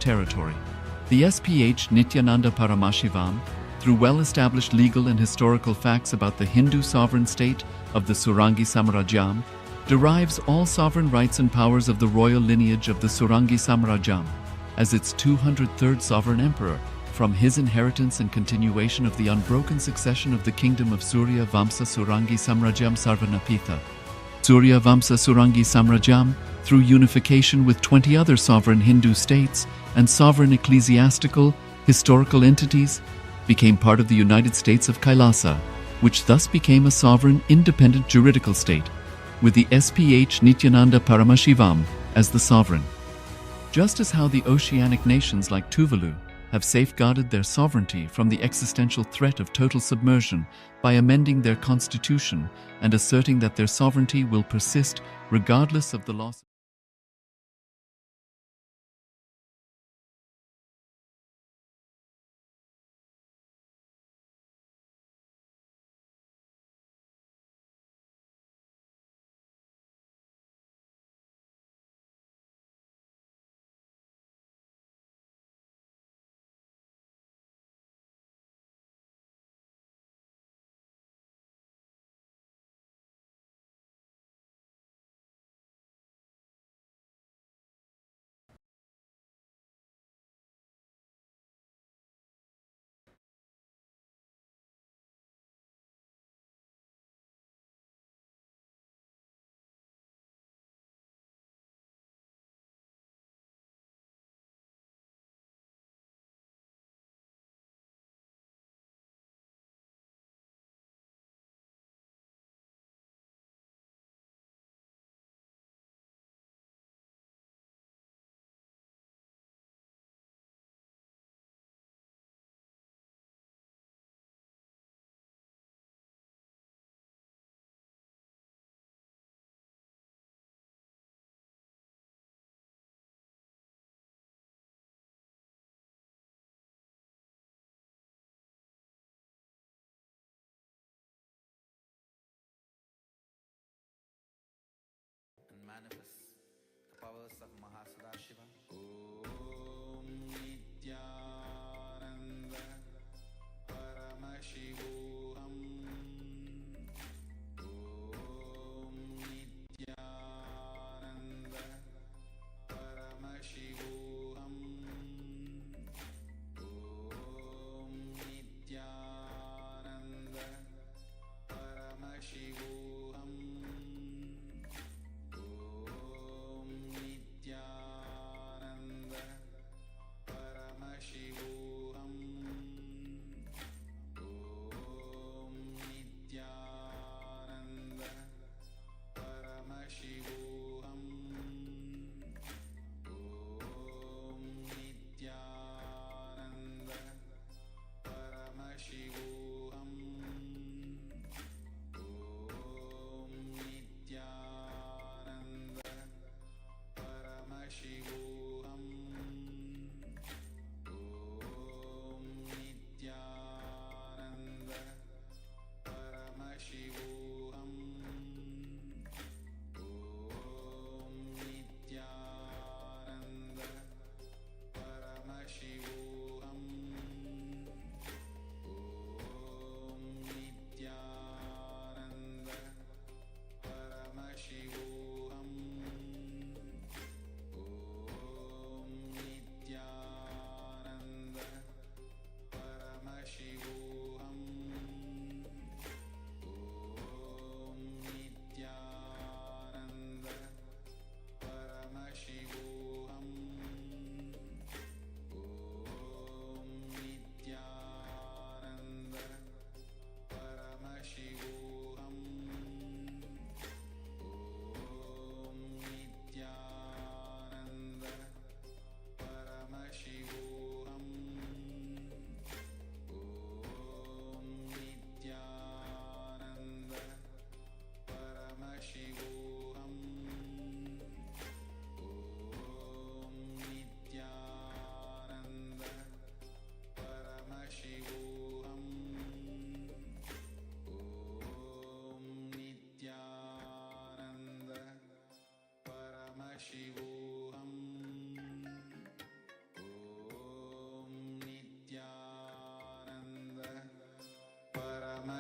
territory. The SPH Nithyananda Paramashivoham, through well-established legal and historical facts about the Hindu sovereign state of the Surangi Samrajyam, derives all sovereign rights and powers of the royal lineage of the Surangi Samrajyam, as its 203rd sovereign emperor, from his inheritance and continuation of the unbroken succession of the kingdom of Surya Vamsa Surangi Samrajyam Sarvanapitha. Surya Vamsa Surangi Samrajyam, through unification with 20 other sovereign Hindu states and sovereign ecclesiastical, historical entities, became part of the United States of Kailasa, which thus became a sovereign, independent juridical state, with the SPH Nithyananda Paramashivoham as the sovereign. Just as how the oceanic nations like Tuvalu have safeguarded their sovereignty from the existential threat of total submersion by amending their constitution and asserting that their sovereignty will persist regardless of the loss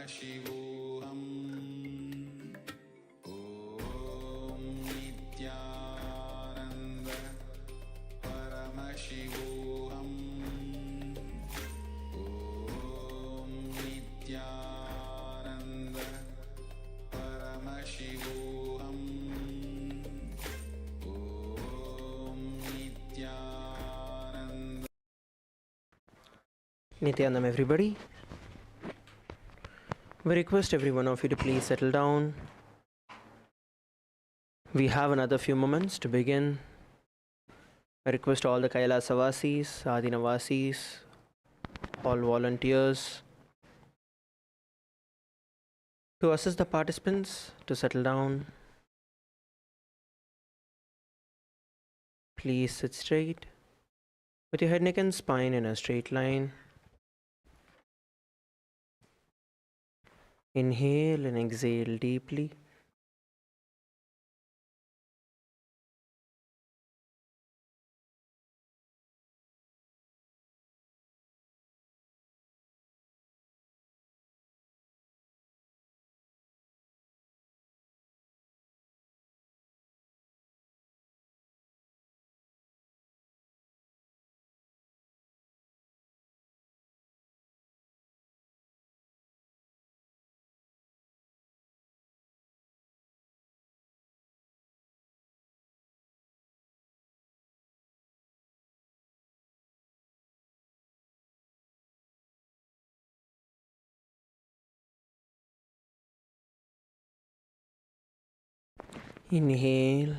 Paramashivoham Om Nithyananda Paramashivoham Om Nithyananda Paramashivoham Om Nithyananda. Nithyananda, everybody. We request every one of you to please settle down. We have another few moments to begin. I request all the Kailasa Vasis, Adina Vasis, all volunteers to assist the participants to settle down. Please sit straight with your head, neck and spine in a straight line. Inhale and exhale deeply. Inhale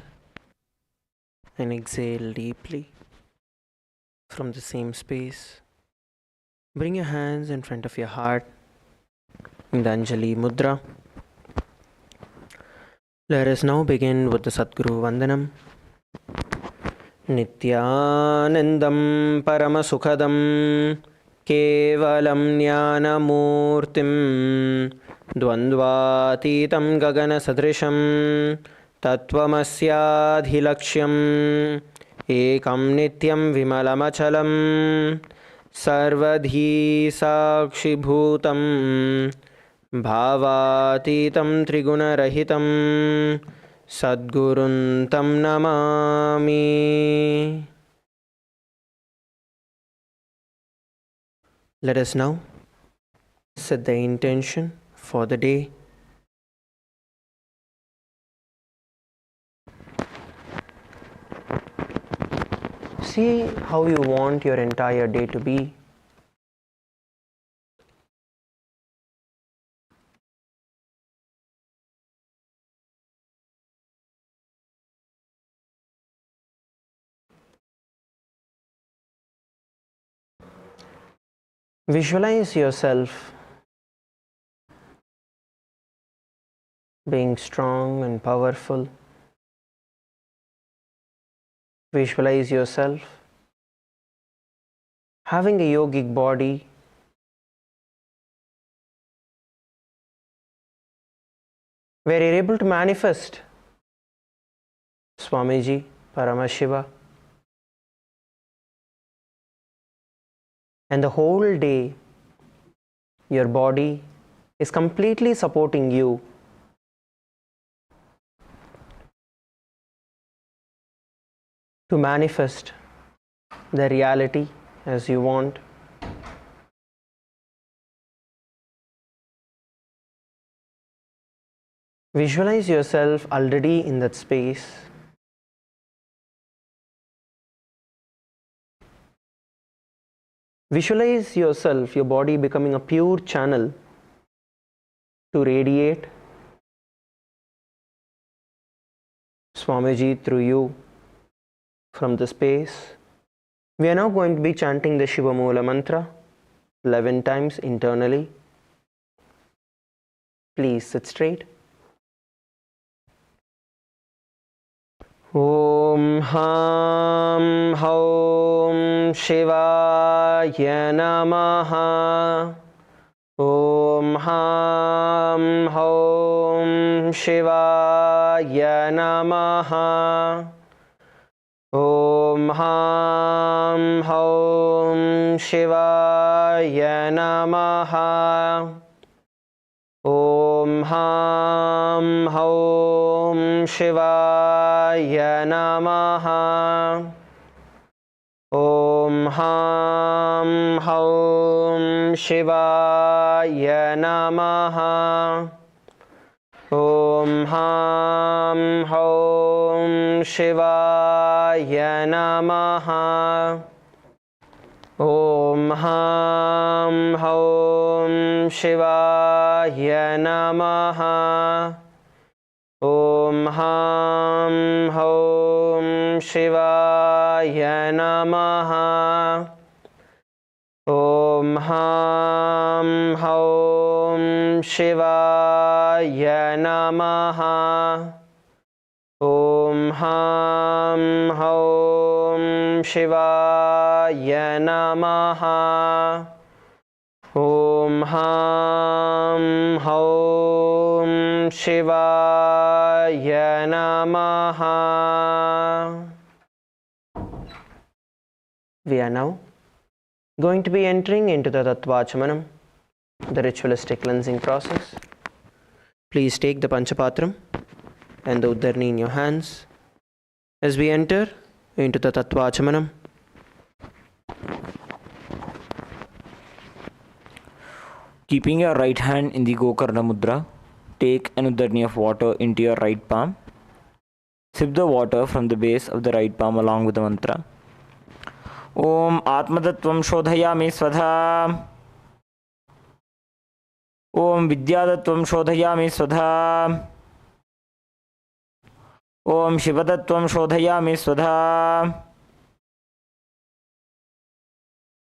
and exhale deeply from the same space. Bring your hands in front of your heart in the Anjali Mudra. Let us now begin with the Sadguru Vandanam. Nithyanandam Paramasukhadam Kevalam Jnanamurtim Dvandvatitam Gagana Sadrisham Tattvamasyaadhilaksham Ekam Nityam Vimalamachalam Sarvadhi Sakshibhutam Bhavatitam Trigunarahitam Sadguruntam Namami. Let us now set the intention for the day. See how you want your entire day to be. Visualize yourself being strong and powerful. Visualize yourself having a yogic body, where you're able to manifest Swamiji, Paramashiva, and the whole day your body is completely supporting you. To manifest the reality as you want. Visualize yourself already in that space. Visualize yourself, your body becoming a pure channel to radiate Swamiji through you from the space. We are now going to be chanting the Shiva Moola mantra 11 times internally. Please sit straight. Om Ham Haum Shivaya Namaha. Om Ham Haum Shivaya Namaha. Om Ham Haum Shivaya Namaha. Ham Hom Shivaya Namaha. Om Ham Hom Shivaya Namaha. Om Ham Hom Shivaya Namaha. Om Ham Hom Shivaya Namaha. Om Ham Hom Shivaya Namaha. Om Ham Hom Shivaya Namaha. Om Ham Hom Shivaya Namaha. Om Ham Hom Shivaya Namaha. We are now going to be entering into the Tattvachamanam, the ritualistic cleansing process. Please take the Panchapatram and the Uddarni in your hands as we enter into the Tattvachamanam. Keeping your right hand in the Gokarna Mudra, take an Uddarni of water into your right palm. Sip the water from the base of the right palm along with the mantra. Om Atmatattvam Shodhayami Svadha. Om Vidyadattvam Shodhayami Svadha. Om Shivadattvam Shodhayami Svadha.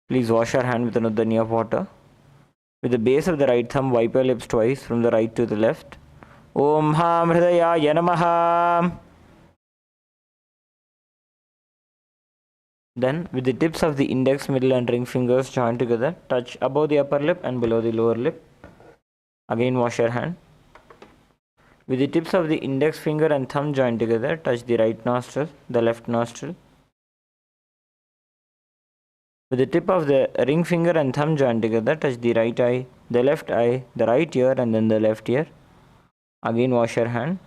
Please wash your hand with an Uddarni of water. With the base of the right thumb, wipe your lips twice from the right to the left. Om Ham Hridayaya Namaha. Then, with the tips of the index, middle and ring fingers joined together, touch above the upper lip and below the lower lip. Again, wash your hand. With the tips of the index finger and thumb joined together, touch the right nostril, the left nostril. With the tip of the ring finger and thumb joined together, touch the right eye, the left eye, the right ear and then the left ear. Again, wash your hand.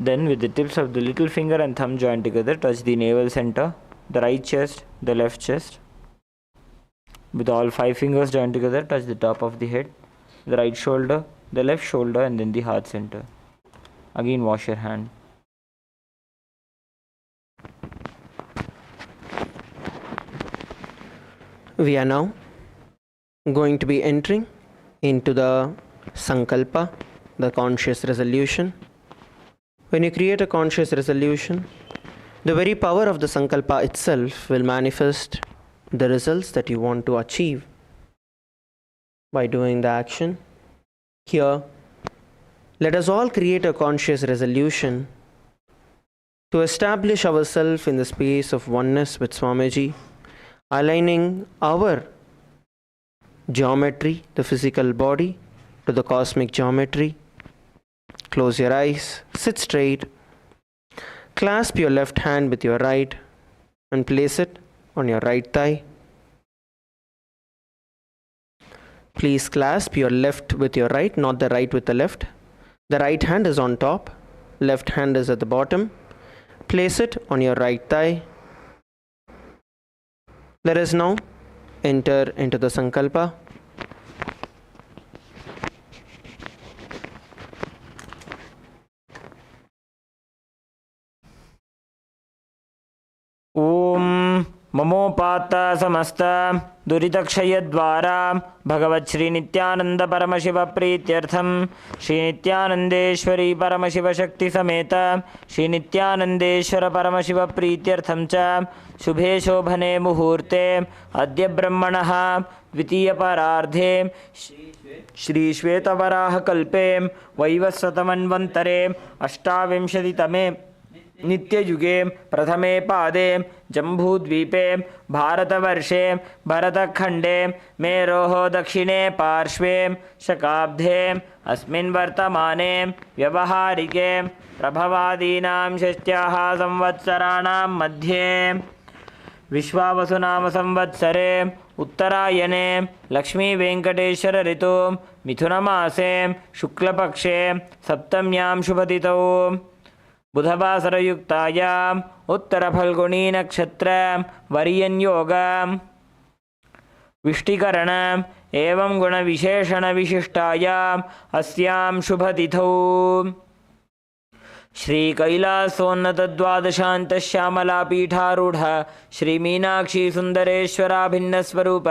Then, with the tips of the little finger and thumb joined together, touch the navel center, the right chest, the left chest. With all 5 fingers joined together, touch the top of the head, the right shoulder, the left shoulder and then the heart center. Again, wash your hand. We are now going to be entering into the Sankalpa, the conscious resolution. When you create a conscious resolution, the very power of the Sankalpa itself will manifest the results that you want to achieve by doing the action. Here, let us all create a conscious resolution to establish ourselves in the space of oneness with Swamiji, aligning our geometry, the physical body, to the cosmic geometry. Close your eyes, sit straight, clasp your left hand with your right and place it on your right thigh. Please clasp your left with your right, not the right with the left. The right hand is on top, left hand is at the bottom. Place it on your right thigh. Let us now enter into the Sankalpa. Om Mamopata Samasta Duritakshayadvara Bhagavat Shri Nithyananda Paramashiva Prityartham Shri Nithyanandeshwari Paramashiva Shakti Sameta Shri Nithyanandeshwara Paramashiva Prityartham Cha Shubhe Shobhane Muhurte Adya Brahmanaha Dvitiya Parardhe Shri Shvetavaraha Kalpe Vaivasvatamanvantare Ashtavimshaditame नित्ययुगे प्रथमे पादे जम्बूद्वीपे भारतवर्षे भरतखण्डे मेरोः दक्षिणे पार्श्वे शकाब्धे अस्मिन् वर्तमाने व्यवहारिके प्रभवादीनां षष्ट्याः संवत्सराणां मध्ये विश्वावसुनाम संवत्सरे उत्तरायणे लक्ष्मी वेंकटेश्वर ऋतु मिथुनमासे शुक्लपक्षे सप्तम्यां शुभतिथौ बुधवासरयुक्तायाम् उत्तरफल्गुणी नक्षत्र वर्यन्योग विष्टिकरण एवं गुणविशेषणविशिष्टायाम् अस्यां शुभतिथौ श्री कैलासोन्नत द्वादशांत श्यामला पीठारूढ़ श्री मीनाक्षी सुंदरेश्वराभिन्न स्वरूप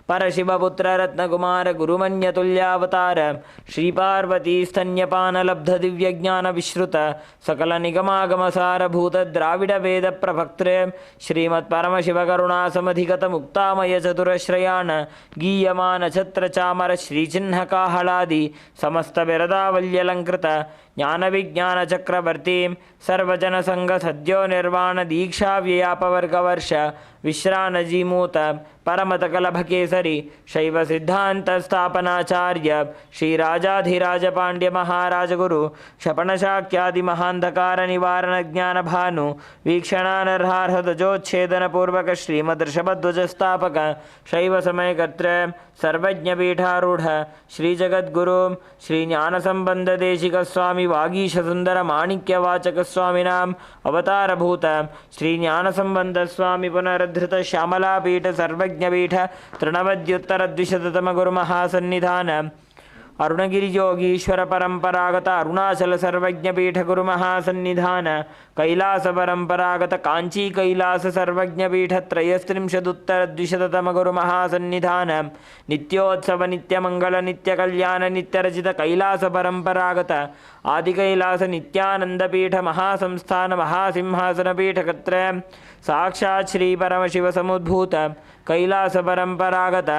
परशिवपुत्र रत्नकुमार गुरुमन्यतुल्यावतार श्री पार्वती स्तन्यपान लब्ध दिव्य ज्ञान विश्रुत सकल निगमागम सारभूत द्राविड वेद प्रभक्तृ श्रीमत् परमशिव करुणा समधिगत मुक्तामय चतुरश्रयान गीयमान छत्र चामर श्रीचिह्न काहलादि समस्त विरदावल्यलंकृत ज्ञान विज्ञान चक्रवर्ती सर्वजन संघ सद्यो निर्वाण दीक्षा व्ययापवर्ग वर्ष विश्रानजीमूत परमतकलभकेसरी शैव सिद्धांत स्थापनाचार्य श्री राजाधिराज पांड्य महाराज गुरु क्षपणशाक्यादि महांधकार निवारण ज्ञान भानु वीक्षणानर्हार्हतजोच्छेदन पूर्वक श्रीमदृषभध्वज स्थापक शैव समयकर्त्र सर्वज्ञ पीठारूढ़ श्री जगद्गुरु श्री ज्ञान संबंध देशिक स्वामी वागीश सुंदर माणिक्य वाचक स्वामिनाम अवतारभूत श्री ज्ञान संबंध स्वामी पुनरुद्धृत श्यामला पीठ सर्वज्ञ पीठ तृणवद्युत्तर द्विशततम गुरु महासन्निधान अरुणगिरि योगीश्वर परंपरागत अरुणाचल सर्वज्ञ पीठ गुरु महासन्निधान कैलास परंपरागत कांची कैलास सर्वज्ञ पीठ त्रयस्त्रिंशदुत्तर द्विशततम गुरु महासन्निधान नित्योत्सव नित्यमंगल नित्य कल्याण नित्यरचित कैलास परंपरागत आदि कैलास नित्यानंद पीठ महासंस्थान महासिंहासन पीठ कत्र साक्षात् श्री परमशिव समुद्भूत कैलास परंपरागत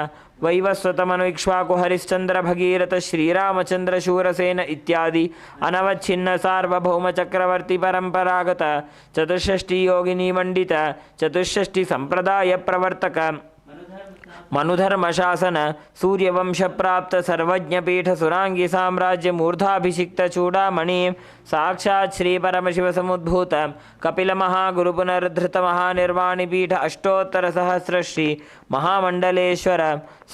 वैवस्वतमनुक्ष्वाकु हरिश्चंद्र भगीरथ श्रीरामचंद्र शूरसेन इत्यादि अनवच्छिन्न सार्वभौम चक्रवर्ती परंपरागत चतुष्षष्टि योगिनी मंडित चतुष्षष्टि संप्रदाय प्रवर्तक मनुधर्म शासन सूर्यवंश प्राप्त सर्वज्ञ पीठ सुरांगी साम्राज्य मूर्धाभिषिक्त चूड़ामणि साक्षात् श्री परमशिव समुद्भूत कपिल महागुरु पुनरुद्धृत महानिर्वाणी पीठ अष्टोत्तर सहस्र श्री महामंडलेश्वर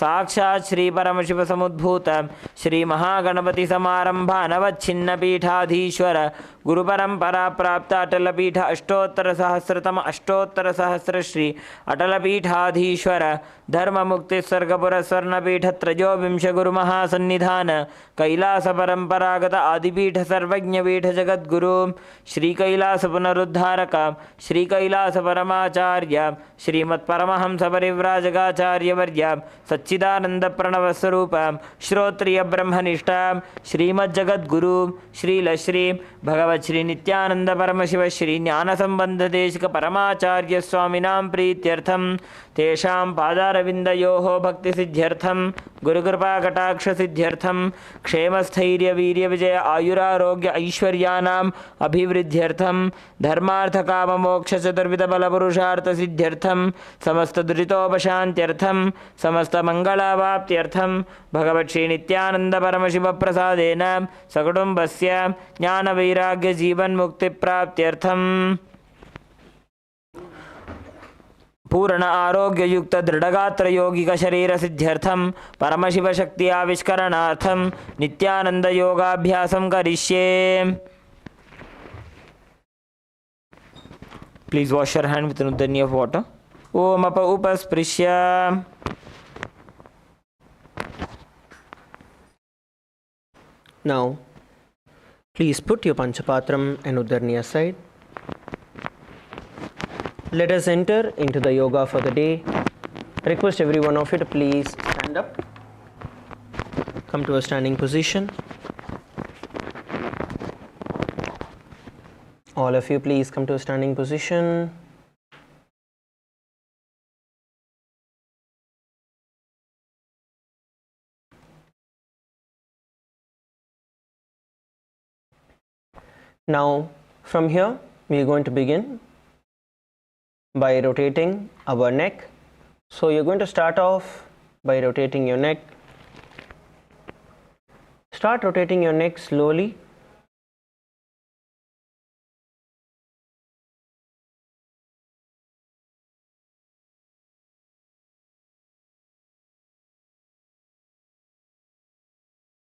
साक्षात् श्री परमशिव समुद्भूत श्री महागणपति समारंभा नवच्छिन्न पीठाधीश्वर गुरु परंपरा प्राप्त अटल पीठ अष्टोत्तर सहस्र श्री अटल पीठाधीश्वर धर्म मुक्ति स्वर्गपुर स्वर्णपीठ त्रयोविंश गुरु महासन्निधान कैलास परंपरागत आदिपीठ सर्वज्ञ पीठ जगद्गुरु श्री कैलास पुनरुद्धारक श्री कैलास परमाचार्य श्रीमत् परमहंस परिव्राजकाचार्य वर्य सच्चिदानंद प्रणव स्वरूप श्रोत्रिय ब्रह्मनिष्ठ श्रीमज्जगद्गुरु श्रील श्री भगवत श्री नित्यानंद परमशिव श्री ज्ञान संबंध देशिक परमाचार्य स्वामिनां प्रीत्यर्थम तेषां पादारविन्दयोः भक्ति सिद्ध्यर्थम गुरुकृपा कटाक्ष सिद्ध्यर्थम क्षेमस्थैर्य वीर्य विजय आयुरारोग्य ऐश्वर्यानाम् अभिवृद्ध्यर्थम धर्मार्थ काम मोक्ष चतुर्विध बल पुरुषार्थ सिद्ध्यर्थम समस्त दुरितोपशान्त्यर्थम समस्त मंगलावाप्त्यर्थम भगवत् श्री नित्यानंद परमशिव प्रसादेन सकुटुम्बस्य ज्ञान वैराग्य जीवन मुक्ति प्राप्त्यर्थम पूर्ण आरोग्य युक्त दृढ़गात्र योगिक शरीर सिद्ध्यर्थम परमशिव शक्ति आविष्करणार्थम नित्यानंद योगाभ्यासं करिष्ये। Please wash your hand with उदनी ऑफ वाटर। ओम अप उपस्पृश्य Now, please put your Panchapatram and Udarni aside. Let us enter into the yoga for the day. Request every one of you to please stand up. Come to a standing position. All of you please come to a standing position. Now from here we are going to begin by rotating our neck. So you're going to start off by rotating your neck. Start rotating your neck slowly.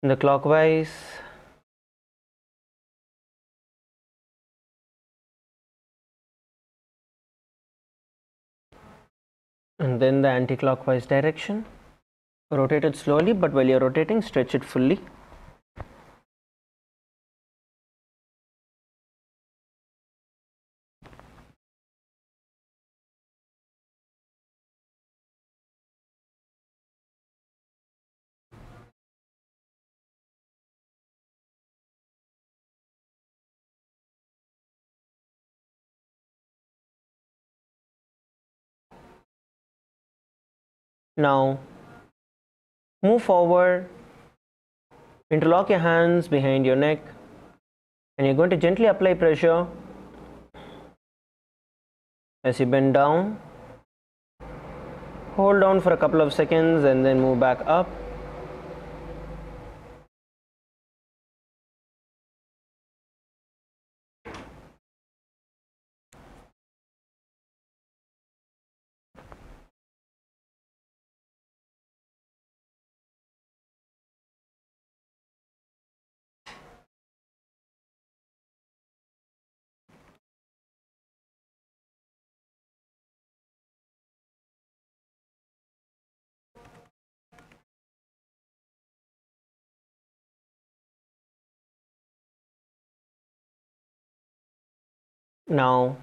in the clockwise, and then the anti-clockwise direction. Rotate it slowly, but while you're rotating, stretch it fully. Now move forward, interlock your hands behind your neck, and you're going to gently apply pressure as you bend down. Hold down for a couple of seconds and then move back up. Now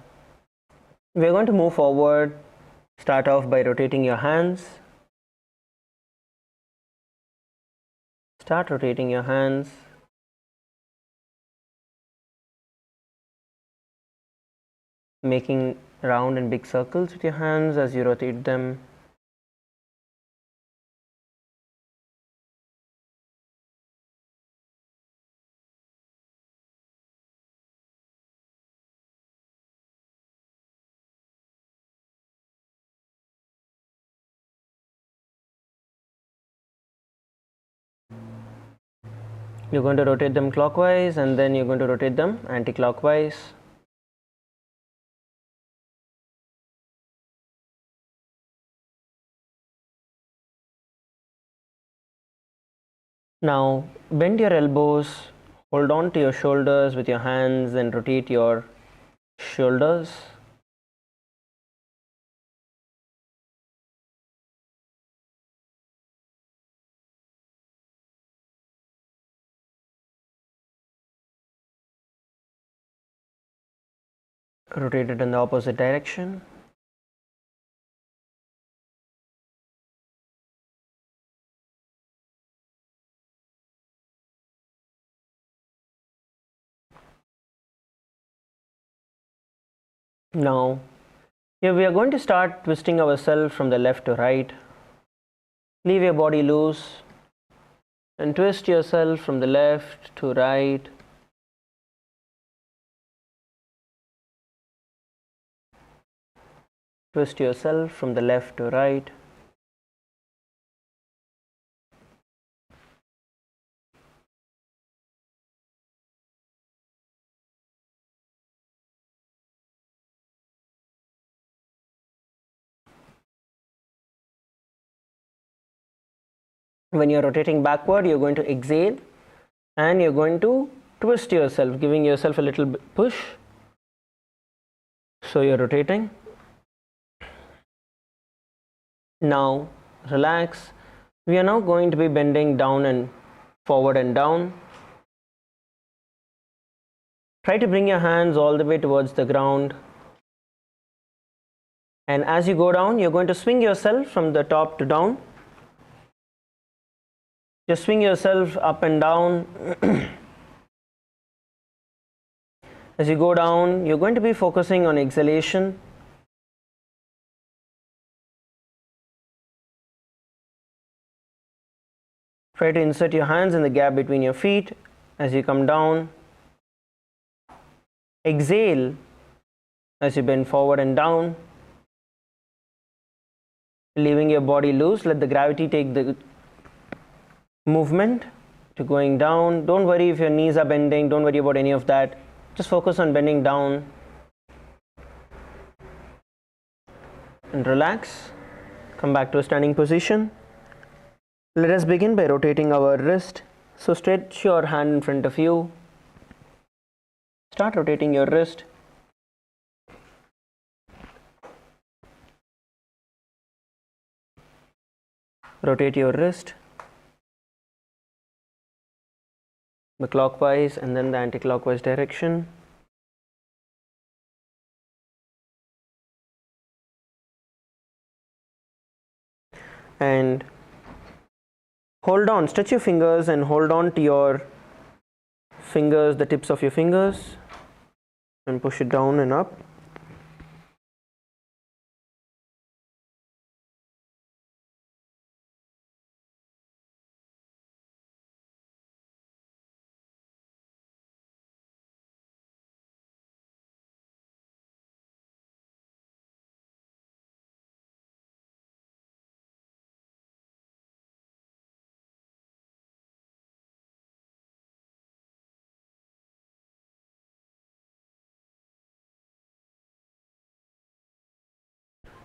we are going to move forward. Start off by rotating your hands. Start rotating your hands. Making round and big circles with your hands as you rotate them. You're going to rotate them clockwise and then you're going to rotate them anti-clockwise. Now bend your elbows, hold on to your shoulders with your hands and rotate your shoulders. Rotate it in the opposite direction. Now, here we are going to start twisting ourselves from the left to right. Leave your body loose and twist yourself from the left to right. Twist yourself from the left to right. When you're rotating backward, you're going to exhale and you're going to twist yourself, giving yourself a little push. So you're rotating. Now relax. We are now going to be bending down and forward and down. Try to bring your hands all the way towards the ground. And as you go down, you're going to swing yourself from the top to down. Just swing yourself up and down. As you go down, you're going to be focusing on exhalation. Try to insert your hands in the gap between your feet as you come down. Exhale as you bend forward and down. Leaving your body loose, let the gravity take the movement to going down. Don't worry if your knees are bending, don't worry about any of that. Just focus on bending down and relax. Come back to a standing position. Let us begin by rotating our wrist So stretch your hand in front of you. Start rotating your wrist. Rotate your wrist the clockwise and then the anti-clockwise direction. And hold on, stretch your fingers and hold on to your fingers, the tips of your fingers, and push it down and up.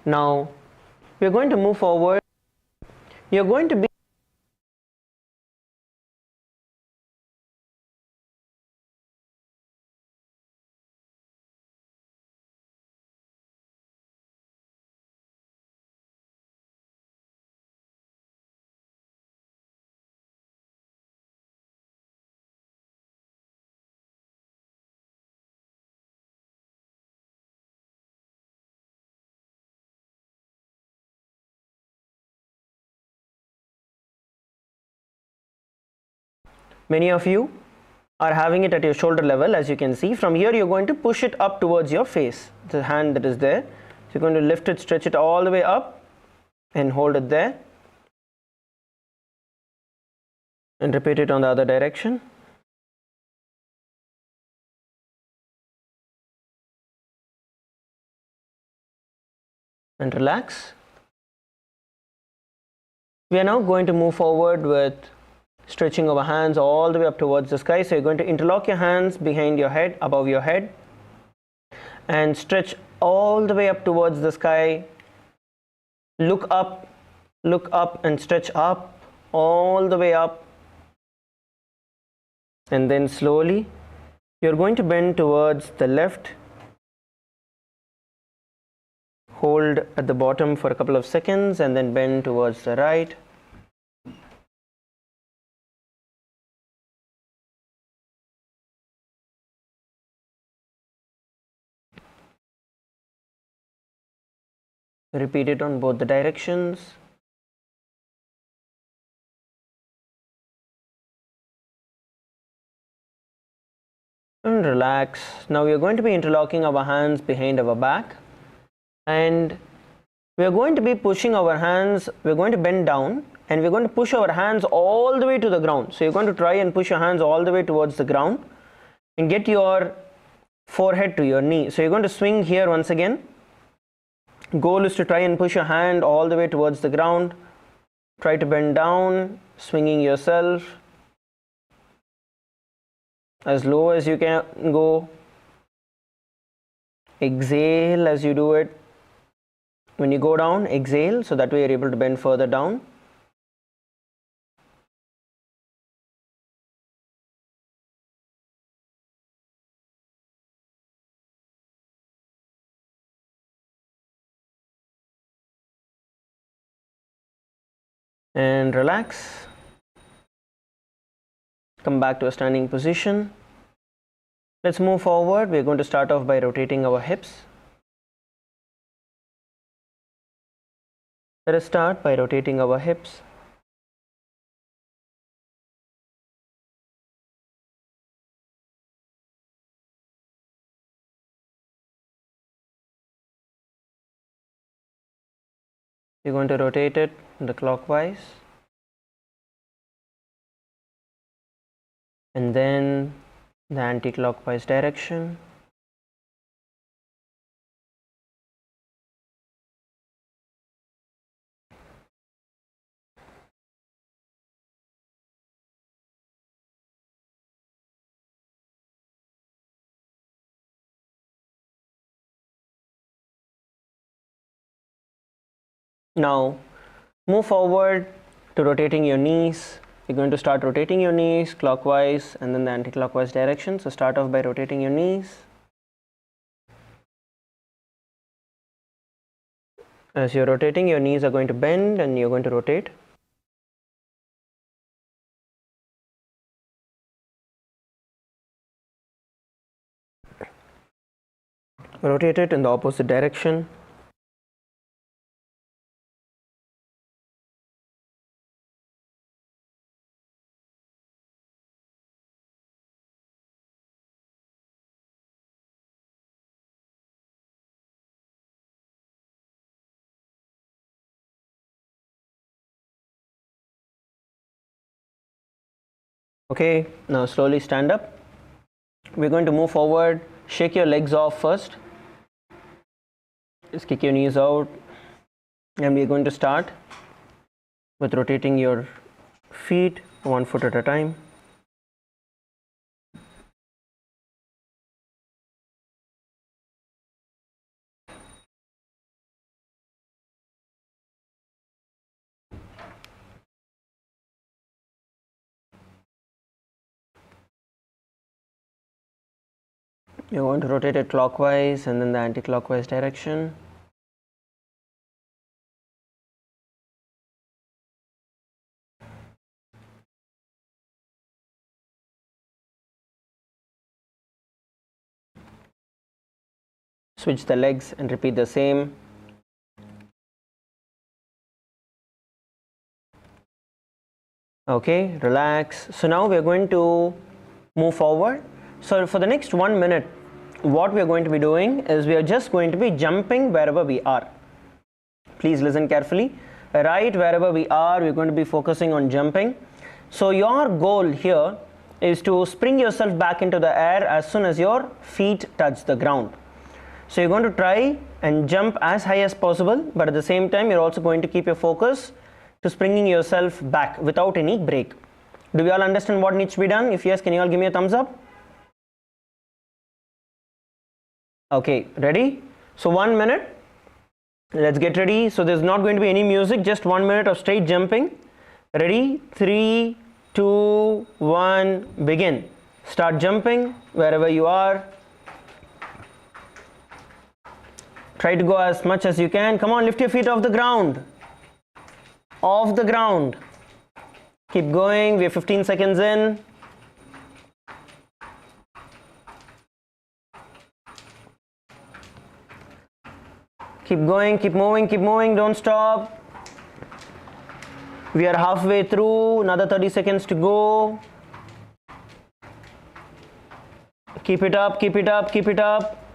Now we are going to move forward. You are going to be many of you are having it at your shoulder level. As you can see from here, you're going to push it up towards your face, the hand that is there. So you're going to lift it, stretch it all the way up and hold it there, and repeat it on the other direction. And relax. We are now going to move forward with stretching our hands all the way up towards the sky. So you're going to interlock your hands behind your head, above your head, and stretch all the way up towards the sky. Look up and stretch up, all the way up. And then slowly you're going to bend towards the left. Hold at the bottom for a couple of seconds and then bend towards the right. Repeat it on both the directions. And relax. Now we are going to be interlocking our hands behind our back, and we are going to be pushing our hands. We're going to bend down and we're going to push our hands all the way to the ground. So you're going to try and push your hands all the way towards the ground and get your forehead to your knee. So you're going to swing here once again. Goal is to try and push your hand all the way towards the ground. Try to bend down, swinging yourself as low as you can go. Exhale as you do it. When you go down, exhale, so that way you're able to bend further down. And relax. Come back to a standing position. Let's move forward. We're going to start off by rotating our hips. Let us start by rotating our hips. You're going to rotate it in the clockwise and then the anti-clockwise direction. Now move forward to rotating your knees. You're going to start rotating your knees clockwise and then the anti-clockwise direction. So start off by rotating your knees. As you're rotating, your knees are going to bend and you're going to rotate. Rotate it in the opposite direction. Okay, now slowly stand up. We're going to move forward. Shake your legs off first. Just kick your knees out. And we're going to start with rotating your feet 1 foot at a time. You're going to rotate it clockwise and then the anti-clockwise direction. Switch the legs and repeat the same. Okay, relax. So now we are going to move forward. So for the next 1 minute, what we are going to be doing is we are just going to be jumping wherever we are. Please listen carefully. Right wherever we are, we're going to be focusing on jumping. So your goal here is to spring yourself back into the air as soon as your feet touch the ground. So you're going to try and jump as high as possible, but at the same time you're also going to keep your focus to springing yourself back without any break. Do we all understand what needs to be done? If yes, can you all give me a thumbs up? Okay, ready? So 1 minute. Let's get ready. So there's not going to be any music, just 1 minute of straight jumping. Ready? 3, 2, 1, begin. Start jumping wherever you are. Try to go as much as you can. Come on, lift your feet off the ground. Off the ground. Keep going. We are 15 seconds in. Keep going, keep moving, don't stop. We are halfway through, another 30 seconds to go. Keep it up, keep it up, keep it up.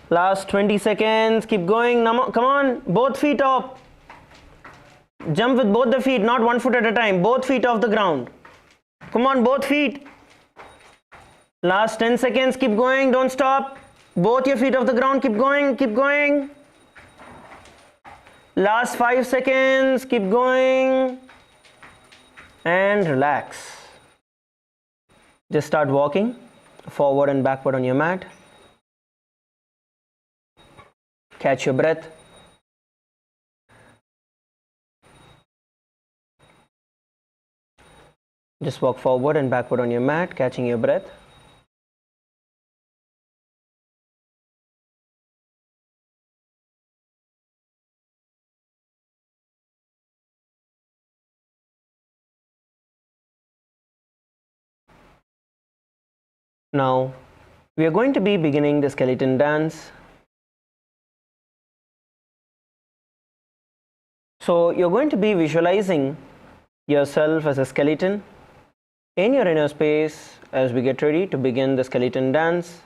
Last 20 seconds, keep going. Come on, both feet up. Jump with both the feet, not 1 foot at a time, both feet off the ground. Come on, both feet. Last 10 seconds, keep going, don't stop. Both your feet off the ground, keep going, keep going. Last 5 seconds, keep going. And relax. Just start walking forward and backward on your mat. Catch your breath. Just walk forward and backward on your mat, catching your breath. Now, we are going to be beginning the skeleton dance. So, you're going to be visualizing yourself as a skeleton in your inner space as we get ready to begin the skeleton dance.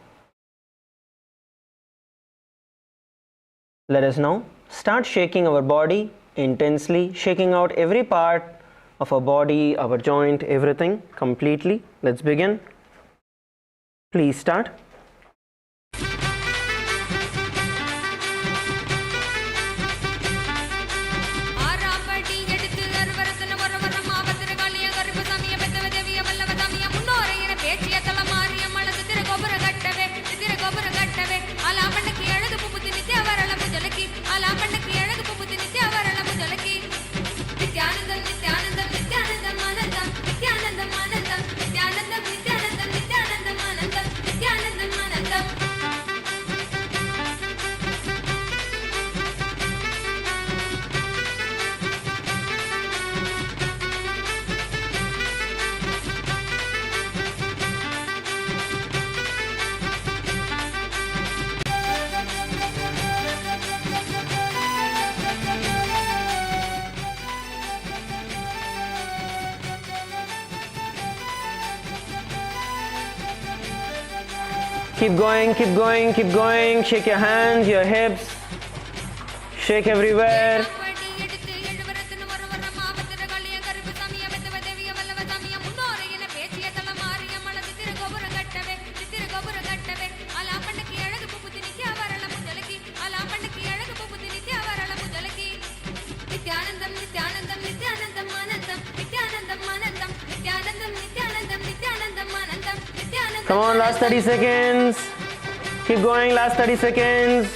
Let us now start shaking our body intensely, shaking out every part of our body, our joint, everything completely. Let's begin. Please start. Nithyananda, Nithyananda, Keep going, keep going, keep going. Shake your hands, your hips. Shake everywhere. Come on, last 30 seconds. Keep going, last 30 seconds.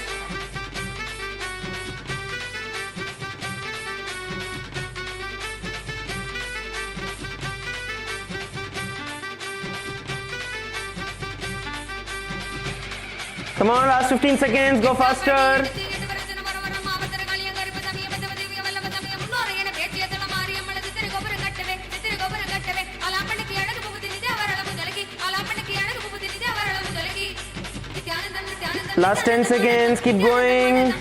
Come on, last 15 seconds. Go faster. Last 10 seconds, keep going.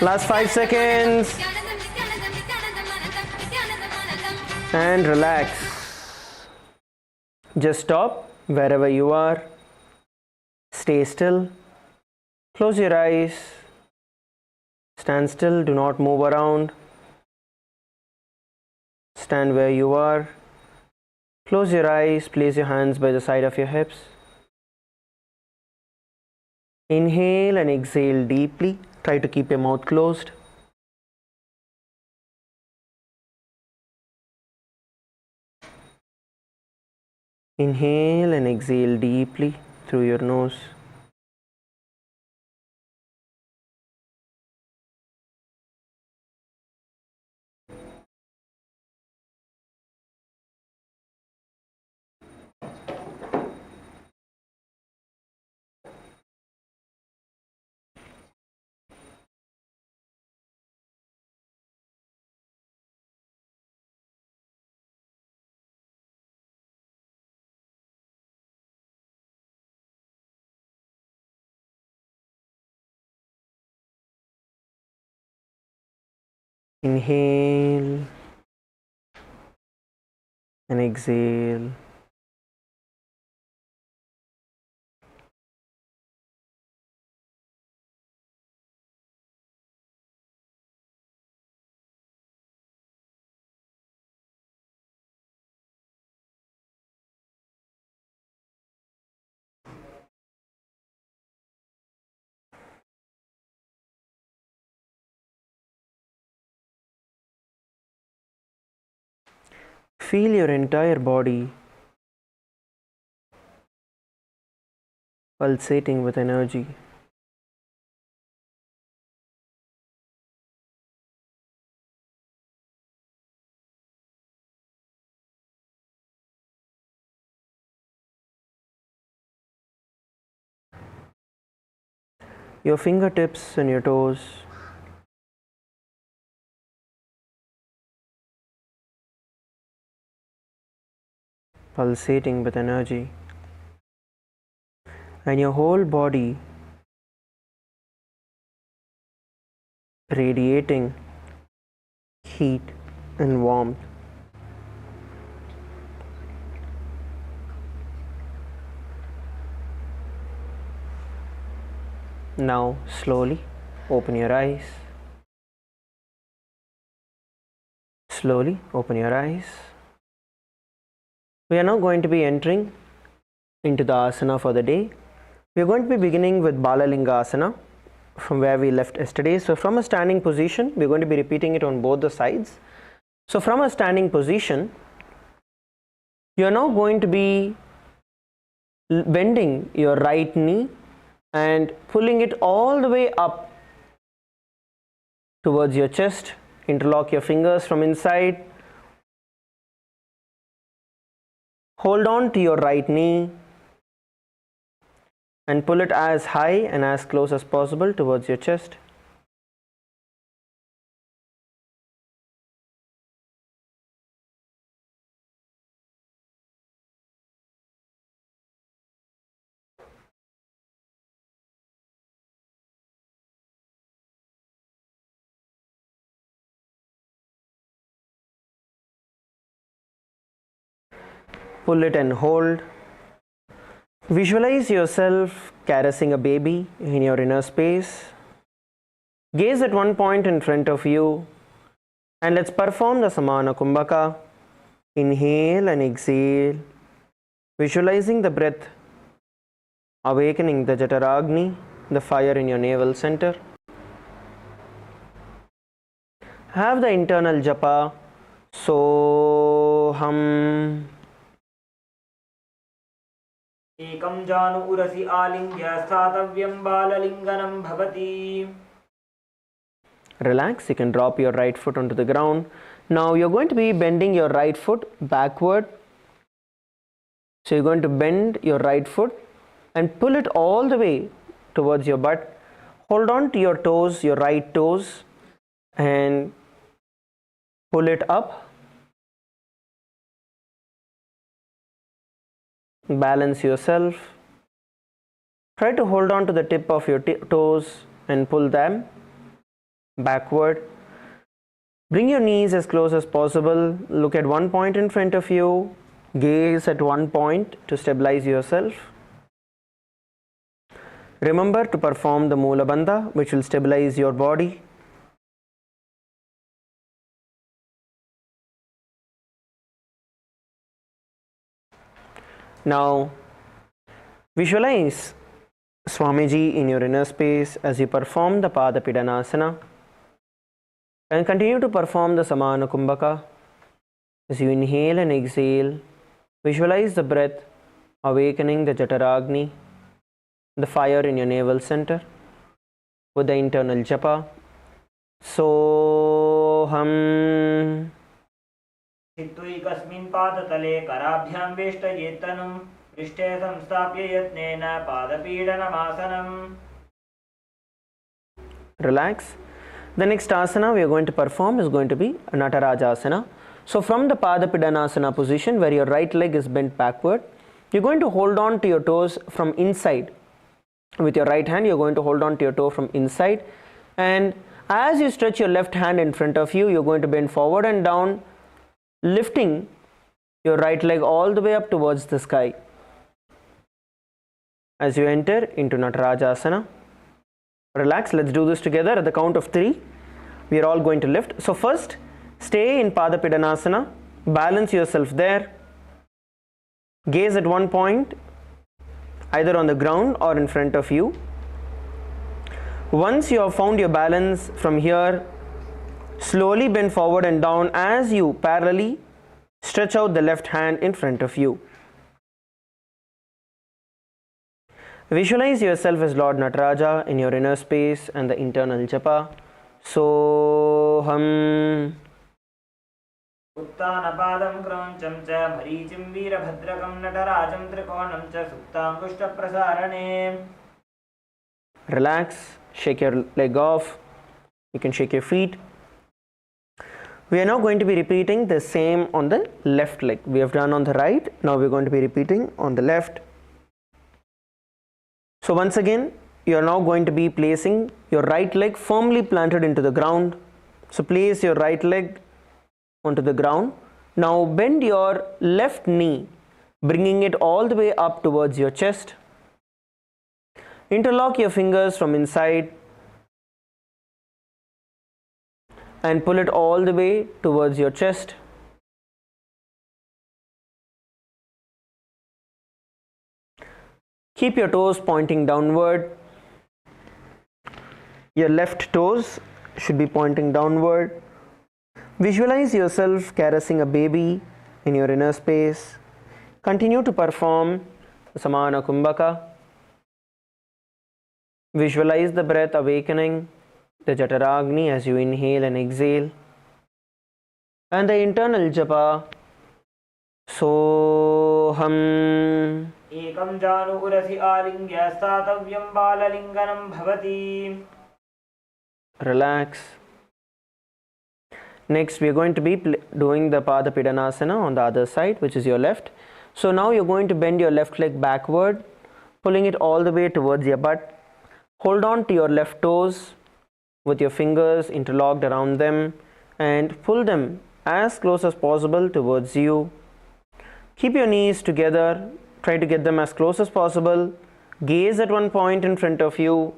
Last 5 seconds. And relax. Just stop wherever you are. Stay still. Close your eyes. Stand still, do not move around. Stand where you are. Close your eyes, place your hands by the side of your hips. Inhale and exhale deeply. Try to keep your mouth closed. Inhale and exhale deeply through your nose. Inhale and exhale. Feel your entire body pulsating with energy. Your fingertips and your toes pulsating with energy, and your whole body radiating heat and warmth. Now slowly open your eyes. Slowly open your eyes. We are now going to be entering into the asana for the day. We are going to be beginning with Balalinga asana from where we left yesterday. So from a standing position, we are going to be repeating it on both the sides. So from a standing position, you are now going to be bending your right knee and pulling it all the way up towards your chest. Interlock your fingers from inside. Hold on to your right knee and pull it as high and as close as possible towards your chest. pull it and hold. Visualize yourself caressing a baby in your inner space. Gaze at one point in front of you and let's perform the Samana Kumbhaka. Inhale and exhale, visualizing the breath, awakening the Jataragni, the fire in your navel center. Have the internal japa, Soham. Ekam janu urasi alingya sthatavyam balalinganam bhavati. Relax, you can drop your right foot onto the ground. Now you're going to be bending your right foot backward. So you're going to bend your right foot and pull it all the way towards your butt. Hold on to your toes, your right toes, and pull it up. Balance yourself. Try to hold on to the tip of your toes and pull them backward. Bring your knees as close as possible. Look at one point in front of you. Gaze at one point to stabilize yourself. Remember to perform the Mula Bandha, which will stabilize your body. Now, visualize Swamiji in your inner space as you perform the Pada Pidanasana. And continue to perform the Samana Kumbhaka. As you inhale and exhale, visualize the breath awakening the Jataragni, the fire in your navel center, with the internal japa. Soham. Chittui kasmin padatale karabhyam veshtayetanum prishte samstapya yatnena padapidanamasana. Relax. The next asana we are going to perform is going to be Natarajasana. So from the Padapidanasana position where your right leg is bent backward, you're going to hold on to your toes from inside. With your right hand, you're going to hold on to your toe from inside. And as you stretch your left hand in front of you, you're going to bend forward and down, lifting your right leg all the way up towards the sky. As you enter into Natarajasana, relax. Let's do this together. At the count of 3, we are all going to lift. So first, stay in Padapidanasana. Balance yourself there. Gaze at one point, either on the ground or in front of you. Once you have found your balance from here, slowly bend forward and down as you parallelly stretch out the left hand in front of you. Visualize yourself as Lord Nataraja in your inner space and the internal japa. Soham. Uttanapadam krancham cha bharicim veerabhadrakam natarajam trikonam cha suktam kushta prasarane. Relax, shake your leg off. You can shake your feet. We are now going to be repeating the same on the left leg. We have done on the right. Now we are going to be repeating on the left. So once again, you are now going to be placing your right leg firmly planted into the ground. So place your right leg onto the ground. Now bend your left knee, bringing it all the way up towards your chest. Interlock your fingers from inside and pull it all the way towards your chest. Keep your toes pointing downward. Your left toes should be pointing downward. Visualize yourself caressing a baby in your inner space. Continue to perform Samana Kumbhaka. Visualize the breath awakening the Jataragni as you inhale and exhale. And the internal japa. Soham. Ekam janu urasi alingya sthatavyam balalinganam bhavati. Relax. Next, we are going to be doing the Pada Pidanasana on the other side, which is your left. So now you're going to bend your left leg backward, pulling it all the way towards your butt. Hold on to your left toes with your fingers interlocked around them and pull them as close as possible towards you. Keep your knees together. Try to get them as close as possible. Gaze at one point in front of you.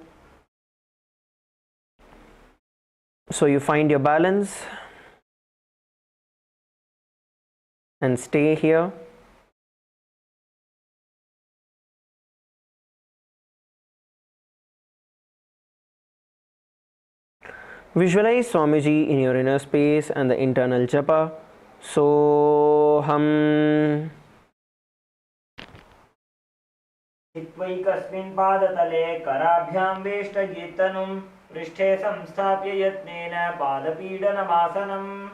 So you find your balance. And stay here. Visualize Swamiji in your inner space and the internal japa. Soham. हित्वैकस्मिन् पादतले कराभ्यां वेष्टगीर्तनं पृष्ठे संस्थाप्य यत्नेन पादपीडनमासनम्.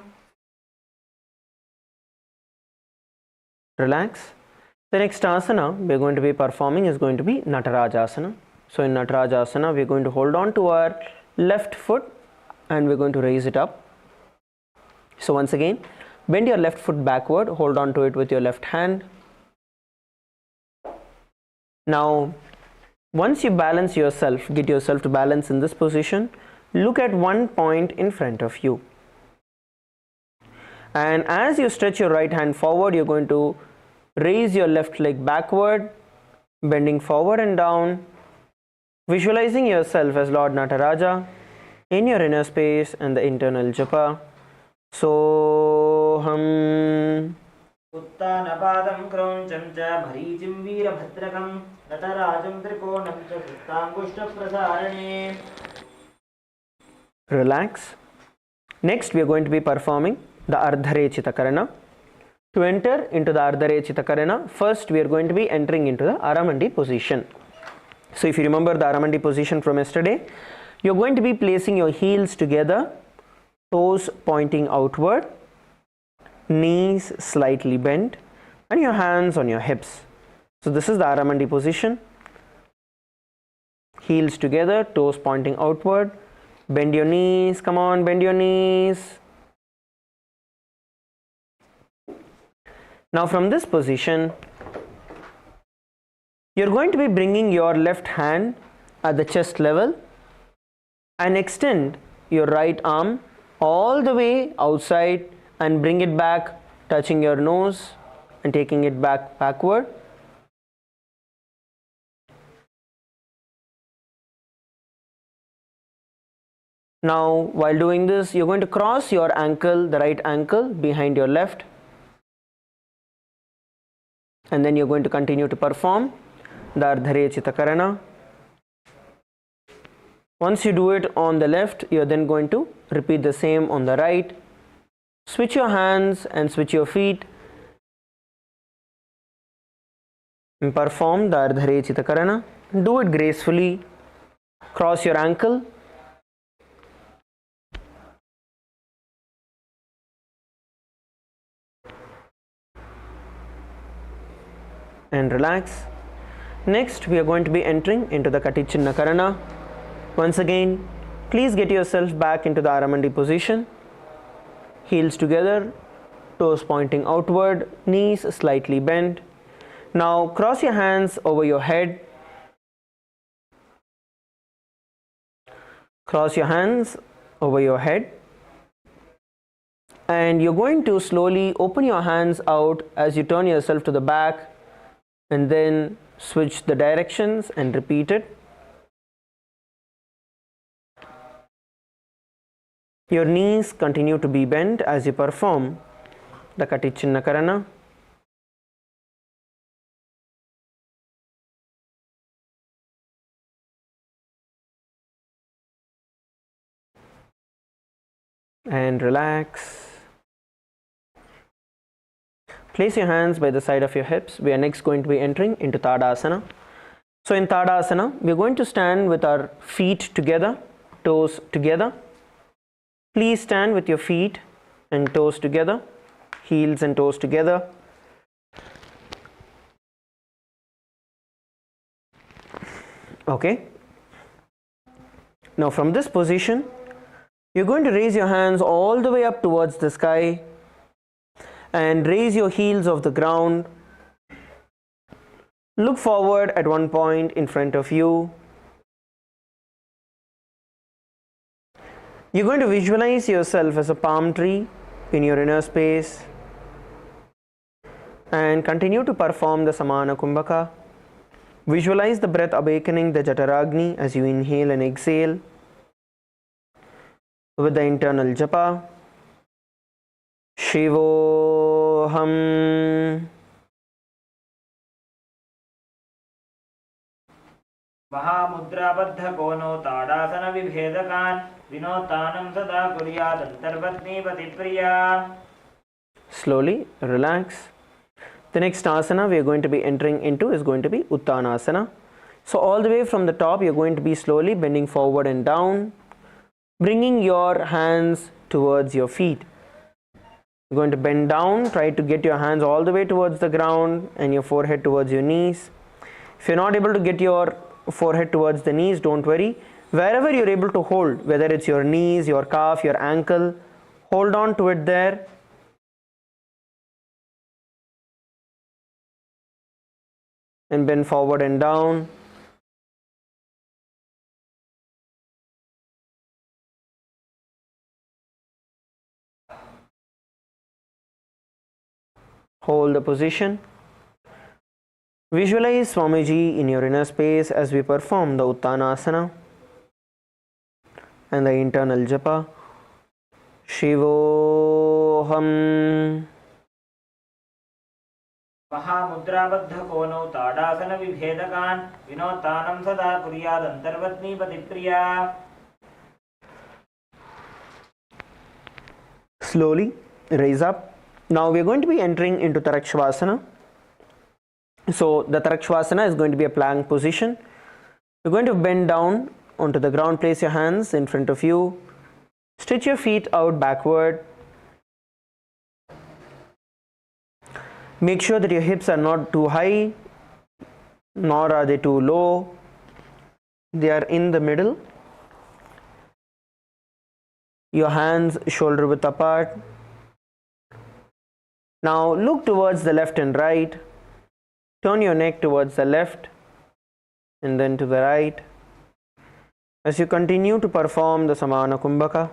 Relax. The next asana we are going to be performing is going to be Natarajasana. So in Natarajasana we are going to hold on to our left foot and we are going to raise it up. So once again, bend your left foot backward, hold on to it with your left hand. Now, once you balance yourself, get yourself to balance in this position, look at one point in front of you. And as you stretch your right hand forward, you're going to raise your left leg backward, bending forward and down, visualizing yourself as Lord Nataraja in your inner space and the internal japa. Soham. उत्तानपादं क्रौञ्चं च भरीचिं वीरभद्रकं नटराजं त्रिकोणं च सुप्ताङ्गुष्ठप्रसारणे. Relax. Next we are going to be performing the Ardharechita Karana. To enter into the Ardharechita Karana, first we are going to be entering into the Aramandi position. So if you remember the Aramandi position from yesterday, you are going to be placing your heels together, toes pointing outward, knees slightly bent and your hands on your hips. So this is the Aramandi position. Heels together, toes pointing outward. Bend your knees, come on, bend your knees. Now from this position, you're going to be bringing your left hand at the chest level and extend your right arm all the way outside and bring it back, touching your nose and taking it backward. Now while doing this, you're going to cross your ankle, the right ankle behind your left, and then you're going to continue to perform the Ardharechita Karana. Once you do it on the left, you're then going to repeat the same on the right. Switch your hands and switch your feet and perform the Ardharechita Karana. Do it gracefully. Cross your ankle. And relax. Next, we are going to be entering into the Katichinna Karana. Once again, please get yourself back into the Aramandi position. Heels together, toes pointing outward, knees slightly bent. Now cross your hands over your head. Cross your hands over your head. And you're going to slowly open your hands out as you turn yourself to the back and then switch the directions and repeat it. Your knees continue to be bent as you perform the Katichinna Karana. And relax. Place your hands by the side of your hips. We are next going to be entering into Tadasana. So in Tadasana, we are going to stand with our feet together, toes together. Please stand with your feet and toes together, heels and toes together. Okay. Now from this position, you're going to raise your hands all the way up towards the sky and raise your heels off the ground. Look forward at one point in front of you. You're going to visualize yourself as a palm tree in your inner space. And continue to perform the Samana Kumbhaka. Visualize the breath awakening the Jataragni as you inhale and exhale with the internal japa. Shivoham. महामुद्राबद्ध कोनो ताड़ासन विभेदकान् विनोतानं सदा कुर्यादन्तर्वत्नीपतिप्रिया. Slowly relax. The next asana we are going to be entering into is going to be Uttanasana. So all the way from the top you are going to be slowly bending forward and down, bringing your hands towards your feet. You're going to bend down, try to get your hands all the way towards the ground and your forehead towards your knees. If you're not able to get your forehead towards the knees, don't worry. Wherever you're able to hold, whether it's your knees, your calf, your ankle, hold on to it there. And bend forward and down. Hold the position. Visualize Swamiji in your inner space as we perform the Uttanasana and the internal japa. Shivoham. महामुद्राबद्ध कोनो ताड़ासन विभेदकान् विनोतानं सदा कुर्यादन्तर्वत्नीपतिप्रिया. Slowly raise up. Now we are going to be entering into Tarakshvasana. So the Tarakshvasana is going to be a plank position. You're going to bend down onto the ground, place your hands in front of you, stretch your feet out backward. Make sure that your hips are not too high, nor are they too low. They are in the middle. Your hands shoulder width apart. Now look towards the left and right. Turn your neck towards the left and then to the right. As you continue to perform the Samana Kumbhaka,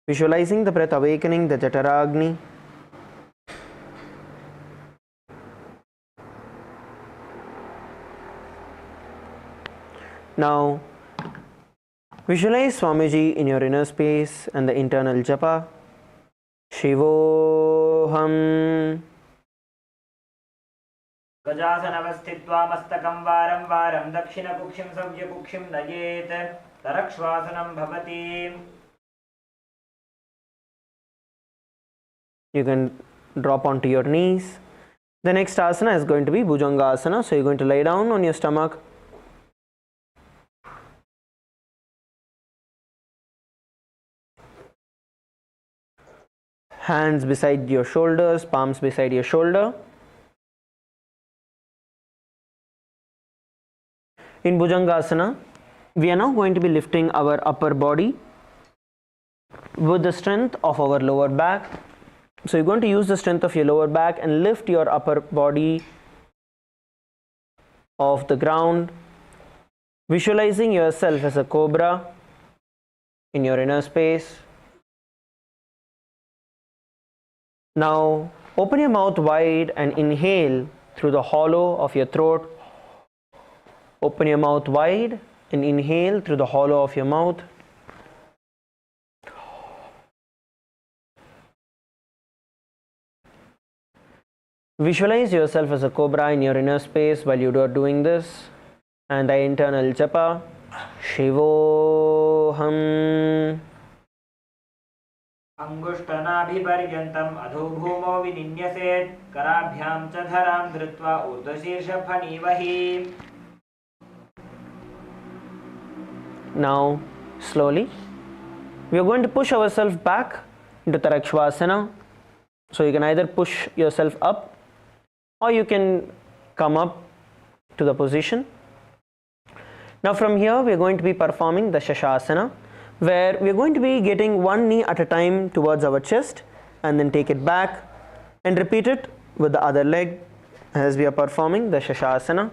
visualizing the breath awakening the Jataragni. Now visualize Swamiji in your inner space and the internal japa. Shivoham. गजासनवस्थित्वा मस्तकं वारं वारं दक्षिणकुक्षिं सव्यकुक्षिं नयेत् तरक्श्वासनं भवति. You can drop onto your knees. The next asana is going to be Bhujangasana. So you're going to lay down on your stomach. Hands beside your shoulders, palms beside your shoulder. In Bhujangasana, we are now going to be lifting our upper body with the strength of our lower back. So you're going to use the strength of your lower back and lift your upper body off the ground, visualizing yourself as a cobra in your inner space. Now open your mouth wide and inhale through the hollow of your throat. Open your mouth wide and inhale through the hollow of your mouth. Visualize yourself as a cobra in your inner space while you are doing this. And the internal japa. Shivoham. अंगुष्ठनाभिपर्यन्तम् अधोभूमौ विनिन्यसेत् कराभ्यां च धरां धृत्वा ऊर्ध्वशीर्षफणीवहि. Now slowly we are going to push ourselves back into Tarakshvasana. So you can either push yourself up or you can come up to the position. Now from here we are going to be performing the Shashasana, where we are going to be getting one knee at a time towards our chest and then take it back and repeat it with the other leg as we are performing the Shashasana.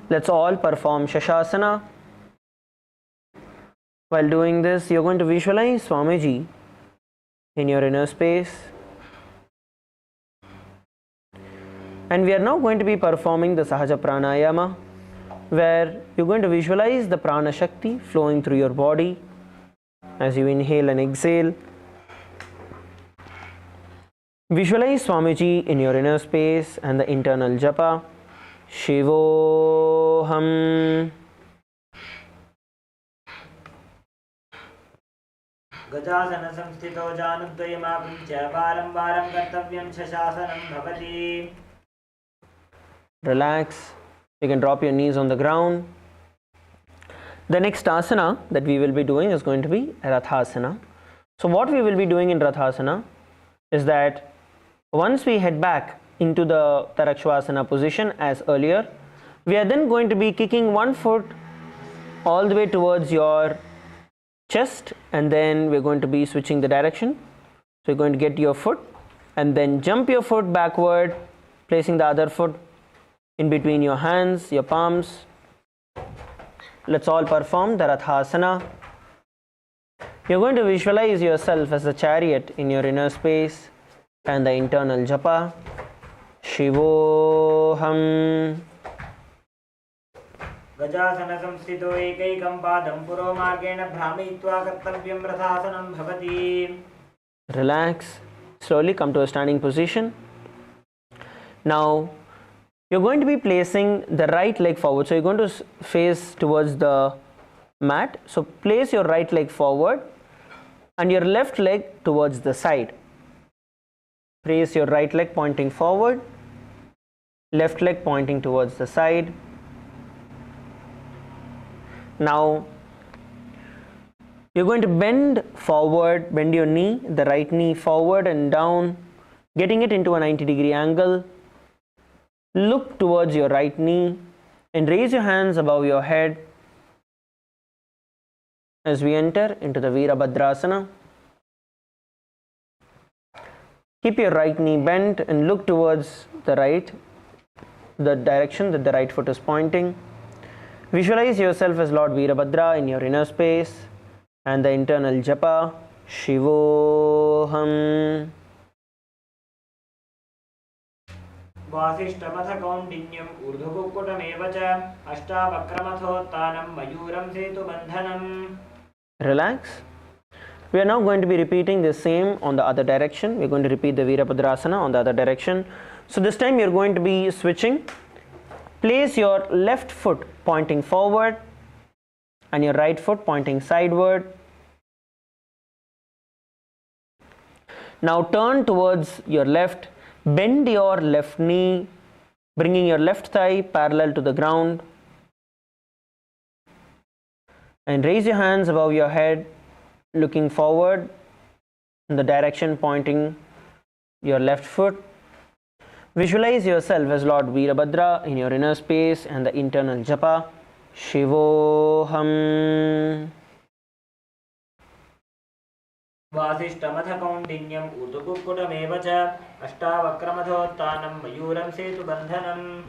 Let's all perform Shashasana. While doing this, you're going to visualize Swamiji in your inner space. And we are now going to be performing the Sahaja Pranayama, where you're going to visualize the Prana Shakti flowing through your body as you inhale and exhale. Visualize Swamiji in your inner space and the internal japa. Shivoham. Gajasana samstito janudvayamaprincha varam varam kartavyam shasasanam bhavati. Relax. You can drop your knees on the ground. The next asana that we will be doing is going to be Rathasana. So what we will be doing in Rathasana is that once we head back into the Tarakshvasana position as earlier, we are then going to be kicking one foot all the way towards your chest, and then we're going to be switching the direction. So you're going to get your foot and then jump your foot backward, placing the other foot in between your hands, your palms. Let's all perform the Rathasana. You're going to visualize yourself as a chariot in your inner space and the internal japa. Shivoham. Gajasana samstito ekaikam padam puro margena bhramayitva kartavyam rathasanam bhavati. Relax. Slowly come to a standing position. Now you're going to be placing the right leg forward. So you're going to face towards the mat. So place your right leg forward and your left leg towards the side. Place your right leg pointing forward, left leg pointing towards the side. Now you're going to bend forward, bend your knee, the right knee forward and down, getting it into a 90-degree angle. Look towards your right knee and raise your hands above your head as we enter into the Virabhadrasana. Keep your right knee bent and look towards the direction that the right foot is pointing. Visualize yourself as Lord Virabhadra in your inner space and the internal japa. Shivoham. Vasishtamata kaundinyam urdhukukkutameva cha ashtavakramathotthanam mayuram setu bandhanam. Relax. We are now going to be repeating the same on the other direction. We are going to repeat the Virabhadrasana on the other direction. So this time you are going to be switching. Place your left foot pointing forward and your right foot pointing sideward. Now turn towards your left. Bend your left knee, bringing your left thigh parallel to the ground. And raise your hands above your head, looking forward in the direction pointing your left foot. Visualize yourself as Lord Virabhadra in your inner space and the internal japa. Shivoham. Vasishtamata kaundinyam urdhukukkutameva cha ashtavakramathotthanam mayuram setu bandhanam.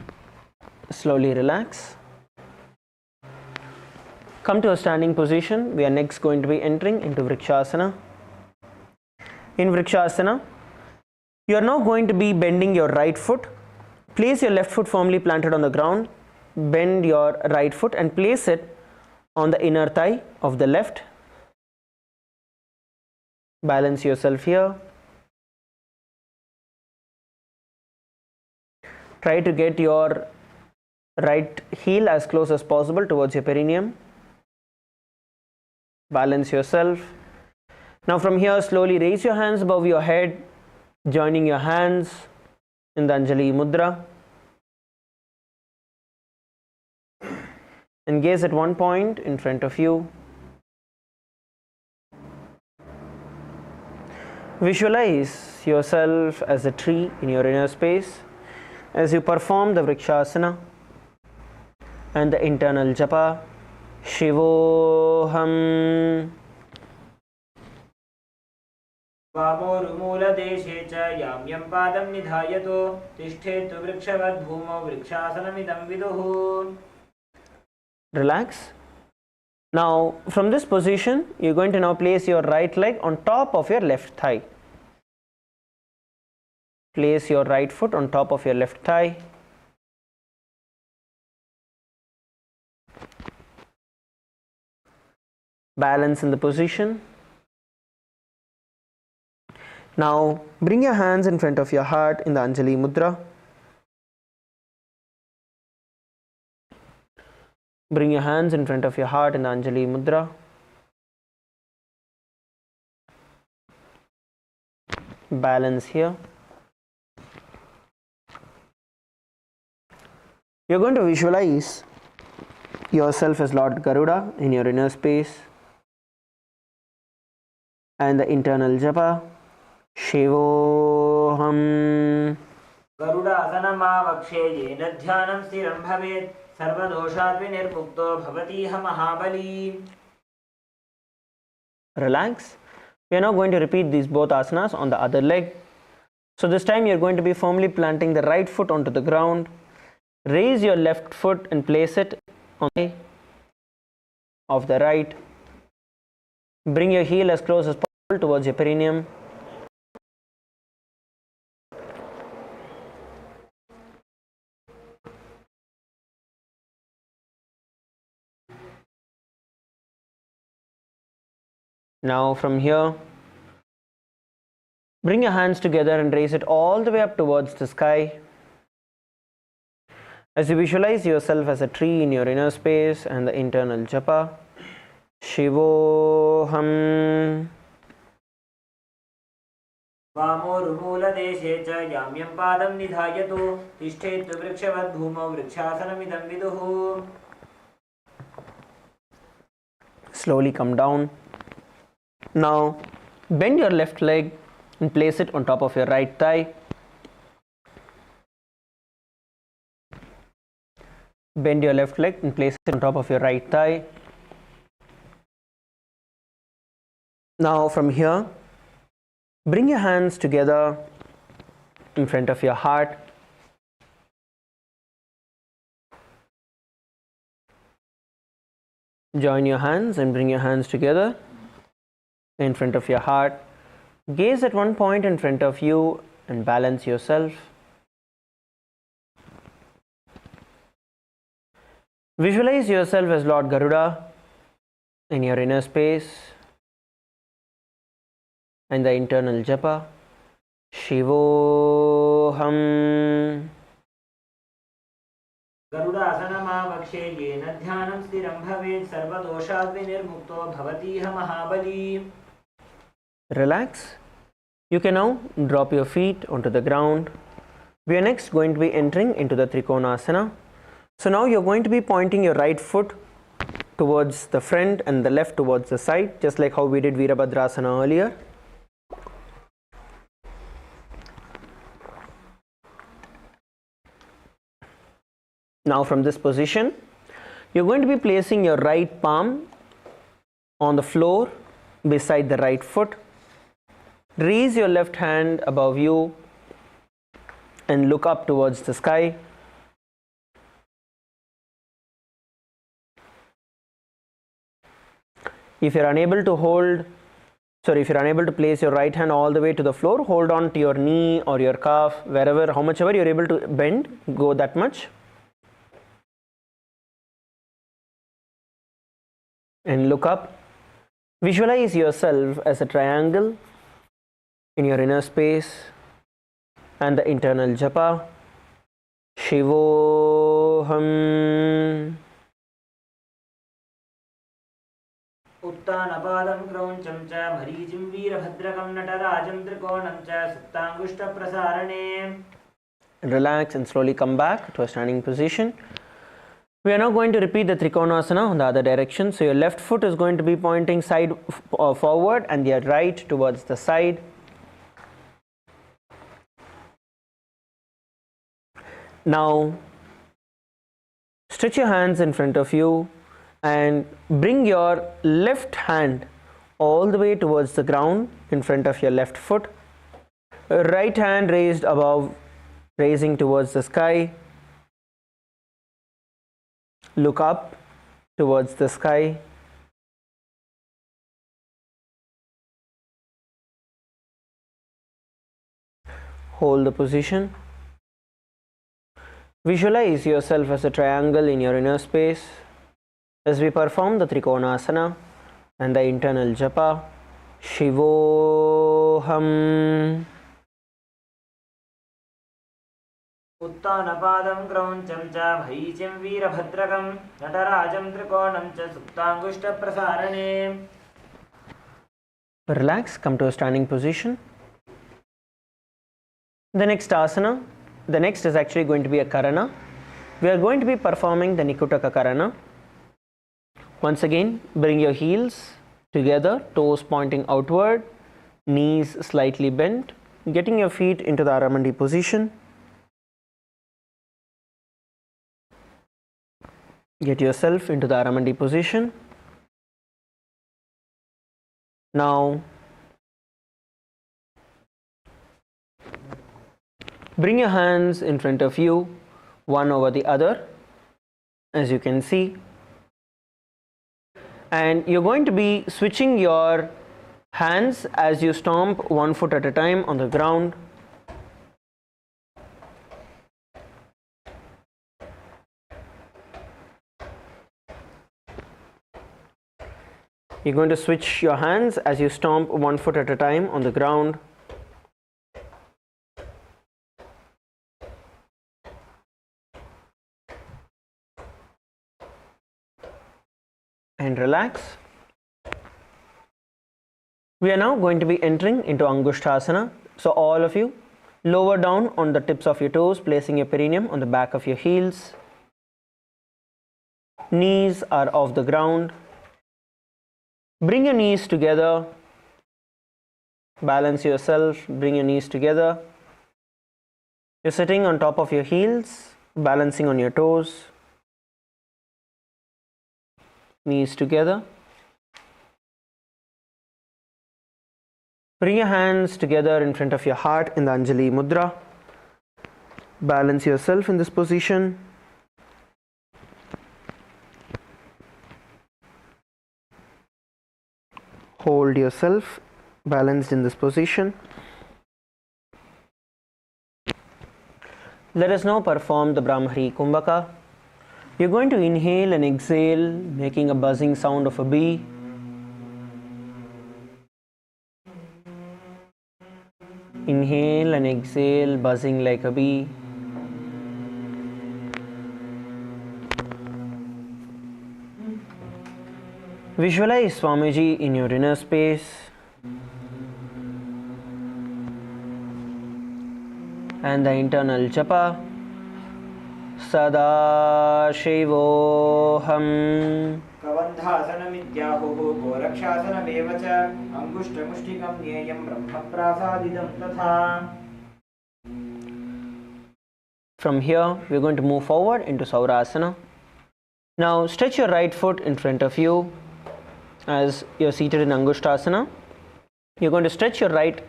Slowly relax. Come to a standing position. We are next going to be entering into Vrikshasana. In Vrikshasana, you are now going to be bending your right foot. Place your left foot firmly planted on the ground. Bend your right foot and place it on the inner thigh of the left. Balance yourself here. Try to get your right heel as close as possible towards your perineum. Balance yourself. Now from here, slowly raise your hands above your head, joining your hands in the Anjali Mudra. And gaze at one point in front of you. Visualize yourself as a tree in your inner space as you perform the Vrikshasana and the internal japa. Shivoham. Vamorumooladeshe cha yamyam padam nidhayato tishthetu vrikshavad bhumo vrikshasanamidam viduhu. Relax. Now from this position, you're going to now place your right leg on top of your left thigh. Place your right foot on top of your left thigh. Balance in the position. Now bring your hands in front of your heart in the Anjali Mudra. Bring your hands in front of your heart in the Anjali Mudra. Balance here. You're going to visualize yourself as Lord Garuda in your inner space, and the internal japa Shivoham. Garuda asanamavakshe yena dhyanam stiram bhavet sarvadoshat vinirmukto bhavatiha mahabali. Relax. We are now going to repeat these both asanas on the other leg. So this time you are going to be firmly planting the right foot onto the ground. Raise your left foot and place it on the thigh of the right. Bring your heel as close as possible towards your perineum. Now from here, bring your hands together and raise it all the way up towards the sky. As you visualize yourself as a tree in your inner space and the internal japa Shivoham. वामोर्मूलदेशे च याम्यं पादं निधायतु तिष्ठेत् वृक्षवद्भूमौ वृक्षासनमिदं विदुः. Slowly come down. Now bend your left leg and place it on top of your right thigh. Bend your left leg and place it on top of your right thigh. Now from here, bring your hands together in front of your heart. Join your hands and bring your hands together in front of your heart. Gaze at one point in front of you and balance yourself. Visualize yourself as Lord Garuda in your inner space and the internal japa Shivoham. Garuda asanamavakshe yena dhyanam stiram bhavet sarvadoshat vinirmukto bhavatiha mahabali. Relax. You can now drop your feet onto the ground. We are next going to be entering into the Trikonasana. So now you're going to be pointing your right foot towards the front and the left towards the side, just like how we did Virabhadrasana earlier. Now from this position, you're going to be placing your right palm on the floor beside the right foot. Raise your left hand above you and look up towards the sky. If you're unable to place your right hand all the way to the floor, hold on to your knee or your calf, wherever, how much ever you're able to bend, go that much. And look up. Visualize yourself as a triangle in your inner space and the internal japa Shivoham. उत्तानपादं क्रौञ्चं च मरीचिं वीरभद्रकं नटराजं त्रिकोणं च सुप्ताङ्गुष्ठप्रसारणे. Relax and slowly come back to a standing position. We are now going to repeat the Trikonasana on the other direction. So your left foot is going to be pointing side forward and your right towards the side. Now stretch your hands in front of you and bring your left hand all the way towards the ground in front of your left foot. Right hand raised above, raising towards the sky. Look up towards the sky. Hold the position. Visualize yourself as a triangle in your inner space as we perform the Trikonasana and the internal japa. Shivoham. उत्तानपादं क्रौञ्चं च भैचिं वीरभद्रकं नटराजं त्रिकोणं च सुप्ताङ्गुष्ठप्रसारणे. Relax, come to a standing position. The next asana, the next is actually going to be a karana. We are going to be performing the Nikutaka karana. Once again, bring your heels together, toes pointing outward, knees slightly bent, getting your feet into the Aramandi position. Get yourself into the Aramandi position. Now, bring your hands in front of you, one over the other, as you can see. And you're going to be switching your hands as you stomp one foot at a time on the ground. You're going to switch your hands as you stomp one foot at a time on the ground. And relax. We are now going to be entering into Angushthasana. So all of you, lower down on the tips of your toes, placing your perineum on the back of your heels. Knees are off the ground. Bring your knees together. Balance yourself. Bring your knees together. You're sitting on top of your heels, balancing on your toes. Knees together. Bring your hands together in front of your heart in the Anjali Mudra. Balance yourself in this position. Hold yourself balanced in this position. Let us now perform the Brahmari Kumbhaka. You're going to inhale and exhale, making a buzzing sound of a bee. Inhale and exhale, buzzing like a bee. Visualize Swamiji in your inner space and the internal japa. Sadashivoham. कबन्धासनमित्याहुः गोरक्षासनमेव च अङ्गुष्ठमुष्टिकं ज्ञेयं ब्रह्मप्रासादिदं तथा. From here, we're going to move forward into Saurasana. Now, stretch your right foot in front of you as you're seated in Angushthasana. You're going to stretch your right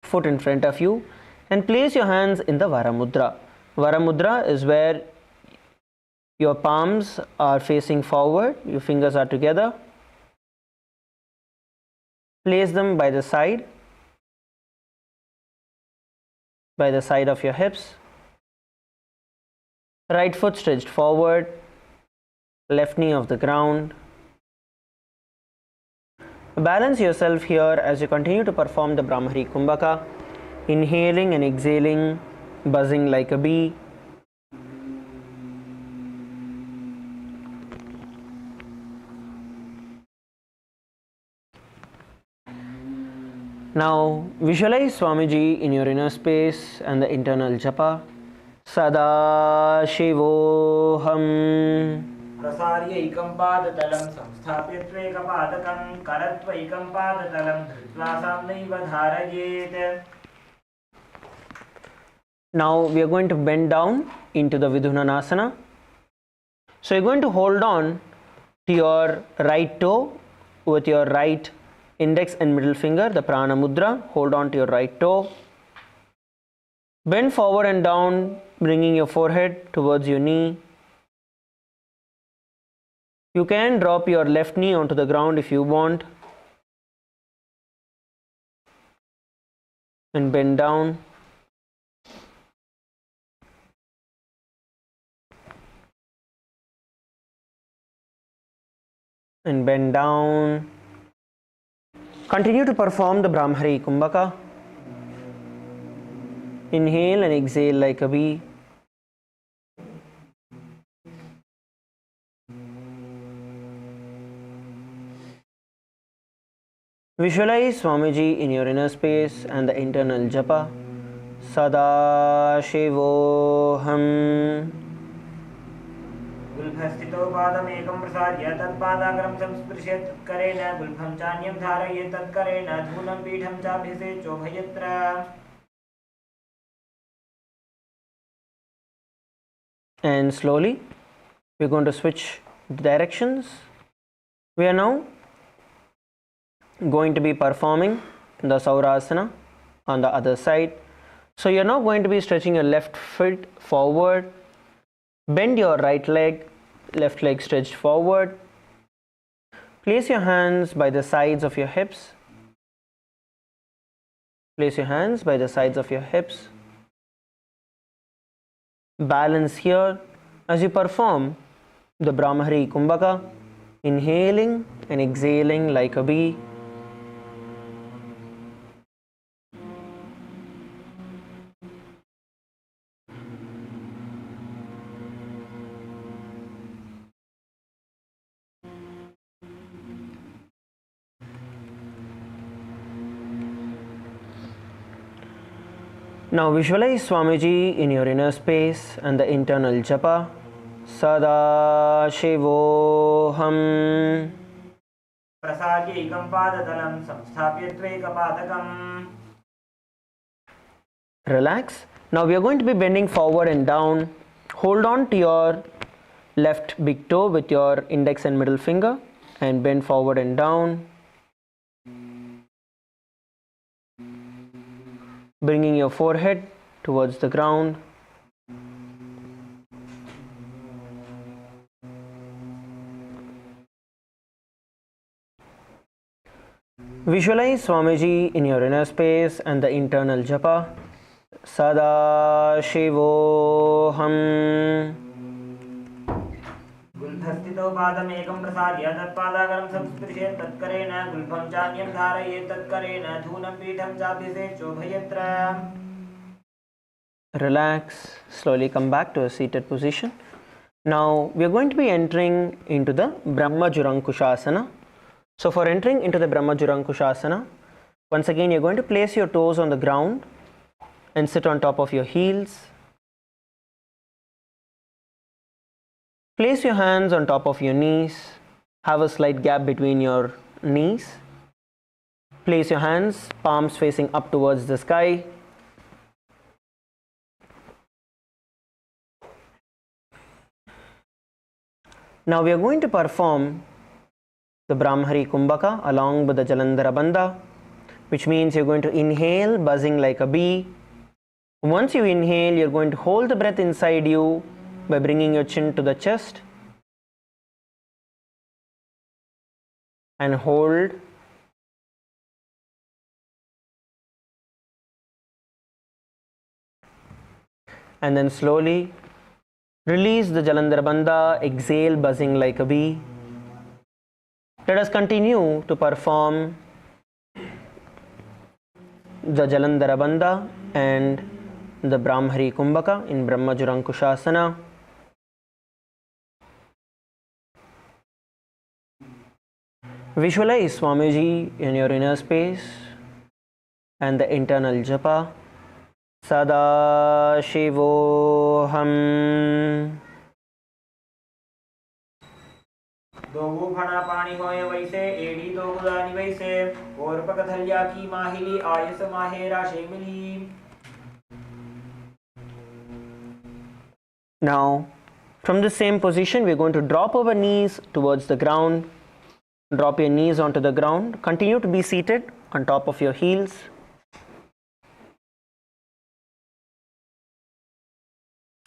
foot in front of you and place your hands in the Varamudra. Varamudra is where your palms are facing forward, your fingers are together. Place them by the side of your hips. Right foot stretched forward, left knee off the ground. Balance yourself here as you continue to perform the Brahmari Kumbhaka, inhaling and exhaling, buzzing like a bee. Now visualize Swamiji in your inner space and the internal japa. Sadashivoham. प्रसार्यैकं पादतलं संस्थाप्य त्वेकपादकं करत्वैकं पादतलं धृत्वा साम्नैव धारयेत्. Now we are going to bend down into the Vidhunanasana. So you're going to hold on to your right toe with your right index and middle finger, the Prana Mudra. Hold on to your right toe. Bend forward and down, bringing your forehead towards your knee. You can drop your left knee onto the ground if you want. And bend down. and bend down. Continue to perform the Brahmari Kumbhaka. Inhale and exhale like a bee. Visualize Swamiji in your inner space and the internal japa. Sadashivoham. गुल्फस्थितो पादमेकं प्रसार्य तत्पादाग्रं संस्पृश्य तत्करेण गुल्फं चान्यं धारयेत् तत्करेण धूलं पीठं चाभिषेचोभयत्र. And slowly we're going to switch directions. We are now going to be performing the Saurasana on the other side. So you're now going to be stretching your left foot forward. Bend your right leg, left leg stretched forward. Place your hands by the sides of your hips. Place your hands by the sides of your hips. Balance here as you perform the Brahmari Kumbhaka, inhaling and exhaling like a bee. Now visualize Swamiji in your inner space and the internal japa. Sadashivoham. प्रसाद्य एकं पादतलं संस्थाप्य त्वैकपादकम्. Relax. Now we are going to be bending forward and down. Hold on to your left big toe with your index and middle finger and bend forward and down. Bringing your forehead towards the ground. Visualize Swamiji in your inner space and the internal japa. Sadashivoham. गुल्फस्थितो पादमेकं प्रसार्य तत्पादाग्रं संस्पृश्य तत्करेण गुल्फं चान्यं धारयेत् तत्करेण धूलं पीठं चाभिषेचोभयत्र. Relax. Slowly come back to a seated position. Now we are going to be entering into the Brahma Jurankushasana. So for entering into the Brahma Jurankushasana, once again you're going to place your toes on the ground and sit on top of your heels. Place your hands on top of your knees. Have a slight gap between your knees. Place your hands, palms facing up towards the sky. Now we are going to perform the Brahmari Kumbhaka along with the Jalandhara Bandha, which means you're going to inhale, buzzing like a bee. Once you inhale, you're going to hold the breath inside you by bringing your chin to the chest and hold. And then slowly release the Jalandhara Bandha, exhale, buzzing like a bee. Let us continue to perform the Jalandhara Bandha and the Brahmari Kumbhaka in Brahma Jurankushasana. Visualize Swamiji in your inner space and the internal japa. Sadashivoham. दो फणा पानी होए वैसे एड़ी दो गुदानी वैसे और पकथलिया की माहिली आयस माहेरा शेमिली. Now from the same position we are going to drop our knees towards the ground. Drop your knees onto the ground. Continue to be seated on top of your heels.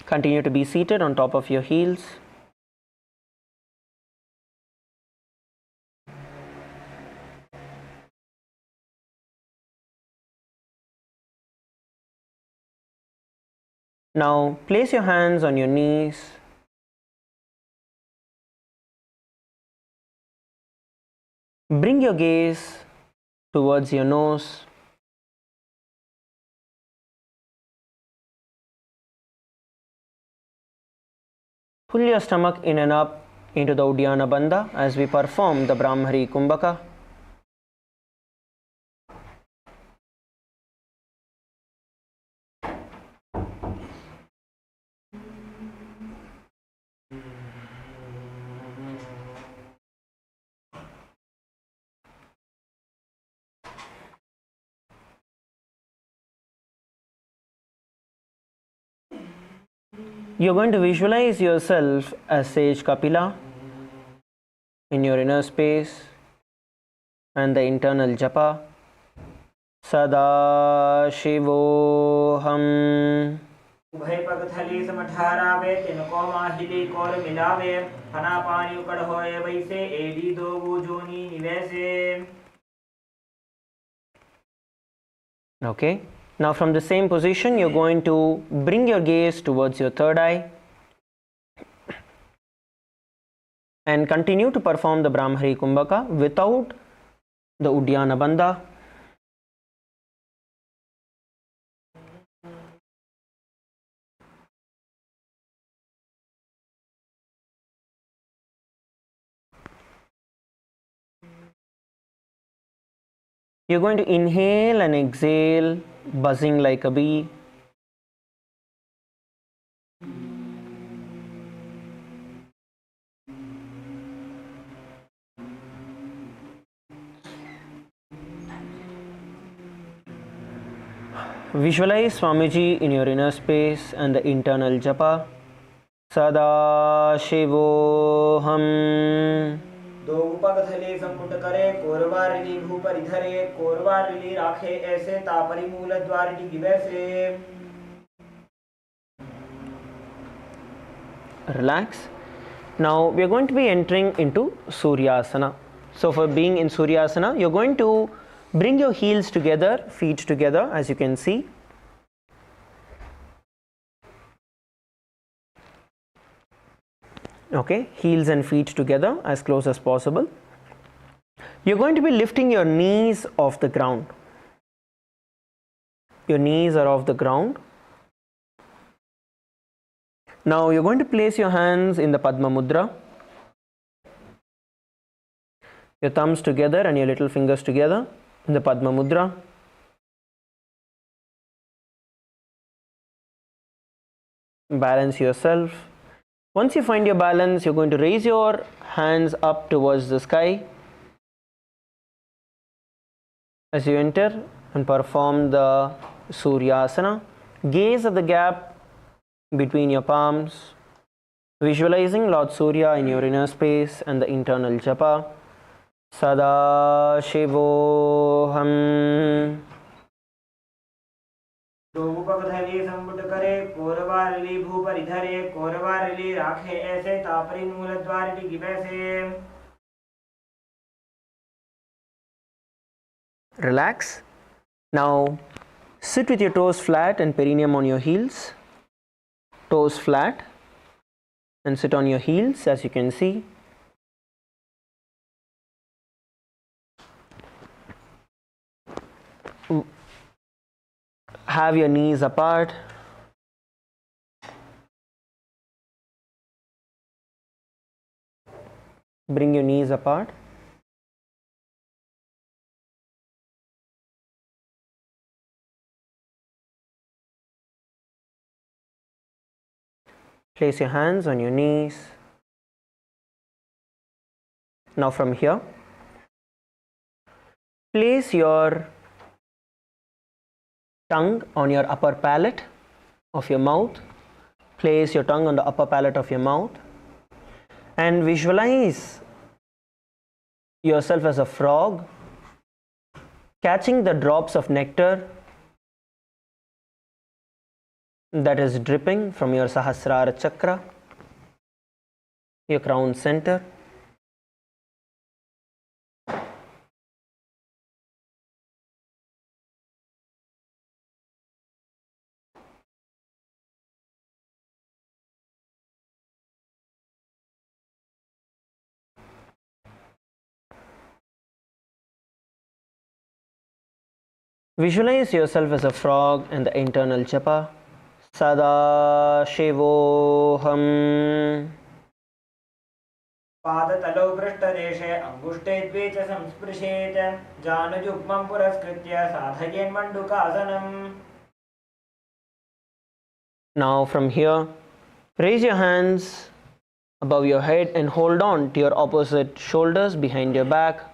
Continue to be seated on top of your heels. Now place your hands on your knees. Bring your gaze towards your nose. Pull your stomach in and up into the Uddiyana Bandha as we perform the Brahmari Kumbhaka. You're going to visualize yourself as Sage Kapila in your inner space and the internal japa. Sadashivoham. उभय पग थली समठारावे तिनको माहिली core मिलावे फना पानी उकड़ होए वैसे AD दो जोनी निवैसे. Okay. Now from the same position, you're going to bring your gaze towards your third eye and continue to perform the Brahmari Kumbhaka without the Uddiyana Bandha. You're going to inhale and exhale, buzzing like a bee. Visualize Swamiji in your inner space and the internal japa. Sadashivoham. दो पग थले संपुट करे कोरवारिली भूपर इधरे कोरवारिली राखे ऐसे तापरी मूल द्वारिणी गिवैसे. Relax. Now we are going to be entering into Suryasana. So for being in Suryasana, you're going to bring your heels together, feet together, as you can see. Okay, heels and feet together as close as possible. You're going to be lifting your knees off the ground. Your knees are off the ground. Now you're going to place your hands in the Padma Mudra. Your thumbs together and your little fingers together in the Padma Mudra. Balance yourself. Once you find your balance, you're going to raise your hands up towards the sky as you enter and perform the Suryasana. Gaze at the gap between your palms, visualizing Lord Surya in your inner space and the internal japa. Sadashivoham. दो पग थली संपुट करे कोरवारिली भूपर इधरे कोरवारिली राखे ऐसे तापरी मूल द्वारिणी गिवैसे. Relax. Now sit with your toes flat and perineum on your heels. Toes flat and sit on your heels, as you can see. Have your knees apart. Bring your knees apart. Place your hands on your knees. Now from here, place your tongue on your upper palate of your mouth. Place your tongue on the upper palate of your mouth and visualize yourself as a frog catching the drops of nectar that is dripping from your Sahasrara Chakra, your crown center. Visualize yourself as a frog and the internal japa. Sadashivoham. पादतलौ पृष्ठदेशे अङ्गुष्टे द्वे च संस्पृशेत् जानुयुग्मं पुरस्कृत्य साधयेन्मण्डुकासनम्. Now from here, raise your hands above your head and hold on to your opposite shoulders behind your back.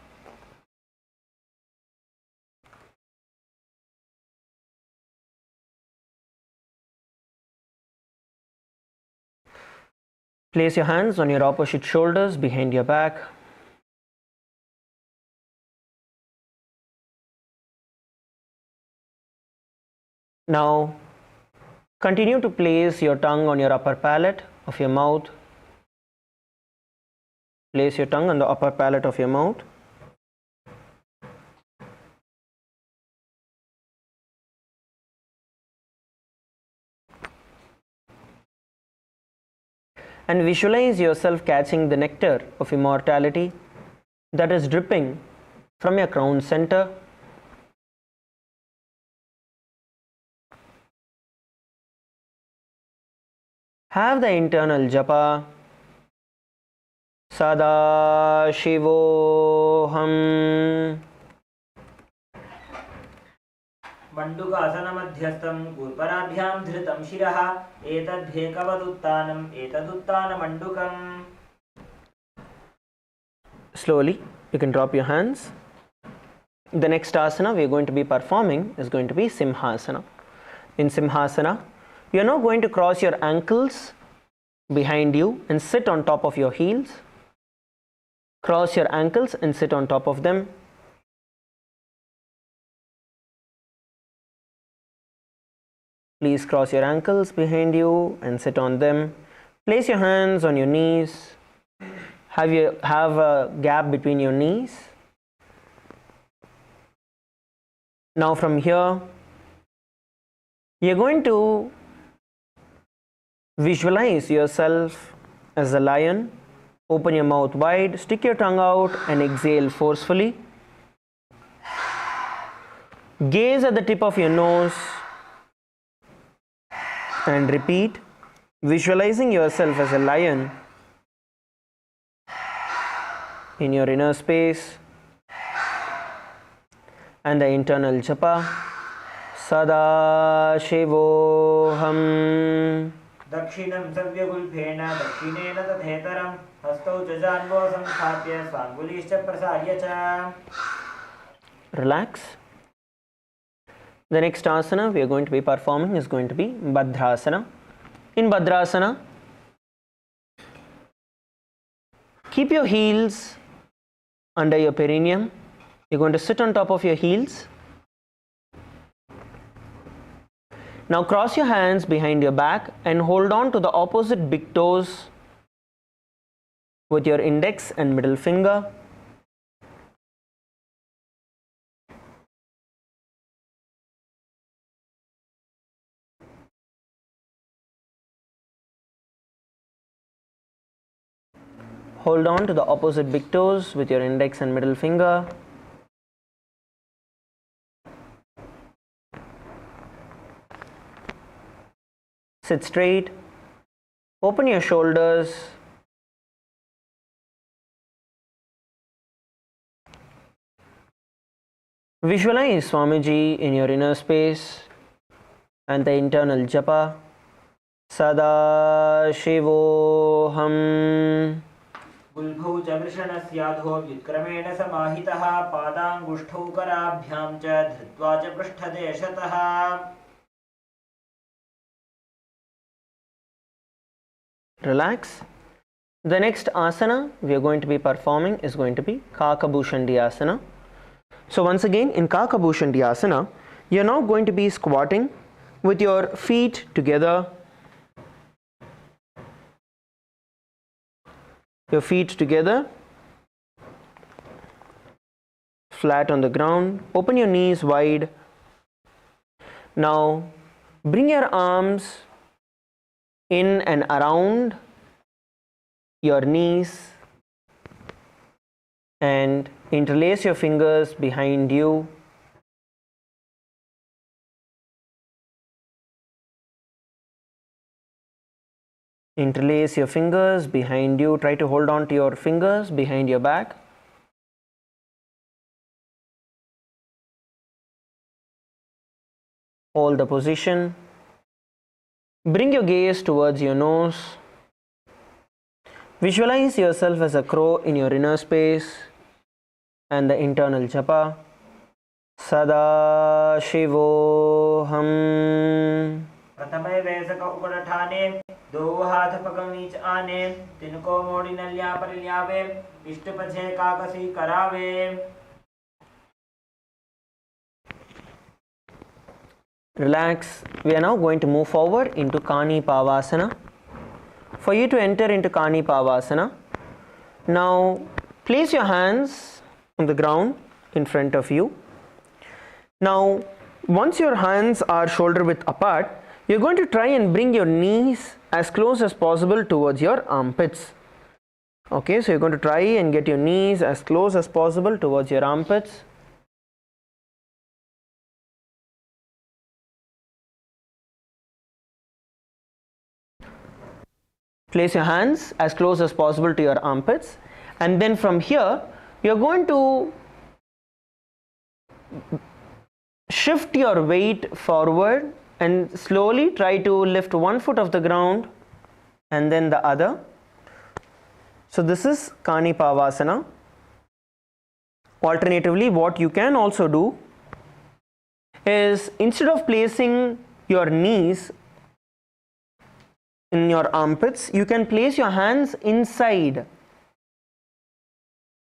Place your hands on your opposite shoulders behind your back. Now, continue to place your tongue on your upper palate of your mouth. Place your tongue on the upper palate of your mouth. And visualize yourself catching the nectar of immortality that is dripping from your crown center. Have the internal japa. Sadashivoham. मण्डुकासनमध्यस्थं कूर्पनाभ्यां धृतं शिरः एतद्भेकवदुत्तानम् एतदुत्तानमण्डुकम्. Slowly, you can drop your hands. The next asana we are going to be performing is going to be Simhasana. In Simhasana, you are now going to cross your ankles behind you and sit on top of your heels. Cross your ankles and sit on top of them. Please cross your ankles behind you and sit on them. Place your hands on your knees. Have a gap between your knees. Now from here, you're going to visualize yourself as a lion. Open your mouth wide, stick your tongue out and exhale forcefully. Gaze at the tip of your nose and repeat, visualizing yourself as a lion in your inner space, and the internal japa, Sadashivoham. दक्षिणं सव्यगुल्फेन दक्षिणेन तथेतरं हस्तौ च जान्वौ संस्थाप्य स्वाङ्गुलीश्च प्रसार्य च. Relax. The next asana we are going to be performing is going to be Bhadrasana. In Bhadrasana, keep your heels under your perineum. You're going to sit on top of your heels. Now cross your hands behind your back and hold on to the opposite big toes with your index and middle finger. Hold on to the opposite big toes with your index and middle finger. Sit straight. Open your shoulders. Visualize Swamiji in your inner space and the internal japa. Sadashivoham. गुल्भौ च वृषणस्याधो व्युत्क्रमेण समाहितः पादाङ्गुष्ठौ कराभ्यां च धृत्वा च पृष्ठदेशतः. Relax. The next asana we are going to be performing is going to be Kakabhushandiyasana. So once again in Kakabhushandiyasana, you are now going to be squatting with your feet together. Your feet together, flat on the ground. Open your knees wide. Now bring your arms in and around your knees and interlace your fingers behind you. Interlace your fingers behind you. Try to hold on to your fingers behind your back. Hold the position. Bring your gaze towards your nose. Visualize yourself as a crow in your inner space and the internal japa. Sadashivoham. प्रथमे वैसक उपरठाने दो हाथ पगम नीच आने तिनको मोड़ी नलिया पर लियावे इष्ट पछे काकसी करावे. Relax. We are now going to move forward into Kani Pavasana. For you to enter into Kani Pavasana, now place your hands on the ground in front of you. Now, once your hands are shoulder width apart, you're going to try and bring your knees as close as possible towards your armpits. Okay, so you're going to try and get your knees as close as possible towards your armpits. Place your hands as close as possible to your armpits, and then from here you're going to shift your weight forward and slowly try to lift one foot off the ground and then the other. So this is Kani Pavasana. Alternatively, what you can also do is, instead of placing your knees in your armpits, you can place your hands inside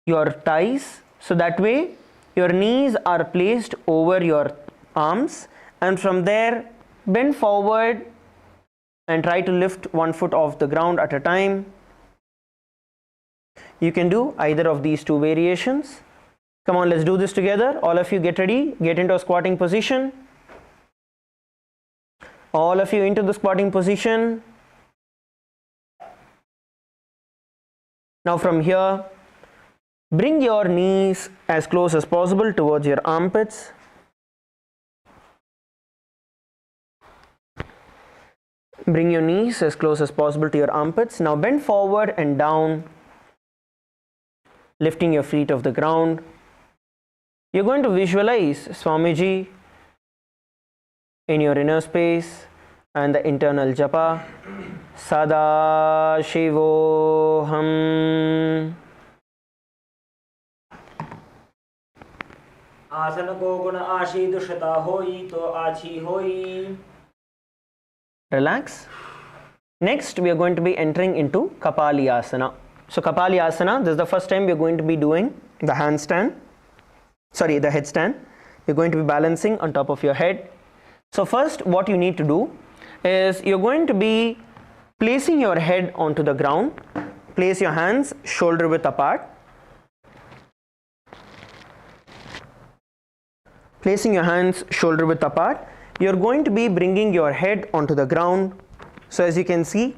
your thighs, so that way your knees are placed over your arms, and from there bend forward and try to lift one foot off the ground at a time. You can do either of these two variations. Come on, let's do this together. All of you get ready, get into a squatting position. All of you into the squatting position. Now from here, bring your knees as close as possible towards your armpits. Bring your knees as close as possible to your armpits. Now bend forward and down, lifting your feet off the ground. You're going to visualize Swamiji in your inner space and the internal japa. Sadashivoham. आसन को गुण आशी दुष्टता होई तो आछी होई. Relax. Next, we are going to be entering into Kapali Asana. So Kapali Asana, this is the first time we are going to be doing the headstand. You're going to be balancing on top of your head. So first, what you need to do is, you're going to be placing your head onto the ground. Place your hands shoulder width apart. Placing your hands shoulder width apart, you're going to be bringing your head onto the ground. So as you can see,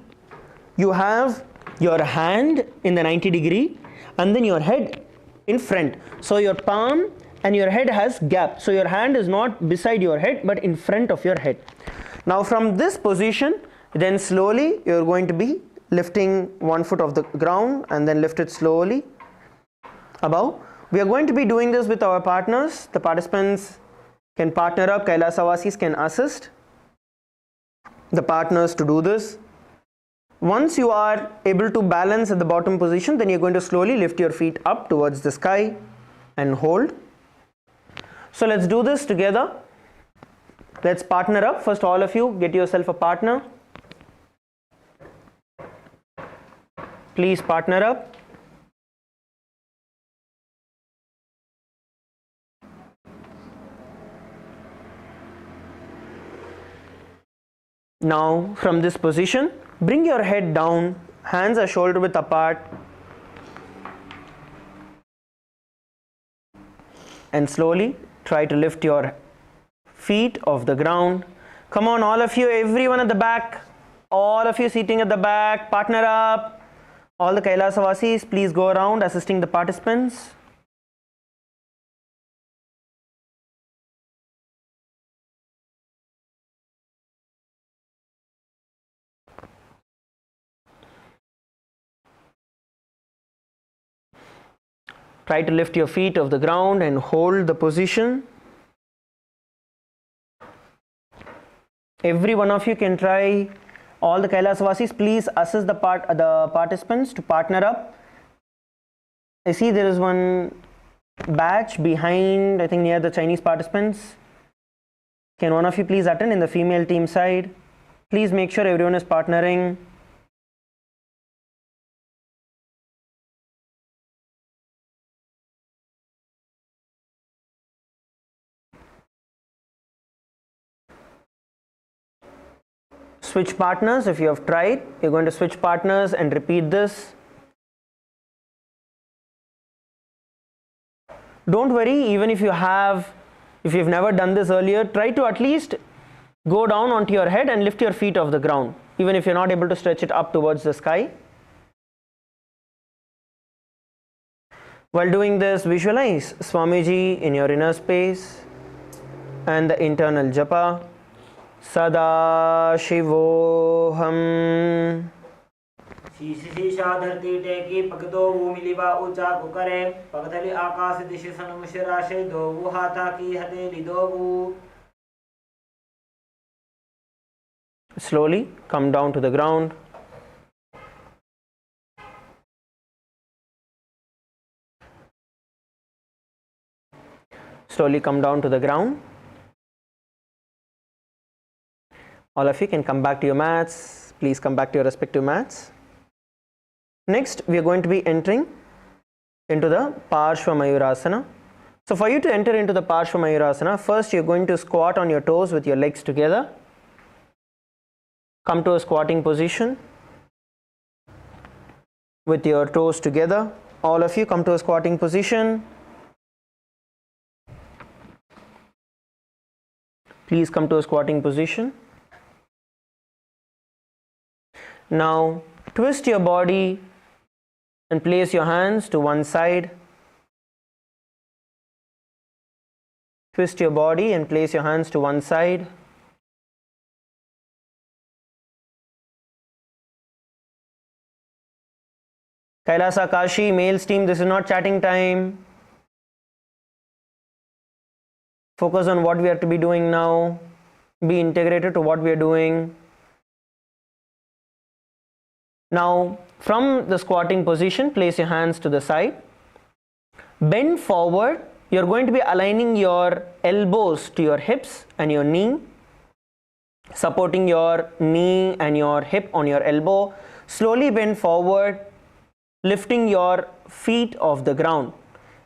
you have your hand in the 90 degree and then your head in front. So your palm and your head has gap. So your hand is not beside your head but in front of your head. Now from this position, then slowly you're going to be lifting one foot off the ground and then lift it slowly above. We are going to be doing this with our partners. The participants can partner up. Kailasa can assist the partners to do this. Once you are able to balance at the bottom position, then you're going to slowly lift your feet up towards the sky and hold. So let's do this together. Let's partner up. First, all of you get yourself a partner. Please partner up. Now from this position, bring your head down, hands are shoulder width apart, and slowly try to lift your feet off the ground. Come on, all of you, everyone at the back, all of you sitting at the back, partner up. All the Kailasa please go around assisting the participants. Try to lift your feet off the ground and hold the position. Every one of you can try. All the Kailasavasis, please assist the participants to partner up. I see there is one batch behind, I think near the Chinese participants. Can one of you please attend in the female team side? Please make sure everyone is partnering. Switch partners. If you have tried, you're going to switch partners and repeat this. Don't worry, even if you've never done this earlier, try to at least go down onto your head and lift your feet off the ground, even if you're not able to stretch it up towards the sky. While doing this, visualize Swamiji in your inner space and the internal japa. Sadashivoham. शीशा धरती टेकी पकदो वो मिलीबा ऊंचा को करे पगदली आकाश दिशे सनमुशराशे दो वो हाथा की हथेली दो वो. Slowly come down to the ground. Slowly come down to the ground. All of you can come back to your mats. Please come back to your respective mats. Next, we are going to be entering into the Parshva Mayurasana. So for you to enter into the Parshva Mayurasana, first you're going to squat on your toes with your legs together. Come to a squatting position with your toes together. All of you come to a squatting position. Please come to a squatting position. Now twist your body and place your hands to one side. Twist your body and place your hands to one side. Kailasa Kashi, males team, this is not chatting time. Focus on what we have to be doing now. Be integrated to what we are doing. Now, from the squatting position, place your hands to the side. Bend forward. You're going to be aligning your elbows to your hips and your knee, supporting your knee and your hip on your elbow. Slowly bend forward, lifting your feet off the ground.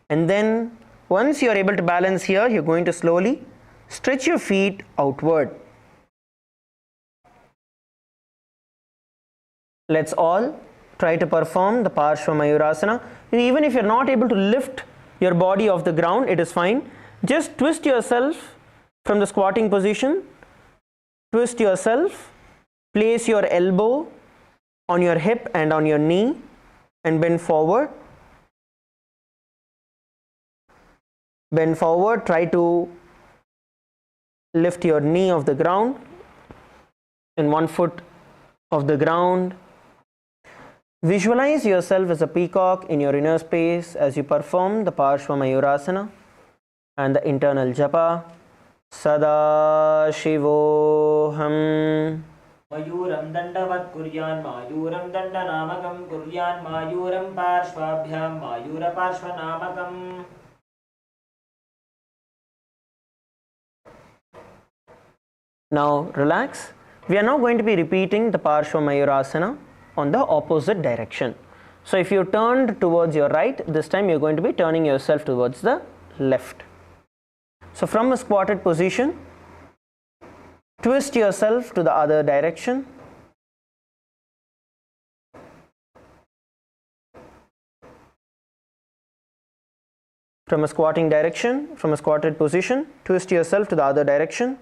And then once you're able to balance here, you're going to slowly stretch your feet outward. Let's all try to perform the Parshva Mayurasana. Even if you're not able to lift your body off the ground, it is fine. Just twist yourself from the squatting position. Twist yourself. Place your elbow on your hip and on your knee and bend forward. Bend forward. Try to lift your knee off the ground and 1 foot off the ground. Visualize yourself as a peacock in your inner space as you perform the Parshva Mayurasana and the internal japa. Sadashivoham. Mayuram dandavat kuryan mayuram dandanamakam kuryan mayuram parshvabhyam mayura parshvanamakam. Now relax. We are now going to be repeating the Parshva Mayurasana on the opposite direction. So if you turned towards your right, this time you're going to be turning yourself towards the left. So from a squatted position, twist yourself to the other direction. From a squatting direction, from a squatted position, twist yourself to the other direction.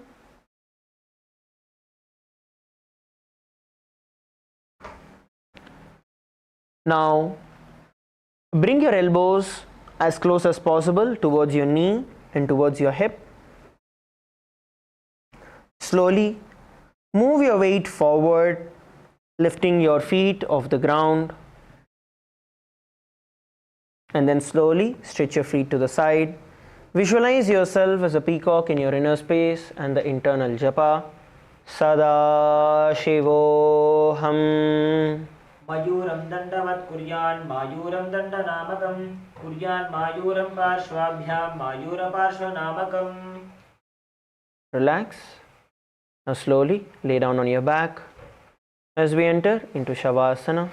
Now bring your elbows as close as possible towards your knee and towards your hip. Slowly move your weight forward, lifting your feet off the ground And then slowly stretch your feet to the side. Visualize yourself as a peacock in your inner space and the internal japa. Sadashivoham. Mayuram dandavat kuryan mayuram dandanamakam kuryan mayuram parshvabhyam mayura parshvanamakam. Relax. Now slowly lay down on your back as we enter into Shavasana.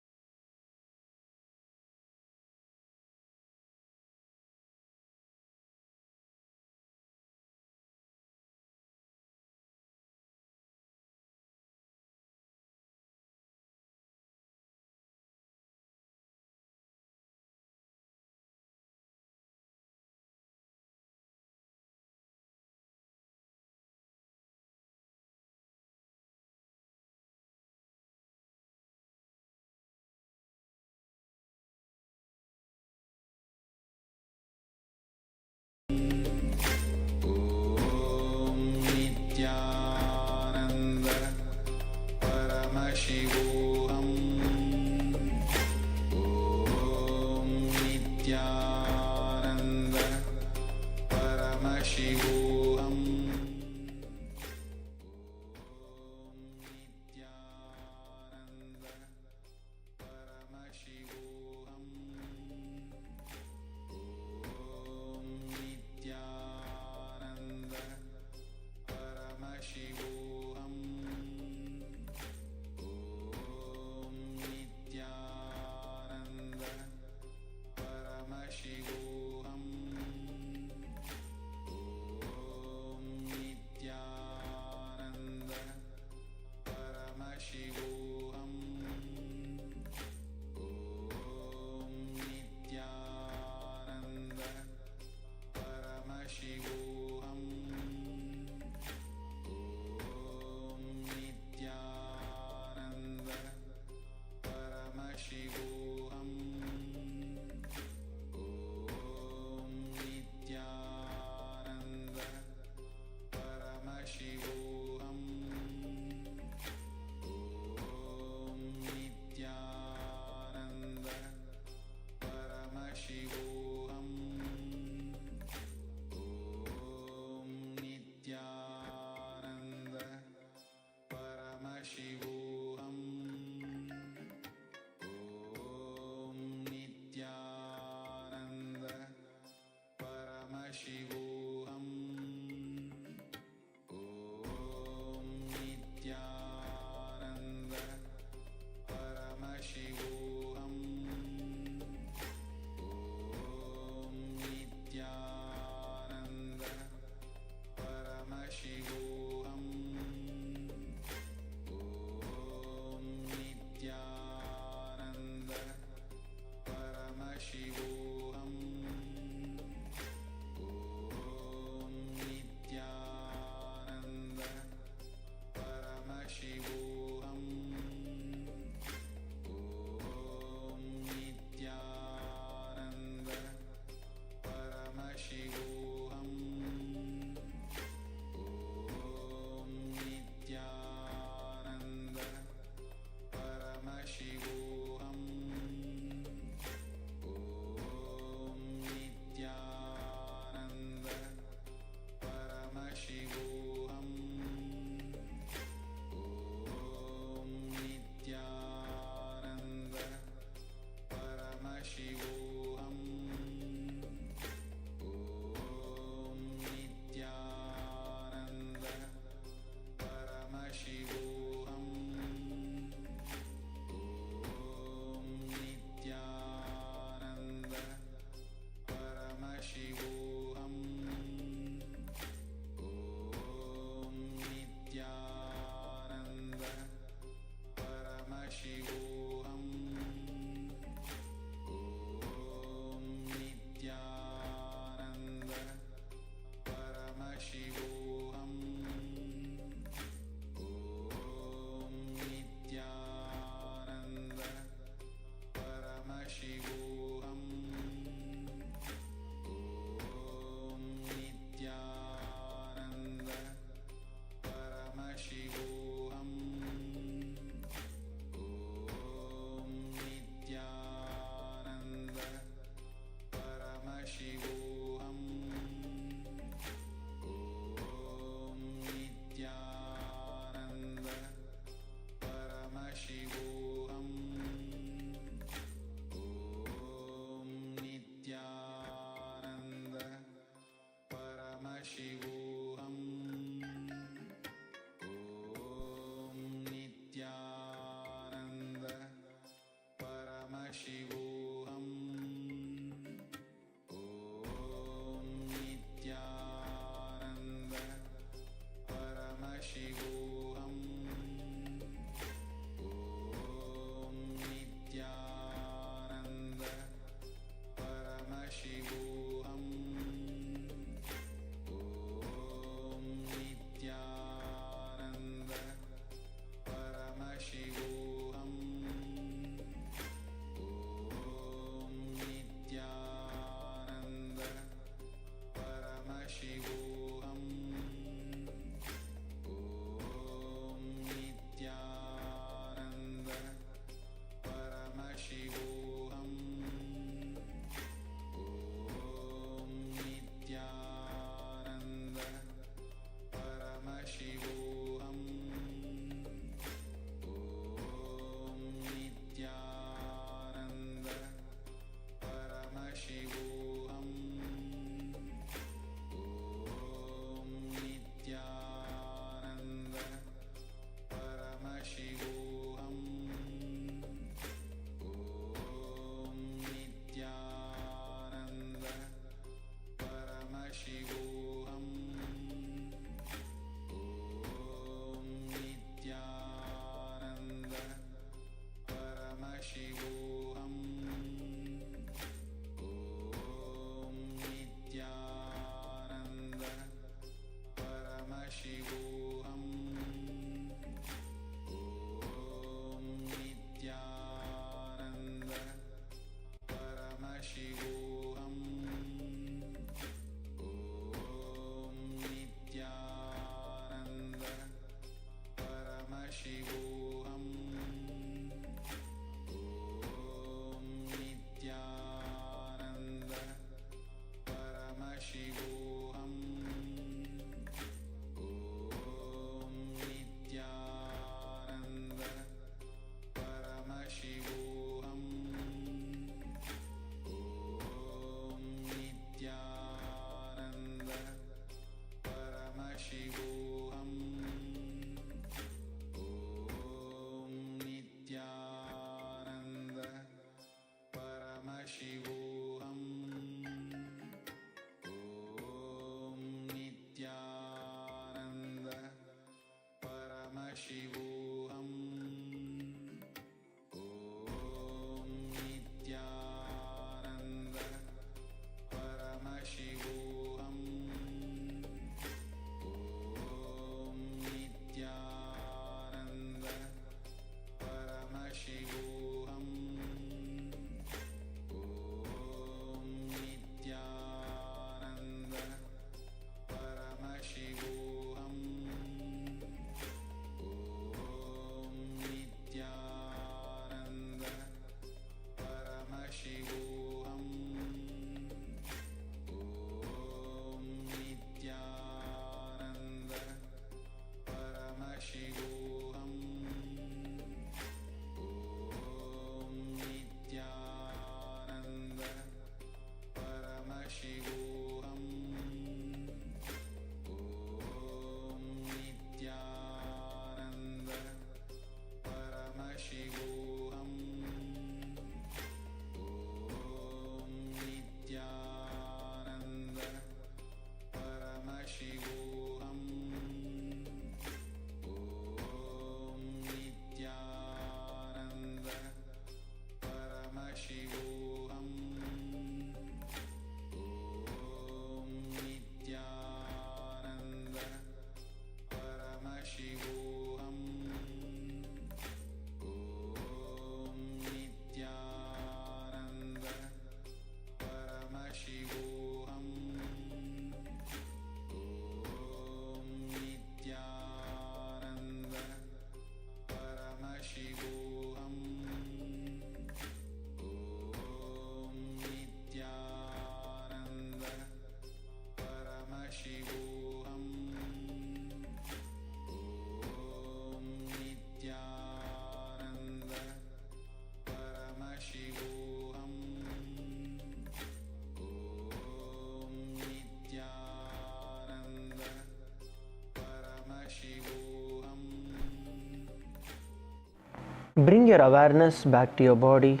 Bring your awareness back to your body.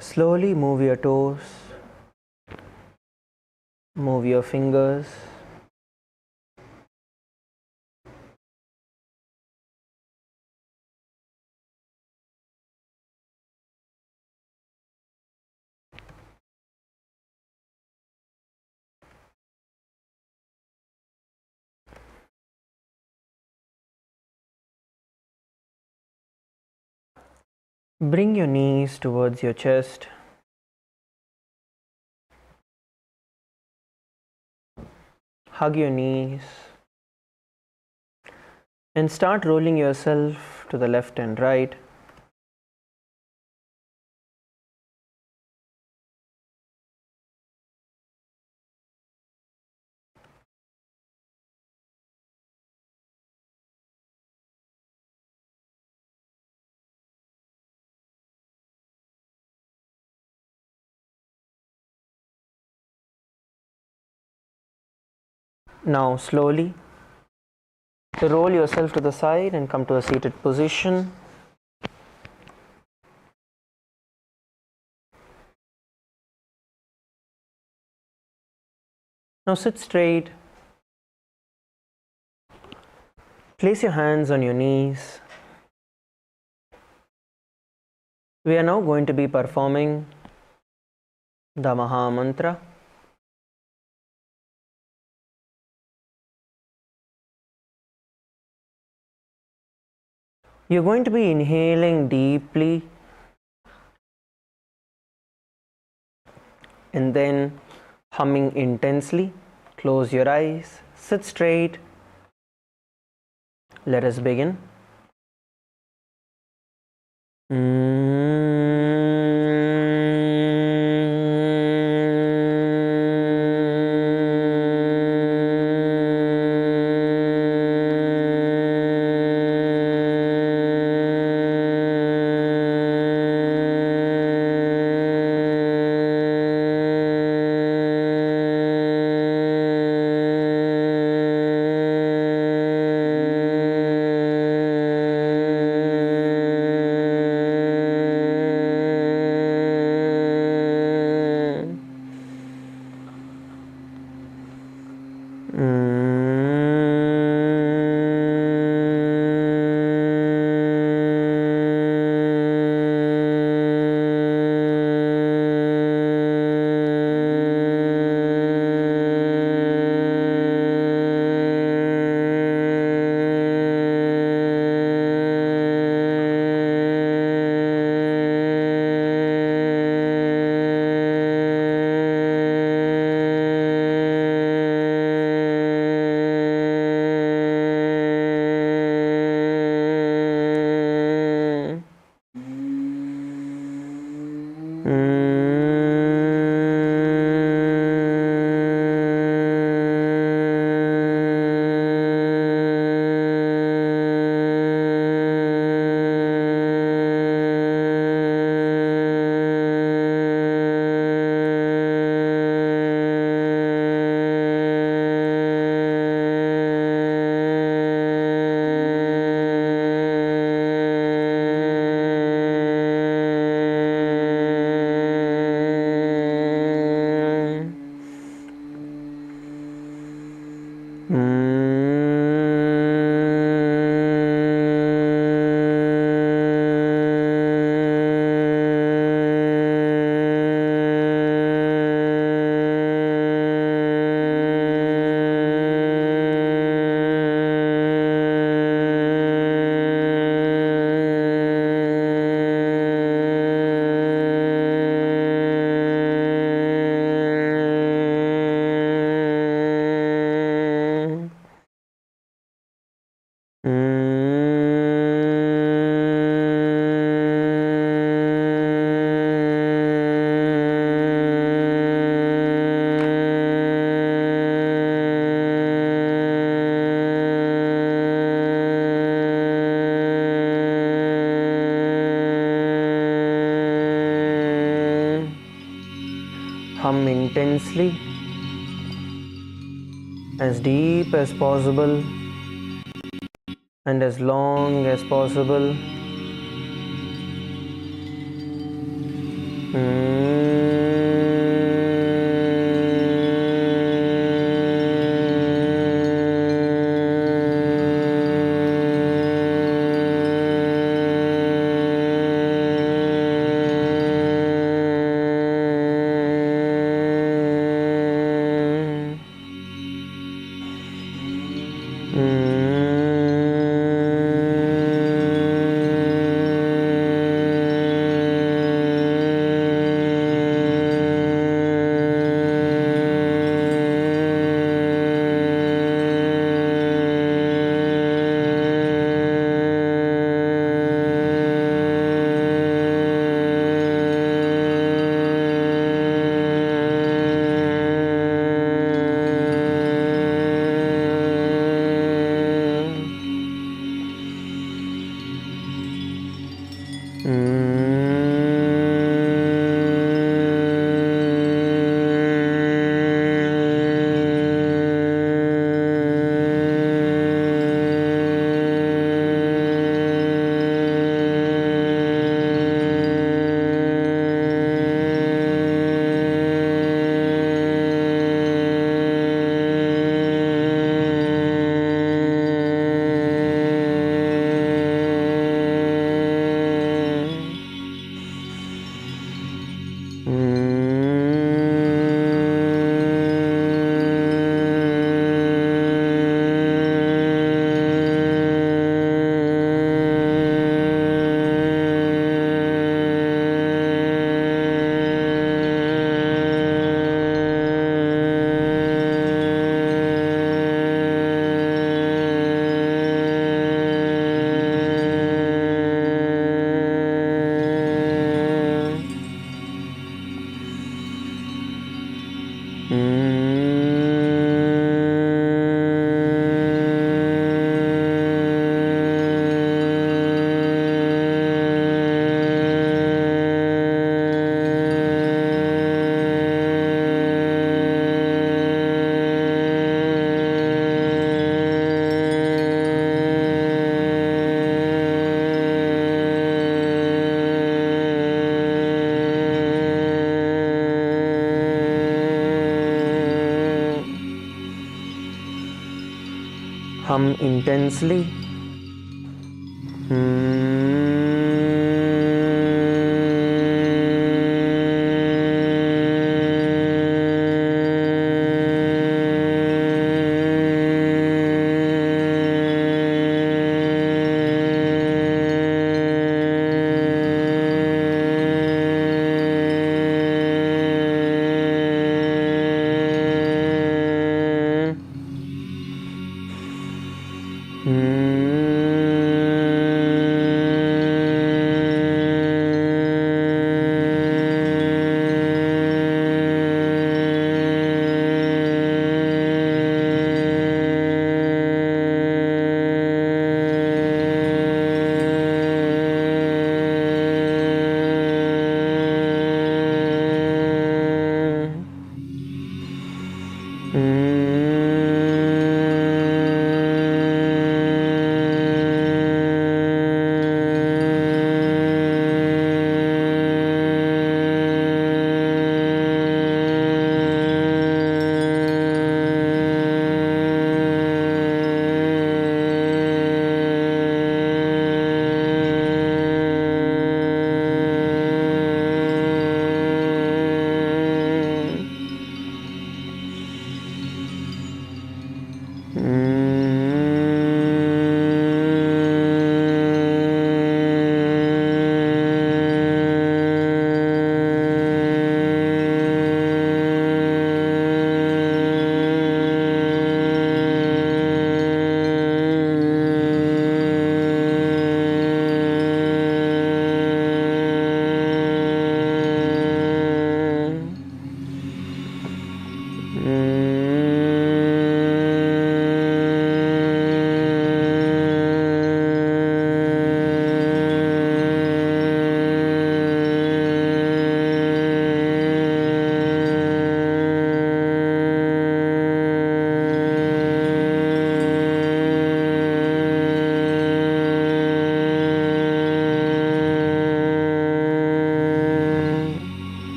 Slowly move your toes, move your fingers. Bring your knees towards your chest. Hug your knees and start rolling yourself to the left and right. Now slowly roll yourself to the side and come to a seated position. Now sit straight. Place your hands on your knees. We are now going to be performing the Maha Mantra. You're going to be inhaling deeply and then humming intensely. Close your eyes, sit straight. Let us begin. Hum intensely. as deep as possible and as long as possible. Hum intensely.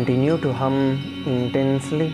Continue to hum intensely.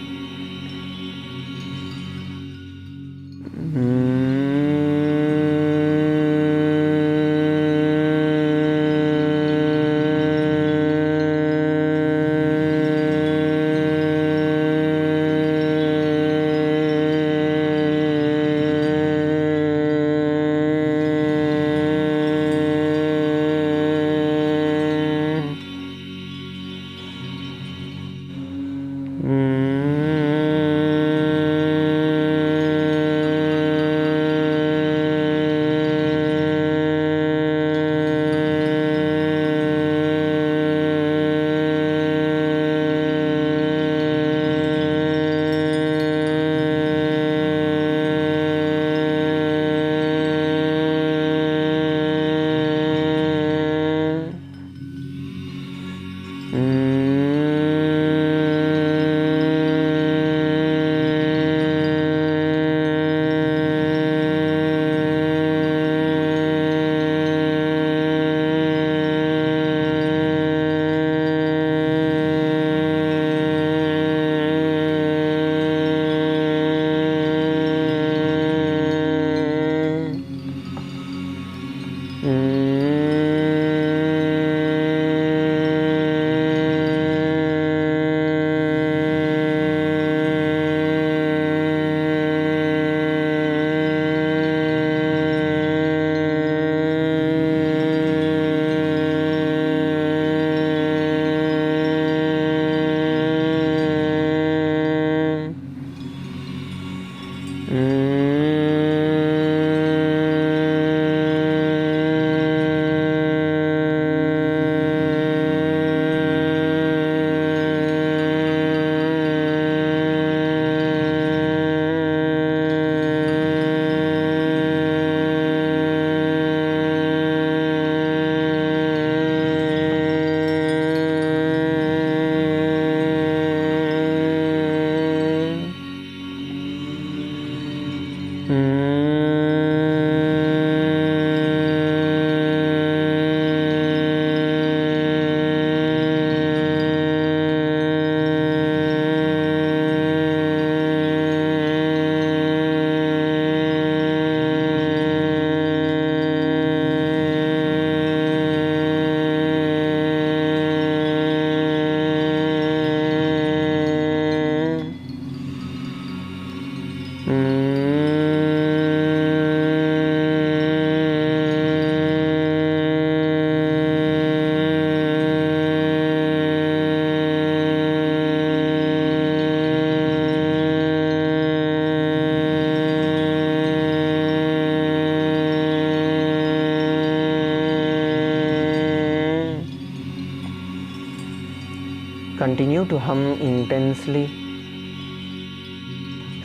Continue to hum intensely.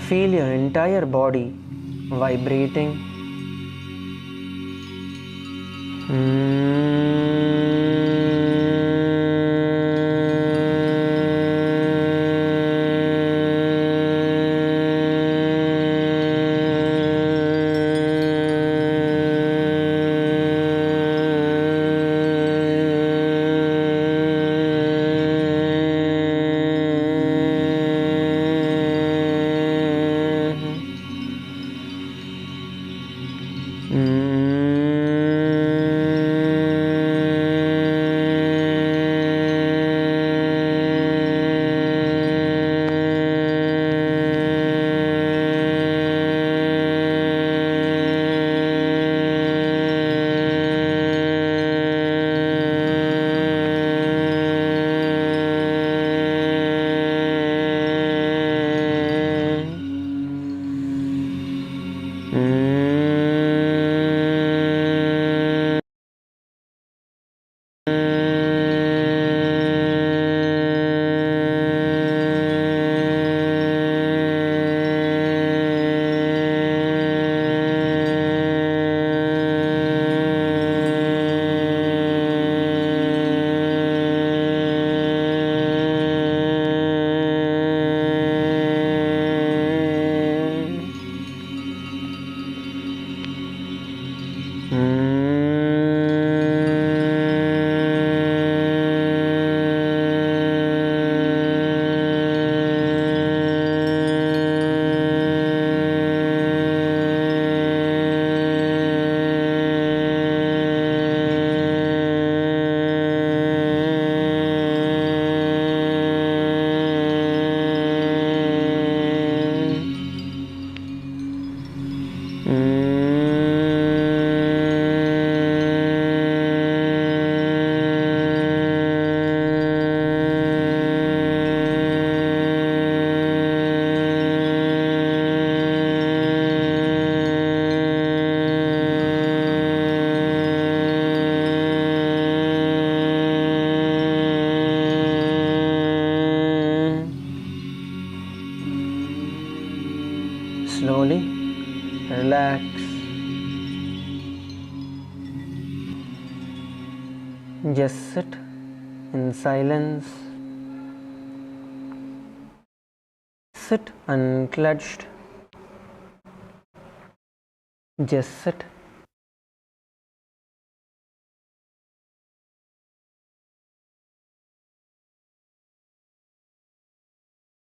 Feel your entire body vibrating. slowly relax. Just sit in silence. Sit unclenched. Just sit.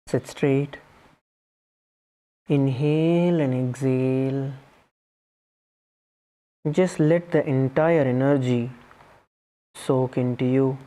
Sit straight. Inhale and exhale. Just let the entire energy soak into you.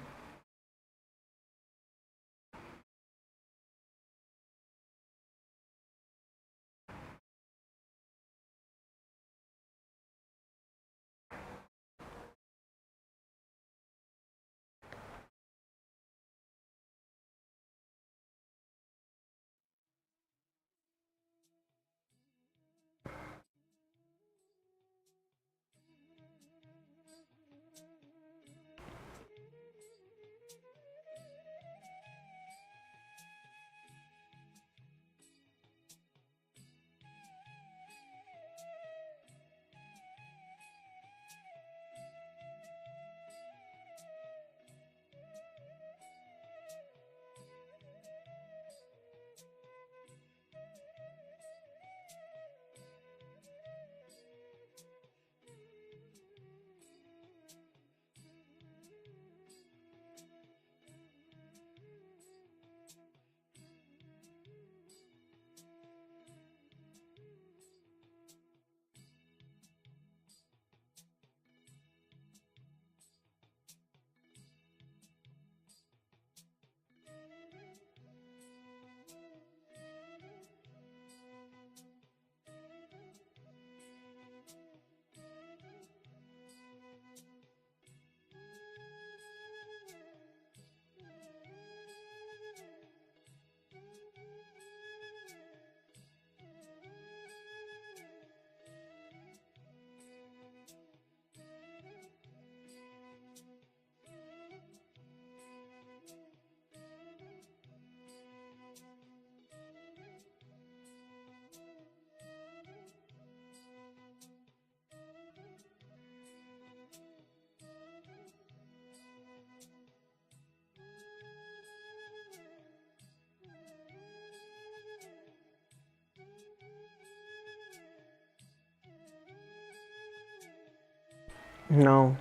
Now,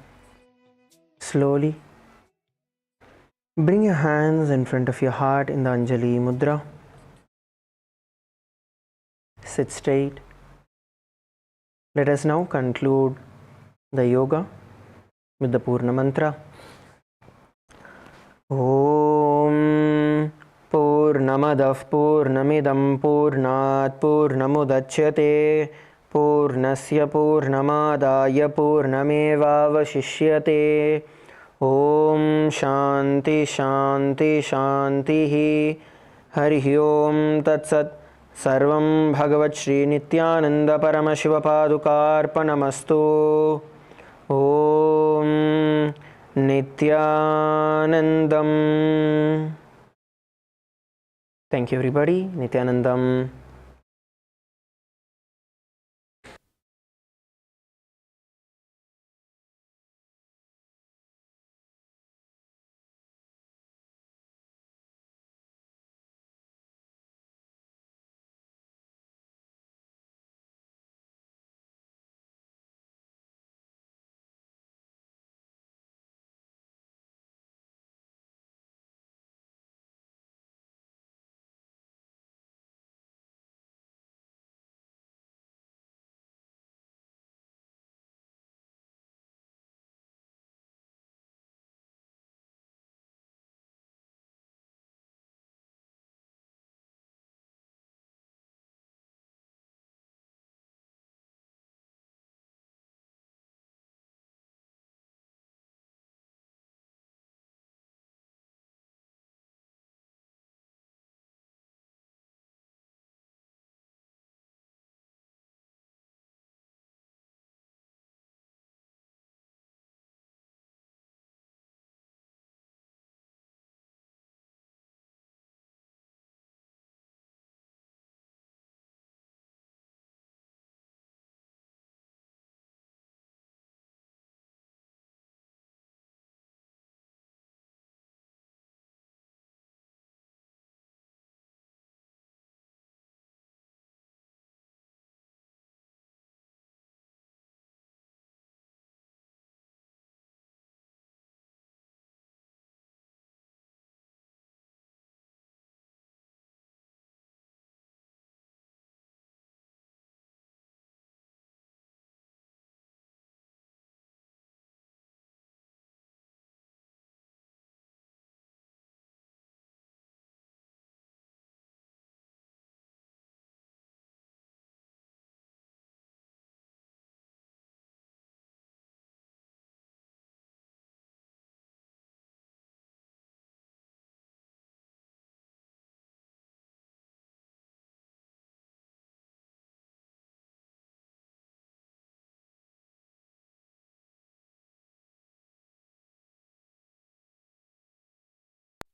slowly bring your hands in front of your heart in the Anjali Mudra. Sit straight. Let us now conclude the yoga with the Purna Mantra. Om Purnamadav Purnamidam Purnat Purnamudachyate Purnasya Purnamadaya Purnamevavashishyate. Om Shanti Shanti Shanti Hari Om Tat Sat. Sarvam Bhagavat Shri Nithyananda Paramashivoham Om Nithyanandam. Thank you, everybody. Nithyanandam.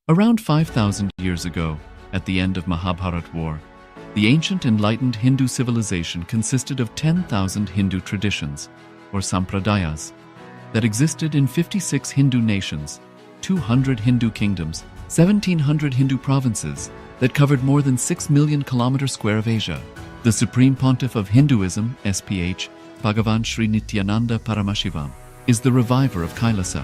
Around 5,000 years ago, at the end of Mahabharat War, the ancient enlightened Hindu civilization consisted of 10,000 Hindu traditions, or sampradayas, that existed in 56 Hindu nations, 200 Hindu kingdoms, 1,700 Hindu provinces that covered more than 6 million kilometers square of Asia. The Supreme Pontiff of Hinduism, SPH, Bhagavan Sri Nithyananda Paramashivoham, is the reviver of Kailasa,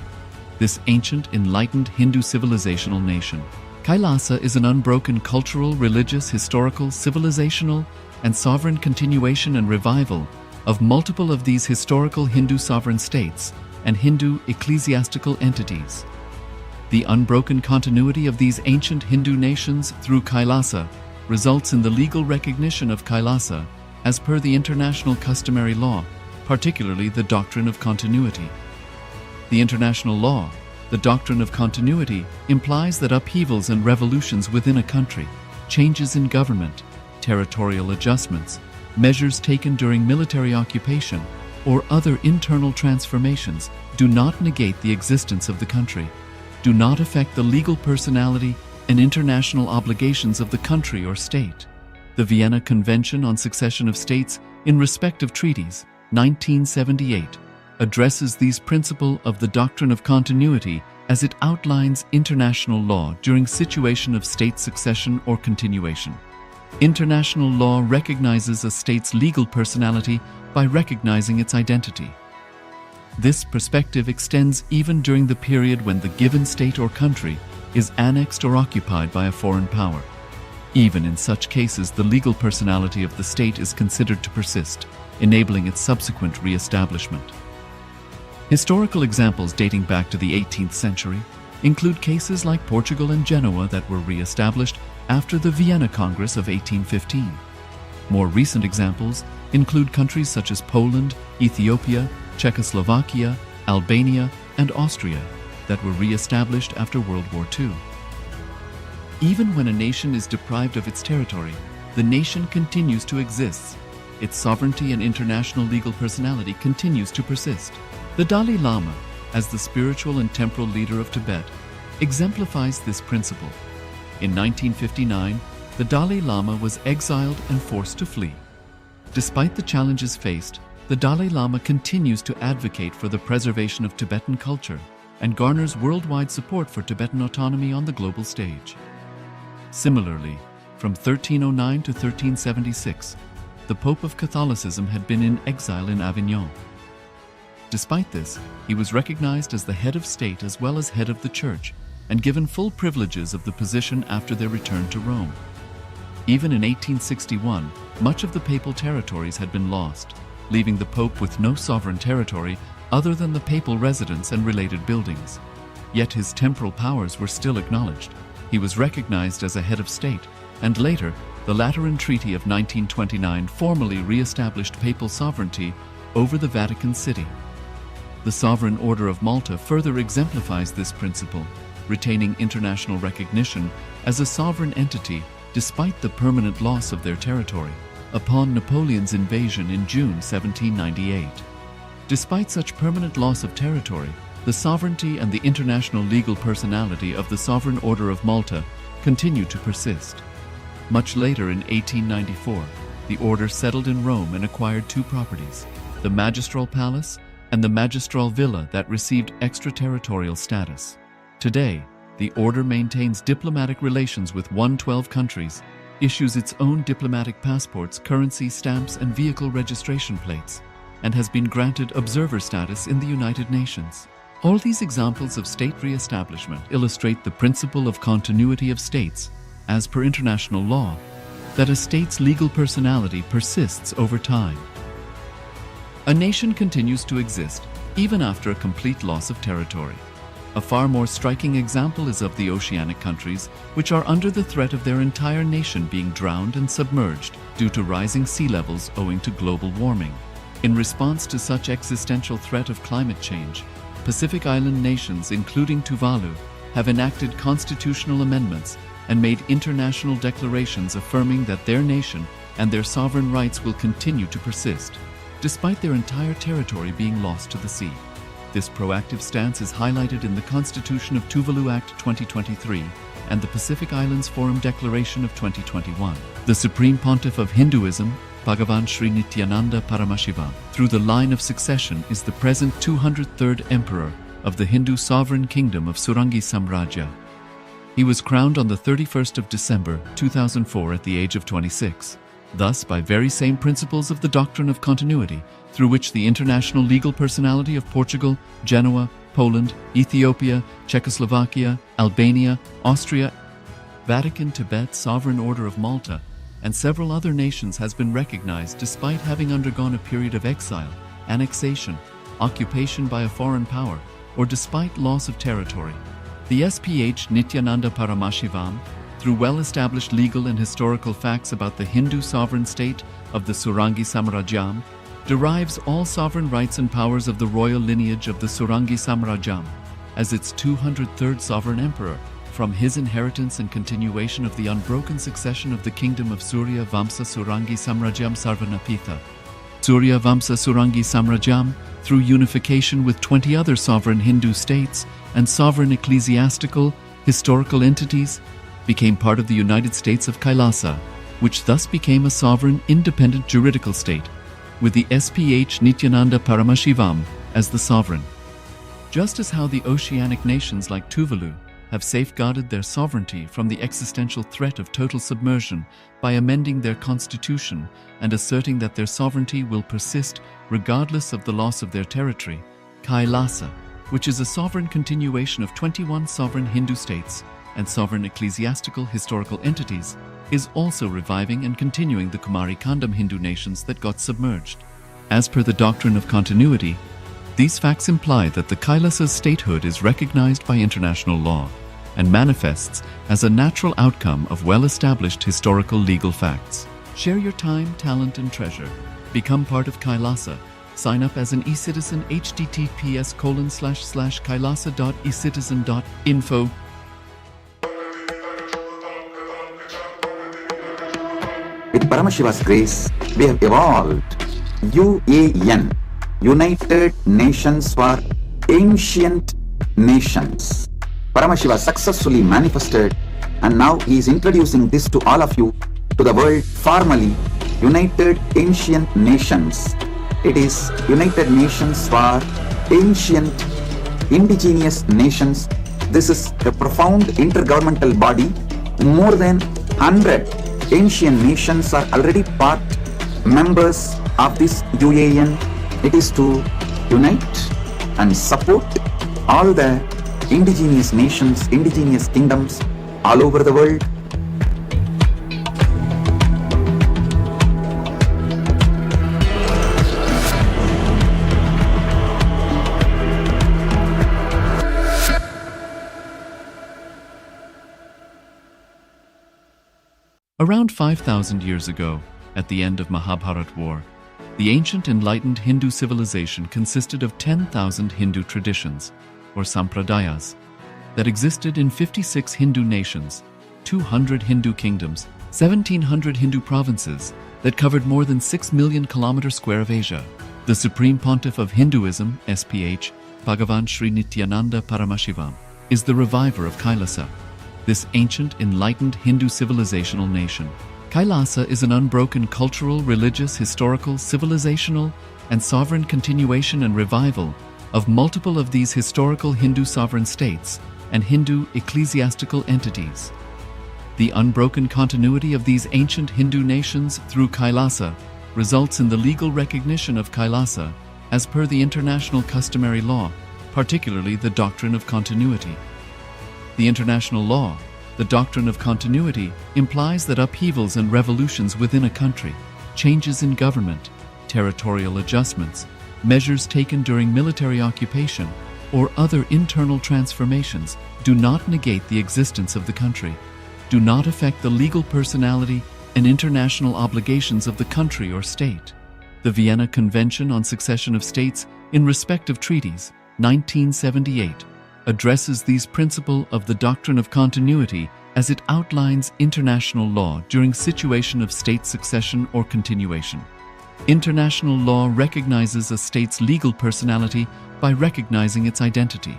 this ancient enlightened Hindu civilizational nation. Kailasa is an unbroken cultural, religious, historical, civilizational, and sovereign continuation and revival of multiple of these historical Hindu sovereign states and Hindu ecclesiastical entities. The unbroken continuity of these ancient Hindu nations through Kailasa results in the legal recognition of Kailasa as per the international customary law, particularly the Doctrine of Continuity. The international law, the Doctrine of Continuity, implies that upheavals and revolutions within a country, changes in government, territorial adjustments, measures taken during military occupation, or other internal transformations do not negate the existence of the country, do not affect the legal personality and international obligations of the country or state. The Vienna Convention on Succession of States in respect of treaties, 1978, addresses these principles of the doctrine of continuity as it outlines international law during situation of state succession or continuation. International law recognizes a state's legal personality by recognizing its identity. This perspective extends even during the period when the given state or country is annexed or occupied by a foreign power. Even in such cases, the legal personality of the state is considered to persist, enabling its subsequent re-establishment. Historical examples dating back to the 18th century include cases like Portugal and Genoa that were re-established after the Vienna Congress of 1815. More recent examples include countries such as Poland, Ethiopia, Czechoslovakia, Albania, and Austria that were re-established after World War II. Even when a nation is deprived of its territory, the nation continues to exist. Its sovereignty and international legal personality continues to persist. The Dalai Lama, as the spiritual and temporal leader of Tibet, exemplifies this principle. In 1959, the Dalai Lama was exiled and forced to flee. Despite the challenges faced, the Dalai Lama continues to advocate for the preservation of Tibetan culture and garners worldwide support for Tibetan autonomy on the global stage. Similarly, from 1309 to 1376, the Pope of Catholicism had been in exile in Avignon. Despite this, he was recognized as the head of state as well as head of the church and given full privileges of the position after their return to Rome. Even in 1861, much of the papal territories had been lost, leaving the Pope with no sovereign territory other than the papal residence and related buildings. Yet his temporal powers were still acknowledged. He was recognized as a head of state, and later, the Lateran Treaty of 1929 formally re-established papal sovereignty over the Vatican City. The Sovereign Order of Malta further exemplifies this principle, retaining international recognition as a sovereign entity despite the permanent loss of their territory upon Napoleon's invasion in June 1798. Despite such permanent loss of territory, the sovereignty and the international legal personality of the Sovereign Order of Malta continue to persist. Much later in 1894, the order settled in Rome and acquired two properties, the Magistral Palace and the Magistral Villa that received extraterritorial status. Today, the order maintains diplomatic relations with 112 countries, issues its own diplomatic passports, currency, stamps, and vehicle registration plates, and has been granted observer status in the United Nations. All these examples of state re-establishment illustrate the principle of continuity of states, as per international law, that a state's legal personality persists over time. A nation continues to exist even after a complete loss of territory. A far more striking example is of the oceanic countries, which are under the threat of their entire nation being drowned and submerged due to rising sea levels owing to global warming. In response to such existential threat of climate change, Pacific Island nations, including Tuvalu, have enacted constitutional amendments and made international declarations affirming that their nation and their sovereign rights will continue to persist, despite their entire territory being lost to the sea. This proactive stance is highlighted in the Constitution of Tuvalu Act 2023, and the Pacific Islands Forum Declaration of 2021. The Supreme Pontiff of Hinduism, Bhagavan Sri Nithyananda Paramashivoham, through the line of succession is the present 203rd Emperor of the Hindu sovereign kingdom of Surangi Samrajya. He was crowned on the 31st of December 2004 at the age of 26. Thus, by very same principles of the Doctrine of Continuity, through which the international legal personality of Portugal, Genoa, Poland, Ethiopia, Czechoslovakia, Albania, Austria, Vatican, Tibet, Sovereign Order of Malta, and several other nations has been recognized despite having undergone a period of exile, annexation, occupation by a foreign power, or despite loss of territory. The SPH Nithyananda Paramashivoham, through well-established legal and historical facts about the Hindu sovereign state of the Surangi Samrajyam, derives all sovereign rights and powers of the royal lineage of the Surangi Samrajyam as its 203rd sovereign emperor, from his inheritance and continuation of the unbroken succession of the kingdom of Surya Vamsa Surangi Samrajyam Sarvanapitha. Surya Vamsa Surangi Samrajyam, through unification with 20 other sovereign Hindu states and sovereign ecclesiastical, historical entities, became part of the United States of Kailasa, which thus became a sovereign, independent juridical state, with the SPH Nithyananda Paramashivoham as the sovereign. Just as how the oceanic nations like Tuvalu have safeguarded their sovereignty from the existential threat of total submersion by amending their constitution and asserting that their sovereignty will persist regardless of the loss of their territory, Kailasa, which is a sovereign continuation of 21 sovereign Hindu states and sovereign ecclesiastical historical entities, is also reviving and continuing the Kumari Kandam Hindu nations that got submerged. As per the Doctrine of Continuity, these facts imply that the Kailasa's statehood is recognized by international law and manifests as a natural outcome of well-established historical legal facts. Share your time, talent, and treasure. Become part of Kailasa. Sign up as an eCitizen https://kailasa.ecitizen.info. With Paramashiva's grace, we have evolved UAN, United Nations for Ancient Nations. Paramashiva successfully manifested, and now he is introducing this to all of you, to the world formally, United Ancient Nations. It is United Nations for Ancient Indigenous Nations. This is a profound intergovernmental body. More than 100 ancient nations are already part members of this UAN. It is to unite and support all the indigenous nations, indigenous kingdoms all over the world. Around 5,000 years ago, at the end of Mahabharat War, the ancient enlightened Hindu civilization consisted of 10,000 Hindu traditions, or sampradayas, that existed in 56 Hindu nations, 200 Hindu kingdoms, 1,700 Hindu provinces that covered more than 6 million kilometers square of Asia. The Supreme Pontiff of Hinduism, SPH, Bhagavan Sri Nithyananda Paramashivoham, is the reviver of Kailasa, this ancient enlightened Hindu civilizational nation. Kailasa is an unbroken cultural, religious, historical, civilizational, and sovereign continuation and revival of multiple of these historical Hindu sovereign states and Hindu ecclesiastical entities. The unbroken continuity of these ancient Hindu nations through Kailasa results in the legal recognition of Kailasa as per the international customary law, particularly the Doctrine of Continuity. The international law, the Doctrine of Continuity, implies that upheavals and revolutions within a country, changes in government, territorial adjustments, measures taken during military occupation, or other internal transformations do not negate the existence of the country, do not affect the legal personality and international obligations of the country or state. The Vienna Convention on Succession of States in Respect of Treaties, 1978, addresses these principles of the Doctrine of Continuity as it outlines international law during situation of state succession or continuation. International law recognizes a state's legal personality by recognizing its identity.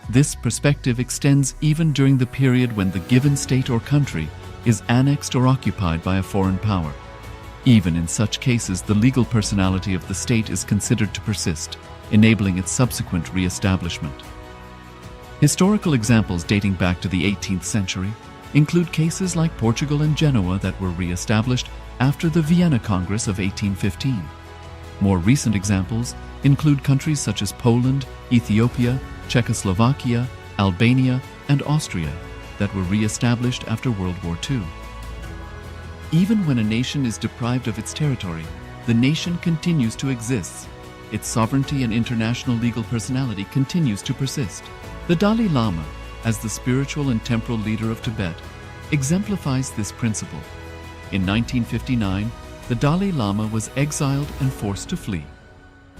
This perspective extends even during the period when the given state or country is annexed or occupied by a foreign power. Even in such cases, the legal personality of the state is considered to persist, enabling its subsequent re-establishment. Historical examples dating back to the 18th century include cases like Portugal and Genoa that were re-established after the Vienna Congress of 1815. More recent examples include countries such as Poland, Ethiopia, Czechoslovakia, Albania, and Austria that were re-established after World War II. Even when a nation is deprived of its territory, the nation continues to exist. Its sovereignty and international legal personality continues to persist. The Dalai Lama, as the spiritual and temporal leader of Tibet, exemplifies this principle. In 1959, the Dalai Lama was exiled and forced to flee.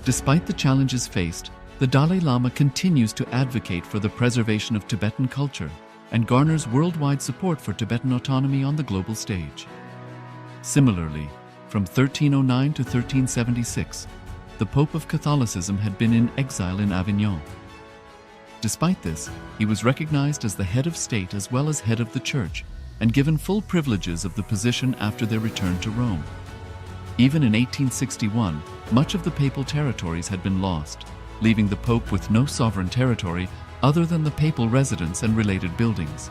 Despite the challenges faced, the Dalai Lama continues to advocate for the preservation of Tibetan culture and garners worldwide support for Tibetan autonomy on the global stage. Similarly, from 1309 to 1376, the Pope of Catholicism had been in exile in Avignon. Despite this, he was recognized as the head of state as well as head of the church and given full privileges of the position after their return to Rome. Even in 1861, much of the papal territories had been lost, leaving the Pope with no sovereign territory other than the papal residence and related buildings.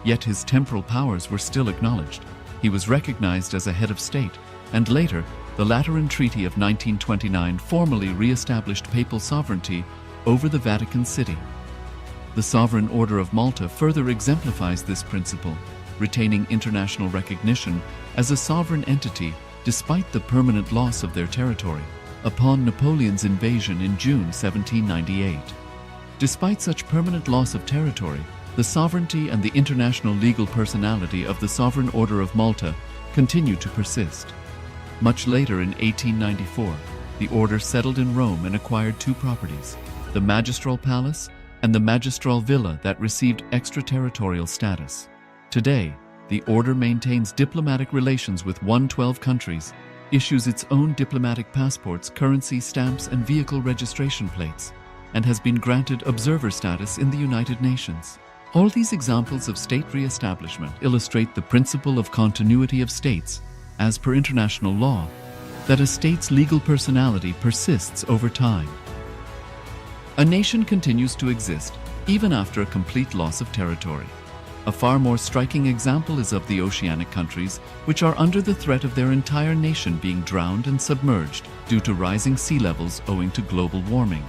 Yet his temporal powers were still acknowledged. He was recognized as a head of state, and later, the Lateran Treaty of 1929 formally re-established papal sovereignty over the Vatican City. The Sovereign Order of Malta further exemplifies this principle, retaining international recognition as a sovereign entity despite the permanent loss of their territory upon Napoleon's invasion in June 1798. Despite such permanent loss of territory, the sovereignty and the international legal personality of the Sovereign Order of Malta continue to persist. Much later in 1894, the order settled in Rome and acquired two properties, the Magistral Palace and the Magistral Villa that received extraterritorial status. Today, the order maintains diplomatic relations with 112 countries, issues its own diplomatic passports, currency, stamps, and vehicle registration plates, and has been granted observer status in the United Nations. All these examples of state re-establishment illustrate the principle of continuity of states, as per international law, that a state's legal personality persists over time. A nation continues to exist even after a complete loss of territory. A far more striking example is of the oceanic countries, which are under the threat of their entire nation being drowned and submerged due to rising sea levels owing to global warming.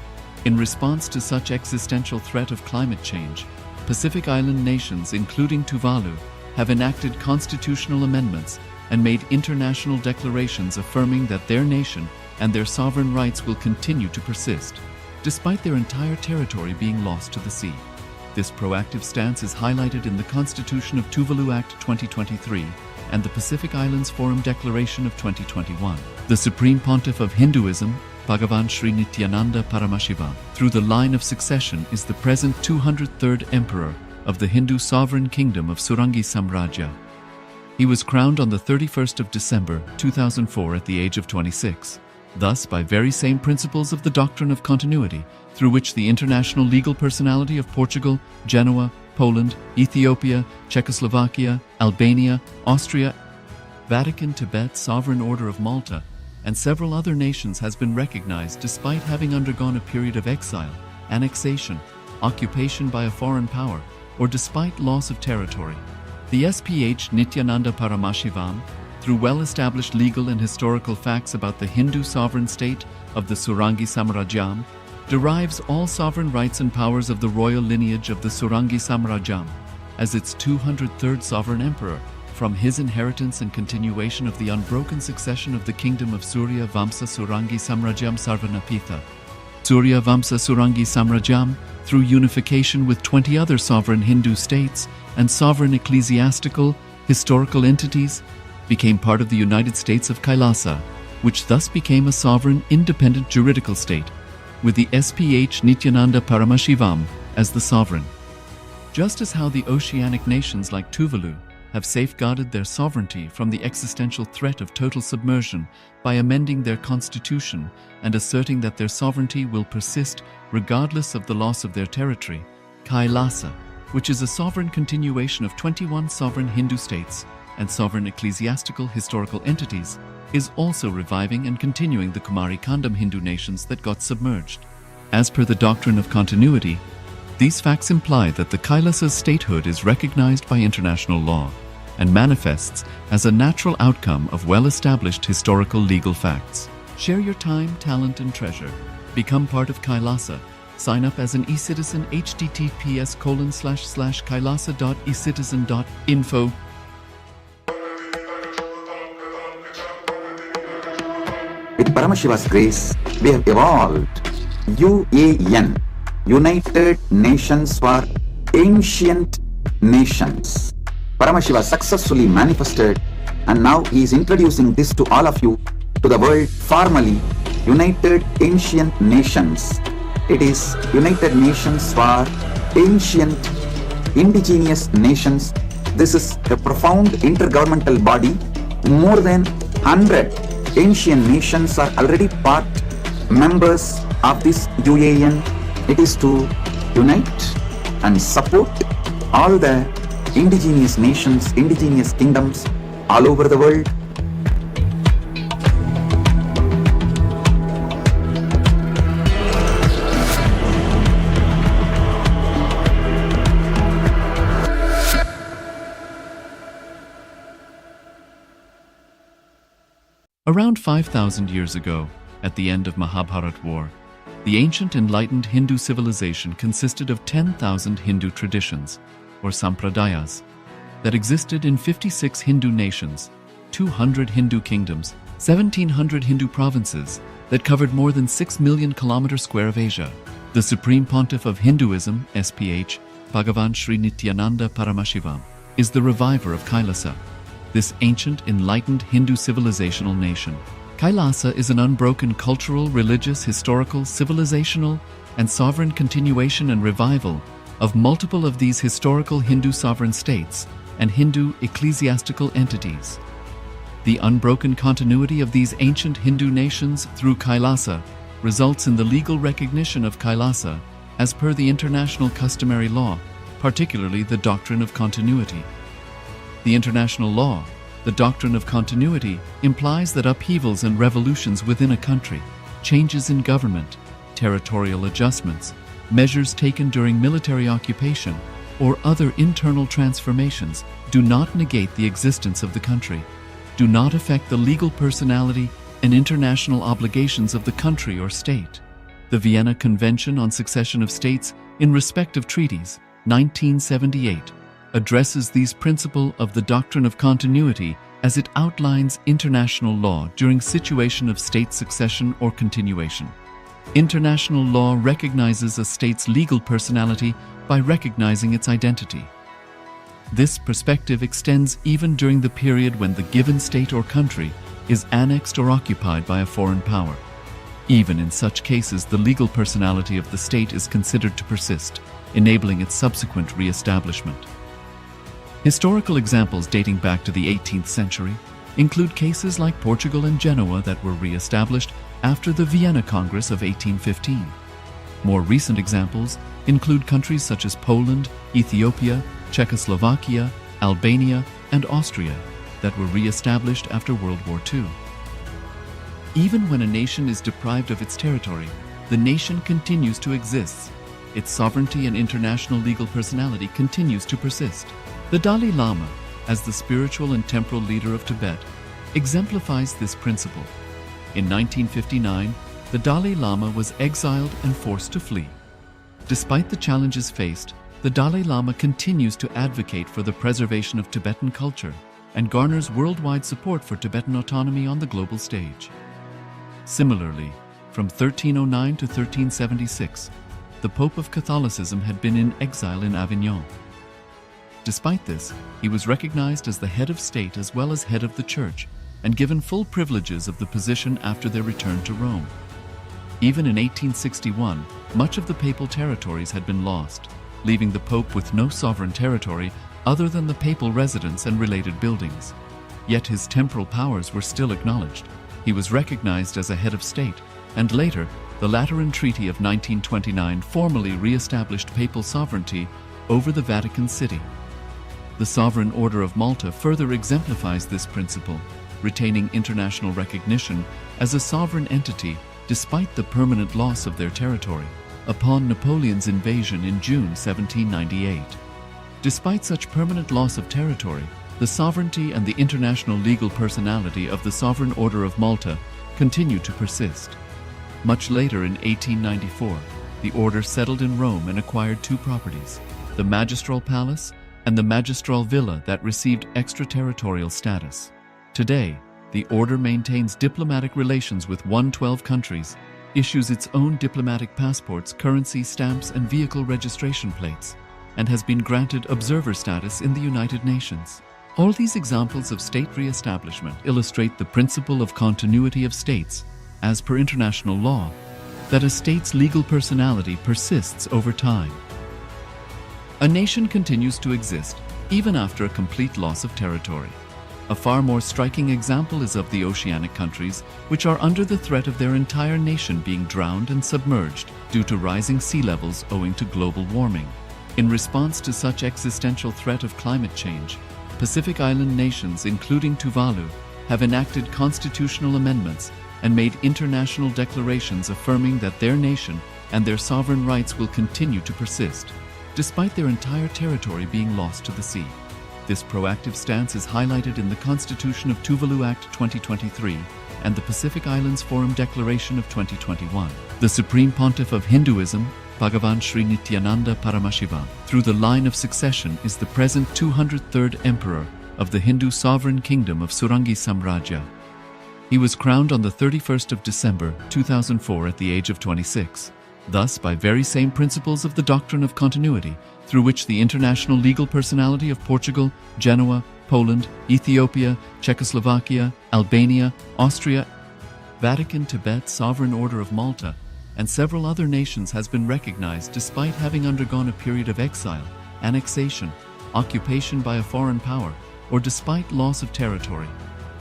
In response to such existential threat of climate change, Pacific Island nations, including Tuvalu, have enacted constitutional amendments and made international declarations affirming that their nation and their sovereign rights will continue to persist, despite their entire territory being lost to the sea. This proactive stance is highlighted in the Constitution of Tuvalu Act 2023 and the Pacific Islands Forum Declaration of 2021. The Supreme Pontiff of Hinduism, Bhagavan Sri Nithyananda Paramashivoham, through the line of succession is the present 203rd Emperor of the Hindu Sovereign Kingdom of Surangi Samrajya. He was crowned on the 31st of December 2004 at the age of 26. Thus, by very same principles of the doctrine of continuity, through which the international legal personality of Portugal, Genoa, Poland, Ethiopia, Czechoslovakia, Albania, Austria, Vatican, Tibet, Sovereign Order of Malta, and several other nations has been recognized despite having undergone a period of exile, annexation, occupation by a foreign power, or despite loss of territory. The SPH Nithyananda Paramashivoham, through well-established legal and historical facts about the Hindu sovereign state of the Surangi Samrajyam, derives all sovereign rights and powers of the royal lineage of the Surangi Samrajyam as its 203rd sovereign emperor, from his inheritance and continuation of the unbroken succession of the kingdom of Surya Vamsa Surangi Samrajyam Sarvanapitha. Surya Vamsa Surangi Samrajyam, through unification with 20 other sovereign Hindu states and sovereign ecclesiastical, historical entities, became part of the United States of Kailasa, which thus became a sovereign, independent juridical state, with the SPH Nithyananda Paramashivoham as the sovereign. Just as how the oceanic nations like Tuvalu have safeguarded their sovereignty from the existential threat of total submersion by amending their constitution and asserting that their sovereignty will persist regardless of the loss of their territory, Kailasa, which is a sovereign continuation of 21 sovereign Hindu states and sovereign ecclesiastical historical entities, is also reviving and continuing the Kumari Kandam Hindu nations that got submerged. As per the doctrine of continuity, these facts imply that the Kailasa's statehood is recognized by international law and manifests as a natural outcome of well-established historical legal facts. Share your time, talent, and treasure. Become part of Kailasa. Sign up as an eCitizen https://kailasa.ecitizen.info. With Paramashiva's grace, we have evolved UAN, United Nations for Ancient Nations. Paramashiva successfully manifested, and now he is introducing this to all of you, to the world formally United Ancient Nations. It is United Nations for Ancient Indigenous Nations. This is a profound intergovernmental body. More than 100 ancient nations are already part members of this UAN. It is to unite and support all the indigenous nations, indigenous kingdoms all over the world. Around 5,000 years ago, at the end of Mahabharat War, the ancient enlightened Hindu civilization consisted of 10,000 Hindu traditions, or sampradayas, that existed in 56 Hindu nations, 200 Hindu kingdoms, 1,700 Hindu provinces that covered more than 6 million kilometer square of Asia. The Supreme Pontiff of Hinduism, SPH, Bhagavan Sri Nithyananda Paramashivoham, is the reviver of Kailasa, this ancient enlightened Hindu civilizational nation. Kailasa is an unbroken cultural, religious, historical, civilizational, and sovereign continuation and revival of multiple of these historical Hindu sovereign states and Hindu ecclesiastical entities. The unbroken continuity of these ancient Hindu nations through Kailasa results in the legal recognition of Kailasa as per the international customary law, particularly the Doctrine of Continuity. The international law, the Doctrine of Continuity, implies that upheavals and revolutions within a country, changes in government, territorial adjustments, measures taken during military occupation, or other internal transformations do not negate the existence of the country, do not affect the legal personality and international obligations of the country or state. The Vienna Convention on Succession of States in respect of treaties, 1978, addresses these principles of the doctrine of continuity as it outlines international law during situation of state succession or continuation. International law recognizes a state's legal personality by recognizing its identity. This perspective extends even during the period when the given state or country is annexed or occupied by a foreign power. Even in such cases, the legal personality of the state is considered to persist, enabling its subsequent re-establishment. Historical examples dating back to the 18th century include cases like Portugal and Genoa that were re-established after the Vienna Congress of 1815. More recent examples include countries such as Poland, Ethiopia, Czechoslovakia, Albania, and Austria that were re-established after World War II. Even when a nation is deprived of its territory, the nation continues to exist. Its sovereignty and international legal personality continues to persist. The Dalai Lama, as the spiritual and temporal leader of Tibet, exemplifies this principle. In 1959, the Dalai Lama was exiled and forced to flee. Despite the challenges faced, the Dalai Lama continues to advocate for the preservation of Tibetan culture and garners worldwide support for Tibetan autonomy on the global stage. Similarly, from 1309 to 1376, the Pope of Catholicism had been in exile in Avignon. Despite this, he was recognized as the head of state as well as head of the church and given full privileges of the position after their return to Rome. Even in 1861, much of the papal territories had been lost, leaving the Pope with no sovereign territory other than the papal residence and related buildings. Yet his temporal powers were still acknowledged. He was recognized as a head of state and later, the Lateran Treaty of 1929 formally re-established papal sovereignty over the Vatican City. The Sovereign Order of Malta further exemplifies this principle, retaining international recognition as a sovereign entity despite the permanent loss of their territory upon Napoleon's invasion in June 1798. Despite such permanent loss of territory, the sovereignty and the international legal personality of the Sovereign Order of Malta continue to persist. Much later in 1894, the order settled in Rome and acquired two properties, the Magistral Palace and the Magistral Villa that received extraterritorial status. Today, the order maintains diplomatic relations with 112 countries, issues its own diplomatic passports, currency, stamps, and vehicle registration plates, and has been granted observer status in the United Nations. All these examples of state re-establishment illustrate the principle of continuity of states, as per international law, that a state's legal personality persists over time. A nation continues to exist even after a complete loss of territory. A far more striking example is of the oceanic countries, which are under the threat of their entire nation being drowned and submerged due to rising sea levels owing to global warming. In response to such existential threat of climate change, Pacific Island nations, including Tuvalu, have enacted constitutional amendments and made international declarations affirming that their nation and their sovereign rights will continue to persist, despite their entire territory being lost to the sea. This proactive stance is highlighted in the Constitution of Tuvalu Act 2023 and the Pacific Islands Forum Declaration of 2021. The Supreme Pontiff of Hinduism, Bhagavan Sri Nithyananda Paramashivoham, through the line of succession is the present 203rd Emperor of the Hindu Sovereign Kingdom of Surangi Samrajya. He was crowned on the 31st of December 2004 at the age of 26. Thus, by very same principles of the doctrine of continuity, through which the international legal personality of Portugal, Genoa, Poland, Ethiopia, Czechoslovakia, Albania, Austria, Vatican, Tibet, Sovereign Order of Malta, and several other nations has been recognized despite having undergone a period of exile, annexation, occupation by a foreign power, or despite loss of territory.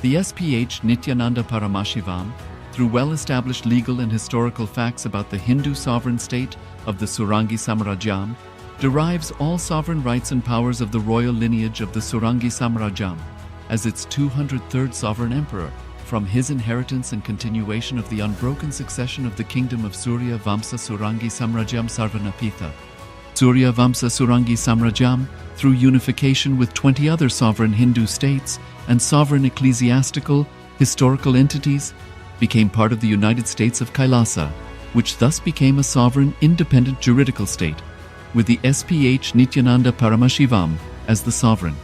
The SPH Nithyananda Paramashivoham, through well-established legal and historical facts about the Hindu sovereign state of the Surangi Samrajyam, derives all sovereign rights and powers of the royal lineage of the Surangi Samrajyam as its 203rd sovereign emperor, from his inheritance and continuation of the unbroken succession of the kingdom of Surya Vamsa Surangi Samrajyam Sarvanapitha. Surya Vamsa Surangi Samrajyam, through unification with 20 other sovereign Hindu states and sovereign ecclesiastical, historical entities, became part of the United States of Kailasa, which thus became a sovereign, independent juridical state, with the SPH Nithyananda Paramashivoham as the sovereign.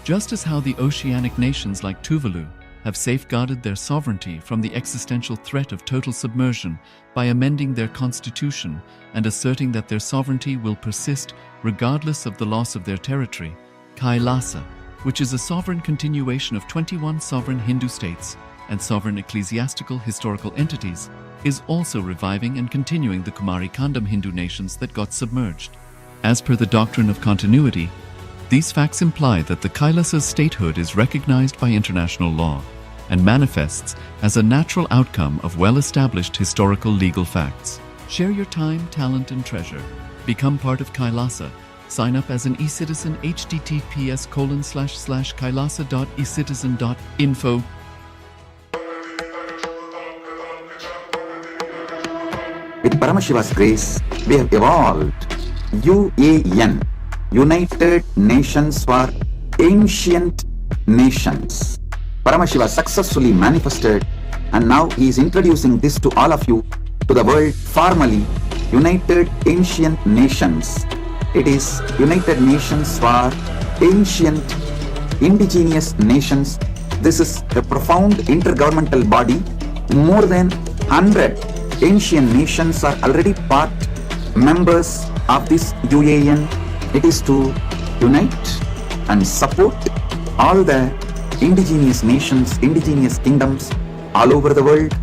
Just as how the oceanic nations like Tuvalu have safeguarded their sovereignty from the existential threat of total submersion by amending their constitution and asserting that their sovereignty will persist regardless of the loss of their territory, Kailasa, which is a sovereign continuation of 21 sovereign Hindu states and sovereign ecclesiastical historical entities, is also reviving and continuing the Kumari Kandam Hindu nations that got submerged. As per the doctrine of continuity, these facts imply that the Kailasa's statehood is recognized by international law and manifests as a natural outcome of well-established historical legal facts. Share your time, talent, and treasure. Become part of Kailasa. Sign up as an eCitizen https://kailasa.ecitizen.info. With Paramashiva's grace, we have evolved UAN, United Nations for Ancient Nations. Paramashiva successfully manifested, and now he is introducing this to all of you, to the world formally, United Ancient Nations. It is United Nations for Ancient Indigenous Nations. This is a profound intergovernmental body. More than 100 ancient nations are already part members of this UAN. It is to unite and support all the indigenous nations, indigenous kingdoms all over the world.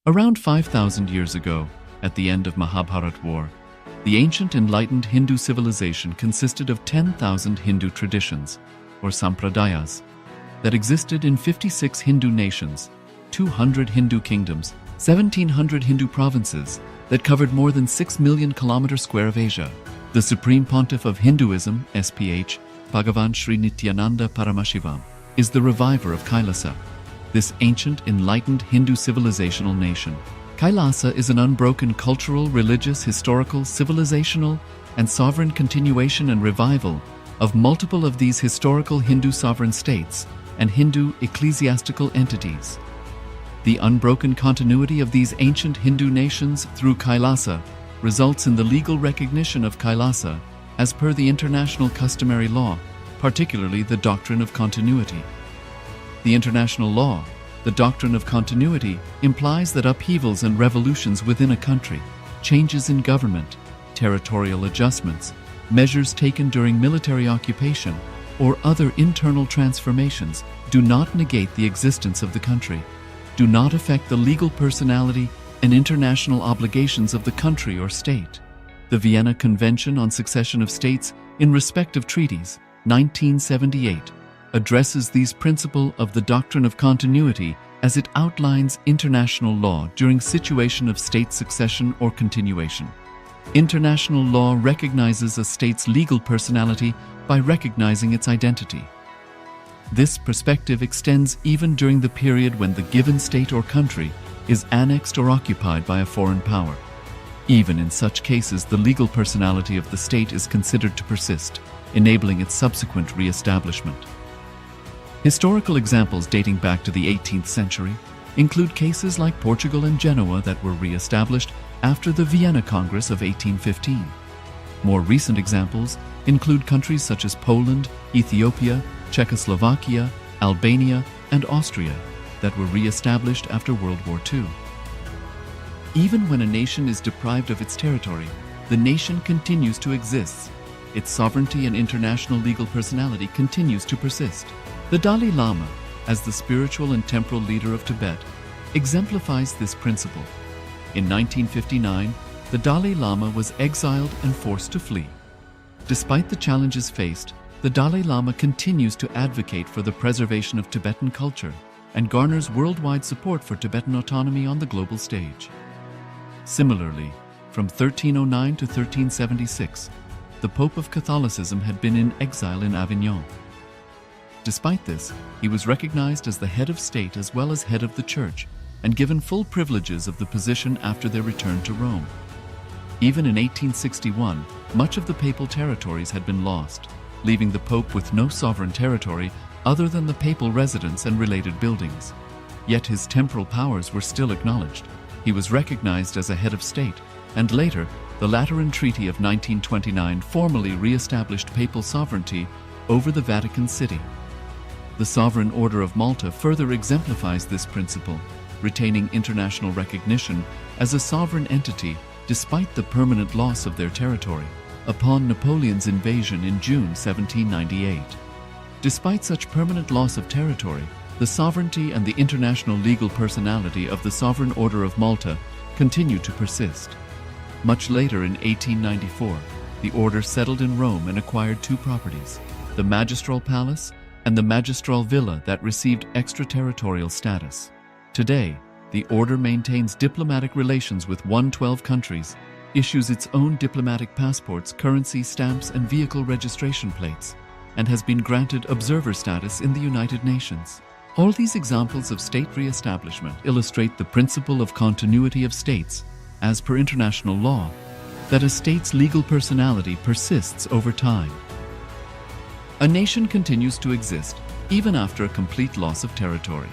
Around 5,000 years ago, at the end of Mahabharat War, the ancient enlightened Hindu civilization consisted of 10,000 Hindu traditions, or sampradayas, that existed in 56 Hindu nations, 200 Hindu kingdoms, 1,700 Hindu provinces that covered more than 6 million kilometers square of Asia. The Supreme Pontiff of Hinduism, SPH, Bhagavan Sri Nithyananda Paramashivoham, is the reviver of Kailasa, this ancient enlightened Hindu civilizational nation. Kailasa is an unbroken cultural, religious, historical, civilizational, and sovereign continuation and revival of multiple of these historical Hindu sovereign states and Hindu ecclesiastical entities. The unbroken continuity of these ancient Hindu nations through Kailasa results in the legal recognition of Kailasa as per the international customary law, particularly the Doctrine of Continuity. The international law, the Doctrine of Continuity, implies that upheavals and revolutions within a country, changes in government, territorial adjustments, measures taken during military occupation, or other internal transformations do not negate the existence of the country, do not affect the legal personality and international obligations of the country or state. The Vienna Convention on Succession of States in Respect of Treaties, 1978, addresses these principles of the doctrine of continuity as it outlines international law during situation of state succession or continuation. International law recognizes a state's legal personality by recognizing its identity. This perspective extends even during the period when the given state or country is annexed or occupied by a foreign power. Even in such cases, the legal personality of the state is considered to persist, enabling its subsequent re-establishment. Historical examples dating back to the 18th century include cases like Portugal and Genoa that were re-established after the Vienna Congress of 1815. More recent examples include countries such as Poland, Ethiopia, Czechoslovakia, Albania, and Austria that were re-established after World War II. Even when a nation is deprived of its territory, the nation continues to exist. Its sovereignty and international legal personality continues to persist. The Dalai Lama, as the spiritual and temporal leader of Tibet, exemplifies this principle. In 1959, the Dalai Lama was exiled and forced to flee. Despite the challenges faced, the Dalai Lama continues to advocate for the preservation of Tibetan culture and garners worldwide support for Tibetan autonomy on the global stage. Similarly, from 1309 to 1376, the Pope of Catholicism had been in exile in Avignon. Despite this, he was recognized as the head of state as well as head of the church and given full privileges of the position after their return to Rome. Even in 1861, much of the papal territories had been lost, leaving the Pope with no sovereign territory other than the papal residence and related buildings. Yet his temporal powers were still acknowledged. He was recognized as a head of state, and later, the Lateran Treaty of 1929 formally re-established papal sovereignty over the Vatican City. The Sovereign Order of Malta further exemplifies this principle, retaining international recognition as a sovereign entity despite the permanent loss of their territory upon Napoleon's invasion in June 1798. Despite such permanent loss of territory, the sovereignty and the international legal personality of the Sovereign Order of Malta continue to persist. Much later in 1894, the order settled in Rome and acquired two properties, the Magistral Palace and the Magistral Villa that received extraterritorial status. Today, the order maintains diplomatic relations with 112 countries, issues its own diplomatic passports, currency, stamps, and vehicle registration plates, and has been granted observer status in the United Nations. All these examples of state re-establishment illustrate the principle of continuity of states, as per international law, that a state's legal personality persists over time. A nation continues to exist even after a complete loss of territory.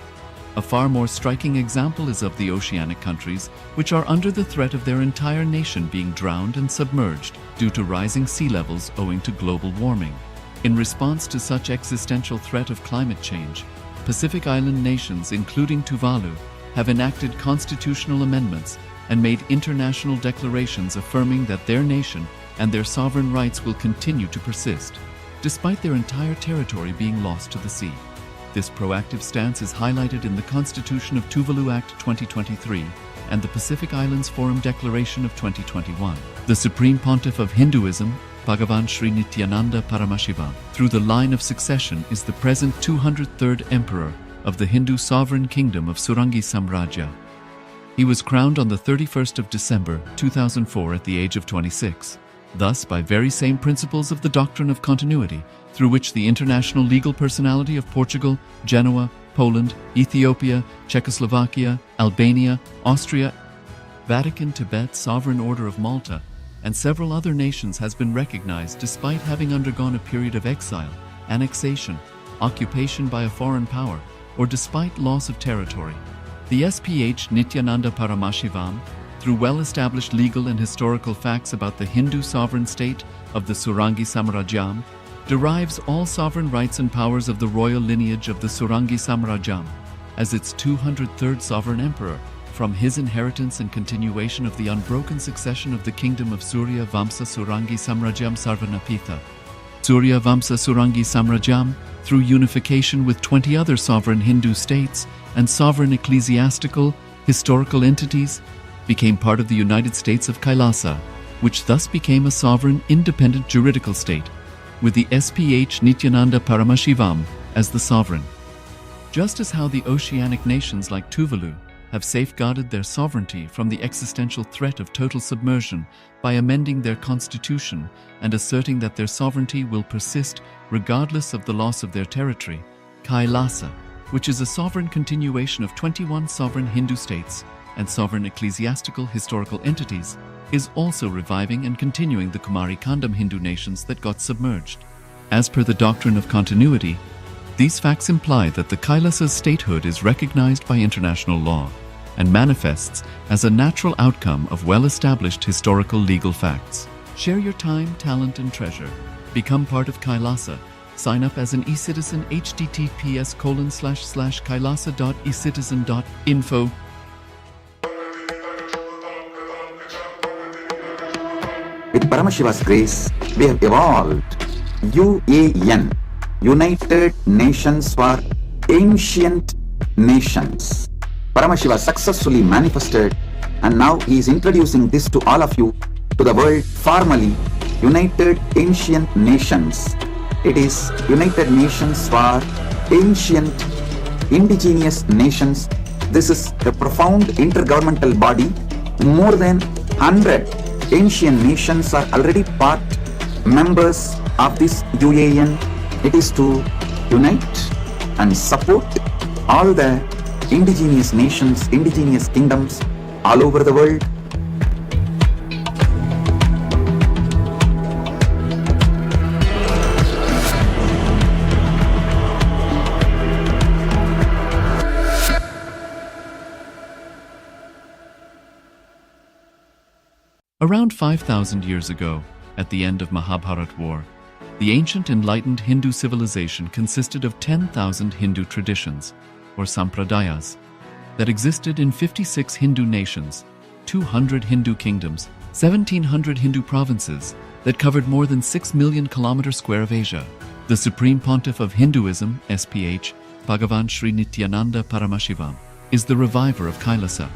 A far more striking example is of the oceanic countries, which are under the threat of their entire nation being drowned and submerged due to rising sea levels owing to global warming. In response to such existential threat of climate change, Pacific Island nations, including Tuvalu, have enacted constitutional amendments and made international declarations affirming that their nation and their sovereign rights will continue to persist, despite their entire territory being lost to the sea. This proactive stance is highlighted in the Constitution of Tuvalu Act 2023, and the Pacific Islands Forum Declaration of 2021. The Supreme Pontiff of Hinduism, Bhagavan Sri Nithyananda Paramashivoham, through the line of succession is the present 203rd Emperor of the Hindu sovereign kingdom of Surangi Samrajya. He was crowned on the 31st of December 2004 at the age of 26. Thus, by very same principles of the Doctrine of Continuity, through which the international legal personality of Portugal, Genoa, Poland, Ethiopia, Czechoslovakia, Albania, Austria, Vatican, Tibet, Sovereign Order of Malta, and several other nations has been recognized despite having undergone a period of exile, annexation, occupation by a foreign power, or despite loss of territory. The SPH Nithyananda Paramashivoham, through well-established legal and historical facts about the Hindu sovereign state of the Surangi Samrajyam, derives all sovereign rights and powers of the royal lineage of the Surangi Samrajyam as its 203rd sovereign emperor, from his inheritance and continuation of the unbroken succession of the kingdom of Surya Vamsa Surangi Samrajyam Sarvanapitha. Surya Vamsa Surangi Samrajyam, through unification with 20 other sovereign Hindu states and sovereign ecclesiastical, historical entities, became part of the United States of Kailasa, which thus became a sovereign, independent juridical state, with the SPH Nithyananda Paramashivoham as the sovereign. Just as how the oceanic nations like Tuvalu have safeguarded their sovereignty from the existential threat of total submersion by amending their constitution and asserting that their sovereignty will persist regardless of the loss of their territory, Kailasa, which is a sovereign continuation of 21 sovereign Hindu states and sovereign ecclesiastical historical entities, is also reviving and continuing the Kumari Kandam Hindu nations that got submerged. As per the Doctrine of Continuity, these facts imply that the Kailasa's statehood is recognized by international law and manifests as a natural outcome of well-established historical legal facts. Share your time, talent, and treasure. Become part of Kailasa. Sign up as an eCitizen https://kailasa.ecitizen.info. With Paramashiva's grace, we have evolved UAN, United Nations for Ancient Nations. Paramashiva successfully manifested, and now he is introducing this to all of you, to the world formally United Ancient Nations. It is United Nations for Ancient Indigenous Nations. This is a profound intergovernmental body. More than 100 ancient nations are already part members of this UAN. It is to unite and support all the indigenous nations, indigenous kingdoms all over the world. Around 5,000 years ago, at the end of Mahabharat War, the ancient enlightened Hindu civilization consisted of 10,000 Hindu traditions, or sampradayas, that existed in 56 Hindu nations, 200 Hindu kingdoms, 1,700 Hindu provinces that covered more than 6 million kilometers square of Asia. The Supreme Pontiff of Hinduism, SPH, Bhagavan Sri Nithyananda Paramashivoham, is the reviver of Kailasa,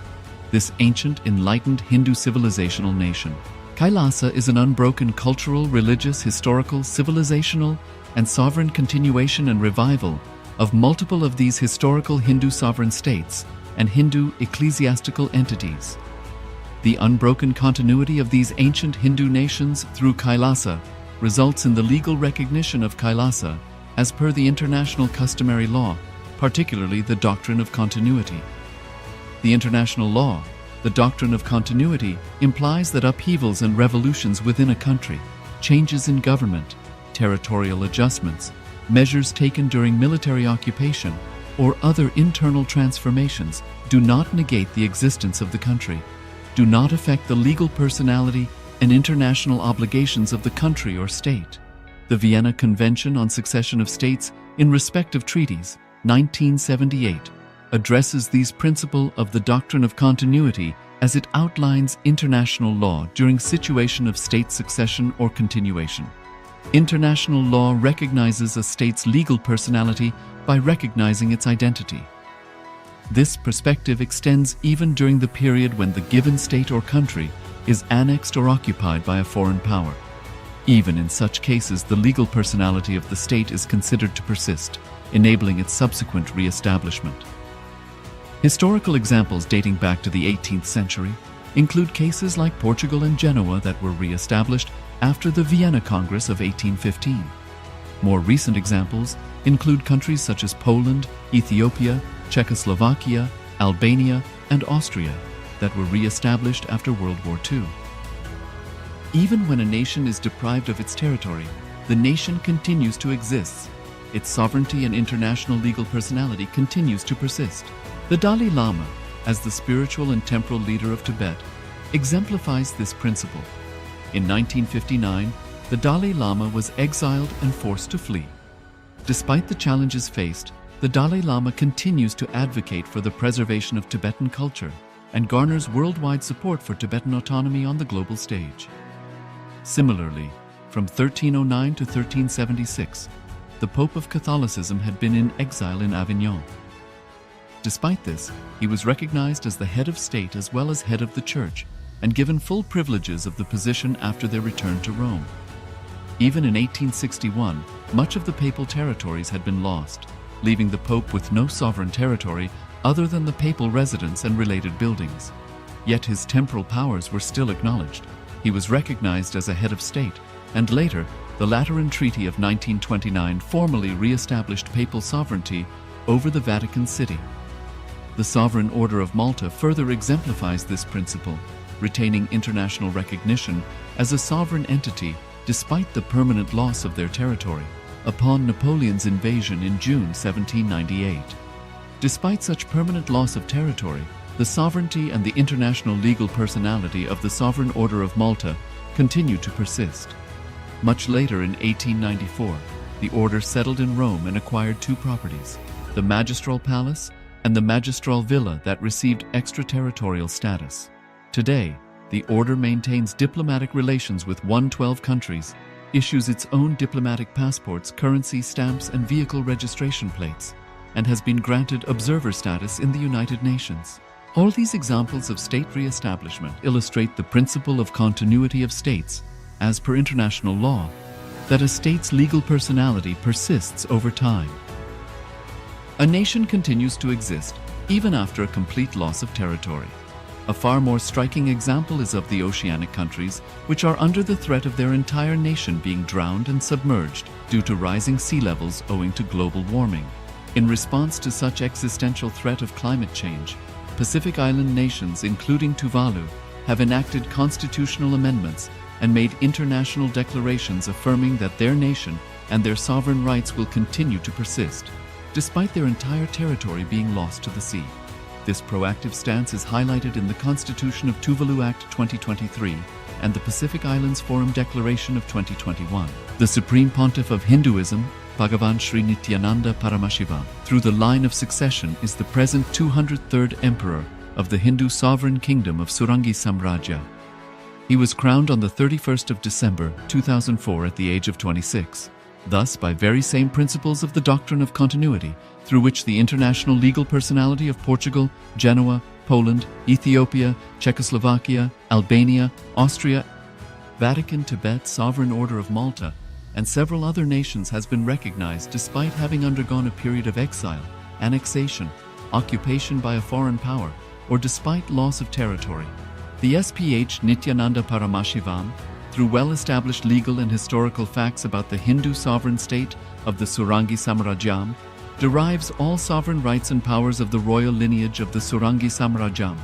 this ancient, enlightened Hindu civilizational nation. Kailasa is an unbroken cultural, religious, historical, civilizational, and sovereign continuation and revival of multiple of these historical Hindu sovereign states and Hindu ecclesiastical entities. The unbroken continuity of these ancient Hindu nations through Kailasa results in the legal recognition of Kailasa as per the international customary law, particularly the Doctrine of Continuity. The international law, the Doctrine of Continuity, implies that upheavals and revolutions within a country, changes in government, territorial adjustments, measures taken during military occupation, or other internal transformations do not negate the existence of the country, do not affect the legal personality and international obligations of the country or state. The Vienna Convention on Succession of States in respect of treaties, 1978, addresses these principles of the Doctrine of Continuity as it outlines international law during situation of state succession or continuation. International law recognizes a state's legal personality by recognizing its identity. This perspective extends even during the period when the given state or country is annexed or occupied by a foreign power. Even in such cases, the legal personality of the state is considered to persist, enabling its subsequent re-establishment. Historical examples dating back to the 18th century include cases like Portugal and Genoa that were re-established after the Vienna Congress of 1815. More recent examples include countries such as Poland, Ethiopia, Czechoslovakia, Albania, and Austria that were re-established after World War II. Even when a nation is deprived of its territory, the nation continues to exist. Its sovereignty and international legal personality continues to persist. The Dalai Lama, as the spiritual and temporal leader of Tibet, exemplifies this principle. In 1959, the Dalai Lama was exiled and forced to flee. Despite the challenges faced, the Dalai Lama continues to advocate for the preservation of Tibetan culture and garners worldwide support for Tibetan autonomy on the global stage. Similarly, from 1309 to 1376, the Pope of Catholicism had been in exile in Avignon. Despite this, he was recognized as the head of state as well as head of the church and given full privileges of the position after their return to Rome. Even in 1861, much of the papal territories had been lost, leaving the Pope with no sovereign territory other than the papal residence and related buildings. Yet his temporal powers were still acknowledged. He was recognized as a head of state, and later, the Lateran Treaty of 1929 formally re-established papal sovereignty over the Vatican City. The Sovereign Order of Malta further exemplifies this principle, retaining international recognition as a sovereign entity despite the permanent loss of their territory upon Napoleon's invasion in June 1798. Despite such permanent loss of territory, the sovereignty and the international legal personality of the Sovereign Order of Malta continue to persist. Much later in 1894, the order settled in Rome and acquired two properties, the Magistral Palace and the Magistral Villa that received extraterritorial status. Today, the order maintains diplomatic relations with 112 countries, issues its own diplomatic passports, currency stamps, and vehicle registration plates, and has been granted observer status in the United Nations. All these examples of state re-establishment illustrate the principle of continuity of states, as per international law, that a state's legal personality persists over time. A nation continues to exist even after a complete loss of territory. A far more striking example is of the oceanic countries, which are under the threat of their entire nation being drowned and submerged due to rising sea levels owing to global warming. In response to such existential threat of climate change, Pacific Island nations, including Tuvalu, have enacted constitutional amendments and made international declarations affirming that their nation and their sovereign rights will continue to persist, despite their entire territory being lost to the sea. This proactive stance is highlighted in the Constitution of Tuvalu Act 2023 and the Pacific Islands Forum Declaration of 2021. The Supreme Pontiff of Hinduism, Bhagavan Sri Nithyananda Paramashivoham, through the line of succession, is the present 203rd Emperor of the Hindu Sovereign Kingdom of Surangi Samrajya. He was crowned on the 31st of December 2004 at the age of 26. Thus, by very same principles of the doctrine of continuity, through which the international legal personality of Portugal, Genoa, Poland, Ethiopia, Czechoslovakia, Albania, Austria, Vatican, Tibet, Sovereign Order of Malta, and several other nations has been recognized despite having undergone a period of exile, annexation, occupation by a foreign power, or despite loss of territory. The SPH Nithyananda Paramashivoham, through well-established legal and historical facts about the Hindu sovereign state of the Surangi Samrajyam, derives all sovereign rights and powers of the royal lineage of the Surangi Samrajyam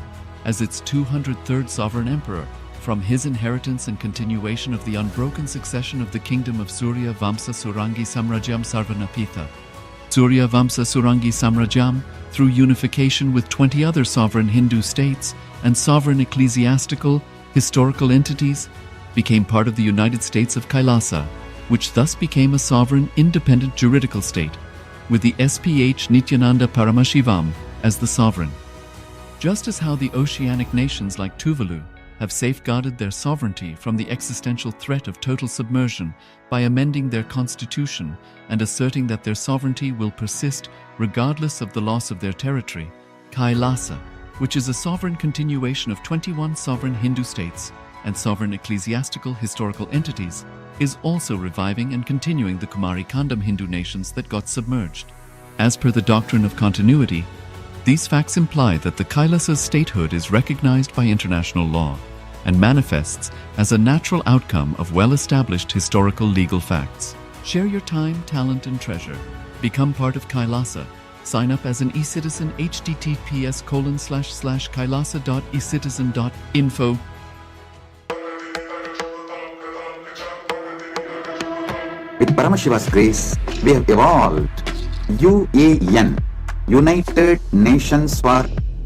as its 203rd sovereign emperor, from his inheritance and continuation of the unbroken succession of the kingdom of Surya Vamsa Surangi Samrajyam Sarvanapitha. Surya Vamsa Surangi Samrajyam, through unification with 20 other sovereign Hindu states and sovereign ecclesiastical, historical entities, became part of the United States of Kailasa, which thus became a sovereign, independent juridical state, with the SPH Nithyananda Paramashivoham as the sovereign. Just as how the oceanic nations like Tuvalu have safeguarded their sovereignty from the existential threat of total submersion by amending their constitution and asserting that their sovereignty will persist regardless of the loss of their territory, Kailasa, which is a sovereign continuation of 21 sovereign Hindu states and sovereign ecclesiastical historical entities, is also reviving and continuing the Kumari Kandam Hindu nations that got submerged. As per the doctrine of continuity, these facts imply that the Kailasa's statehood is recognized by international law and manifests as a natural outcome of well-established historical legal facts. Share your time, talent, and treasure. Become part of Kailasa. Sign up as an eCitizen https://kailasa.ecitizen.info. With Paramashiva's grace, we have evolved UAN, United Nations for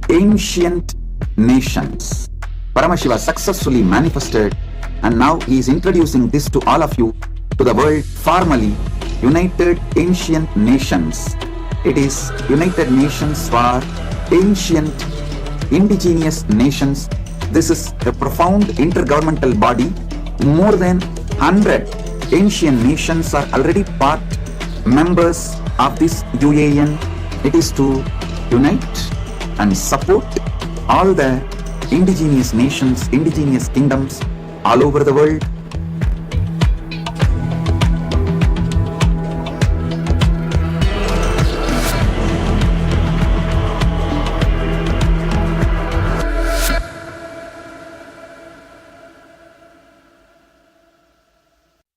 Ancient Nations. Paramashiva successfully manifested, and now he is introducing this to all of you, to the world formally United Ancient Nations. It is United Nations for Ancient Indigenous Nations. This is a profound intergovernmental body. More than 100 ancient nations are already part members of this UAN. It is to unite and support all the indigenous nations, indigenous kingdoms all over the world.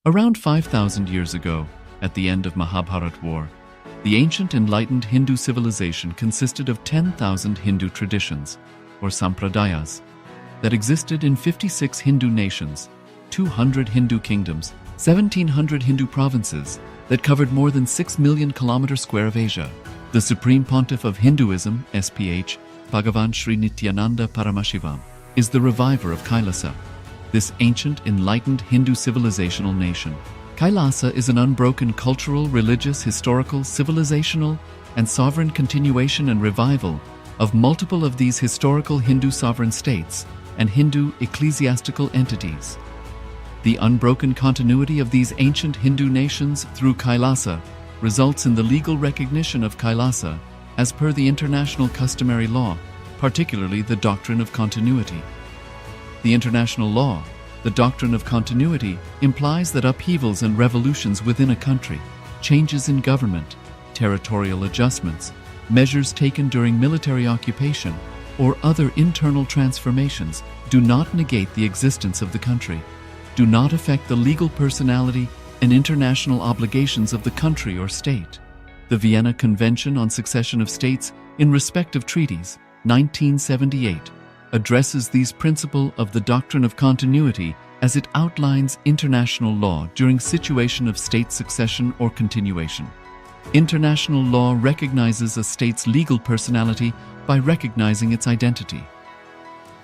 Around 5,000 years ago, at the end of Mahabharat War, the ancient enlightened Hindu civilization consisted of 10,000 Hindu traditions, or sampradayas, that existed in 56 Hindu nations, 200 Hindu kingdoms, 1,700 Hindu provinces that covered more than 6 million kilometers square of Asia. The Supreme Pontiff of Hinduism, SPH, Bhagavan Sri Nithyananda Paramashivoham, is the reviver of Kailasa, this ancient enlightened Hindu civilizational nation. Kailasa is an unbroken cultural, religious, historical, civilizational, and sovereign continuation and revival of multiple of these historical Hindu sovereign states and Hindu ecclesiastical entities. The unbroken continuity of these ancient Hindu nations through Kailasa results in the legal recognition of Kailasa as per the international customary law, particularly the Doctrine of Continuity. The international law, the Doctrine of Continuity, implies that upheavals and revolutions within a country, changes in government, territorial adjustments, measures taken during military occupation, or other internal transformations do not negate the existence of the country, do not affect the legal personality and international obligations of the country or state. The Vienna Convention on Succession of States in respective treaties, 1978, addresses these principles of the doctrine of continuity as it outlines international law during situation of state succession or continuation. International law recognizes a state's legal personality by recognizing its identity.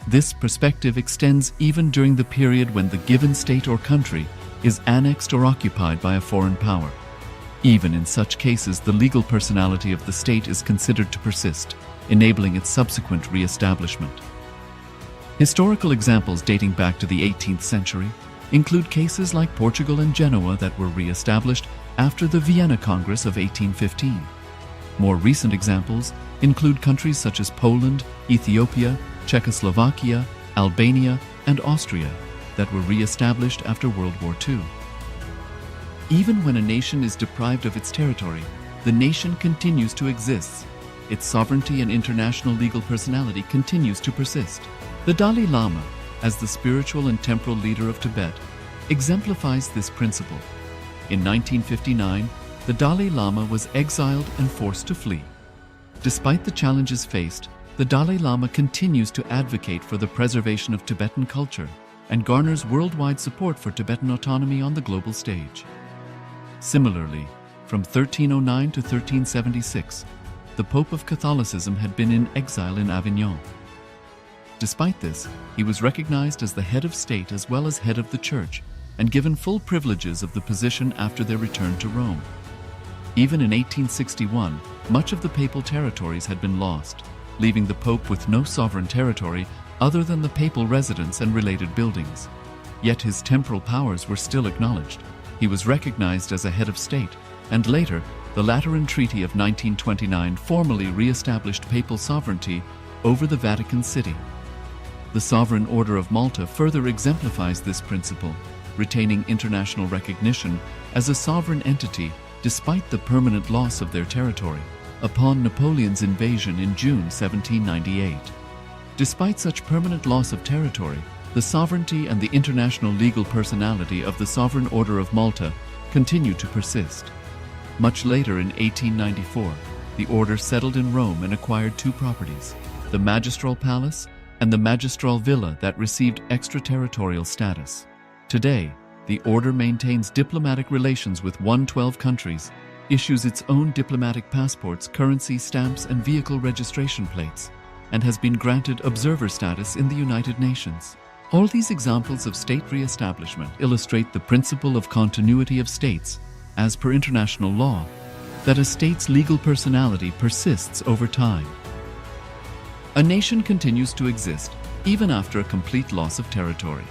This perspective extends even during the period when the given state or country is annexed or occupied by a foreign power. Even in such cases, the legal personality of the state is considered to persist, enabling its subsequent re-establishment. Historical examples dating back to the 18th century include cases like Portugal and Genoa that were re-established after the Vienna Congress of 1815. More recent examples include countries such as Poland, Ethiopia, Czechoslovakia, Albania, and Austria that were re-established after World War II. Even when a nation is deprived of its territory, the nation continues to exist. Its sovereignty and international legal personality continues to persist. The Dalai Lama, as the spiritual and temporal leader of Tibet, exemplifies this principle. In 1959, the Dalai Lama was exiled and forced to flee. Despite the challenges faced, the Dalai Lama continues to advocate for the preservation of Tibetan culture and garners worldwide support for Tibetan autonomy on the global stage. Similarly, from 1309 to 1376, the Pope of Catholicism had been in exile in Avignon. Despite this, he was recognized as the head of state as well as head of the church and given full privileges of the position after their return to Rome. Even in 1861, much of the papal territories had been lost, leaving the Pope with no sovereign territory other than the papal residence and related buildings. Yet his temporal powers were still acknowledged. He was recognized as a head of state and later The Lateran Treaty of 1929 formally re-established papal sovereignty over the Vatican City. The Sovereign Order of Malta further exemplifies this principle, retaining international recognition as a sovereign entity despite the permanent loss of their territory upon Napoleon's invasion in June 1798. Despite such permanent loss of territory, the sovereignty and the international legal personality of the Sovereign Order of Malta continue to persist. Much later in 1894, the order settled in Rome and acquired two properties, the Magistral Palace and the Magistral Villa that received extraterritorial status. Today, the order maintains diplomatic relations with 112 countries, issues its own diplomatic passports, currency stamps, and vehicle registration plates, and has been granted observer status in the United Nations. All these examples of state re-establishment illustrate the principle of continuity of states, as per international law, that a state's legal personality persists over time. A nation continues to exist even after a complete loss of territory.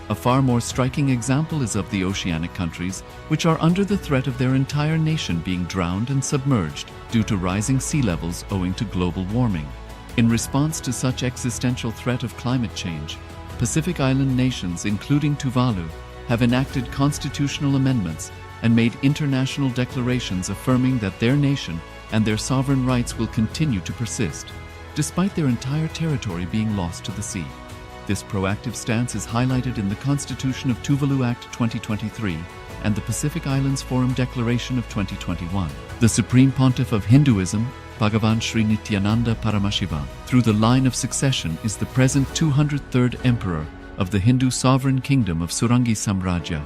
A far more striking example is of the oceanic countries, which are under the threat of their entire nation being drowned and submerged due to rising sea levels owing to global warming. In response to such existential threat of climate change, Pacific Island nations, including Tuvalu, have enacted constitutional amendments and made international declarations affirming that their nation and their sovereign rights will continue to persist, despite their entire territory being lost to the sea. This proactive stance is highlighted in the Constitution of Tuvalu Act 2023 and the Pacific Islands Forum Declaration of 2021. The Supreme Pontiff of Hinduism, Bhagavan Sri Nithyananda Paramashivoham, through the line of succession, is the present 203rd Emperor of the Hindu Sovereign Kingdom of Surangi Samrajya.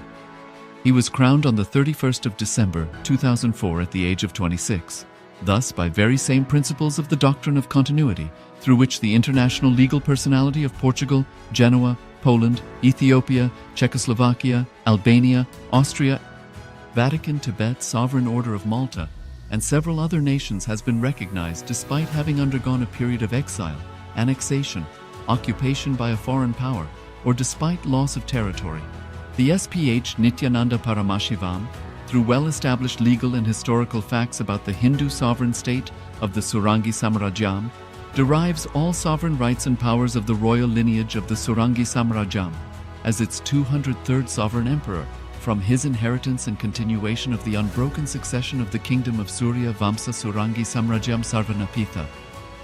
He was crowned on the 31st of December 2004 at the age of 26. Thus, by very same principles of the doctrine of continuity, through which the international legal personality of Portugal, Genoa, Poland, Ethiopia, Czechoslovakia, Albania, Austria, Vatican, Tibet, Sovereign Order of Malta, and several other nations has been recognized despite having undergone a period of exile, annexation, occupation by a foreign power, or despite loss of territory. The SPH Nithyananda Paramashivoham, through well-established legal and historical facts about the Hindu sovereign state of the Surangi Samrajyam, derives all sovereign rights and powers of the royal lineage of the Surangi Samrajyam as its 203rd sovereign emperor, from his inheritance and continuation of the unbroken succession of the kingdom of Surya Vamsa Surangi Samrajyam Sarvanapitha.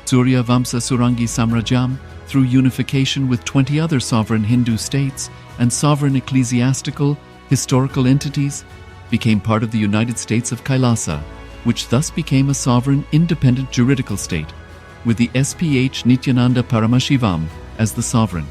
Surya Vamsa Surangi Samrajyam, through unification with 20 other sovereign Hindu states and sovereign ecclesiastical, historical entities, became part of the United States of Kailasa, which thus became a sovereign, independent juridical state, with the SPH Nithyananda Paramashivoham as the sovereign.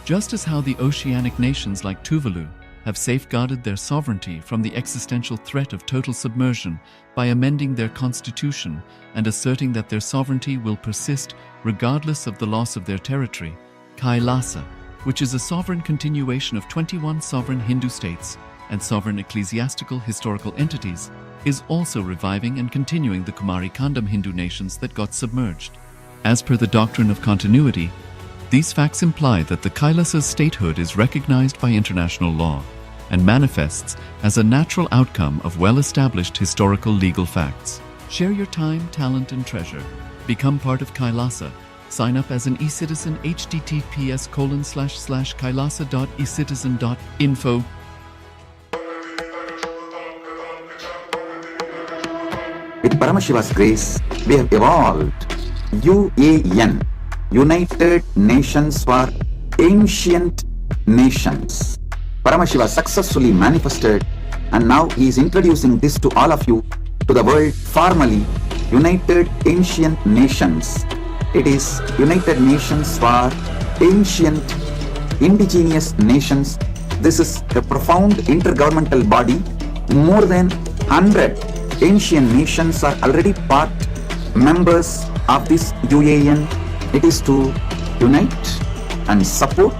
Just as how the oceanic nations like Tuvalu have safeguarded their sovereignty from the existential threat of total submersion by amending their constitution and asserting that their sovereignty will persist regardless of the loss of their territory, Kailasa, which is a sovereign continuation of 21 sovereign Hindu states and sovereign ecclesiastical historical entities, is also reviving and continuing the Kumari Kandam Hindu nations that got submerged. As per the doctrine of continuity, these facts imply that the Kailasa's statehood is recognized by international law and manifests as a natural outcome of well-established historical legal facts. Share your time, talent, and treasure. Become part of Kailasa. Sign up as an eCitizen https://kailasa.ecitizen.info. With Paramashiva's grace, we have evolved UAN, United Nations for Ancient Nations. Paramashiva successfully manifested, and now he is introducing this to all of you, to the world formally, United Ancient Nations. It is United Nations for Ancient Indigenous Nations. This is a profound intergovernmental body. More than 100 ancient nations are already part members of this UAN. It is to unite and support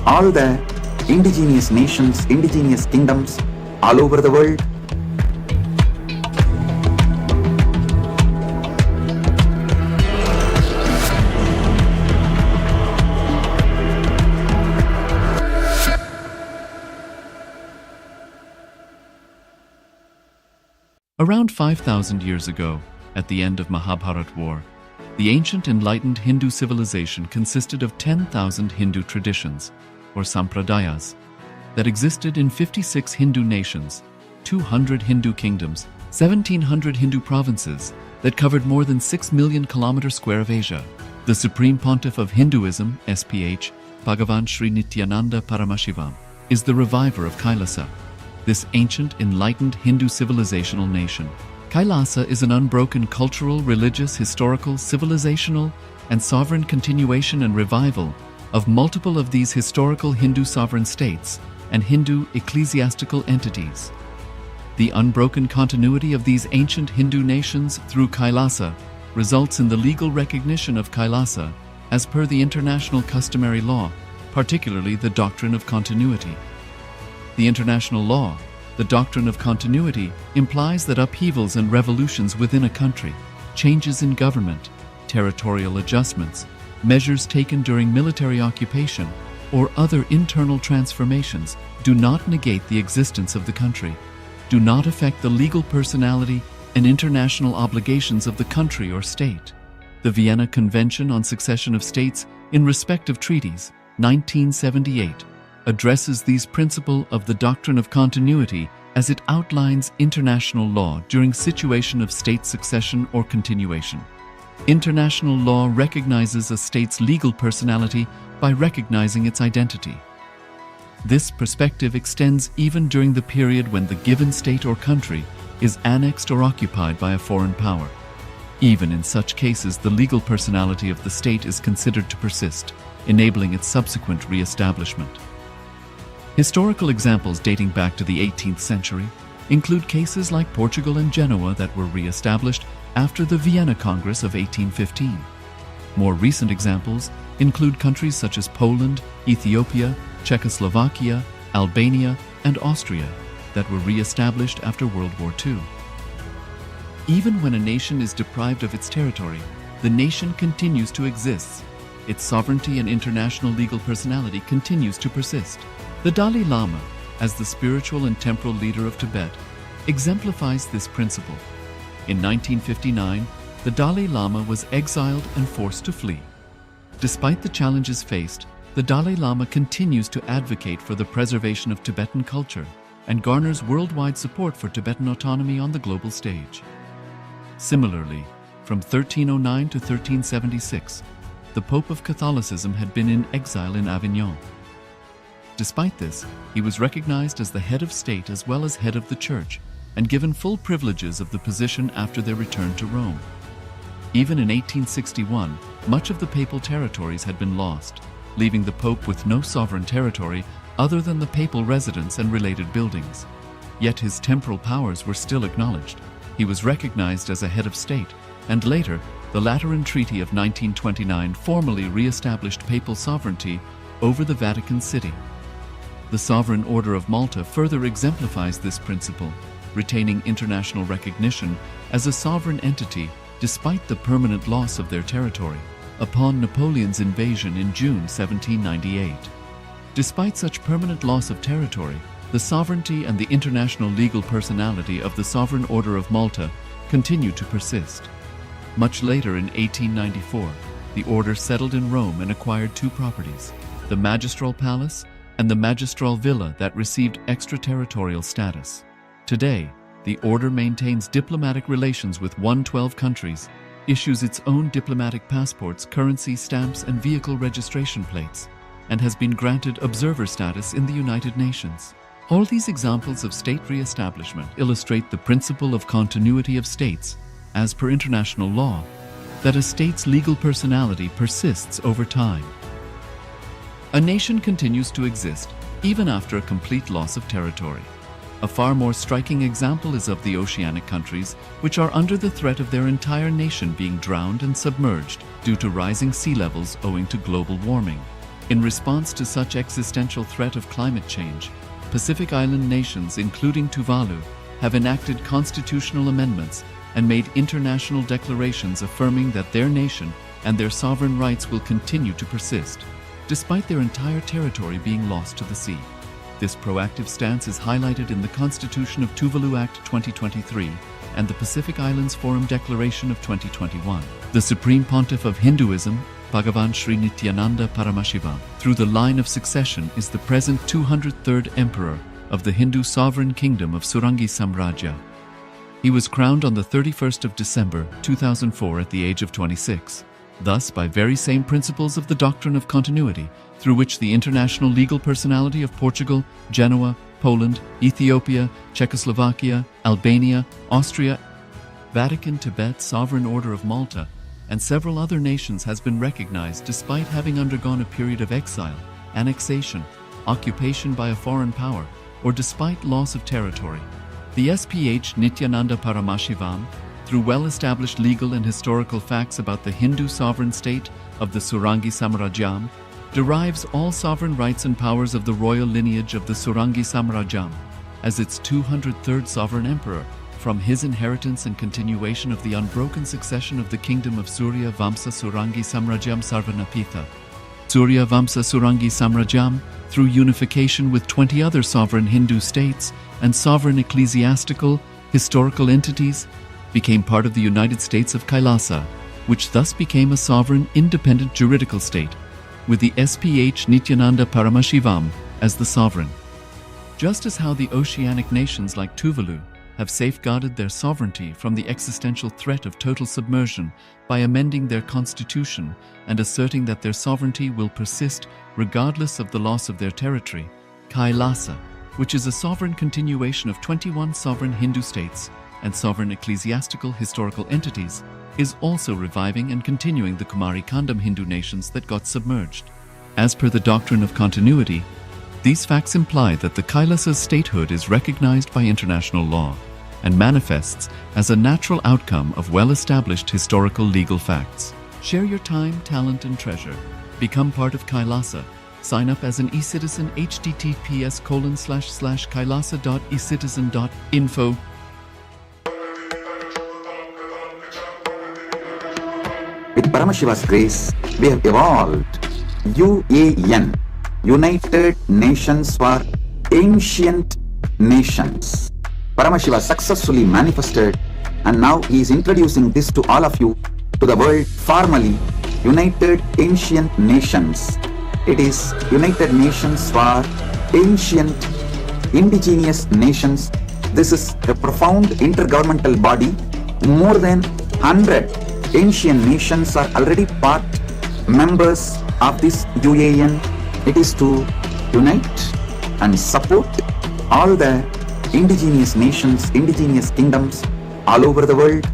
all the indigenous nations, indigenous kingdoms all over the world. Around 5,000 years ago, at the end of Mahabharat War, the ancient enlightened Hindu civilization consisted of 10,000 Hindu traditions, or sampradayas, that existed in 56 Hindu nations, 200 Hindu kingdoms, 1,700 Hindu provinces that covered more than 6 million kilometers square of Asia. The Supreme Pontiff of Hinduism, SPH, Bhagavan Sri Nithyananda Paramashivoham, is the reviver of Kailasa, this ancient enlightened Hindu civilizational nation. Kailasa is an unbroken cultural, religious, historical, civilizational, and sovereign continuation and revival of multiple of these historical Hindu sovereign states and Hindu ecclesiastical entities. The unbroken continuity of these ancient Hindu nations through Kailasa results in the legal recognition of Kailasa as per the international customary law, particularly the Doctrine of Continuity. The international law, the Doctrine of Continuity, implies that upheavals and revolutions within a country, changes in government, territorial adjustments, measures taken during military occupation, or other internal transformations do not negate the existence of the country, do not affect the legal personality and international obligations of the country or state. The Vienna Convention on Succession of States in Respect of Treaties, 1978, addresses these principles of the doctrine of continuity as it outlines international law during situation of state succession or continuation. International law recognizes a state's legal personality by recognizing its identity. This perspective extends even during the period when the given state or country is annexed or occupied by a foreign power. Even in such cases, the legal personality of the state is considered to persist, enabling its subsequent re-establishment. Historical examples dating back to the 18th century include cases like Portugal and Genoa that were re-established after the Vienna Congress of 1815. More recent examples include countries such as Poland, Ethiopia, Czechoslovakia, Albania, and Austria that were re-established after World War II. Even when a nation is deprived of its territory, the nation continues to exist. Its sovereignty and international legal personality continues to persist. The Dalai Lama, as the spiritual and temporal leader of Tibet, exemplifies this principle. In 1959, the Dalai Lama was exiled and forced to flee. Despite the challenges faced, the Dalai Lama continues to advocate for the preservation of Tibetan culture and garners worldwide support for Tibetan autonomy on the global stage. Similarly, from 1309 to 1376, the Pope of Catholicism had been in exile in Avignon. Despite this, he was recognized as the head of state as well as head of the church and given full privileges of the position after their return to Rome. Even in 1861, much of the papal territories had been lost, leaving the Pope with no sovereign territory other than the papal residence and related buildings. Yet his temporal powers were still acknowledged. He was recognized as a head of state, and later, the Lateran Treaty of 1929 formally re-established papal sovereignty over the Vatican City. The Sovereign Order of Malta further exemplifies this principle, retaining international recognition as a sovereign entity despite the permanent loss of their territory upon Napoleon's invasion in June 1798. Despite such permanent loss of territory, the sovereignty and the international legal personality of the Sovereign Order of Malta continue to persist. Much later in 1894, the order settled in Rome and acquired two properties, the Magistral Palace and the Magistral Villa that received extraterritorial status. Today, the order maintains diplomatic relations with 112 countries, issues its own diplomatic passports, currency, stamps, and vehicle registration plates, and has been granted observer status in the United Nations. All these examples of state re-establishment illustrate the principle of continuity of states, as per international law, that a state's legal personality persists over time. A nation continues to exist even after a complete loss of territory. A far more striking example is of the oceanic countries, which are under the threat of their entire nation being drowned and submerged due to rising sea levels owing to global warming. In response to such existential threat of climate change, Pacific Island nations, including Tuvalu, have enacted constitutional amendments and made international declarations affirming that their nation and their sovereign rights will continue to persist, despite their entire territory being lost to the sea. This proactive stance is highlighted in the Constitution of Tuvalu Act 2023, and the Pacific Islands Forum Declaration of 2021. The Supreme Pontiff of Hinduism, Bhagavan Sri Nithyananda Paramashivoham, through the line of succession is the present 203rd Emperor of the Hindu sovereign kingdom of Surangi Samrajya. He was crowned on the 31st of December 2004 at the age of 26. Thus, by very same principles of the doctrine of continuity, through which the international legal personality of Portugal, Genoa, Poland, Ethiopia, Czechoslovakia, Albania, Austria, Vatican, Tibet, Sovereign Order of Malta, and several other nations has been recognized despite having undergone a period of exile, annexation, occupation by a foreign power, or despite loss of territory. The SPH Nithyananda Paramashivoham, through well-established legal and historical facts about the Hindu sovereign state of the Surangi Samrajyam, derives all sovereign rights and powers of the royal lineage of the Surangi Samrajyam as its 203rd sovereign emperor, from his inheritance and continuation of the unbroken succession of the kingdom of Surya Vamsa Surangi Samrajyam Sarvanapitha. Surya Vamsa Surangi Samrajyam, through unification with 20 other sovereign Hindu states and sovereign ecclesiastical, historical entities, became part of the United States of Kailasa, which thus became a sovereign, independent juridical state, with the SPH Nithyananda Paramashivoham as the sovereign. Just as how the oceanic nations like Tuvalu have safeguarded their sovereignty from the existential threat of total submersion by amending their constitution and asserting that their sovereignty will persist regardless of the loss of their territory, Kailasa, which is a sovereign continuation of 21 sovereign Hindu states and sovereign ecclesiastical historical entities, is also reviving and continuing the Kumari Kandam Hindu nations that got submerged. As per the doctrine of continuity, these facts imply that the Kailasa's statehood is recognized by international law and manifests as a natural outcome of well-established historical legal facts. Share your time, talent, and treasure. Become part of Kailasa. Sign up as an eCitizen https://kailasa.ecitizen.info. With Paramashiva's grace, we have evolved UAN, United Nations for Ancient Nations. Paramashiva successfully manifested, and now he is introducing this to all of you, to the world formally, United Ancient Nations. It is United Nations for Ancient Indigenous Nations. This is a profound intergovernmental body. More than 100 ancient nations are already part members of this UAN. It is to unite and support all the indigenous nations, indigenous kingdoms all over the world.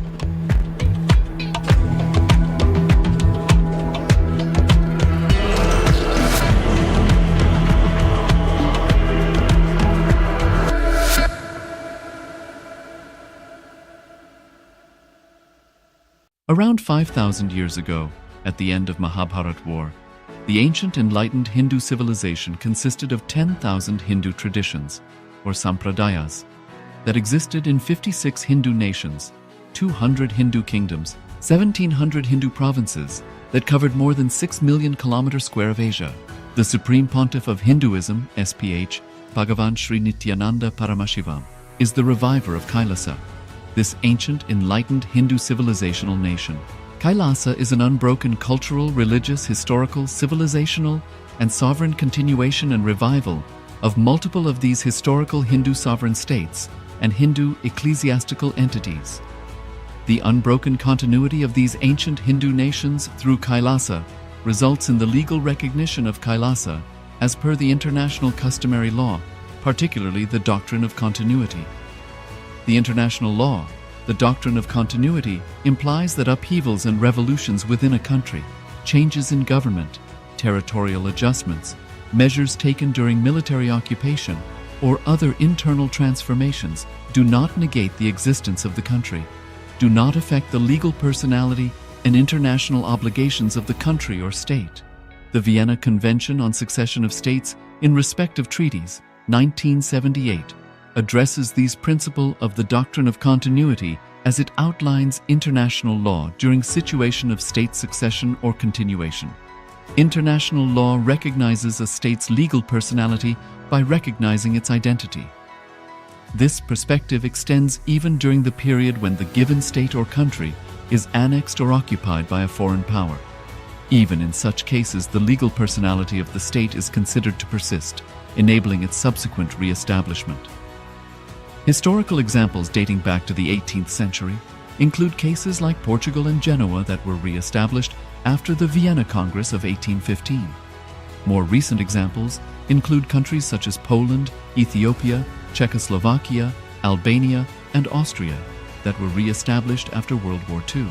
Around 5,000 years ago, at the end of Mahabharat War, the ancient enlightened Hindu civilization consisted of 10,000 Hindu traditions, or sampradayas, that existed in 56 Hindu nations, 200 Hindu kingdoms, 1,700 Hindu provinces that covered more than 6 million kilometers square of Asia. The Supreme Pontiff of Hinduism, SPH, Bhagavan Sri Nithyananda Paramashivoham, is the reviver of Kailasa, this ancient, enlightened Hindu civilizational nation. Kailasa is an unbroken cultural, religious, historical, civilizational, and sovereign continuation and revival of multiple of these historical Hindu sovereign states and Hindu ecclesiastical entities. The unbroken continuity of these ancient Hindu nations through Kailasa results in the legal recognition of Kailasa as per the international customary law, particularly the doctrine of continuity. The international law, the doctrine of continuity, implies that upheavals and revolutions within a country, changes in government, territorial adjustments, measures taken during military occupation, or other internal transformations do not negate the existence of the country, do not affect the legal personality and international obligations of the country or state. The Vienna Convention on Succession of States in respect of treaties, 1978, addresses these principles of the doctrine of continuity as it outlines international law during situation of state succession or continuation. International law recognizes a state's legal personality by recognizing its identity. This perspective extends even during the period when the given state or country is annexed or occupied by a foreign power. Even in such cases, the legal personality of the state is considered to persist, enabling its subsequent re-establishment. Historical examples dating back to the 18th century include cases like Portugal and Genoa that were re-established after the Vienna Congress of 1815. More recent examples include countries such as Poland, Ethiopia, Czechoslovakia, Albania, and Austria that were re-established after World War II.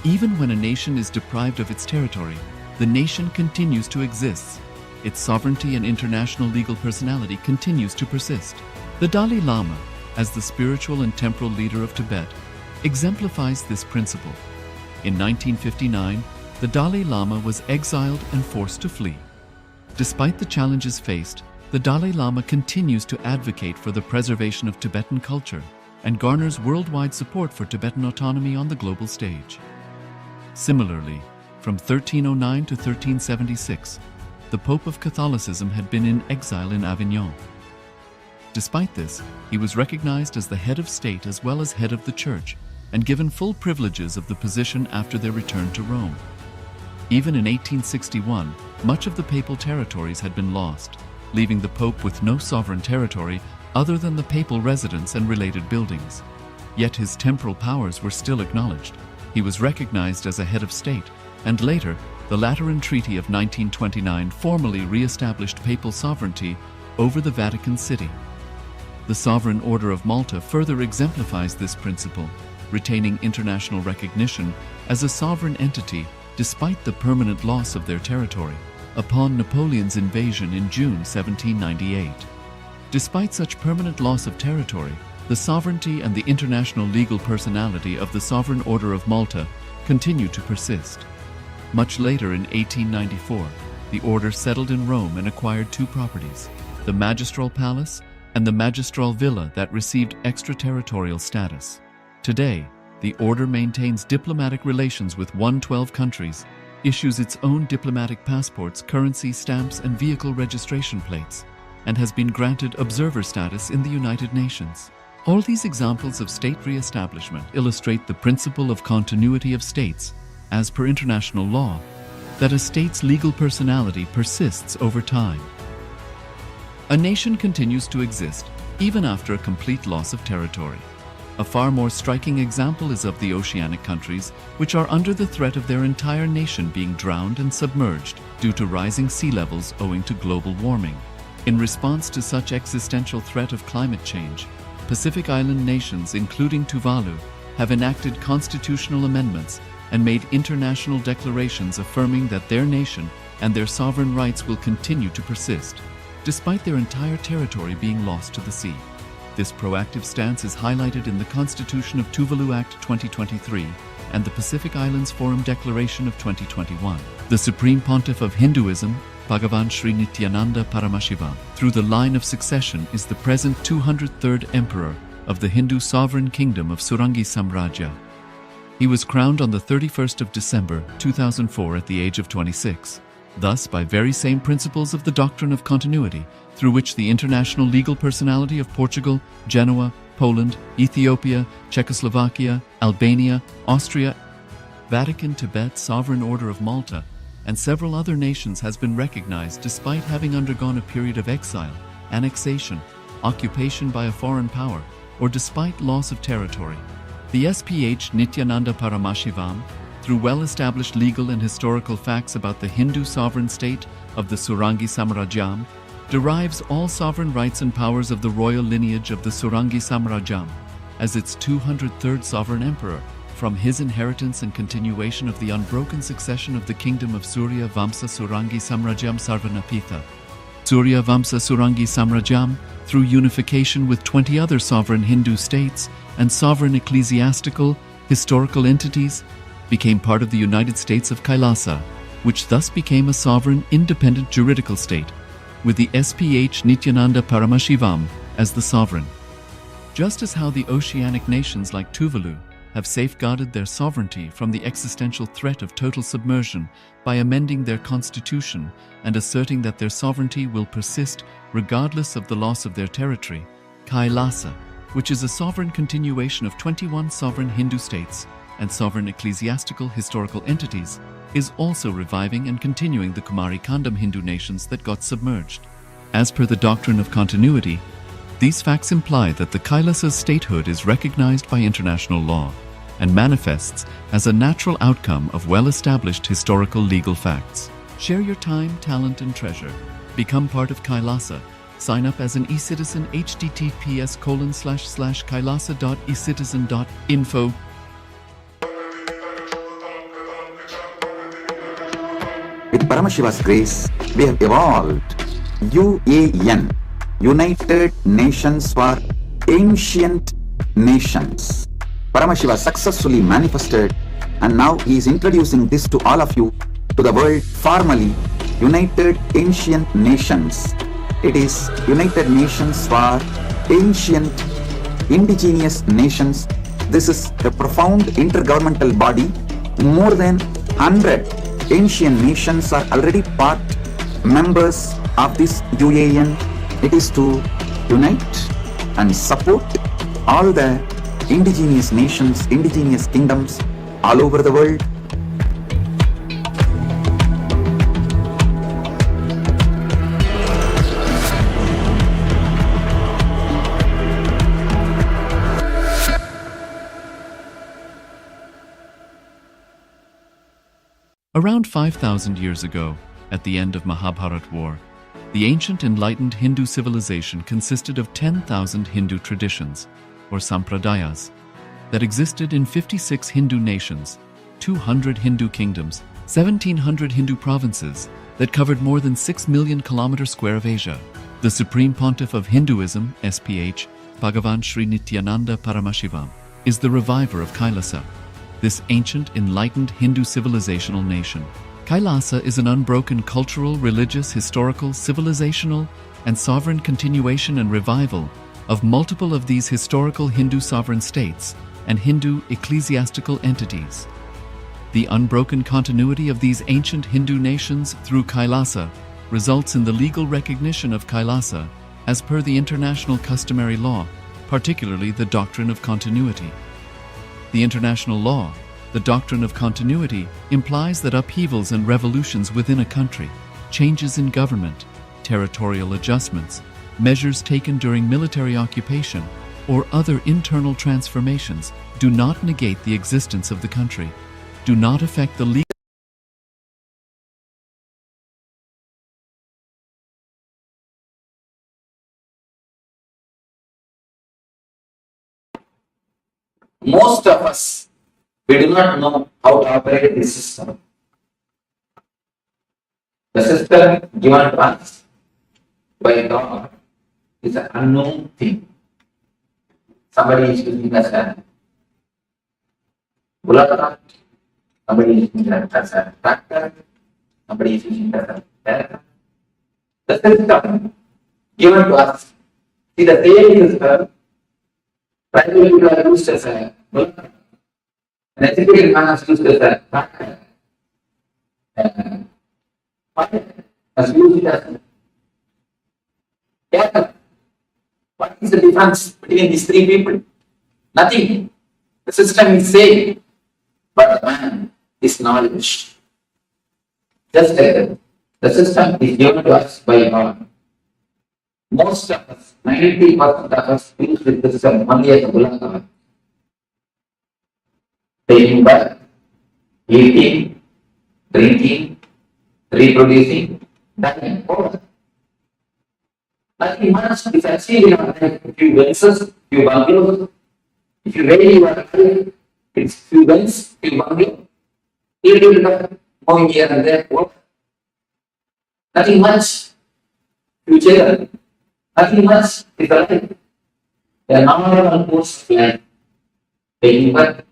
Even when a nation is deprived of its territory, the nation continues to exist. Its sovereignty and international legal personality continues to persist. The Dalai Lama, as the spiritual and temporal leader of Tibet, exemplifies this principle. In 1959, the Dalai Lama was exiled and forced to flee. Despite the challenges faced, the Dalai Lama continues to advocate for the preservation of Tibetan culture and garners worldwide support for Tibetan autonomy on the global stage. Similarly, from 1309 to 1376, the Pope of Catholicism had been in exile in Avignon. Despite this, he was recognized as the head of state as well as head of the church and given full privileges of the position after their return to Rome. Even in 1861, much of the papal territories had been lost, leaving the Pope with no sovereign territory other than the papal residence and related buildings. Yet his temporal powers were still acknowledged. He was recognized as a head of state, and later, the Lateran Treaty of 1929 formally re-established papal sovereignty over the Vatican City. The Sovereign Order of Malta further exemplifies this principle, retaining international recognition as a sovereign entity despite the permanent loss of their territory upon Napoleon's invasion in June 1798. Despite such permanent loss of territory, the sovereignty and the international legal personality of the Sovereign Order of Malta continue to persist. Much later in 1894, the order settled in Rome and acquired two properties, the Magistral Palace and the Magistral Villa that received extraterritorial status. Today, the order maintains diplomatic relations with 112 countries, issues its own diplomatic passports, currency stamps, and vehicle registration plates, and has been granted observer status in the United Nations. All these examples of state re-establishment illustrate the principle of continuity of states, as per international law, that a state's legal personality persists over time. A nation continues to exist even after a complete loss of territory. A far more striking example is of the oceanic countries, which are under the threat of their entire nation being drowned and submerged due to rising sea levels owing to global warming. In response to such existential threat of climate change, Pacific Island nations, including Tuvalu, have enacted constitutional amendments and made international declarations affirming that their nation and their sovereign rights will continue to persist, despite their entire territory being lost to the sea. This proactive stance is highlighted in the Constitution of Tuvalu Act 2023 and the Pacific Islands Forum Declaration of 2021. The Supreme Pontiff of Hinduism, Bhagavan Sri Nithyananda Paramashivoham, through the line of succession is the present 203rd Emperor of the Hindu Sovereign Kingdom of Surangi Samrajya. He was crowned on the 31st of December 2004 at the age of 26. Thus, by very same principles of the doctrine of continuity, through which the international legal personality of Portugal, Genoa, Poland, Ethiopia, Czechoslovakia, Albania, Austria, Vatican, Tibet, Sovereign Order of Malta, and several other nations has been recognized despite having undergone a period of exile, annexation, occupation by a foreign power, or despite loss of territory. The SPH Nithyananda Paramashivoham, through well-established legal and historical facts about the Hindu sovereign state of the Surangi Samrajyam, derives all sovereign rights and powers of the royal lineage of the Surangi Samrajyam as its 203rd sovereign emperor from his inheritance and continuation of the unbroken succession of the kingdom of Surya Vamsa Surangi Samrajyam Sarvanapitha. Surya Vamsa Surangi Samrajyam, through unification with 20 other sovereign Hindu states and sovereign ecclesiastical, historical entities, became part of the United States of Kailasa, which thus became a sovereign, independent juridical state, with the SPH Nithyananda Paramashivoham as the sovereign. Just as how the oceanic nations like Tuvalu have safeguarded their sovereignty from the existential threat of total submersion by amending their constitution and asserting that their sovereignty will persist regardless of the loss of their territory, Kailasa, which is a sovereign continuation of 21 sovereign Hindu states and sovereign ecclesiastical historical entities, is also reviving and continuing the Kumari Kandam Hindu nations that got submerged. As per the doctrine of continuity, these facts imply that the Kailasa's statehood is recognized by international law and manifests as a natural outcome of well-established historical legal facts. Share your time, talent, and treasure. Become part of Kailasa. Sign up as an eCitizen https://kailasa.ecitizen.info. With Paramashiva's grace, we have evolved UAN, United Nations for Ancient Nations. Paramashiva successfully manifested, and now he is introducing this to all of you, to the world formally, United Ancient Nations. It is United Nations for Ancient Indigenous Nations. This is a profound intergovernmental body. More than 100 ancient nations are already part members of this UAN. It is to unite and support all the indigenous nations, indigenous kingdoms all over the world. Around 5,000 years ago, at the end of Mahabharat War, the ancient enlightened Hindu civilization consisted of 10,000 Hindu traditions, or sampradayas, that existed in 56 Hindu nations, 200 Hindu kingdoms, 1,700 Hindu provinces that covered more than 6 million kilometer square of Asia. The Supreme Pontiff of Hinduism, SPH, Bhagavan Sri Nithyananda Paramashivoham, is the reviver of Kailasa, this ancient enlightened Hindu civilizational nation. Kailasa is an unbroken cultural, religious, historical, civilizational, and sovereign continuation and revival of multiple of these historical Hindu sovereign states and Hindu ecclesiastical entities. The unbroken continuity of these ancient Hindu nations through Kailasa results in the legal recognition of Kailasa as per the international customary law, particularly the Doctrine of Continuity. The international law, the Doctrine of Continuity, implies that upheavals and revolutions within a country, changes in government, territorial adjustments, measures taken during military occupation, or other internal transformations do not negate the existence of the country, do not affect the legal. Most of us, we do not know how to operate this system. The system given to us by God is an unknown thing. Somebody is using as a bullock cart, somebody is using it as a tractor, somebody is using it as a tractor. The system given to us, see the same system, primarily people are used as a bullock cart. An educated man is used as a tractor. As used as a cattle. What is the difference between these three people? Nothing. The system is same, but the man is knowledge. Just like that. The system is given to us by God. Most of us, 90% of us, use the system only as a bullock cart. Taking birth, eating, drinking, reproducing, dying, over. Nothing much is achieved in our life. Few glimpses, few bungalows. If you really your life, it's few guns, few bungalows. Little bit of going here and there, work. Nothing much. Few children. Nothing much is the life. They are normal course of life. Taking birth,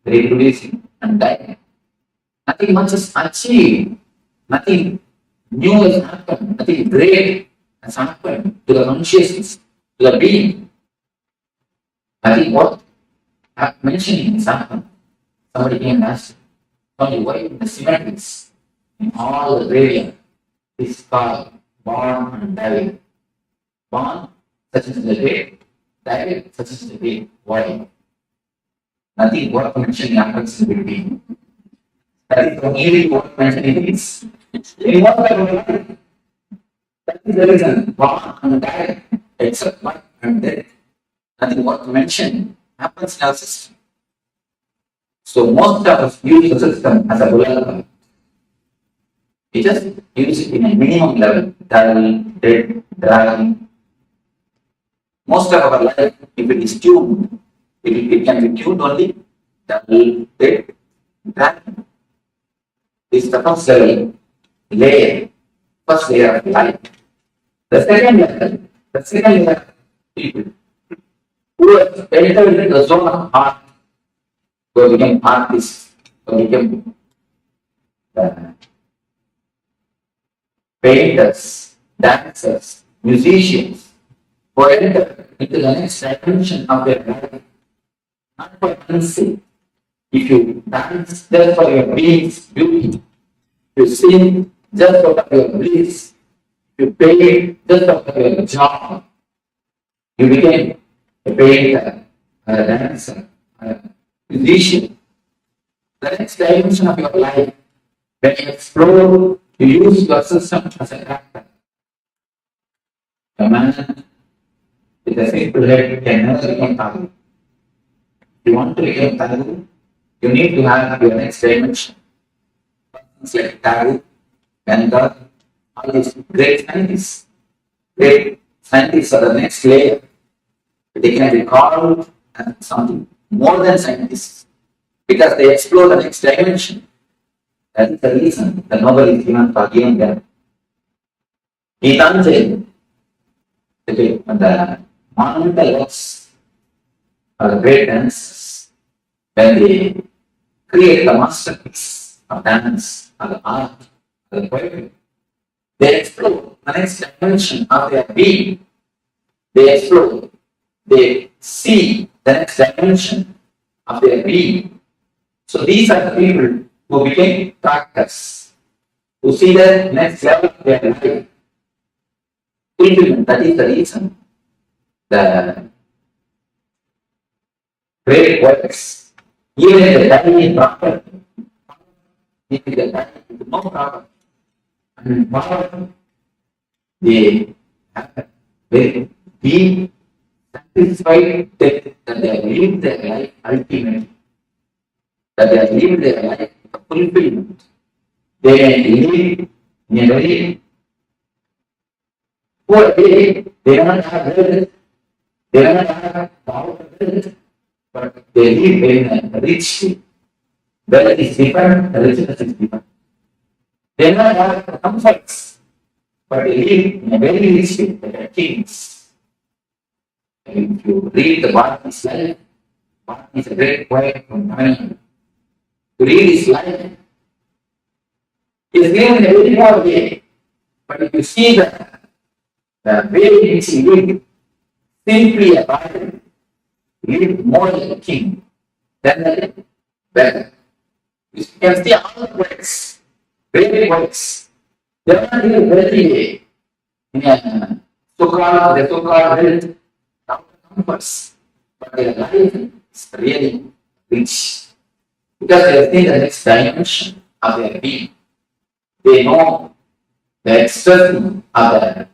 reproducing, and dying. Nothing much is achieved. Nothing new has happened. Nothing great has happened to the consciousness, to the being. Nothing what I'm mentioning is happened. Somebody came and asked, only why the symmetries in all the gradient is called born and dying. Born, such as the day, Direct suggests the way. Why? Nothing worth mentioning happens in between. That is the only worth mentioning is. In what kind of life? That is the reason. Born and die, except birth and death. Nothing worth mentioning happens in our system. So most of us use the system as a bullet. We just use it in a minimum level. Dull, dead, dry. Most of our life, if it is tuned, it can be tuned only dull, dead, dry. This is the first level, first layer of life. The second layer, people who have entered into the zone of art, who became artists, who became painters, dancers, musicians, who enter into the next dimension of their life, not for dancing. If you dance just for your being's beauty, you sing just for your bliss, you pay just for your job, you became a painter, a dancer, a musician. The next dimension of your life, when you explore, you use your system as a character. A man with a simple head can never become Tharu. If you want to become Tharu, you need to have your next dimension. It's like Tharu, Ganga, all these great scientists. Great scientists are the next layer. They can be called as something more than scientists because they explore the next dimension. That is the reason the Nobel is given for giving them. Gitanjali, the monumental works are the great dancers. When they create the masterpiece of dance, or the art, or the poetry, they explore the next dimension of their being. They explore, they see the next dimension of their being. So these are the people who became practice, who see the next level of their life. Fulfillment, that is the reason. The great poets, even if they die in property, if they die with no property, and power, they have very deep, satisfied that they have lived their life ultimately, that they have lived their life fulfillment. They live in a very poor way, they do not have wealth, they do not have power of wealth, but they live in a rich way. Wealth is different, richness is different. They do not have comforts, but they live in a very rich way, they are kings. And if you read the Bharati's life, Bharati is a great poet from Tamil Nadu. To read his life, he is living in a very poor way, but if you see the way in which he lived, simply abided, he lived more like a king than a beggar. You can see all the poets, great poets, they are not living wealthy way, in a so-called wealth, not comforts, but their life is really rich. Because they have seen the next dimension of their being. They know the expression of the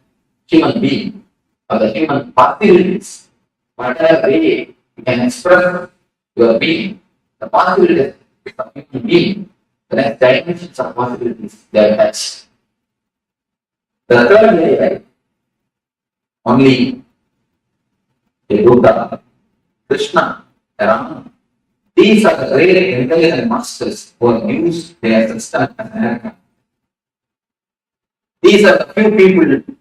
human being, of the human possibilities. Whatever way you can express your being, the possibilities of human being, the next dimensions of possibilities, they are touched. The third layer, only a Buddha, Krishna, Rama. These are the great intelligent masters who have used their system as an aircraft. These are the few people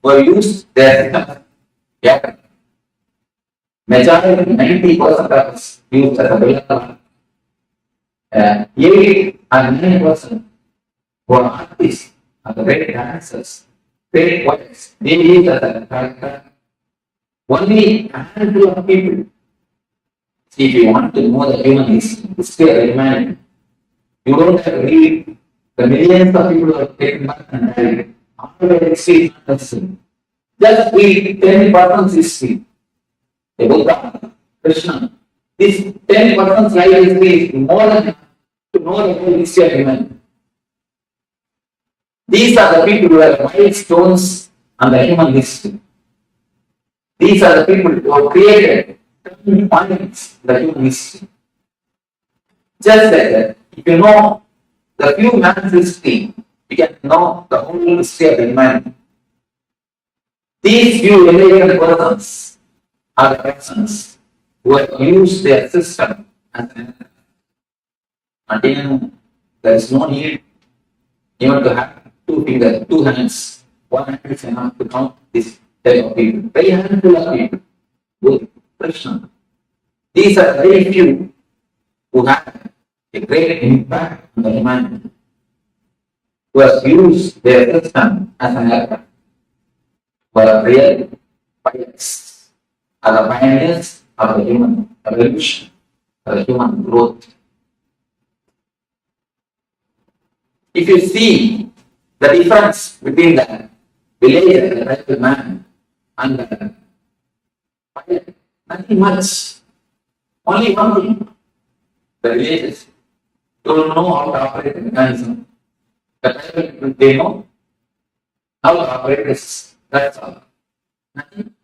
who have used their system as aircraft. Majority, 90% of us use as a Level-1. 8 and 9% who are artists, are the great dancers, great poets, they use as a character. Only a handful of people. See, if you want to know the human history of humanity, you don't have to read the millions of people who have taken birth and died. All the history is not necessary. Just read 10% history. a Buddha, Krishna. This 10% life history is more than enough to know the whole history of humanity. These are the people who are milestones on the human history. These are the people who have created turning points in the human history. Just like that, if you know the few man's history, you can know the whole history of humanity. These few elevated persons are the persons who have used their system as an until there is no need even to have two fingers, two hands. One hand is enough to count this type of people. Very handful of people with Krishna. These are very few who have a great impact on the humanity, who has used their system as an aircraft. Who are real pilots, are the pioneers of the human evolution, of the human growth. If you see the difference between the villager, the tribal man, and the pilot, nothing much. Only one thing. The villagers don't know how to operate the mechanism. The tribal people, they know how to operate this. That's all. Nothing.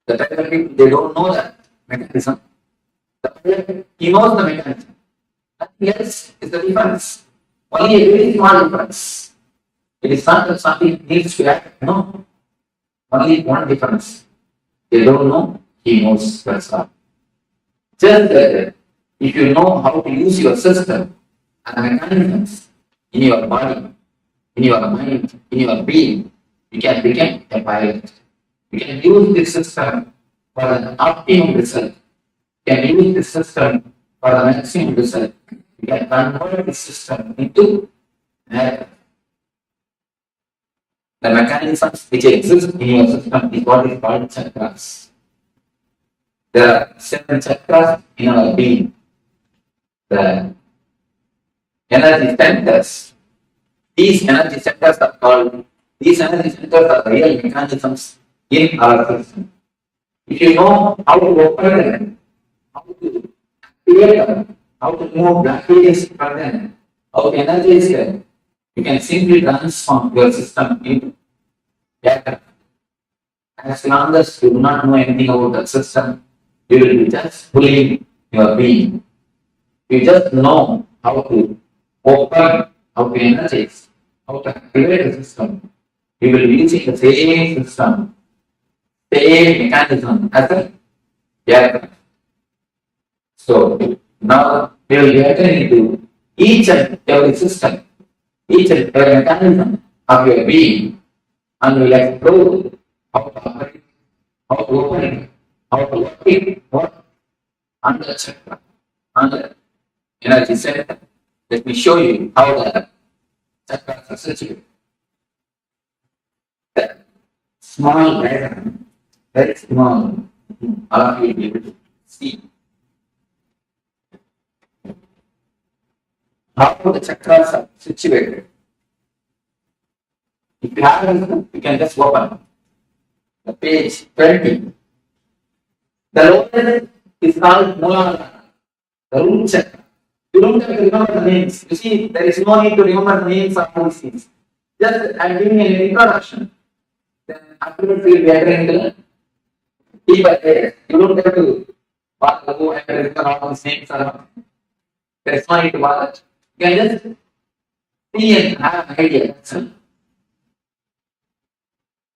The tribal people, they don't know that mechanism. The pilot, he knows the mechanism. Nothing else is the difference. Only a very small difference. It is not that something needs to act. No. Only one difference. They don't know, he knows. That's all. Just like that, if you know how to use your system and mechanisms in your body, in your mind, in your being, you can become a pilot. You can use this system for the optimum result. You can use this system for the maximum result. You can convert this system into the mechanisms which exist in your system is what is called chakras. There are 7 chakras in our being. The energy centers. These energy centers are called, these energy centers are real mechanisms in our system. If you know how to open them, how to create them, how to move blockages from them, how to energize them, you can simply transform your system into aircraft. As long as you do not know anything about the system, you will be just pulling your being. You just know how to open, how to energize, how to activate the system. You will be using the same system, same mechanism as an aircraft. So now we will get into each and every system, each and every mechanism of your being, and we will explore how to operate, how to open it, how to work it, what on the chakra, on the energy center. Let me show you how the chakras are situated. The small diagram, very small, all of you will be able to see how the chakras are situated. If you have anything, you can just open the page 20. The lower is called Mooladhara, the root chakra. You don't have to remember the names. You see, there is no need to remember the names of all these things. Just I'm giving an introduction. Then afterwards we will be entering into the deeper layers. You don't have to go and remember all these names around. There is no need to bother. You can just see and have an idea. That's all.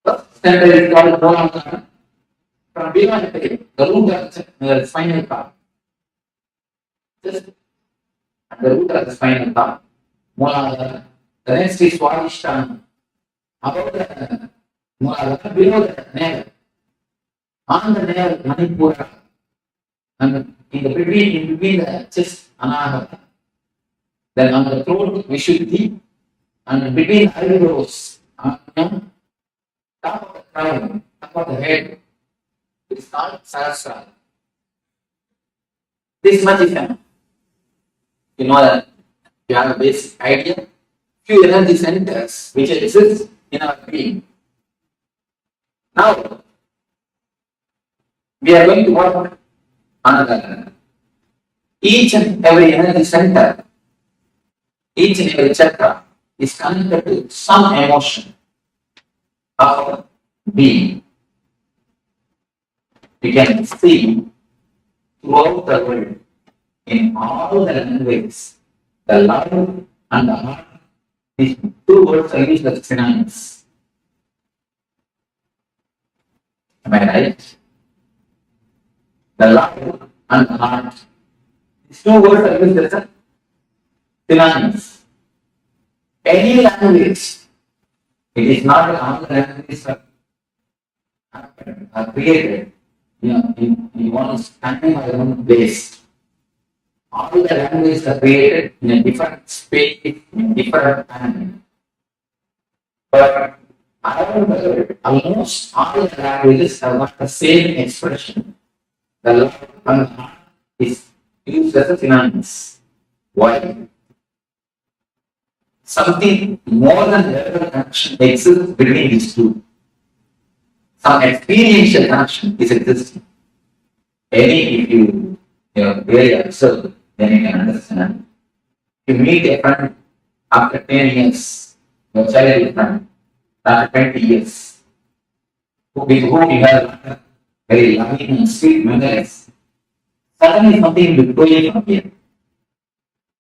First center is called Mooladhara. From behind the root of the spinal cord. Just the root of the spinal cord. Mooladhara. The next is Swadhisthana. Above the Mooladhara, below the navel. On the navel, Manipura. And in between the chest, Anahata. Then on the throat, Vishuddhi. And between the eyebrows, Ajna. Top of the crown, top of the head. It is called Sahasrara. This much is enough. You know that you have a basic idea. Few energy centers which exist in our being. Now, We are going to work on each and every energy center, each and every chakra is connected to some emotion of being. We can see throughout the world in all the languages, the love and the heart, these two words are used as synonyms. Am I right? The love and the heart, these two words are used as synonyms. Any language, it is not all the languages are created, in one's time or one place. All the languages are created in a different space, in a different time. But around the world, almost all the languages have got the same expression. The love and heart is used as a synonyms. Why? Something more than verbal connection exists between these two. Some experiential connection is existing. If you really observe, then you can understand. You meet a friend after 10 years, your childhood friend, after 20 years, with whom you have very loving and sweet memories. Suddenly something will go in from here.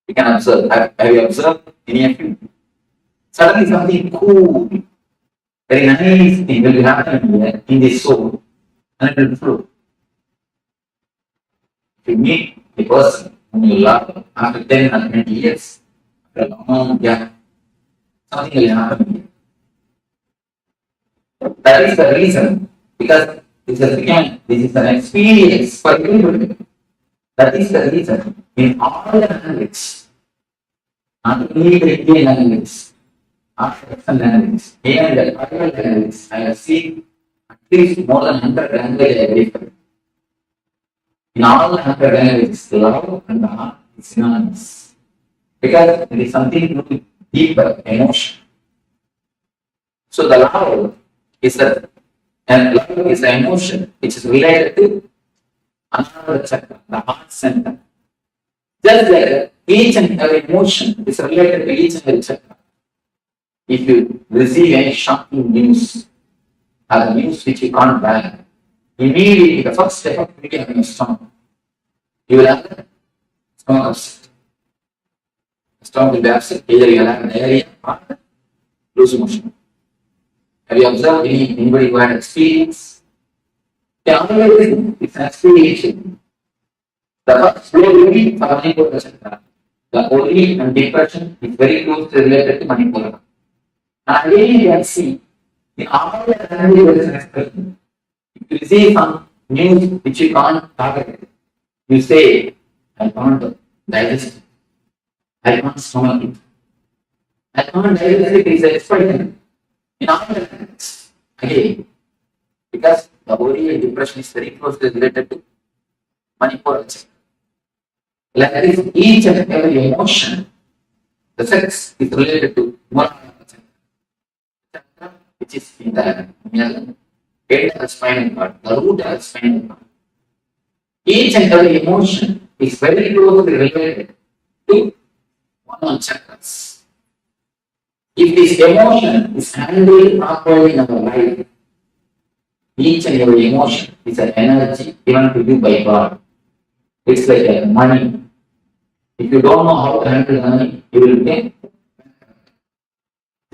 You can observe. Have you observed any of you? Suddenly something cool, very nice thing will happen here in this soul, and it will flow. If you meet a person whom you love after 10 or 20 years, after a long gap, something will happen here. That is the reason, because this is an experience for everybody. That is the reason in all the languages, not only the Indian language, African language, even the tribal language, I have seen at least more than 100 languages I have different. In all the 100 languages, the love and the heart is synonymous. Because it is something deeper emotion. So the love is an emotion which is related to another chakra, the heart center. Just like each and every emotion is related to each and every chakra. If you receive any shocking news, or news which you can't bear, immediately the first effect will be on your stomach. You will have a stomach upset. The stomach will be upset, either you will have diarrhea or loose motion. Have you observed anybody who had experience? They always it's an experience. The first flow will be for Manipura chakra. The bodily and depression is very closely related to Manipura. And again you can see in all the languages and expression, if you see some news which you can't target, you say, I can't digest it. I can't stomach it. I can't digest it is expression. In all the languages, again, because the body and depression is very closely related to Manipura chakra. Like this, each and every emotion, the sex is related to Muladhara chakra, which is in the middle, head of spinal cord, the root of spinal cord. Each and every emotion is very closely related to one of chakras. If this emotion is handled properly in our life, each and every emotion is an energy given to you by God. It's like a money. If you don't know how to handle money, you will get.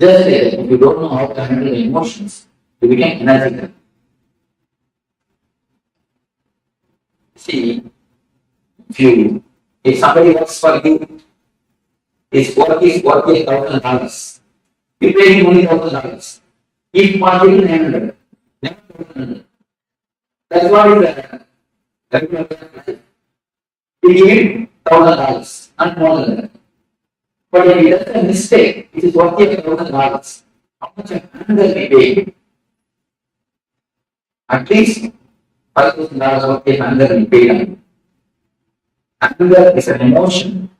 Just like that, if you don't know how to handle the emotions, you become energetic. See, if somebody works for you, his work is worth $1,000. You pay him only $1,000. If possible, 900. Never 1,200. That's what is the regular life. We give him $1,000, not more than that. But if he does a mistake, it is worth $1,000. How much anger we pay? At least $5,000 worth of anger we pay him. Anger is an emotion.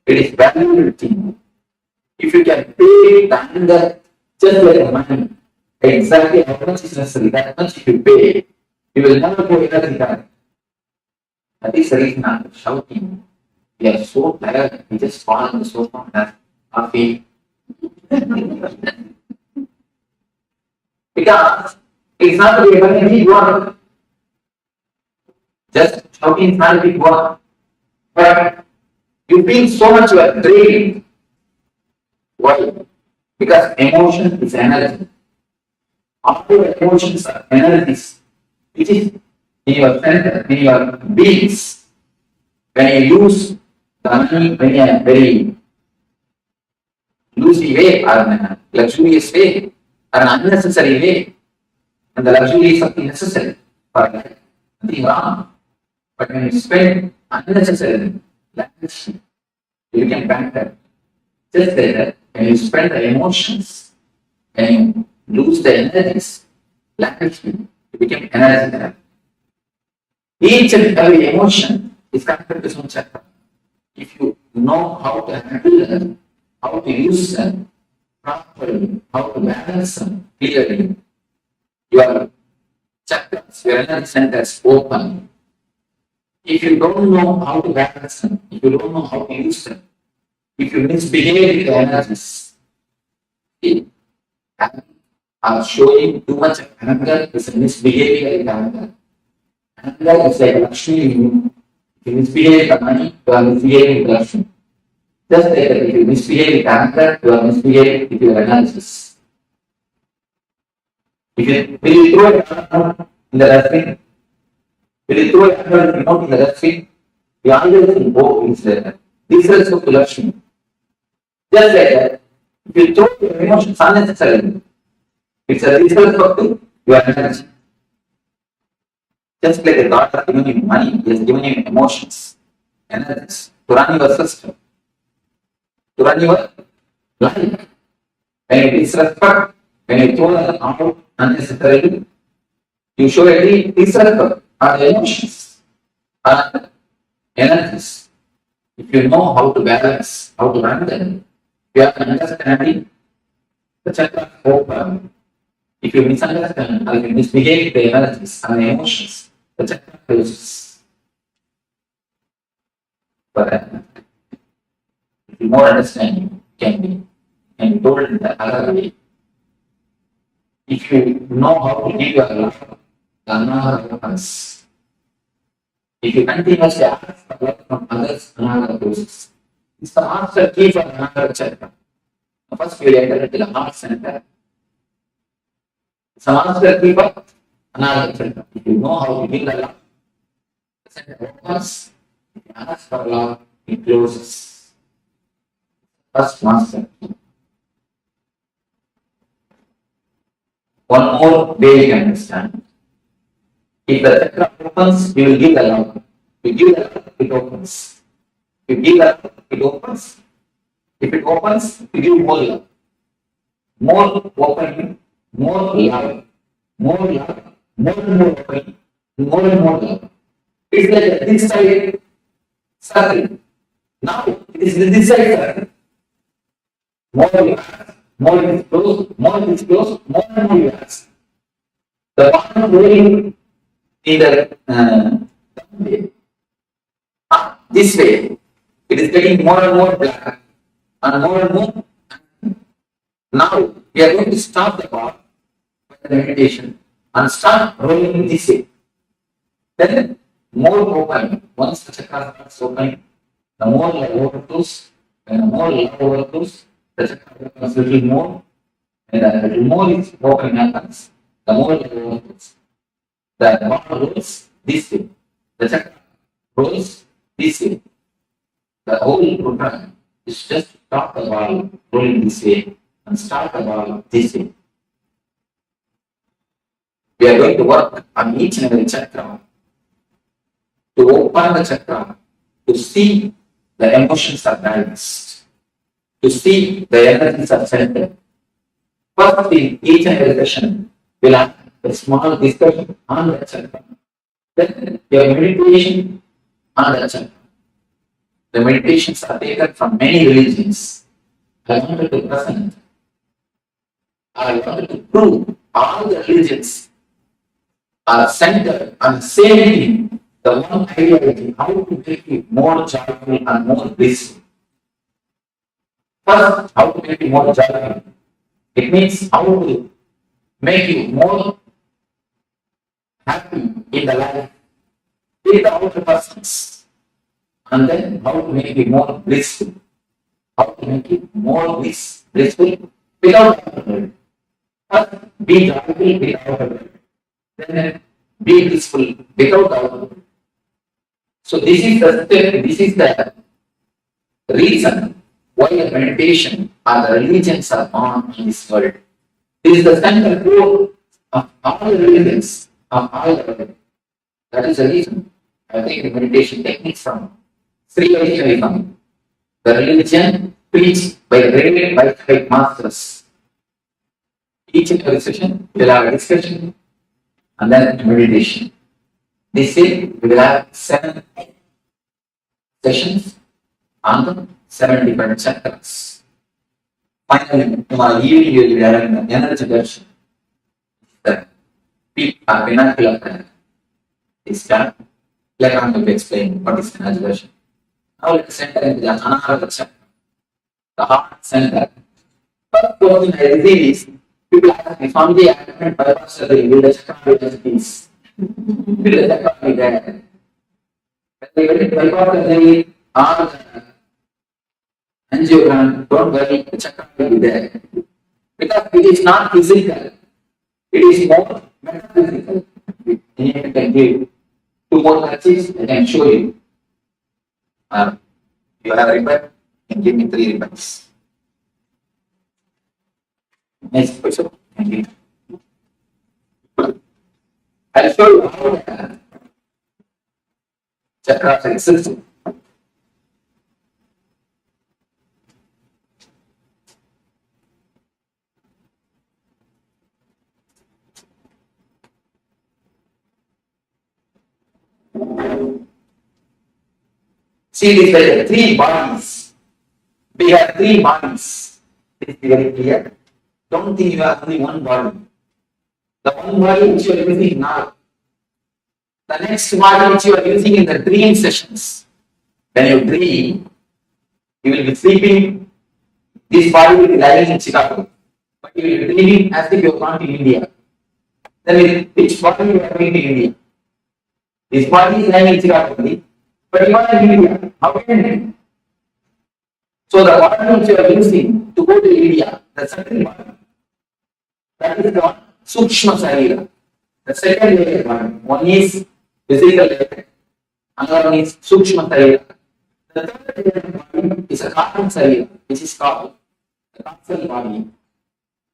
It is valuable thing. If you can pay the anger just like money, exactly how much is necessary, that much if you pay, You will never go energy back. That is the reason I'm shouting. We are so tired, we just fall on the sofa and have our feet. Because it's not a very big work. Just shouting is not a big work. But you feel so much you are drained. Why? Because emotion is energy. All your emotions are energies, which is in your center, in your beings. When you use the money, when you are very loosey way or in a luxurious way or an unnecessary way, and the luxury is something necessary for life, nothing wrong. But when you spend unnecessarily, lavish, you can bankrupt. Just like that, when you spend the emotions, when you lose the energies, lavishly, you become energy trap. Each and every emotion is connected to some chakra. If you know how to handle them, how to use them properly, how to balance them clearly, your chakras, your energy centers open. If you don't know how to balance them, if you don't know how to use them, if you misbehave with the energies, are showing too much anger is a misbehavior with anger. Anger is like Lakshmi. If you misbehave with money, you are misbehaving with Lakshmi. Just like that, if you misbehave with anger, you are misbehaving with your analysis. Will you throw it in the dustbin? Will you throw it in the dustbin? We always invoke things like that. This is also to Lakshmi. Just like that, if you throw your emotions unnecessarily, it's a disrespect to your energy. Just like the God has given you money, He has given you emotions, energies to run your system, to run your life. When you disrespect, when you throw them out unnecessarily, you show any disrespect on the emotions, on energies. If you know how to balance, how to run them, you have understanding the chakra open. If you misunderstand or if you misbehave the energies and the emotions, the chakra closes. But if you more understanding can be told in the other way. If you know how to give your love, the another opens. If you continuously ask for love from others, another closes. It's the master key for another chakra. First, you enter into the heart center. It's a master key for another chakra. If you know how to give the love, the center opens. If you ask for love, it closes. First master key. One more way you can understand. If the chakra opens, you will give the love. If you give the love, it opens. If you give the love, it opens. If it opens, you give more love. More opening, more love, more love, more and more opening, more and more love. It's like this side circle. Now it is this side circle. More you ask, more it is closed, more it is closed, more and more you ask. The one going in the this way, it is getting more and more black and more and more. Now we are going to stop the ball with the meditation and start rolling this way. Then more open. Once the chakra starts opening, the more love overflows. When the more love overflows, the chakra becomes a little more. And the little more is opening happens, the more love overflows. The ball rolls this way. The chakra rolls this way. The whole program is just stop the ball rolling this way and start the ball this way. We are going to work on each and every chakra to open the chakra, to see the emotions are balanced, to see the energies are centered. First, in each and every session, we'll have a small discussion on the chakra. Then, your meditation on the chakra. The meditations are taken from many religions. I wanted to present, I wanted to prove all the religions are centered on the same thing, the one ideology, how to make you more joyful and more blissful. First, how to make you more joyful. It means how to make you more happy in the life with the outer persons. And then how to make you more blissful. How to make you more blissful without outer world. First, be joyful with outer world. Then be blissful without outer world. So this is the step, this is the reason why the meditation or the religions are on in this world. This is the central core of all the religions of all the world. That is the reason I take the meditation techniques from Sri Vaishnavism, the religion preached by great Vaishnavite masters. Each and every session we will have a discussion and then meditation. This way we will have 7 sessions on the 7 different chakras. Finally, tomorrow evening we will be having the energy version. The peak or pinnacle of this chakra. Later on we will explain what is energy version. Now let us enter into the Anahata chakra, the heart center. First question I receive is, people ask me, Swamiji, I haven't bypassed surgery, will the chakra be just peace? Will the chakra be there? When they went bypass surgery, all the angiogram, don't worry, the chakra will be there. Because it is not physical, it is more metaphysical. I can give 2 more touches, I can show you. You have a ribbon, you can give me 3 ribbons. Next question. Thank you. I'll show you how the chakras exist. See, these are the 3 bodies. We have 3 bodies. This is very clear. Don't think you have only one body. The one body which you are using now. The next body which you are using in the dream sessions. When you dream, you will be sleeping. This body will be lying in Chicago. But you will be dreaming as if you are not in India. Then which body you are going to India? This body is lying in Chicago. But you are in India. How can you dream? So the body which you are using to go to India, the second body, that is the Sukshma Sarira. The second layer body. One is physical layer, another one is Sukshma Sarira. The third layer body is a Karma Sarira, which is called the conscious body,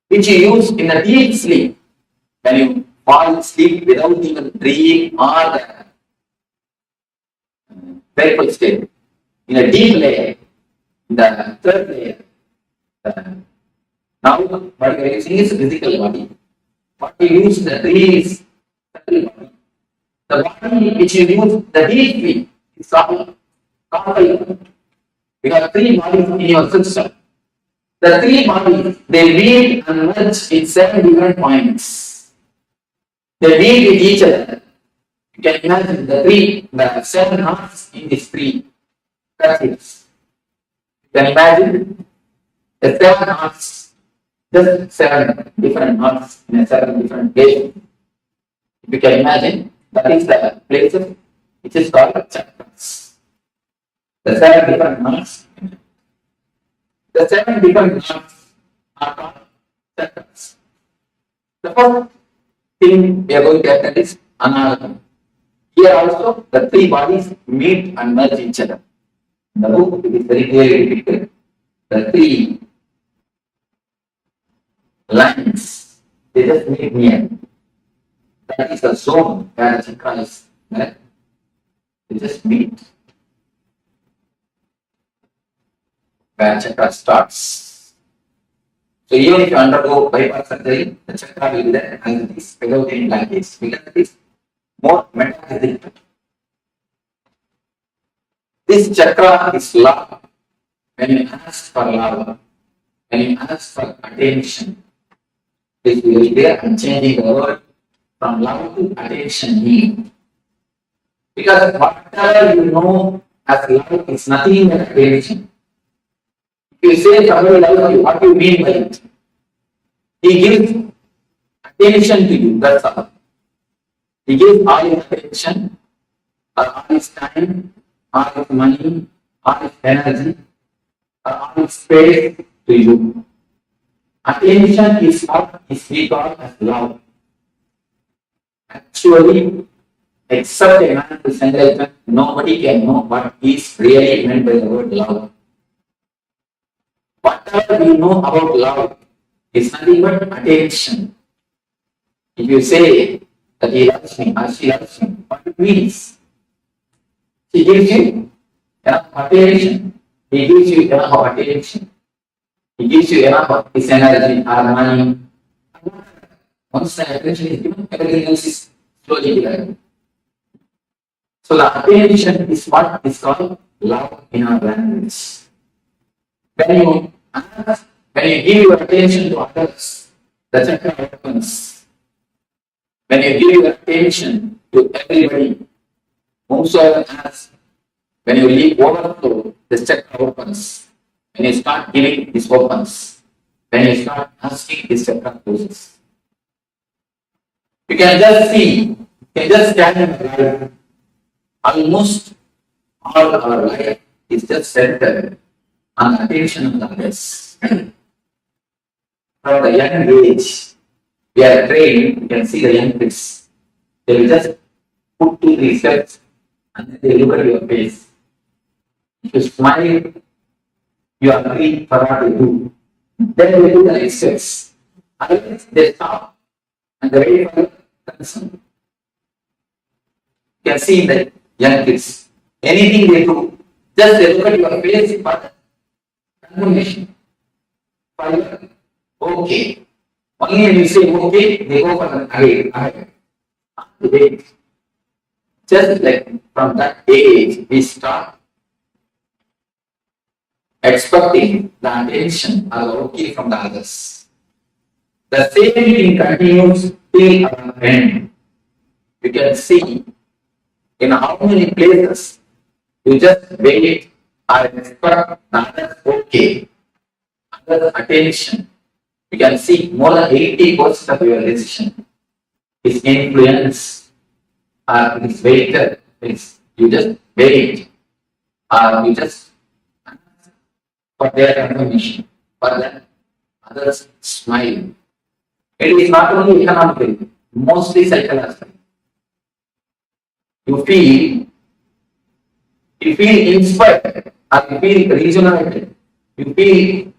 which you use in a deep sleep. When you fall asleep without even dream or the wakeful state. In a deep layer, the third layer. Now, what you are using is physical body. What you use in the dream is mental body. The body which you use the deep sleep is called body. You have 3 bodies in your system. The 3 bodies, they meet and merge in 7 different points. They meet with each other. You can imagine the 7 hearts in these 3 patches. You can imagine the 7 hearts, just 7 different hearts in a 7 different places. If you can imagine, that is the places which is called chakras. The 7 different hearts. The 7 different hearts are called chakras. The first thing we are going to attend is Anahata. Here also, the 3 bodies meet and merge each other. In the book, it is very clearly depicted. The 3 lines, they just meet near. That is the zone where the chakra is there. They just meet. Where chakra starts. So even if you undergo bypass surgery, the chakra will be there as it is without any blockage, because it is more metaphysical. This chakra is love. When you ask for love, when you ask for attention, this will be there and changing the world from love to attention need. Because whatever you know as love is nothing but attention. If you say somebody loves you, what do you mean by it? He gives attention to you, that's all. He gives all his attention, all his time, all his money, all his energy, all his space to you. Attention is what is regarded as love. Actually, except a man who is enlightened, nobody can know what is really meant by the word love. Whatever we know about love is nothing but attention. If you say that he loves me or she loves me, what it means? She gives you enough attention. He gives you enough of attention. He gives you enough of his energy or money. Once the attention is given, everything else is slowly given. So the attention is what is called love in our language. When you give your attention to others, the chakra opens. When you give your attention to everybody, whomsoever asks, when you leave overflow, the chakra opens. When you start giving, this opens. When you start asking, this chakra closes. You can just see, you can just stand in life. Almost all our life is just centered on the attention of others. From the young age, we are trained, you can see the young kids. They will just put 2-3 steps and then they look at your face. If you smile, you agree for what they do. Then they do the next steps. Otherwise, they stop and they wait for the concern. You can see in the young kids, anything they do, just they look at your face for confirmation. For your okay. Only when you say okay, they go for the again. Wait. Just like from that age, we start expecting the attention or the okay from the others. The same thing continues till our end. You can see in how many places you just wait or expect the others okay, others attention. You can see more than 80% of your decision is influenced or is weighted. You just wait or you just for their confirmation, for that others smile. It is not only economically, mostly psychologically. You feel inspired or you feel rejuvenated. You feel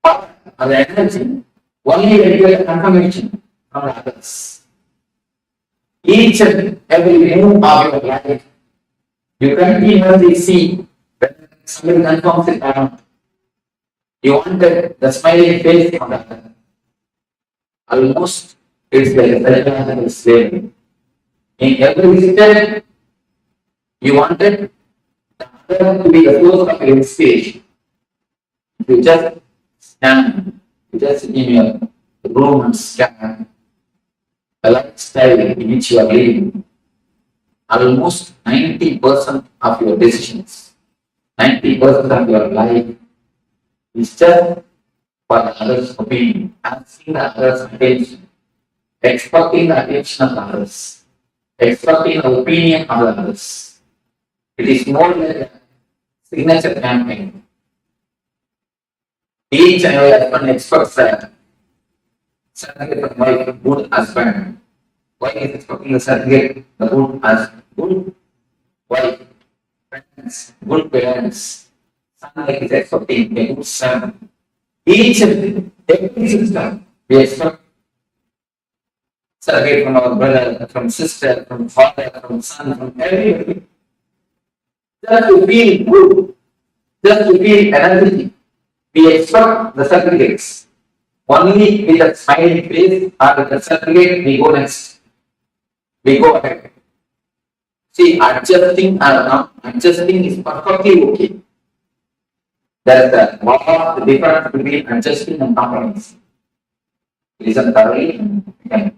power or the energy only when you get confirmation from others. Each and every move of your life, you continuously see when somebody confirms it or not. You wanted the smiling face from the other. Almost it's like a psychological slave. In every step, you wanted the other to be the source of your inspiration. You just stand, you just in your room and scan the lifestyle in which you are living. Almost 90% of your decisions, 90% of your life is just for the other's opinion, asking the other's attention, expecting the attention of the others, expecting the opinion of the others. It is more like a signature campaign. Each and every husband expects a certificate from my good husband. Wife is expecting a certificate, the good husband, good wife, parents, good parents. Son is expecting a good son. Each and every system we expect certificate from our brother, from sister, from father, from son, from everybody. Just to feel good, just to feel energetic. We expect the certificates. Only with a smiling face or with the certificate, we go next. We go ahead. See, adjusting or not adjusting is perfectly okay. There is a lot of difference between adjusting and compromising. Listen thoroughly. Okay.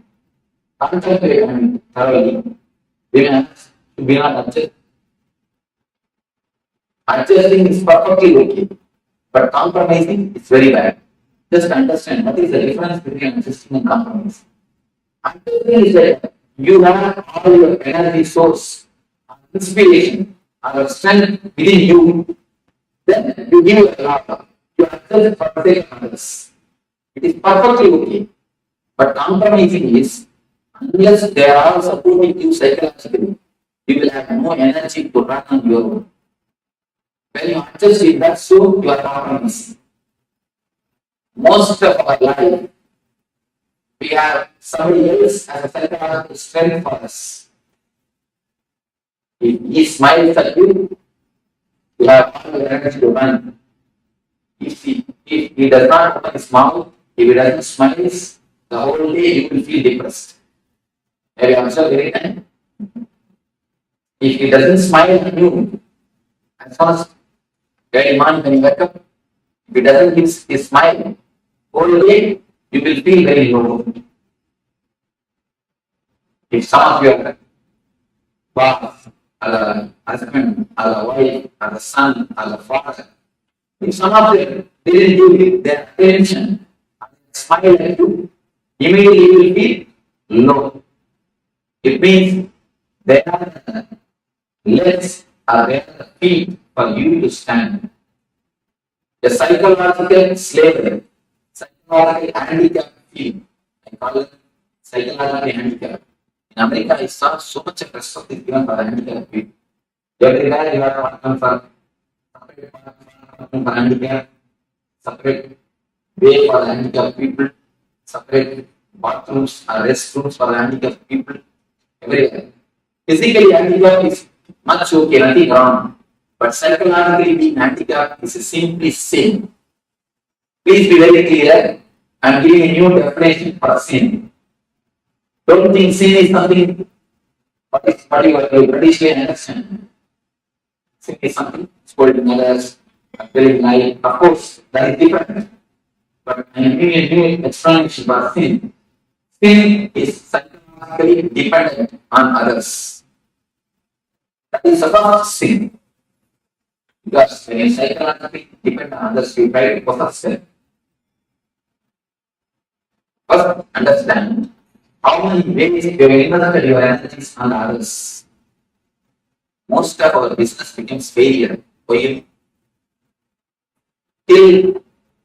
concentrate on it thoroughly. We may not adjust. Adjusting is perfectly okay, but compromising is very bad. Just understand what is the difference between adjusting and compromising. Adjusting is that you have all your energy source, inspiration, or strength within you. Then you give it a lot. You adjust for the sake of others. It is perfectly okay. But compromising is, unless they are all supporting you psychologically, you will have no energy to run on your own. When you adjust in that so you are compromising. Most of our life, we have somebody else as a psychological strength for us. If he smiles at you, you have all your energy to run. If he does not open his mouth, if he doesn't smile, the whole day you will feel depressed. Have you observed any time? If he doesn't smile at you, as first, every morning when you wake up, if he doesn't give his smile, whole day you will feel very low. If some of your boss, or a husband, or a wife, or a son, or a father, if some of them didn't give you their attention and smile at you, immediately you will feel low. It means there are legs or there are feet for you to stand. A psychological slavery, psychological handicap feel. I call it psychological handicap. In America, I saw so much of respect is given for the handicap people. Everywhere you are working for handicap, separate way for the handicapped people, separate bathrooms or restrooms for the handicapped people, everywhere. Physically handicapped is much okay, nothing wrong. But psychologically being handicapped is simply sin. Please be very clear. I am giving a new definition for sin. Don't think sin is something what you traditionally understand. Sin is something scolding others, telling lies. Of course, that is different. But I am giving a new explanation for sin. Sin is psychologically dependent on others. That is the first sin. Because when you psychologically depend on others, you try to possess them. First, understand how many ways you have invested your energies on others. Most of our business becomes failure for you. Till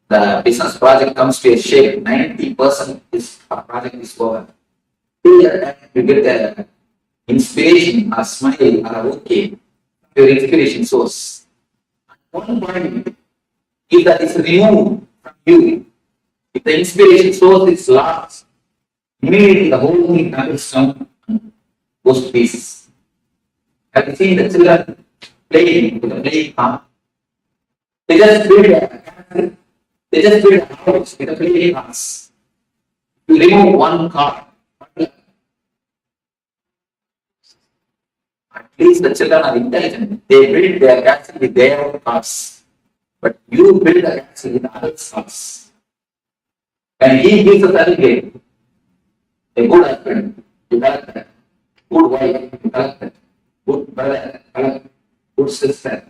the business project comes to a shape, 90% is a project is over. Till that time you get the inspiration or smile or okay, your inspiration source. At one point, if that is removed from you, if the inspiration source is lost, immediately the whole thing comes down and goes to pieces. Have you seen the children playing with the playing card? They just build a house with a playing cards. You remove one card, at least the children are intelligent. They build their castle with their own cards. But you build a castle with others' cards. And he gives a certificate. A good husband, you collect that. Good wife, you collect that. Good brother, collect. Good sister,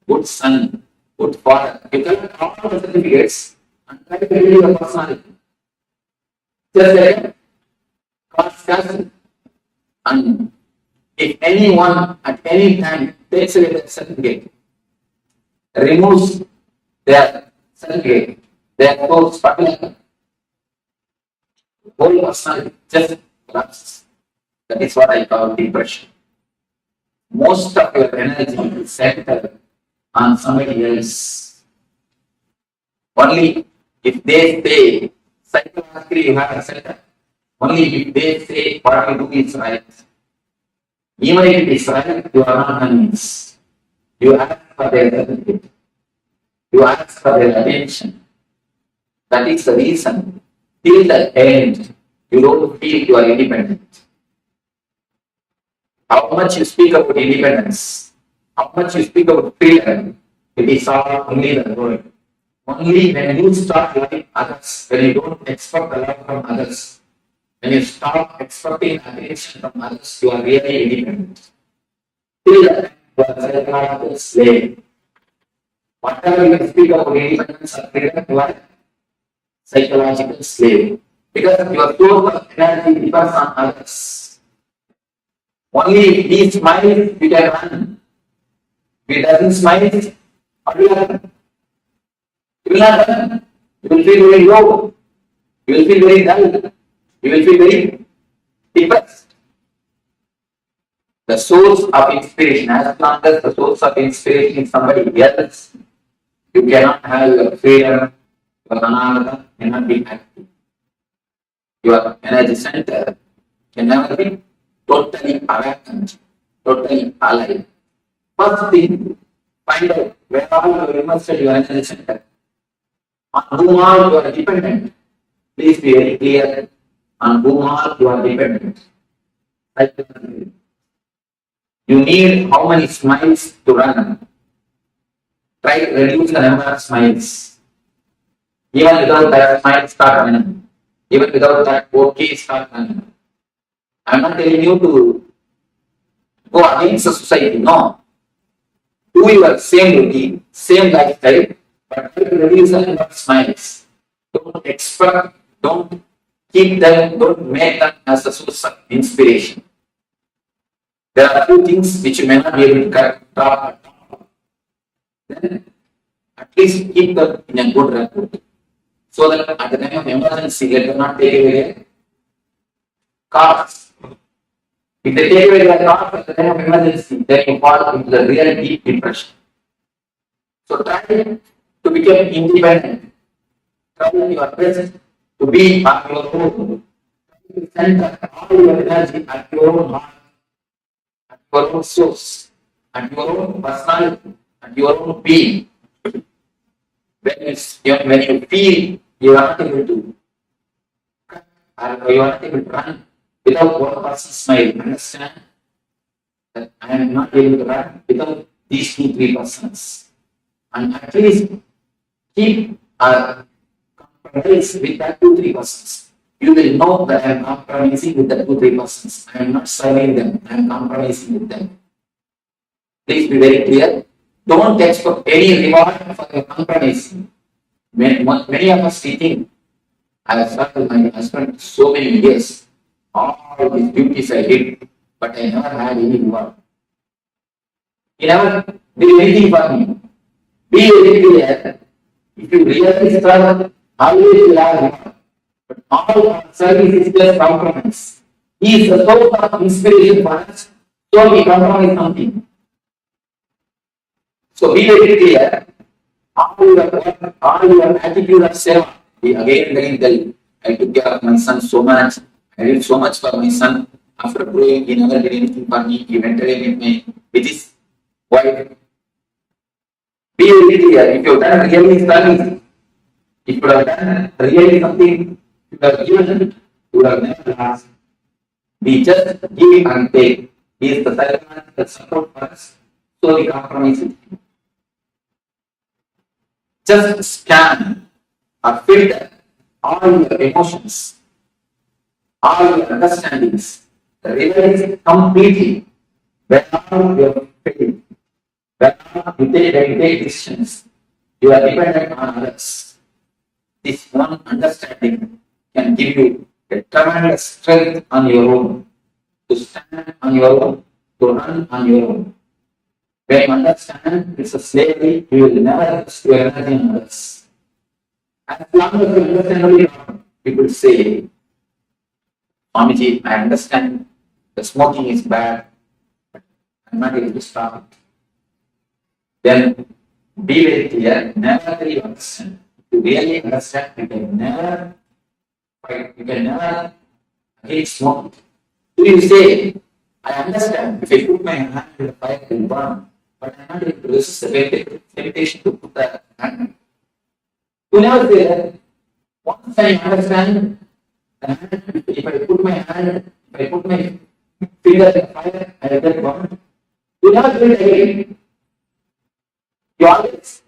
good son, good father. You collect all the certificates and try to build your personality. Just like God's castle. And if anyone at any time takes away that certificate, removes their certificate, their course particular, whole personality just collapses. That is what I call depression. Most of your energy is centered on somebody else. Only if they say, psychologically you have a center, only if they say what you do is right. Even if it is right, you are not convinced. You ask for their certificate. You ask for their attention. That is the reason. Till the end, you don't feel you are independent. How much you speak about independence, how much you speak about freedom, it is all only the word. Only when you start loving others, when you don't expect the love from others, When you stop expecting attention from others, you are really independent. Till that you are a psychological slave. Whatever you speak about independence or freedom, you are a psychological slave. Because your source of energy depends on others. Only if he smiles, you can run. If he doesn't smile, how do you run? You will not run. You will feel very low. You will feel very dull. You will feel very depressed. The source of inspiration, as long as the source of inspiration is somebody else, you cannot have your freedom, your ananda cannot be active. Your energy center can never be totally awakened, totally alive. First thing, find out where are you immersed your energy center. On whom all you are dependent. Please be very clear on whom all you are dependent. You need how many smiles to run. Try to reduce the number of smiles. Even without that, smiles start running. Even without that, okay, start running. I'm not telling you to go against the society. No. Do your same routine, same lifestyle, but try to reduce the number of smiles. Don't expect, don't keep them, don't make them as a source of inspiration. There are few things which you may not be able to drop. Then at least keep them in a good record. So that at the time of emergency, let them not take away their cars. If they take away their cars at the time of emergency, then you fall into the real deep depression. So try to become independent. Try your best to be on your own. Try to center all your energy at your own heart, at your own source, at your own personality, at your own being. When you feel you are not able to or you are not able to run without one person's smile, understand that I am not able to run without these 2-3 persons. And at least keep a compromise with that 2-3 persons. You will know that I am compromising with the 2-3 persons. I am not serving them, I am compromising with them. Please be very clear. Don't expect any reward for your compromising. Many of us think, I have served my husband so many years, all these duties I did, but I never had any reward. He never did anything for me. Be very clear. If you really serve, always you will have reward. But all our service is just compromise. He is the source of inspiration for us, so we compromise something. So be very clear. All your attitude of seva. Again and again tell, I took care of my son so much. I did so much for my son. After growing, he never did anything for me. He went away with his wife. Be very clear. If you have done really service, if you have done really something, you have given, you have never asked. We just give and take. He is the psychological support for us, so we compromise with him. Just scan or filter all your emotions, all your understandings, realize completely whenever you are failing, whenever you take decisions, you are dependent on others. This one understanding can give you a tremendous strength on your own, to stand on your own, to run on your own. When you understand it's a slavery, you will never invest your energy in others. As long as you understand only God, people say, Swamiji, I understand the smoking is bad, but I'm not able to stop it. Then be very clear, never really understand. If you really understand, you can never fight, you can never hate smoking. Do you say, I understand, if I put my hand in the fire, it will burn. But I'm not able to resist the temptation to put the hand. You never say that. Once I understand, if I put my hand, if I put my finger in the fire, I will get burned. You never do it again. You always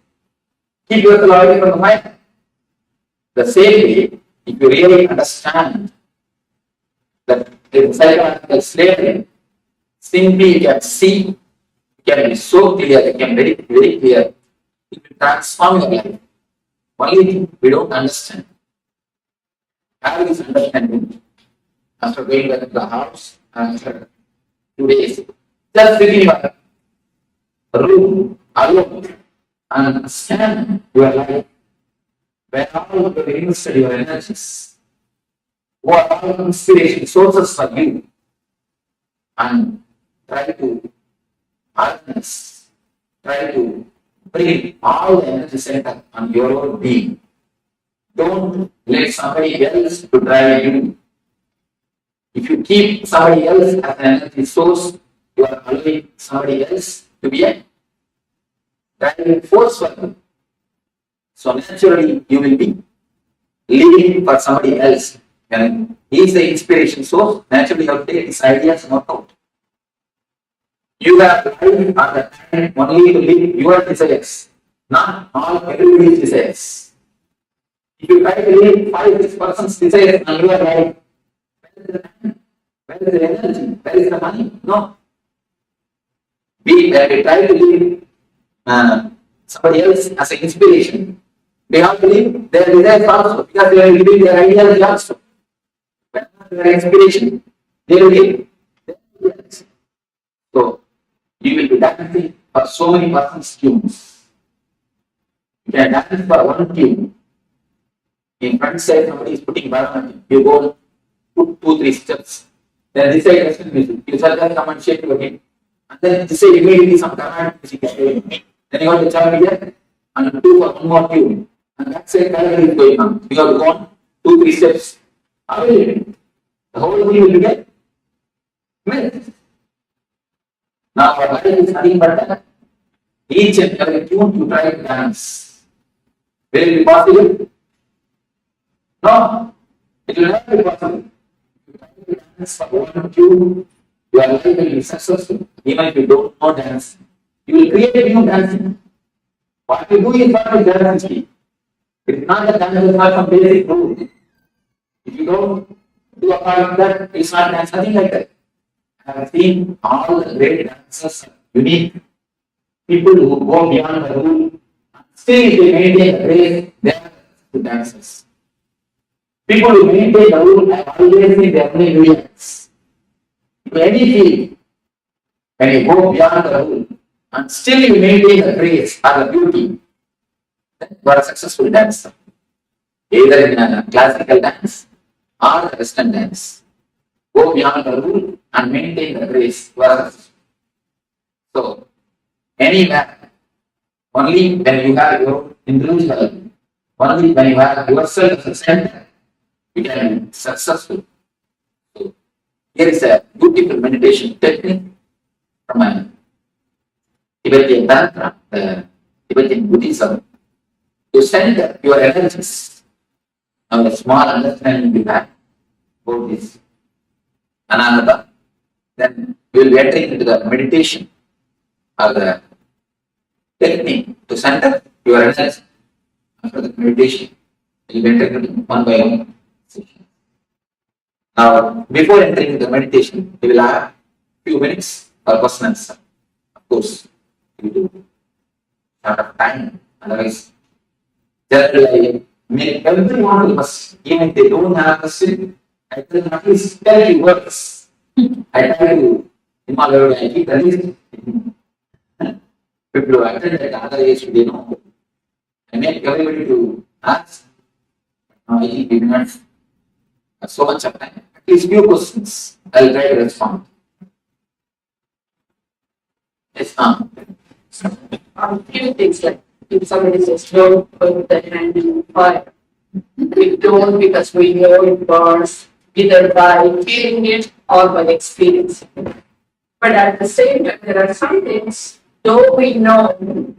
keep yourself away from the fire. The same way, if you really understand It's psychological slavery. Simply you can see, you can be so clear, you can very, very clear. It will transform your life. Only thing we don't understand. Have this understanding. After going back to the house, after 2 days, just sit in your room alone and scan your life. Where all you have invested your energies, what are all inspiration sources for you, and try to harness, try to bring all the energy center on your own being. Don't let somebody else to drive you. If you keep somebody else as an energy source, you are allowing somebody else to be a driving force for you. So naturally, you will be living for somebody else. And he is the inspiration source. Naturally, you have to take his ideas not out. You have life at the time only to live your desires, not all everybody's desires. If you try to live 5-6% desires on your life, where is the time? Where is the energy? Where is the money? No. When we try to live somebody else as an inspiration, they have to live their desires also because they are living their ideas also. When their inspiration, they will live their ideas. So, you will be dancing for so many persons' tunes. You can dance for one tune. In front side, somebody is putting Bharatanatyam. You go put 2-3 steps. Then this side Western music. You shall just come and shake your head. And then this side immediately some Carnatic music is going. Then you have to chant here and do for one more tune. And that side Kailasa is going on. You have to go on 2-3 steps. How will you do? The whole thing will become myth. Now our life is nothing but that. Each and every tune you try to dance. Will it be possible? No, it will not be possible. If you try to dance for one tune, your life will be successful. Even if you don't know dancing, you will create new dancing. What you do is what is dancing. It is not that dance is not some basic rule. If you don't do a part of that, it's not dance, nothing like that. I have seen all the great dancers unique. People who go beyond the rule, still they maintain the grace, they are the dancers. People who maintain the rule have always seen their only millions. In any field, when you go beyond the rule and still you maintain the grace or the beauty, then you are a successful dancer. Either in a classical dance or the Western dance. Go beyond the rule and maintain the grace. You are successful. So, anywhere, only when you have your individual, only when you have yourself as a center, you can be successful. So, here is a beautiful meditation technique from a Tibetan Tantra, Tibetan Buddhism, to center your energies. Now, a small understanding you have about this Ananda, then we will be entering into the meditation or the technique to center your energies. After the meditation, we will be entering into one by one. Now, before entering the meditation, we will have few minutes for question and answer. Of course, we do short of time. Otherwise, generally, I make everyone must, even if they don't have question, I can at least tell you words. I try to involve I keep at least people who attend at other age, they know. I make everybody to ask. I think we do not have so much of time. At least few questions. I'll try to respond. Yes, few things like if somebody says don't put the hand in the fire, we don't because we know it burns either by feeling it or by experiencing it. But at the same time, there are some things, though we know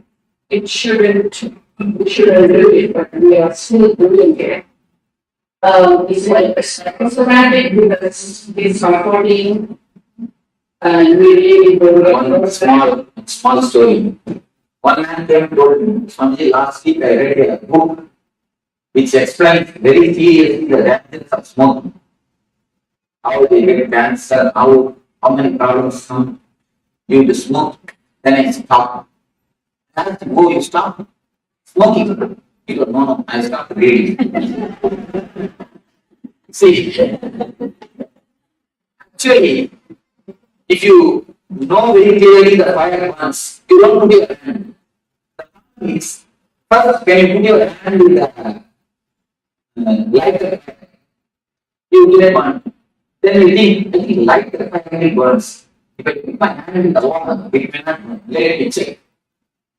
it shouldn't, we shouldn't do it, but we are still doing it. It's like psychosomatic because it's supporting and we really don't one small story. One man came and told me, Swamiji, last week I read a book which explains very seriously the dangers of smoking. how they get cancer, how many problems come due to smoke. Then I stop. I have to go, you stop smoking. You don't know, no, I stopped reading. See, actually, if you know very clearly the fire burns, you don't put your hand. The point is, first, when you put your hand in the lighter, you get one. Then you think, I think lighter fire burns. If I put my hand in the water, it will not burn. Let me check.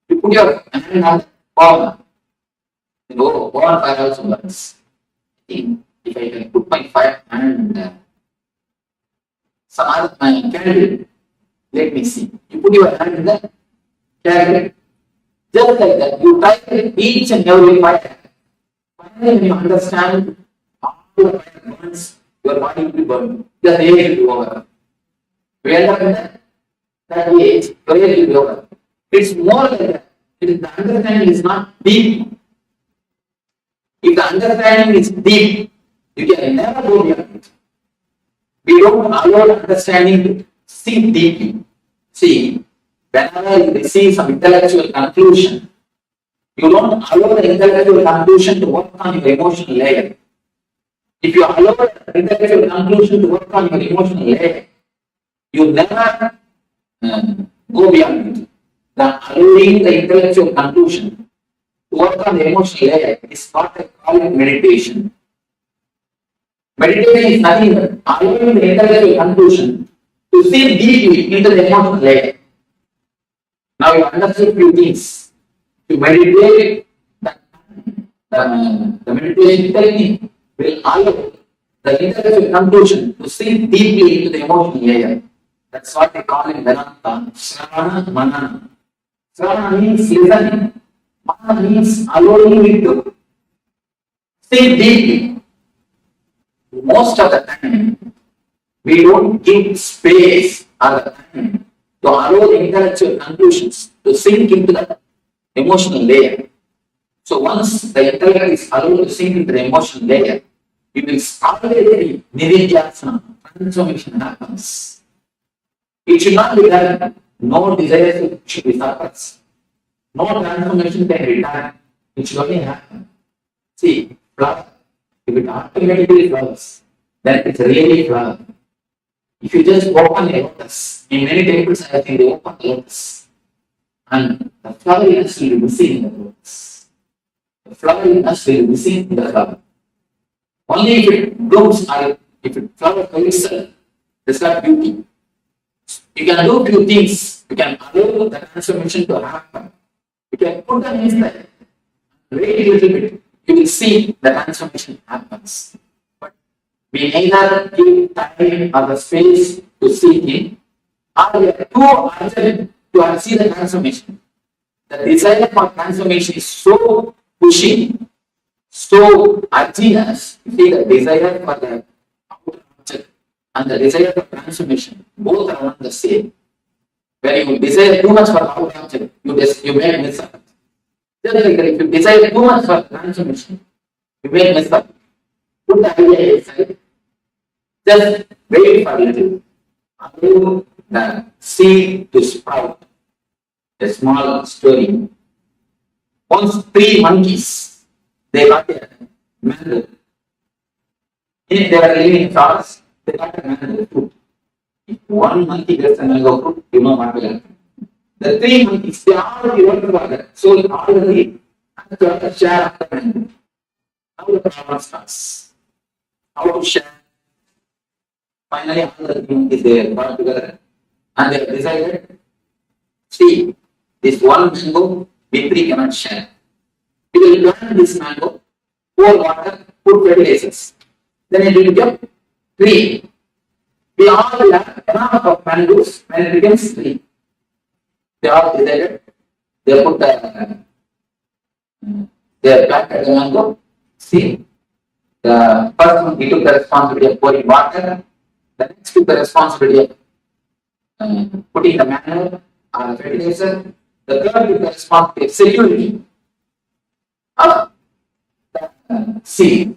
You put your hand on the water, then go, fire also burns. I think if I can put my fire hand in some other candle, let me see. You put your hand in the candle, just like that. You try each and every fire. Finally, when you understand how the fire burns, your body will be burned. The age will be over. We end up in that age, your age will be over. It's more like that. The understanding is not deep. If the understanding is deep, you can never go beyond it. We don't allow understanding to sink deeply. See, whenever you receive some intellectual conclusion, you don't allow the intellectual conclusion to work on your emotional layer. If you allow the intellectual conclusion to work on your emotional layer, you never go beyond it. Allowing the intellectual conclusion to work on the emotional layer is what I call meditation. Meditation is nothing but allowing the intellectual conclusion to see deeply into the emotional layer. Now you understood few things. To meditate, the meditation technique will allow the intellectual conclusion to see deeply into the emotional layer. That's what they call in Vedanta, Sravana Manana. Sravana means listening. Manana means allowing it to see deeply. Most of the time, we don't give space or the time to allow the intellectual conclusions to sink into the emotional layer. So once the intellect is allowed to sink into the emotional layer, you will already Nithyananda transformation happens. It should not be done. No desires should be suppressed. No transformation can be done. It should only happen. See, flower. If it automatically flowers, then it's really flower. If you just open a lotus, in many temples I think they open the lotus, and the floweriness will be missing in the lotus. The floweriness will be missing in the flower. Only if it blooms or if it flowers by itself, there's not beauty. You can do few things. You can allow the transformation to happen. You can put them inside. Wait a little bit. You will see the transformation happens. But we neither give time or the space to see it, or we are too urgent to see the transformation. The desire for transformation is so pushing, so urging us. You see, the desire for the outer object and the desire for transformation, both are not the same. When you desire too much for the outer object, you may miss out. Just like that, if you desire too much for transformation, you may miss out. Put the idea aside. Just wait for a little. Allow the seed to sprout. A small story. Once 3 monkeys, they got a mango. If they were living in forest, they got a mango fruit. If one monkey gets a mango fruit, you know what will happen. The 3 monkeys, they already worked together. So already have to share of the mango. Now the problem starts. How to share? Finally, all the 3 monkeys, they got together and they decided, see, this one mango, we 3 cannot share. We will plant this mango, pour water, put fertilizers. Then it will become tree. We all will have enough of mangoes when it becomes tree. They all decided, they put they planted the mango. See, the first one, he took the responsibility of pouring water. The next took the responsibility of putting the manure or fertilizer. The third took the responsibility of security of the seed.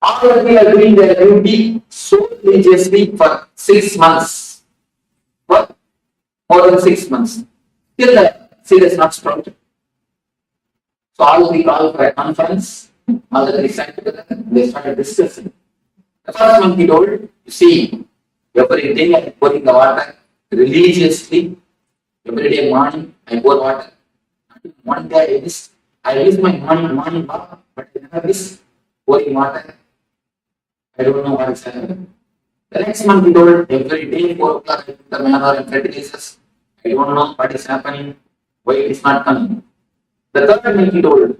All of you are doing their duty so religiously for 6 months. For more than 6 months. Still the seed is not sprouted. So all we call for a conference, all the three sat together, they started discussing. The first month he told, you see, every day I pouring the water religiously, every day morning I pour water. One day I miss my morning bath, but I never miss pouring water. I don't know what is happening. The next month he told, every day 4 o'clock I put the manure and fertilizers. I don't know what is happening, why it is not coming. The third month he told,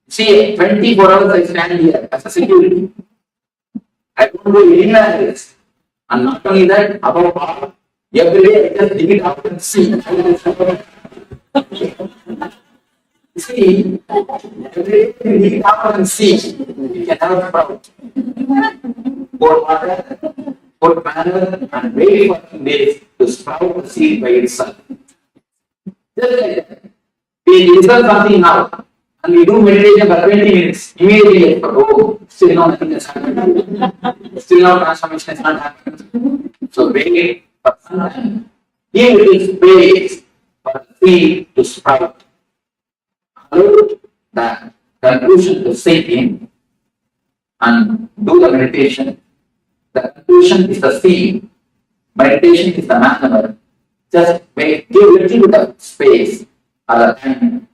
see, 24 hours I stand here as a security. I don't go anywhere else. And not only that, above all, every day I just dig it out and see. See, every day you dig it out and see. You can have a sprout. Pour water, put manure, and wait for 2 days to sprout the seed by itself. Just like that. We listen something now, and we do meditation for 20 minutes. Immediately, oh, still no nothing has happened. Still no transformation has not happened. So wait for some time. Give it space for the seed to sprout. Allow the conclusion to sink in and do the meditation. The conclusion is the seed. Meditation is the manner. Just wait, give a little bit of space or the time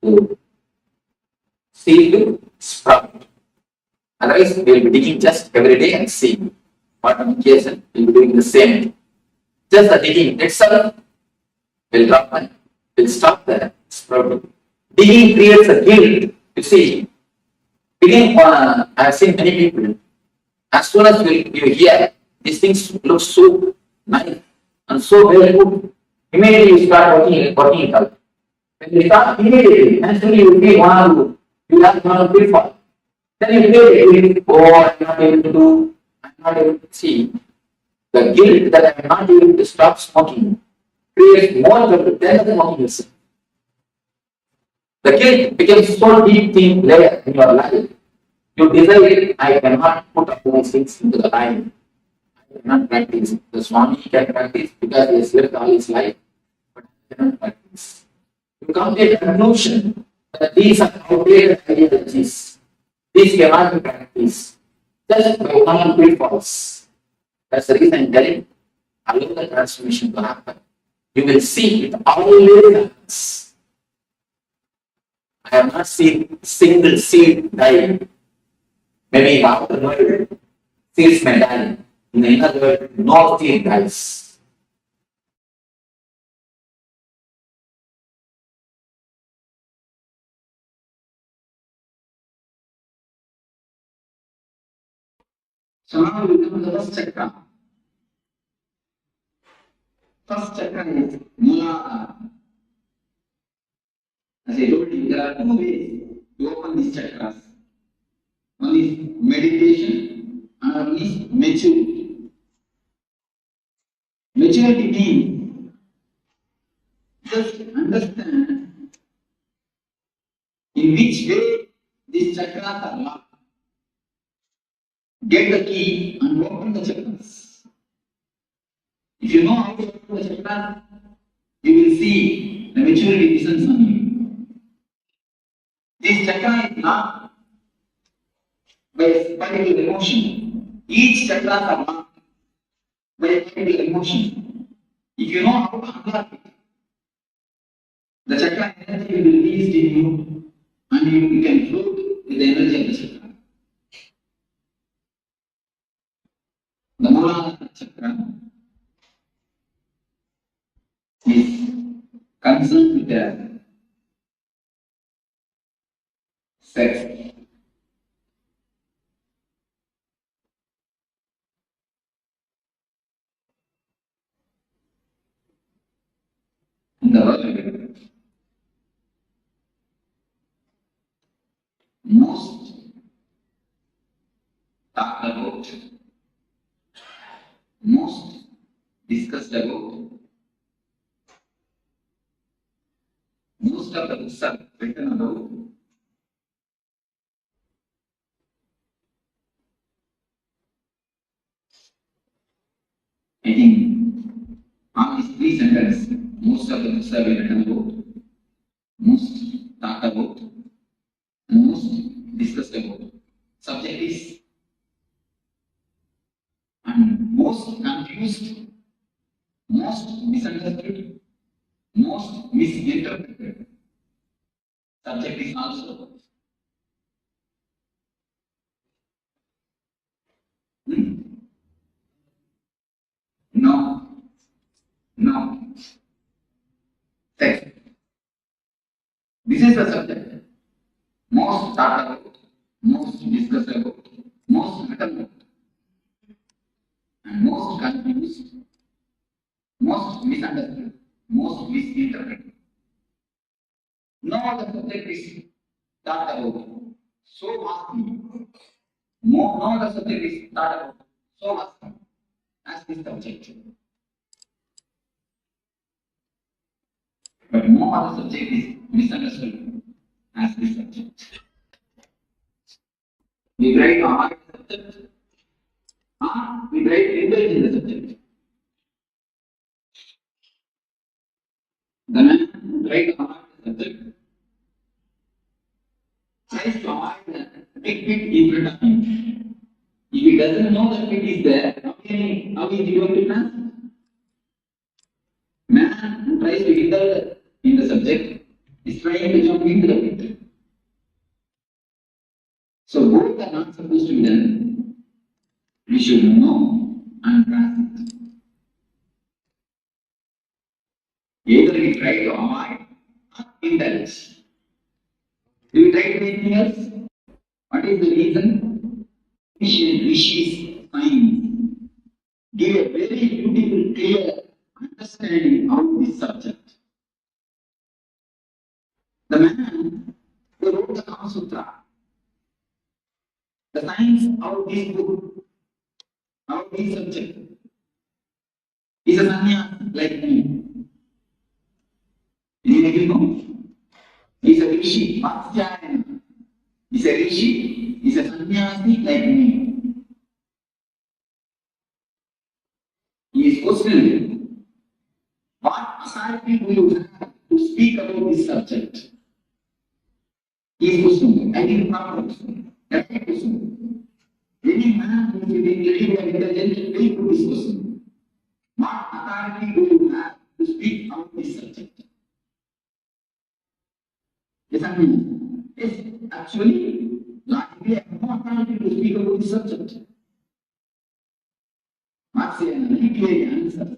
to see to sprout. Otherwise, we will be digging just every day and see. What occasion we will be doing the same. Just the digging itself will drop and will stop the sprouting. Digging creates a guilt. You see, digging, I have seen many people. As soon as you hear these things look so nice and so very good, immediately you start working it out. When you start immediately, naturally you feel one you have one pitfall. Then you feel, oh, I'm not able to do, I'm not able to see. The guilt that I'm not able to stop smoking creates more guilt than the smoking itself. The guilt becomes so deep thin layer in your life. You decide, I cannot put all these things into the line. I cannot practice. The Swami can practice because he has lived all his life, but I cannot practice. You come to a conclusion that these are outdated ideologies. These cannot be practiced just by one pitfalls. That's the reason I'm telling, allow the transformation to happen. You will see it always happens. I have not seen single seed die. Maybe in the outer world, seeds may die. In the inner world, no seed dies. So now we come to the first chakra. First chakra is Mooladhara. As I told you, there are 2 ways to open these chakras. One is meditation, another is maturity. Maturity means just understand in which way these chakras are locked. Get the key and open the chakras. If you know how to open the chakras, you will see the maturity descends on you. This chakra is not by a particular emotion. Each chakra are marked by a particular emotion. If you know how to unlock it, the chakra energy will be released in you and you can float with the energy of the chakra. The Mooladhara chakra is concerned with the sex. In the world, most talked about, most discussed about, most of the books are written about I think on these three centers, most of the books have been written about, most talked about, and most discussed about. Subject is and most confused, most misunderstood, most misinterpreted. Subject is also. No, no. Text. This is the subject. Most talked about, most discussed about, most written about, and most confused, most misunderstood, most misinterpreted. No other subject is talked about so vastly. No other subject is talked about so vastly as this subject. But no other subject is misunderstood as this subject. We try to avoid the subject, or we try to indulge in the subject. The man tries to avoid the subject, tries to avoid the big pit in front of him. If he doesn't know that pit is there, how is he going to pass? Man who tries to indulge in the subject is trying to jump into the pit. So both are not supposed to be done. We should know and pass it. Either we try to avoid or indulge. Do we try to do anything else? What is the reason? Ancient rishis science give a very beautiful, clear understanding of this subject. The man who wrote the Kama Sutra, the science of this book, of this subject, is a sannyas like me. Any of you know? He is a rishi, Vatsayana. He is a rishi, he is a sannyasi like me. He is questioning, what authority do you have to speak about this subject? He is questioning. I think not question. That's a question. Any man who is little and intelligent will put this question. What authority do you have to speak about this subject? Yes, I mean, yes, actually, logically, I have no authority to speak about this subject. Marxian clearly answers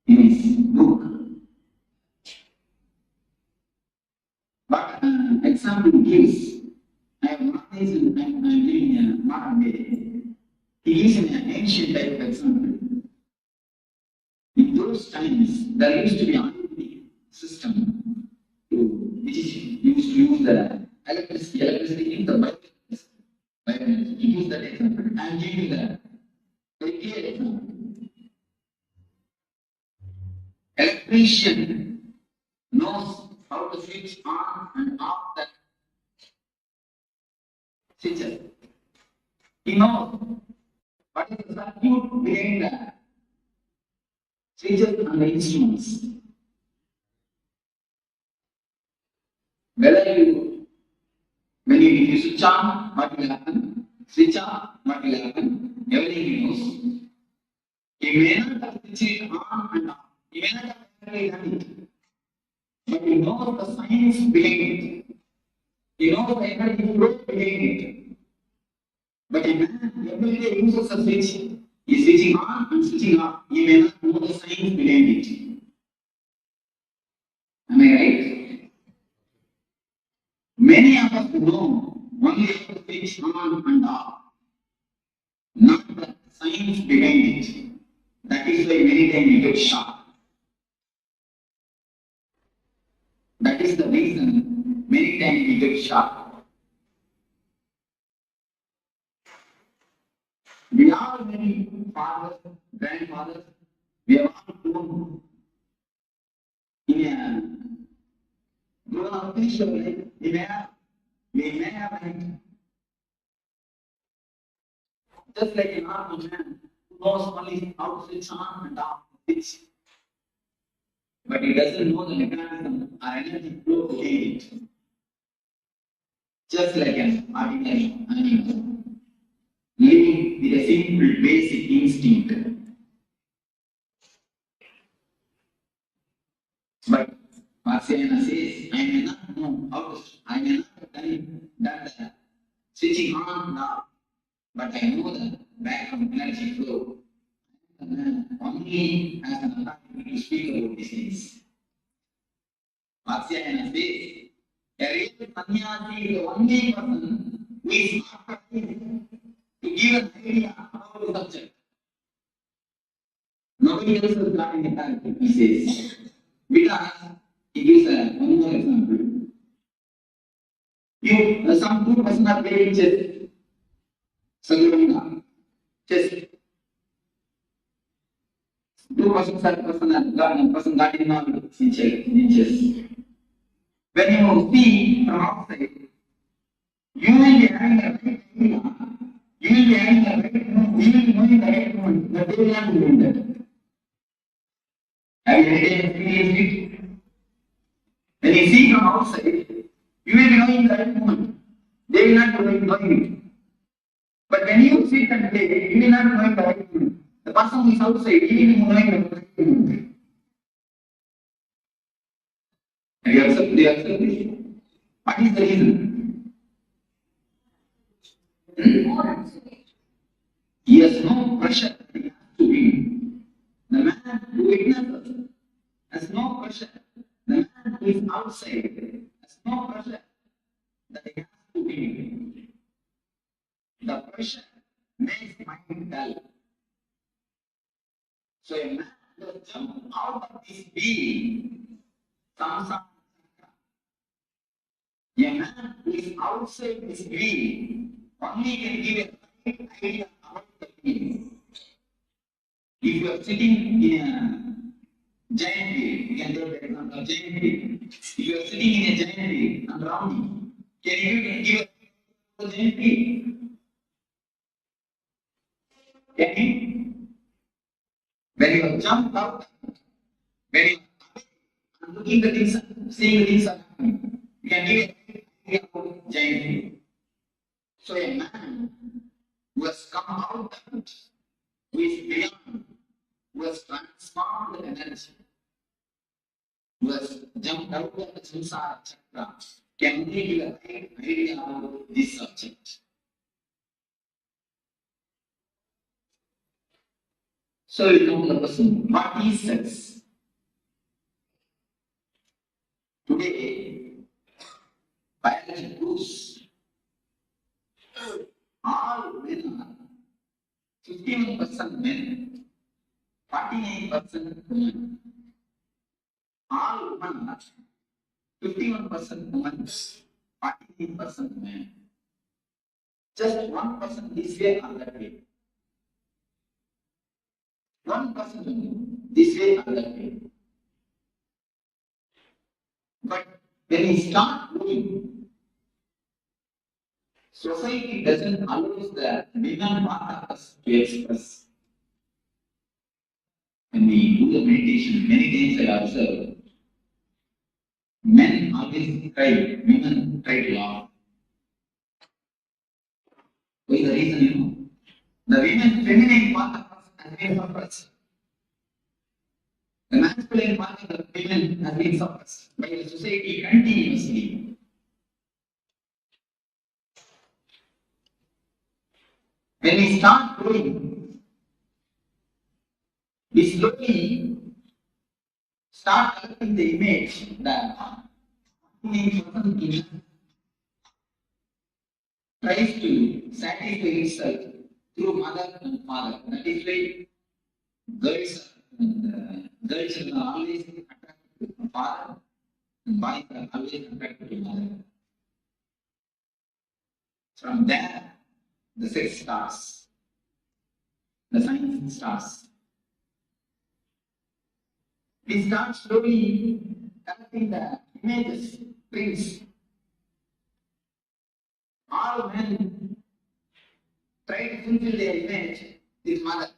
in his book. But example he gives, I have not this, I'm giving a modern day. He gives an ancient type of example. In those times, there used to be an system which is used to use the electricity in the Bible. To use that example, I am giving you the very clear example. Electrician knows how to switch on and off the switches. He knows what is the circuit behind the switches and the instruments. Whether you, when you switch on, what will happen? Switch on, what will happen? Everything he knows. He may not have switched it on and off. He may not have actually done it. But he knows the science behind it. He knows the energy flow behind it. But a man every day uses a switch. He is switching on and switching off. He may not know the science behind it. Am I right? Many of us know only how to switch on and off, not the science behind it. That is why many times we get shocked. That is the reason many times we get shocked. We are many fathers, grandfathers, we have all grown in a grown up spiritual life. We may have had just like a normal man who knows only how to switch on and off the switch, but he doesn't know the mechanism or energy flow behind it. Just like an ordinary animal, living with a simple basic instinct. But Asanas says, I may not know how to, I may not have done the switching on and off, but I know the background energy flow. Only as an authority to speak about these things. Asanas says, a real sannyasi is the only person who is not trying to give an idea about the subject. Nobody else has got any authority, he says. Because he gives one more example. Some two person are playing chess. Sangrama, chess. Two persons are person got involved in chess. When you see from outside, you will be having the right idea. You will be having the right move. You will be knowing the right movement, but they will not be doing that. Have you experienced it? When you see from outside, you will be knowing the right movement. They will not be knowing it. But when you sit and play, you will not know the right movement. The person who is outside, he will be knowing the right movement. Have you observed this? What is the reason? He has no pressure that he has to win. The man who witnesses has no pressure. The man who is outside has no pressure that he has to win. The pressure makes mind dull. So a man will jump out of this being, samsara. A man who is outside this being only can give a right idea about the being. If you are sitting in a giant wheel, you can take the example of giant wheel. If you are sitting in a giant wheel and rounding, can you give a giant wheel? Can you? When you have jumped out, when you are looking the things, seeing the things are happening, you can give a idea about giant wheel. So a man who has come out, who is beyond, who has transformed the energy, who has jumped out of the samsara chakra, can only give a right idea about this subject. So you come to the question, what is sex? Today, biology proves all men are 51% men, 49% women. All women are 51% women, 48% men. Just 1% this way or that way. 1% this way or that way. But when we start moving, society doesn't allow the women part of us to express. When we do the meditation, many times I observe, men always cry, women try to laugh. What is the reason, you know? The women feminine part of us has been suppressed. The masculine part of the women has been suppressed by the society continuously. When we start growing, we slowly start collecting the image that tries to satisfy itself through mother and father. That is why girls are always attracted to father and boys are always attracted to mother. From there, the sex starts. The science starts. We start slowly collecting the images, prints. All men try to fulfill their image with mother.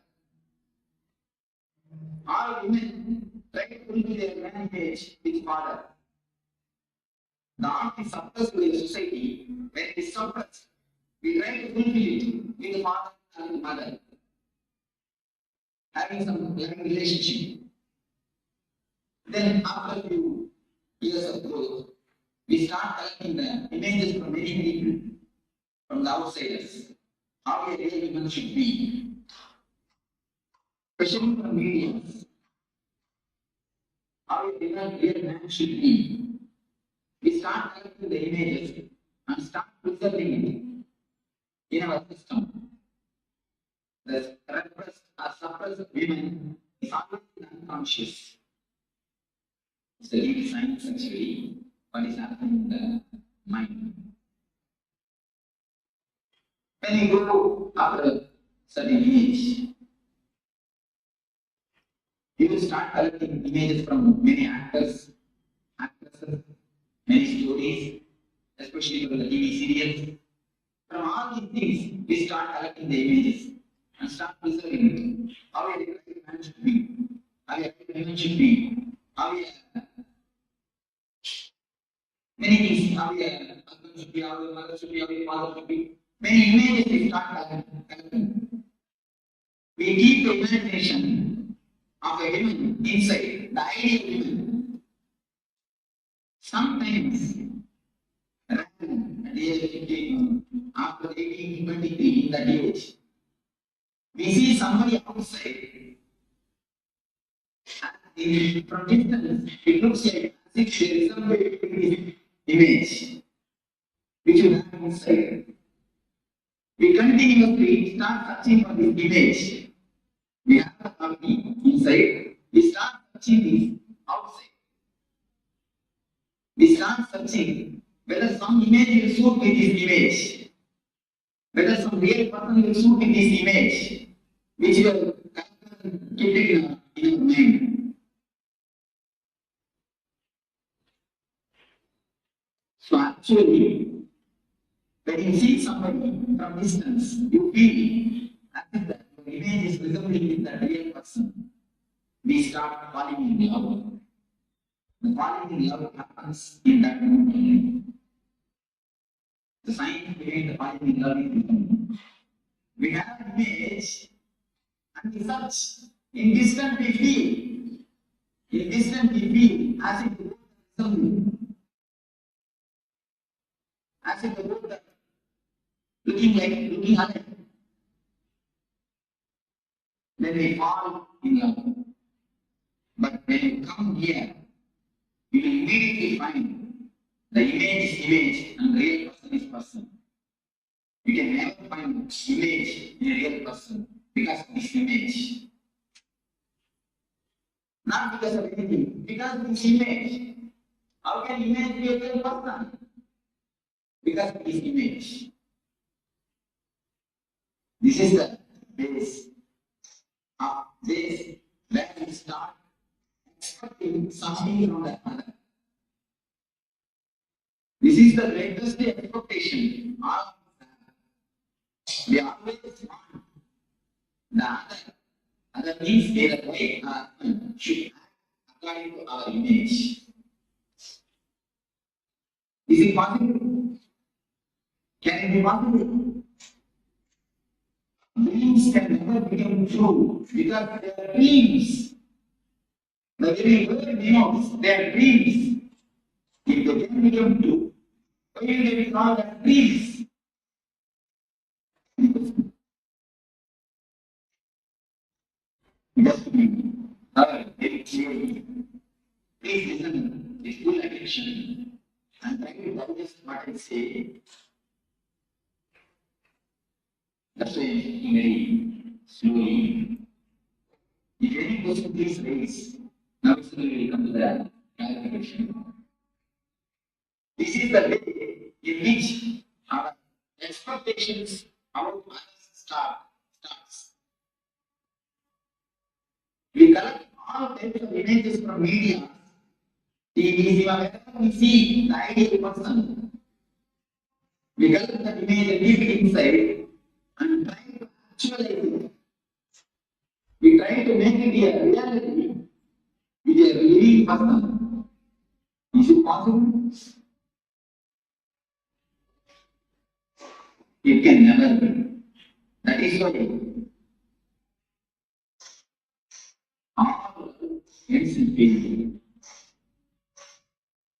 all women try to fulfill their man image with father. The art is suppressed in society. When it is suppressed, we try to fulfill it with the father and the mother, having some loving relationship. Then after a few years of growth, we start collecting the images from many people, from the outsiders, how a real woman should be, especially from media, how a real man should be. We start collecting the images and start preserving it in our system. The repressed or suppressed women is always unconscious. It's the real science actually, what is happening in the mind. When you go after a certain age, you will start collecting images from many actors, actresses, many stories, especially from the TV serials. From all these things, we start collecting the images and start preserving it. How a right man should be, how a right woman should be, how a many things, how a husband should be, how a mother should be, how a father should be. Many images we start collecting. We keep the imagination of a woman inside, the ideal woman. Sometimes, at the age of 15, after 18, 23, in that age, we see somebody outside, and from distance, it looks like as if there is somebody in this image, which you have inside. We continuously start searching for this image. We have a copy inside. We start searching this outside. We start searching whether some image will suit with this image, whether some real person will suit with this image, which you have kept it in your mind. So actually, when you see somebody from distance, you feel as if that your image is resembling with the real person. We start falling in love. The falling in love happens in that moment. The science behind the falling in love is we have an image and we search. In distance we feel. In distance we feel as if the both are resembling. As if the both are looking alike. Then we fall in love. But when you come here, you will immediately find the image is image and real person is person. You can never find image in a real person because of this image. Not because of anything, because of this image. How can image be a real person? Because of this image. This is the base of this where we start expecting something from the other. This is the greatest expectation. We always want the other means the way should act according to our image. Is it possible? Can it be possible? Dreams can never become true because they are dreams. The very word denotes they are dreams. If they can become true, why will they be called as dreams? Just very clearly. Please listen with full attention and try to digest what I say. That's why very slowly. If any question please raise, now it's will come to the clarification. This is the way in which our expectations about others starts. We collect all types of images from media, TV, wherever we see the ideal person. We collect that image and keep it inside and try to actualize it. We try try to make it a reality with a living person. Is it possible? It can never be. That is why all ends in failure.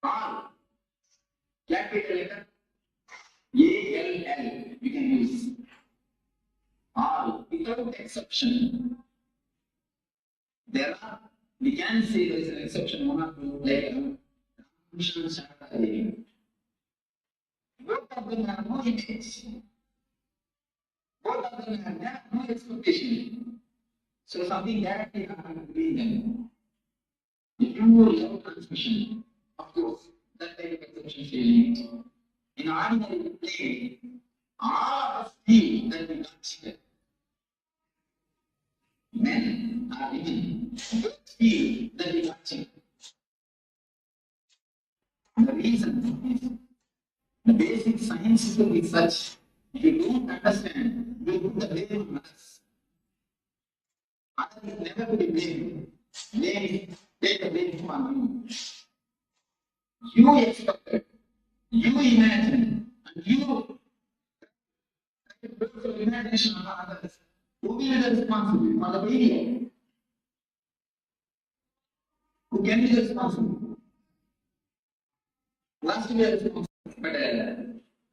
All capital letter ALL we can use. All without exception. There are, we can say there is an exception, one or two, like Chakra. Both of them have no image. Both of them have no expectation. So something directly happened between them. If you love transmission, of course, that type of exception feeling. In ordinary play, all of us feel that we touch it. Men or women feel that we touch it. The reason is the basic science is such. If you don't understand, you put the blame on others. Others is never to be blamed. Blame, take the blame on you. You expected, you imagined, and you put your imagination on others. Who will be the responsible for the failure? Who can be responsible? Who has to be responsible? But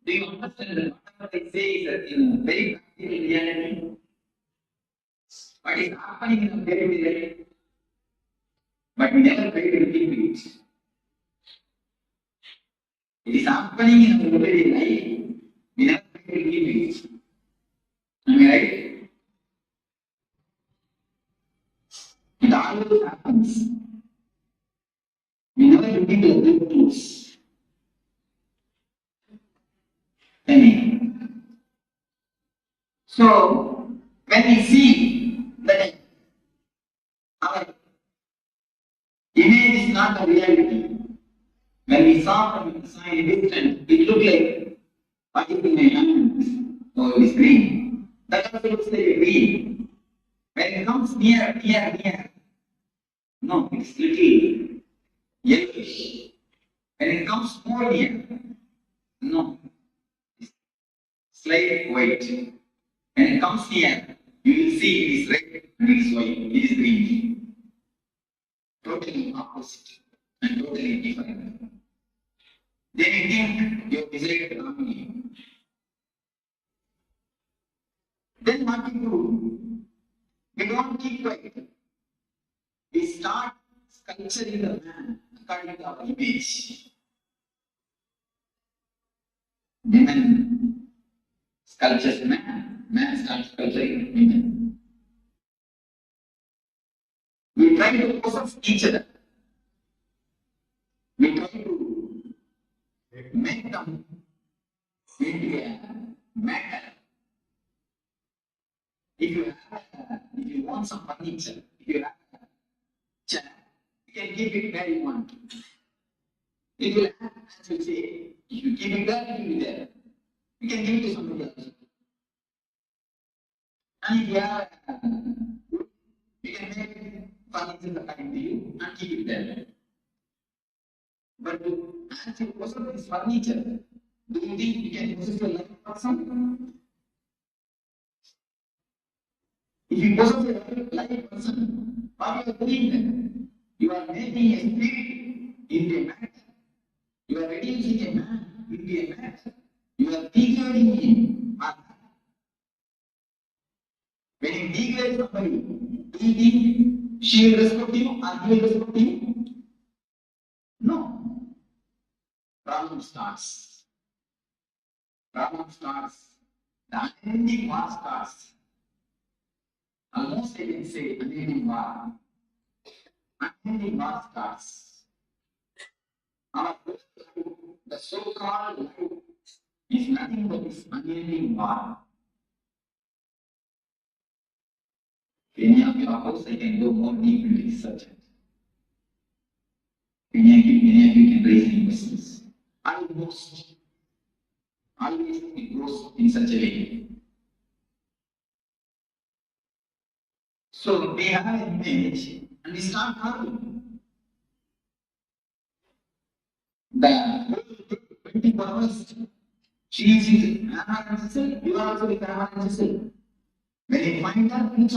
do you understand that whatever I say is in very practical reality? What is happening in a very reality? But we never try to keep it. It is happening in our everyday life. We never try to keep it. Am I right? It always happens. We never look into the good tools. So, when we see that our image is not a reality, when we saw from inside a distance, it looked like what is in my hand? Oh, it is green. That also looks like a green. When it comes near, no, it's little yellowish. When it comes more near, no, it's slight white. When it comes near, you will see it is red and it is white, it is green. Totally opposite and totally different. Then you think you have decided wrongly. Then what we do? We don't keep quiet. We start sculpturing the man according to our image. Women sculptures man, man starts sculpturing women. We try to possess each other. We try to make them into a matter. If you want some furniture, if you have a chair, you can keep it where you want. It will have, as you say, if you keep it there, it will be there. You can give it to somebody else. And if you have you can make furniture according to you and keep it there. But as you possess this furniture, do you think you can possess your life person? If you possess a life person, what you are doing then? You are making a spirit into a matter. You are reducing a man into a matter. You are degrading him. When you degrade somebody, do you think she will respect you or he will respect you? No. Problem starts. Problem starts. The unending war starts. Almost I can say unending war. Unending war starts. Our life, the so-called life, is nothing but this unending war. Any of your house, I can go more deep into this subject. Many of you can raise any questions. Almost, always it goes in such a way. So we have an image and we start talking. The whole 24 hours, she is with Paramashivoham, you are also with Paramashivoham. When you find her, you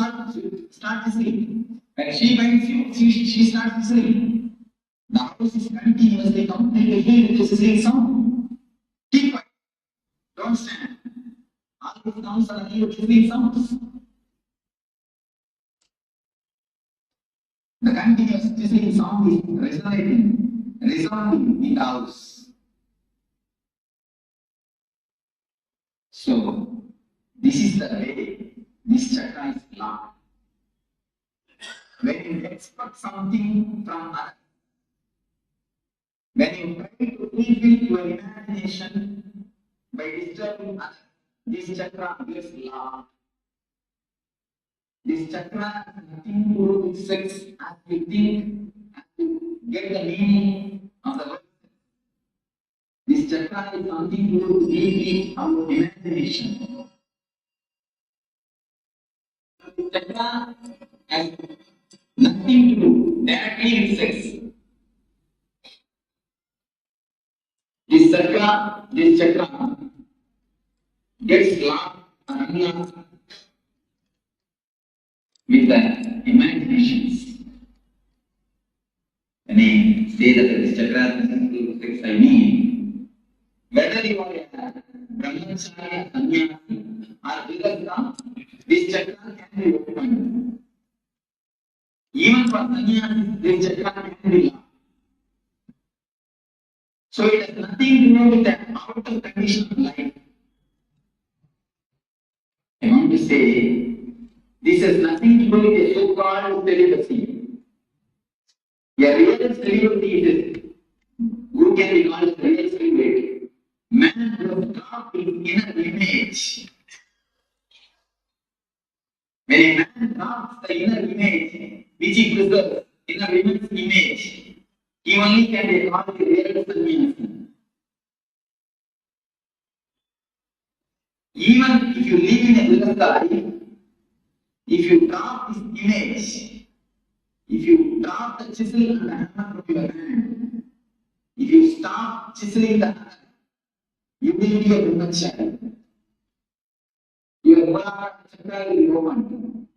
start listening. When she finds you, she starts listening. The house is continuously completely filled with the sizzling sound. Keep quiet. Don't stand. All these sounds are only sizzling sounds. The continuous sizzling sound is resounding in the house. So, this is the way this chakra is locked. When you expect something from others, when you try to fulfill your imagination by disturbing others, this chakra gets locked. This chakra has nothing to do with sex as we think, as to get the meaning of the word. This chakra is something to do with our imagination. This chakra has nothing to do directly with sex. This chakra gets locked and unlocked with the imaginations. When I say that this chakra has nothing to do with sex, I mean whether you are a brahmachari, sannyasi, or grihastha, this chakra can be opened. Even for sannyasi, this chakra can be locked. So it has nothing to do with the outer condition of life. I want to say, this has nothing to do with a so-called celibacy. A real celibacy is who can be called a real celibate. Man who has dropped his inner image. When a man drops the inner image, which he preserves, inner image, he only can be called a real sannyasi. Even if you live in a grihastha life, if you drop this image, if you drop the chisel and the hammer from your hand, if you stop chiseling the hammer, you will be a brahmachari. Your Muladhara chakra will be open.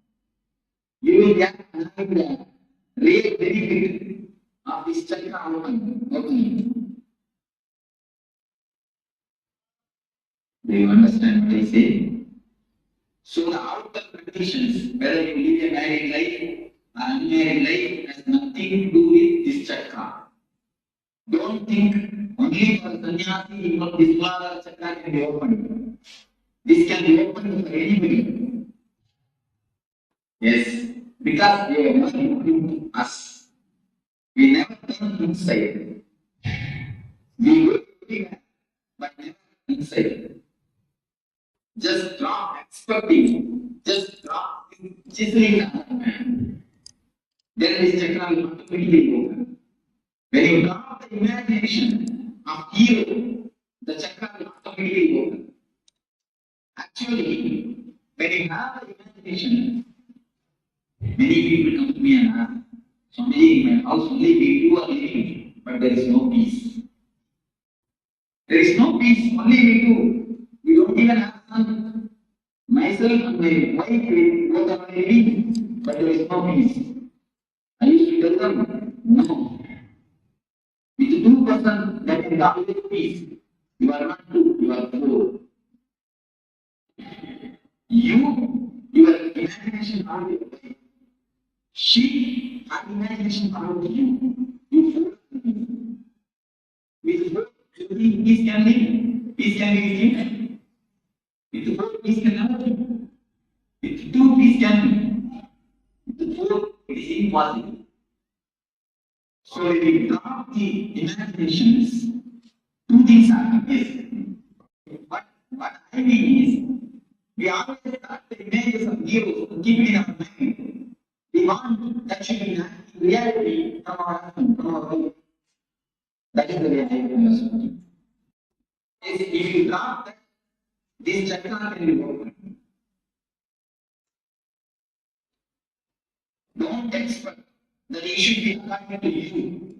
You will get the real benefit of this chakra opening. Do you understand what I say? So the outer conditions, whether you live a married life or unmarried life, has nothing to do with this chakra. Don't think only for sannyasi, this Muladhara chakra can be opened. This can be opened for anybody. Yes, because we are not into us. We never turn inside. We go everywhere, but never inside. Just drop expecting, just drop chiseling the hand. Then this chakra will automatically open. When you drop the imagination of ego, the chakra will automatically open. Actually, when you have the imagination, many people come to me and ask, Swamiji, in my house only we two are living, but there is no peace. There is no peace, only we two. We don't even have son. Myself and my wife, both are living, but there is no peace. I used to tell them, no. With two persons, there can be always peace. You are not two, you are four. Your imagination are your wife. She, her imagination are you. You four. With four, everything peace can live. Peace can be given. With four, peace can never be. With two, peace can be. With four, it is impossible. So if we drop the imaginations, two things happen. Yes. What I mean is, we always start the images of heroes and keep it in our mind. We want that should be reality from our husband, from our wife. That is the way I understand. If you drop that, this chakra can be opened. Don't expect that it should be according to you.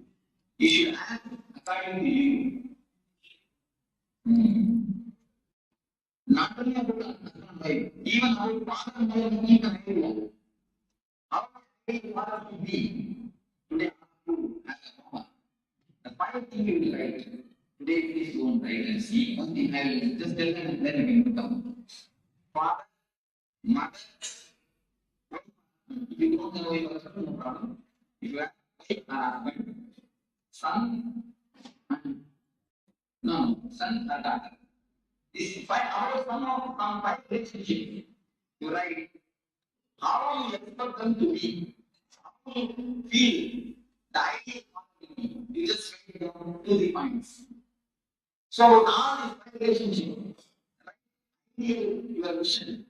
You should act according to you. Not only about husband wife, even about father and mother, we need an idea. How do you want to be? Today, you as a mama. The final thing you will write. Today, please go and write and see. One thing I will just tell them and then we will come. Father, mother, if you don't know your husband, no problem. If you have wife or husband, son, and no, son or daughter. This five hours from five relationship. You write how you expect them to be, how you feel, the ideal quantity. You just write it down to the points. So now this five relationship, ideal your vision,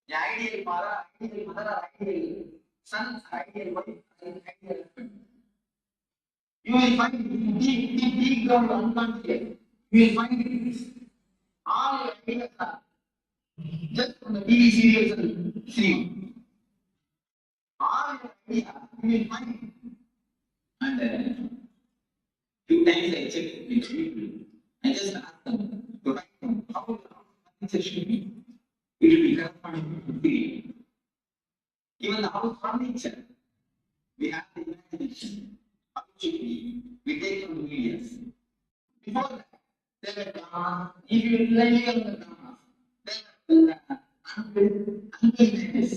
the ideal father, ideal mother, ideal son, ideal wife, ideal husband. You will find deep down unconscious. You will find this. All your ideas are just from the TV serials and seeing. All your ideas you will find. And few times I check with people. I just ask them to write down how the furniture should be. It will be corresponding to the even the house furniture. We have the imagination. How it should be. We take from the videos. Before that, there were dramas. If you rely on the dramas, there were unbelievers.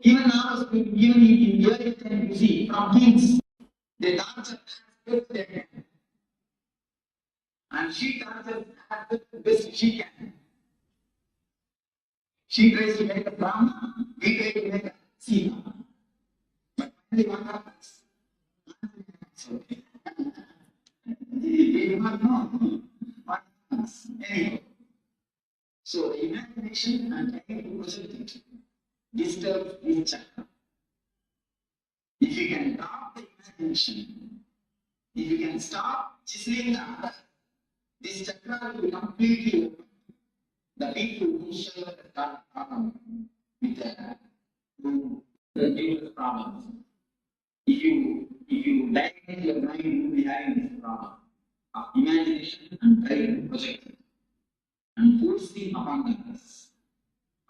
Even now, even in early time, you see, from kings, they dance as best they can. And she dances as the best she can. She tries to make a drama, we try to make a scene. But finally, what happens? We do not know what happens. Anyway, so the imagination and trying to project it disturbs this chakra. If you can stop the imagination, if you can stop chiseling the other, this chakra will be completely open. The people who share the problem with the deepest problems. If you diagnose your mind, you will be having this problem of imagination and trying to project it and forcing upon others.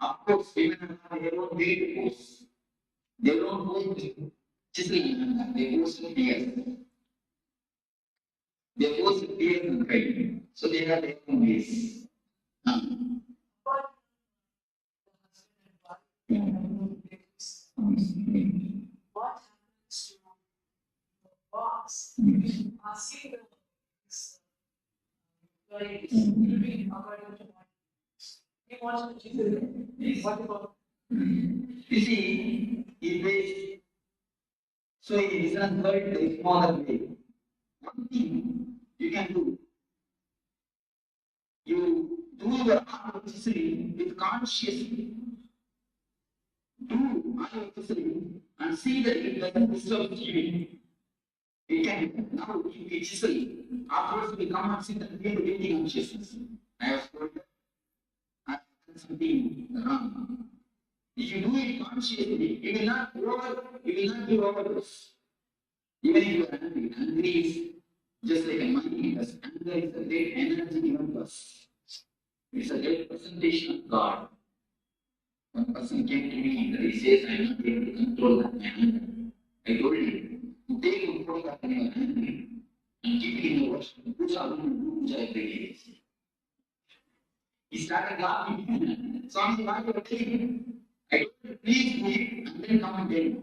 Of course, women have their own way to force. They don't force chiseling, they force fears. They force fears and crying. So they have their own ways. What happens to the boss? Asking the employees, according to what he wants to do. What about? You see, in ways, so in business world, there is no other way. One thing you can do, you do your art with consciously. Do art and see that it doesn't disturb you. It can now if we chisel, afterwards we come and see that we are building consciousness. I have told you, I have done something wrong. If you do it consciously, you will not do overdose. Even if you are angry, angry is just like a mind, because anger is a great energy given to us. It's a great presentation of God. One person came to me and he says, I am not able to control my anger. I told him, take control of your anger and keep it in your worship. Puja every day. He started laughing. Swami, why you are telling? I told him, please do it and then come and tell me.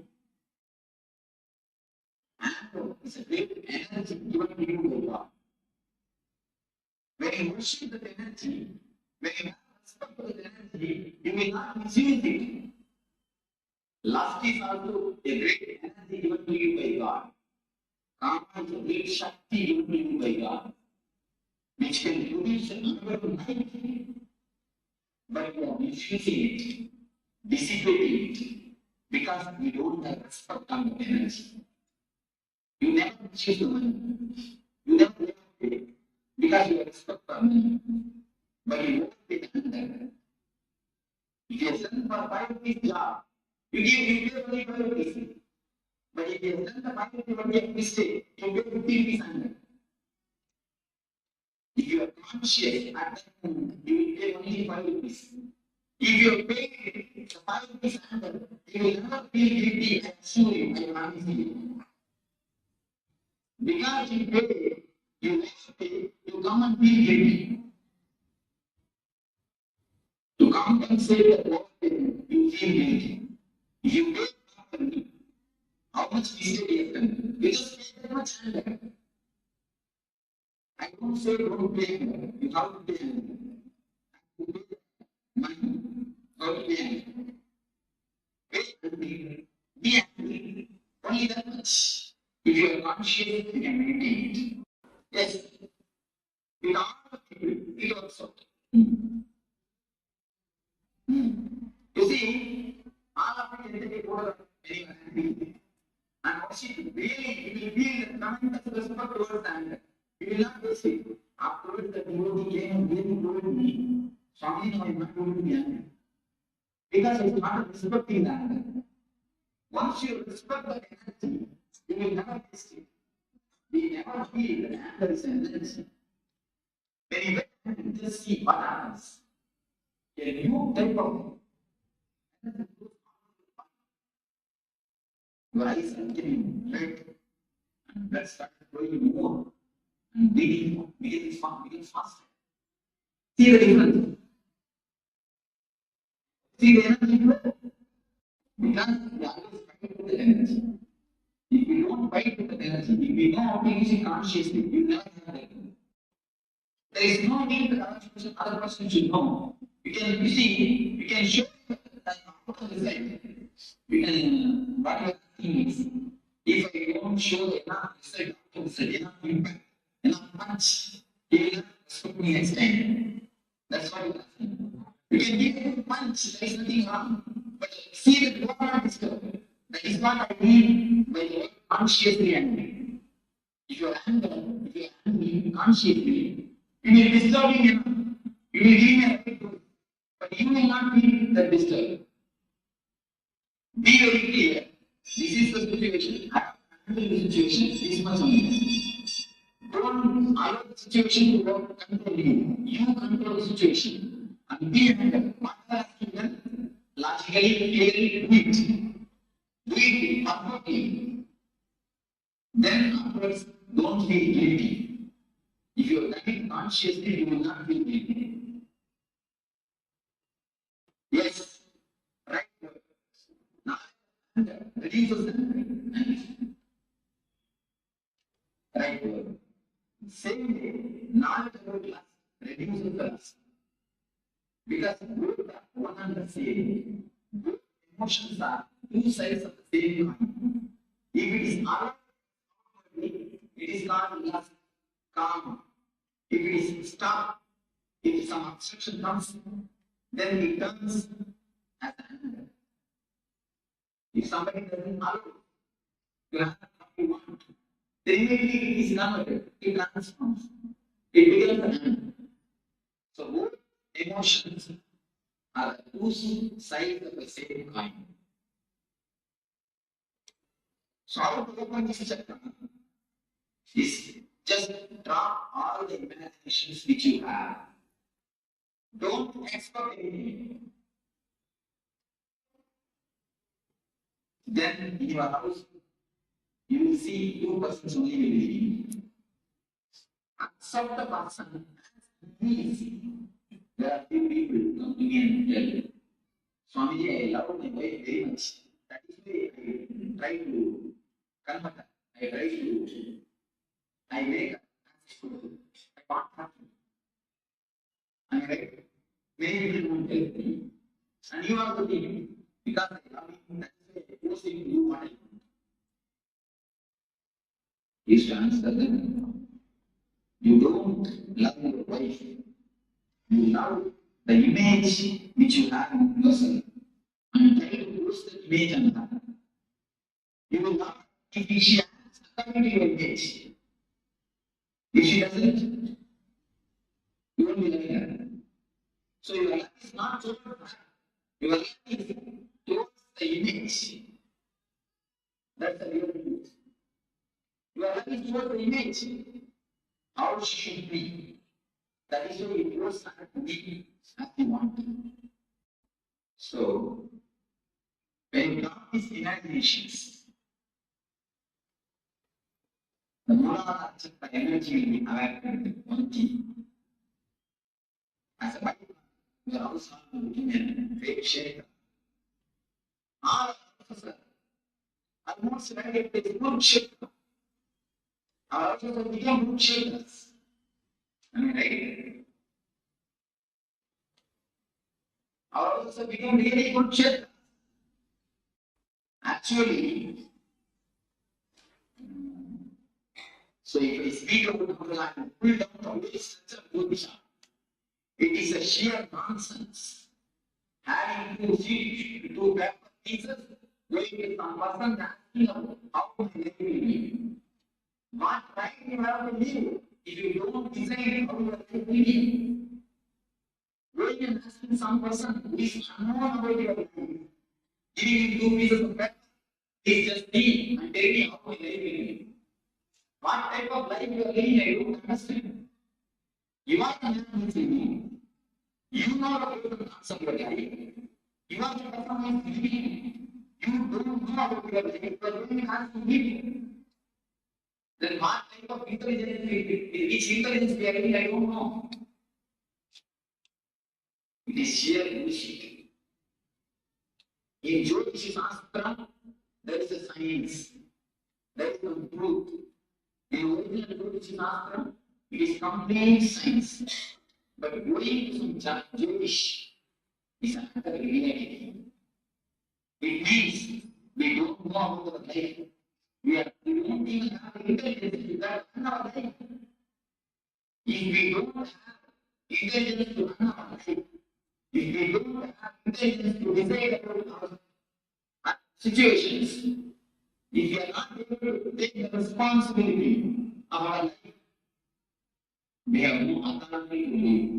Anger is a great energy given to you by God. When you worship that energy, when you have respect for that energy, you will not misuse it. Lust is also a great energy given to you by God. Karma is a great Shakti given to you by God, which can produce another life. But you are misusing it, dissipating it, because you don't have respect on the energy. You never misuse the money. You never pay it because you expect money. But you won't pay under. If you have done for 5 rupees job, you pay only 5 rupees. But if you have done the 5 rupees only a mistake, you pay 50 rupees under. If you are conscious at that moment, you will pay only 5 rupees. If you are paying the 5 rupees under, you will never feel guilty and surely I promise you. Because you pay, you never pay, you come and feel guilty. To compensate the work you feel guilty. If you pay properly, how much mistake you have done? You just pay that much under. I don't say don't pay under. You have to pay under. You pay money. How to pay under? Pay under. Be happy. Only that much. If you are conscious, you can meditate it. Yes. With all the people, it also. You see, all of it is over very happy. And worship really, you will feel the tremendous respect towards the anger. You will not just say, afterwards the devotee came and really told me, Swami, I am not going to be angry. Because it's not respecting the anger. Once you respect the energy, you will never taste it. You never feel that anger is an energy. When you wait, just see what happens. A new type of your eyes are getting red and blood starts flowing more and bleeding more, beginning faster. See the difference? See the energy difference? Because we always fight with the energy. If we don't fight with the energy, if we know how to use it consciously, we will never have that. There is no need that other person should know. You can show that out of the side. We can, what you are asking is, if I don't show enough result out of the side, enough impact, enough punch, he will not respect me next time. That's what you are asking. You can give him a punch, there is nothing wrong. But see that you are not disturbed. That is what I mean by the word consciously angry. If you are angry consciously, you will be disturbing him. You will give him a right to, but you will not be that disturbed. Be very clear. This is the situation. I have handled the situation. This much only. Don't allow the situation to work control you. You control the situation. And be handled. What has to be done? Logically, clearly, do it. Do it perfectly. Then afterwards, don't feel guilty. If you are done it consciously, you will not feel guilty. Yes, right. Now, reduces the right word. Same way, knowledge about lust reduces the lust. Because both are one and the same. Both emotions are two sides of the same coin. If it is outwardly, it is called lust, calm. If it is stopped, if some obstruction comes, then it turns as anger. If somebody doesn't allow you have what you want, then immediately it is not it transforms. It becomes anger. So both emotions are two sides of the same coin. So how to open this chakra is just drop all the imaginations which you have. Don't expect anything. Then in your house, you will see two persons only will be. Accept the person as he is. There are few people come to me and tell, Swamiji, I love my wife very much. That is why I try to convert her. I make her. I want her. I am right. Many people won't help me. And you are the people. Because I love you, that is why I force you to do what I want. Is to answer them. You don't love your wife. You love the image which you have in yourself. And try to push that image on her. You will not, if she acts according to your image. If she doesn't, you won't be like her. So your life is not so her. Your life is towards the image. That's the real truth. Your life is towards the image. How she should be. That is why it was not to be as you want. So, when God is imaginations, the Mula Chakra energy will be awakened with one key. As a Bible, we are also looking at great shaker. All of us are almost like a good shaker. Our also become good shakers. Am I right? Our also become really good shakers. Actually, so if I speak about Buddha and pull down the whole structure of Buddhism, it is a sheer nonsense. Having two seats, two paper pieces, going to some person asking how to live in. What right you have to live if you don't decide how you are to live? Going and asking some person who is unknown about your life, giving him two pieces of paper, is just me and tell me how to live in. What type of life you are living, I don't understand. You are the man who me. You know about the concept of life. You are the person who is living. You don't know about your life, you are going to ask to live. Then what type of intelligence, which intelligence we are living, I don't know. It is sheer bullshit. In Jyotish Shastra, there is a science. There is a truth. In original Jyotish Shastra, it is complete science. But going to some Jyotish is another reality. It means we don't know about the life. We don't even have the intelligence to run our life. If we don't have intelligence to run our life, if we don't have intelligence to decide about our situations, if we are not able to take the responsibility of our life, we have no authority to live.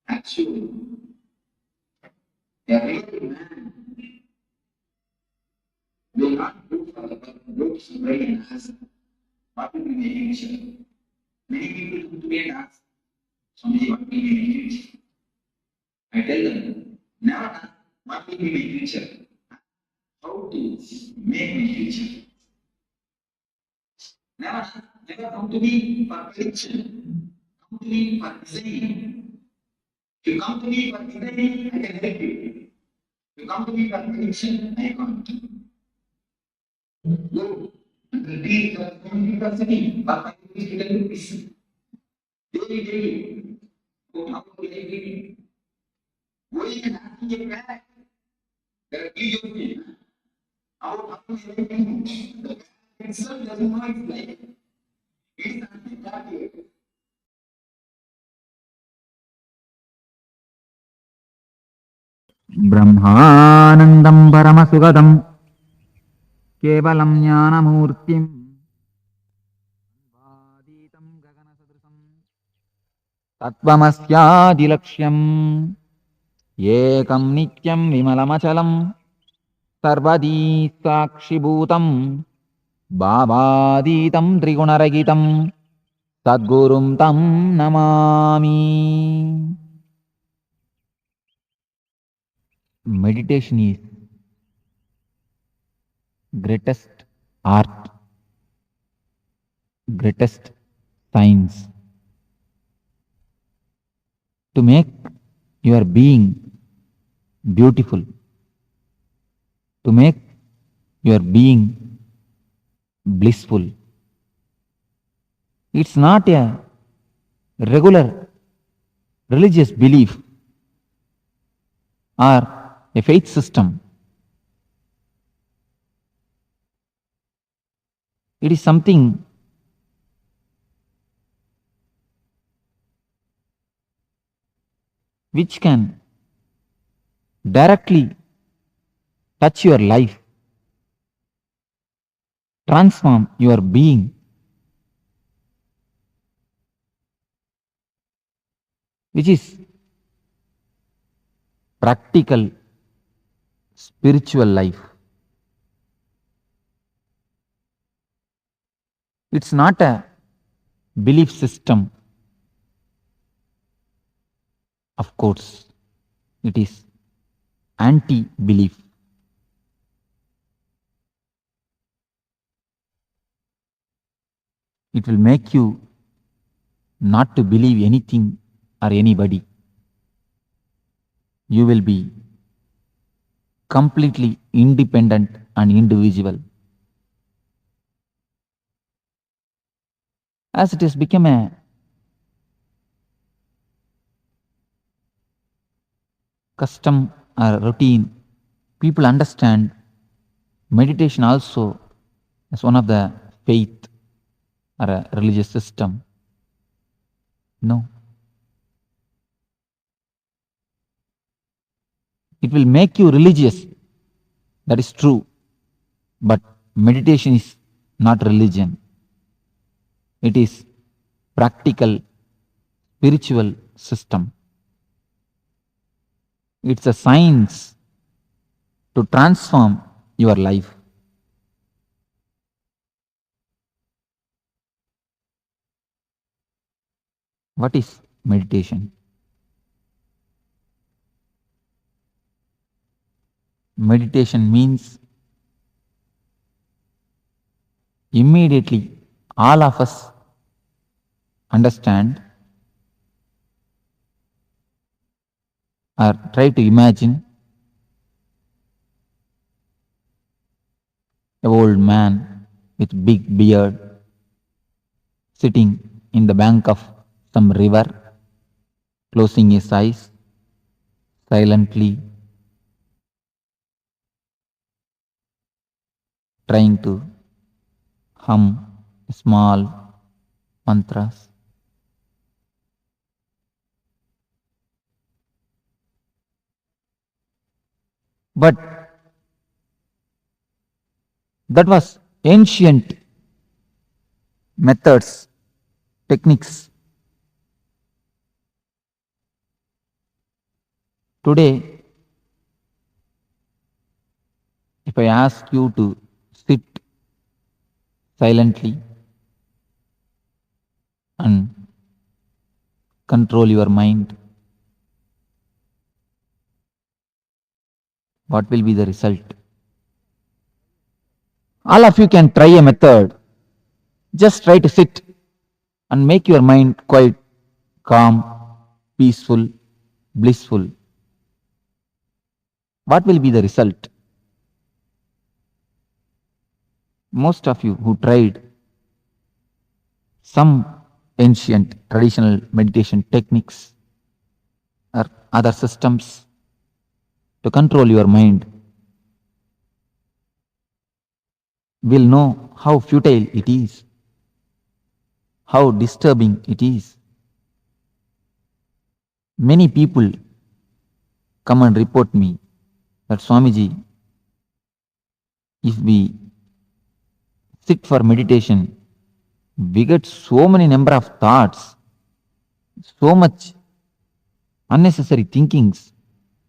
Actually, a real man will not go for the books brain and ask, what will be my future? Many people come to me and ask, Swami, what will be my future? I tell them, never ask, what will be my future? How to make my future? Never come to me for prediction. Come to me for design. If you come to me for design, I can help you. If you come to me for prediction, I can't. Go and repeat the 20%, but I will be little piece. Daily. Go how to live. Going and asking a back. There are videos about how to live. The back itself doesn't know its life. It is nothing that way. ब्रह्मानन्दं परमसुगदं केवलं ज्ञानमूर्तिं वादीतं गगनसदृशं तत्त्वमस्यादिलक्ष्यम् एकं नित्यं विमलमचलं सर्वदी साक्षिभूतं भावातीतं त्रिगुणरहितं सद्गुरुं तं Namami. Meditation is greatest art, greatest science to make your being beautiful, to make your being blissful. It's not a regular religious belief or a faith system. It is something which can directly touch your life, transform your being. which is practical spiritual life. It's not a belief system. Of course, it is anti-belief. It will make you not to believe anything or anybody. You will be completely independent and individual. As it has become a custom or routine, people understand meditation also as one of the faith or a religious system. No. It will make you religious. That is true. But meditation is not religion. It is practical spiritual system. It's a science to transform your life. What is meditation? Meditation means immediately all of us understand or try to imagine an old man with big beard sitting in the bank of some river, closing his eyes silently, trying to hum small mantras. But that was ancient methods, techniques. Today, if I ask you to sit silently and control your mind, what will be the result? All of you can try a method. Just try to sit and make your mind quite calm, peaceful, blissful. What will be the result? Most of you who tried some ancient traditional meditation techniques or other systems to control your mind will know how futile it is, how disturbing it is. Many people come and report me that Swamiji, if we sit for meditation, we get so many number of thoughts, so much unnecessary thinkings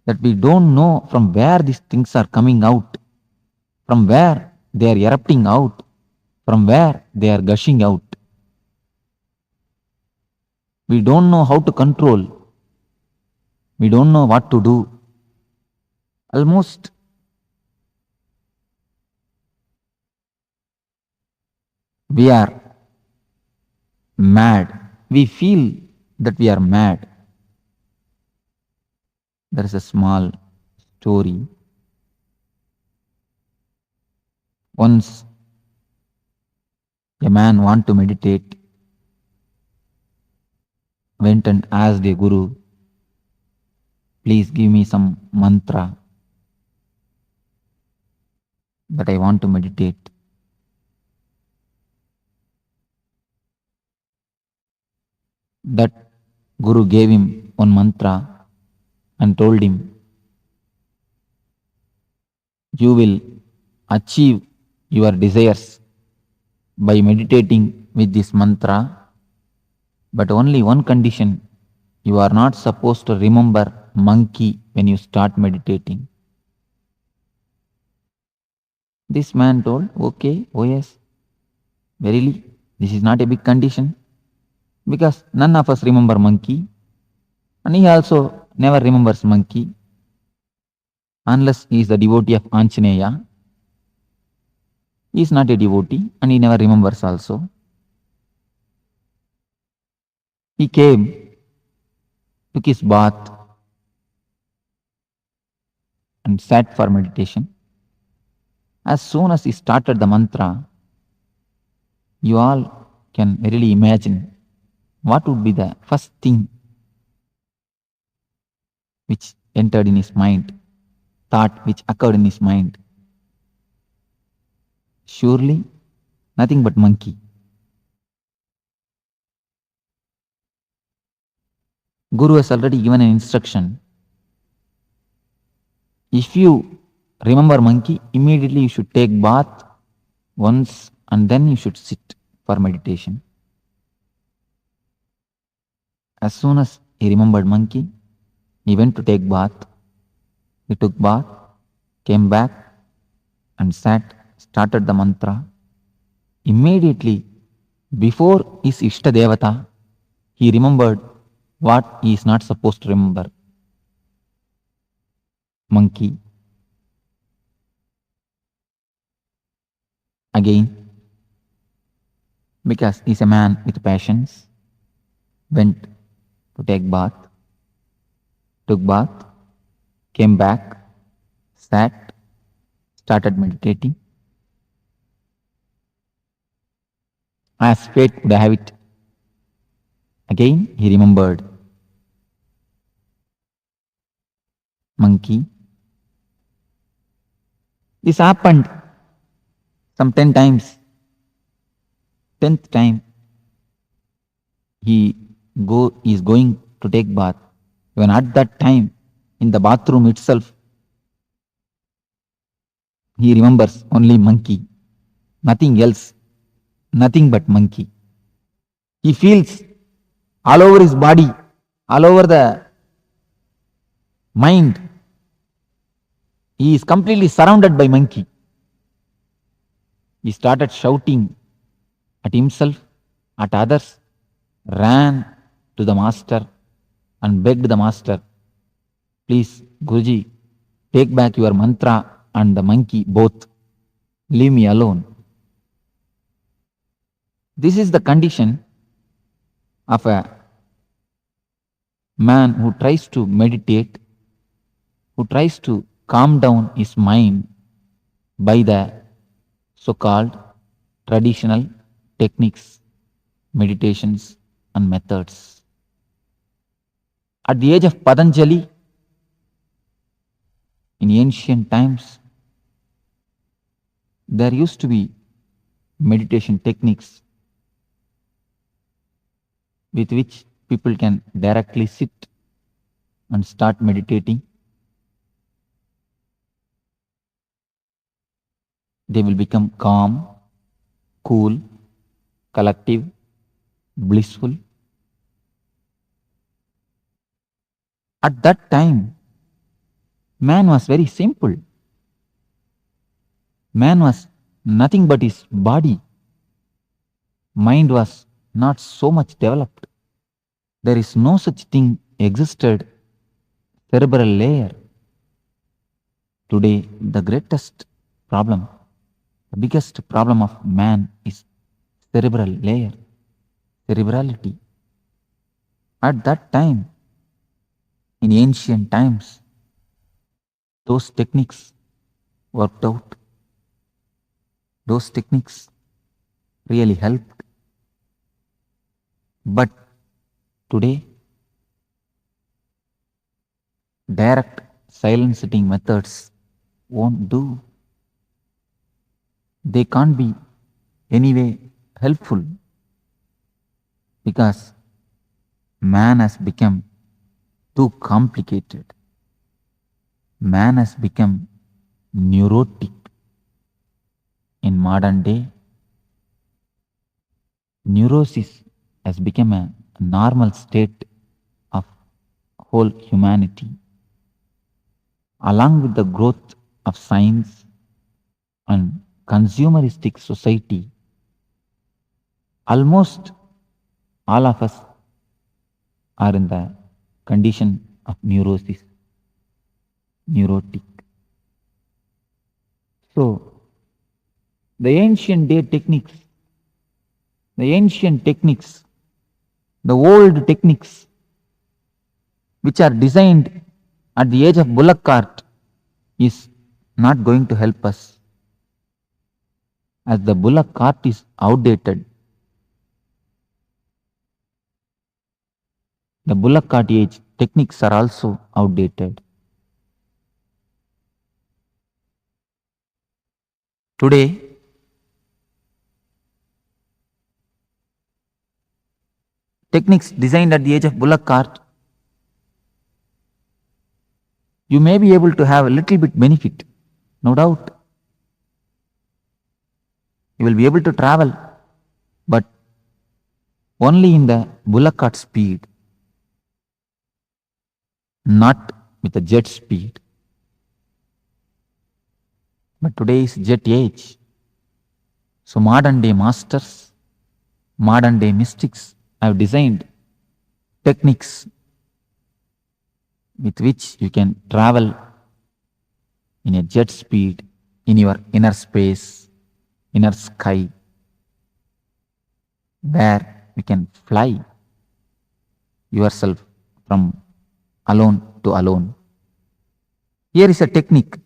that we don't know from where these things are coming out, from where they are erupting out, from where they are gushing out. We don't know how to control. We don't know what to do. Almost we are mad. We feel that we are mad. There is a small story. Once a man wanted to meditate, went and asked a guru, please give me some mantra that I want to meditate. That guru gave him one mantra and told him, you will achieve your desires by meditating with this mantra, but only one condition You are not supposed to remember monkey when you start meditating. This man told, okay, oh yes, verily, this is not a big condition because none of us remember monkey and he also never remembers monkey unless he is the devotee of Anjaneya. He is not a devotee and he never remembers also. He came, took his bath and sat for meditation. As soon as he started the mantra, you all can really imagine what would be the first thing which entered in his mind, thought which occurred in his mind. Surely nothing but monkey. Guru has already given an instruction. If you remember monkey, immediately you should take bath once and then you should sit for meditation. As soon as he remembered monkey, he went to take bath. He took bath, came back and sat, started the mantra. Immediately, before his Ishta Devata, he remembered what he is not supposed to remember. Monkey. Again, because he is a man with passions, went to take bath, took bath, came back, sat, started meditating. As fate would have it, again he remembered monkey. This happened some 10 times. 10th time he is going to take bath. Even at that time, in the bathroom itself, he remembers only monkey, nothing else, nothing but monkey. He feels all over his body, all over the mind, he is completely surrounded by monkey. He started shouting at himself, at others, ran to the master and begged the master, please, Guruji, take back your mantra and the monkey both. Leave me alone. This is the condition of a man who tries to meditate, who tries to calm down his mind by the so-called traditional techniques, meditations and methods. At the age of Patanjali, in ancient times, there used to be meditation techniques with which people can directly sit and start meditating. They will become calm, cool, collective, blissful. At that time, man was very simple. Man was nothing but his body. Mind was not so much developed. There is no such thing existed, cerebral layer. Today, the greatest problem, the biggest problem of man is cerebral layer, cerebrality. At that time, in ancient times, those techniques worked out. Those techniques really helped. But today, direct silent sitting methods won't do. They can't be anyway helpful because man has become too complicated. Man has become neurotic. In modern day, neurosis has become a normal state of whole humanity. Along with the growth of science and consumeristic society, almost all of us are in the condition of neurosis, neurotic. So, the ancient techniques, the old techniques which are designed at the age of bullock cart is not going to help us, as the bullock cart is outdated. The bullock cart age techniques are also outdated. Today, techniques designed at the age of bullock cart, you may be able to have a little bit benefit, no doubt. You will be able to travel, but only in the bullock cart speed, not with the jet speed. But today is jet age. So modern day masters, modern day mystics have designed techniques with which you can travel in a jet speed in your inner space, inner sky, where you can fly yourself from alone to alone. Here is a technique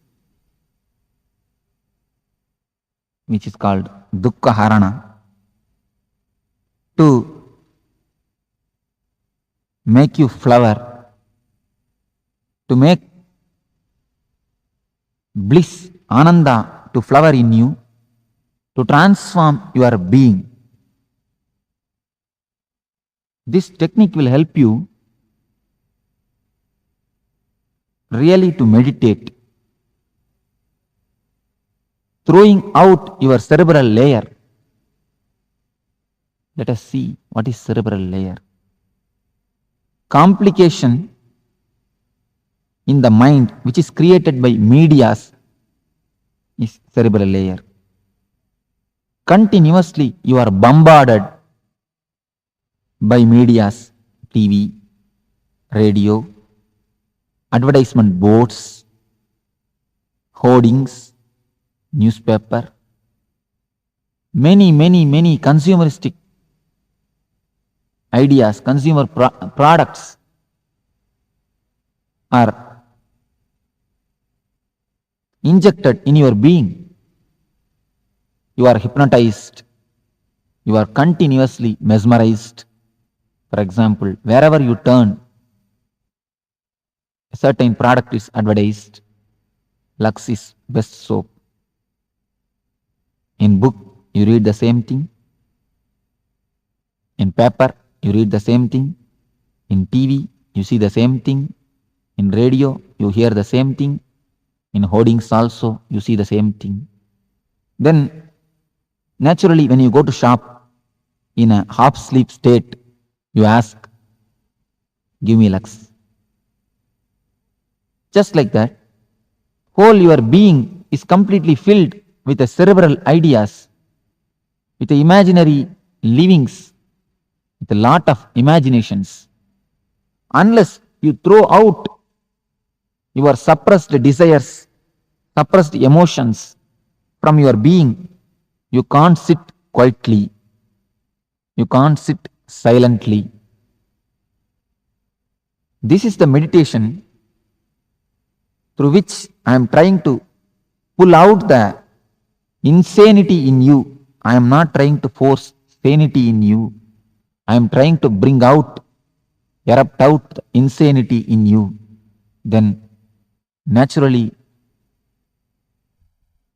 which is called Dukahharana, to make you flower, to make bliss, ananda to flower in you, to transform your being. This technique will help you really to meditate, throwing out your cerebral layer. Let us see what is cerebral layer. Complication in the mind which is created by medias is cerebral layer. Continuously you are bombarded by medias, TV, radio, advertisement boards, hoardings, newspaper, many consumeristic ideas, consumer products are injected in your being. You are hypnotized, you are continuously mesmerized. For example, wherever you turn, a certain product is advertised. Lux is best soap. In book, you read the same thing. In paper, you read the same thing. In TV, you see the same thing. In radio, you hear the same thing. In hoardings also, you see the same thing. Then, naturally, when you go to shop in a half-sleep state, you ask, give me Lux. Just like that, whole your being is completely filled with the cerebral ideas, with the imaginary livings, with a lot of imaginations. Unless you throw out your suppressed desires, suppressed emotions from your being, you can't sit quietly. You can't sit silently. This is the meditation through which I am trying to pull out the insanity in you. I am not trying to force sanity in you. I am trying to bring out, erupt out the insanity in you. Then naturally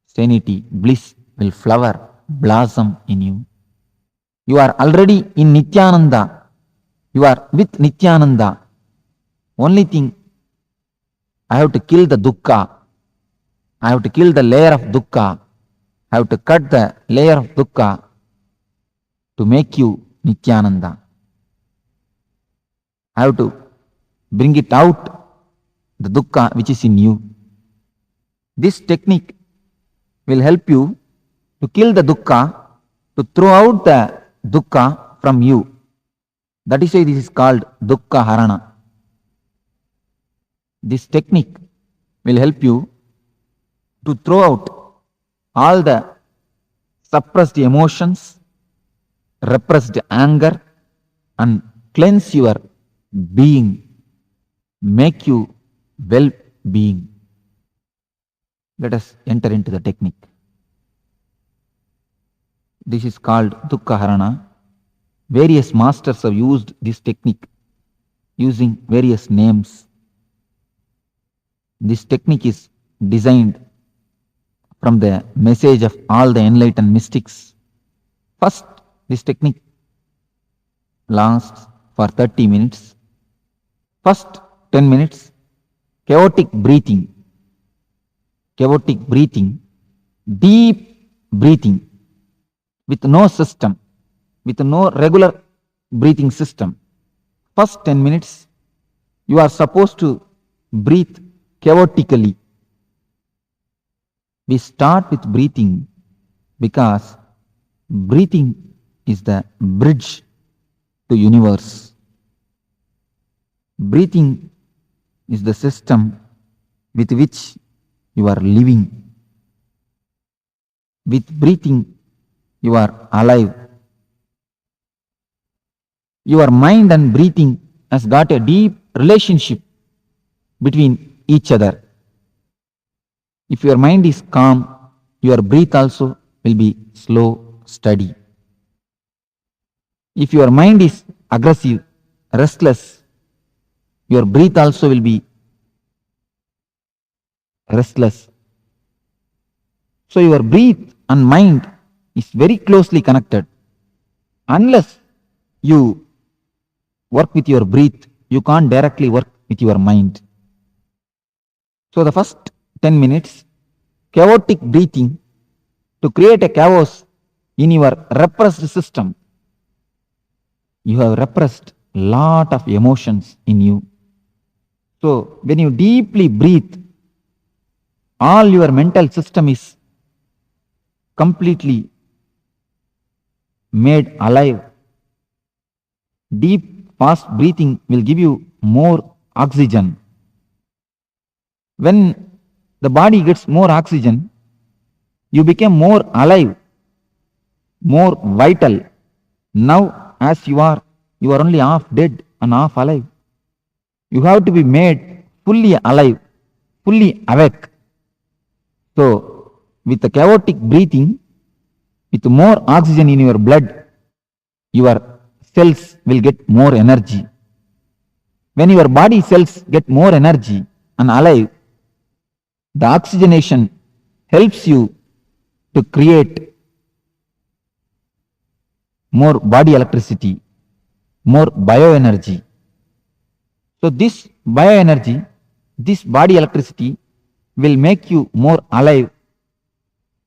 sanity, bliss will flower, blossom in you. You are already in Nithyananda. You are with Nithyananda. Only thing, I have to kill the dukkha. I have to kill the layer of dukkha. I have to cut the layer of dukkha to make you Nithyananda. I have to bring it out, the dukkha which is in you. This technique will help you to kill the dukkha, to throw out the dukkha from you. That is why this is called Dukahharana. This technique will help you to throw out all the suppressed emotions, repressed anger, and cleanse your being, make you well-being. Let us enter into the technique. This is called Dukahharana. Various masters have used this technique using various names. This technique is designed from the message of all the enlightened mystics. First, this technique lasts for 30 minutes. First 10 minutes, chaotic breathing, deep breathing with no system, with no regular breathing system. First 10 minutes, you are supposed to breathe chaotically. We start with breathing because breathing is the bridge to universe. Breathing is the system with which you are living. With breathing, you are alive. Your mind and breathing has got a deep relationship between each other. If your mind is calm, your breath also will be slow, steady. If your mind is aggressive, restless, your breath also will be restless. So your breath and mind is very closely connected. Unless you work with your breath, you can't directly work with your mind. So the first 10 minutes, chaotic breathing to create a chaos in your repressed system. You have repressed lot of emotions in you. So when you deeply breathe, all your mental system is completely made alive. Deep, fast breathing will give you more oxygen. When the body gets more oxygen, you become more alive, more vital. Now, as you are only half dead and half alive. You have to be made fully alive, fully awake. So, with the chaotic breathing, with more oxygen in your blood, your cells will get more energy. When your body cells get more energy and alive, the oxygenation helps you to create more body electricity, more bioenergy. So this bioenergy, this body electricity will make you more alive,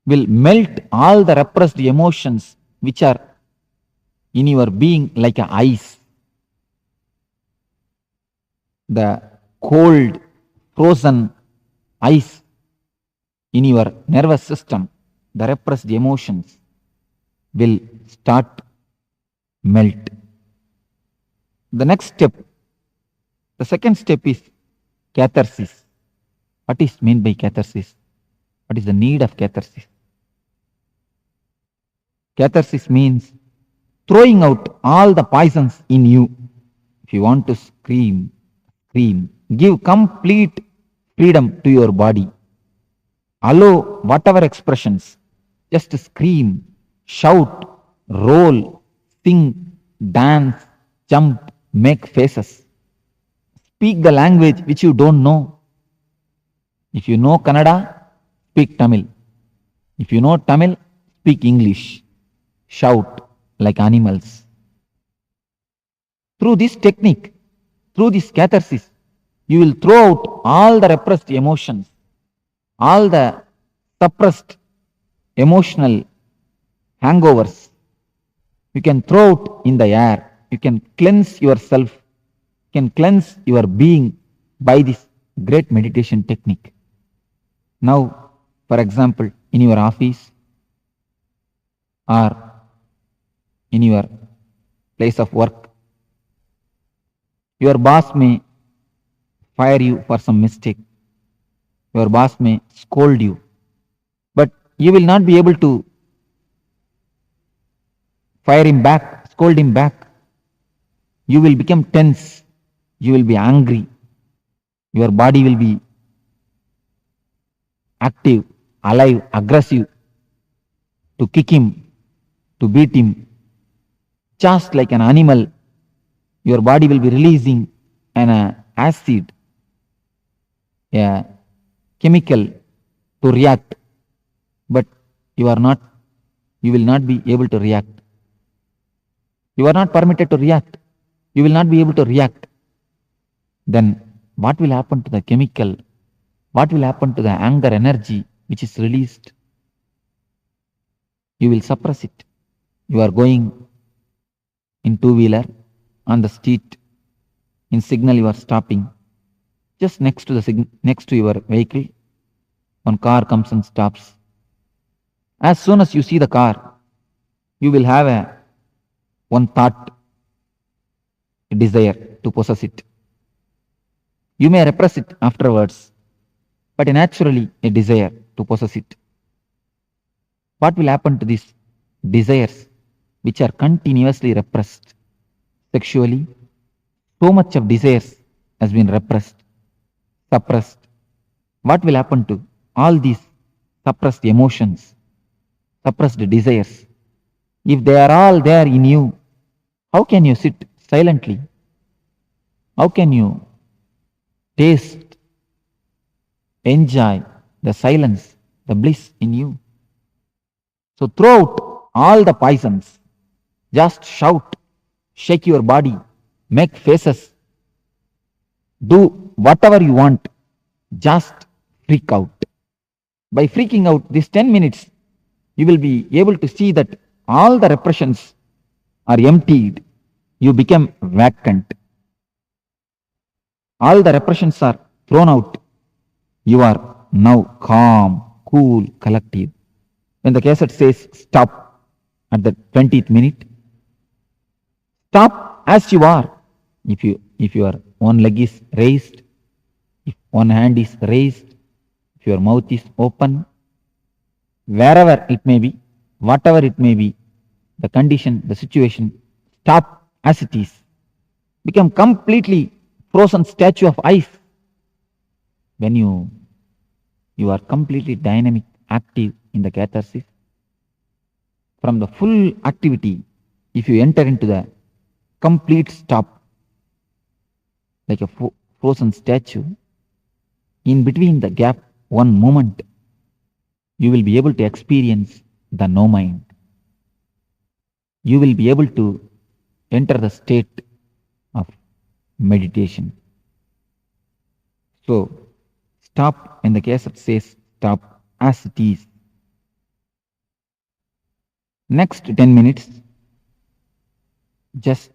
will melt all the repressed emotions which are in your being like a ice. The cold, frozen ice in your nervous system, the repressed emotions will start melt. The next step, the second step is catharsis. What is meant by catharsis? What is the need of catharsis? Catharsis means throwing out all the poisons in you. If you want to scream, scream. Give complete freedom to your body. Allow whatever expressions. Just scream, shout, roll, sing, dance, jump, make faces. Speak the language which you don't know. If you know Kannada, speak Tamil. If you know Tamil, speak English. Shout like animals. Through this technique, through this catharsis, you will throw out all the repressed emotions, all the suppressed emotional hangovers. You can throw out in the air. You can cleanse yourself can cleanse your being by this great meditation technique. Now, for example, in your office or in your place of work, your boss may fire you for some mistake. Your boss may scold you, but you will not be able to fire him back, scold him back. You will become tense. You will be angry. Your body will be active, alive, aggressive to kick him, to beat him. Just like an animal, your body will be releasing an acid, a chemical to react, but you will not be able to react. You are not permitted to react. You will not be able to react. Then what will happen to the chemical? What will happen to the anger energy which is released? You will suppress it. You are going in two-wheeler on the street. In signal you are stopping. Just next to your vehicle, one car comes and stops. As soon as you see the car, you will have one thought, a desire to possess it. You may repress it afterwards, but naturally a desire to possess it. What will happen to these desires which are continuously repressed? Sexually, so much of desires has been repressed, suppressed. What will happen to all these suppressed emotions, suppressed desires? If they are all there in you, how can you sit silently? How can you taste, enjoy the silence, the bliss in you? So throw out all the poisons. Just shout, shake your body, make faces, do whatever you want. Just freak out. By freaking out these 10 minutes, you will be able to see that all the repressions are emptied. You become vacant. All the repressions are thrown out. You are now calm, cool, collective. When the cassette says stop at the 20th minute, stop as you are. If your one leg is raised, if one hand is raised, if your mouth is open, wherever it may be, whatever it may be, the condition, the situation, stop as it is. Become completely frozen statue of ice. When you are completely dynamic, active in the catharsis, from the full activity, if you enter into the complete stop, like a frozen statue, in between the gap, one moment, you will be able to experience the no mind. You will be able to enter the state of meditation. So, stop in the case it says stop as it is. Next 10 minutes, just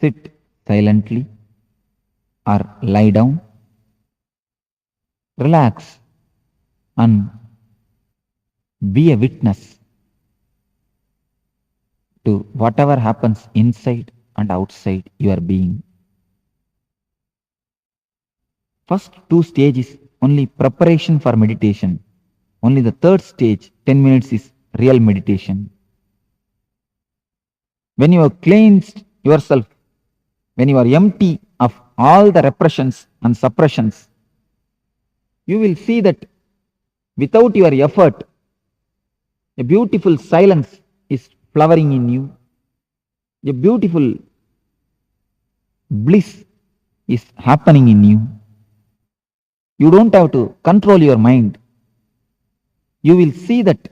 sit silently or lie down, relax and be a witness to whatever happens inside and outside your being. First two stages only preparation for meditation. Only the third stage, 10 minutes, is real meditation. When you have cleansed yourself, when you are empty of all the repressions and suppressions, you will see that without your effort, a beautiful silence is flowering in you. A beautiful bliss is happening in you. You don't have to control your mind. You will see that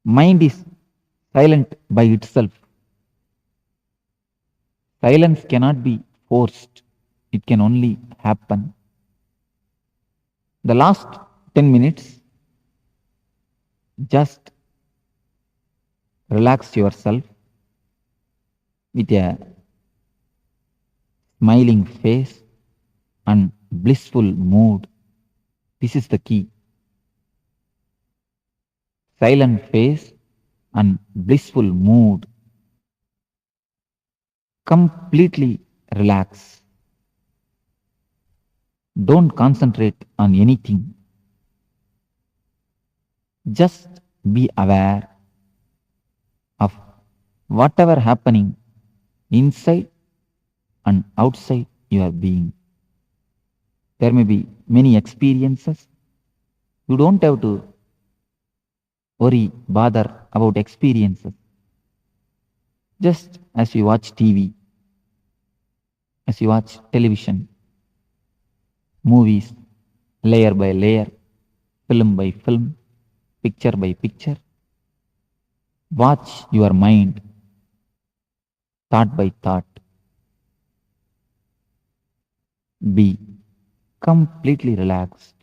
mind is silent by itself. Silence cannot be forced. It can only happen. The last 10 minutes, just relax yourself. with a smiling face and blissful mood. This is the key. Silent face and blissful mood. Completely relax. Don't concentrate on anything. Just be aware of whatever happening inside and outside your being. There may be many experiences. You don't have to worry, bother about experiences. Just as you watch TV, as you watch television, movies, layer by layer, film by film, picture by picture, watch your mind, thought by thought. Be completely relaxed.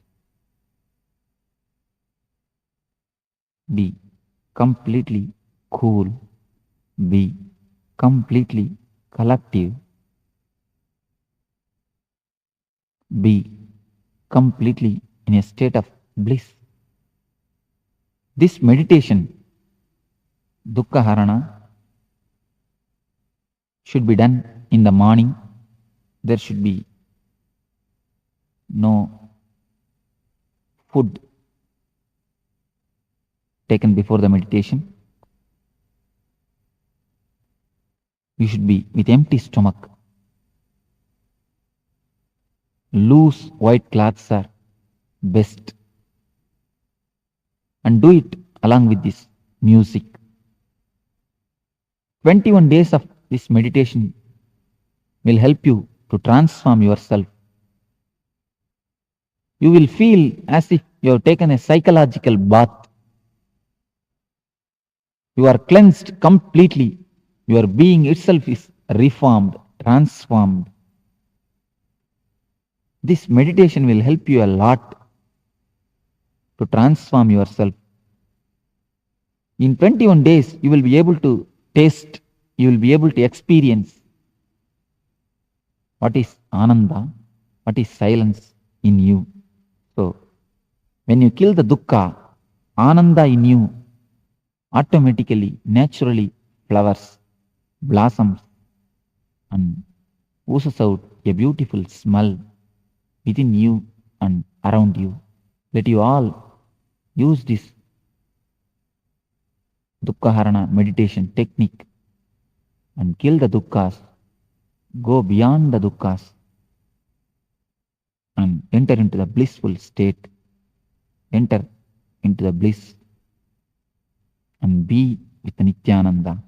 Be completely cool. Be completely collective. Be completely in a state of bliss. This meditation, Dukahharana, should be done in the morning. There should be no food taken before the meditation. You should be with empty stomach. Loose white cloths are best. And do it along with this music. 21 days of this meditation will help you to transform yourself. You will feel as if you have taken a psychological bath. You are cleansed completely. Your being itself is reformed, transformed. This meditation will help you a lot to transform yourself. In 21 days, you will be able to taste, you will be able to experience what is Ananda, what is silence in you. So, when you kill the dukkha, Ananda in you automatically, naturally flowers, blossoms, and oozes out a beautiful smell within you and around you. Let you all use this Dukahharana meditation technique and kill the dukkhas, go beyond the dukkhas, and enter into the blissful state, enter into the bliss and be with Nithyananda.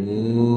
Om.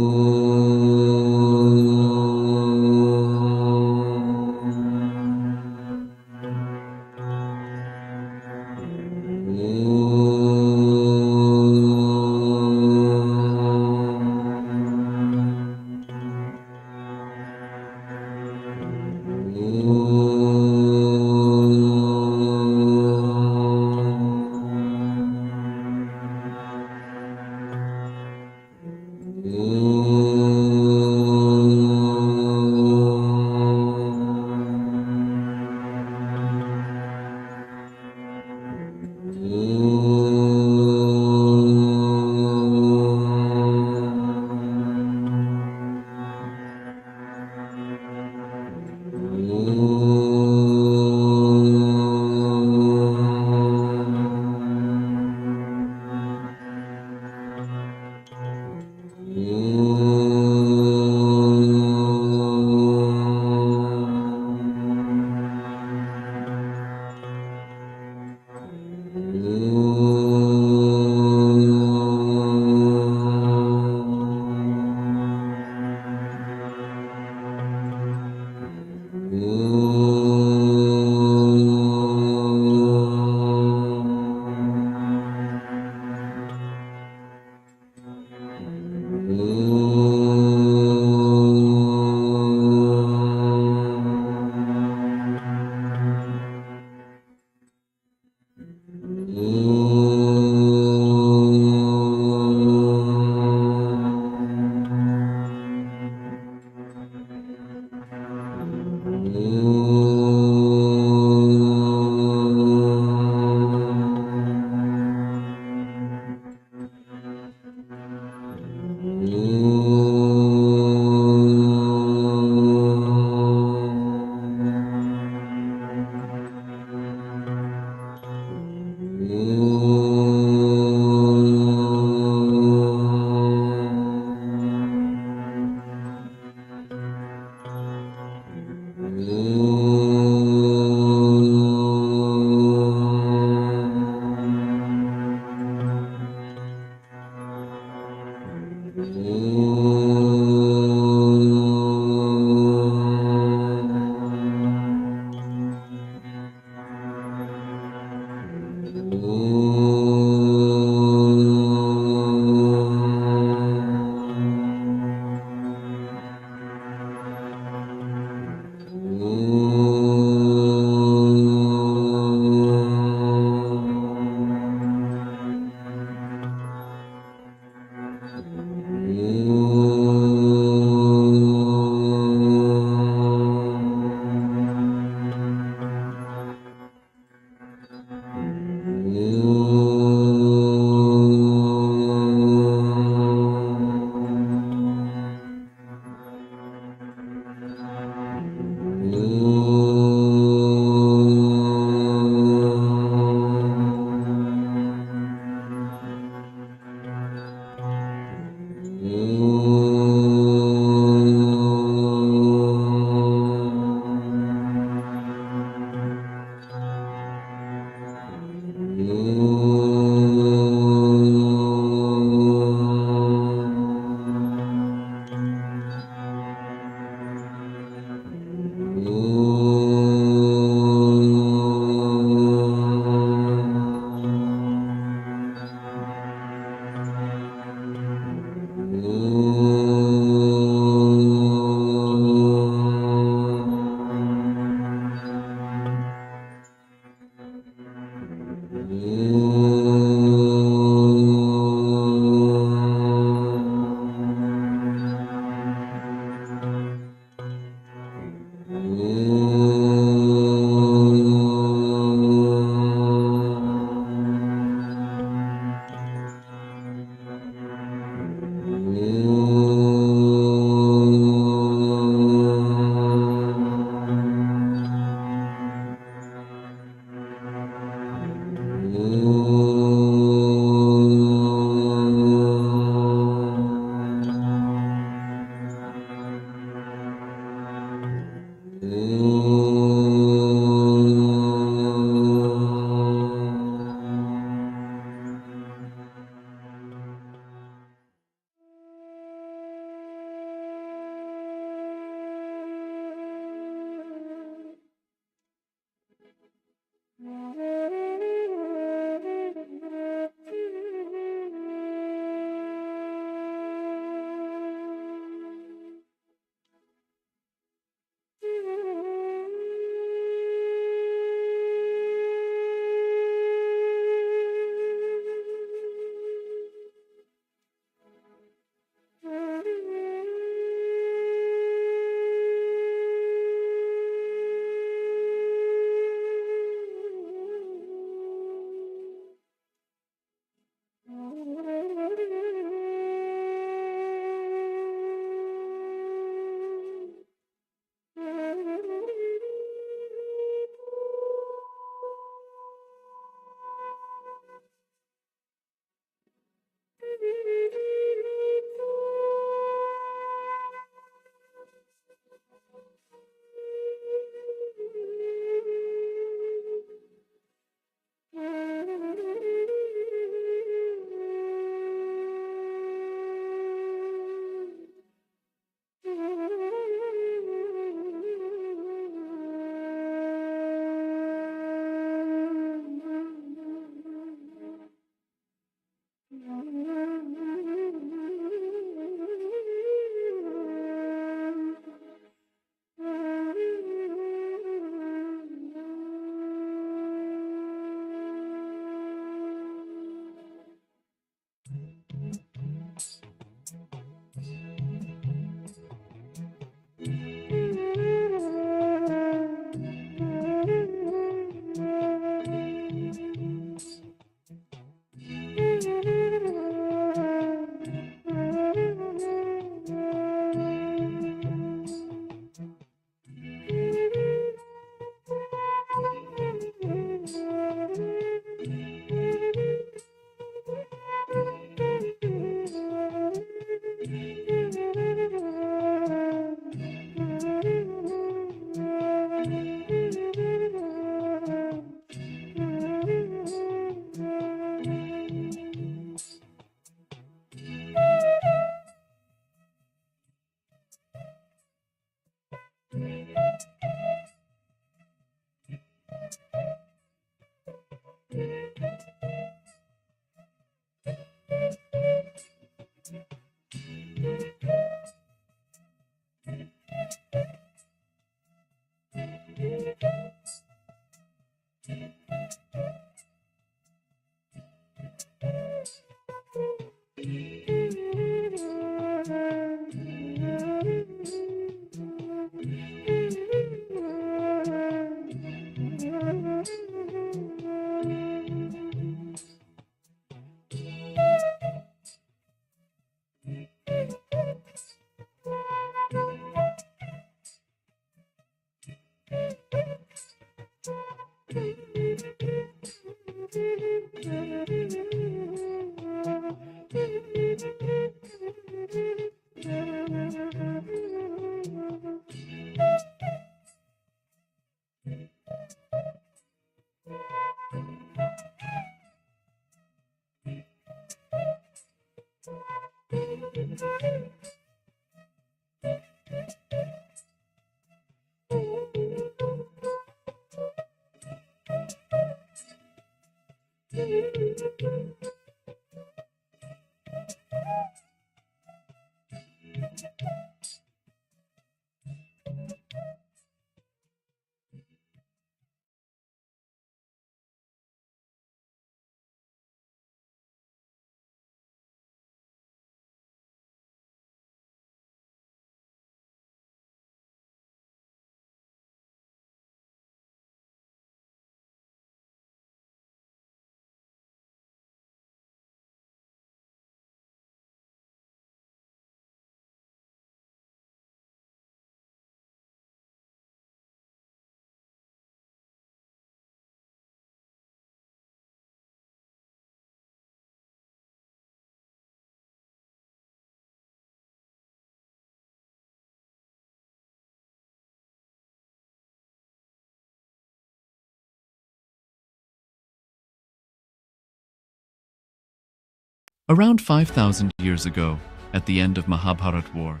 Around 5,000 years ago, at the end of Mahabharat War,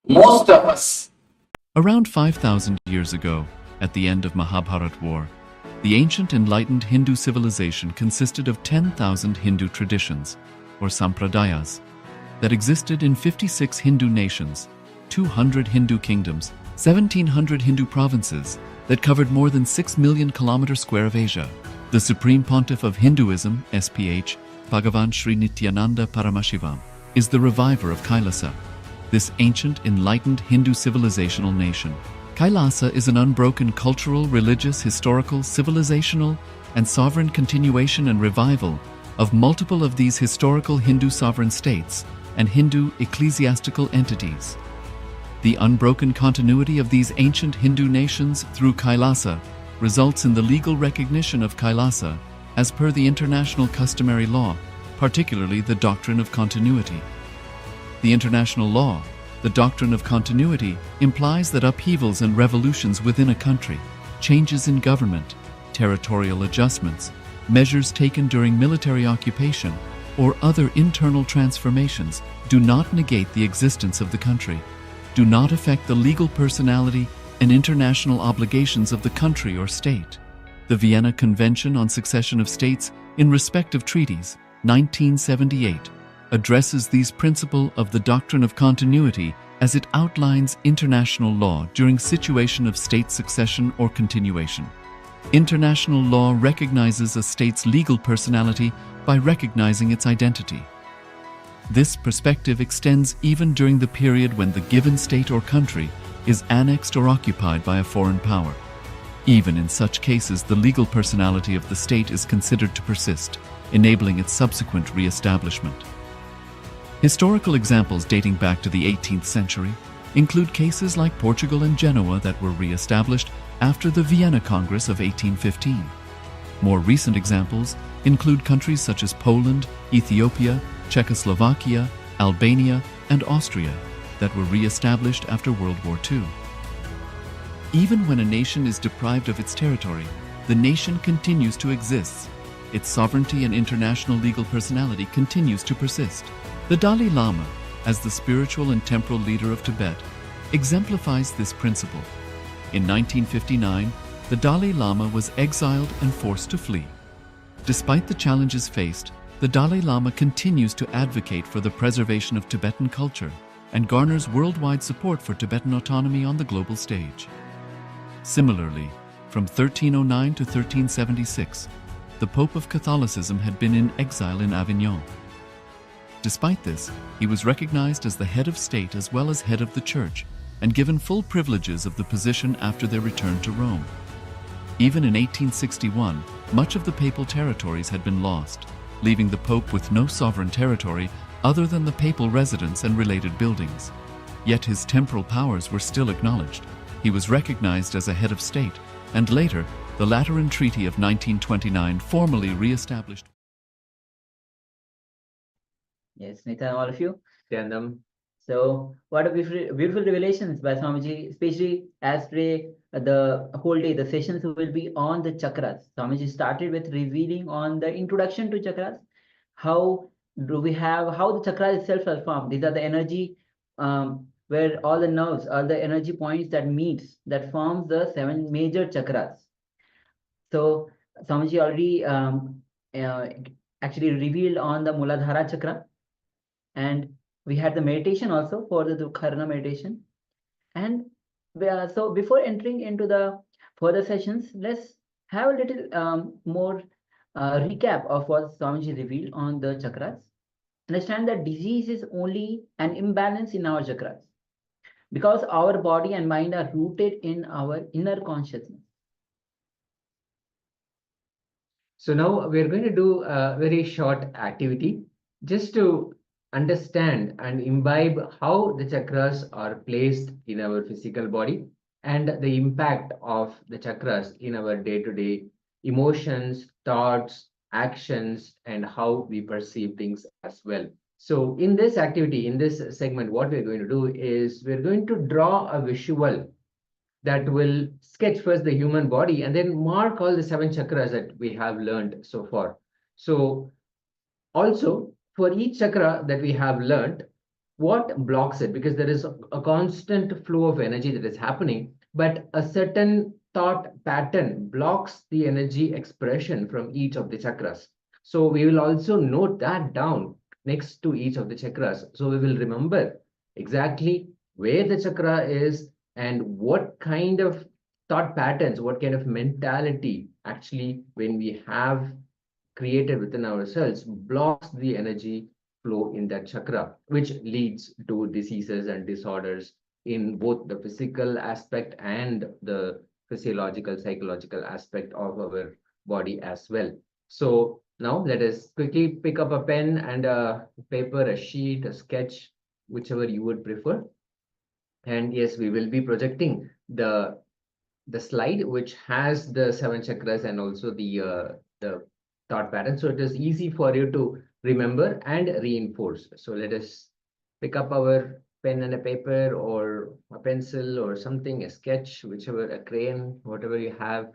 Most of us. Around 5,000 years ago, at the end of Mahabharat War, the ancient enlightened Hindu civilization consisted of 10,000 Hindu traditions, or sampradayas, that existed in 56 Hindu nations, 200 Hindu kingdoms, 1,700 Hindu provinces that covered more than 6 million kilometer square of Asia. The Supreme Pontiff of Hinduism, SPH, Bhagavan Sri Nithyananda Paramashivoham, is the reviver of Kailasa, this ancient enlightened Hindu civilizational nation. Kailasa is an unbroken cultural, religious, historical, civilizational, and sovereign continuation and revival of multiple of these historical Hindu sovereign states and Hindu ecclesiastical entities. The unbroken continuity of these ancient Hindu nations through Kailasa results in the legal recognition of Kailasa as per the international customary law, particularly the Doctrine of Continuity. The international law, the Doctrine of Continuity, implies that upheavals and revolutions within a country, changes in government, territorial adjustments, measures taken during military occupation, or other internal transformations do not negate the existence of the country, do not affect the legal personality and international obligations of the country or state. The Vienna Convention on Succession of States in respect of treaties, 1978, addresses these principles of the doctrine of continuity as it outlines international law during situation of state succession or continuation. International law recognizes a state's legal personality by recognizing its identity. This perspective extends even during the period when the given state or country is annexed or occupied by a foreign power. Even in such cases, the legal personality of the state is considered to persist, enabling its subsequent re-establishment. Historical examples dating back to the 18th century include cases like Portugal and Genoa that were re-established after the Vienna Congress of 1815. More recent examples include countries such as Poland, Ethiopia, Czechoslovakia, Albania, and Austria that were re-established after World War II. Even when a nation is deprived of its territory, the nation continues to exist. Its sovereignty and international legal personality continues to persist. The Dalai Lama, as the spiritual and temporal leader of Tibet, exemplifies this principle. In 1959, the Dalai Lama was exiled and forced to flee. Despite the challenges faced, the Dalai Lama continues to advocate for the preservation of Tibetan culture and garners worldwide support for Tibetan autonomy on the global stage. Similarly, from 1309 to 1376, the Pope of Catholicism had been in exile in Avignon. Despite this, he was recognized as the head of state as well as head of the church and given full privileges of the position after their return to Rome. Even in 1861, much of the papal territories had been lost, leaving the Pope with no sovereign territory other than the papal residence and related buildings. Yet his temporal powers were still acknowledged. He was recognized as a head of state, and later, the Lateran Treaty of 1929 formally re-established. Yes, Nathan, all of you. So, what a beautiful revelations by Swamiji, especially as today, the whole day, the sessions will be on the chakras. Swamiji started with revealing on the introduction to chakras. How do we have, how the chakras itself are formed? These are the energy where all the nerves, all the energy points that meets, that forms the 7 major chakras. So Swamiji already uh, actually revealed on the Muladhara chakra, and we had the meditation also for the Dukahharana meditation. And so before entering into the further sessions, let's have a little more recap of what Swamiji revealed on the chakras. Understand that disease is only an imbalance in our chakras, because our body and mind are rooted in our inner consciousness. So now we're going to do a very short activity just to understand and imbibe how the chakras are placed in our physical body and the impact of the chakras in our day-to-day emotions, thoughts, actions, and how we perceive things as well. So in this activity, in this segment, what we're going to do is we're going to draw a visual that will sketch first the human body and then mark all the 7 chakras that we have learned so far. So also for each chakra that we have learned, what blocks it? Because there is a constant flow of energy that is happening, but a certain thought pattern blocks the energy expression from each of the chakras. So we will also note that down next to each of the chakras. So we will remember exactly where the chakra is and what kind of thought patterns, what kind of mentality actually, when we have created within ourselves, blocks the energy flow in that chakra, which leads to diseases and disorders in both the physical aspect and the physiological, psychological aspect of our body as well. So now let us quickly pick up a pen and a paper, a sheet, a sketch, whichever you would prefer. And yes, we will be projecting the slide which has the 7 chakras and also the thought pattern, so it is easy for you to remember and reinforce. So let us pick up our pen and a paper or a pencil or something, a sketch, whichever, a crayon, whatever you have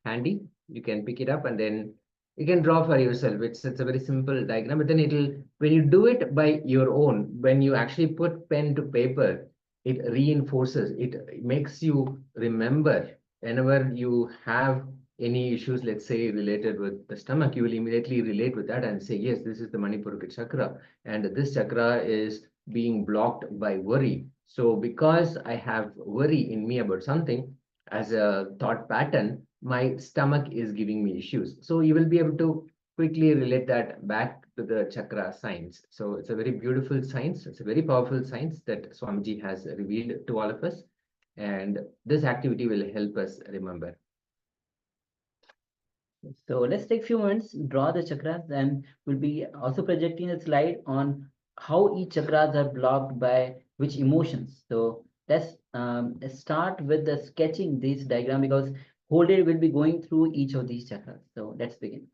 handy, you can pick it up and then you can draw for yourself. It's a very simple diagram, but then it'll, when you do it by your own, when you actually put pen to paper, it reinforces, it makes you remember whenever you have any issues, let's say related with the stomach, you will immediately relate with that and say, yes, this is the Manipuraka chakra, and this chakra is being blocked by worry. So because I have worry in me about something as a thought pattern, my stomach is giving me issues. So you will be able to quickly relate that back to the chakra science. So it's a very beautiful science. It's a very powerful science that Swamiji has revealed to all of us. And this activity will help us remember. So let's take a few minutes, draw the chakras, and we'll be also projecting a slide on how each chakras are blocked by which emotions. So let's start with the sketching this diagram, because whole day we'll be going through each of these chakras. So let's begin.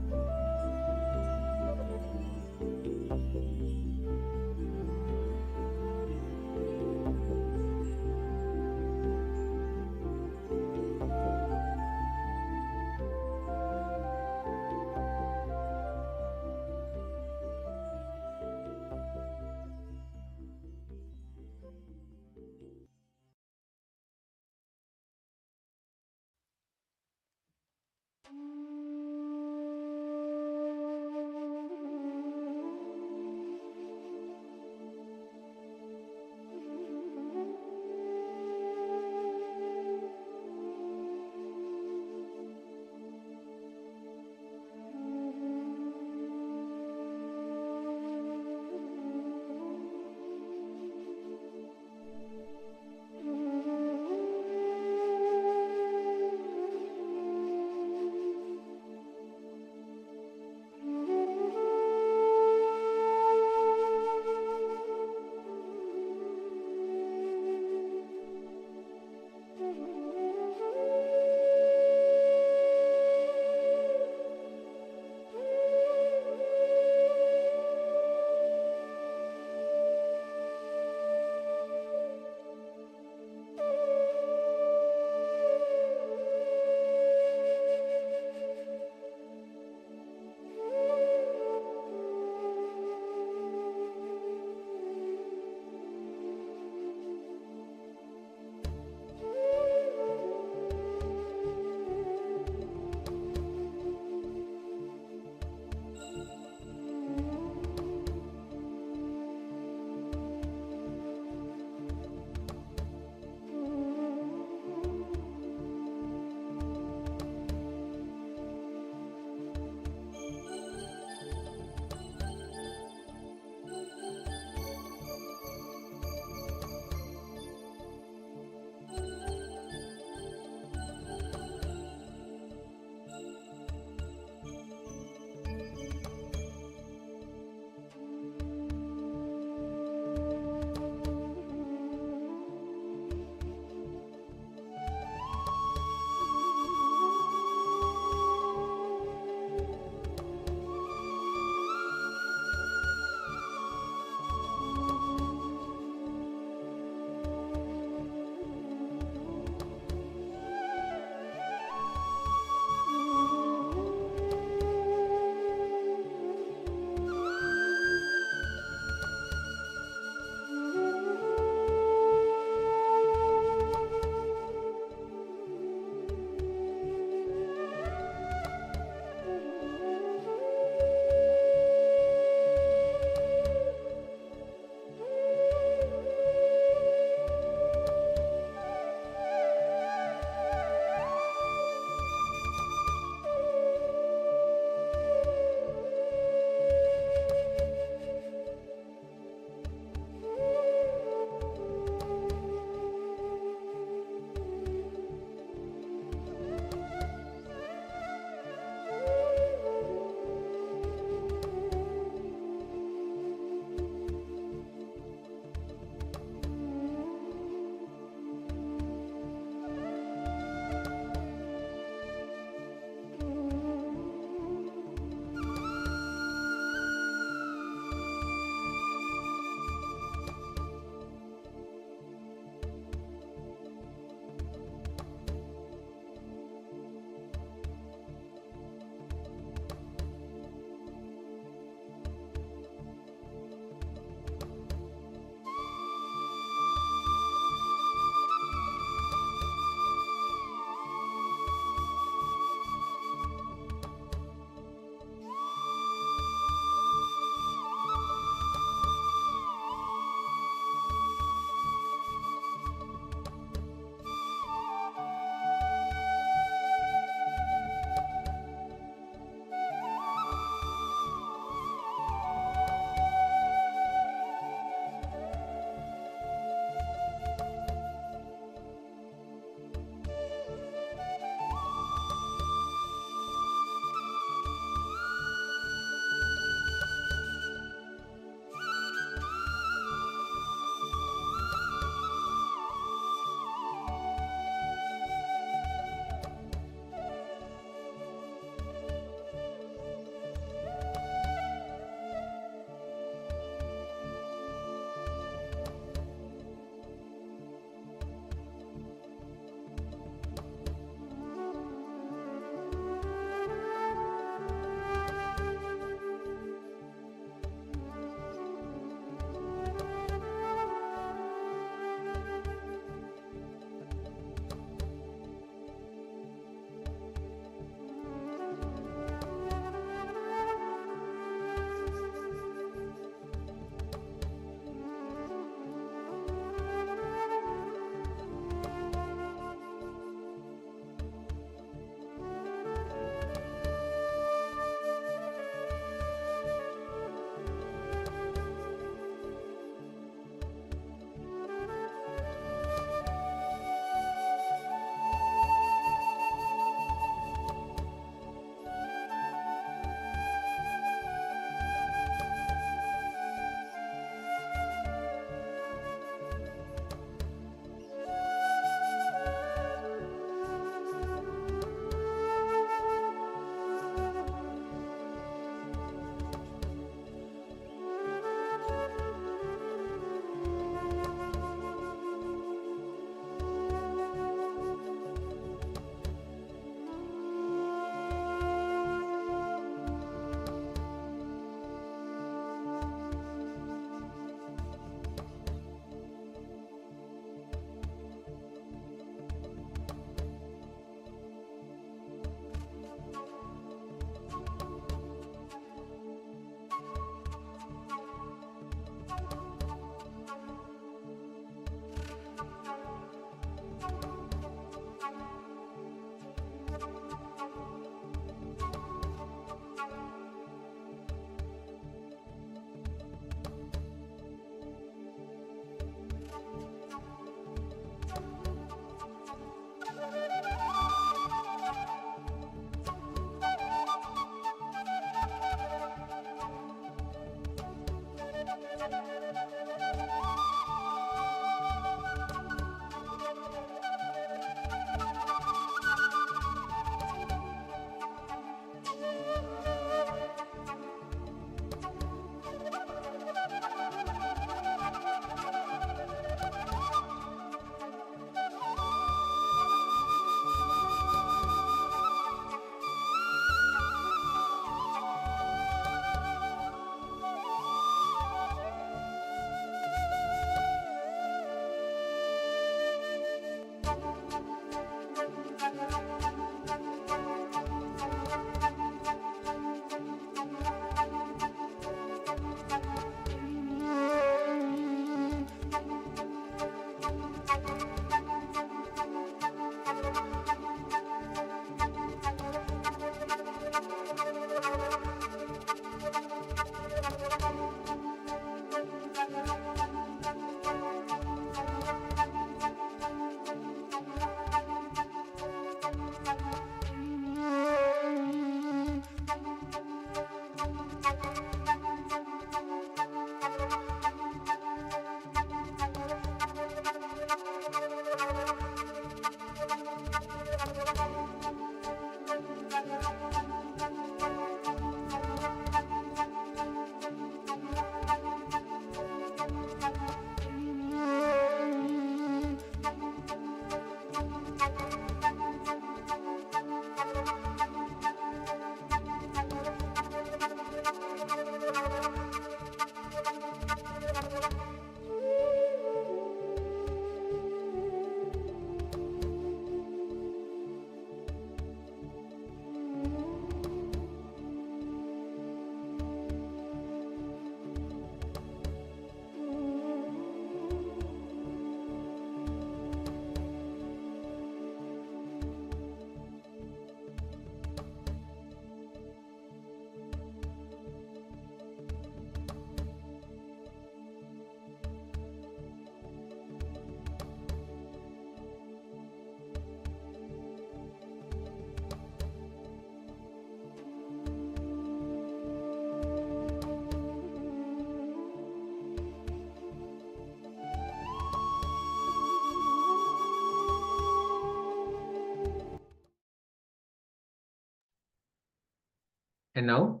And now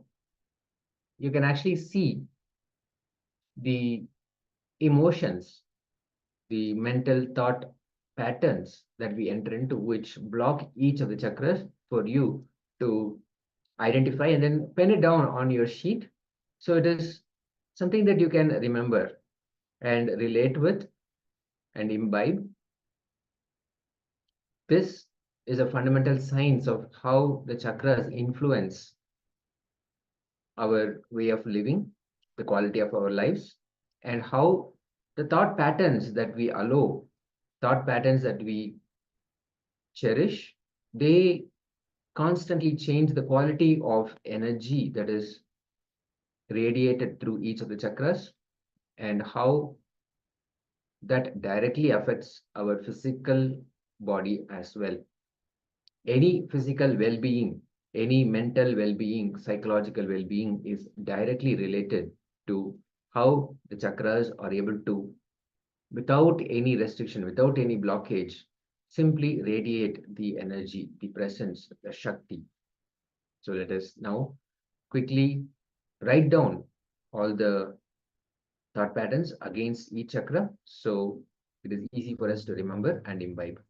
you can actually see the emotions, the mental thought patterns that we enter into, which block each of the chakras for you to identify and then pen it down on your sheet. So it is something that you can remember and relate with and imbibe. This is a fundamental science of how the chakras influence our way of living, the quality of our lives, and how the thought patterns that we allow, thought patterns that we cherish, they constantly change the quality of energy that is radiated through each of the chakras, and how that directly affects our physical body as well. Any physical well-being, any mental well-being, psychological well-being is directly related to how the chakras are able to, without any restriction, without any blockage, simply radiate the energy, the presence, the Shakti. So let us now quickly write down all the thought patterns against each chakra, so it is easy for us to remember and imbibe.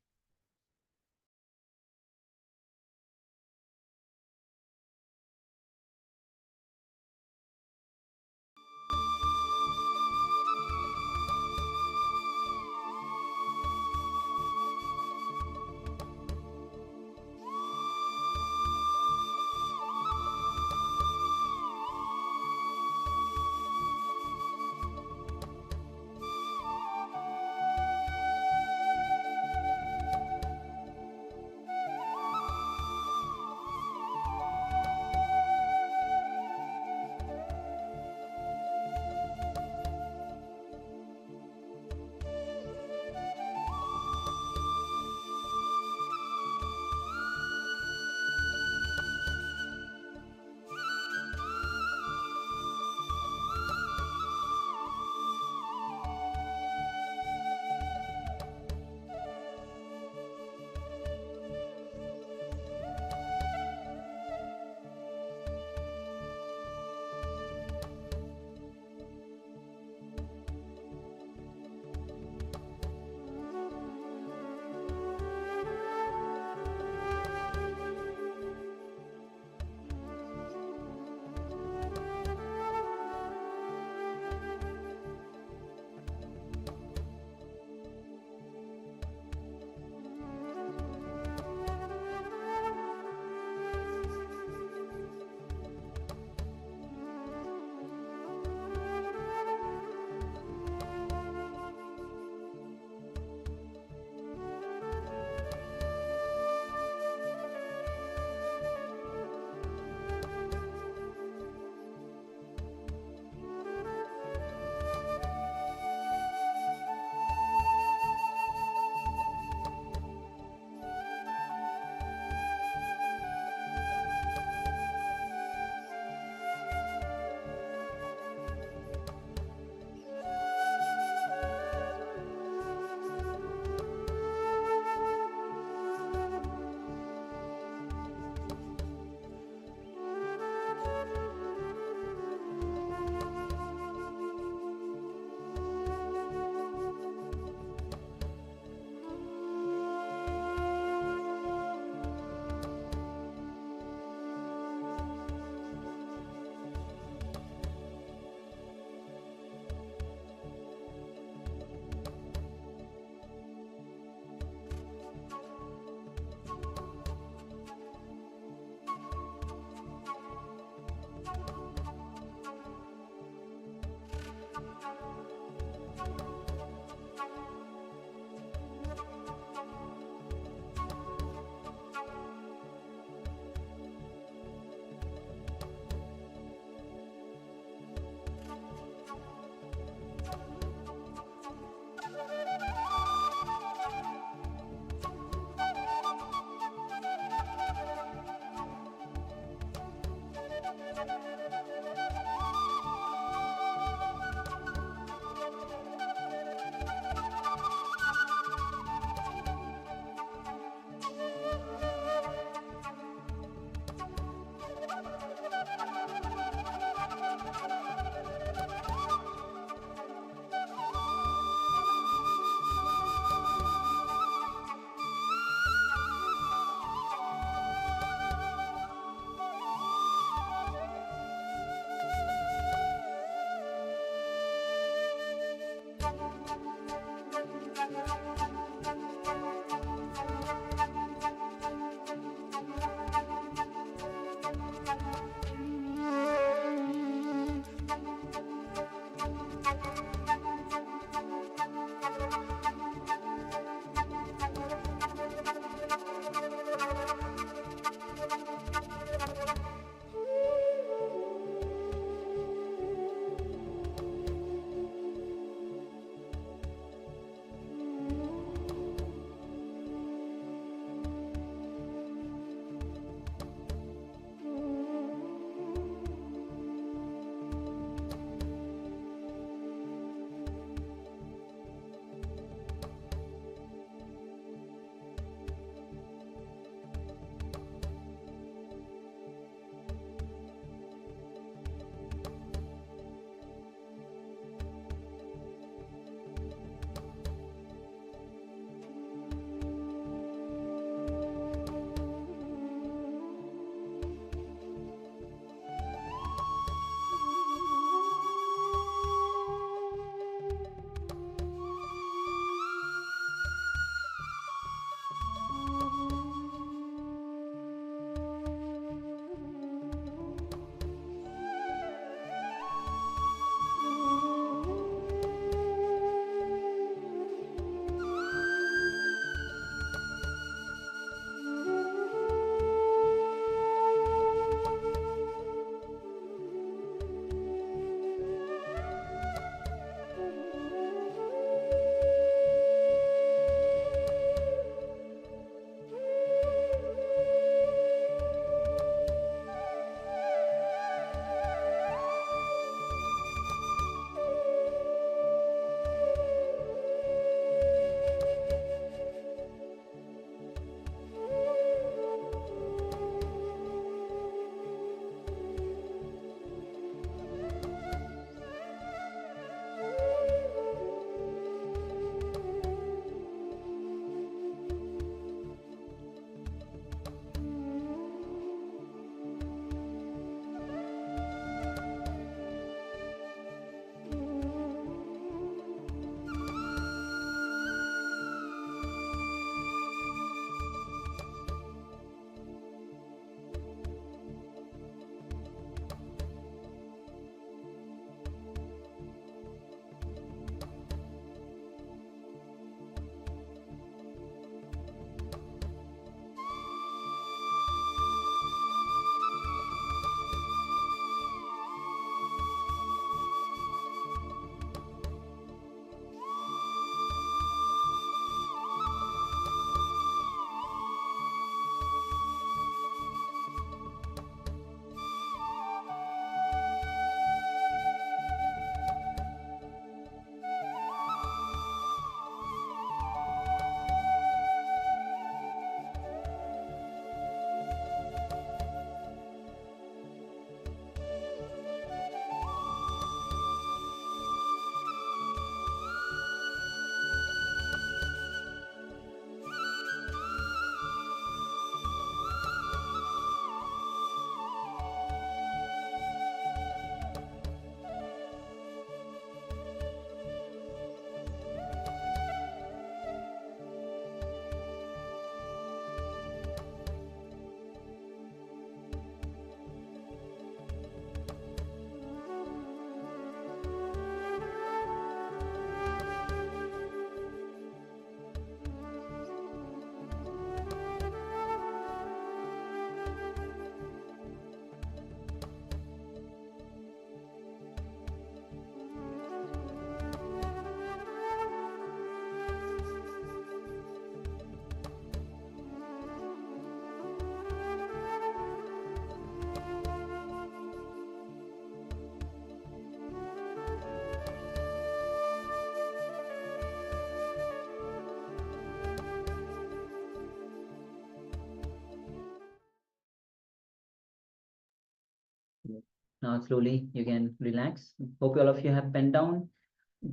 Now slowly you can relax. Hope all of you have penned down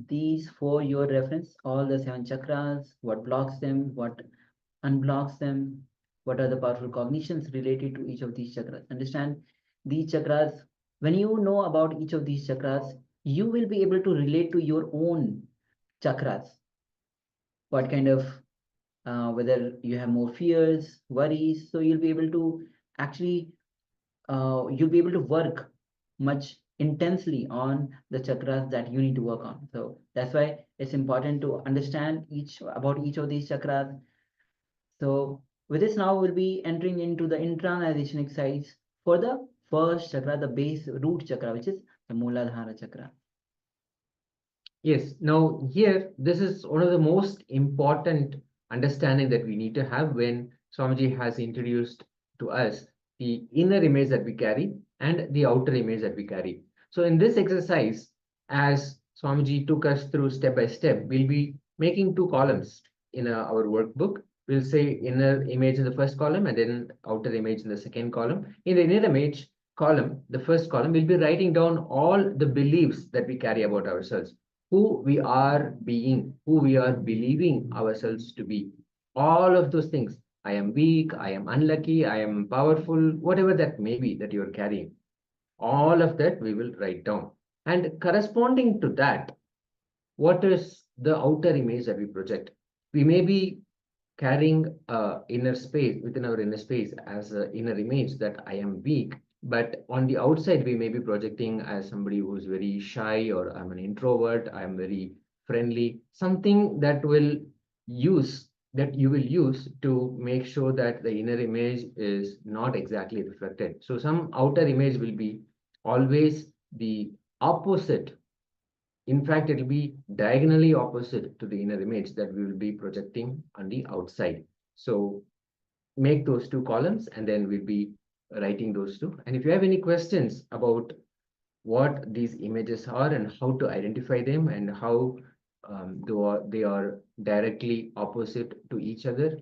these for your reference, all the 7 chakras, what blocks them, what unblocks them, what are the powerful cognitions related to each of these chakras. Understand these chakras. When you know about each of these chakras, you will be able to relate to your own chakras. What kind of, whether you have more fears, worries, so you'll be able to actually, you'll be able to work much intensely on the chakras that you need to work on. So that's why it's important to understand each of these chakras. So with this, now we'll be entering into the internalization exercise for the first chakra, the base root chakra, which is the Mooladhara chakra. Yes, now here, this is one of the most important understanding that we need to have when Swamiji has introduced to us the inner image that we carry and the outer image that we carry. So in this exercise, as Swamiji took us through step by step, we'll be making 2 columns in our workbook. We'll say inner image in the first column and then outer image in the second column. In the inner image column, the first column, we'll be writing down all the beliefs that we carry about ourselves, who we are being, who we are believing ourselves to be. All of those things. I am weak, I am unlucky, I am powerful, whatever that may be that you are carrying. All of that we will write down. And corresponding to that, what is the outer image that we project? We may be carrying inner space within our inner space as an inner image that I am weak, but on the outside we may be projecting as somebody who's very shy, or I'm an introvert, I'm very friendly, something that you will use to make sure that the inner image is not exactly reflected. So some outer image will be always the opposite. In fact, it will be diagonally opposite to the inner image that we will be projecting on the outside. So make those 2 columns and then we'll be writing those two. And if you have any questions about what these images are and how to identify them and how they are directly opposite to each other,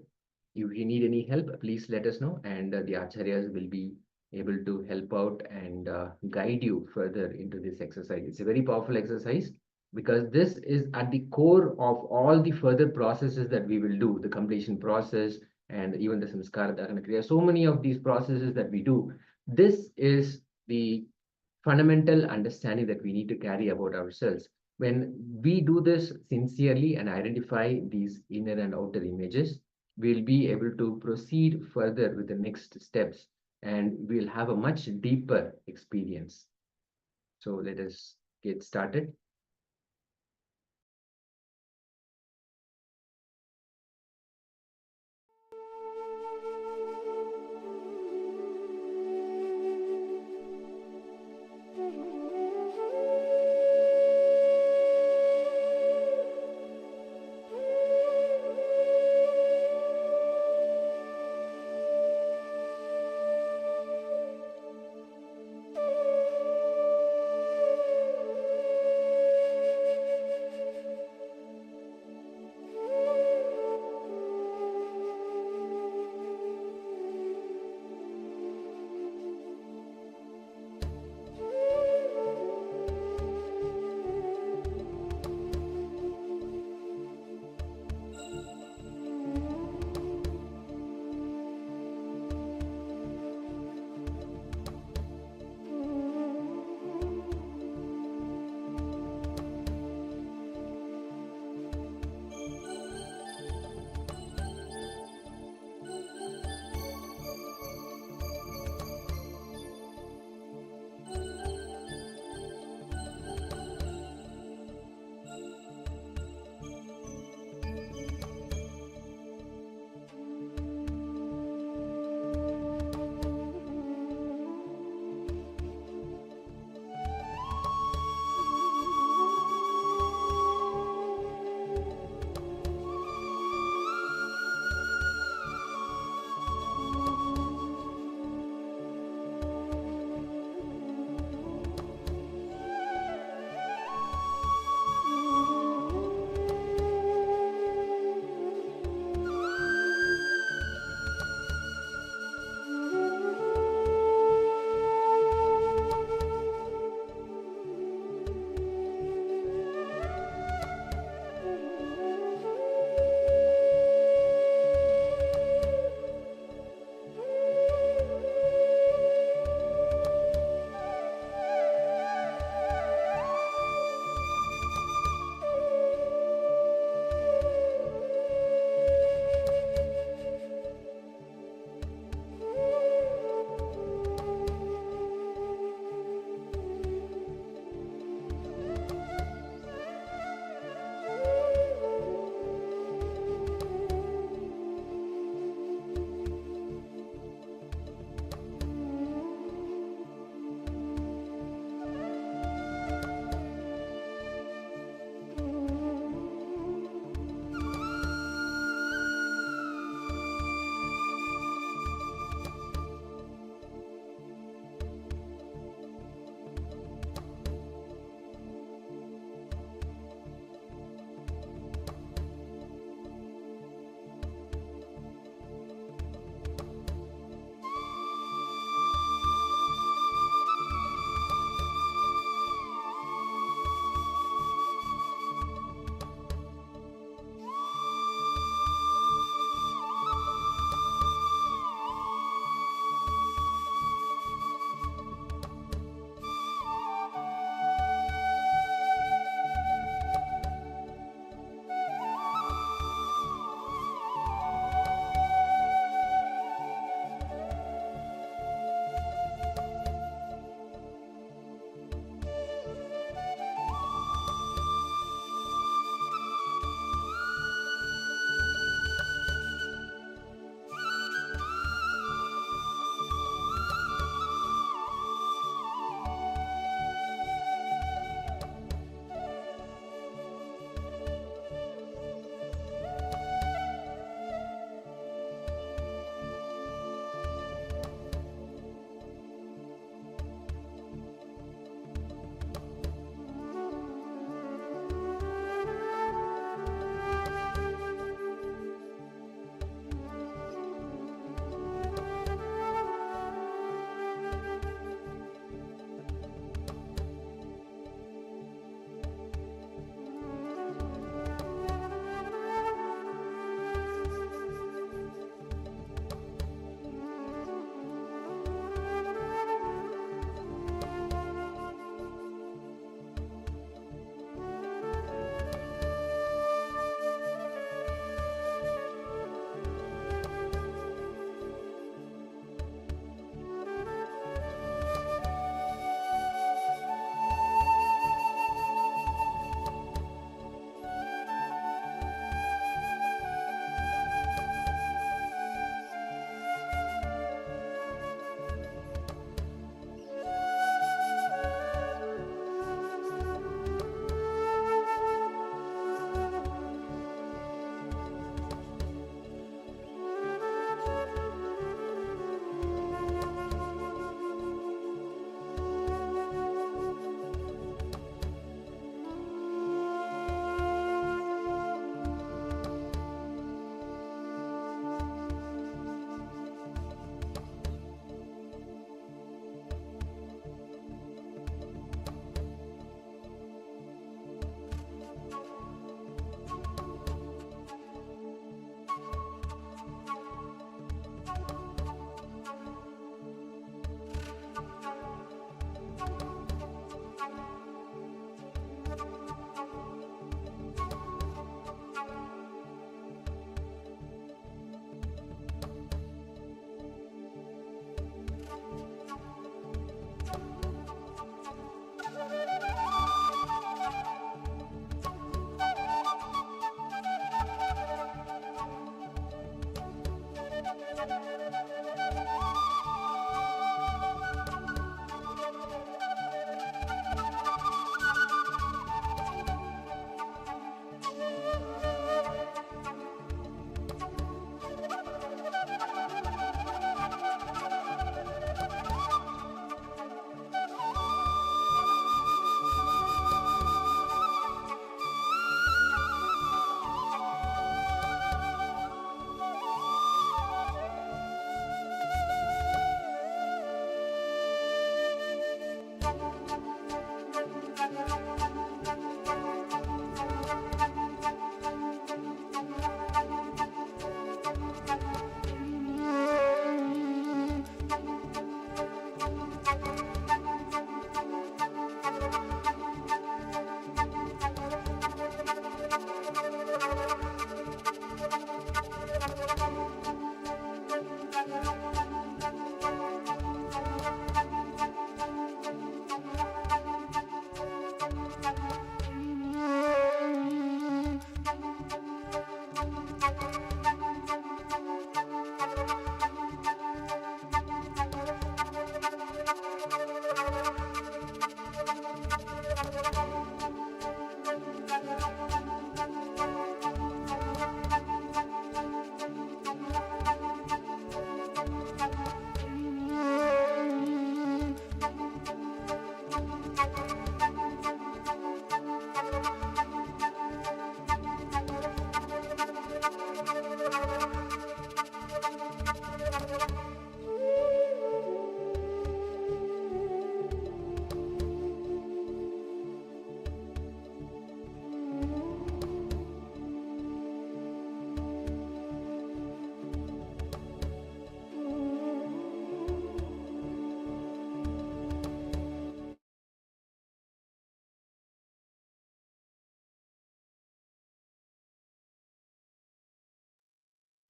if you need any help, please let us know, and the acharyas will be able to help out and guide you further into this exercise. It's a very powerful exercise because this is at the core of all the further processes that we will do, the completion process and even the samskara dahana kriya. So many of these processes that we do, this is the fundamental understanding that we need to carry about ourselves. When we do this sincerely and identify these inner and outer images, we'll be able to proceed further with the next steps and we'll have a much deeper experience. So let us get started.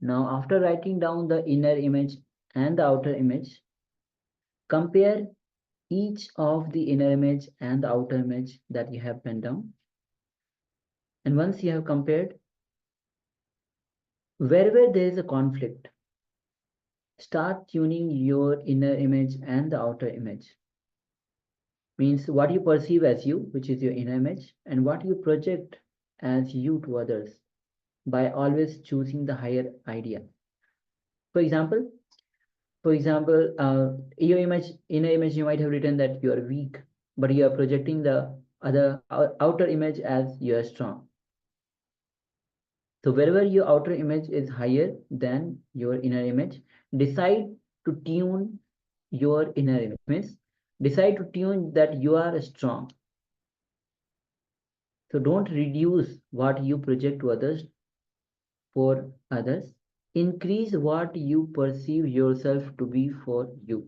Now, after writing down the inner image and the outer image, compare each of the inner image and the outer image that you have penned down. And once you have compared, wherever there is a conflict, start tuning your inner image and the outer image. Means what you perceive as you, which is your inner image, and what you project as you to others by always choosing the higher idea. For example, your inner image, you might have written that you are weak, but you are projecting the outer image as you are strong. So wherever your outer image is higher than your inner image, decide to tune your inner image. Means decide to tune that you are strong. So don't reduce what you project to others for others. Increase what you perceive yourself to be for you.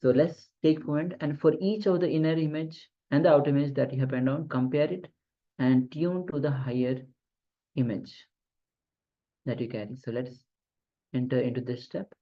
So let's take a moment, and for each of the inner image and the outer image that you have penned down, compare it and tune to the higher image that you carry. So let's enter into this step.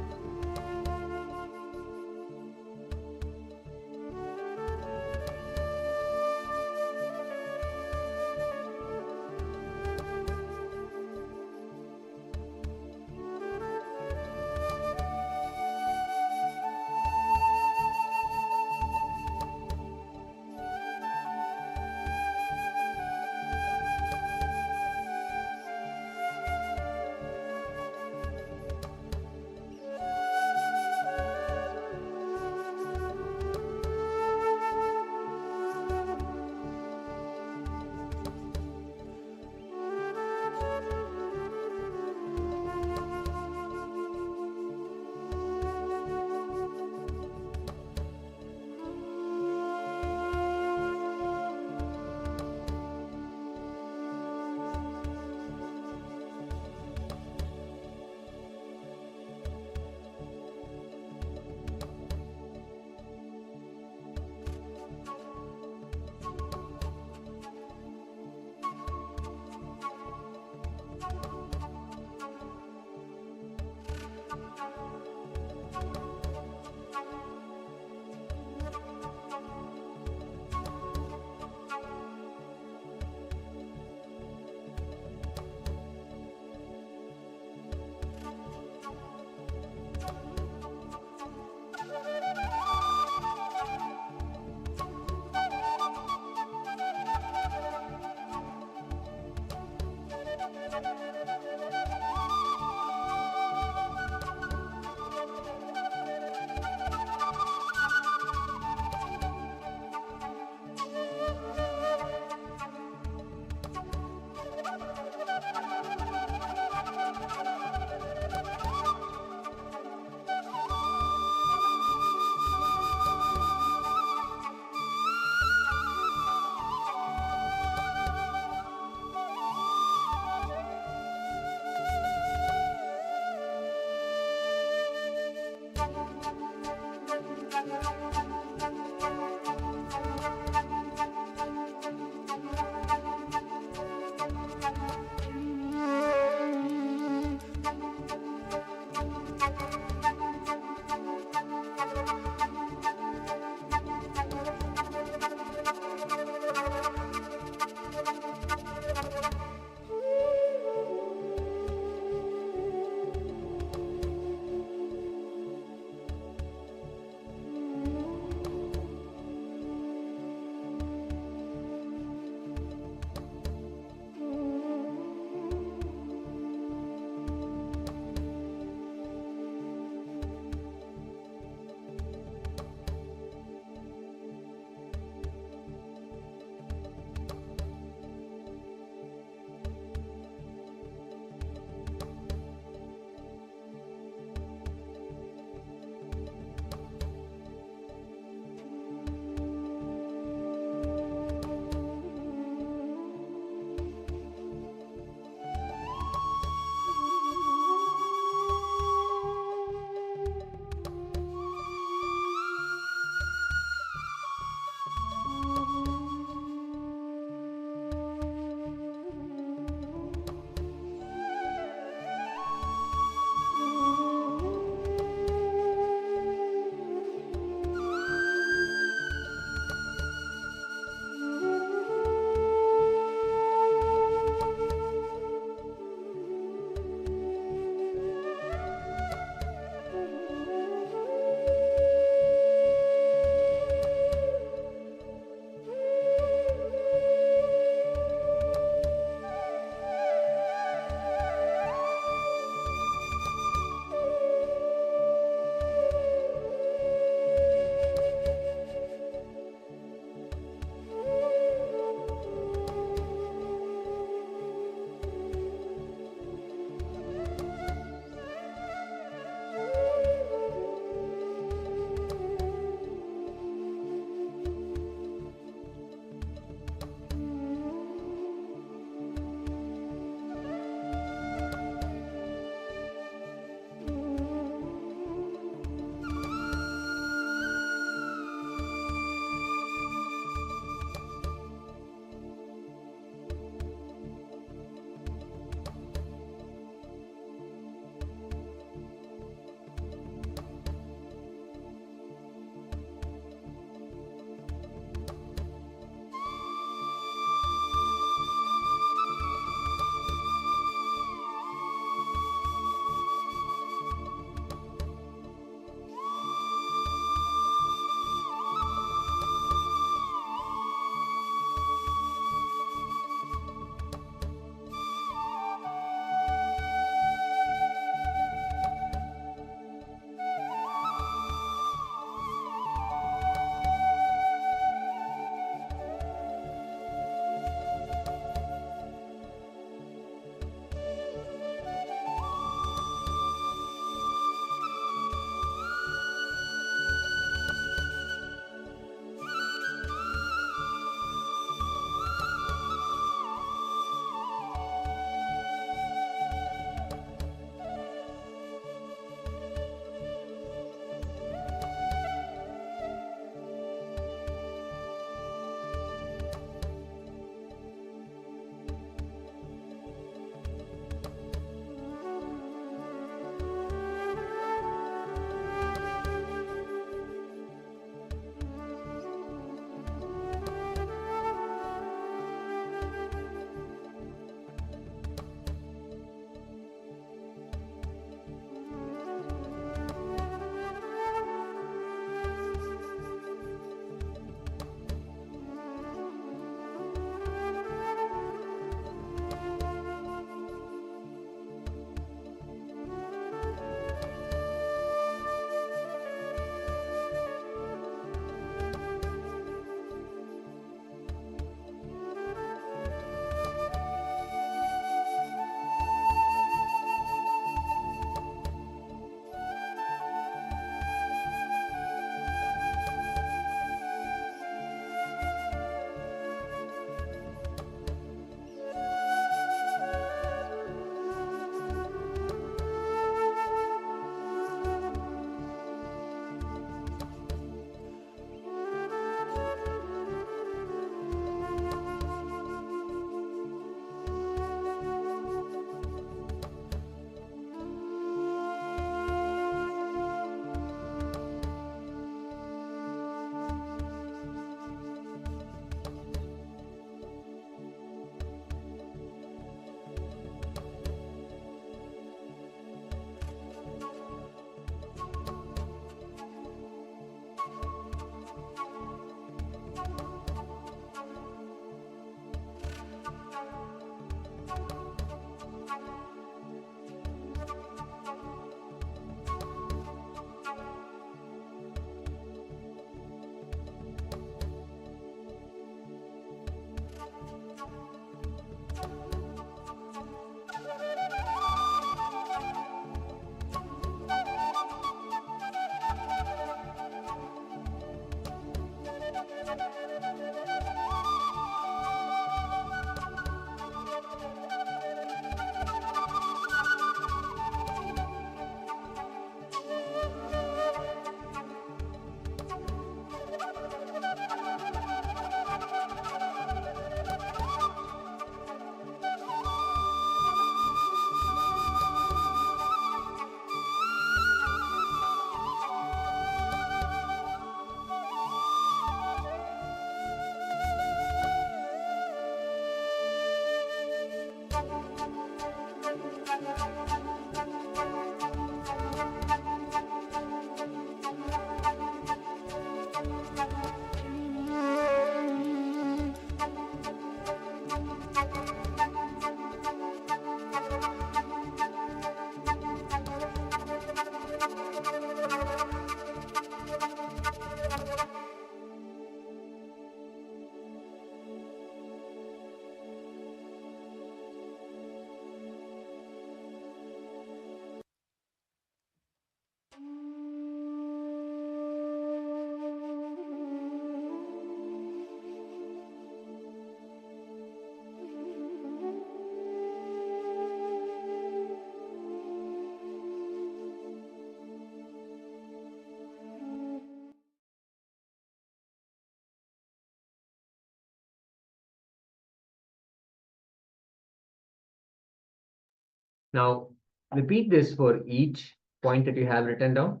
Now, repeat this for each point that you have written down.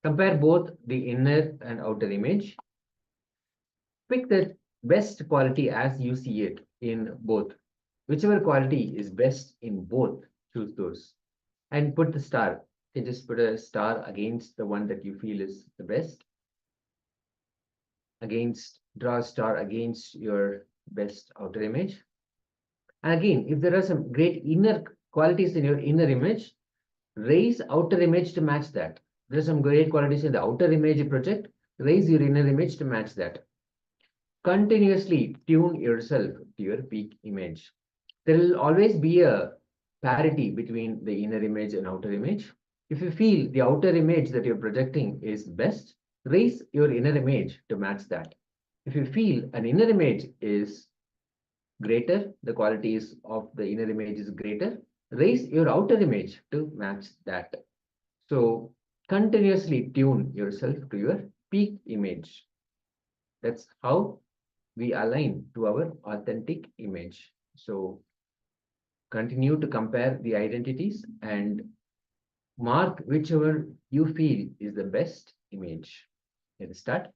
Compare both the inner and outer image. Pick the best quality as you see it in both. Whichever quality is best in both, choose those. And put the star. You can just put a star against the one that you feel is the best. Draw a star against your best outer image. And again, if there are some great inner qualities in your inner image, raise outer image to match that. There are some great qualities in the outer image you project, raise your inner image to match that. Continuously tune yourself to your peak image. There will always be a parity between the inner image and outer image. If you feel the outer image that you're projecting is best, raise your inner image to match that. If you feel an inner image is greater, the qualities of the inner image is greater, raise your outer image to match that. So continuously tune yourself to your peak image. That's how we align to our authentic image. So continue to compare the identities and mark whichever you feel is the best image. Let's start.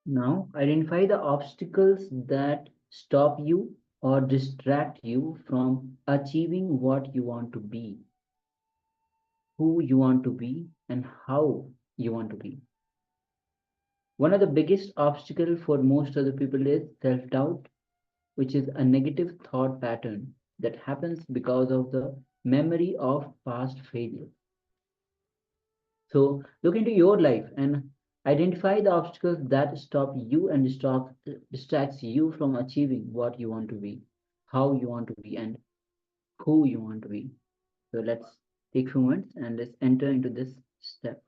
Now, identify the obstacles that stop you or distract you from achieving what you want to be, who you want to be, and how you want to be. One of the biggest obstacles for most of the people is self-doubt, which is a negative thought pattern that happens because of the memory of past failure. So look into your life and identify the obstacles that stop you and distracts you from achieving what you want to be, how you want to be, and who you want to be. So let's take a few minutes and let's enter into this step.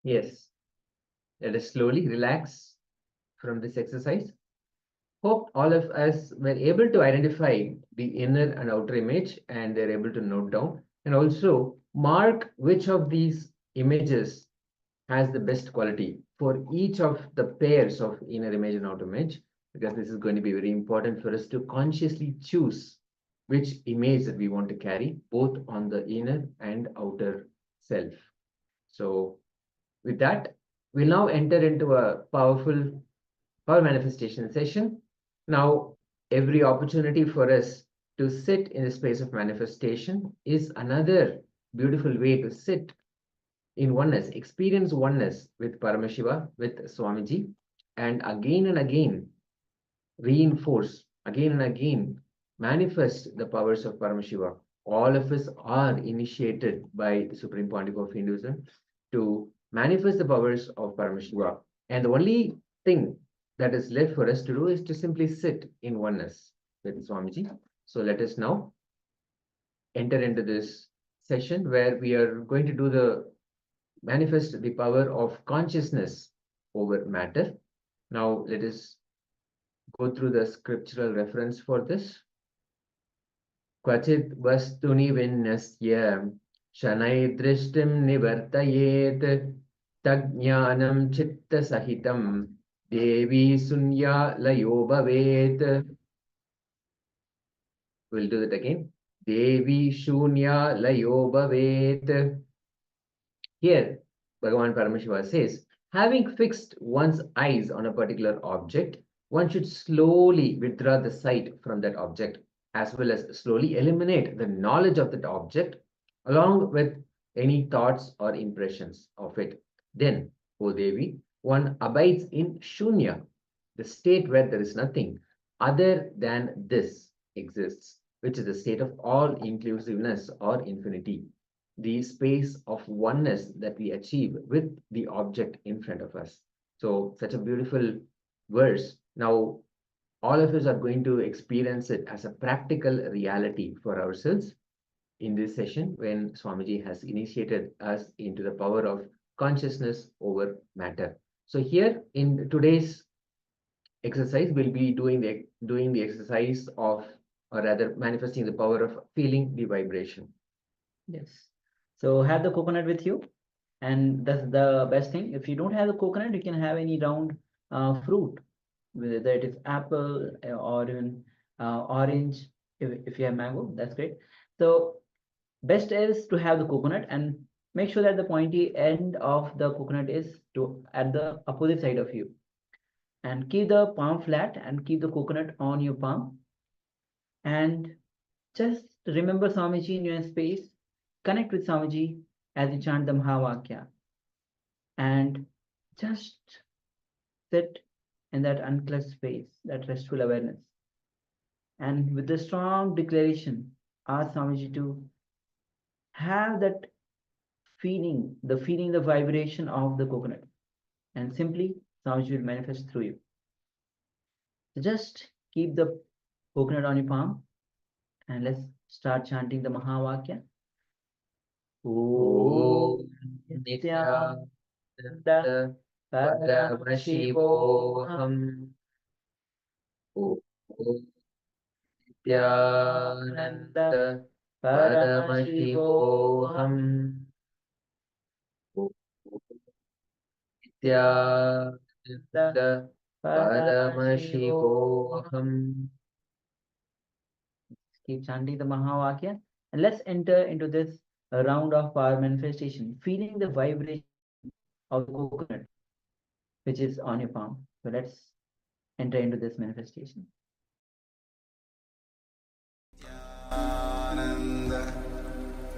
Yes, let us slowly relax from this exercise. Hope all of us were able to identify the inner and outer image and they're able to note down and also mark which of these images has the best quality for each of the pairs of inner image and outer image, because this is going to be very important for us to consciously choose which image that we want to carry both on the inner and outer self. So with that, we'll now enter into a powerful power manifestation session. Now, every opportunity for us to sit in the space of manifestation is another beautiful way to sit in oneness, experience oneness with Paramashiva, with Swamiji, and again reinforce, again and again manifest the powers of Paramashiva. All of us are initiated by the Supreme Pontiff of Hinduism to manifest the powers of Paramashiva. And the only thing that is left for us to do is to simply sit in oneness with Swamiji. So let us now enter into this session where we are going to do the manifest the power of consciousness over matter. Now let us go through the scriptural reference for this. Kvachit vastuni vinnasya shanai drishtim nivartayet tagyanam chitta sahitam devi sunya layo bhavet. We'll do that again. Devi shunya layo bhavet. Here, Bhagavan Paramashiva says, having fixed one's eyes on a particular object, one should slowly withdraw the sight from that object, as well as slowly eliminate the knowledge of that object, along with any thoughts or impressions of it. Then, O Devi, one abides in Shunya, the state where there is nothing other than this exists, which is the state of all inclusiveness or infinity, the space of oneness that we achieve with the object in front of us. So, such a beautiful verse. Now, all of us are going to experience it as a practical reality for ourselves in this session when Swamiji has initiated us into the power of consciousness over matter. So here in today's exercise, we'll be doing the exercise of, or rather manifesting the power of feeling the vibration. Yes. So have the coconut with you, and that's the best thing. If you don't have the coconut, you can have any round fruit, whether it is apple or even orange. If you have mango, that's great. So best is to have the coconut, and make sure that the pointy end of the coconut is at the opposite side of you. And keep the palm flat and keep the coconut on your palm. And just remember Swamiji in your space. Connect with Swamiji as you chant the Mahavakya. And just sit in that unclutched space, that restful awareness. And with the strong declaration, ask Swamiji to have that feeling, the vibration of the coconut. And simply, Swamiji will manifest through you. So just keep the coconut on your palm and let's start chanting the Mahavakya. Om Nithyananda Paramashivoham. Om Nithyananda Paramashivoham. Om Nithyananda Paramashivoham. Keep chanting the Mahavakya and let's enter into this round of power manifestation, feeling the vibration of the coconut which is on your palm. So let's enter into this manifestation. Nityananda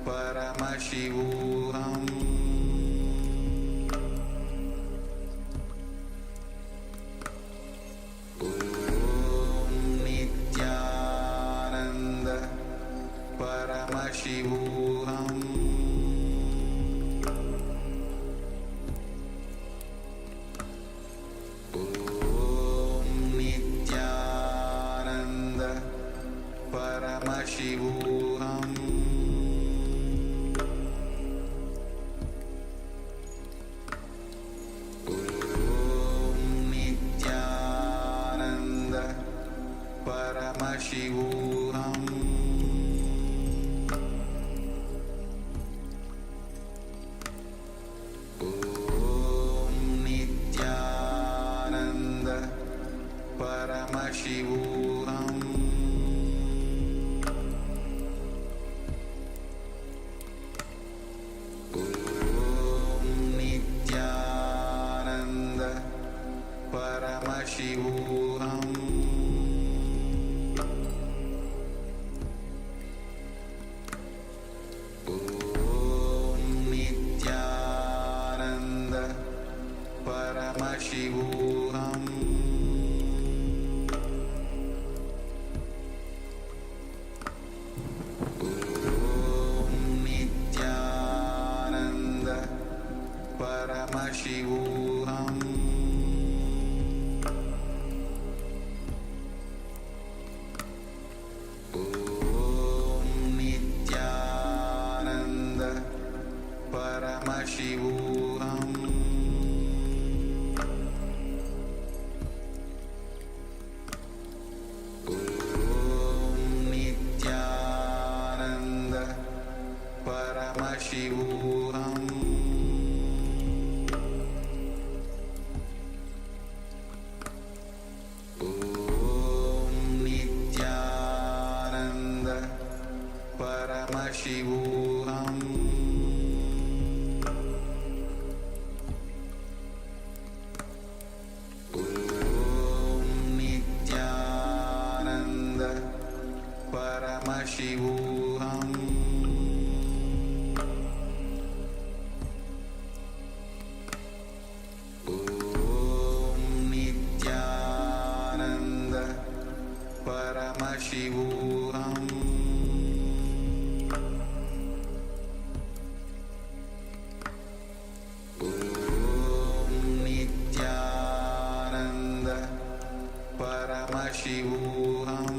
Paramashivoham. Om Nityananda Paramashivoham. Om Nityananda Paramashivoham. Om Nityananda Paramashivoham. Om Nityananda Paramashivoham. Om Nityananda Paramashivoham. Om Nityananda Paramashivoham. Om Nityananda Paramashivoham. Om Nityananda Paramashivoham. Om Nityananda Paramashivoham. Om Nityananda Paramashivoham. Om Nityananda Paramashivoham. Om Nityananda Paramashivoham. Om Nityananda Paramashivoham.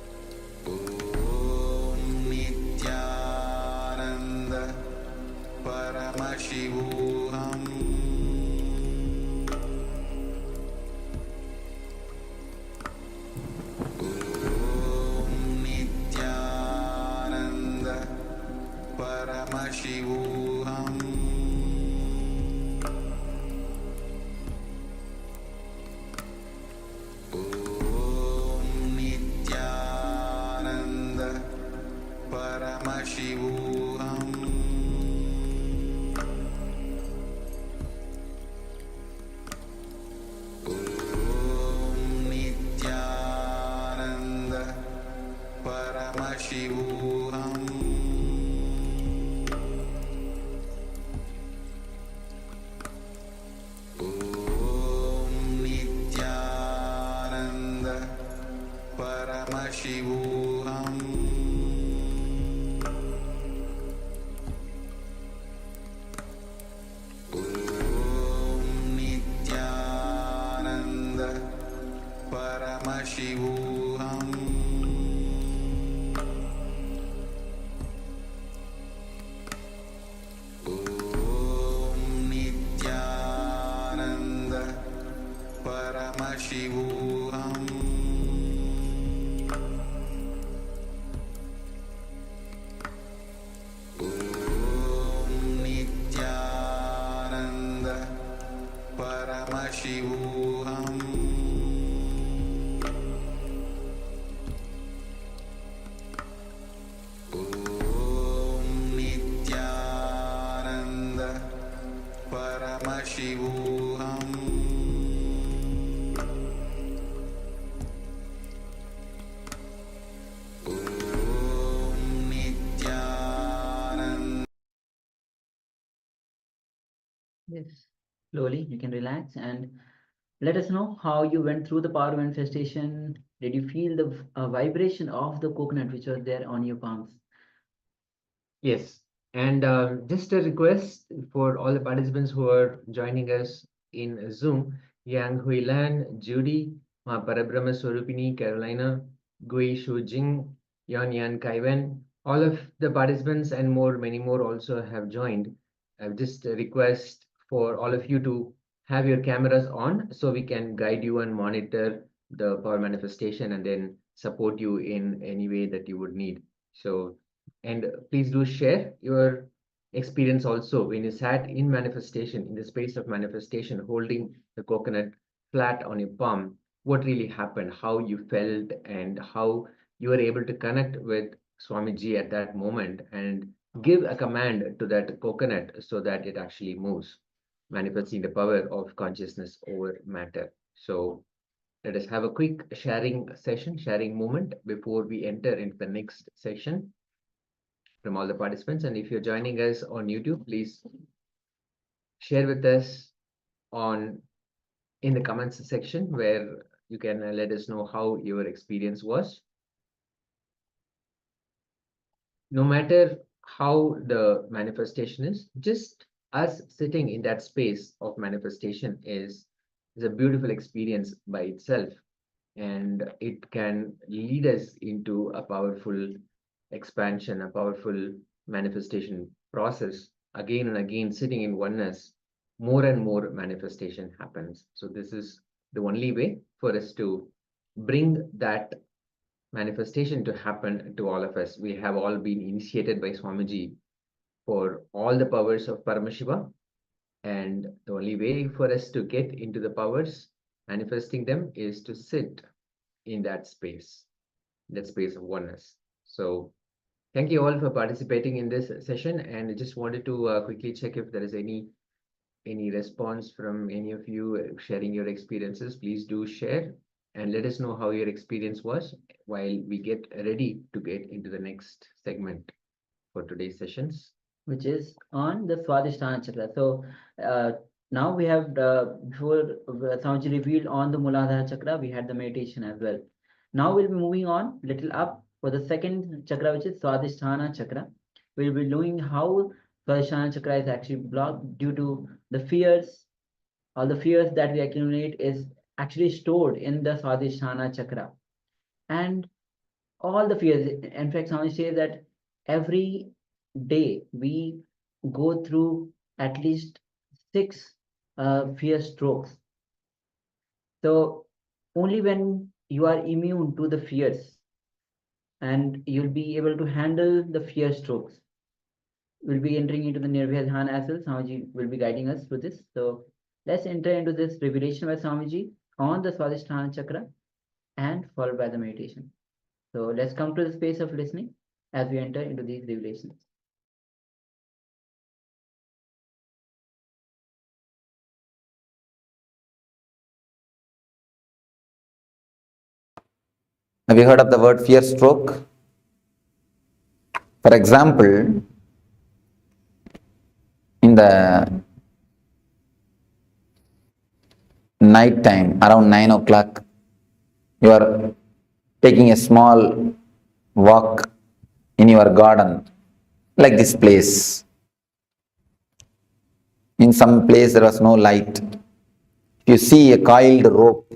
Paramashivoham Om Nithyananda Paramashivoham Om Nithyananda Paramashivoham Om Nithyananda Paramashivoham Om Nithyananda. Yes. Slowly, you can relax and let us know how you went through the power manifestation. Did you feel the vibration of the coconut which was there on your palms? Yes, and just a request for all the participants who are joining us in Zoom: Yang Huilan, Judy, Ma Parabrahma Swarupini, Carolina, Gui Shu Jing, Yan Yan Kaiwen, all of the participants and more, many more also have joined. Just a request for all of you to have your cameras on so we can guide you and monitor the power manifestation and then support you in any way that you would need. So, and please do share your experience also when you sat in manifestation, in the space of manifestation, holding the coconut flat on your palm, what really happened, how you felt, and how you were able to connect with Swamiji at that moment and give a command to that coconut so that it actually moves, manifesting the power of consciousness over matter. So let us have a quick sharing session, sharing moment before we enter into the next section from all the participants. And if you're joining us on YouTube, please share with us on in the comments section where you can let us know how your experience was. No matter how the manifestation is, just us sitting in that space of manifestation is a beautiful experience by itself, and it can lead us into a powerful expansion, a powerful manifestation process. Again and again, sitting in oneness, more and more manifestation happens. So this is the only way for us to bring that manifestation to happen to all of us. We have all been initiated by Swamiji for all the powers of Paramashiva, and the only way for us to get into the powers, manifesting them, is to sit in that space of oneness. So thank you all for participating in this session, and I just wanted to quickly check if there is any response from any of you sharing your experiences. Please do share and let us know how your experience was while we get ready to get into the next segment for today's sessions, which is on the Swadhisthana Chakra. So now we have, before Swamiji revealed on the Muladhara Chakra, we had the meditation as well. Now we'll be moving on little up for the second chakra, which is Swadhisthana Chakra. We'll be knowing how Swadhisthana Chakra is actually blocked due to the fears. All the fears that we accumulate is actually stored in the Swadhisthana Chakra. And all the fears, in fact, Swamiji says that every day we go through at least 6 fear strokes. So only when you are immune to the fears and you'll be able to handle the fear strokes, we'll be entering into the Nirvaya Dhyana as well. Swamiji will be guiding us through this. So let's enter into this revelation by Swamiji on the Swadhisthana Chakra and followed by the meditation. So let's come to the space of listening as we enter into these revelations. Have you heard of the word fear stroke? For example, in the night time, around 9 o'clock, you are taking a small walk in your garden, like this place. In some place there was no light. You see a coiled rope.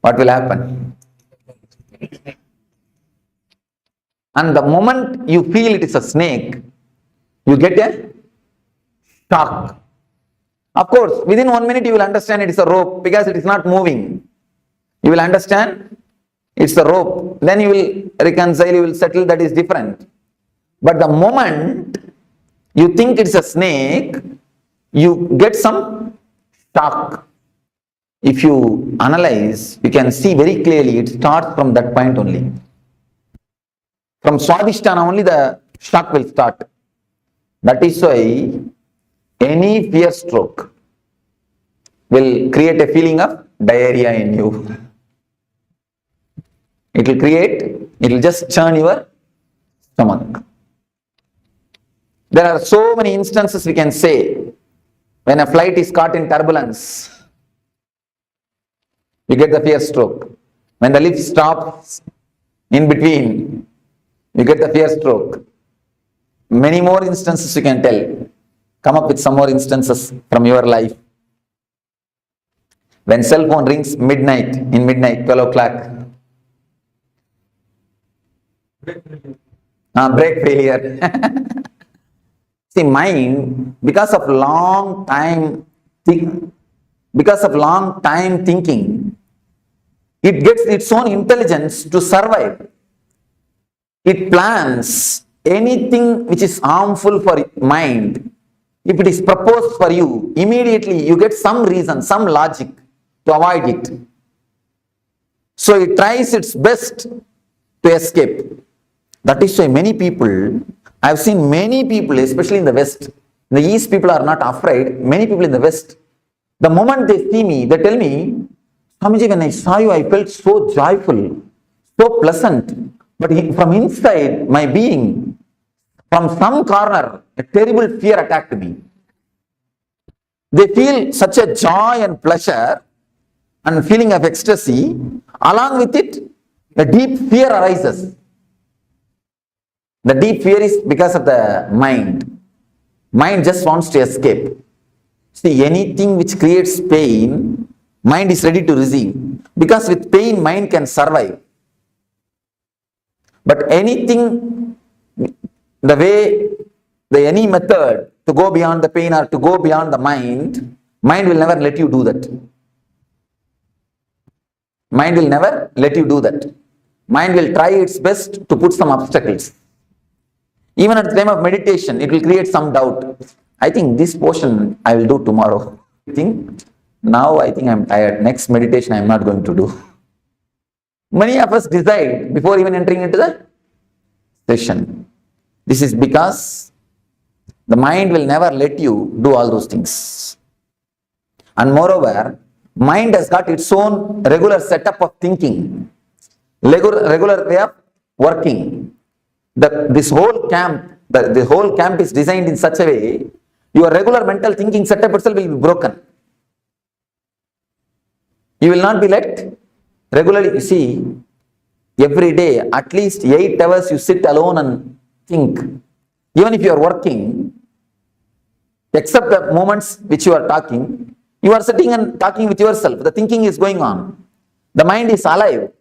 what will happen? And the moment you feel it is a snake, you get a shock. Of course, within 1 minute you will understand it is a rope because it is not moving. You will understand it's a rope. Then you will reconcile, you will settle, that is different. But the moment you think it's a snake, you get some shock. If you analyze, you can see very clearly it starts from that point only. From Swadhisthana only the shock will start. That is why any fear stroke will create a feeling of diarrhea in you. It will just churn your stomach. There are so many instances we can say. When a flight is caught in turbulence, you get the fear stroke. When the lift stops in between, you get the fear stroke. Many more instances you can tell. Come up with some more instances from your life. When cell phone rings midnight, 12 o'clock. Brake failure. See, mind, because of long time thinking, it gets its own intelligence to survive. It plans anything which is harmful for mind. If it is proposed for you, immediately you get some reason, some logic to avoid it. So it tries its best to escape. That is why many people, I have seen many people, especially in the West, in the East people are not afraid, many people in the West, the moment they see me, they tell me, Swamiji, when I saw you, I felt so joyful, so pleasant, but from inside my being, from some corner, a terrible fear attacked me. They feel such a joy and pleasure and feeling of ecstasy, along with it, a deep fear arises. The deep fear is because of the mind. Mind just wants to escape. See, anything which creates pain, mind is ready to receive. Because with pain, mind can survive. But anything, any method to go beyond the pain or to go beyond the mind will never let you do that. Mind will never let you do that. Mind will try its best to put some obstacles. Even at the time of meditation, it will create some doubt. I think this portion I will do tomorrow. Now I think I am tired. Next meditation I am not going to do. Many of us decide before even entering into the session. This is because the mind will never let you do all those things. And moreover, mind has got its own regular setup of thinking, regular way of working. This whole camp, the whole camp is designed in such a way, your regular mental thinking setup itself will be broken. You will not be let regularly, you see, every day, at least 8 hours you sit alone and think. Even if you are working, except the moments which you are talking, you are sitting and talking with yourself. The thinking is going on. The mind is alive.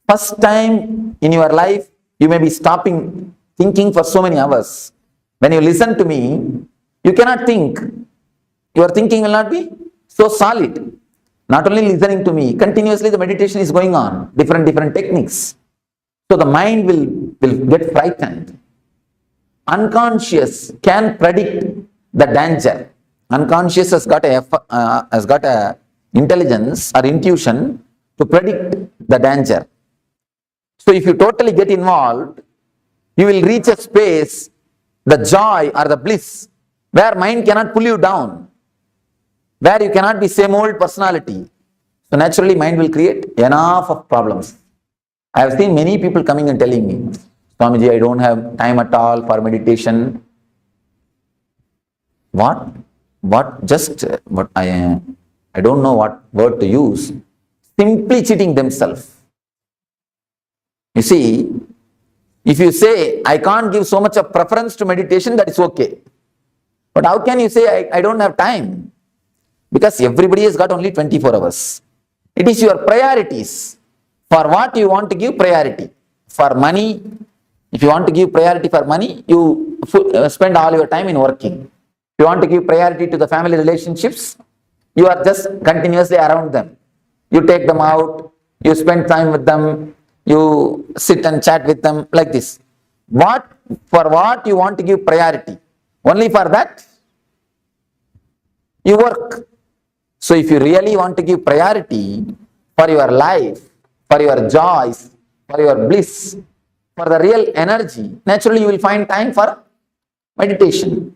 First time in your life, you may be stopping thinking for so many hours. When you listen to me, you cannot think. Your thinking will not be so solid. Not only listening to me, continuously the meditation is going on. Different techniques. So the mind will get frightened. Unconscious can predict the danger. Unconscious has got a intelligence or intuition to predict the danger. So if you totally get involved, you will reach a space, the joy or the bliss, where mind cannot pull you down, where you cannot be same old personality. So naturally mind will create enough of problems. I have seen many people coming and telling me, Swamiji, I don't have time at all for meditation. What I don't know what word to use. Simply cheating themselves. You see, if you say, I can't give so much of preference to meditation, that is okay. But how can you say, I don't have time? Because everybody has got only 24 hours. It is your priorities. For what you want to give priority. For money, if you want to give priority for money, you spend all your time in working. If you want to give priority to the family relationships, you are just continuously around them. You take them out, you spend time with them, you sit and chat with them like this. For what you want to give priority, only for that you work. So if you really want to give priority for your life, for your joys, for your bliss, for the real energy, naturally you will find time for meditation.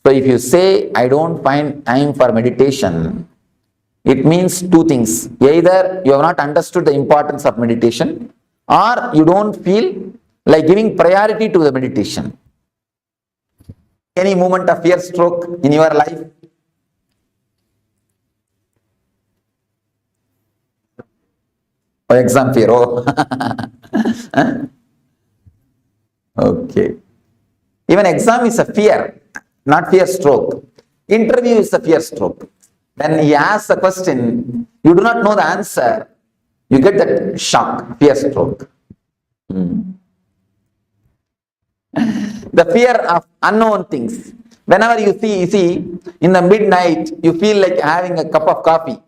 So if you say, I don't find time for meditation, it means two things. Either you have not understood the importance of meditation, or you don't feel like giving priority to the meditation. Any moment of fear stroke in your life? Exam fear, oh. Okay. Even exam is a fear, not fear stroke. Interview is a fear stroke. When he asks a question, you do not know the answer, you get that shock, fear stroke. The fear of unknown things. Whenever you see, in the midnight, you feel like having a cup of coffee.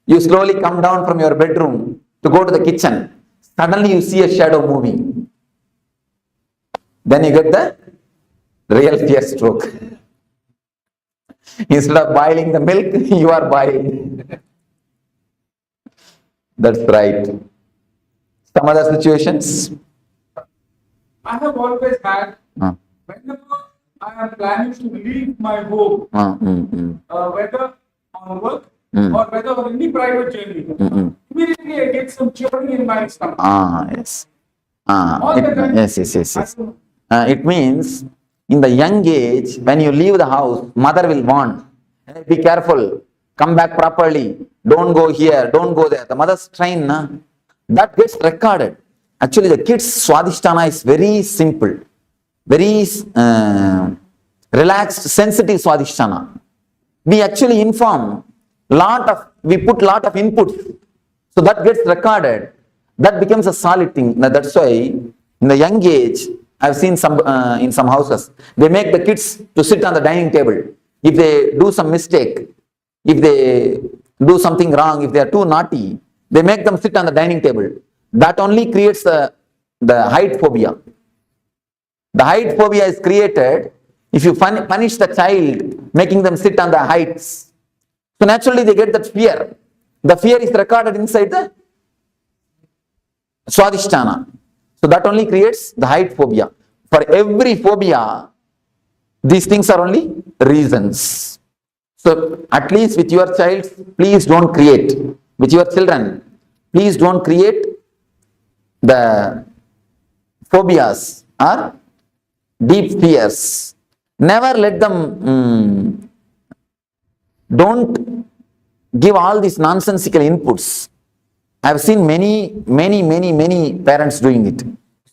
You slowly come down from your bedroom to go to the kitchen. Suddenly you see a shadow moving. Then you get the real fear stroke. Instead of boiling the milk, you are boiling. That's right. Some other situations? I have always had, whenever I am planning to leave my home, whether on work or whether on any private journey, immediately I get some churning in my stomach. Yes. Yes. It means in the young age, when you leave the house, mother will warn, hey, be careful, come back properly, don't go here, don't go there. The mother's train, that gets recorded. Actually, the kids' Swadhisthana is very simple, very relaxed, sensitive Swadhisthana. We actually inform, we put lot of inputs, so that gets recorded. That becomes a solid thing. Now, that's why in the young age, I've seen in some houses, they make the kids to sit on the dining table. If they do some mistake, if they do something wrong, if they are too naughty, they make them sit on the dining table. That only creates the height phobia. The height phobia is created if you punish the child, making them sit on the heights. So naturally they get that fear. The fear is recorded inside the Swadhisthana. So that only creates the height phobia. For every phobia, these things are only reasons. So at least with your child, please don't create. With your children, please don't create the phobias or deep fears. Never let them, don't give all these nonsensical inputs. I have seen many parents doing it.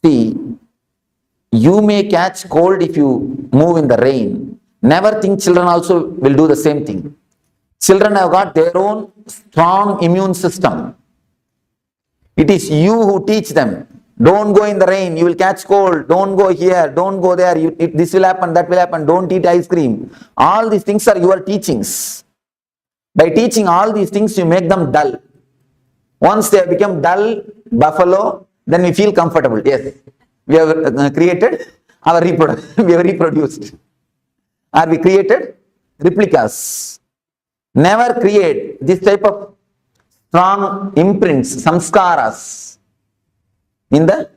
See, you may catch cold if you move in the rain. Never think children also will do the same thing. Children have got their own strong immune system. It is you who teach them. Don't go in the rain, you will catch cold. Don't go here, don't go there. This will happen, that will happen. Don't eat ice cream. All these things are your teachings. By teaching all these things, you make them dull. Once they have become dull, buffalo, then we feel comfortable. Yes, we have created our we have reproduced. Or we created replicas. Never create this type of strong imprints, samskaras in the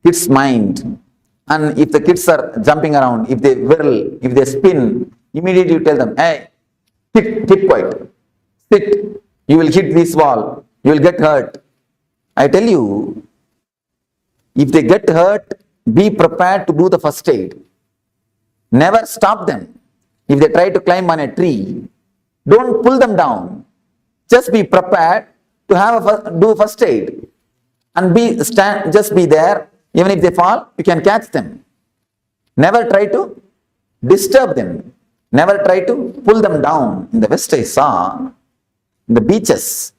kids' mind. And if the kids are jumping around, if they whirl, if they spin, immediately you tell them, hey, keep quiet, sit, you will hit this wall, you will get hurt. I tell you, if they get hurt, be prepared to do the first aid. Never stop them. If they try to climb on a tree, don't pull them down. Just be prepared to do first aid. And just be there. Even if they fall, you can catch them. Never try to disturb them. Never try to pull them down. In the West, I saw in the beaches,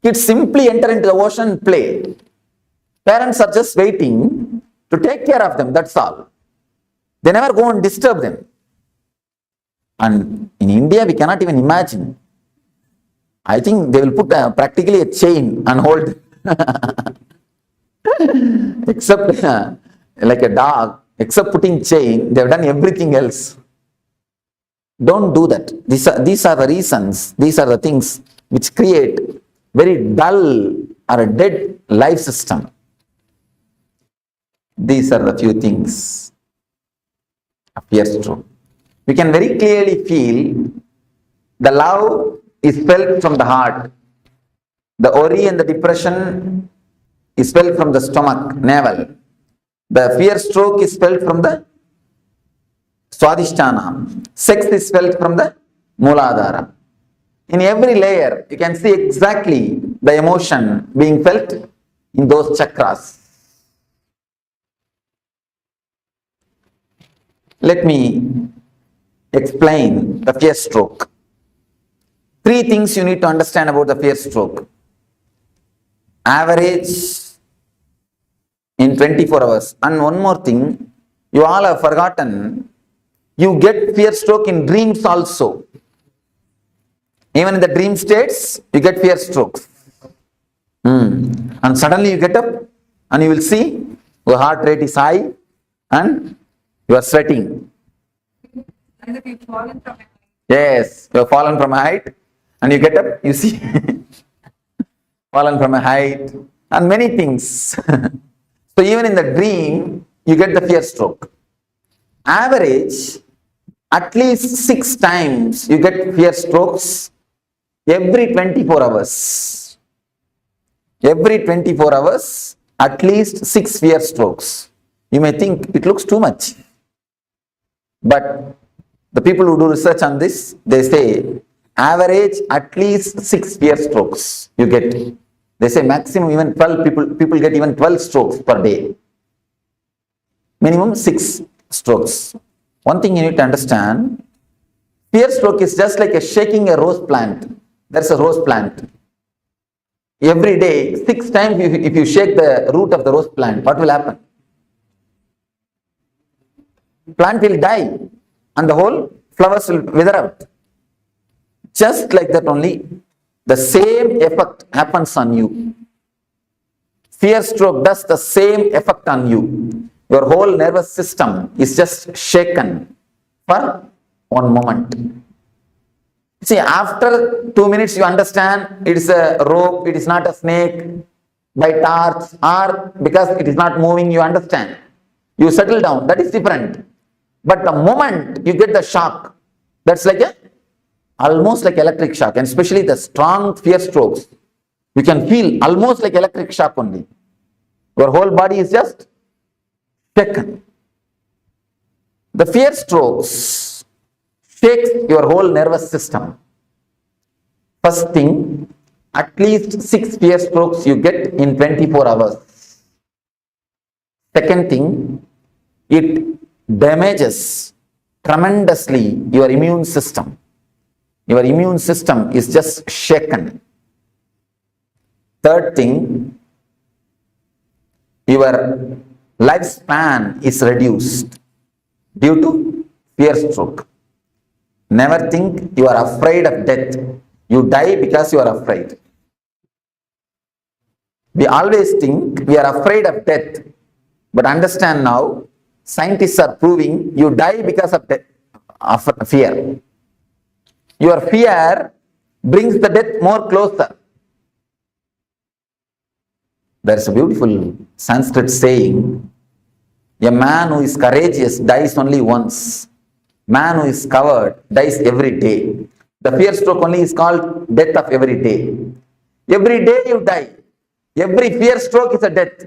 Kids simply enter into the ocean and play. Parents are just waiting to take care of them, that's all. They never go and disturb them. And in India, we cannot even imagine. I think they will put practically a chain and hold. Except like a dog, except putting chain, they have done everything else. Don't do that. These are the reasons, these are the things which create very dull or a dead life system. These are the few things appears true. We can very clearly feel the love is felt from the heart. The worry and the depression is felt from the stomach, navel. The fear stroke is felt from the swadhisthana. Sex is felt from the mooladhara. In every layer, you can see exactly the emotion being felt in those chakras. Let me explain the fear stroke. 3 things you need to understand about the fear stroke. Average in 24 hours. And one more thing, you all have forgotten, you get fear stroke in dreams also. Even in the dream states, you get fear strokes. And suddenly you get up and you will see your heart rate is high and you are sweating. And if you've fallen from it. Yes, you have fallen from a height and you get up, you see, fallen from a height and many things. So even in the dream, you get the fear stroke. Average, at least 6 times you get fear strokes every 24 hours. Every 24 hours, at least 6 fear strokes. You may think it looks too much. But the people who do research on this, they say average at least 6 fear strokes you get. They say maximum even 12 people get even 12 strokes per day. Minimum 6 strokes. One thing you need to understand, fear stroke is just like shaking a rose plant. There's a rose plant. Every day, 6 times if you shake the root of the rose plant, what will happen? Plant will die and the whole flowers will wither out. Just like that only, the same effect happens on you. Fear stroke does the same effect on you. Your whole nervous system is just shaken for one moment. See, after 2 minutes you understand it is a rope, it is not a snake, by torch, or because it is not moving, you understand. You settle down, that is different. But the moment you get the shock, that's like almost like electric shock, and especially the strong fear strokes, you can feel almost like electric shock only. Your whole body is just shaken. The fear strokes shakes your whole nervous system. First thing, at least 6 fear strokes you get in 24 hours. Second thing, it damages tremendously your immune system. Your immune system is just shaken. Third thing, your lifespan is reduced due to fear stroke. Never think you are afraid of death. You die because you are afraid. We always think we are afraid of death. But understand now, scientists are proving you die because of fear. Your fear brings the death more closer. There's a beautiful Sanskrit saying, a man who is courageous dies only once. Man who is coward dies every day. The fear stroke only is called death of every day. Every day you die. Every fear stroke is a death.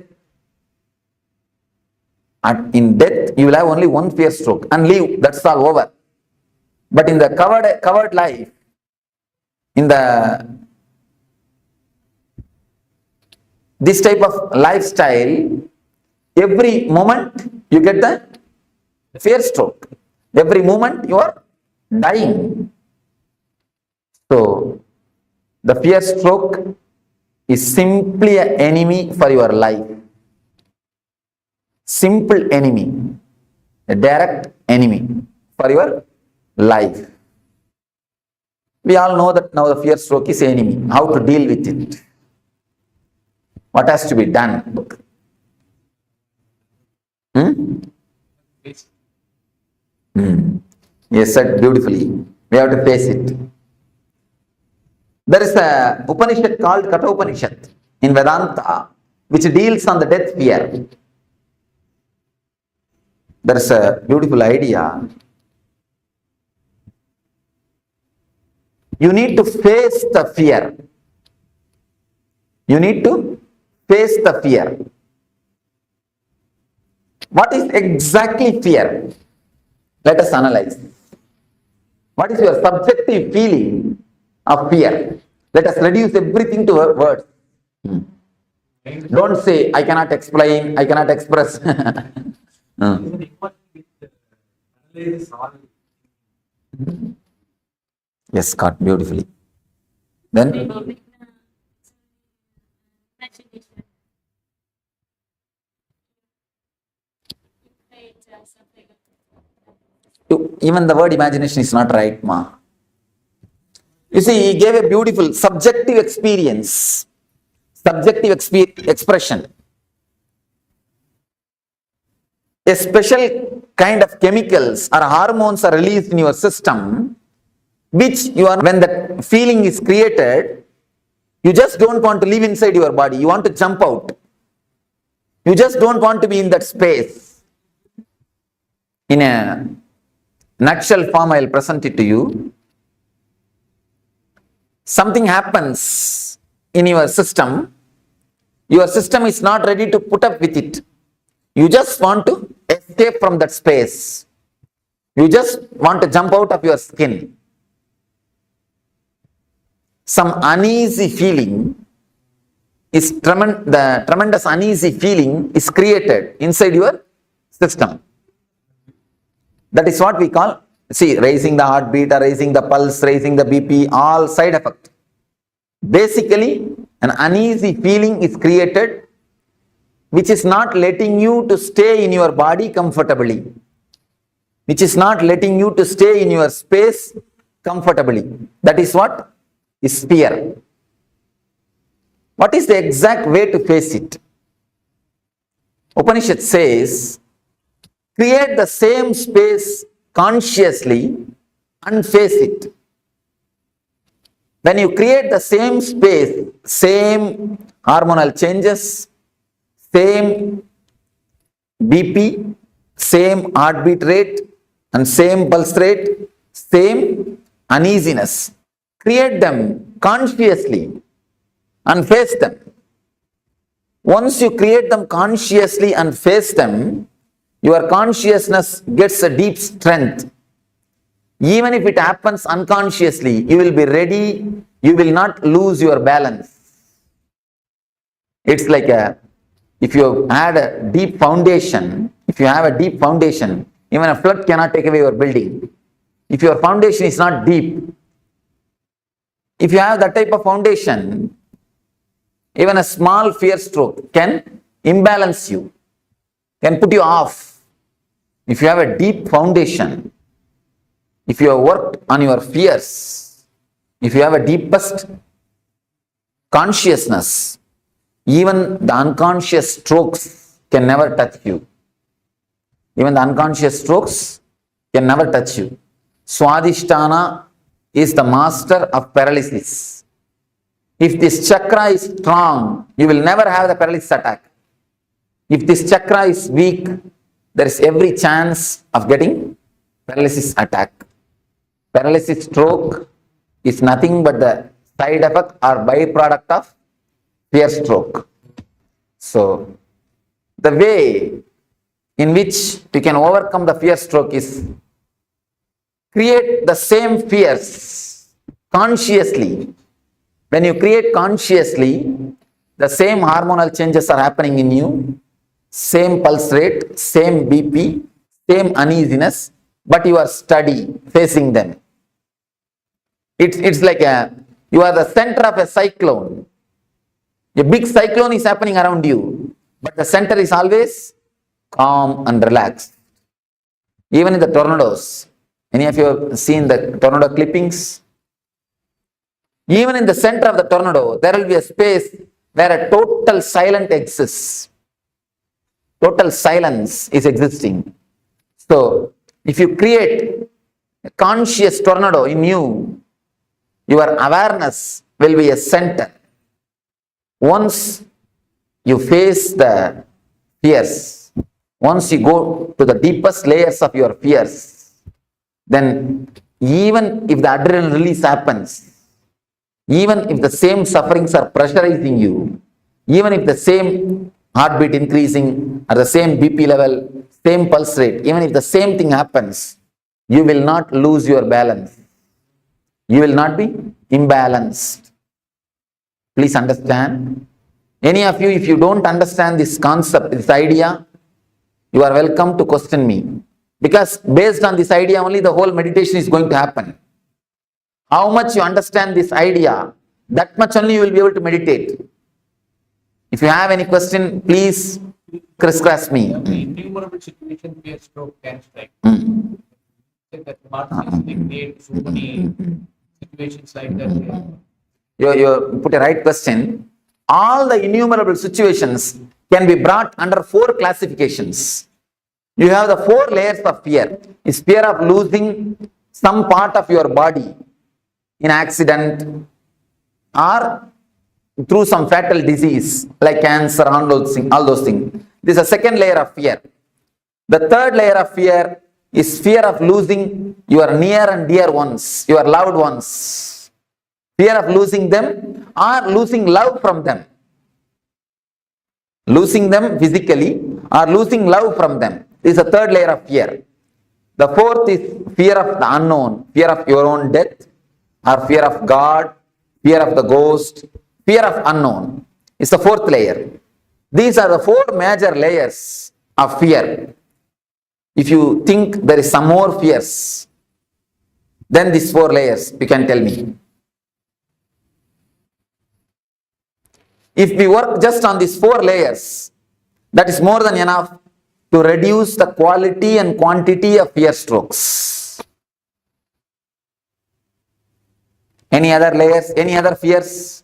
And in death, you will have only one fear stroke and leave. That's all over. But in the covered life, in this type of lifestyle, every moment you get the fear stroke. Every moment you are dying. So, the fear stroke is simply an enemy for your life. Simple enemy, a direct enemy for your life. We all know that now the fear stroke is enemy. How to deal with it? What has to be done? Yes, said beautifully. We have to face it. There is a Upanishad called Katha Upanishad in Vedanta which deals on the death fear. There is a beautiful idea. You need to face the fear. You need to face the fear. What is exactly fear? Let us analyze. What is your subjective feeling of fear? Let us reduce everything to words. Don't say, I cannot explain, I cannot express. Yes, Scott, beautifully. Then? Even the word imagination is not right, ma. You see, he gave a beautiful subjective experience, subjective expression. A special kind of chemicals or hormones are released in your system, which when the feeling is created, you just don't want to live inside your body. You want to jump out. You just don't want to be in that space. In a nutshell form, I will present it to you. Something happens in your system is not ready to put up with it. You just want to escape from that space. You just want to jump out of your skin. Some uneasy feeling is the tremendous uneasy feeling is created inside your system. That is what we call, see, raising the heartbeat or raising the pulse, raising the BP, all side effect. Basically, an uneasy feeling is created which is not letting you to stay in your body comfortably, which is not letting you to stay in your space comfortably. That is what is fear. What is the exact way to face it? Upanishad says, create the same space consciously and face it. When you create the same space, same hormonal changes, same BP, same heartbeat rate and same pulse rate, same uneasiness, create them consciously and face them. Once you create them consciously and face them, your consciousness gets a deep strength. Even if it happens unconsciously, you will be ready, you will not lose your balance. It's like if you had a deep foundation, even a flood cannot take away your building. If your foundation is not deep, if you have that type of foundation, even a small fear stroke can imbalance you, can put you off. If you have a deep foundation, if you have worked on your fears, if you have a deepest consciousness, even the unconscious strokes can never touch you. Even the unconscious strokes can never touch you. Swadhisthana is the master of paralysis. If this chakra is strong, you will never have the paralysis attack. If this chakra is weak, there is every chance of getting paralysis attack. Paralysis stroke is nothing but the side effect or byproduct of fear stroke. So, the way in which you can overcome the fear stroke is create the same fears consciously. When you create consciously, the same hormonal changes are happening in you, same pulse rate, same BP, same uneasiness, but you are steady facing them. It's like you are the center of a cyclone. A big cyclone is happening around you, but the center is always calm and relaxed. Even in the tornadoes, any of you have seen the tornado clippings? Even in the center of the tornado, there will be a space where a total silence exists. Total silence is existing. So, if you create a conscious tornado in you, your awareness will be a center. Once you face the fears, once you go to the deepest layers of your fears, then even if the adrenaline release happens, even if the same sufferings are pressurizing you, even if the same heartbeat increasing at the same BP level, same pulse rate, even if the same thing happens, you will not lose your balance. You will not be imbalanced. Please understand. Any of you, if you don't understand this concept, this idea, you are welcome to question me. Because based on this idea only the whole meditation is going to happen. How much you understand this idea, that much only you will be able to meditate. If you have any question, please crisscross me. Innumerable situations where stroke can strike. That Marxistic made so many situations like that. You put a right question. All the innumerable situations can be brought under 4 classifications. You have the 4 layers of fear. It's fear of losing some part of your body in accident or through some fatal disease like cancer, all those things. This is a second layer of fear. The third layer of fear is fear of losing your near and dear ones, your loved ones. Fear of losing them or losing love from them. Losing them physically or losing love from them is the third layer of fear. The fourth is fear of the unknown, fear of your own death or fear of God, fear of the ghost, fear of unknown. It's the fourth layer. These are the 4 major layers of fear. If you think there is some more fears, then these 4 layers, you can tell me. If we work just on these 4 layers, that is more than enough to reduce the quality and quantity of fear strokes. Any other layers? Any other fears?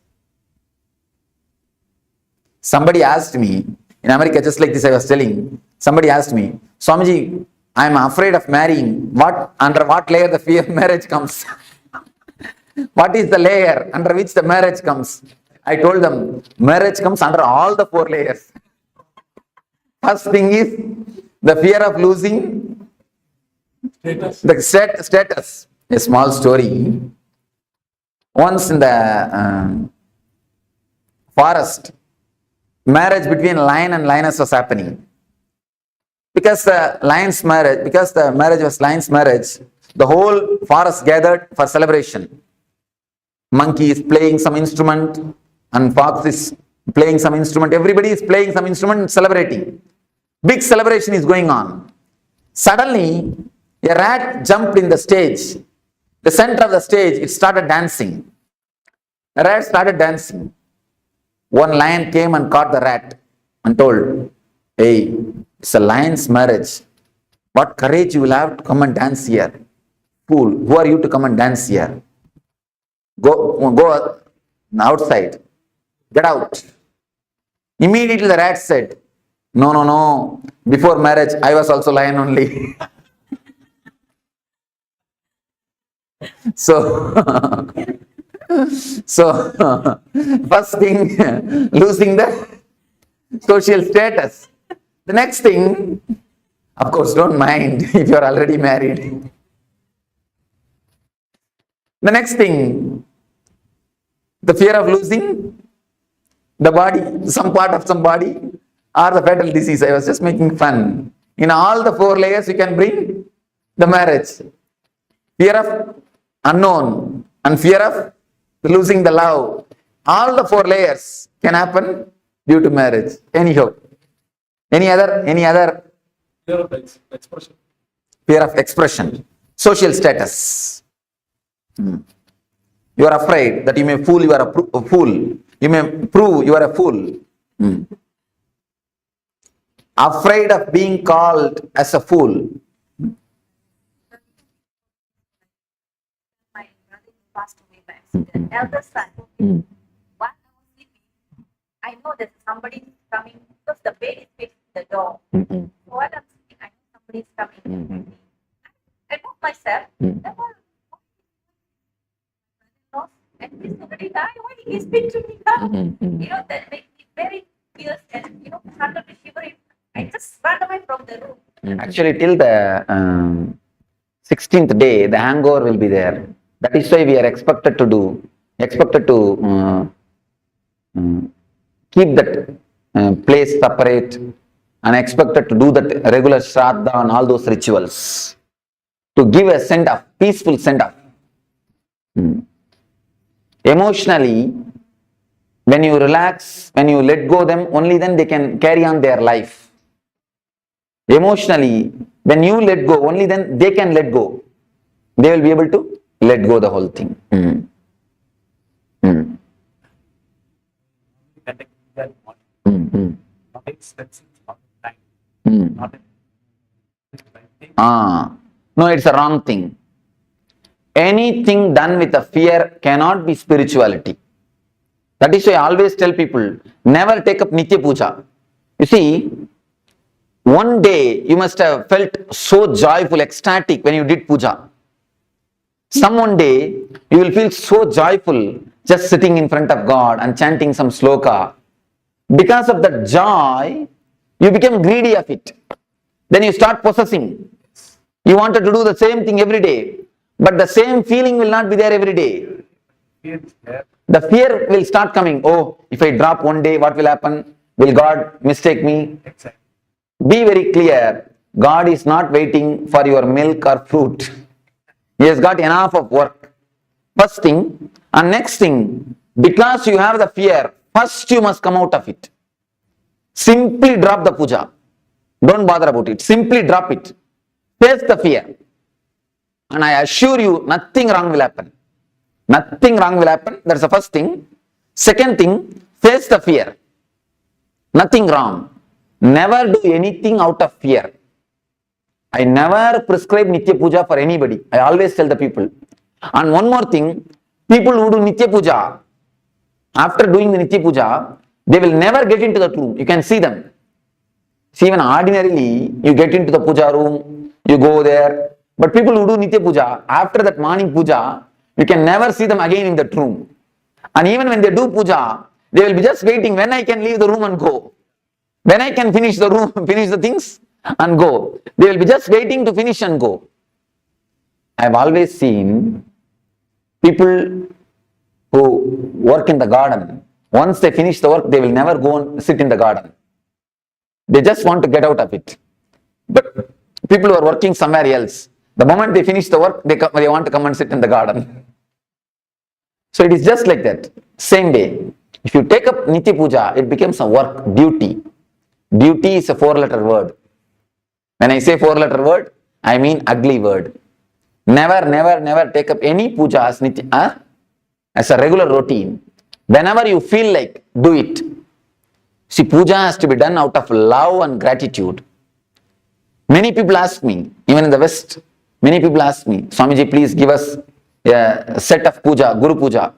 Somebody asked me, in America, just like this I was telling, somebody asked me, Swamiji, I am afraid of marrying. Under what layer the fear of marriage comes? What is the layer under which the marriage comes? I told them, marriage comes under all the 4 layers. First thing is the fear of losing the status. A small story. Once in the forest, marriage between lion and lioness was happening. Because the marriage was lion's marriage, the whole forest gathered for celebration. Monkey is playing some instrument and fox is playing some instrument. Everybody is playing some instrument and celebrating. Big celebration is going on. Suddenly, a rat jumped in the stage. The center of the stage, it started dancing. The rat started dancing. One lion came and caught the rat and told, hey, it's a lion's marriage. What courage you will have to come and dance here. Fool, who are you to come and dance here? Go outside. Get out. Immediately the rat said, no. Before marriage, I was also lion only. So, first thing, losing the social status. The next thing, of course, don't mind if you are already married. The next thing, the fear of losing the body, some part of some body, or the fatal disease. I was just making fun. In all the 4 layers, you can bring the marriage. Fear of unknown and fear of losing the love. All the 4 layers can happen due to marriage. Anyhow. Any other? Fear of expression. Fear of expression. Social status. You are afraid that you may fool you may prove you are a fool. Afraid of being called as a fool. My brother passed away by accident. Elder son. While I was sleeping, I know that somebody is coming because the bed is facing the door. So while I'm sleeping, I know somebody is coming. I moved myself. That was and he's already died. Why did he speak to me now? That makes me very fierce and started to shiver. I just ran away from the room. Actually, till the 16th day, the hangover will be there. That is why we are expected to keep that place separate and expected to do that regular shraddha and all those rituals to give a send-off, peaceful send-off. Emotionally, when you relax, when you let go them, only then they can carry on their life. Emotionally, when you let go, only then they can let go. They will be able to let go the whole thing. No, it's a wrong thing. Anything done with a fear cannot be spirituality. That is why I always tell people, never take up Nitya Puja. You see, one day you must have felt so joyful, ecstatic when you did puja. Some one day you will feel so joyful just sitting in front of God and chanting some sloka. Because of that joy, you become greedy of it. Then you start possessing. You wanted to do the same thing every day, but the same feeling will not be there every day. The fear will start coming. Oh, if I drop one day, what will happen? Will God mistake me? Be very clear. God is not waiting for your milk or fruit. He has got enough of work. First thing, and next thing, because you have the fear, first you must come out of it. Simply drop the puja. Don't bother about it. Simply drop it. Face the fear. And I assure you, nothing wrong will happen. Nothing wrong will happen. That's the first thing. Second thing, face the fear. Nothing wrong. Never do anything out of fear. I never prescribe Nitya Puja for anybody. I always tell the people. And one more thing, people who do Nitya Puja, after doing the Nitya Puja, they will never get into the room. You can see them. See, even ordinarily, you get into the puja room, you go there. But people who do Nitya Puja, after that morning puja, you can never see them again in that room. And even when they do puja, they will be just waiting when I can leave the room and go. When I can finish the room, finish the things and go. They will be just waiting to finish and go. I have always seen people who work in the garden. Once they finish the work, they will never go and sit in the garden. They just want to get out of it. But people who are working somewhere else, the moment they finish the work, they want to come and sit in the garden. So it is just like that. Same way. If you take up Nitya Puja, it becomes a work, duty. Duty is a 4-letter word. When I say 4-letter word, I mean ugly word. Never, never, never take up any puja as a regular routine. Whenever you feel like, do it. See, puja has to be done out of love and gratitude. Many people ask me, even in the West, many people ask me, Swamiji, please give us a set of puja, Guru Puja.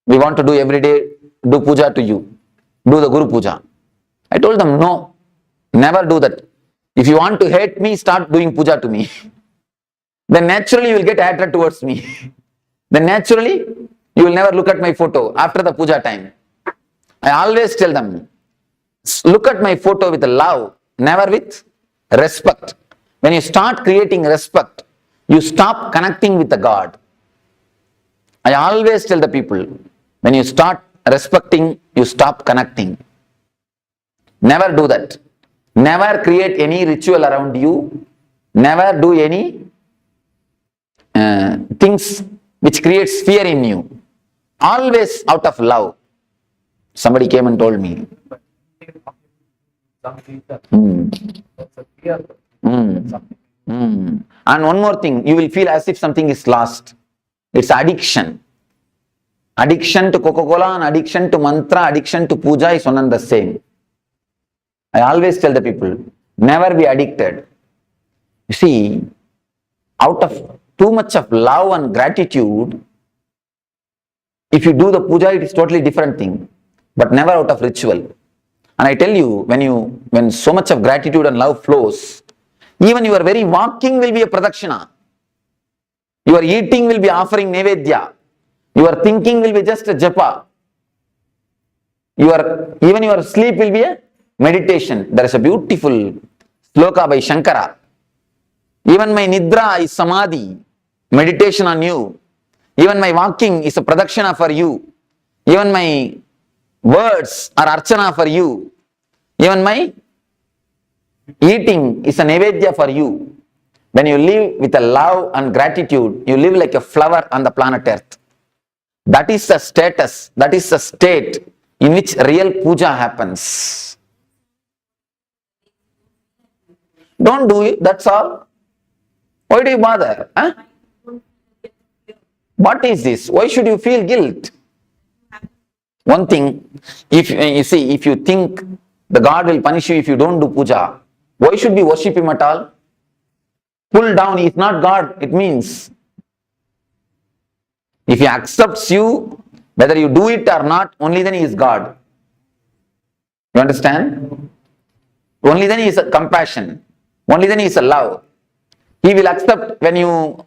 We want to do every day, do puja to you. Do the Guru Puja. I told them, no, never do that. If you want to hate me, start doing puja to me. Then naturally you will get hatred towards me. Then naturally you will never look at my photo after the puja time. I always tell them, look at my photo with love, never with respect. When you start creating respect, you stop connecting with the God. I always tell the people, when you start respecting, you stop connecting. Never do that. Never create any ritual around you. Never do any things which creates fear in you. Always out of love. Somebody came and told me. And one more thing, you will feel as if something is lost. It's addiction. Addiction to Coca-Cola and addiction to mantra, addiction to puja is one and the same. I always tell the people, never be addicted. You see, out of too much of love and gratitude, if you do the puja, it is totally different thing, but never out of ritual. And I tell you, when so much of gratitude and love flows, even your very walking will be a pradakshina. Your eating will be offering nevedya. Your thinking will be just a japa. Even your sleep will be a meditation. There is a beautiful sloka by Shankara. Even my nidra is samadhi, meditation on you. Even my walking is a pradakshina for you. Even my words are archana for you. Even my eating is a nevedya for you. When you live with a love and gratitude, you live like a flower on the planet Earth. That is the status, that is the state in which real puja happens. Don't do it, that's all. Why do you bother? Huh? What is this? Why should you feel guilt? One thing, if you think the God will punish you if you don't do puja, why should we worship him at all? Pull down, he is not God, it means. If he accepts you, whether you do it or not, only then he is God. You understand? Only then he is a compassion. Only then he is a love. He will accept when you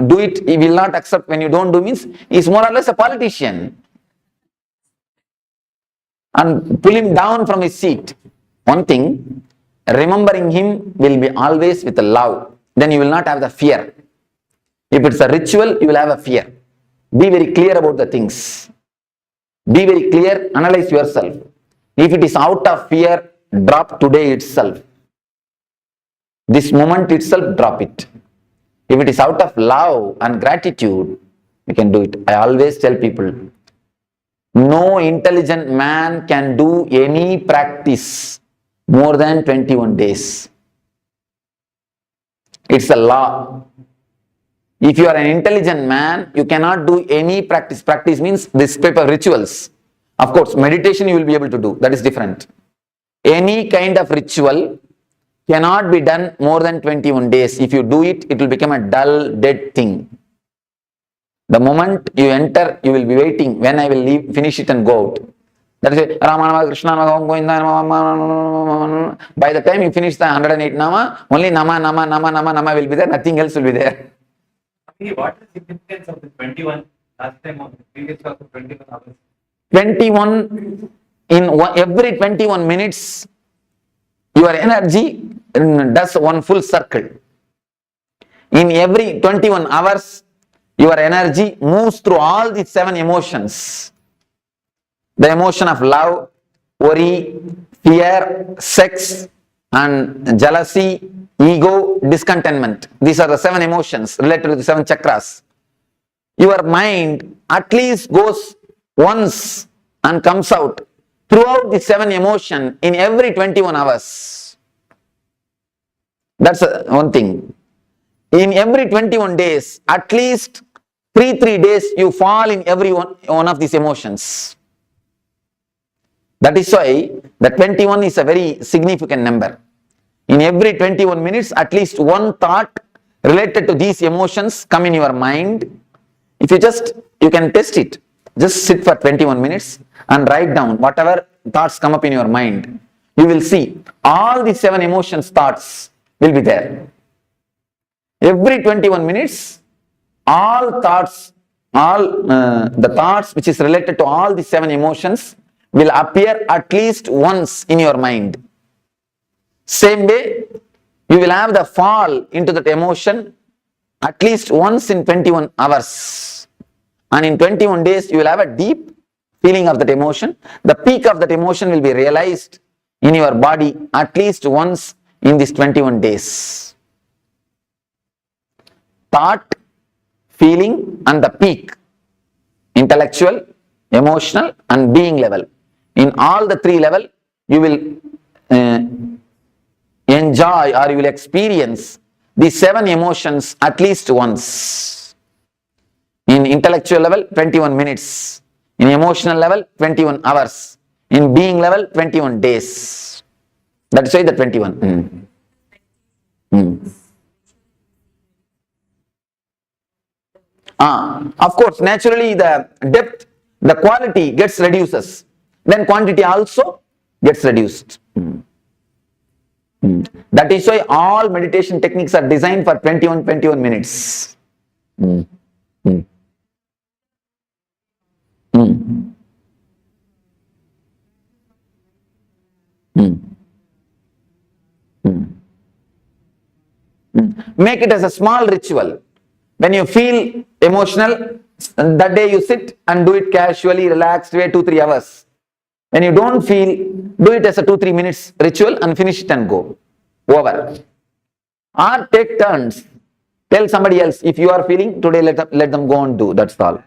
do it, he will not accept when you don't do, means he is more or less a politician. And pull him down from his seat. One thing, remembering him will be always with a love. Then you will not have the fear. If it's a ritual, you will have a fear. Be very clear about the things. Be very clear, analyze yourself. If it is out of fear, drop today itself. This moment itself, drop it. If it is out of love and gratitude, you can do it. I always tell people, no intelligent man can do any practice more than 21 days. It's a law. If you are an intelligent man, you cannot do any practice. Practice means this type of rituals. Of course, meditation you will be able to do. That is different. Any kind of ritual cannot be done more than 21 days. If you do it, it will become a dull, dead thing. The moment you enter, you will be waiting when I will leave, finish it and go out. That is it. Rama, Krishna, Govinda. By the time you finish the 108 Nama, only Nama will be there, nothing else will be there. What is the significance of the 21? Last time on the previous talk of 21 hours. 21, every 21 minutes, your energy does one full circle. In every 21 hours, your energy moves through all these 7 emotions. The emotion of love, worry, fear, sex, and jealousy, ego, discontentment. These are the 7 emotions related to the 7 chakras. Your mind at least goes once and comes out throughout the 7 emotions in every 21 hours. That's one thing. In every 21 days, at least 3 days you fall in every one of these emotions. That is why the 21 is a very significant number. In every 21 minutes, at least one thought related to these emotions come in your mind. If you can test it. Just sit for 21 minutes and write down whatever thoughts come up in your mind. You will see all the 7 emotions thoughts will be there. Every 21 minutes, all thoughts, the thoughts which is related to all the 7 emotions will appear at least once in your mind. Same way, you will have the fall into that emotion at least once in 21 hours. And in 21 days, you will have a deep feeling of that emotion. The peak of that emotion will be realized in your body at least once in these 21 days. Thought, feeling, and the peak. Intellectual, emotional, and being level. In all the 3 levels, you will enjoy or you will experience these 7 emotions at least once. In intellectual level, 21 minutes. In emotional level, 21 hours. In being level, 21 days. That's why the 21. Of course, naturally the depth, the quality gets reduces. Then quantity also gets reduced. That is why all meditation techniques are designed for 21 minutes. Make it as a small ritual. When you feel emotional, that day you sit and do it casually, relaxed, wait 2-3 hours. When you don't feel, do it as a 2-3 minutes ritual and finish it and go. Over. Or take turns. Tell somebody else, if you are feeling, today let them go and do, that's all.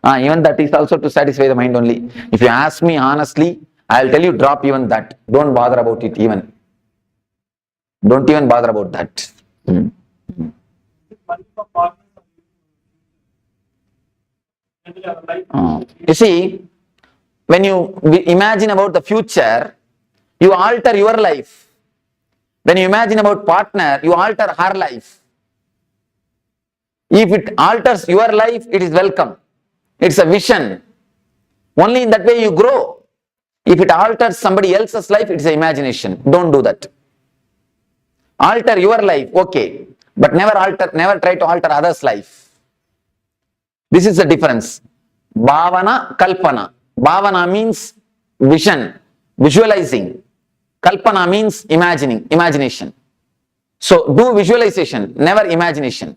Even that is also to satisfy the mind only. If you ask me honestly, I will tell you drop even that. Don't bother about it even. Don't even bother about that. You see, when you imagine about the future, you alter your life. When you imagine about partner, you alter her life. If it alters your life, it is welcome. It's a vision. Only in that way you grow. If it alters somebody else's life, it's an imagination. Don't do that. Alter your life, okay, but never try to alter others' life. This is the difference. Bhavana, Kalpana. Bhavana means vision, visualizing. Kalpana means imagination. So do visualization, never imagination.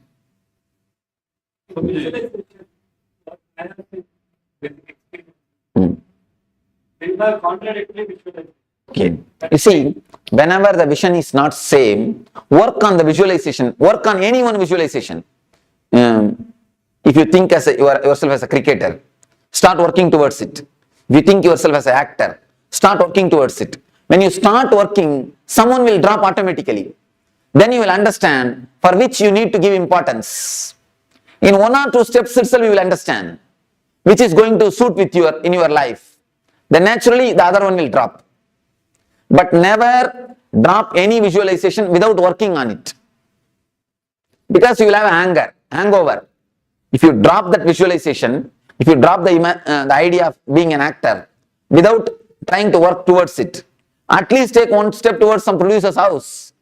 Okay. You see, whenever the vision is not same, work on the visualization, work on any one visualization. If you think as yourself as a cricketer, start working towards it. If you think yourself as an actor, start working towards it. When you start working, someone will drop automatically. Then you will understand for which you need to give importance. In 1 or 2 steps itself you will understand which is going to suit with in your life. Then naturally the other one will drop. But never drop any visualization without working on it. Because you will have a hangover. If you drop that visualization, if you drop the idea of being an actor without trying to work towards it, at least take 1 step towards some producer's house.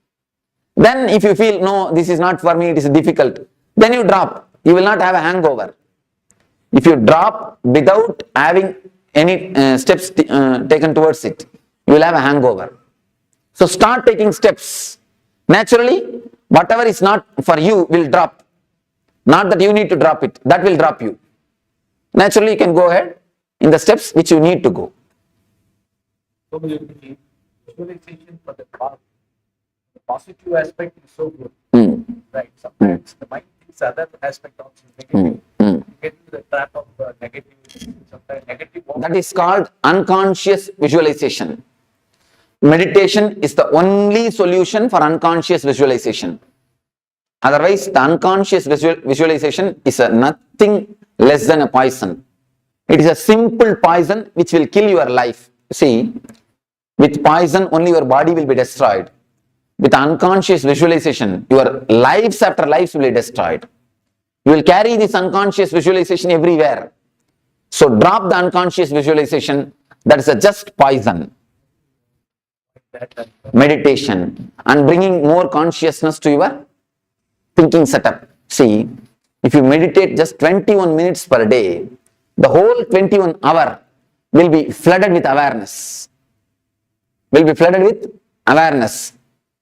Then if you feel, no, this is not for me, it is difficult, then you drop. You will not have a hangover. If you drop without having any steps taken towards it, you will have a hangover. So start taking steps. Naturally, whatever is not for you will drop. Not that you need to drop it, that will drop you. Naturally, you can go ahead in the steps which you need to go. So visualization for the positive aspect is so good. Right. Sometimes the mind thinks other aspect also negative. You get into the trap of negative, sometimes negative. That is called unconscious visualization. Meditation is the only solution for unconscious visualization. Otherwise, the unconscious visualization is nothing less than a poison. It is a simple poison which will kill your life. See, with poison only your body will be destroyed. With unconscious visualization, your lives after lives will be destroyed. You will carry this unconscious visualization everywhere. So drop the unconscious visualization. That is a just poison. Meditation and bringing more consciousness to your thinking setup. See, if you meditate just 21 minutes per day, the whole 21 hour will be flooded with awareness.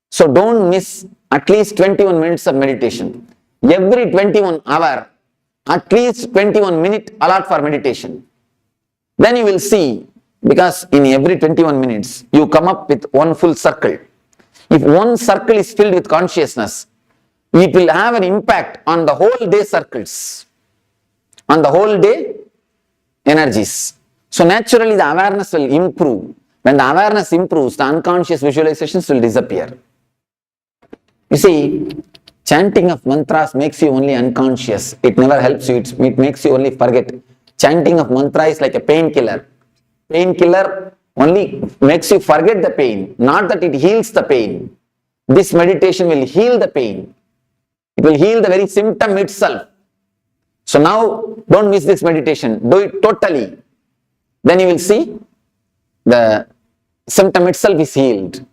So don't miss at least 21 minutes of meditation. Every 21 hour, at least 21 minutes allot for meditation. Then you will see, because in every 21 minutes, you come up with one full circle. If one circle is filled with consciousness, it will have an impact on the whole day circles, on the whole day energies. So naturally the awareness will improve. When the awareness improves, the unconscious visualizations will disappear. You see, Chanting of mantras makes you only unconscious. It never helps you. It makes you only forget. Chanting of mantra is like a painkiller. Painkiller only makes you forget the pain, not that it heals the pain. This meditation will heal the pain. It will heal the very symptom itself. So now, don't miss this meditation. Do it totally. Then you will see the symptom itself is healed.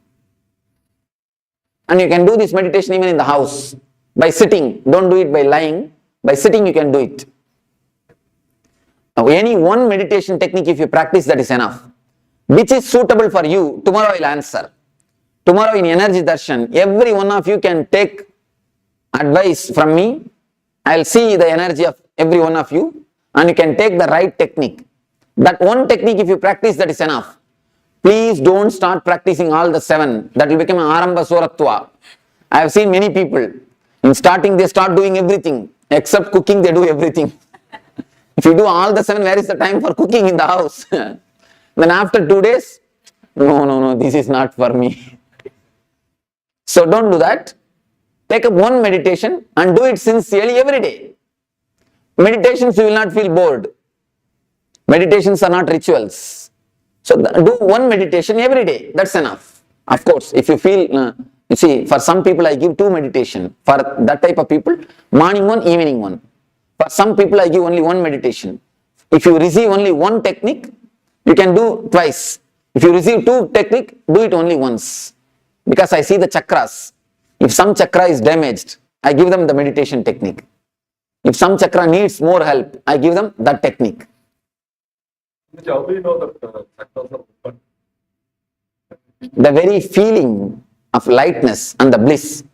And you can do this meditation even in the house. By sitting. Don't do it by lying. By sitting you can do it. Now, any one meditation technique if you practice, that is enough. Which is suitable for you, tomorrow I will answer. Tomorrow in Energy Darshan, every one of you can take advice from me. I will see the energy of every one of you and you can take the right technique. That one technique if you practice, that is enough. Please don't start practicing all the 7. That will become an Aramba Soratva. I have seen many people. In starting they start doing everything. Except cooking they do everything. If you do all the 7, where is the time for cooking in the house? Then after 2 days, no, this is not for me. So don't do that. Take up one meditation and do it sincerely every day. Meditations you will not feel bored. Meditations are not rituals. So do one meditation every day. That's enough. Of course, if you feel, you see, for some people I give 2 meditation. For that type of people, morning one, evening one. For some people I give only 1 meditation. If you receive only 1 technique, you can do twice. If you receive 2 technique, do it only once. Because I see the chakras. If some chakra is damaged, I give them the meditation technique. If some chakra needs more help, I give them that technique. How do you know that chakras are open? The very feeling of lightness and the bliss,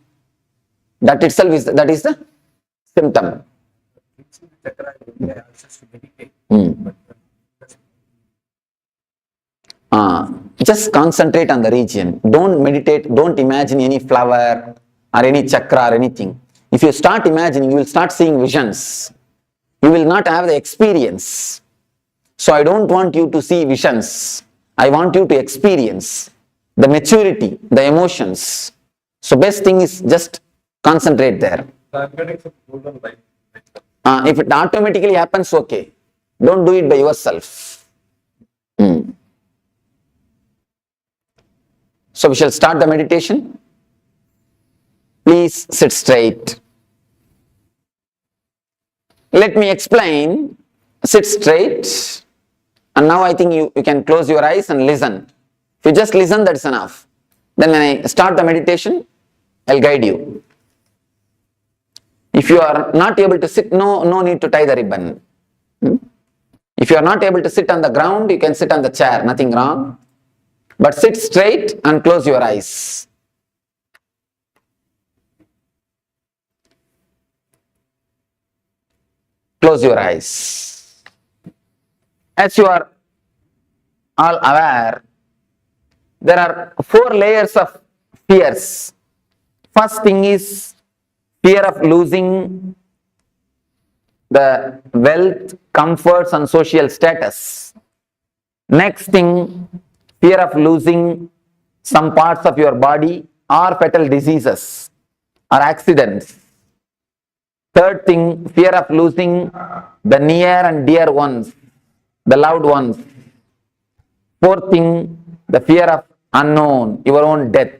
that itself is the symptom. Just concentrate on the region. Don't meditate, don't imagine any flower or any chakra or anything. If you start imagining, you will start seeing visions. You will not have the experience. So I don't want you to see visions. I want you to experience the maturity, the emotions. So best thing is just concentrate there. I'm getting some golden light. If it automatically happens, okay. Don't do it by yourself. So we shall start the meditation. Please sit straight. Let me explain. Sit straight. And now I think you can close your eyes and listen. If you just listen, that's enough. Then when I start the meditation, I'll guide you. If you are not able to sit, no need to tie the ribbon. If you are not able to sit on the ground, you can sit on the chair, nothing wrong. But sit straight and close your eyes. Close your eyes. As you are all aware, there are 4 layers of fears. First thing is fear of losing the wealth, comforts and social status. Next thing, fear of losing some parts of your body or fatal diseases or accidents. Third thing, fear of losing the near and dear ones, the loved ones. Fourth thing, the fear of unknown, your own death.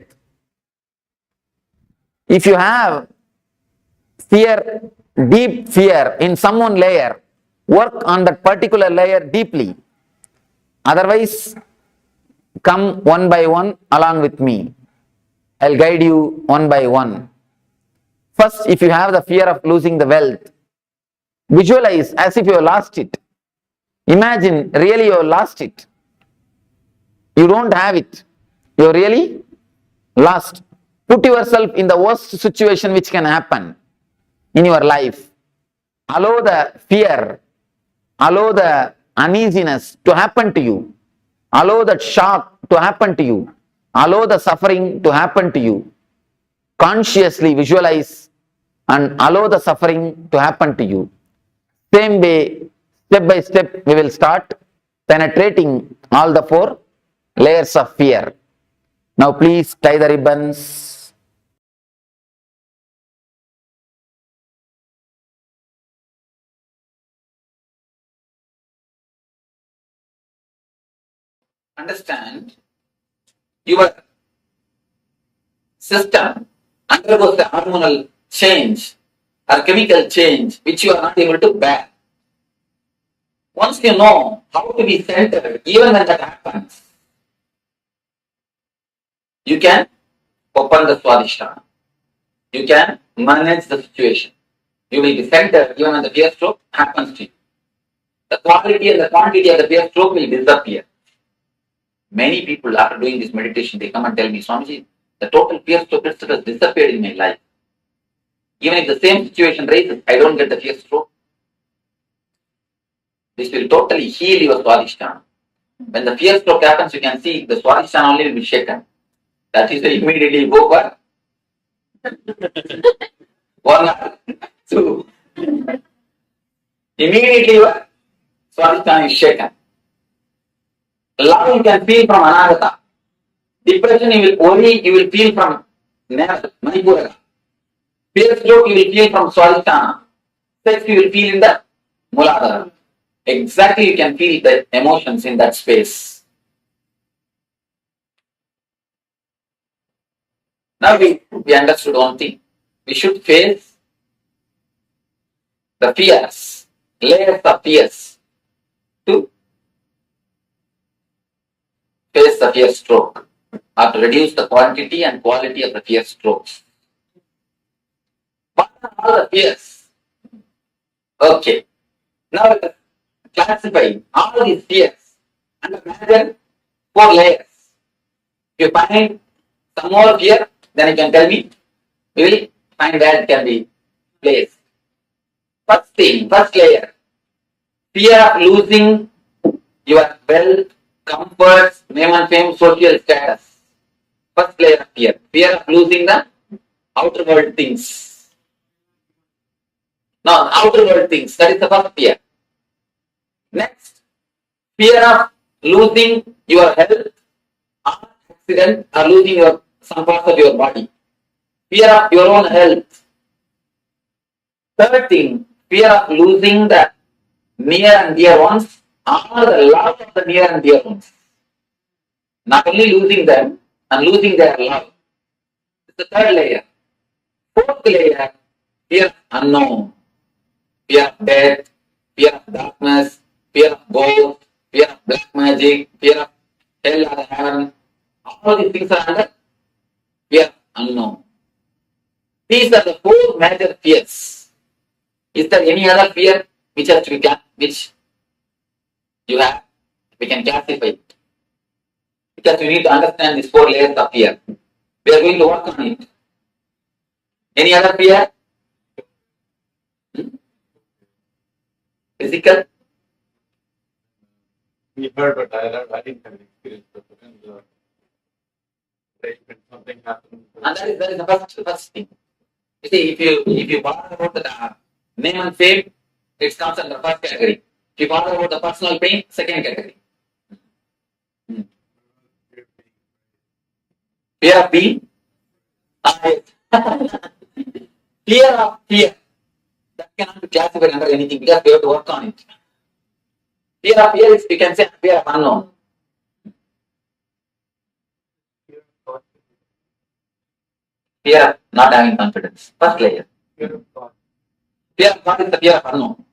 If you have fear, deep fear in some one layer, work on that particular layer deeply. Otherwise, come one by one along with me. I'll guide you one by one. First, if you have the fear of losing the wealth, visualize as if you have lost it. Imagine really you have lost it. You don't have it. You're really lost. Put yourself in the worst situation which can happen in your life. Allow the fear, allow the uneasiness to happen to you. Allow that shock to happen to you. Allow the suffering to happen to you. Consciously visualize and allow the suffering to happen to you. Same way, step by step, we will start penetrating all the 4 layers of fear. Now please tie the ribbons. understand, your system undergoes the hormonal change or chemical change which you are not able to bear. Once you know how to be centered, even when that happens, you can open the Swadhisthana. You can manage the situation. You will be centered even when the fear stroke happens to you. The quality and the quantity of the fear stroke will disappear. Many people, after doing this meditation, they come and tell me, Swamiji, the total fear stroke has disappeared in my life. Even if the same situation raises, I don't get the fear stroke. This will totally heal your Swadhisthana. When the fear stroke happens, you can see the Swadhisthana only will be shaken. That is why immediately go for 1 hour, 2. Immediately your Swadhisthana is shaken. Love you can feel from Anagata. Depression you will feel from Navel, Manipura. Fear stroke you will feel from Swadhisthana. Sex you will feel in the Muladhara. Exactly you can feel the emotions in that space. Now we understood one thing. We should face the fears, layers of fears to face the fear stroke or to reduce the quantity and quality of the fear strokes. What are all the fears? Okay. Now let us classify all these fears under major 4 layers. If you find some more fear, then you can tell me. We will find where it can be placed. First thing, first layer, fear of losing your wealth, comforts, name and fame, social status. First layer of fear, fear of losing the outer world things. No, outer world things, that is the first fear. Next, fear of losing your health, or accident, or losing some parts of your body. Fear of your own health. Third thing, fear of losing the near and dear ones, or the love of the near and dear ones. Not only losing them and losing their love. It's the third layer. Fourth layer, fear of unknown, fear of death, fear of darkness, fear of ghosts, fear of black magic, fear of hell or heaven. All these things are under fear of unknown. These are the 4 major fears. Is there any other fear which you have? We can classify it. Because we need to understand these 4 layers of fear. We are going to work on it. Any other fear? Physical? We heard, but I didn't have an experience. But when something happens. And that is the first thing. You see, if you bother about the name and fame, it comes under the first category. If you bother about the personal pain, second category. Fear of being? Fear of fear. That cannot be classified under anything because we have to work on it. Fear of fear is, you can say, fear of unknown. Fear of not having confidence. First layer. Fear of God. Fear of God is the fear of unknown.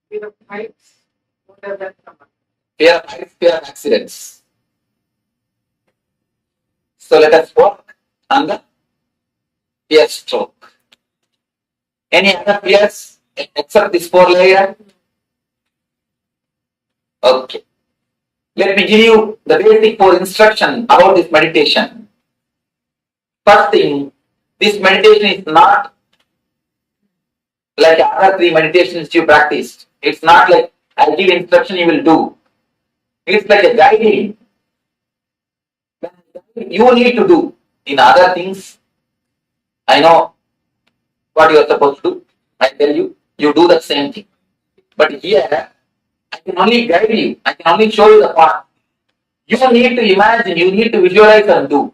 Fear of heights. What does that come up? Fear of heights, fear of accidents. So let us work on the fear stroke. Any other fears except this 4 layer? Okay. Let me give you the basic 4 instruction about this meditation. First thing, this meditation is not like other 3 meditations you practiced. It's not like I'll give instruction you will do. It's like a guiding. You need to do. In other things, I know what you are supposed to do. I tell you, you do the same thing. But here, I can only guide you. I can only show you the path. You need to imagine, you need to visualize and do.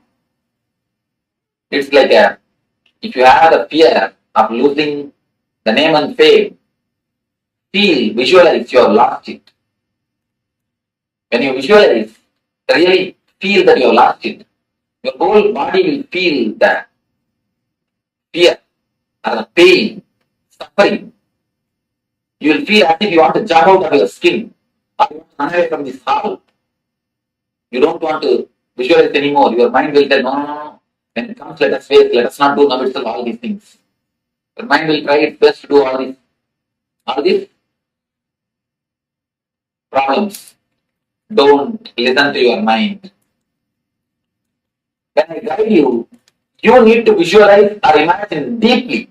It's like if you have the fear of losing the name and fame, visualize you have lost it. When you visualize, really feel that you have lost it, your whole body will feel the fear or the pain, suffering. You will feel as if you want to jump out of your skin or you want to run away from this hall. You don't want to visualize anymore. Your mind will tell, no, no, no. When it comes, let us face, let us not do now itself all these things. Your mind will try its best to do all these problems. Don't listen to your mind. When I guide you, you need to visualize or imagine deeply.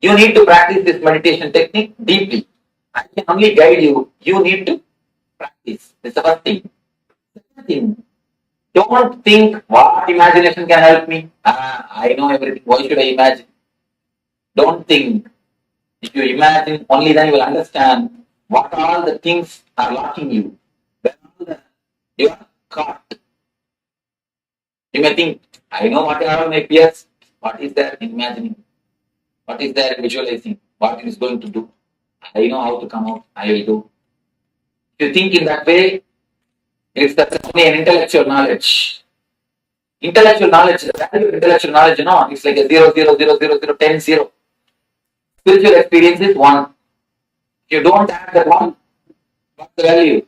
You need to practice this meditation technique deeply. I can only guide you. You need to practice. That's the first thing. Second thing, don't think what imagination can help me. I know everything. Why should I imagine? Don't think. If you imagine, only then you will understand what all the things are locking you. When you are caught. You may think, I know what are my fears. What is there in imagining? What is there in visualizing? What it is going to do? I know how to come out. I will do. If you think in that way, it's only an intellectual knowledge. Intellectual knowledge, the value of intellectual knowledge, it's like a 0, 0, 0, 0, 0, 10, 0. Spiritual experience is 1. If you don't have that 1, what's the value?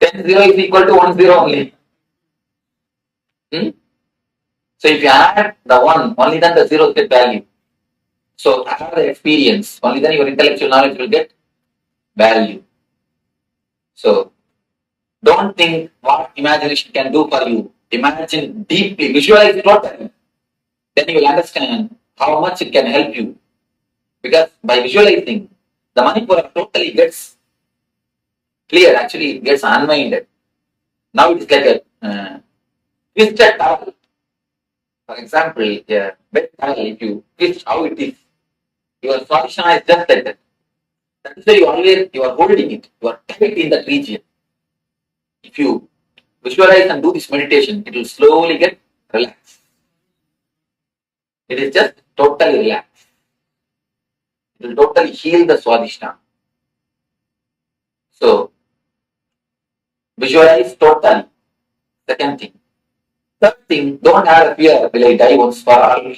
10, 0 is equal to 1, 0 only. So if you add the 1, only then the 0 get value. So have the experience, only then your intellectual knowledge will get value. So don't think what imagination can do for you. Imagine deeply, visualize it totally. Then you will understand how much it can help you. Because by visualizing, the Manipura totally gets clear, actually it gets unwinded. Now it is like a twisted towel. For example, a wet towel, if you twist how it is, your Shavasana is just like that. That is why you are holding it, you are tight in that region. If you visualize and do this meditation, it will slowly get relaxed. It is just totally relaxed. It will totally heal the Swadhisthana. So, visualize totally. Second thing. Third thing, don't have a fear, will I die once for all?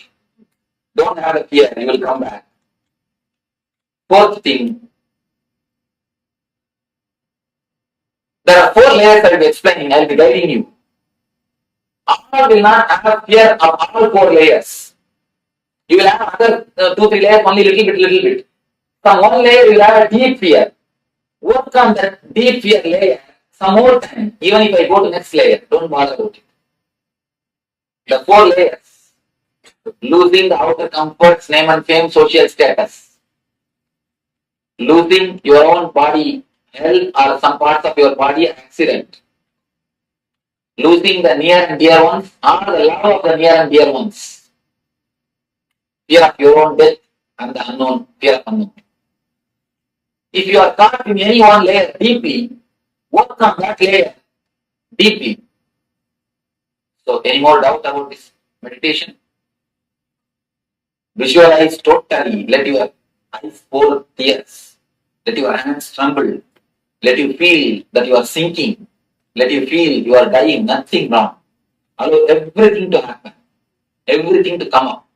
Don't have a fear, you will come back. Fourth thing, there are 4 layers I will be explaining, I will be guiding you. All will not have fear of all 4 layers. You will have other 2, 3 layers, only little bit. From one layer, you will have a deep fear. Work on that deep fear layer some more time, even if I go to next layer, don't bother about it. The 4 layers, losing the outer comforts, name and fame, social status, losing your own body, health or some parts of your body, accident, losing the near and dear ones or the love of the near and dear ones, fear of your own death and the unknown, fear of unknown. If you are caught in any one layer deeply, work on that layer deeply. So, any more doubt about this meditation? Visualize totally. Let your eyes pour tears. Let your hands tremble. Let you feel that you are sinking. Let you feel you are dying. Nothing wrong. Allow everything to happen. Everything to come up.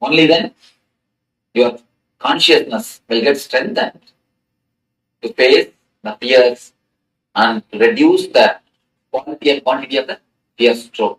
Only then your consciousness will get strengthened to face the fears and reduce the quality and quantity of the fear stroke.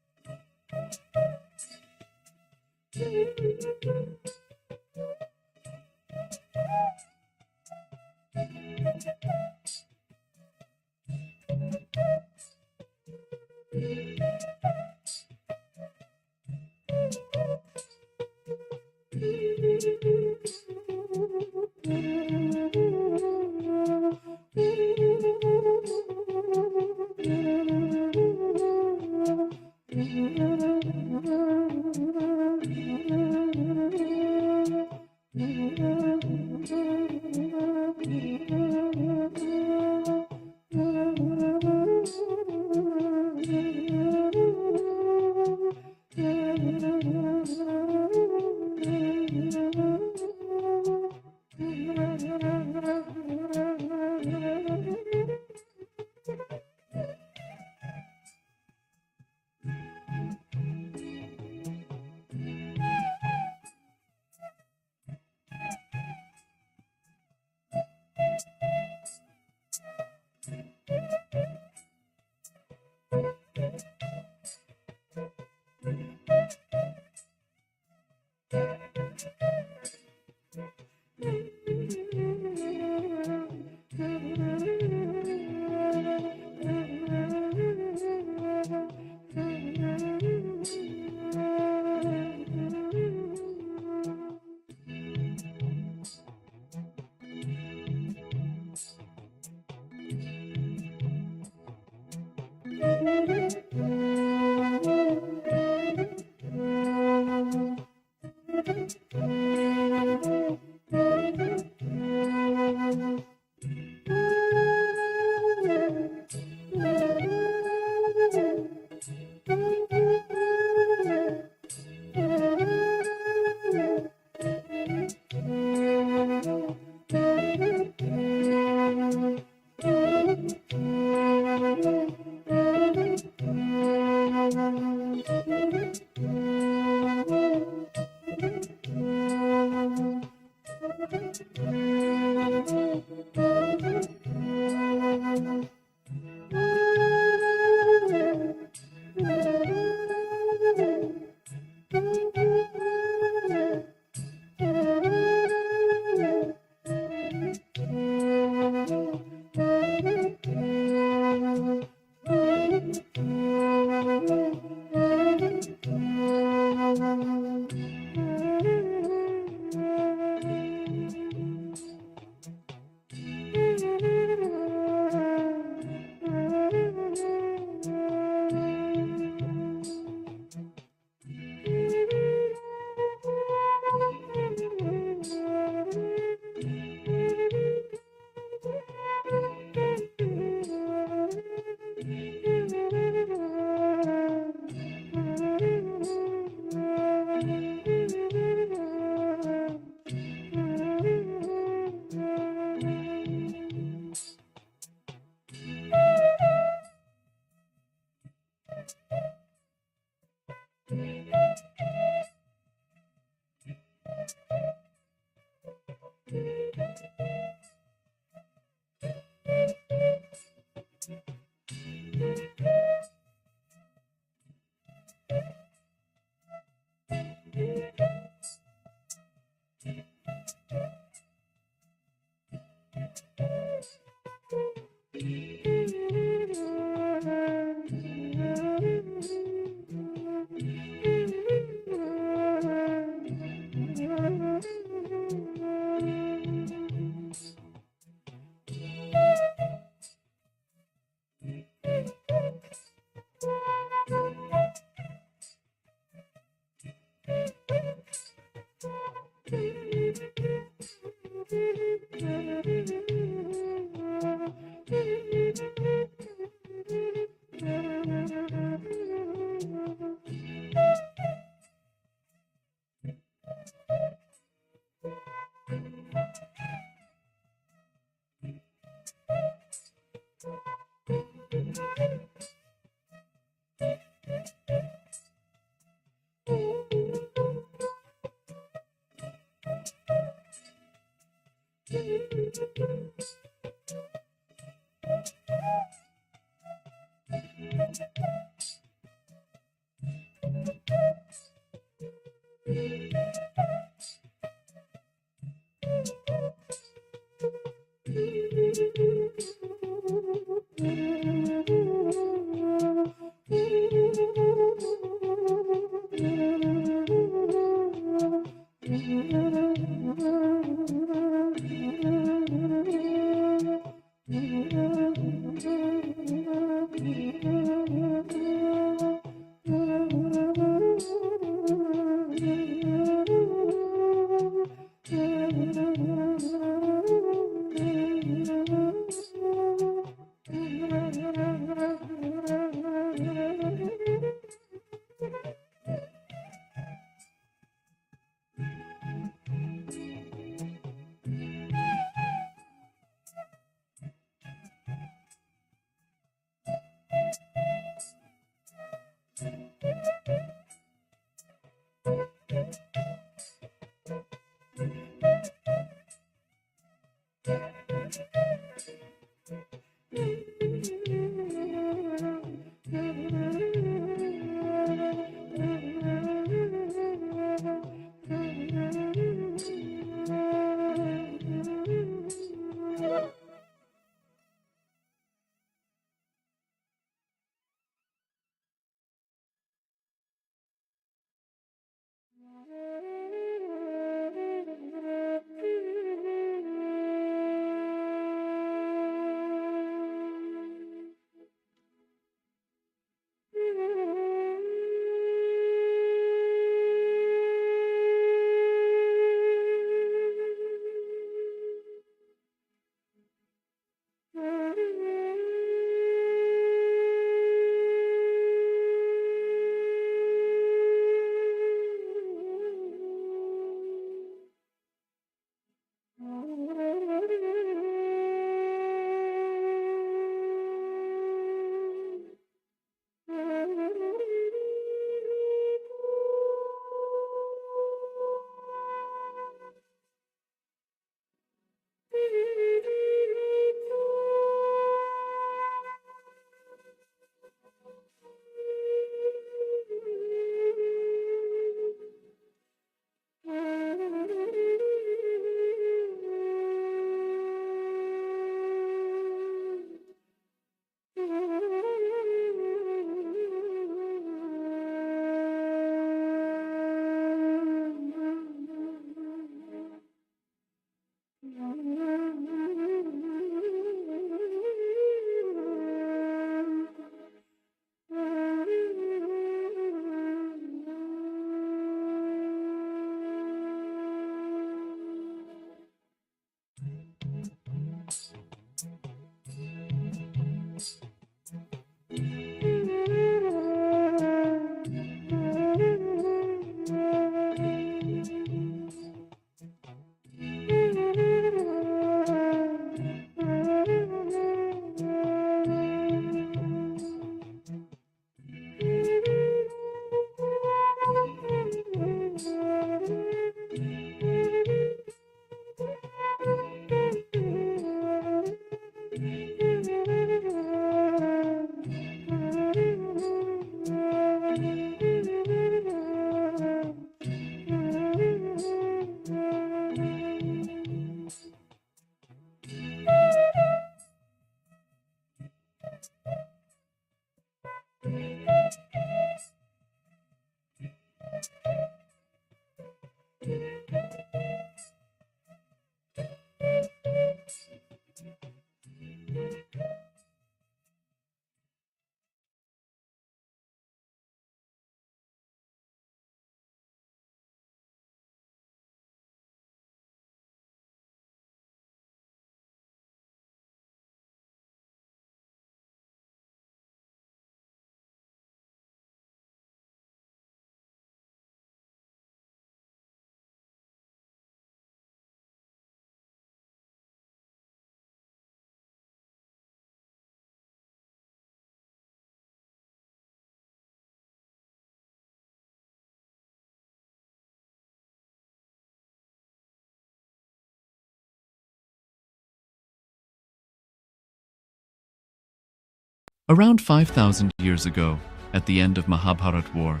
Around 5,000 years ago, at the end of Mahabharat War,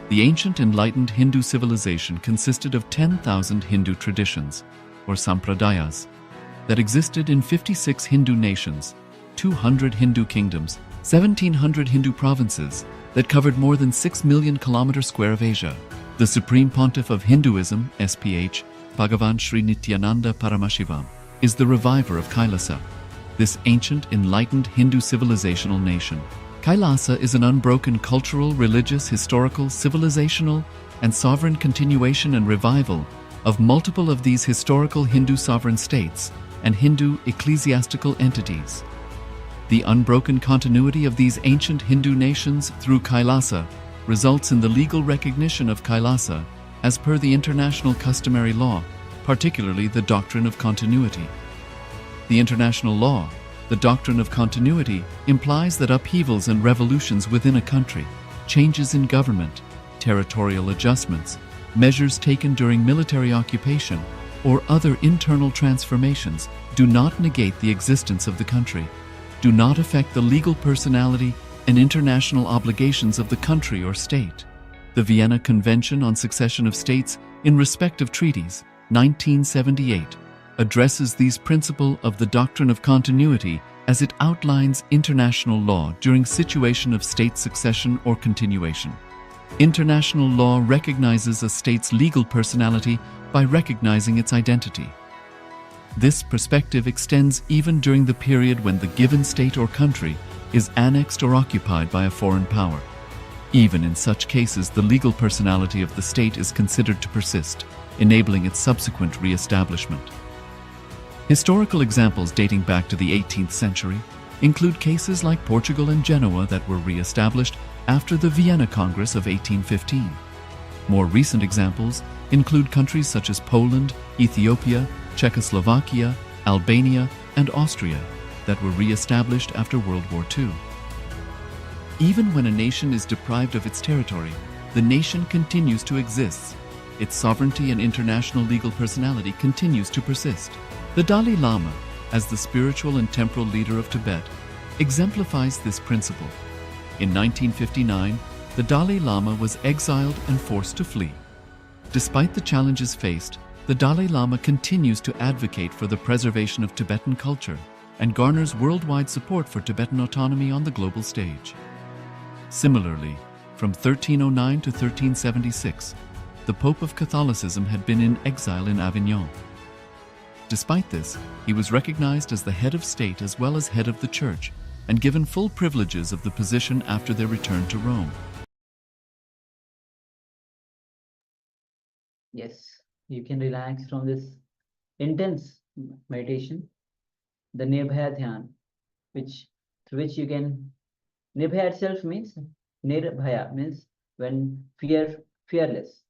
the ancient enlightened Hindu civilization consisted of 10,000 Hindu traditions, or sampradayas, that existed in 56 Hindu nations, 200 Hindu kingdoms, 1,700 Hindu provinces that covered more than 6 million kilometers square of Asia. The Supreme Pontiff of Hinduism, SPH, Bhagavan Sri Nithyananda Paramashivoham, is the reviver of Kailasa, this ancient enlightened Hindu civilizational nation. Kailasa is an unbroken cultural, religious, historical, civilizational, and sovereign continuation and revival of multiple of these historical Hindu sovereign states and Hindu ecclesiastical entities. The unbroken continuity of these ancient Hindu nations through Kailasa results in the legal recognition of Kailasa as per the international customary law, particularly the Doctrine of Continuity. The international law, the Doctrine of Continuity, implies that upheavals and revolutions within a country, changes in government, territorial adjustments, measures taken during military occupation, or other internal transformations do not negate the existence of the country, do not affect the legal personality and international obligations of the country or state. The Vienna Convention on Succession of States in Respect of Treaties, 1978, addresses these principles of the doctrine of continuity as it outlines international law during situation of state succession or continuation. International law recognizes a state's legal personality by recognizing its identity. This perspective extends even during the period when the given state or country is annexed or occupied by a foreign power. Even in such cases, the legal personality of the state is considered to persist, enabling its subsequent re-establishment. Historical examples dating back to the 18th century include cases like Portugal and Genoa that were re-established after the Vienna Congress of 1815. More recent examples include countries such as Poland, Ethiopia, Czechoslovakia, Albania, and Austria that were re-established after World War II. Even when a nation is deprived of its territory, the nation continues to exist. Its sovereignty and international legal personality continues to persist. The Dalai Lama, as the spiritual and temporal leader of Tibet, exemplifies this principle. In 1959, the Dalai Lama was exiled and forced to flee. Despite the challenges faced, the Dalai Lama continues to advocate for the preservation of Tibetan culture and garners worldwide support for Tibetan autonomy on the global stage. Similarly, from 1309 to 1376, the Pope of Catholicism had been in exile in Avignon. Despite this, he was recognized as the head of state as well as head of the church and given full privileges of the position after their return to Rome. Yes, you can relax from this intense meditation, the Nirbhaya Dhyan, through which you can, Nirbhaya itself means, Nirbhaya means when fearless,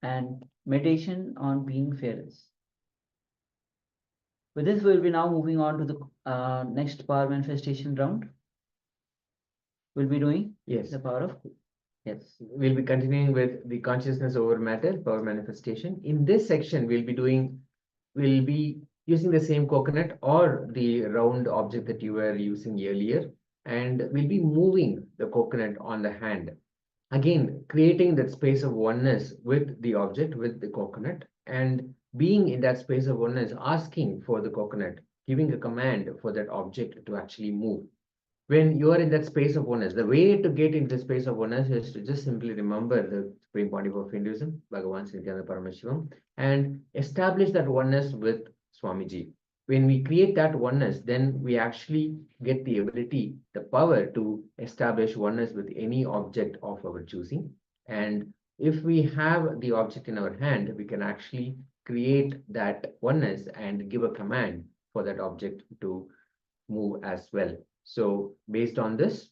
and meditation on being fearless. With this, we'll be now moving on to the next power manifestation round. We'll be doing the power of. Yes. We'll be continuing with the consciousness over matter, power manifestation. In this section, we'll be using the same coconut or the round object that you were using earlier, and we'll be moving the coconut on the hand. Again, creating that space of oneness with the object, with the coconut, and being in that space of oneness, asking for the coconut, giving a command for that object to actually move. When you are in that space of oneness, the way to get into the space of oneness is to just simply remember the Supreme Pontiff of Hinduism, Bhagavan Sri Nithyananda Paramashivoham, and establish that oneness with Swamiji. When we create that oneness, then we actually get the ability, the power to establish oneness with any object of our choosing. And if we have the object in our hand, we can actually create that oneness and give a command for that object to move as well. So based on this,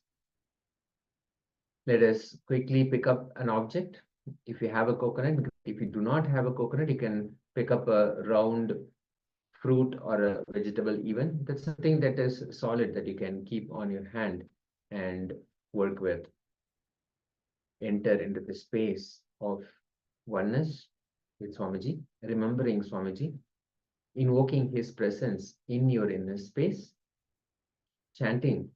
let us quickly pick up an object. If you have a coconut, if you do not have a coconut, you can pick up a round fruit or a vegetable even. That's something that is solid that you can keep on your hand and work with. Enter into the space of oneness with Swamiji, remembering Swamiji, invoking his presence in your inner space, chanting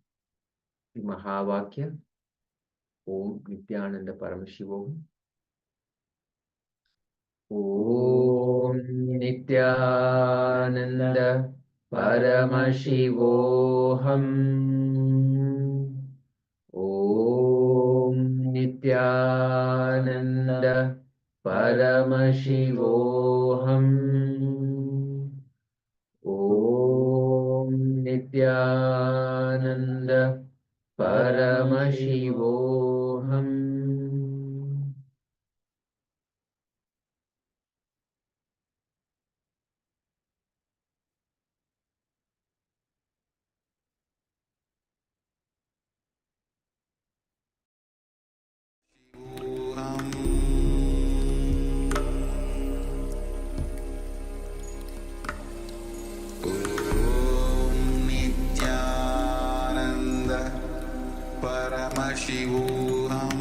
the Mahavakya. Om Nithyananda Paramashivoham. Om Nithyananda Paramashivoham. Om Nithyananda Paramashivoham. Om Nithyananda Paramashivoham. Nithyananda Paramashivoham.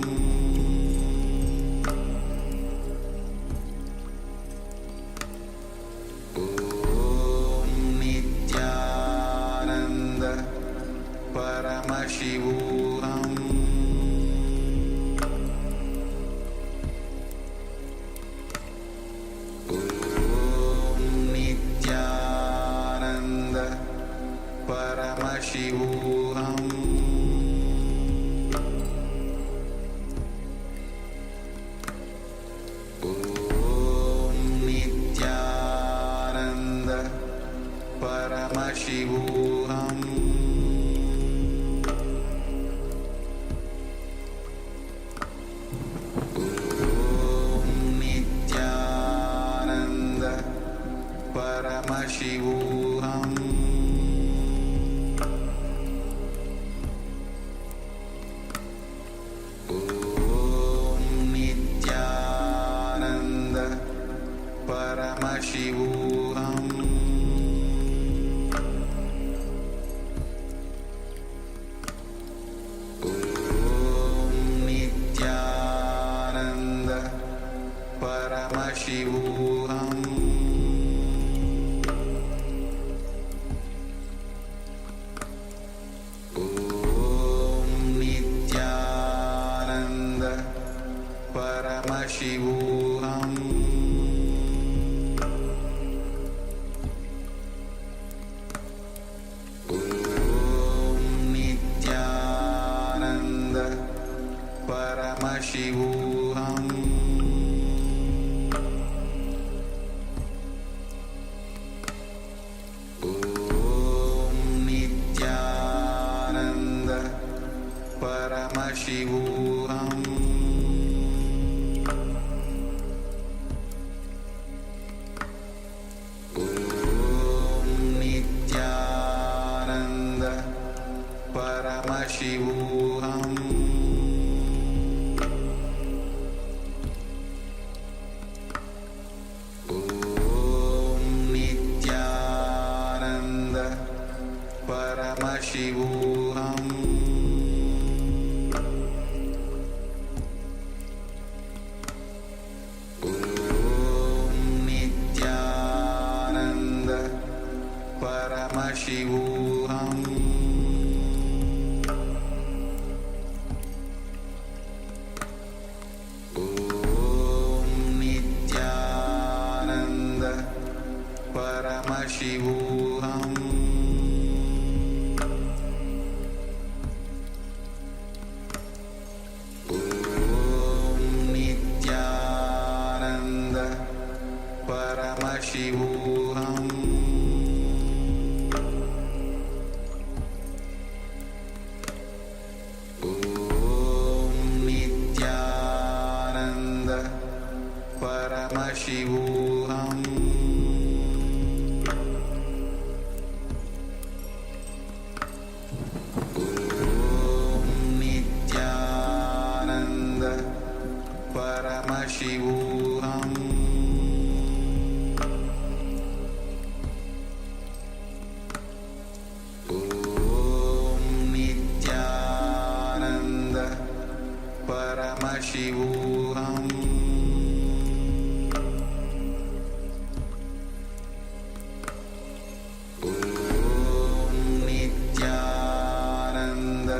Om Nithyananda Paramashivoham. Om Nithyananda Paramashivoham. Om Nithyananda Paramashivoham. Om Nithyananda Paramashivoham. Om Nithyananda Paramashivoham. Om Nithyananda Paramashivoham. Om Nithyananda Paramashivoham. Om Nithyananda Paramashivoham. Om Nithyananda Paramashivoham. Om Nithyananda Paramashivoham. Om Nithyananda Paramashivoham. Om Nithyananda Paramashivoham. Om Nithyananda Paramashivoham. Om Nithyananda Paramashivoham. Om Nithyananda Paramashivoham. Om Nithyananda Paramashivoham. Om Nithyananda Paramashivoham. Om Nithyananda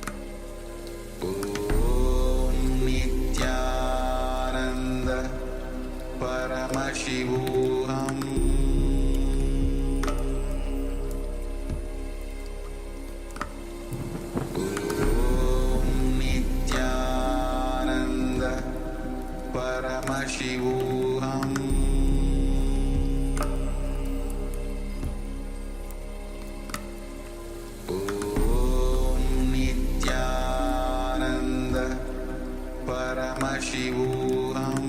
Paramashivoham Nithyananda Paramashivoham Nithyananda Paramashivoham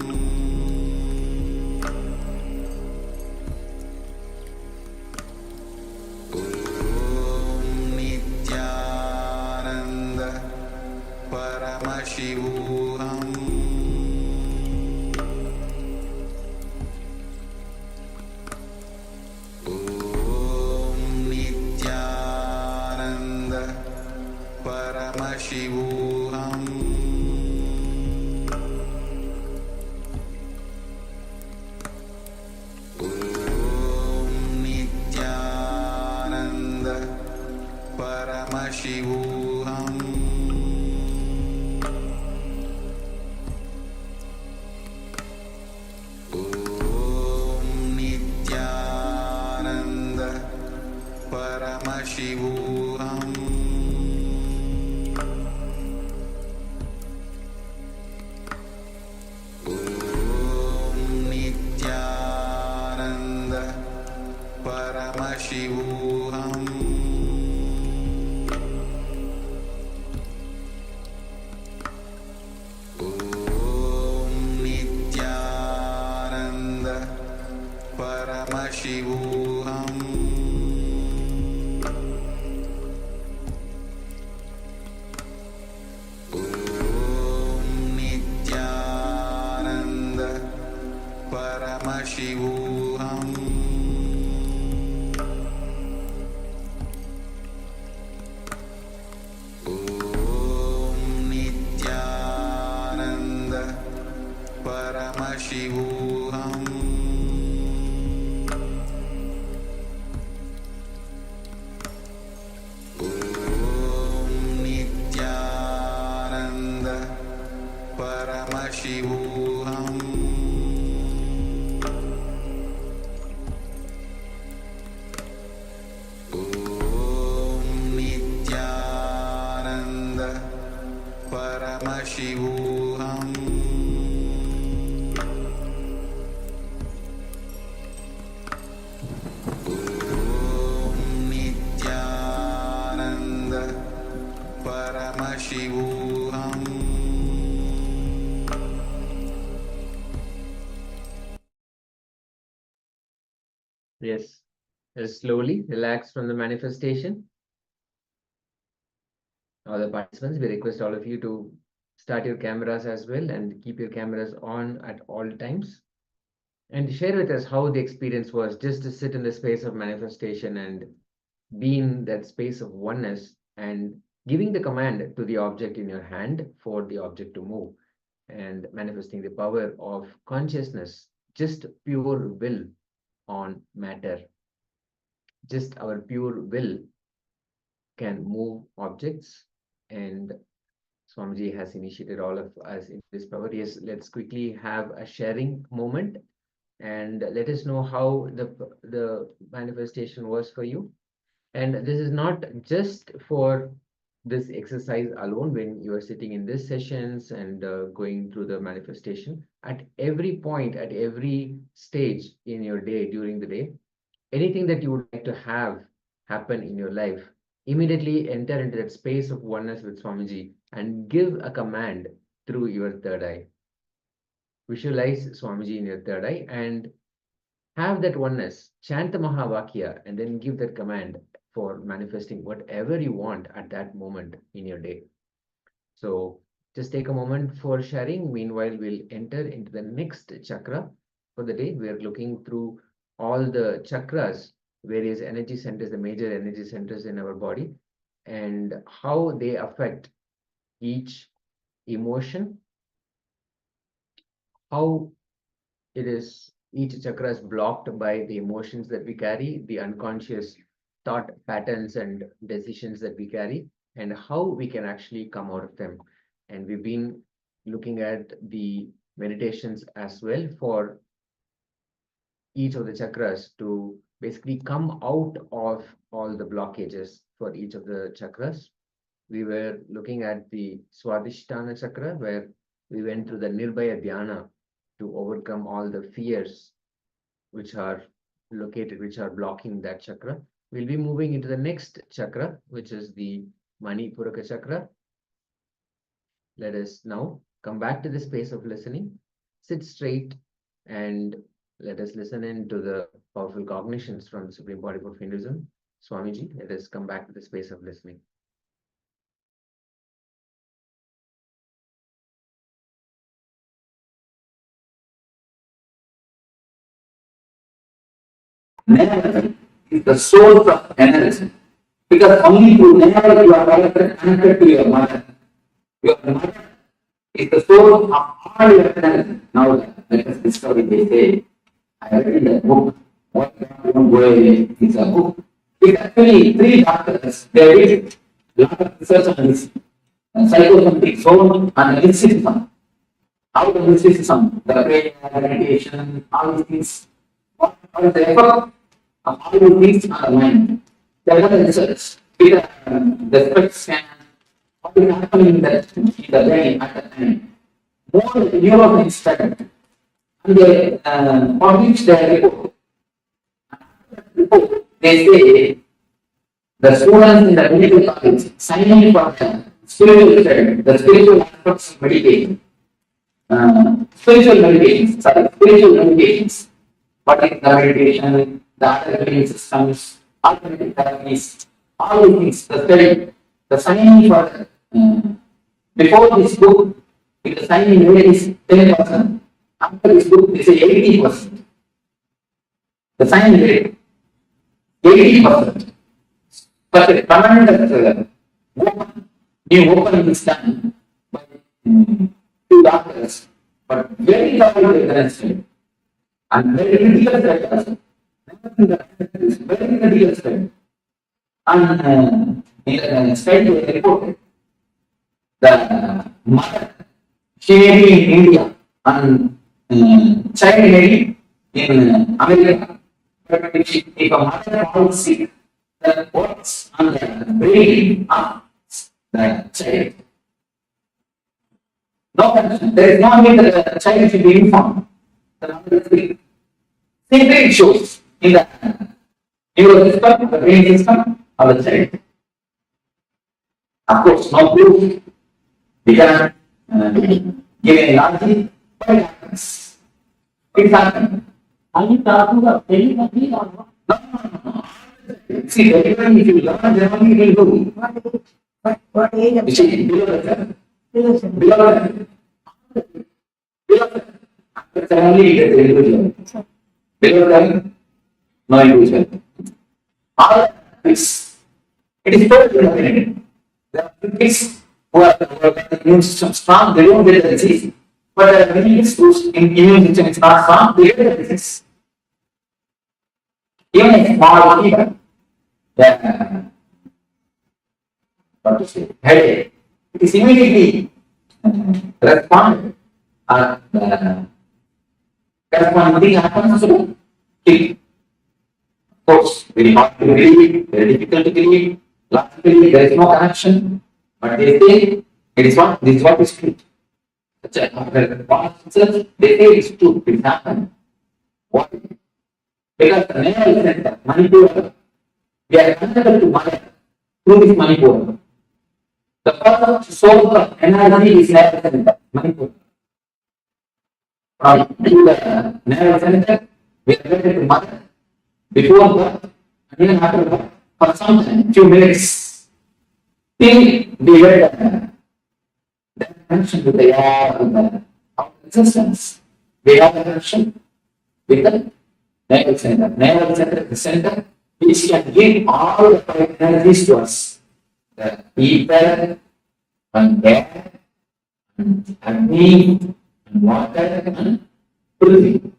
Nithyananda Paramashivoham Nithyananda Paramashivoham Nithyananda Paramashivoham Nithyananda Paramashivoham Nithyananda Paramashivoham Nithyananda Paramashivoham Nithyananda Paramashivoham Nithyananda Paramashivoham Nithyananda Paramashivoham Nithyananda Paramashivoham Nithyananda Paramashivoham Yes. Slowly relax from the manifestation. All the participants, we request all of you to start your cameras as well and keep your cameras on at all times. And share with us how the experience was just to sit in the space of manifestation and be in that space of oneness and giving the command to the object in your hand for the object to move and manifesting the power of consciousness, just pure will on matter. Just our pure will can move objects, and Swamiji has initiated all of us in this power. Yes, let's quickly have a sharing moment and let us know how the manifestation was for you. And this is not just for this exercise alone when you are sitting in these sessions and going through the manifestation. At every point, at every stage in your day, during the day, anything that you would like to have happen in your life, immediately enter into that space of oneness with Swamiji and give a command through your third eye. Visualize Swamiji in your third eye and have that oneness, chant the Mahavakya, and then give that command for manifesting whatever you want at that moment in your day. So just take a moment for sharing. Meanwhile, we'll enter into the next chakra for the day. We are looking through all the chakras, various energy centers, the major energy centers in our body, and how they affect each emotion, how it is each chakra is blocked by the emotions that we carry, the unconscious thought patterns and decisions that we carry, and how we can actually come out of them. And we've been looking at the meditations as well for each of the chakras to basically come out of all the blockages for each of the chakras. We were looking at the Swadhisthana chakra, where we went through the Nirbhaya Dhyana to overcome all the fears which are located, which are blocking that chakra. We'll be moving into the next chakra, which is the Manipuraka chakra. Let us now come back to the space of listening, sit straight, and let us listen in to the powerful cognitions from the Supreme Pontiff of Hinduism. Swamiji, let us come back to the space of listening. Never is the source of energy. Because only through never you are connected to your mother. Your mother is the source of all your energy. Now let us discover, they say, I read in the book, What Don't Go Away is a book. It's actually 3 doctors, they did a lot of research on this psychosomatic soul and mysticism. How the mysticism, the prayer, meditation, all these things, what is the effect of all these things on the mind? There are research. The specks can, what is happening in the brain at the time. More neurons studied. And they publish their report. They say the students in the medical college signing for the spiritual study, the spiritual aspects of meditation. Spiritual meditations. What is the meditation, the other brain systems, alternative therapies, all these things, the study, the signing for before this book, the signing rate is 10%. After this book, they say 80%. The signing rate, 80%. But the permanent new opening is done by 2 doctors, but very little evidence and very little evidence. Very critical study. And in the study they reported the mother, she may be in India and child may be in America. But if a mother falls sick, the works on the brain of the child. No connection. There is no need that the child should be informed. The mother is sick. Simply it shows in the neural system, the brain system of the child. Of course, no proof. We cannot give any logic, but it happens. It happens. Are you talking about telepathy or what? No. See, telepathy, if you learn, then only you will do. What age of child? Below the After only the individual. Below them, no individual. All this, it is totally different. There are kids who are the immune system strong, they don't get the disease. But when it is immune system is not strong, they get the disease. Even a small fever, what to say, headache, it is immediately responded. Corresponding thing happens to kill. Of course, very hard to believe, very difficult to believe. Logically, there is no connection, but they say it is what this is what is true. After the past itself, they say it's true, it happened. Why? Because the nerve center, Manipur, we are connected to mother through this Manipur. The first source of energy is nerve center, Manipur. From the nerve center, we are connected to mother before birth and even after birth for some time, few minutes. Till we get the connection with the air and our existence. We have a connection with the nerve center. Nerve center is the center which can give all the 5 energies to us. The ether and air and Agni and water and Prithvi.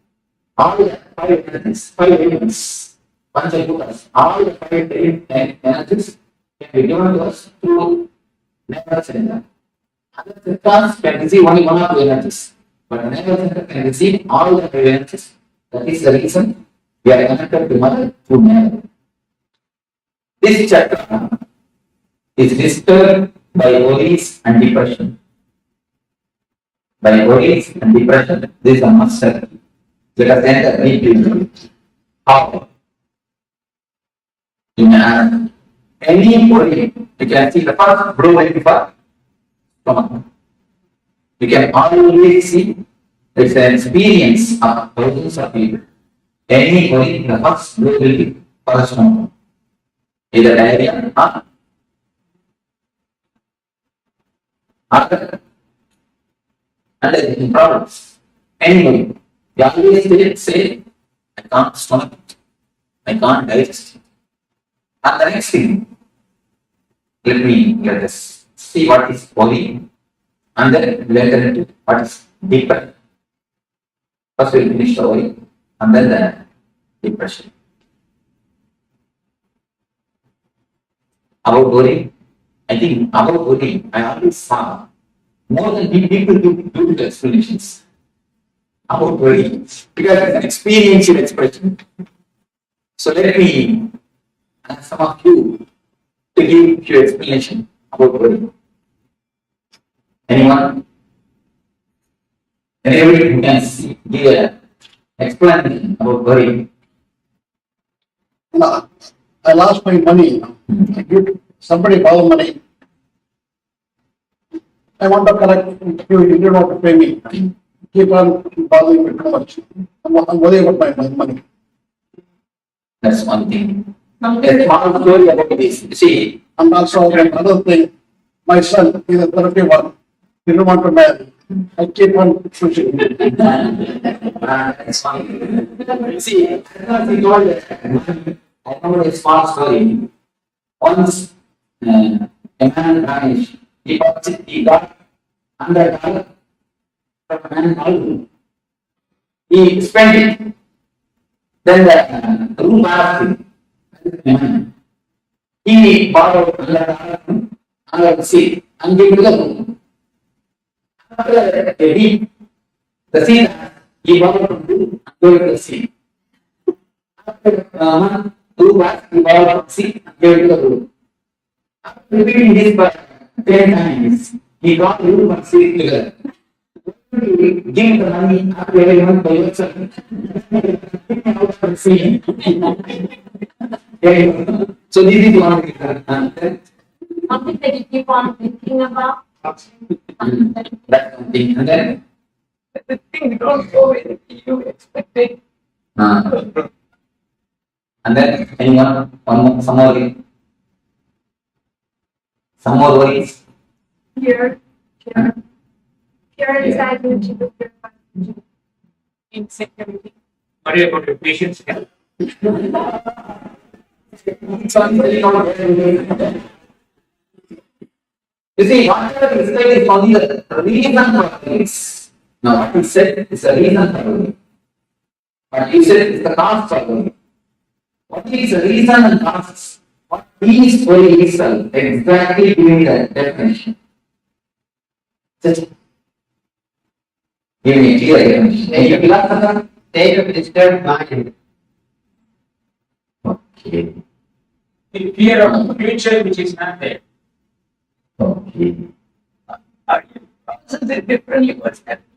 All the 5 energies, 5 elements, Panchabutas, all the 5 energies can be given to us through nerve center. Other centers can receive only 1 or 2 energies, but the nerve center can receive all the 5 energies That is the reason we are connected to mother through mother. This chakra is disturbed by worries and depression. By worries and depression, this is a master. Let us enter deeply. How? You may ask any worry, you can see the first blue wave for stomach. You can always see it's an experience of thousands of people. Any worry, the first blue will be for the stomach. Either diarrhea or other and problems. Anyway, we always say, I can't stomach it. I can't digest it. And the next thing, let us see what is worry and then later into what is deeper. First we'll finish the worry and then the depression. About worry, I think about worry, I always saw more than people do beautiful explanations about worry because it's an experiential expression. So let me ask some of you to give your explanation about worry. Anyone? Anybody who can give an explanation about worry? No, I lost my money. I give somebody borrow money. I want to collect, you don't want to pay me. Keep on bothering me too much. I'm worried about my money. That's one thing. A small story about this. See, and also another thing, my son is a 31. He don't want to marry. I keep on pushing. That's fine. See, I know a small story. Once a man vanished. He got $100 from a man called. He spent it. Then the room asked him. He borrowed $100 and see and gave to the room. After a week, the seed he borrowed from the room and gave to the seed. After a month, the room asked he borrowed from the seed and gave to the room. After repeating this for 10 times, he got the room and seed together. Give the money after every month by yourself. Out for the seed. So this is one thing. Something that you keep on thinking about. That's one thing. And then The thing don't go with you expected. and then anyone, some more worries. Here, anxiety, insecurity. Worry about your patient's health. You see, whatever is said is only the reason for this. Now, what he said is the reason for it. What he said is the cause for it. What is the reason and cause? What is worry itself? Exactly giving the definition. Just give me a clear definition. State of disturbed mind. Okay. The fear of the future which is not there. Okay. So they differently what's happening.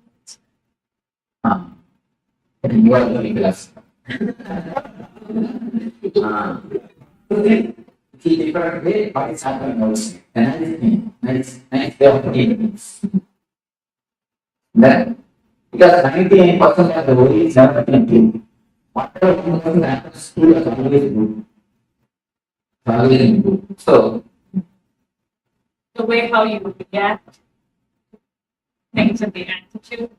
You are very blessed. See different way what is happening also. And nice way of putting it. Then, because 99% of the worry is never true. Whatever 1% happens to us always good. Always good. So, The way how you react, things and the attitude.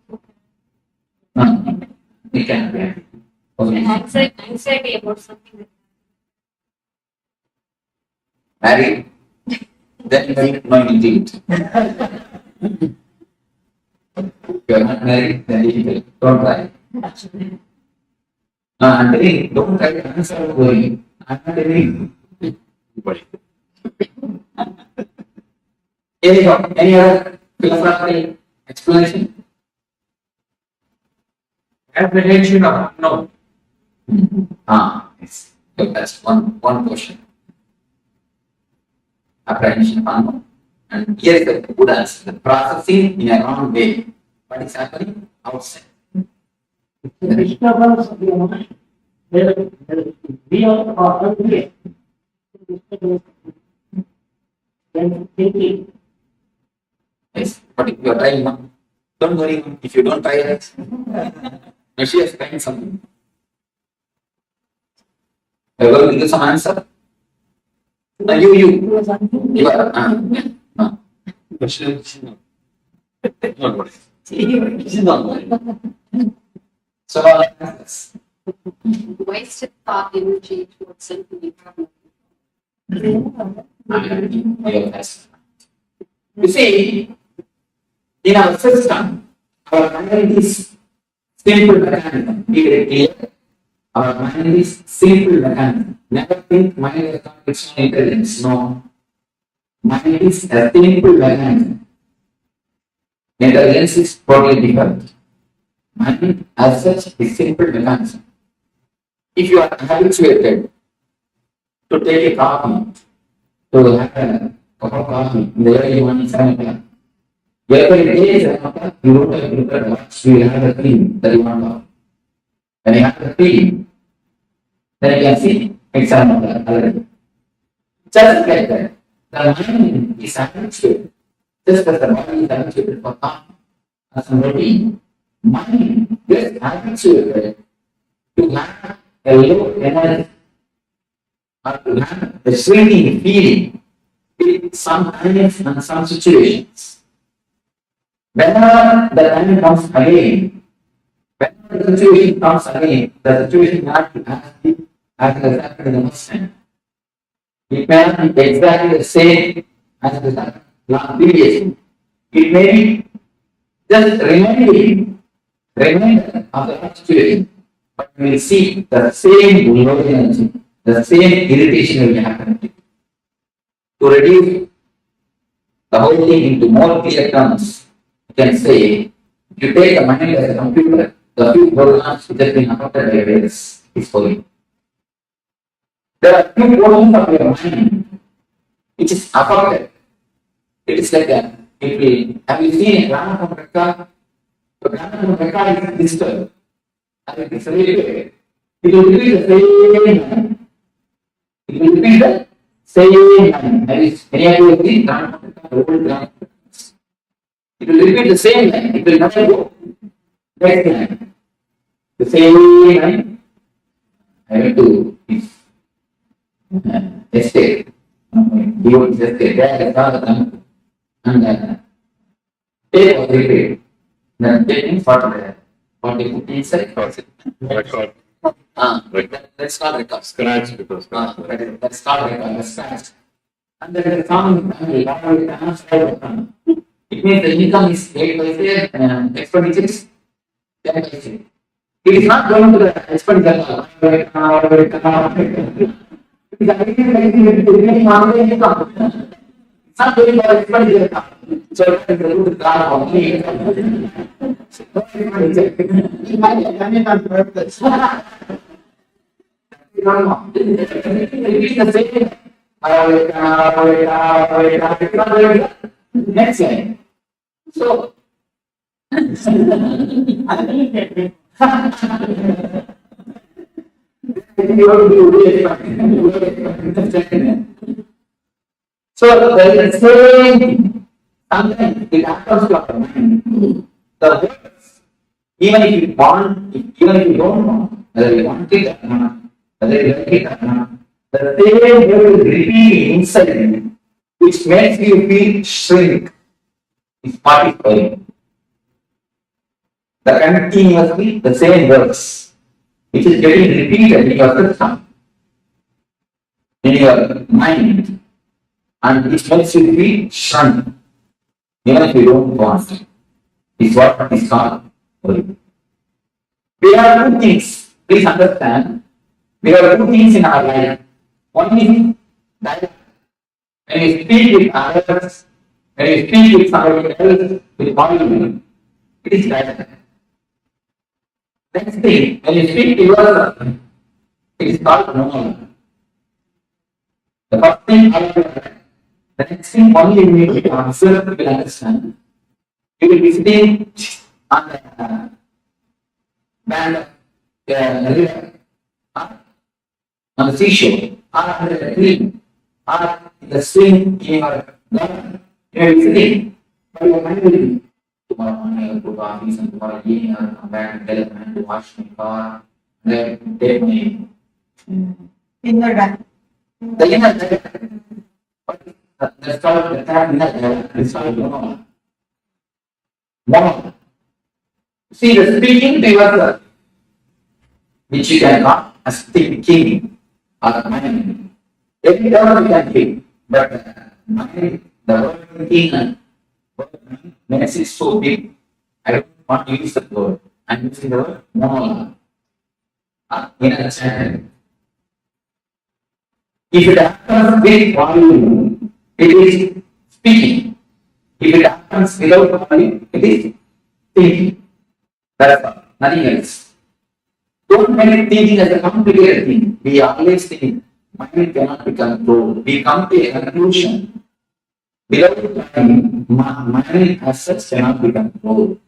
we can react. Anxiety about something. Married, then you did. You are not married, then difficult. Don't try. I'm telling, don't try to answer worry. I'm not telling. Any other philosophical explanation? apprehension of unknown. Yes. So that's one question. Apprehension of unknown. And here is the good answer. The processing in a wrong way. What is happening outside? The disturbance of the emotion. We are unclear. Then thinking. Yes, but if you are trying now, don't worry. If you don't try it, now she has trying something. I will give you some answer. Now you are. So, Wasted thought energy towards simply you see, in our system, our mind is simple mechanism. Be very clear. Our mind is simple mechanism. Never think mind has got its own intelligence. No. Mind is a simple mechanism. Intelligence is totally different. Mind as such is simple mechanism. If you are habituated to take a coffee, to have a cup of coffee in the early morning 7 o'clock, every day 7 o'clock, you don't have to look at what you will have the feeling that you want to have. When you have the feeling, then you can see it's 7 o'clock already. Just like that, the mind is habituated, just as the body is habituated for coffee as a routine. Mind gets habituated to have a low energy or to have a shrinking feeling in some times and some situations. Whenever the time comes again, whenever the situation comes again, the situation not as it happened in the first time. It may not be exactly the same as it happened previously. It may be just reminder of the situation, but we will see the same low energy, the same irritation will happen. To reduce the whole thing into more clear terms, you can say, if you take the mind as a computer, the few programs which have been affected by virus is for you. There are few portions of your mind which is affected. It is like that. Have you seen a gramophone record? The gramophone record is digital. And it is related. It will repeat the same line. It will repeat the same line. That is, any of you have seen gramophone record, old gramophone records. It will repeat the same line. It will never go next line. The same line. I went to this estate. He was estate. There I saw the gramophone. And tape was repeated. Then tape means what they put inside. Record. That's called record. Scratch because. That's called record. Scratch. And then the sound it means the income is 8 paise, expenditures 10 paise. It is not going to the expenditure. It is not doing for expenditure. So it is a good car for me. It might have done it on purpose. It is the same. Next line. So, so there is the same thing. Sometimes it happens to our mind. The words, even if you want, even if you don't want, whether you want it or not, whether you like it or not, the same word is repeating inside you, which makes you feel shrink. Is what is going. The continuously the same words, which is getting repeated in your system, in your mind, and which makes you feel shrunk, even if you don't want it. Is what is called worry. We have two things, please understand. We have two things in our life. One is that when you speak with others, when you speak with somebody else, with bodily, it is direct. Next thing, when you speak to yourself, it is called monologue. The first thing I will the next thing only you need to observe, you will understand. You will be sitting on the bank of the river, on the seashore, or under a tree, or in the swing in your garden. You will be sitting, but your mind will be tomorrow morning I will go to office and tomorrow evening I will come back and tell the man to wash my car, then take my inner dialogue. the inner dialogue. That's called the third inner dialogue. It's called monologue. Monologue. See, the speaking to yourself, which you can call as thinking or mind. Every time you can think, but mind, the word thinking and word mind makes it so big. I don't want to use the word. I'm using the word monologue. Inner chanting. If it happens with volume, it is speaking. If it happens without volume, it is thinking. That's all, nothing else. Don't make thinking as a complicated thing. We always think mind cannot be controlled. We come to a conclusion. Without time, mind as such cannot be controlled.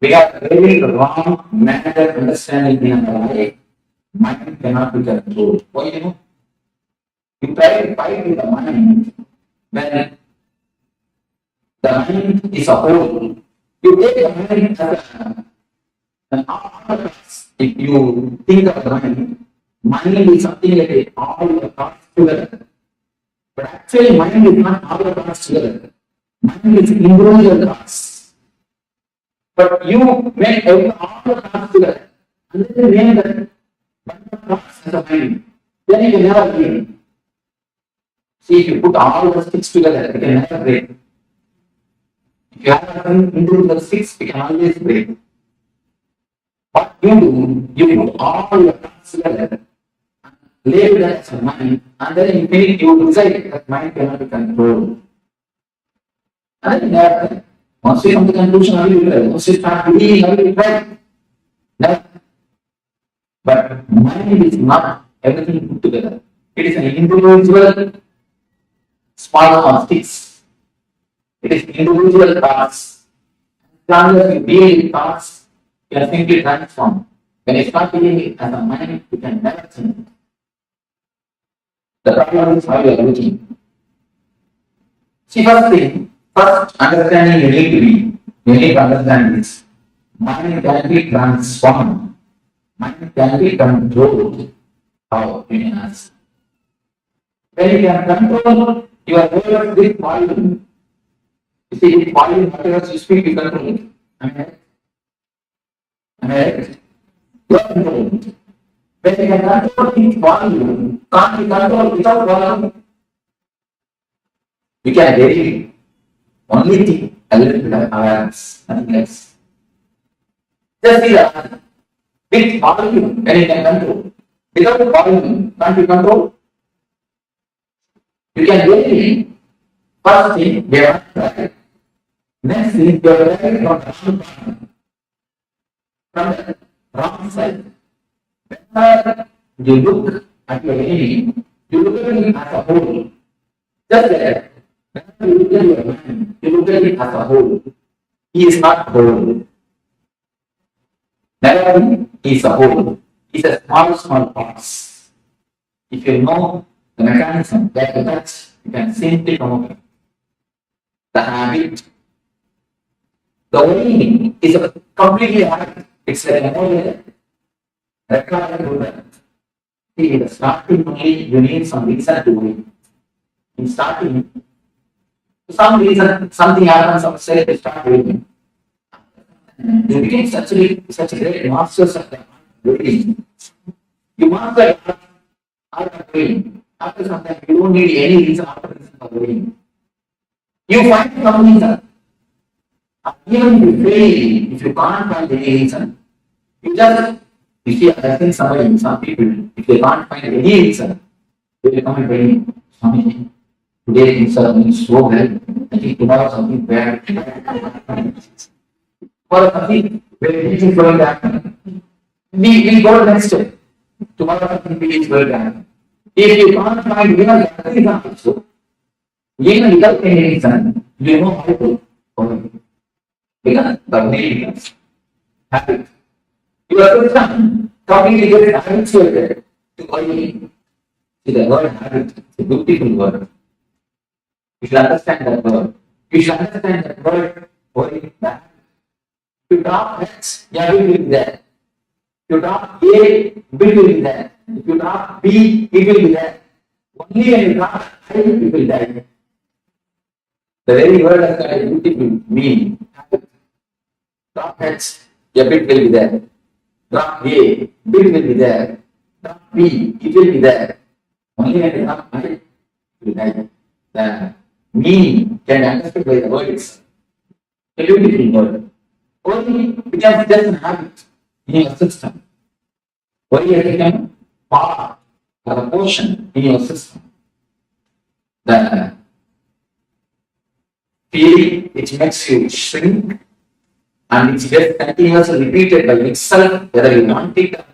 We have very wrong method of understanding in our life. Mind cannot be controlled. Why you know? You try to fight with the mind when the mind is a whole. You take the mind as an autocracy. If you think of the mind is something like all the thoughts together. But actually, mind is not all the thoughts together. Mind is individual thoughts. But you make all the thoughts together. And then you name that bunch of thoughts as a mind. Then you can never break. See, if you put all the sticks together, you can never break. If you have individual sticks, you can always break. What you do, you put all your thoughts together, label that as a mind, and then you feel you decide that mind cannot be controlled. And then once you come to the conclusion, how you will once you start believing, how you will try. But mind is not everything put together. It is an individual small sticks. It is individual thoughts. As long as you deal with thoughts, you are simply transformed. When you start dealing it as a mind, you can never change. The problem is how you are looking. See, first understanding you need to understand this. Mind can be transformed. Mind can be controlled. How? You can ask. When you can control your words with volume, you see, with volume, whatever you speak, you control it. Am I right? You are controlled. When you can control with volume, can't be controlled without volume. You can vary only think a little bit of awareness, nothing else. Just see that with volume, when you can control. Without volume, can't be controlled. You can vary. First thing, they are right. Next thing, they are right from the wrong side. Whenever you look at your enemy, you look at him as a whole. Just like that. Whenever you look at your man, you look at him as a whole. He is not whole. Never he is a whole. He is a small parts. If you know the mechanism that you touch, you can simply come over. The habit. The way is a completely habit. It's like a model. Required to that. See, in the starting only, you need some reason to do it. In starting, for some reason, something happens outside, you start doing it. You became such a great masters of the doing. You master art of doing. After some time, you don't need any reason after reason for doing. You find some reason. Even if you fail, if you can't find any reason, you just, you see, I think some people, if they can't find any reason, they will come and tell me, Swami, today things are going so well, I think tomorrow something bad. for a where heat is going to happen, we go next step. Tomorrow heat is going to happen. If you can't find even that reason also, even without any reason, you know how to follow it. Because the main becomes habit. Your system completely gets habituated to worrying. See, the word habit is a beautiful word. You should understand that word. You should understand that word worry. If you drop X, yeah, it will be there. If you drop A, it will be there. If you drop B, it will be there. Only when you drop I, it will die. The very word has got a beautiful meaning. Drop X, a bit will be there. Drop A, bit will be there. Drop B, it will be there. Only when you drop I, it will die. The meaning can be understood by the word itself. A beautiful word. Only because it doesn't have it in your system. Worry has become part or a portion in your system. The feeling which makes you shrink and it's just continuously repeated by itself, whether you want it or not,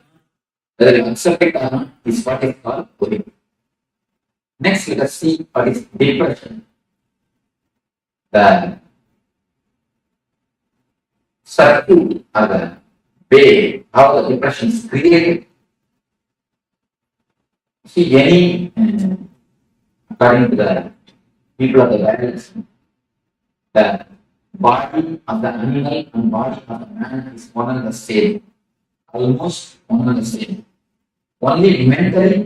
whether you accept it or not, is what is called worry. Next, let us see what is depression. The circuit or the way how the depression is created. See, any, according to the people of the Bible, the body of the animal and body of the man is one and the same, almost one and the same. Only mentally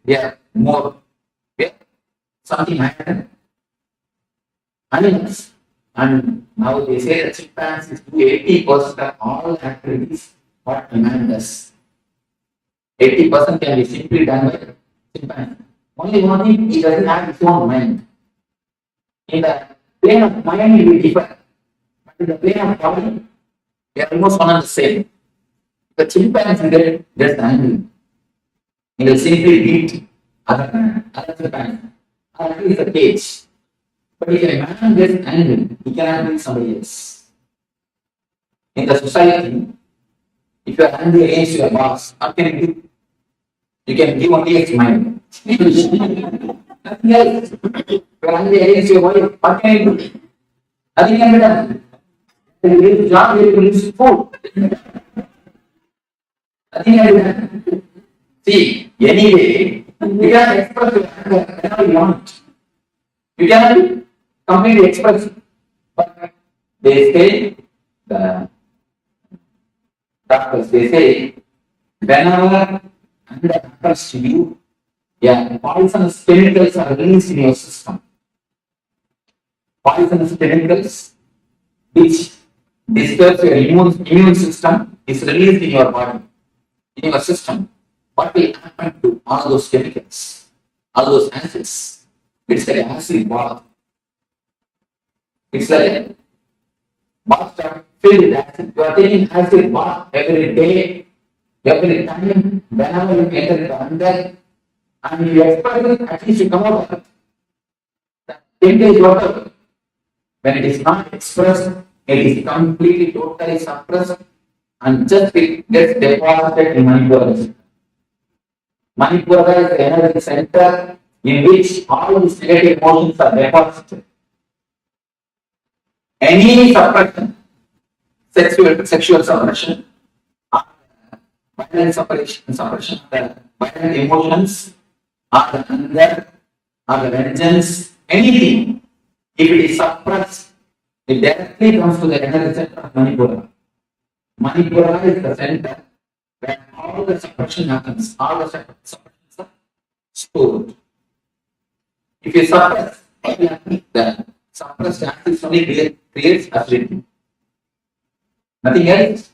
they are more. Something happened. Animals, and now they say that chimpanzees do 80% of all activities what a man does. 80% can be simply done by chimpanzee. Only one thing, he doesn't have his own mind. In the plane of mind, he will differ. But in the plane of body, they are almost one and the same. The chimpanzee gets angry. He will simply beat other chimpanzee. That is the cage. But if a man gets angry, he cannot beat somebody else. In the society, if you are angry against your boss, what can you do? You can give only a smile. Nothing else. If you are angry against your wife, what can you do? Nothing can be done. If you lose job, you will lose food. Nothing can be done. See, anyway, you can express your anger whenever you want. You cannot completely express, but they say, the doctors, they say, whenever anger happens to you, yeah, poisonous chemicals are released in your system. Poisonous chemicals which disturbs your immune system is released in your body, in your system. What will happen to all those chemicals, all those acids? It's like acid bath. It's like a bathtub filled with acid. You are taking acid bath every day, every time, whenever you enter into anger, and you express it, at least you come out of it. The chemical is water. When it is not expressed, it is completely, totally suppressed, and just it gets deposited in Manipura. Manipura is the energy center in which all these negative emotions are deposited. Any suppression, sexual suppression, violent suppression of the violent emotions, or the anger, or the vengeance, anything, if it is suppressed, it directly comes to the energy center of Manipura. Manipura is the center where all the suppression happens, all the suppressions are stored. If you suppress, the suppressed acid only creates acidity. Nothing else.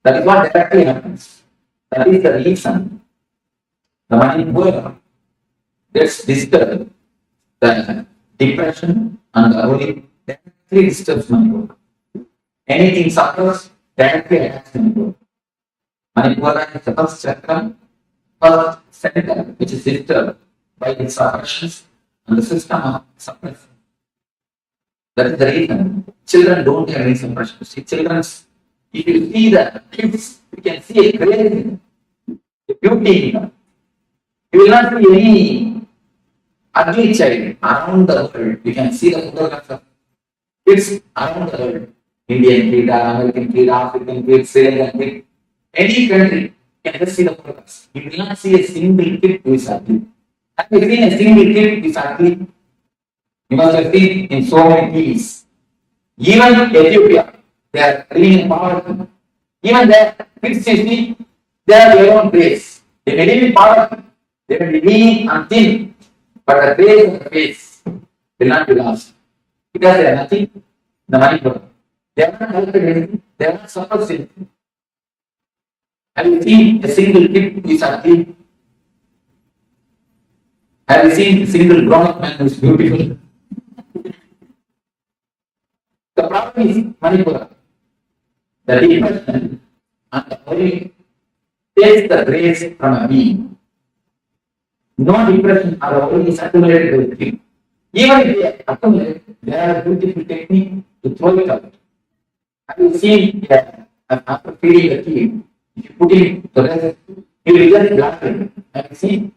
That is what directly happens. That is the reason the Manipura gets disturbed. The depression and the worry directly disturbs Manipura. Anything suppressed directly attacks Manipura. Manipura is the first chakra, first center, which is disturbed by its suppressions and the system of suppression. That is the reason children don't have any suppression. See, children's, if you see the kids, you can see a great beauty. You will not see any ugly child around the world. You can see the photographs of kids around the world. Indian kid, American kid, African kid, Sri Lankan kid, any country, you can just see the photographs. You will not see a single kid who is ugly. Have you seen a single kid who is ugly? You must have seen in so many TVs. Even Ethiopia, they are living in poverty. Even there, kids you see, they have their own grace. They may live in poverty, they may be lean and thin, but the grace of the face will not be lost. Because they are nothing, the money goes. They are not helped anything, they are not supposed anything. Have you seen a single kid who is ugly? Have you seen a single grown man who is beautiful? The problem is Manipura. The depression and the worry takes the grace from a being. No depression or worry is accumulated with him. Even if they accumulate, they have a beautiful technique to throw it out. Have you seen after feeding the kid, if you put him to rest, he will just laughing. Have you seen?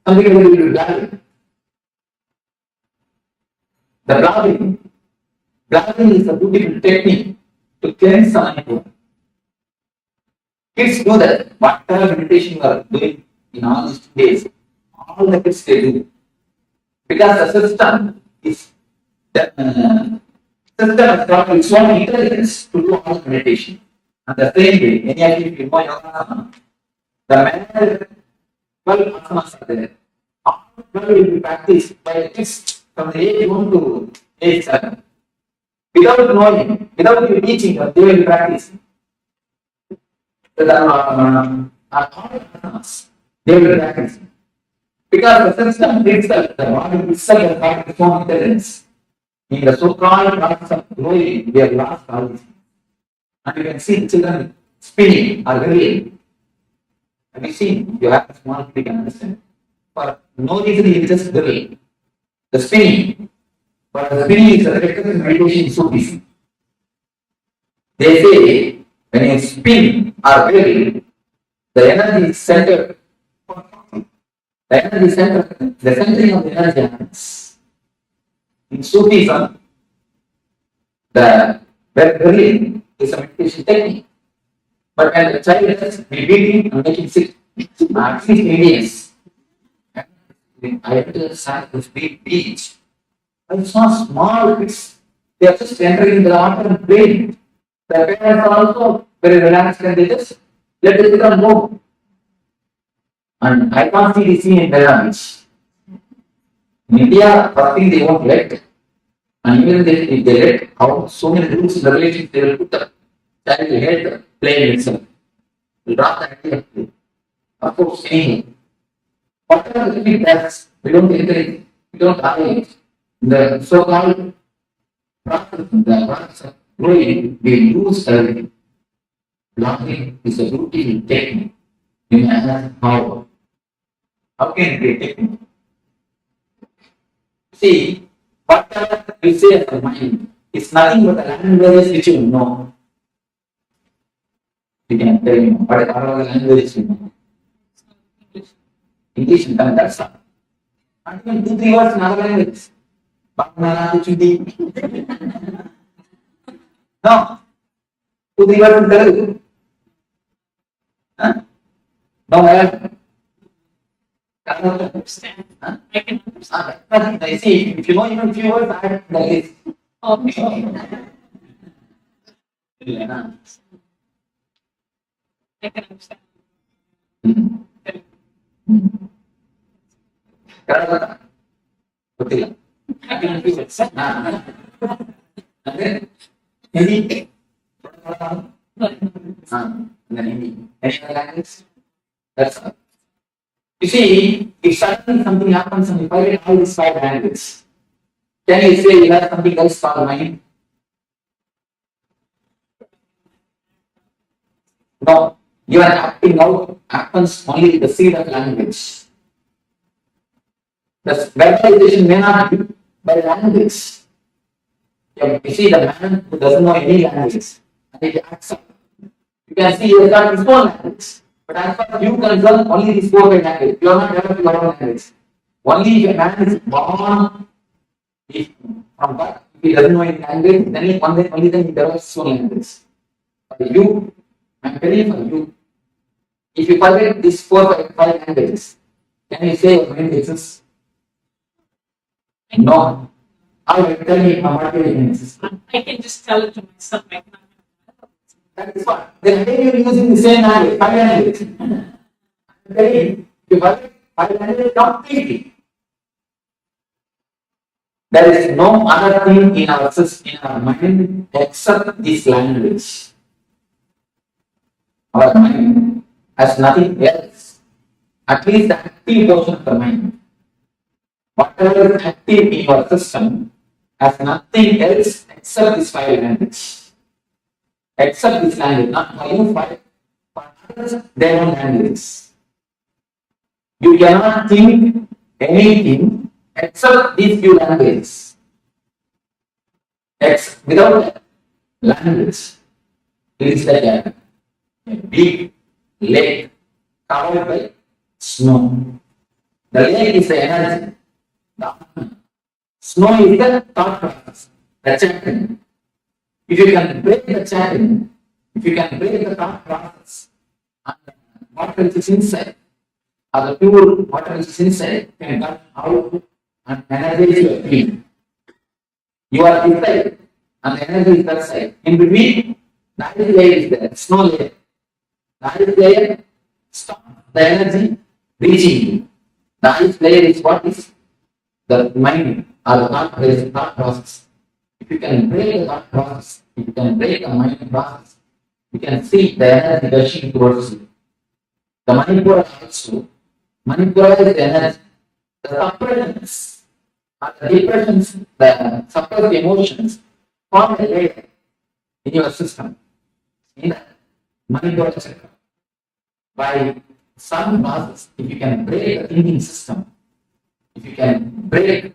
Something will be laughing. The blabbing is a beautiful technique to cleanse Manipura. Kids do that. Whatever meditation you are doing in all these days, all the kids they do. Because the system is system has got its own intelligence to do all the meditation. And the same way, any of you know yoga, the manner 12 asanas are there. All 12 will be practiced by the kids from the age 1 to age 7. Without knowing, without you teaching them, they will practice. They will practice. Because the system itself, the body itself has got its own intelligence. In the so-called process of growing, we have lost all these things. And you can see children spinning or reveling. Have you seen? You have a small kid, you can understand. For no reason, he will just revel. The spinning. But the spinning is a practice meditation is so busy. They say when you spin or revel, the energy is centered. The energy is centered. The centering of the energy happens. In Sufism, the reveling is a meditation technique. But when the child is beating and making sick, at least Indians, I went to the side of the beach. I saw small kids. They are just entering the water and playing. The parents are also very relaxed and they just let the children go. And I can't see the scene in Belarus. In India, first thing they won't let. And even if they let out so many rules and regulations, they will put the child will hate playing itself. Will drop the idea of play. Of course, singing. Whatever the kid does, we don't encourage, we don't allow it. The so-called process of growing, we use everything. Blocking is a beautiful technique. You may ask how. How can it be a technique? See, whatever you say as the mind, it's nothing but the languages which you know. You can tell me what are the languages you know. English and Tamil, that's all. And even 2-3 words in other languages. No. 2-3 words in Telugu. Huh? No, I don't understand. Huh? I can understand. I see, if you know even a few words, I have the list. Okay. I can understand. Kailasa. Betul. Ini. Any other language? That's all. You see, if suddenly something happens and if I read all these 5 languages, can you say you have something else called mind? No. Your acting out happens only with the seed of language. The verbalization may not by language. You see the man who doesn't know any language, and he accepts. You can see he has got his own language. But as far as you concern, only these 4 5 language. You are not developing your own language. Only if a man is born from birth, if he doesn't know any language, then only then he develops his own language. For you, I am telling you for you, if you forget these 4 5 languages, can you say your mind exists? No. I will tell me what your mind exists. I can just tell it to myself. I cannot. That is what. Then again you are using the same language, 5 language. I am telling you, you forget 5 language completely. There is no other thing in our system, in our mind, except this language. Our mind has nothing else. At least the active portion of the mind. Whatever is active in your system has nothing else except this 5 language. Except this language, not for you, for others, their own languages. You cannot think anything except these few languages. Without language, it is like a big lake covered by snow. The lake is the energy. The snow is the thought process, the chanting. If you can break the chanting, if you can break the thought process, and water which is inside, or the pure water which is inside, can come out and energize your field. You are inside, and the energy is that side. In between, the ice layer is there, snow layer. The ice layer stops the energy reaching you. The ice layer is what is the mind or the thought process. If you can break the thought process, if you can break the mind process, you can see the energy rushing towards you. The Manipura also. Manipura is the energy. The suppressions, the depressions, the suppressed emotions form a layer in your system. In the Manipura chakra. By some process, if you can break the thinking system, if you can break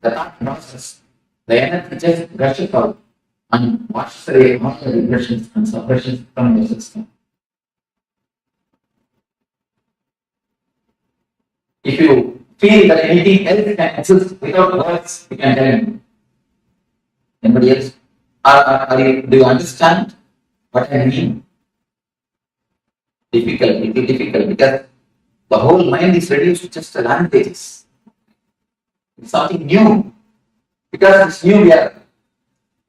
the thought process, the energy just rushes out and washes away all the depressions and suppressions from your system. If you feel that anything else can exist without words, you can tell me. Anybody else? Do you understand what I mean? Difficult because the whole mind is reduced to just languages. It's something new. Because it's new, we are,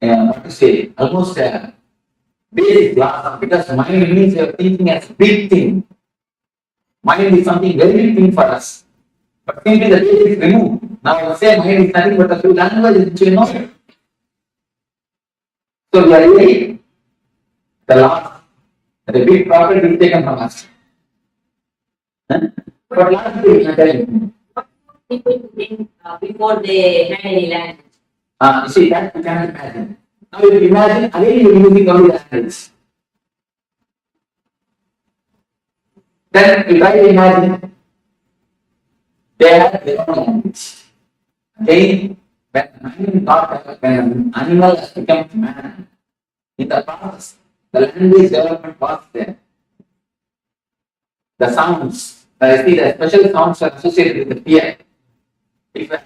what to say, almost a basic class. Because mind means you are thinking as a big thing. Mind is something very big thing for us. But simply the basic is removed. Now I say mind is nothing but a few languages which you know. So we are really the last. The big profit is taken from us. But last thing I tell you. People think before they had any language. You see, that you cannot imagine. Now if you imagine, again you are using only the language. Then you try to imagine, they have their own language. Again, when an animal has become man, in the past, the language development was there. The sounds, the special sounds are associated with the fear. If a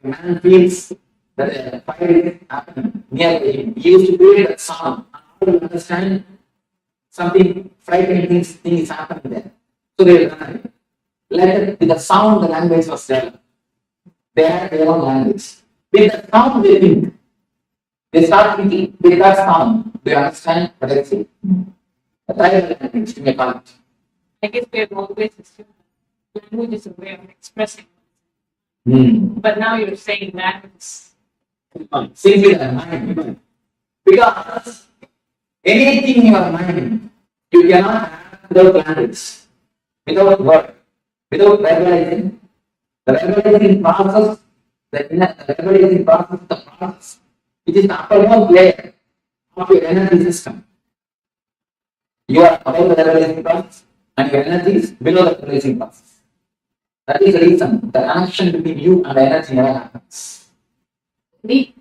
man feels that a fire is happening near him, he used to create that sound. How do you understand something frightening thing is happening there? So they will run. With the sound, the language was developed. They had their own language. With the sound, they think. They start thinking with that sound. Do you understand what I say? A tribal language, you may call it. I guess we have always assumed language is a way of expressing. But now you're saying that it's simply the mind. Because anything in your mind, you cannot have without language, without word, without verbalizing. The verbalizing process, the process, which is the uppermost layer of your energy system. You are above the verbalizing process, and your energy is below the verbalizing process. That is the reason the connection between you and the energy never happens. Any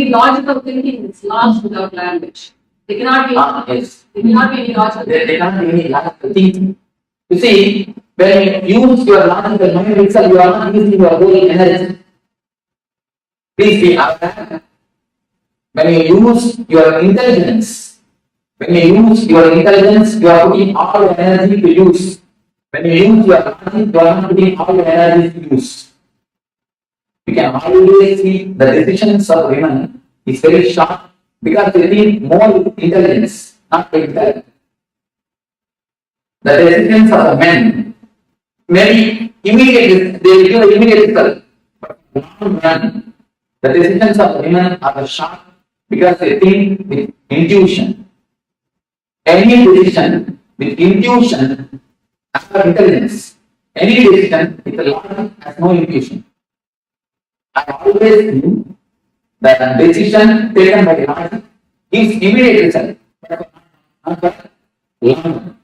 logical thinking is lost without language. They cannot be. Yes. There cannot be any logical. There cannot be any logical thinking. You see, when you use your logical mind itself, you are not using your whole energy. Please be aware. When you use your intelligence, you are putting all your energy to use. When you use your logic, you are not putting all your energy to use. You can always see the decisions of women is very sharp because they need more intelligence, not intellect. The decisions of the men, maybe immediate, they will give immediate result. But long run, the decisions of the women are sharp because they think with intuition. Any decision with intuition has intelligence. Any decision with logic has no intuition. I always knew that the decision taken by logic gives immediate result, but not by long run.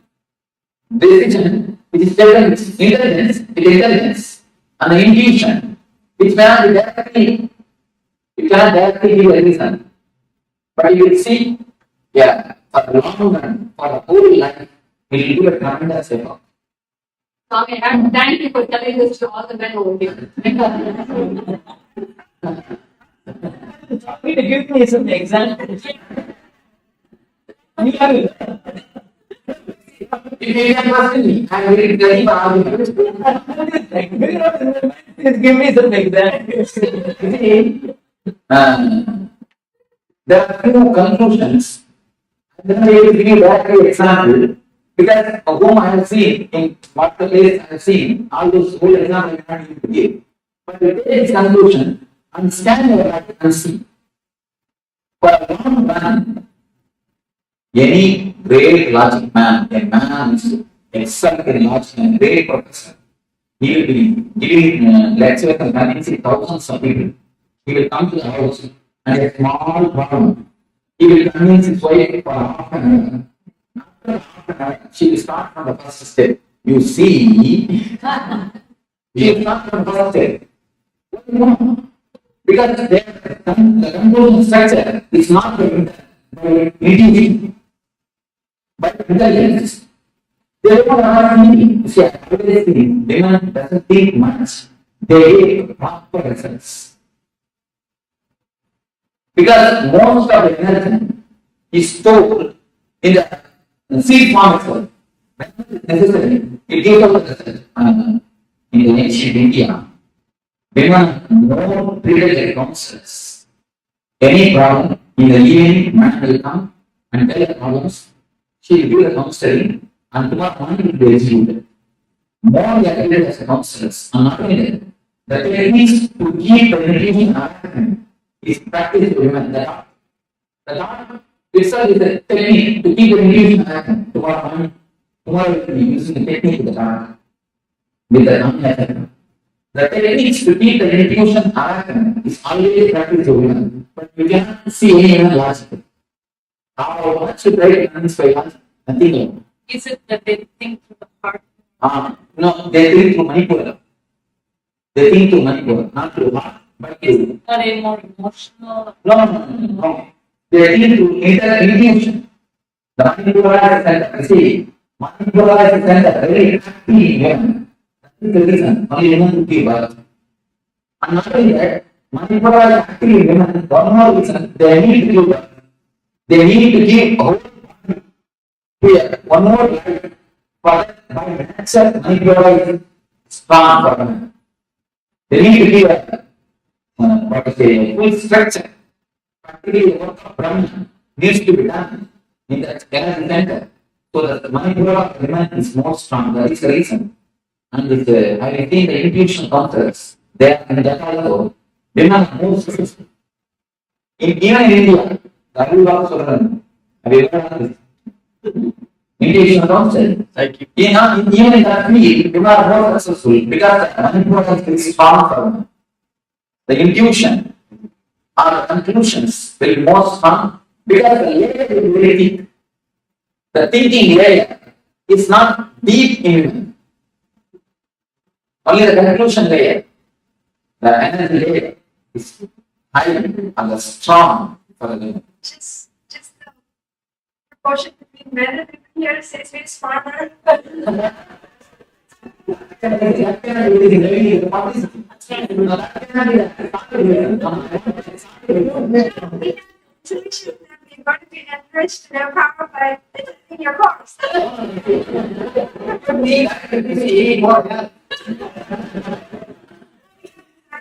Decision which is taken with intelligence and the intuition, which may not be directly, you cannot directly give a reason, but you will see, yeah, for the long run, for the whole life, it will give a tremendous effort. Swami, and thank you for telling this to all the men over here. Give me some examples. If you can question me, I am very ready for argument. Give me some examples. There are few conclusions. Then I will give you back an example because of whom I have seen, in what the place I have seen, all those whole examples I cannot even give. But with this conclusion, understand your life and see. For a long run, any great logic man, a man is excellent in logic and great professor, he will be giving lectures and convincing thousands of people. He will come to the house and a small problem. He will convince his wife for half an hour. After half an hour, she will start from the first step. You see, she will start from the first step. What do you know? Because the conclusion structure is not by intuition, but intelligence. They don't have anything. See, I always think women doesn't think much. They take proper results. Because most of the energy is stored in the seed form itself. When it is necessary, it gives out the result. In the ancient India, women more treated like counselors. Any problem in the evening, man will come and tell the problems. She will give the counseling and tomorrow morning it will be executed. More they are treated as counselors. And not only that, the techniques to keep the meditation alive is practiced by women. The thought itself is a technique to keep the meditation alive. Tomorrow will be using the technique of the thought with the non-effect. The techniques to keep the meditation alive is always practiced by women. But you cannot see any women logic. How much you try to convince by logic? Nothing. Is it that they think through the heart? No, they think through Manipura. They think through Manipura, not through heart, but through. Are they more emotional? No. They think through intuition. The Manipura is center. See, Manipura is center. Very active women. That is the reason only women will give birth. And not only that, Manipura is active women. One more reason, they need to give birth. They need to give whole body. Here, one more life. But by nature, Manipura is strong for women. They need to give a full structure. Practically, the work of Brahman needs to be done in that energy center. So that the Manipura of women is more strong. That is the reason. And with I think the intuition concepts, they are in that also. Women are more successful. Even in India, the Ayurveda Children, have you ever heard this? Intuition concept. Even in that field, women are more successful because the Manipura is very strong for them. The intuition or the conclusions will be more strong because the layer will be very deep. The thinking layer is not deep in women. Only the conclusion layer, the energy layer, is high and the strong for the Just the proportion between men and women here says very smarter. Intuition that we're going to be enriched in their power by in your course.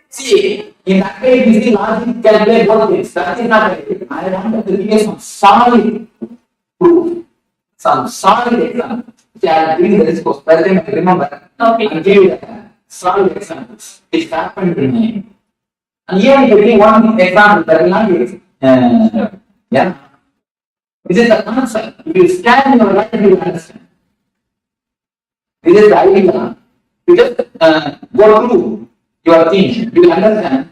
See, in that way, this is logic can play both ways. That is not right. I want to give some solid proof, some solid example. See, I will give you this course. By the time I remember, Okay. I'll give you solid examples. It happened to me. And here, if you give one example, that will not be. Yeah. This is the concept. If you scan your life, you will understand. This is the idea. You just go through your thing, you will understand.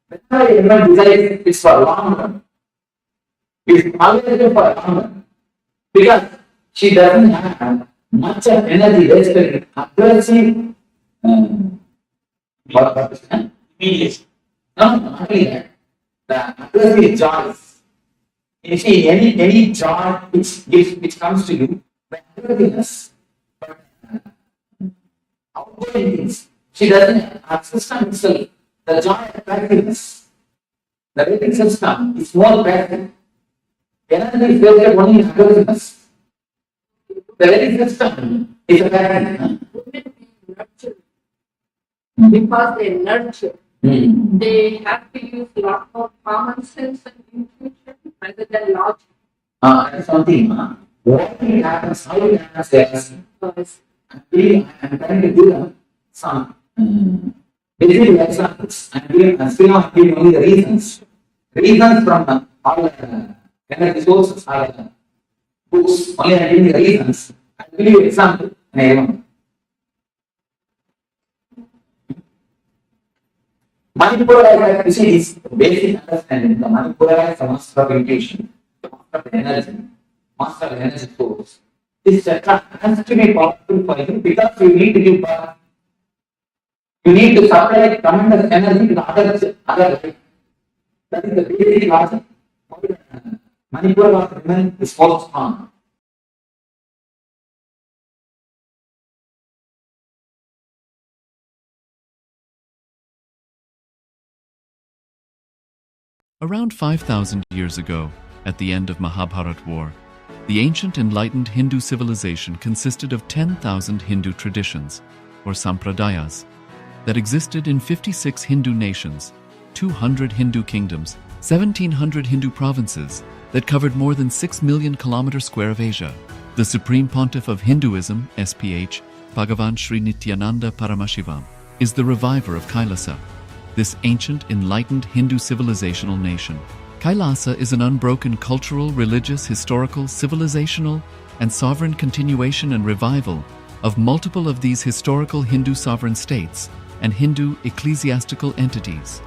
Whenever anyone desires, it's for long run. It's always for long run. Because she doesn't have much of energy wasted aggressive immediate. No, not only that. The aggressive joys. You see, any joy which comes to you, by aggressiveness, but outgoing things. She doesn't have her system itself, the joy of practice. The rating system is more practical. Energy is wasted only in aggressiveness. The rating system is a practical. Because they nurture, they have to use a lot more common sense and intuition rather than logic. That's something. What happens, how it happens, I'm trying to give them some basic examples. I'm giving only the reasons. Reasons from all the energy sources are books. Only I'm giving the reasons. I'll give you an example. Manipura, you see, is basic understanding. The Manipura is the master of intuition, the master of energy, master of energy source. This chakra has to be powerful for you because you need to give birth. You need to supply tremendous energy to the other life. That is the basic logic. Manipura of women is so strong. Around 5,000 years ago, at the end of Mahabharat War, the ancient enlightened Hindu civilization consisted of 10,000 Hindu traditions, or sampradayas, that existed in 56 Hindu nations, 200 Hindu kingdoms, 1,700 Hindu provinces that covered more than 6 million kilometers square of Asia. The Supreme Pontiff of Hinduism, SPH, Bhagavan Sri Nithyananda Paramashivoham, is the reviver of Kailasa, this ancient, enlightened Hindu civilizational nation. Kailasa is an unbroken cultural, religious, historical, civilizational, and sovereign continuation and revival of multiple of these historical Hindu sovereign states and Hindu ecclesiastical entities.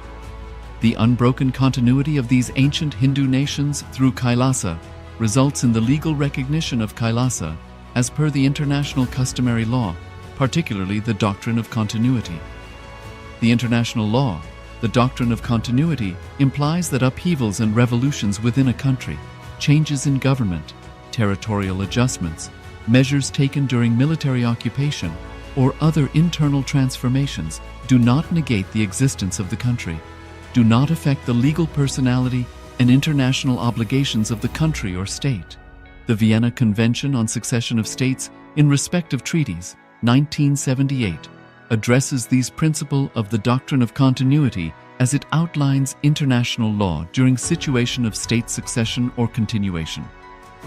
The unbroken continuity of these ancient Hindu nations through Kailasa results in the legal recognition of Kailasa as per the international customary law, particularly the Doctrine of Continuity. The international law, the Doctrine of Continuity, implies that upheavals and revolutions within a country, changes in government, territorial adjustments, measures taken during military occupation, or other internal transformations do not negate the existence of the country, do not affect the legal personality and international obligations of the country or state. The Vienna Convention on Succession of States in Respect of Treaties, 1978, addresses these principles of the doctrine of continuity as it outlines international law during situation of state succession or continuation.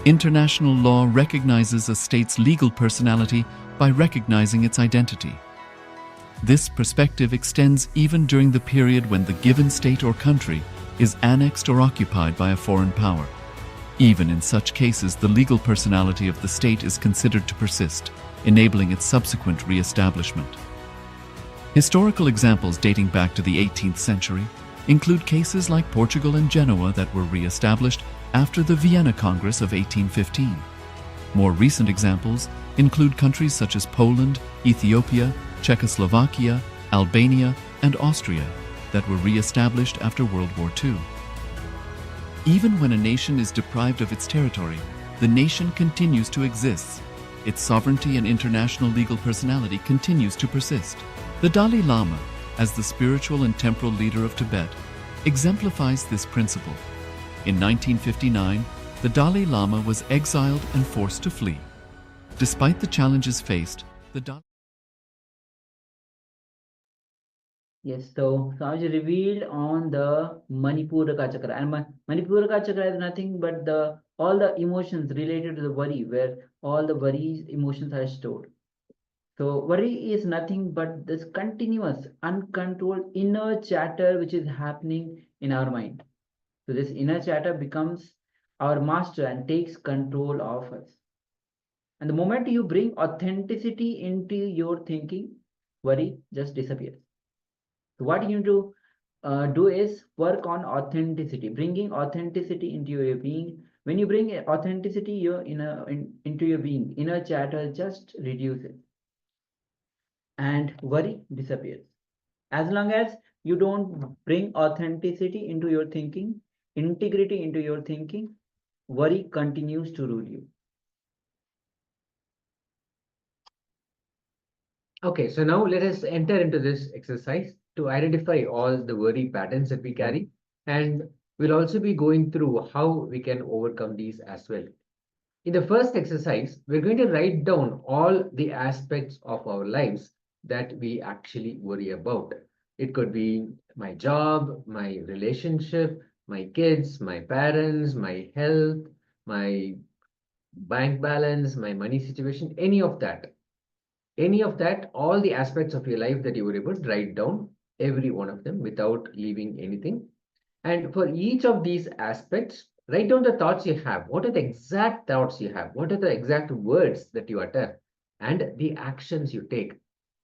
International law recognizes a state's legal personality by recognizing its identity. This perspective extends even during the period when the given state or country is annexed or occupied by a foreign power. Even in such cases, the legal personality of the state is considered to persist, enabling its subsequent re-establishment. Historical examples dating back to the 18th century include cases like Portugal and Genoa that were re-established after the Vienna Congress of 1815. More recent examples include countries such as Poland, Ethiopia, Czechoslovakia, Albania, and Austria. that were re-established after World War II. Even when a nation is deprived of its territory, the nation continues to exist. Its sovereignty and international legal personality continues to persist. The Dalai Lama, as the spiritual and temporal leader of Tibet, exemplifies this principle. In 1959, the Dalai Lama was exiled and forced to flee. Despite the challenges faced, the Dalai Yes, so Swamiji revealed on the Manipuraka Chakra, and Manipuraka Chakra is nothing but all the emotions related to the worry, where all the worries emotions are stored. So worry is nothing but this continuous, uncontrolled inner chatter which is happening in our mind. So this inner chatter becomes our master and takes control of us. And the moment you bring authenticity into your thinking, worry just disappears. So what you need to do is work on authenticity, bringing authenticity into your being. When you bring authenticity into your being, inner chatter just reduces and worry disappears. As long as you don't bring authenticity into your thinking, integrity into your thinking, worry continues to rule you. Okay, so now let us enter into this exercise to identify all the worry patterns that we carry, and we'll also be going through how we can overcome these as well. In the first exercise, we're going to write down all the aspects of our lives that we actually worry about. It could be my job, my relationship, my kids, my parents, my health, my bank balance, my money situation, any of that. Any of that, all the aspects of your life that you were able to write down, every one of them without leaving anything. And for each of these aspects, write down the thoughts you have. What are the exact thoughts you have? What are the exact words that you utter? And the actions you take.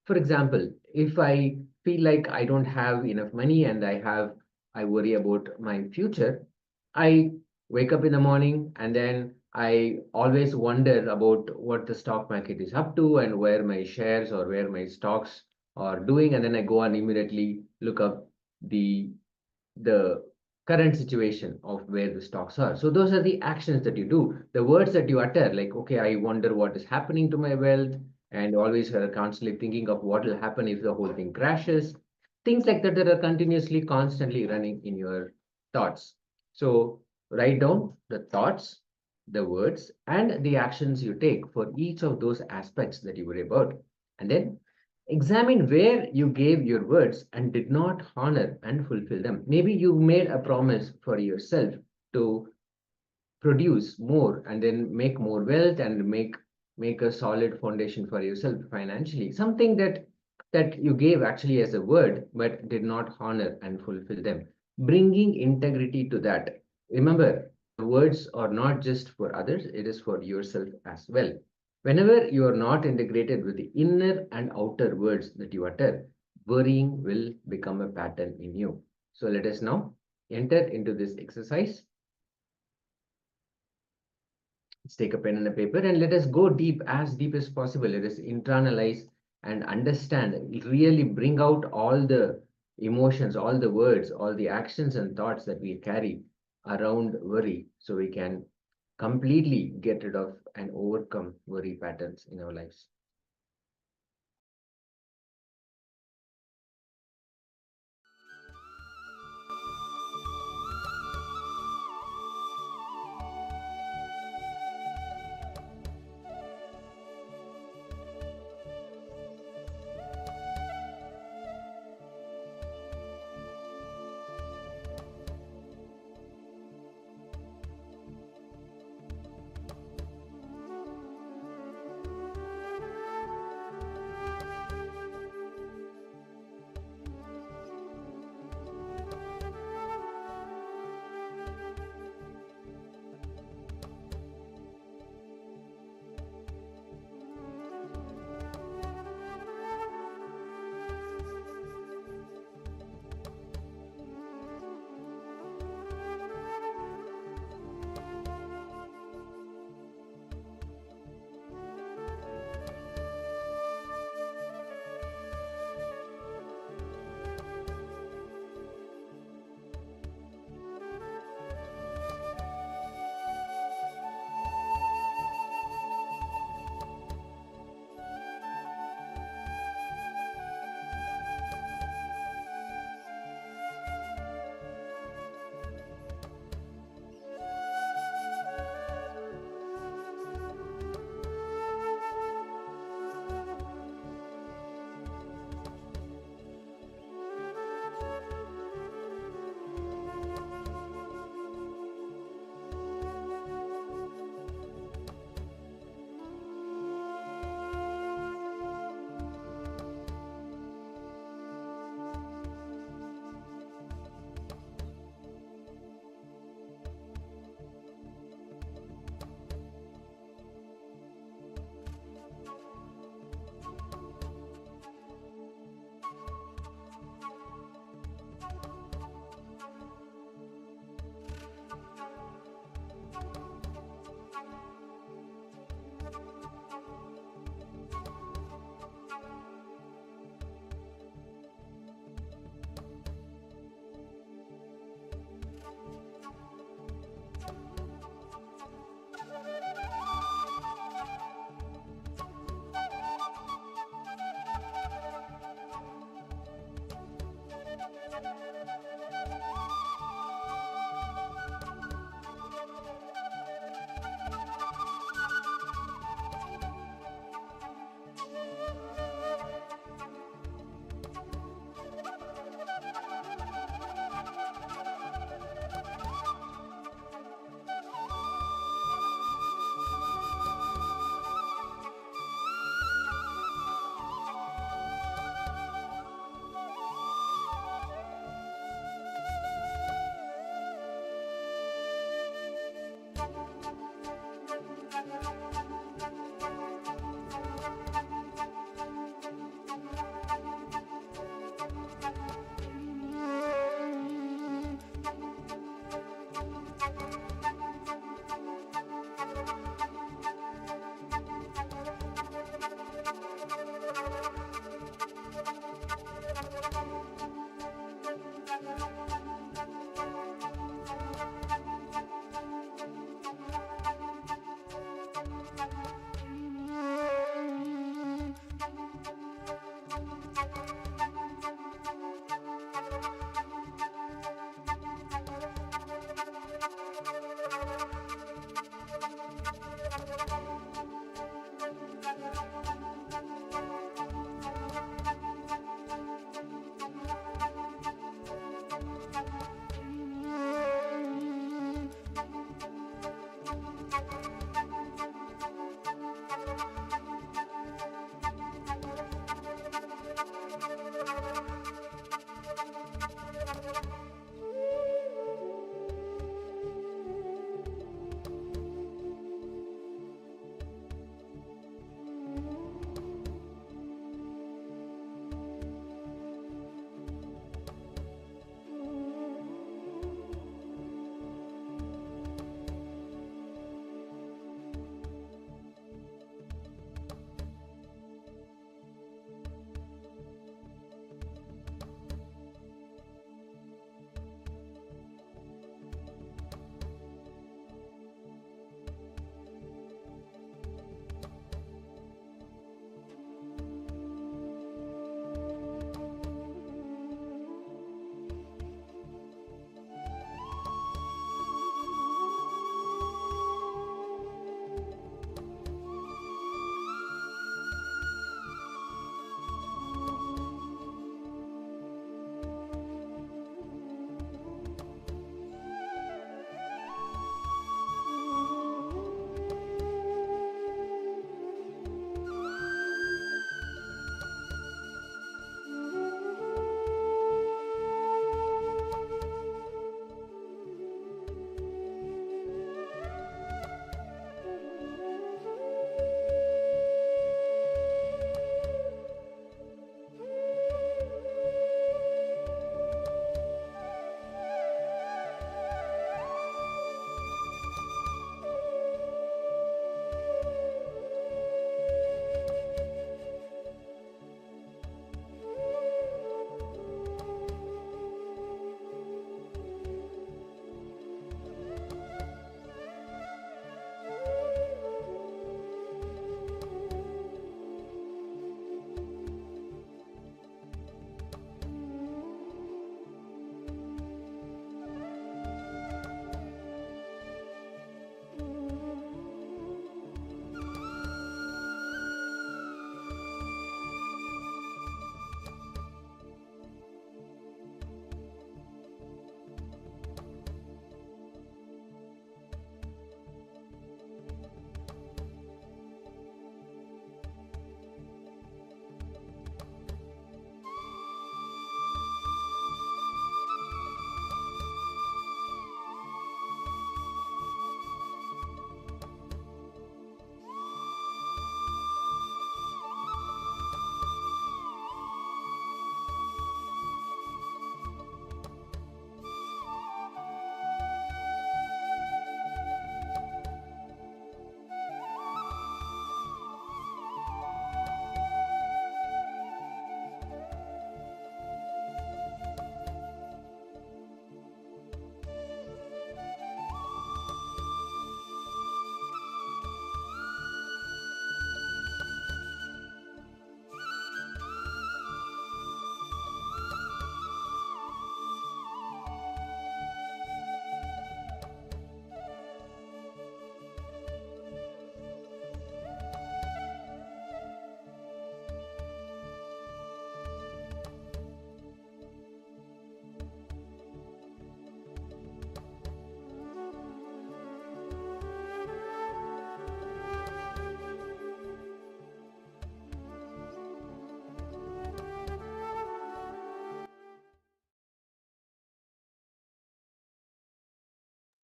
For example, if I feel like I don't have enough money and I worry about my future, I wake up in the morning and then I always wonder about what the stock market is up to and where my shares or where my stocks are doing. And then I go and immediately look up the current situation of where the stocks are. So those are the actions that you do, the words that you utter, like, okay, I wonder what is happening to my wealth, and always are constantly thinking of what will happen if the whole thing crashes. Things like that are continuously, constantly running in your thoughts. So write down the thoughts, the words, and the actions you take for each of those aspects that you worry about. And then examine where you gave your words and did not honor and fulfill them. Maybe you made a promise for yourself to produce more and then make more wealth and make a solid foundation for yourself financially. Something that you gave actually as a word but did not honor and fulfill them. Bringing integrity to that. Remember, the words are not just for others, it is for yourself as well. Whenever you are not integrated with the inner and outer words that you utter, worrying will become a pattern in you. So let us now enter into this exercise. Let's take a pen and a paper and let us go deep, as deep as possible. Let us internalize and understand, really bring out all the emotions, all the words, all the actions and thoughts that we carry around worry, so we can completely get rid of and overcome worry patterns in our lives.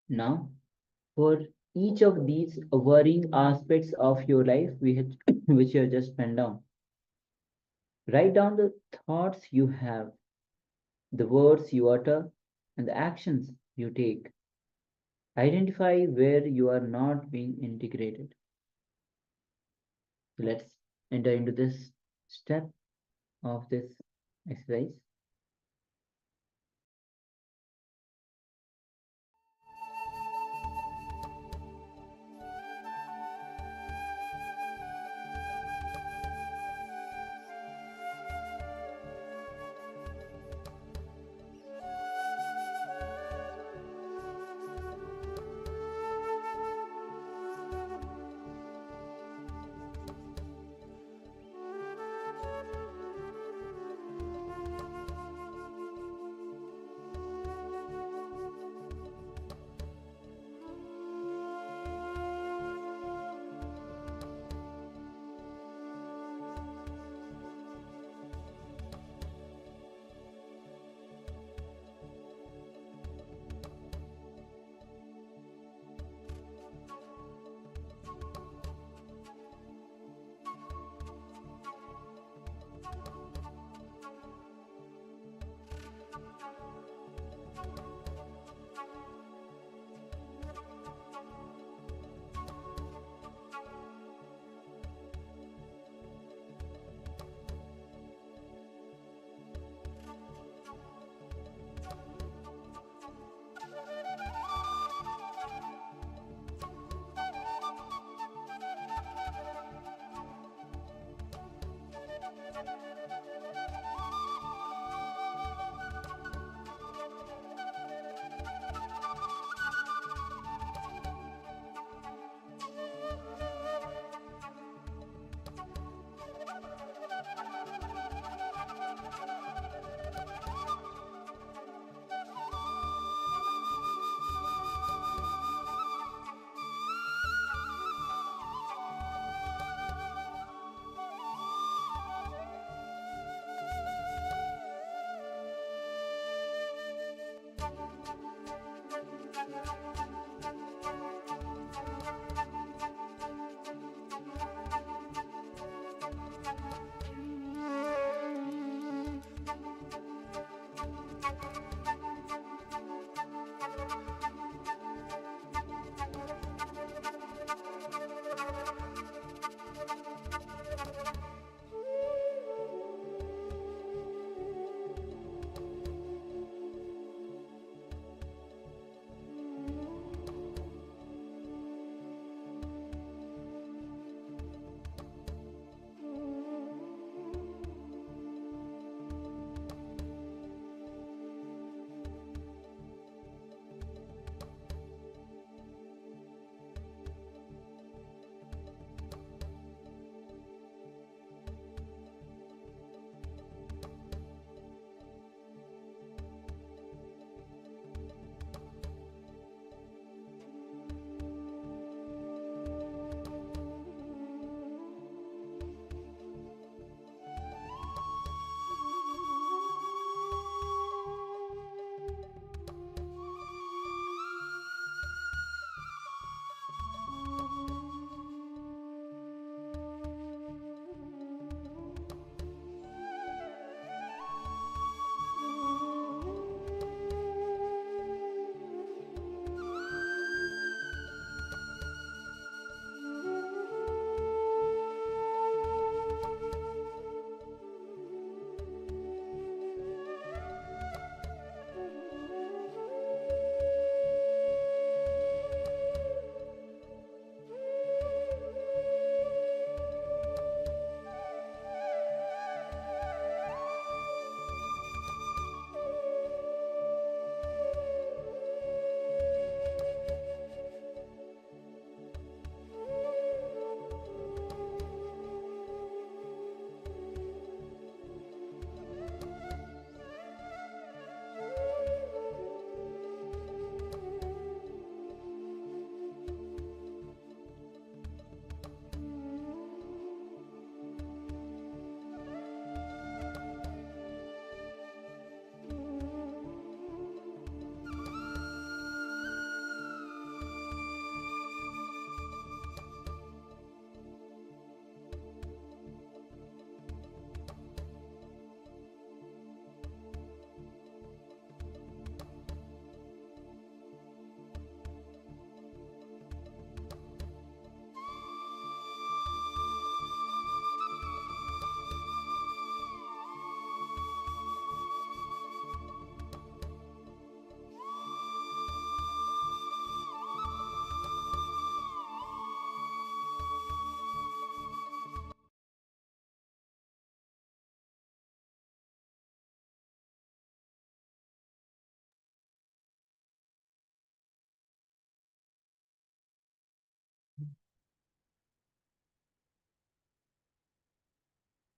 Now, for each of these worrying aspects of your life which you have just penned down, write down the thoughts you have, the words you utter, and the actions you take. Identify where you are not being integrated. Let's enter into this step of this exercise.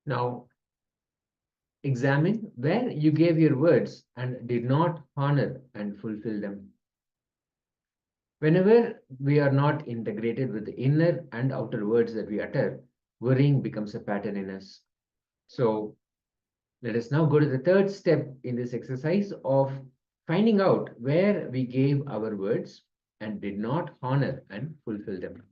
Now, examine where you gave your words and did not honor and fulfill them. Whenever we are not integrated with the inner and outer words that we utter, worrying becomes a pattern in us. So let us now go to the third step in this exercise of finding out where we gave our words and did not honor and fulfill them.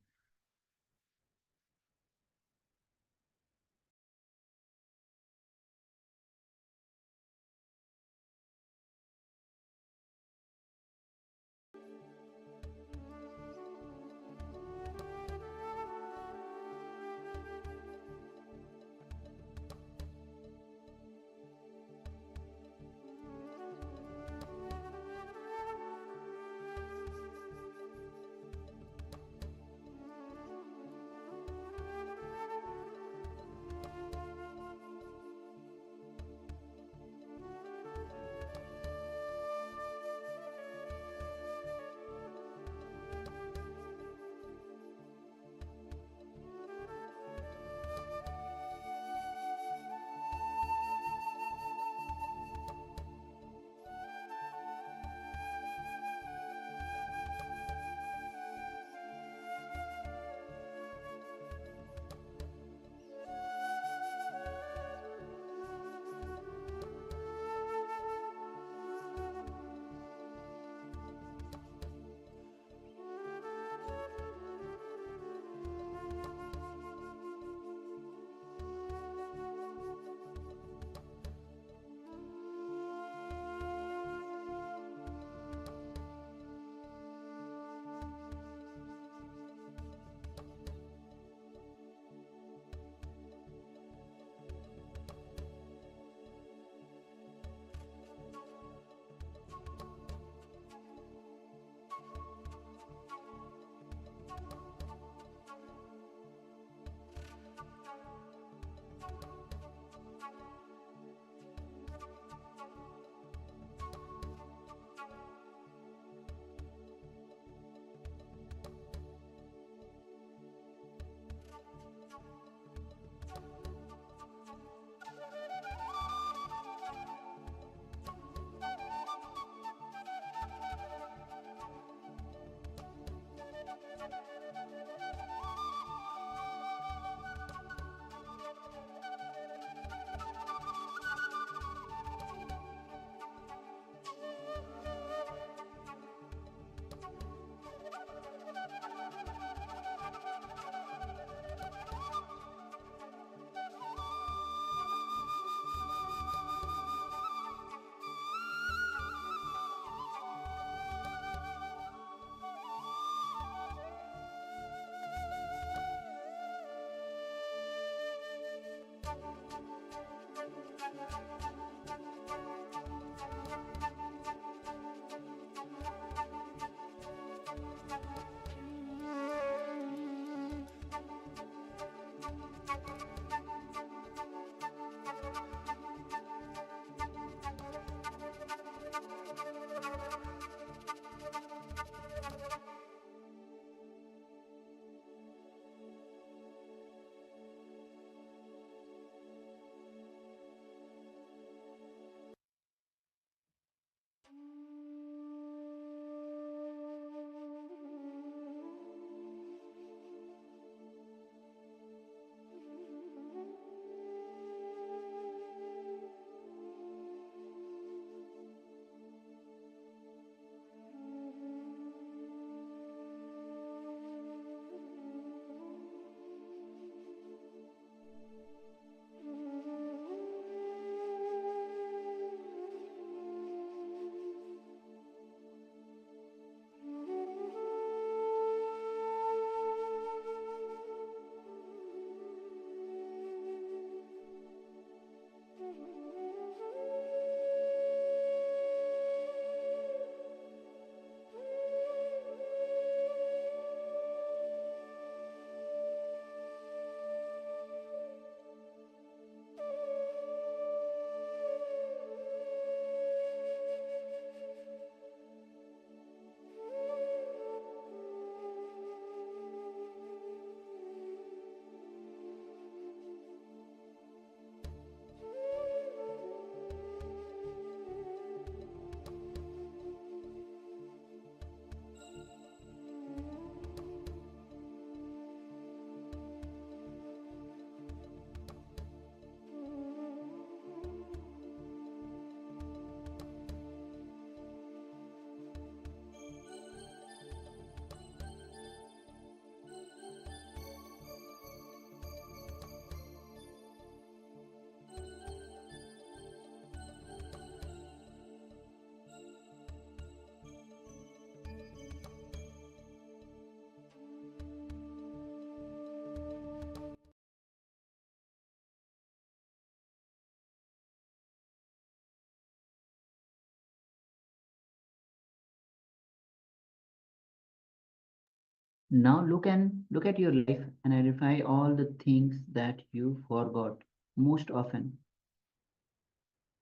Now look at your life and identify all the things that you forgot most often.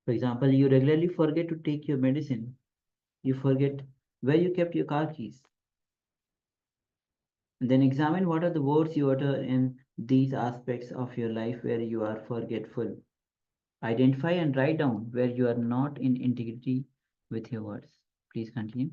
For example, you regularly forget to take your medicine. You forget where you kept your car keys. And then examine what are the words you utter in these aspects of your life where you are forgetful. Identify and write down where you are not in integrity with your words. Please continue.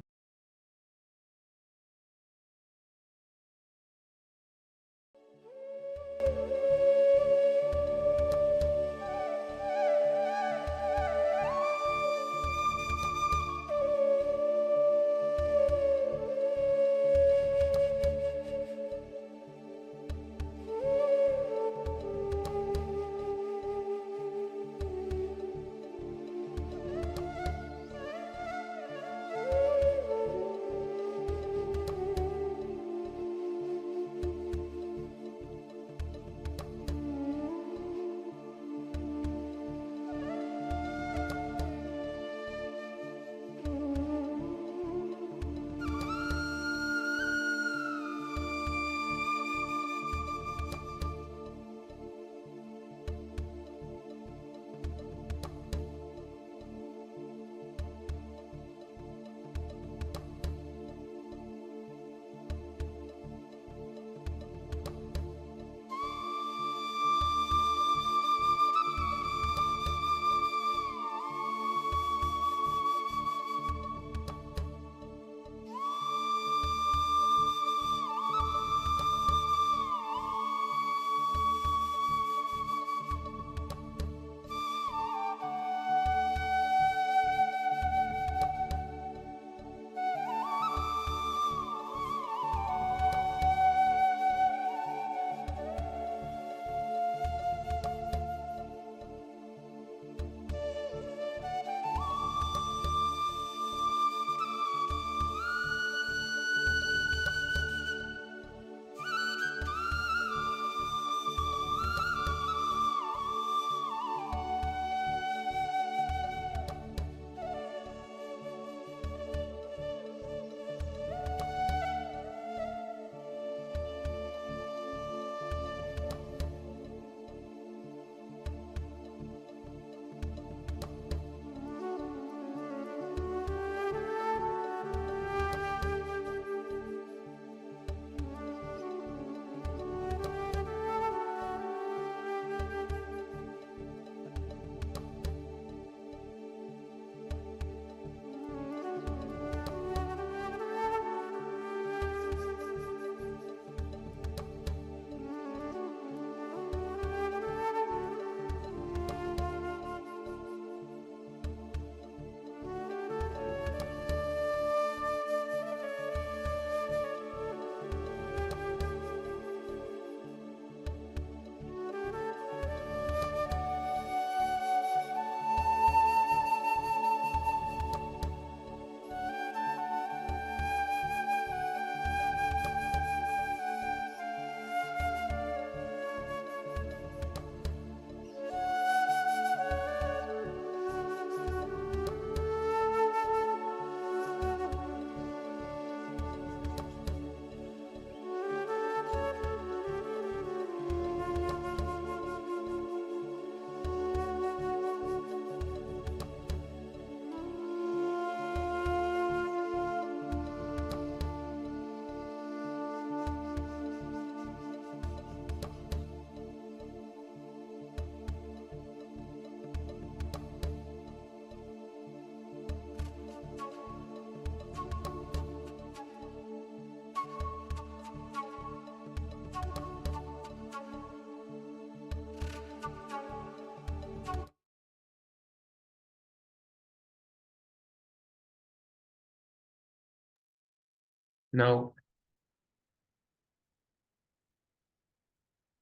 Now,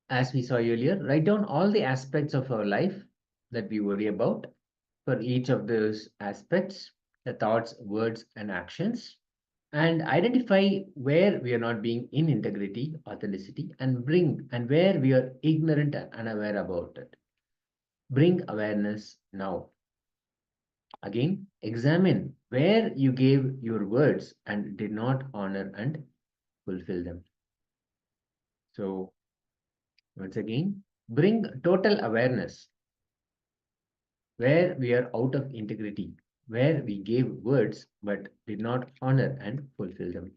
as we saw earlier, write down all the aspects of our life that we worry about. For each of those aspects, the thoughts, words, and actions, and identify where we are not being in integrity, authenticity, and where we are ignorant and unaware about it. Bring awareness now. Again, examine where you gave your words and did not honor and fulfill them. So, once again, bring total awareness where we are out of integrity, where we gave words but did not honor and fulfill them.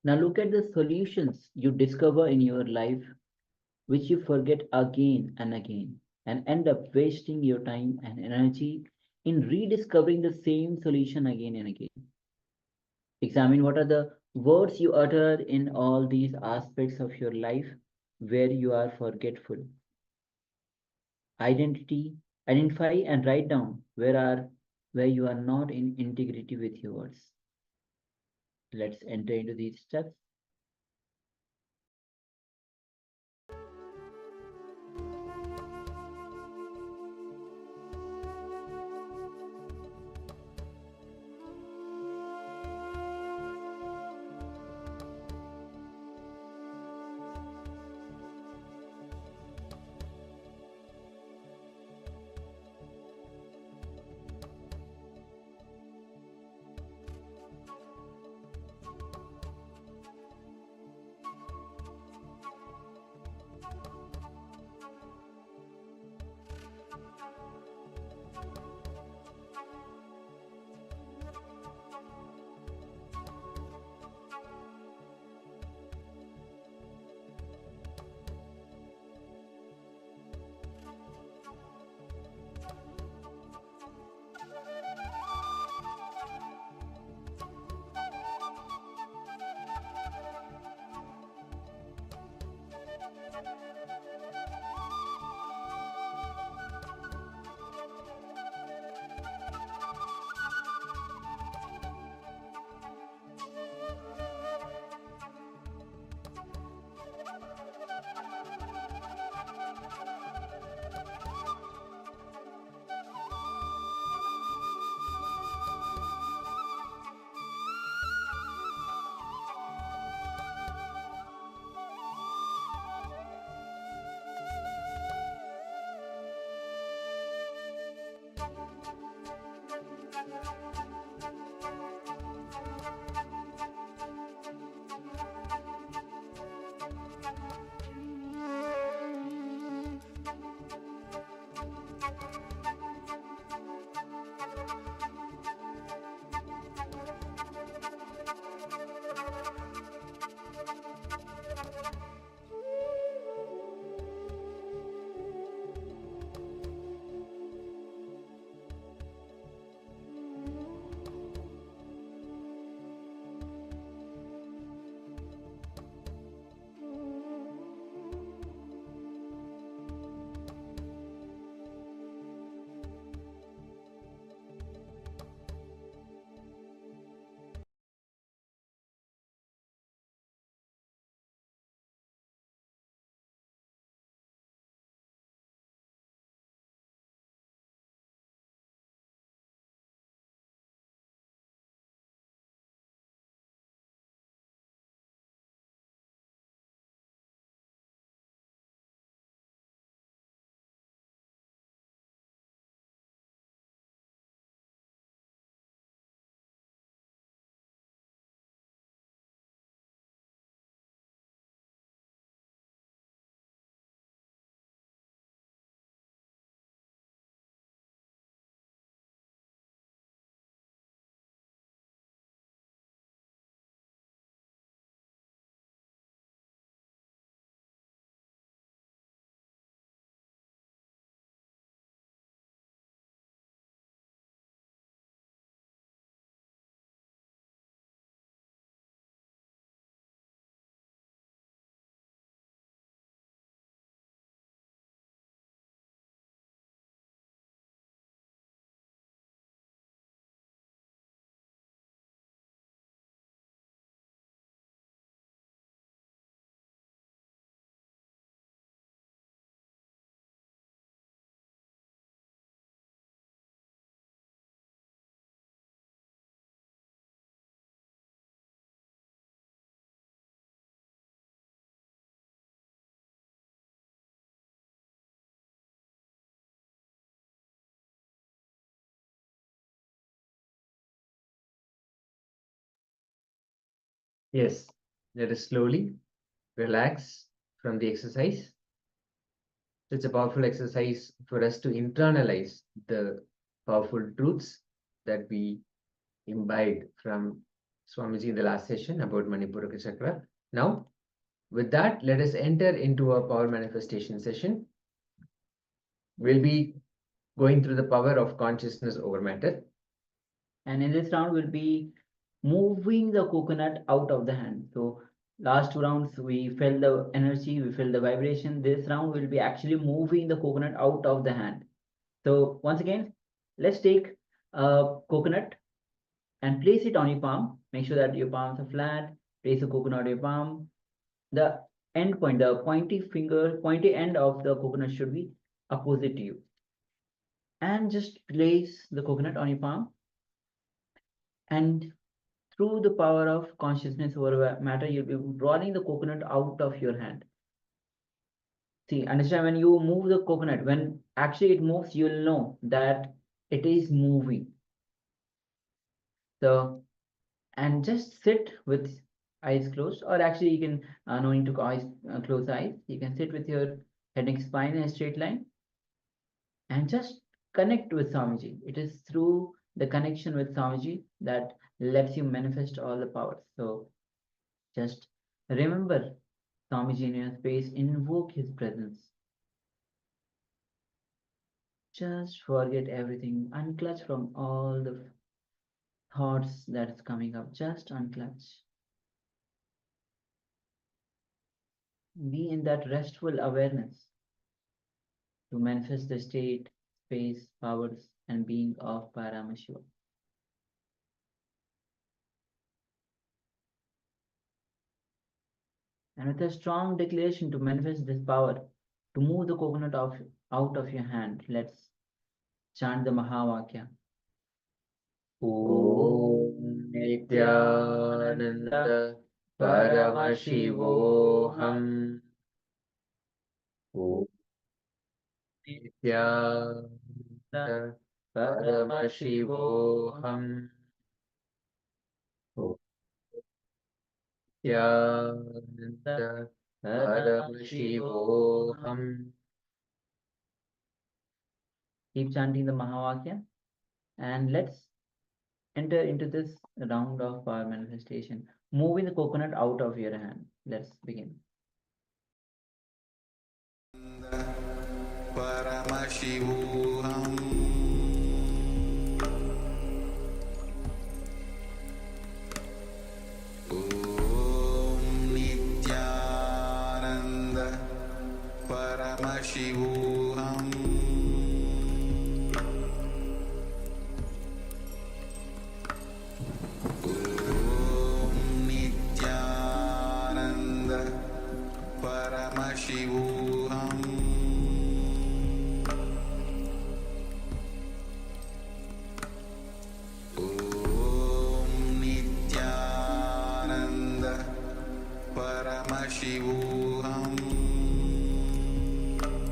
Now look at the solutions you discover in your life, which you forget again and again, and end up wasting your time and energy in rediscovering the same solution again and again. Examine what are the words you utter in all these aspects of your life where you are forgetful. Identify and write down where you are not in integrity with your words. Let's enter into these steps. Yes, let us slowly relax from the exercise. It's a powerful exercise for us to internalize the powerful truths that we imbibed from Swamiji in the last session about Manipuraka Chakra. Now, with that, let us enter into a power manifestation session. We'll be going through the power of consciousness over matter. And in this round, we'll be moving the coconut out of the hand. So last 2 rounds, we felt the energy, we felt the vibration. This round, we'll be actually moving the coconut out of the hand. So once again, let's take a coconut and place it on your palm. Make sure that your palms are flat. Place the coconut on your palm. The end point, the pointy end of the coconut should be opposite to you. And just place the coconut on your palm. And through the power of consciousness over matter, you'll be rolling the coconut out of your hand. See, understand, when you move the coconut, when actually it moves, you'll know that it is moving. So, and just sit with eyes closed, or actually you can, no need to close eyes. You can sit with your head and spine in a straight line and just connect with Swamiji. It is through the connection with Swamiji that lets you manifest all the powers. So just remember Swamiji in your space, invoke his presence. Just forget everything, unclutch from all the thoughts that's coming up. Just unclutch. Be in that restful awareness to manifest the state, space, powers, and being of Paramashiva. And with a strong declaration to manifest this power, to move the coconut out of your hand, let's chant the Mahavakya. Om Nithyananda Paramashivoham. Om Nithyananda Paramashivoham. Om Nithyananda Paramashivoham. Keep chanting the Mahavakya, and let's enter into this round of power manifestation, moving the coconut out of your hand. Let's begin. Paramashivoham. Om Nithyananda Paramashivoham. Om Nithyananda Paramashivoham. Om Nithyananda Paramashivoham. Om Nithyananda Paramashivoham.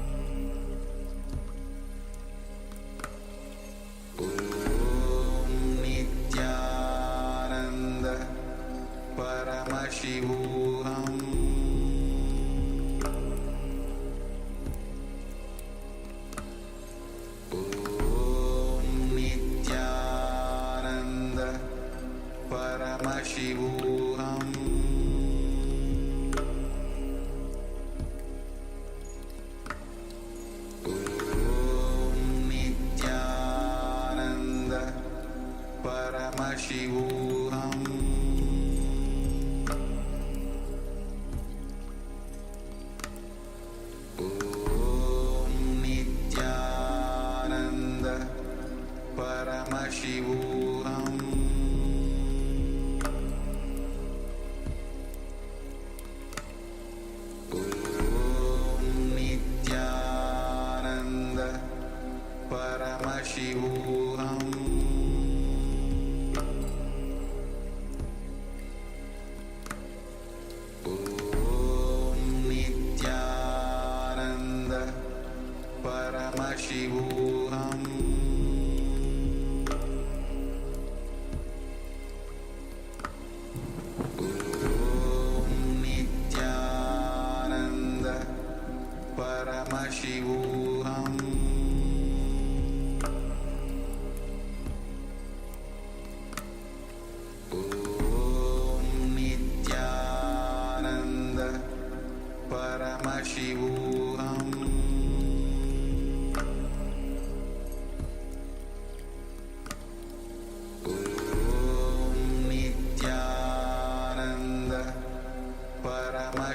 Om Nithyananda Paramashivoham. Om Nithyananda Paramashivoham. Om Nithyananda Paramashivoham. Om Nithyananda Paramashivoham. Om Nithyananda Paramashivoham. Om Nithyananda Paramashivoham. Om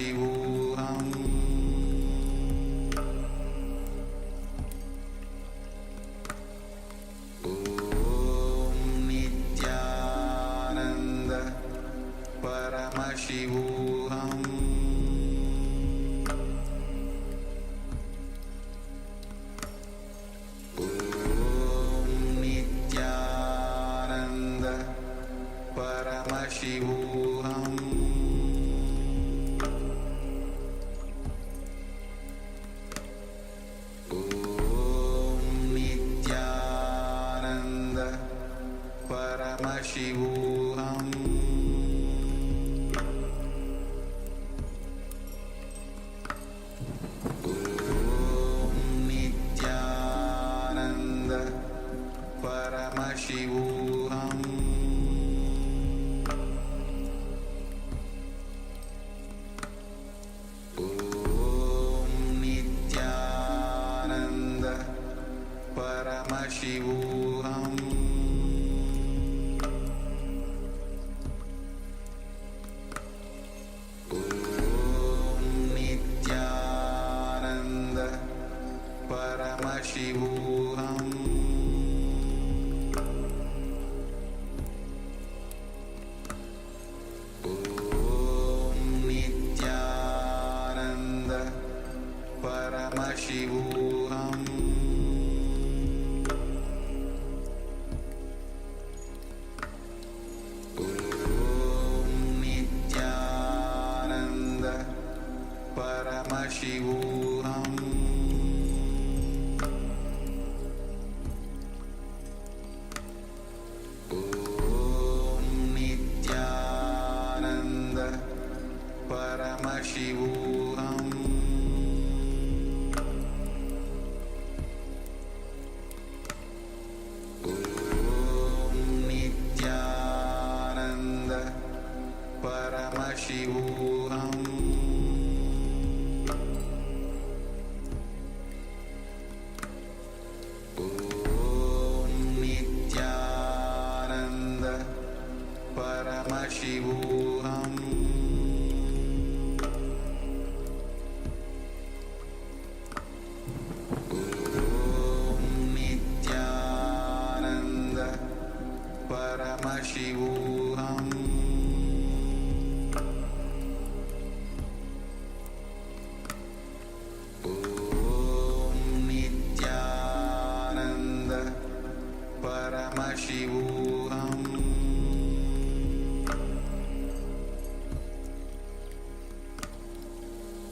Paramashivoham Om Nithyananda Paramashivoham Om Nithyananda Paramashivoham Om Nithyananda Paramashivoham Om Nithyananda Paramashivoham Om Nithyananda Paramashivoham Om Nithyananda Paramashivoham Om Nithyananda Paramashivoham Om Nithyananda Paramashivoham Om Nithyananda Paramashivoham Om Nithyananda Paramashivoham Om Nithyananda Paramashivoham Om Nithyananda Paramashivoham Om Nithyananda Paramashivoham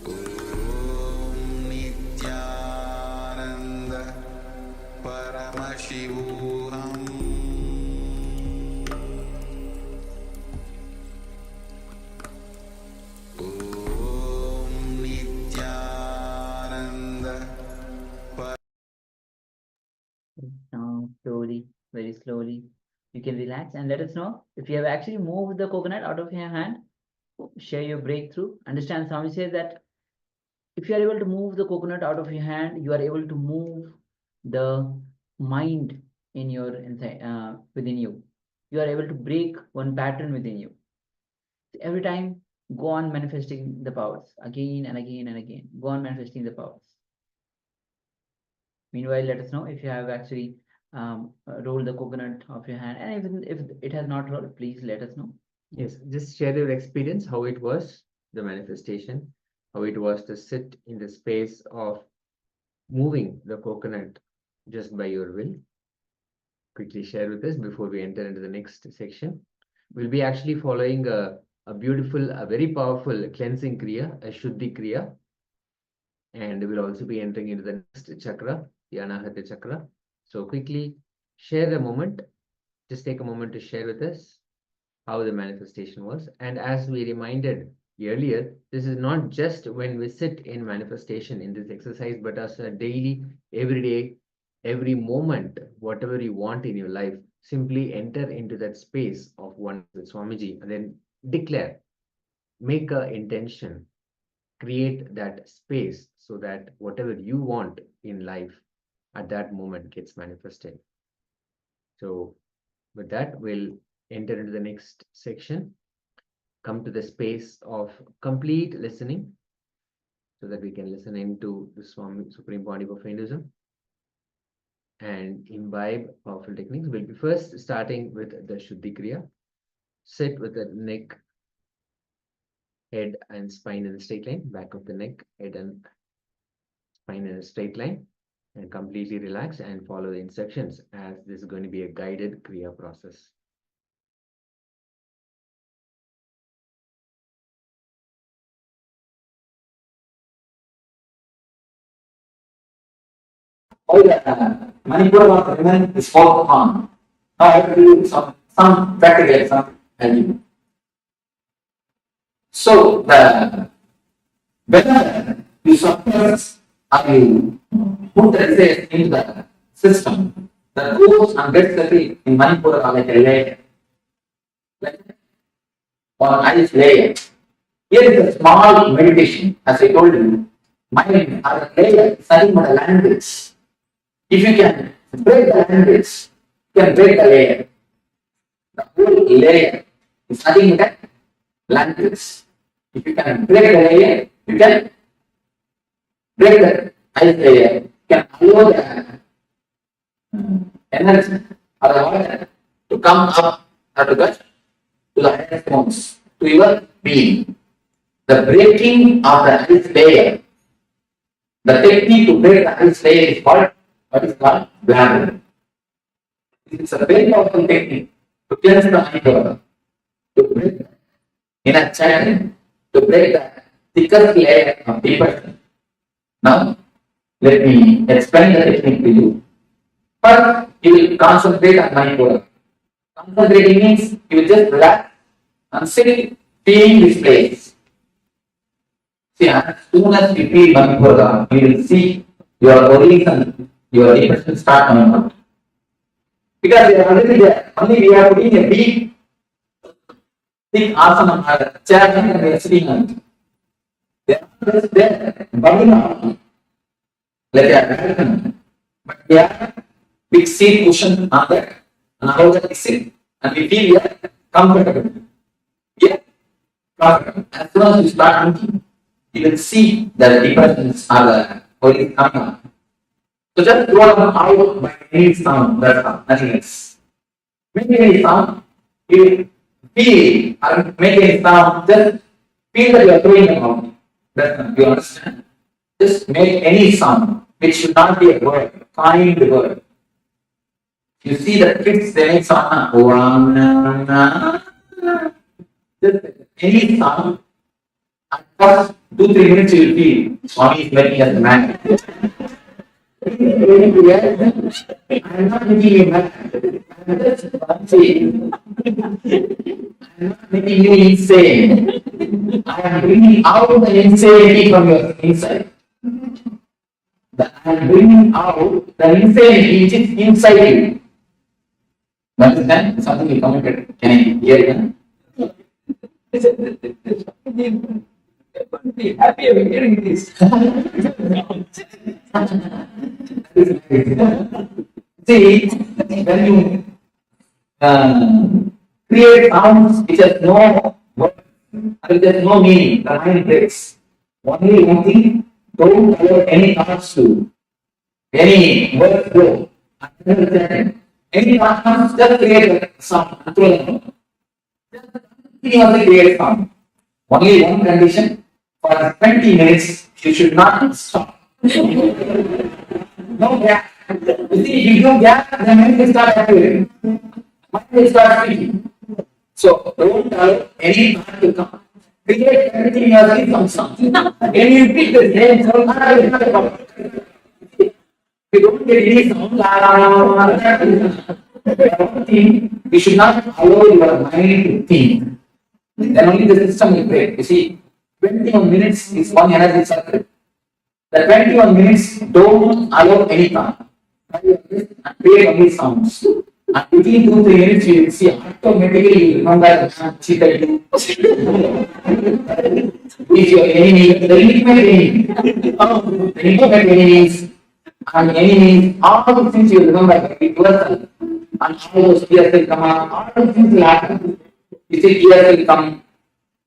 Om Nithyananda Paramashivoham Om Nithyananda Now, slowly, very slowly, you can relax and let us know if you have actually moved the coconut out of your hand. Share your breakthrough. Understand, Swami says that if you are able to move the coconut out of your hand, you are able to move the mind in your inside, within you. You are able to break one pattern within you. Every time, go on manifesting the powers again and again and again. Go on manifesting the powers. Meanwhile, let us know if you have actually rolled the coconut off your hand, and even if it has not rolled, please let us know. Yes, just share your experience, how it was, the manifestation, how it was to sit in the space of moving the coconut just by your will. Quickly share with us before we enter into the next section. We'll be actually following a beautiful, a very powerful cleansing kriya, a Shuddhi kriya. And we'll also be entering into the next chakra, the Anahata chakra. So quickly share a moment. Just take a moment to share with us how the manifestation was. And as we reminded earlier, this is not just when we sit in manifestation in this exercise, but as a daily, every day, every moment, whatever you want in your life, simply enter into that space of one with Swamiji and then declare, make an intention, create that space so that whatever you want in life at that moment gets manifested. So with that, we'll enter into the next section. come to the space of complete listening so that we can listen into the Supreme Pontiff of Hinduism and imbibe powerful techniques. We'll be first starting with the Shuddhi Kriya. Sit with the neck, head and spine in a straight line, back of the neck, head and spine in a straight line, and completely relax and follow the instructions as this is going to be a guided Kriya process. All the Manipura of the women is focused on. Now I have to do some practical example. So whether you suppress or you put the desires into the system, the goes and gets settled in Manipura are like a layer, like on ice layer. Here is a small meditation, as I told you. Mind are a layer, nothing but a language. If you can break the language, you can break the layer. The whole layer is nothing but a language. If you can break the layer, you can break the ice layer. You can allow the energy or the water to come up or to touch to the higher forms, to your being. The breaking of the ice layer, the technique to break the ice layer is what is called bladder. It's a very powerful technique to cleanse the mind, to break the inner channel, to break the thickest layer of deeper. Now, let me explain the technique to you. First, you will concentrate on Manipura. Concentrating means you will just relax and sit feeling this place. See, as soon as you feel Manipura, you will see your worries and your depression start coming out. Because they are already there. Only we are putting a deep, thick asana or chair and we are sitting on it. They are just there, bubbling out. Like they are dragon. But we are big seat cushion on that. And allow that to sit. And we feel we are comfortable. Yeah, comfortable. As soon as you start thinking, you will see that the depressions are the worries coming out. So just draw them out by any sound, that's all, nothing else. Make any sound, you feel, or make any sound, just feel that you are throwing them out. That's all, you understand? Just make any sound, which should not be a word, find the word. You see the kids, they make sound, just any sound, and first 2-3 minutes you will feel, Swami is making us mad. I'm not making you mad. I'm just saying. I'm not making you insane. I am bringing out the insanity from your inside. I am bringing out the insanity which is inside you. Understand? Something you commented. Can I hear again? Be happy of hearing this. See, when you create sounds which has no word, which has no meaning, the mind breaks. Only one thing, don't allow any thoughts to, any word flow. Any thought comes, just create a sound. Just also create a sound. Only one condition, for 20 minutes, you should not stop. No gap. You see, if you do gap, the mind will start activating. Mind will start speaking. So, don't allow any thought to come. Create continuously some sound. When you repeat the same sound, you don't get any sound. You should not allow your mind to think. Then only the system will break. You see, 21 minutes is one energy circle. The 21 minutes don't allow any thought. Create only sounds. And within 2-3 minutes, you will see automatically you remember cheated. If your enemy, the intimate enemy, the intimate enemies, and enemies, all the things you remember yourself, and all those tears will come out, all the things will happen. You see, tears will come,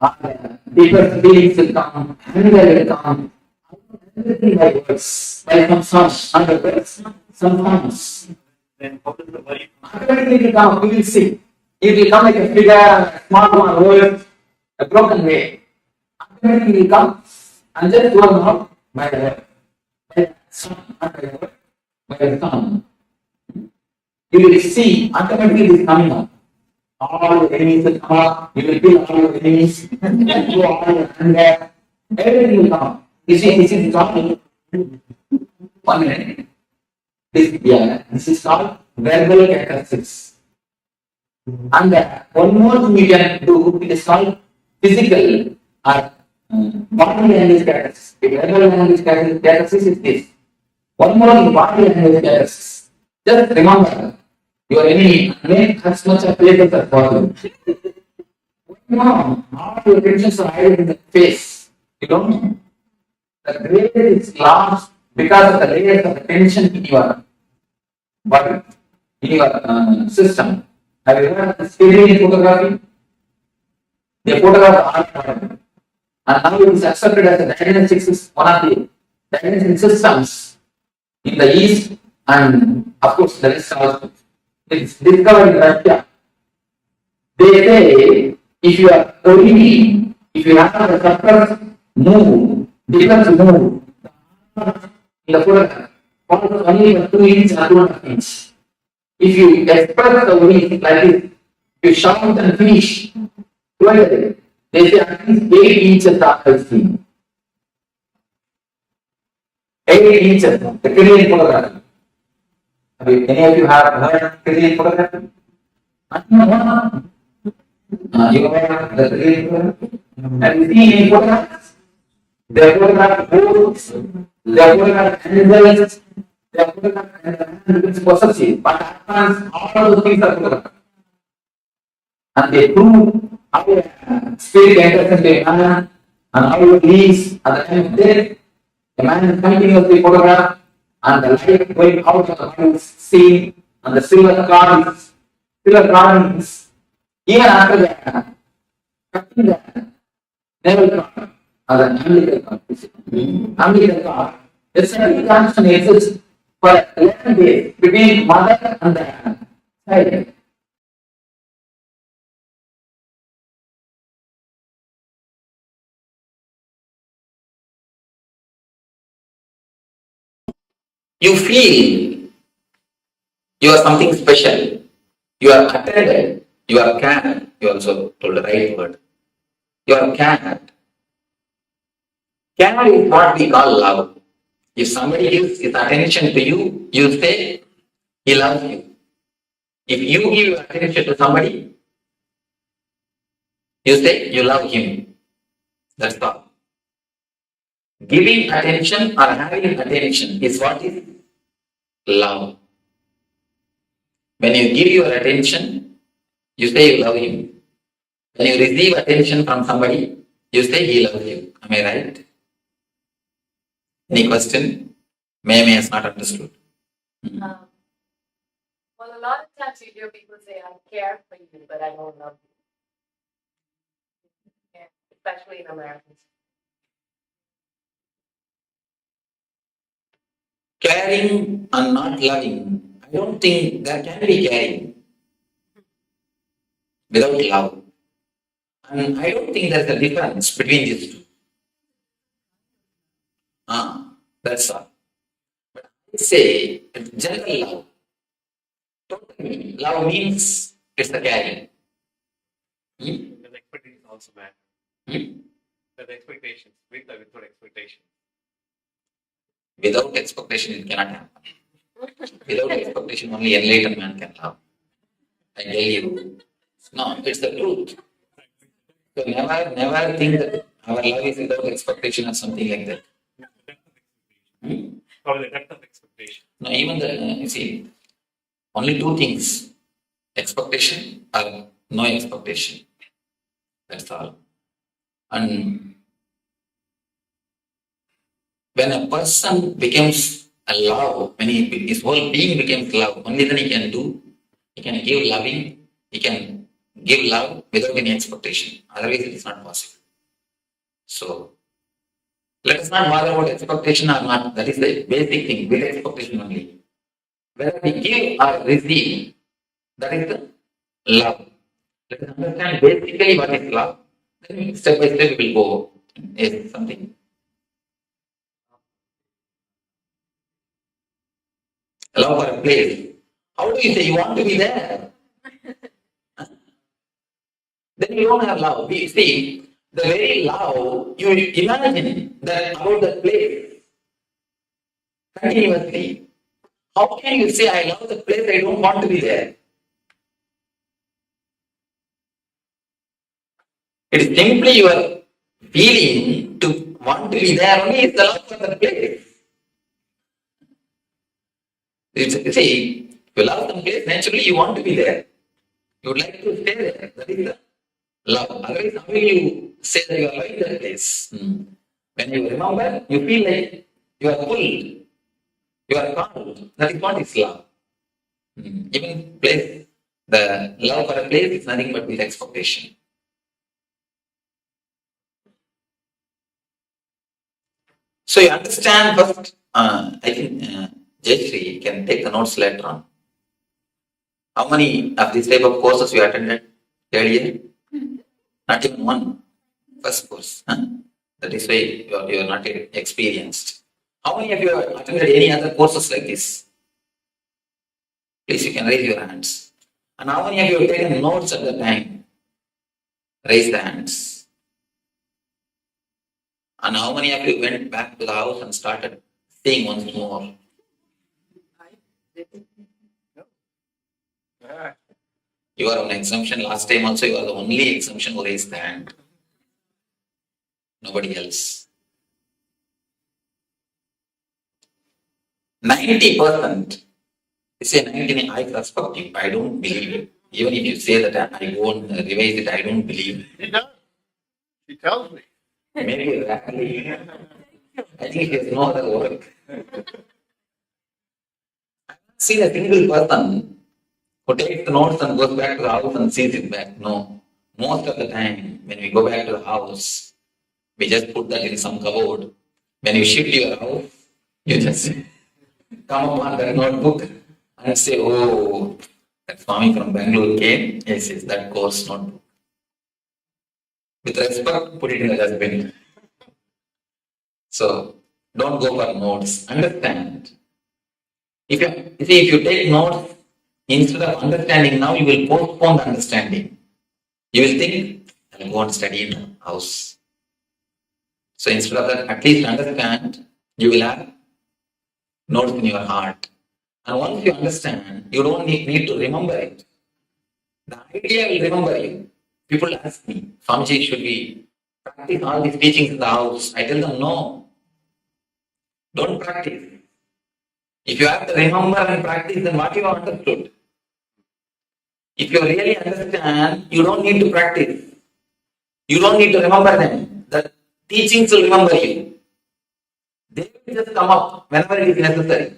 Deeper feelings will come, anger will come, everything by words, by some songs, under words, some songs. Then how does the worry? Automatically will come, you will see. It will come like a figure, a small one, word, a broken way. Automatically will come and just go out by the word, by the song, not by the word, by the song. You will see automatically it is coming up. All the enemies will come up, you will feel all your enemies, go all your anger, everything will come. You see, this is called 1 minute. This is called verbal catharsis. And one more thing you can do, it is called physical or body language catharsis. The verbal language catharsis is this. One more thing, body language catharsis. Just remember, your enemy, make as much of places as possible. No, all your tensions are hiding in the face. You don't know. The grace is lost because of the layers of the tension in your body, in your system. Have you heard of steering photography? They photograph the art, and now it is accepted as a diagnostic system, one of the diagnostic systems in the East, and of course the rest also. It's discovered in Russia. They say if you are orienting, if you have the chakras move, different move, in the photograph, only 2 inches or 2.5 inches. If you express the orienting like this, you shout and finish, they say at least 8 inches after seen. 8 inches, the Korean photography. Any of you have heard Korean photography? No. You have the Korean photography? Have you seen any photographs? They photograph boats, they photograph animals, they photograph animals possessive, but happens, all those things are photographed. And they prove how spirit enters into a man and how it leaves at the time of death. A man is continuously photographed, and the light going out of the body is seen, and the silver carvings, even after the cutting the navel card, or the umbilical card, the same connection exists for 11 days between mother and the child. You feel you are something special. You are attended. You are cared. You also told the right word. You are cared. Care is what we call love. If somebody gives his attention to you, you say he loves you. If you give your attention to somebody, you say you love him. That's all. Giving attention or having attention is what is love. When you give your attention, you say you love him. When you receive attention from somebody, you say he loves you. Am I right? Any question? May has not understood. Well, a lot of times you hear people say, I care for you, but I don't love you. Yeah, especially in Americans. Caring and not loving. I don't think there can be caring without love. And I don't think there's a difference between these two. That's all. But I say general love. Totally. Love means it's the caring. The expectations also matter. The expectations, with or without expectation. Without expectation, it cannot happen. Without expectation, only enlightened man can love. I tell you. No, it's the truth. So never think that our love is without expectation or something like that. Or the depth of expectation. No, even you see, only two things: expectation or no expectation. That's all. And when a person becomes a love, when his whole being becomes love, only then he can do, he can give loving, he can give love without any expectation. Otherwise, it is not possible. So, let us not bother about expectation or not. That is the basic thing, with expectation only. Whether we give or receive, that is the love. Let us understand basically what is love. Then step by step we will go. Yes, something. Love for a place. How do you say you want to be there? Then you don't have love. We see, the very love, you imagine that about that place continuously. How can you say, I love the place, I don't want to be there? It is simply your feeling to want to be there only is the love for the place. See, if you love some place, naturally you want to be there. You would like to stay there. That is the love. Otherwise, how will you say that you are loving that place? When you remember, you feel like you are pulled. You are called. That is what is love. Even place, the love for a place is nothing but with expectation. So you understand first. I think Jayashree can take the notes later on. How many of this type of courses you attended earlier? Not even one. First course. That is why you are not experienced. How many of you have attended any other courses like this? Please, you can raise your hands. And how many of you have taken notes at the time? Raise the hands. And how many of you went back to the house and started seeing once more? You are on exemption. Last time also you are the only exemption who raised the hand. Nobody else. 90%. You say 90, I respect you. I don't believe you. Even if you say that I won't revise it, I don't believe. He does. He tells me. Maybe rarely. I think he has no other work. I've not seen a single person who takes the notes and goes back to the house and sees it back. No. Most of the time, when we go back to the house, we just put that in some cupboard. When you shift your house, you just come upon that notebook and say, oh, that Swami from Bangalore came. Yes, that course notebook. With respect, put it in the dustbin. So, don't go for notes. Understand. If you take notes, instead of understanding now, you will postpone the understanding. You will think, I'll go and study in the house. So instead of that, at least understand, you will have notes in your heart. And once you understand, you don't need to remember it. The idea will remember you. People ask me, Swamiji, should we practice all these teachings in the house? I tell them, no. Don't practice. If you have to remember and practice, then what you have understood? If you really understand, you don't need to practice. You don't need to remember them. The teachings will remember you. They will just come up whenever it is necessary.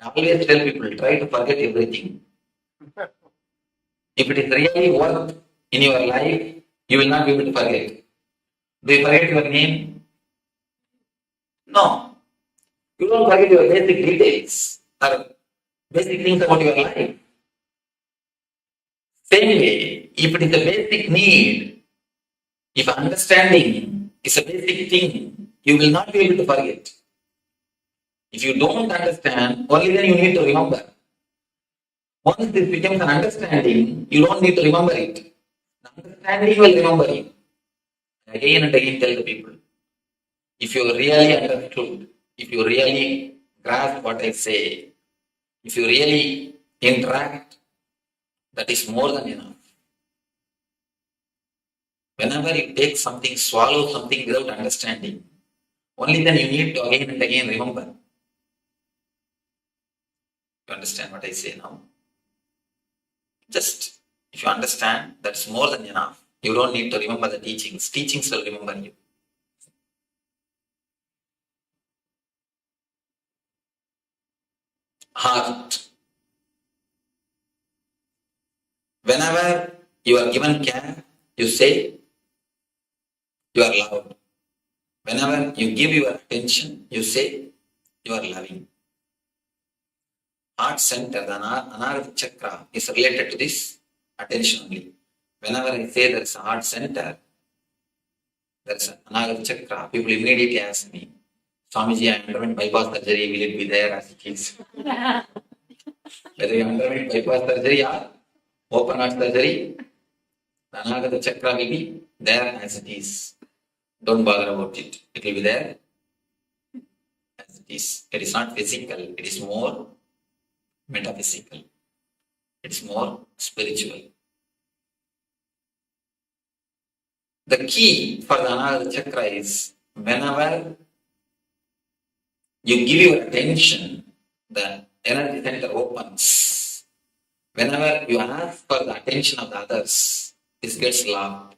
I always tell people, try to forget everything. If it is really worth in your life, you will not be able to forget. Do you forget your name? No. You don't forget your basic details or basic things about your life. Same way, if it is a basic need, if understanding is a basic thing, you will not be able to forget. If you don't understand, only then you need to remember. Once this becomes an understanding, you don't need to remember it. The understanding will remember you. Again and again tell the people, if you really understood, if you really grasp what I say, if you really interact, that is more than enough. Whenever you take something, swallow something without understanding, only then you need to again and again remember. You understand what I say now? Just, if you understand, that's more than enough. You don't need to remember the teachings. Teachings will remember you. Heart. Whenever you are given care, you say you are loved. Whenever you give your attention, you say you are loving. Heart center, the Anahata Chakra, is related to this attention only. Whenever I say there is a heart center, there is an Anahata Chakra, people immediately ask me, Swamiji, I underwent bypass surgery, will it be there as it is? Whether you underwent bypass surgery or open heart surgery, the Anahata Chakra will be there as it is. Don't bother about it. It will be there as it is. It is not physical, it is more metaphysical. It's more spiritual. The key for the Anahata Chakra is whenever you give your attention, the energy center opens. Whenever you ask for the attention of the others, this gets locked.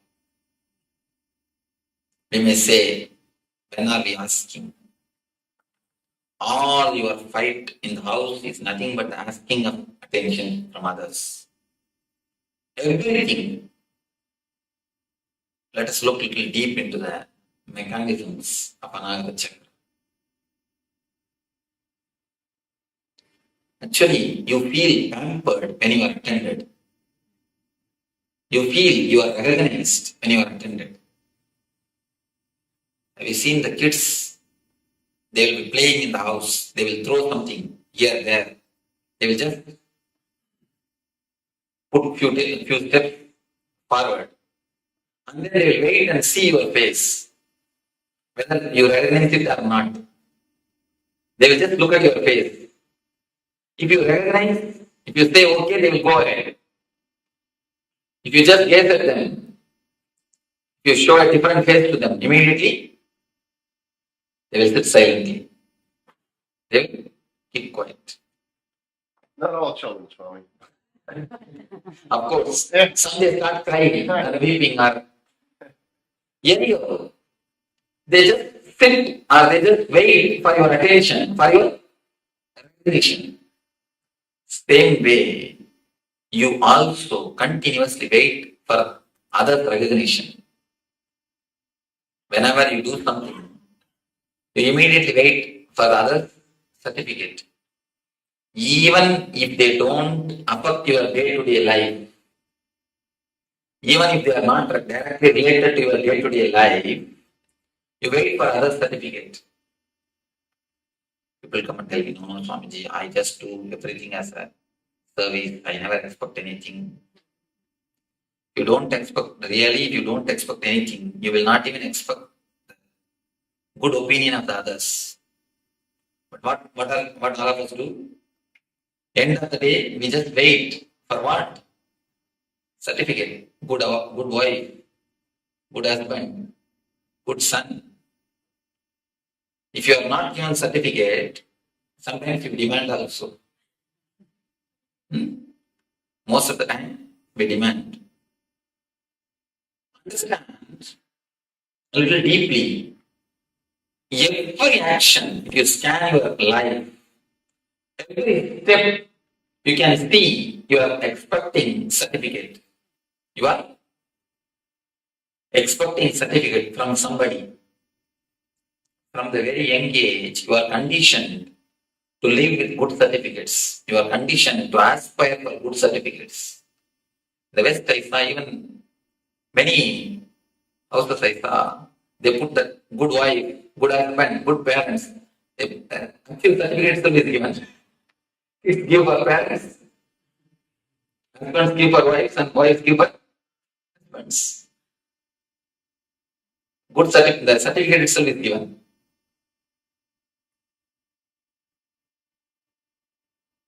We may say, when are we asking? All your fight in the house is nothing but asking of attention from others. Everything. Let us look a little deep into the mechanisms of Anahata Chakra. Actually, you feel pampered when you are attended. You feel you are recognized when you are attended. Have you seen the kids? They will be playing in the house. They will throw something here, there. They will just put few steps forward. And then they will wait and see your face. Whether you recognize it or not. They will just look at your face. If you recognize, if you say okay, they will go ahead. If you just gaze at them, if you show a different face to them, immediately they will sit silently. They will keep quiet. Not all children, Swami. Of course, some they start crying and weeping or anyhow, they just sit or they just wait for your attention, for your recognition. Same way, you also continuously wait for others' recognition. Whenever you do something, you immediately wait for others' certificate. Even if they don't affect your day-to-day life, even if they are not directly related to your day-to-day life, you wait for others' certificate. People come and tell me, no, Swamiji, I just do everything as a service. I never expect anything. If you don't expect anything, you will not even expect good opinion of the others. But what all of us do? End of the day, we just wait for what? Certificate. Good wife, good husband, good son. If you are not given certificate, sometimes you demand also. Most of the time, we demand. Understand a little deeply. Every action, if you scan your life, every step you can see you are expecting certificate. You are expecting certificate from somebody. From the very young age, you are conditioned to live with good certificates. You are conditioned to aspire for good certificates. The West, I saw even many houses I saw, they put the good wife, good husband, good parents. Until certificates will be given. Kids give for parents, husbands give for wives, and wives give for husbands. The certificate itself is given.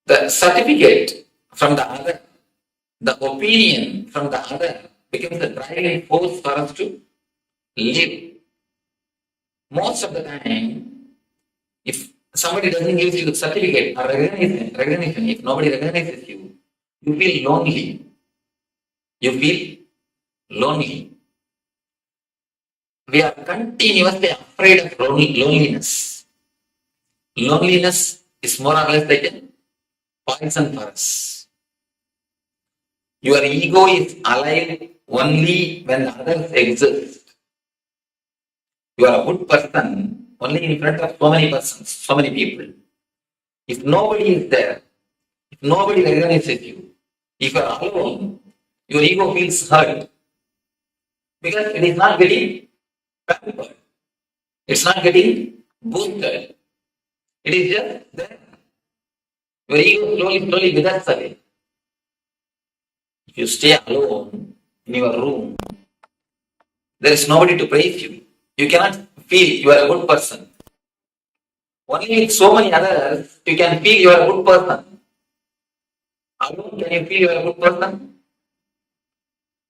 The certificate from the other, the opinion from the other becomes the driving force for us to live. Most of the time, if somebody doesn't give you the certificate or recognition, if nobody recognizes you, you feel lonely. You feel lonely. We are continuously afraid of loneliness. Loneliness is more or less like a poison for us. Your ego is alive only when others exist. You are a good person only in front of so many persons, so many people. If nobody is there, if nobody recognizes you, if you are alone, your ego feels hurt because it is not getting pampered. It's not getting boosted. It is just there. Your ego slowly withers away. If you stay alone in your room, there is nobody to praise you. You cannot feel you are a good person. Only with so many others, you can feel you are a good person. Alone, can you feel you are a good person?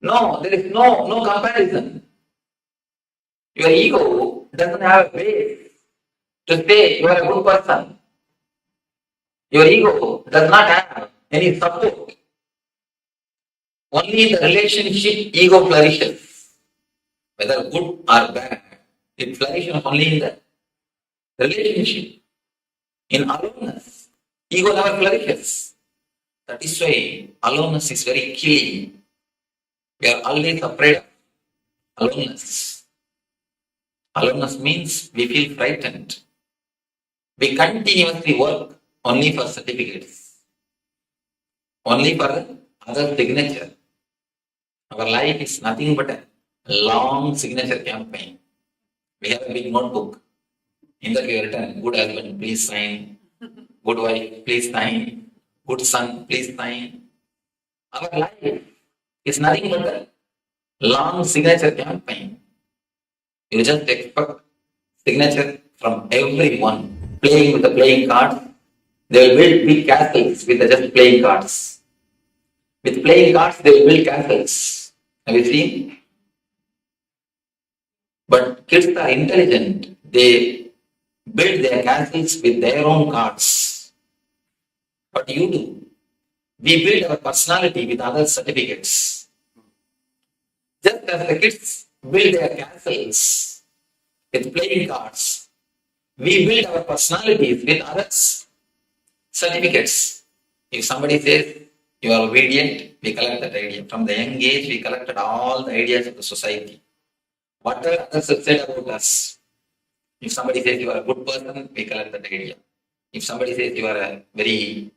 No, there is no comparison. Your ego doesn't have a base to say you are a good person. Your ego does not have any support. Only the relationship ego flourishes. Whether good or bad, it flourishes only in the relationship. In aloneness, ego never flourishes. That is why aloneness is very killing. We are always afraid of aloneness. Aloneness means we feel frightened. We continuously work only for certificates, only for the other signature. Our life is nothing but a long signature campaign. We have a big notebook. In that we have written, good husband, please sign. Good wife, please sign. Good son, please sign. Our life is nothing but a long signature campaign. You just expect signature from everyone. Playing with the playing cards, they will build big castles with the just playing cards. With playing cards, they will build castles. Have you seen? But kids are intelligent. They build their castles with their own cards. What do you do? We build our personality with other certificates. Just as the kids build their castles with playing cards, we build our personalities with others' certificates. If somebody says you are obedient, we collect that idea. From the young age, we collected all the ideas of the society. Whatever others have said about us. If somebody says you are a good person, we collect that idea. If somebody says you are a very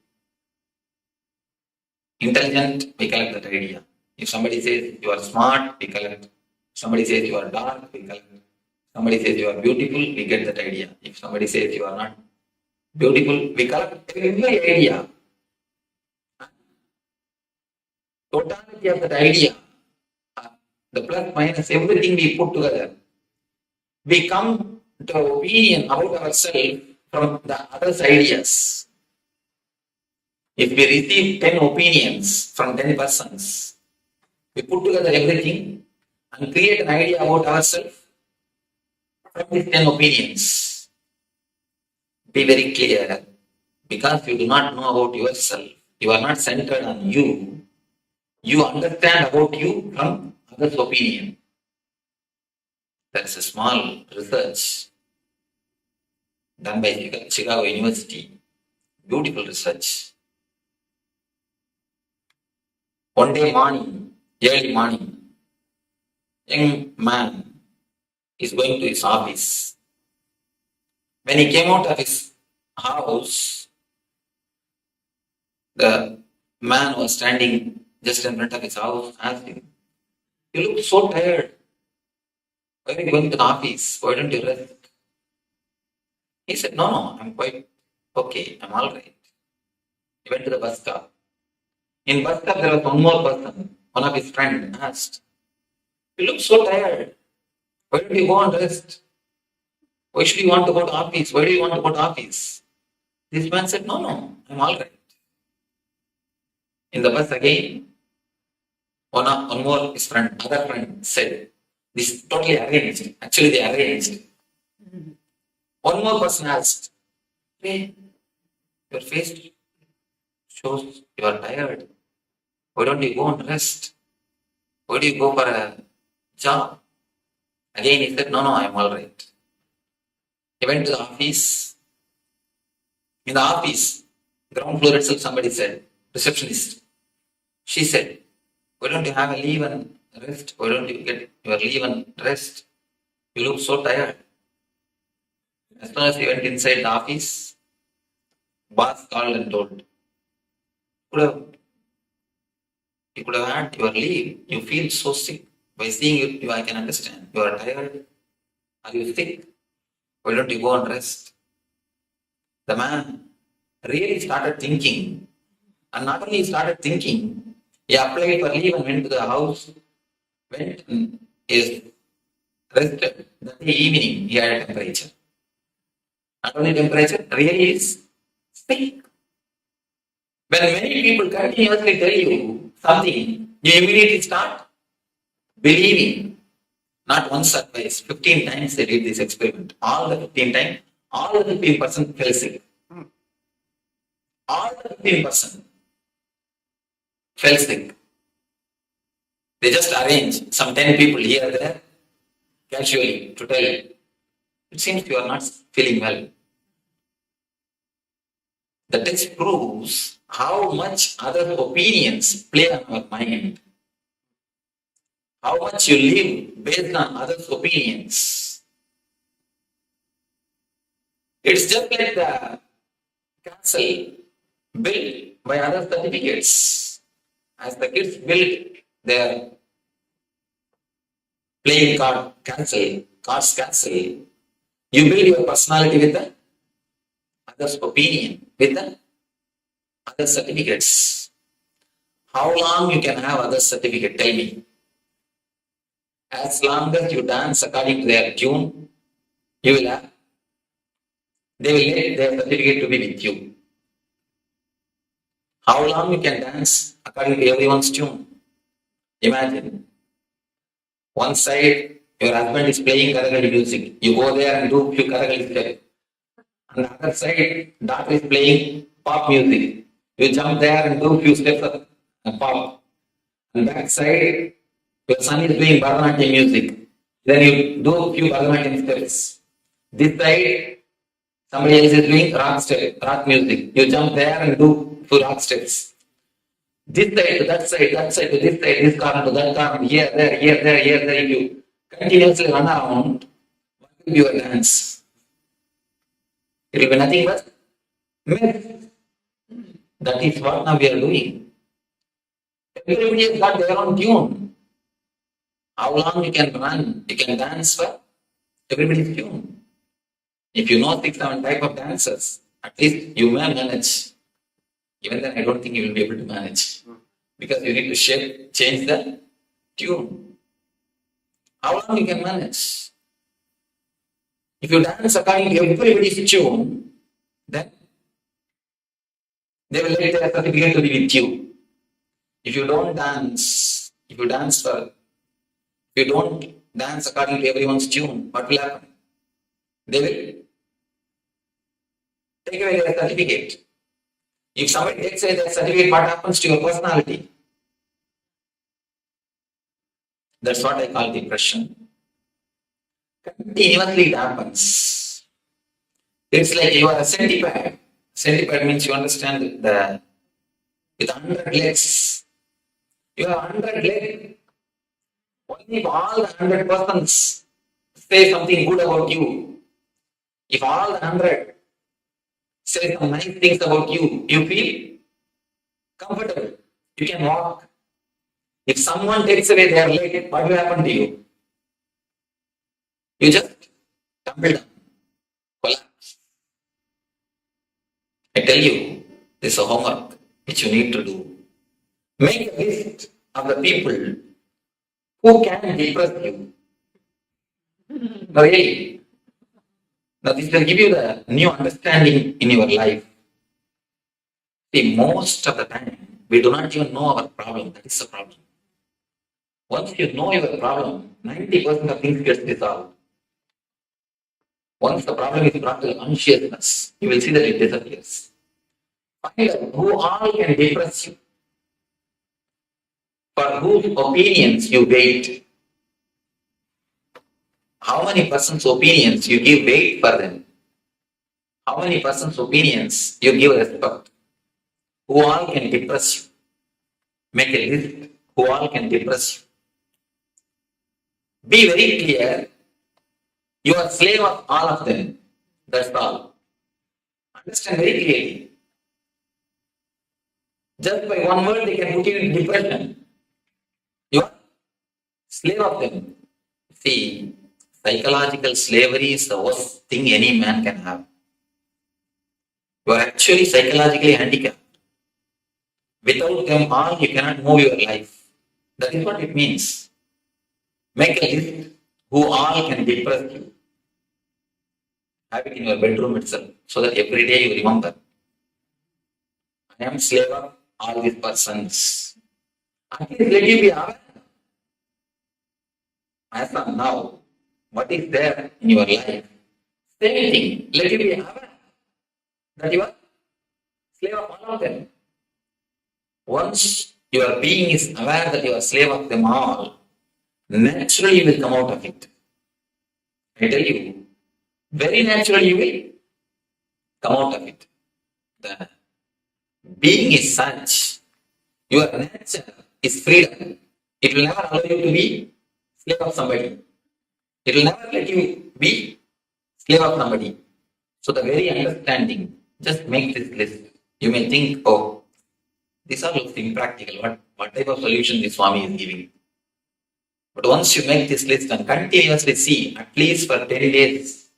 intelligent, we collect that idea. If somebody says you are smart, we collect. If somebody says you are dark, we collect. If somebody says you are beautiful, we get that idea. If somebody says you are not beautiful, we collect every idea. Totality of that idea, the plus minus, everything we put together. We come to opinion about ourselves from the other's ideas. If we receive 10 opinions from 10 persons, we put together everything and create an idea about ourselves from these 10 opinions. Be very clear, because you do not know about yourself, you are not centered on you, you understand about you from others' opinion. That's a small research done by Chicago University. Beautiful research. One day morning, early morning, young man is going to his office. When he came out of his house, the man was standing just in front of his house, asked him, "You look so tired. Why are you going to the office? Why don't you rest?" He said, No, I'm quite okay. I'm all right. He went to the bus stop. In bus stop, there was one more person. One of his friends asked, "You look so tired. Why don't you go and rest? Why should you want to go to office? Why do you want to go to office?" This man said, No, I'm all right. In the bus again, one more his friend, other friend said, "This is totally arranged. Actually, they arranged." One more person asked, "Hey, your face shows you are tired. Why don't you go and rest? Why do you go for a job?" Again, he said, No, I'm all right. He went to the office. In the office, ground floor itself, somebody said, receptionist. She said, Why don't you have a leave and rest? Why don't you get your leave and rest? You look so tired. As soon as you went inside the office, boss called and told, you could have had your leave. You feel so sick. By seeing you, I can understand. You are tired. Are you sick? Why don't you go and rest? The man really started thinking. And not only started thinking, he applied for leave and went to the house, went and is rested. That day evening, he had a temperature. Not only temperature, really is sick. When many people continuously tell you something, you immediately start believing. Not once or twice, 15 times they did this experiment. All the 15 times, all the 15% fell sick. All the 15% fell sick. They just arrange some 10 people here there, casually, to tell you, it seems you are not feeling well. The text proves how much other opinions play on our mind. How much you live based on others' opinions. It's just like the castle built by other certificates. As the kids build their playing cards castle, you build your personality with the others' opinion, with the other certificates. How long you can have other certificate? Tell me. As long as you dance according to their tune, you will have. They will let their certificate to be with you. How long you can dance according to everyone's tune? Imagine. One side, your husband is playing Kathakali music. You go there and do a few Kathakali steps. On the other side, daughter is playing pop music. You jump there and do a few steps of pop. On that side, your son is playing Bharatanatyam music. Then you do a few Bharatanatyam steps. This side, somebody else is doing rock music. You jump there and do a few rock steps. This side to that side, that side to this side, this corner to that corner, here, there, here, there, here, there. If you continuously run around, what will be your dance? It will be nothing but myth. That is what now we are doing. Everybody has got their own tune. How long you can run, you can dance for everybody's tune. If you know 6-7 type of dancers, at least you may manage. Even then, I don't think you will be able to manage. Because you need to change the tune. How long you can manage? If you dance according to everybody's tune, then they will let their certificate to be with you. If you don't dance, if you don't dance according to everyone's tune, what will happen? They will take away their certificate. If somebody takes away their certificate, what happens to your personality? That's what I call depression. Continuously it happens. It's like you are a centipede. Centipede means you understand with 100 legs. You have 100 legs. Only if all the 100 persons say something good about you, if all the 100 say some nice things about you, you feel comfortable. You can walk. If someone takes away their leg, what will happen to you? You just tumble down, collapse. I tell you, this is a homework which you need to do. Make a list of the people who can depress you. Now, really. Now, this will give you the new understanding in your life. See, most of the time, we do not even know our problem. That is the problem. Once you know your problem, 90% of things gets resolved. Once the problem is brought to the consciousness, you will see that it disappears. Find out who all can depress you, for whose opinions you wait. How many persons' opinions you give weight for them? How many persons' opinions you give respect? Who all can depress you? Make a list who all can depress you. Be very clear. You are slave of all of them. That's all. Understand very clearly. Just by one word, they can put you in depression. You are slave of them. See, psychological slavery is the worst thing any man can have. You are actually psychologically handicapped. Without them all, you cannot move your life. That is what it means. Make a list who all can depress you. Have it in your bedroom itself, so that every day you remember. I am slave of all these persons. At least let you be aware. As of now, what is there in your life? Same thing. Let you be aware that you are slave of all of them. Once your being is aware that you are slave of them all, naturally you will come out of it. I tell you, very naturally you will come out of it. The being is such, your nature is freedom. It will never allow you to be slave of somebody. It will never let you be slave of somebody. So the very understanding, just make this list. You may think, oh, these are looks impractical. What type of solution this Swami is giving? But once you make this list and continuously see, at least for 10 days,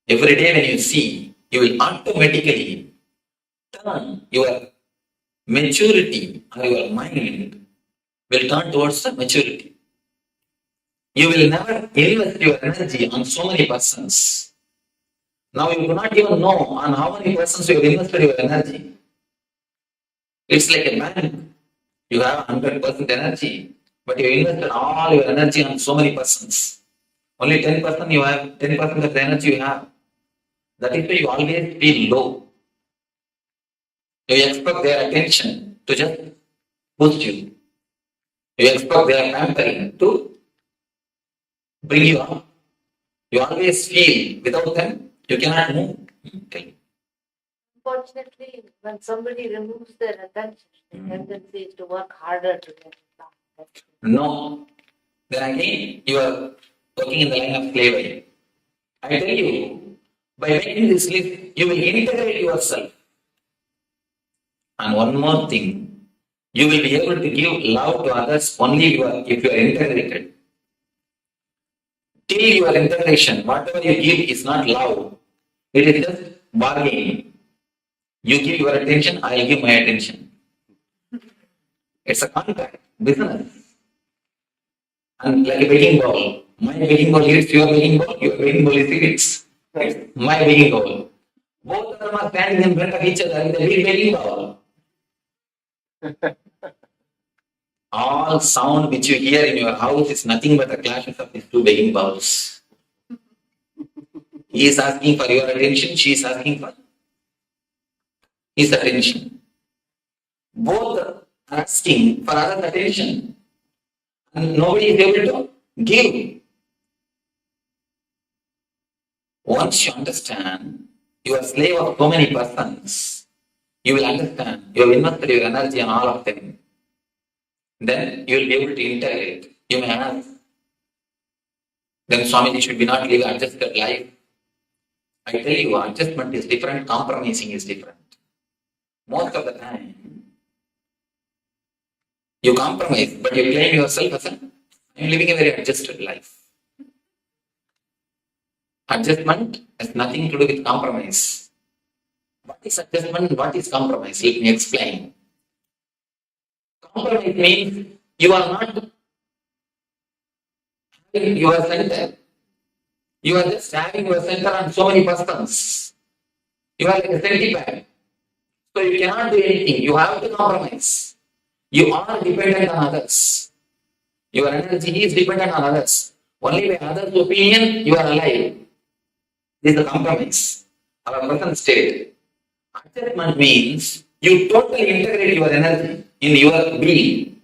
every day when you see, you will automatically turn your maturity or your mind will turn towards the maturity. You will never invest your energy on so many persons. Now you do not even know on how many persons you have invested your energy. It's like a bank. You have 100% energy, but you invested all your energy on so many persons. Only 10% you have, 10% of the energy you have. That is why you always feel low. You expect their attention to just boost you. You expect their pampering to bring you up. You always feel without them, you cannot move. Unfortunately, when somebody removes their attention, the tendency is to work harder to get it back. No. Then again, you are working in the line of slavery. I tell you, by making this list, you will integrate yourself. And one more thing, you will be able to give love to others only if you are integrated. Till your integration, whatever you give is not love. It is just bargaining. You give your attention, I will give my attention. It's a contract, business. And like a begging bowl. My begging bowl hits your begging bowl hits my begging bowl. Both of them are standing in front of each other with a big begging bowl. All sound which you hear in your house is nothing but the clashes of these two begging bowls. He is asking for your attention, she is asking for his attention. Both are asking for others' attention. And nobody is able to give. Once you understand, you are slave of so many persons, you will understand, you have invested your energy on all of them. Then you will be able to integrate. You may ask, then Swamiji, should we not live adjusted life? I tell you, adjustment is different, compromising is different. Most of the time, you compromise, but you claim yourself as I'm living a very adjusted life. Adjustment has nothing to do with compromise. What is adjustment? What is compromise? Let me explain. Compromise means you are not having your center. You are just having your center on so many persons. You are like a centipede. So you cannot do anything. You have to compromise. You are dependent on others. Your energy is dependent on others. Only by others' opinion you are alive. This is the compromise. Our present state. Adjustment means you totally integrate your energy in your being.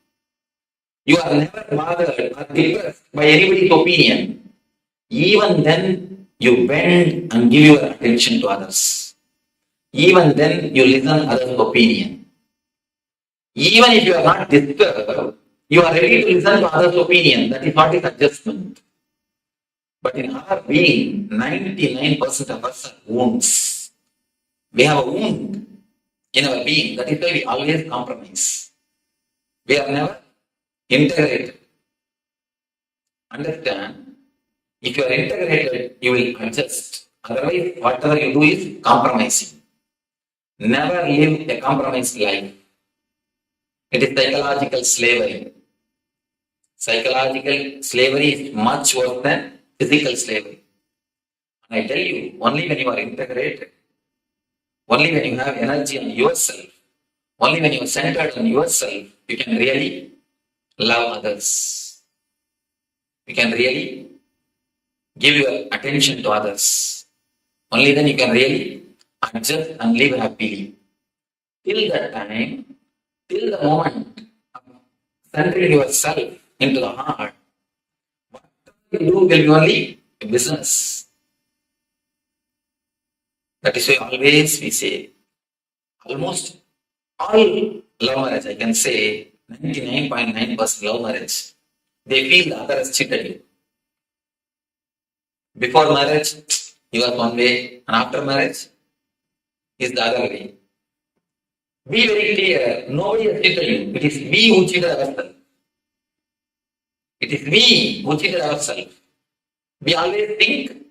You are never bothered or depressed by anybody's opinion. Even then, you bend and give your attention to others. Even then, you listen others' opinion. Even if you are not disturbed, you are ready to listen to others' opinion. That is what is adjustment. But in our being, 99% of us are wounds. We have a wound in our being. That is why we always compromise. We are never integrated. Understand? If you are integrated, you will adjust. Otherwise, whatever you do is compromising. Never live a compromised life. It is psychological slavery. Psychological slavery is much worse than physical slavery. And I tell you, only when you are integrated, only when you have energy on yourself, only when you are centered on yourself, you can really love others. You can really give your attention to others. Only then you can really adjust and live happily. Till that time, till the moment of centering yourself into the heart, whatever you do will be only a business. That is why always we say, almost all love marriage, I can say 99.9% love marriage, they feel the other has cheated you. Before marriage, you are one way, and after marriage, is the other way. Be very clear, nobody has cheated you. It is we who cheated ourselves. It is we who cheated ourselves. We always think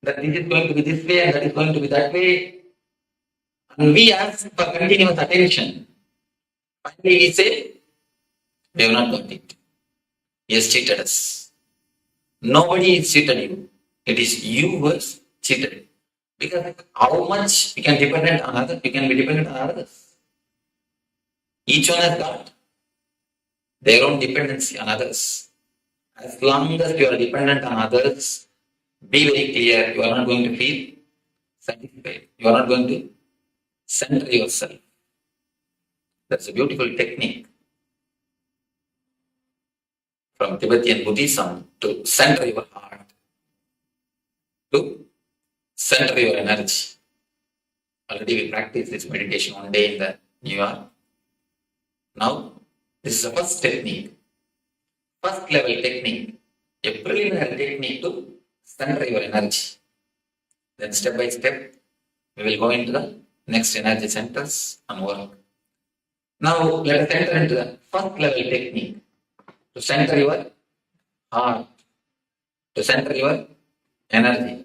that this is going to be this way and that is going to be that way. And we ask for continuous attention. Finally, we say, we have not got it. He has cheated us. Nobody has cheated you. It is you who has cheated. Because how much you can dependent on others, you can be dependent on others. Each one has got their own dependency on others. As long as you are dependent on others, be very clear, you are not going to feel satisfied. You are not going to center yourself. That's a beautiful technique from Tibetan Buddhism to center your heart, to center your energy. Already we practiced this meditation one day in New York. Now, this is the first technique, first level technique, a preliminary technique to center your energy. Then step by step, we will go into the next energy centers and work. Now, let us enter into the first level technique to center your heart, to center your energy.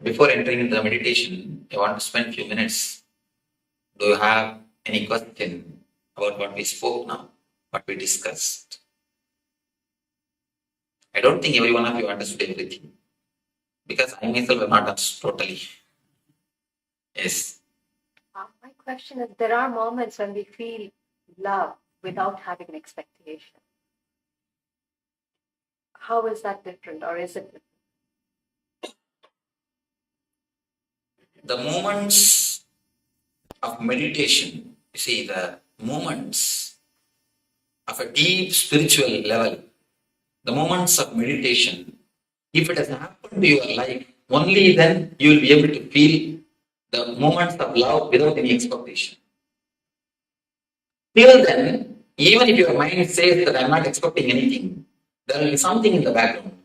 Before entering into the meditation, I want to spend a few minutes. Do you have any question about what we spoke now, what we discussed? I don't think every one of you understood everything, because I myself have not understood totally. Yes. My question is, there are moments when we feel love without having an expectation. How is that different, or is it different? The moments of meditation, you see, the moments of a deep spiritual level, the moments of meditation, if it has happened to your life, only then you will be able to feel the moments of love without any expectation. Till then, even if your mind says that I am not expecting anything, there will be something in the background.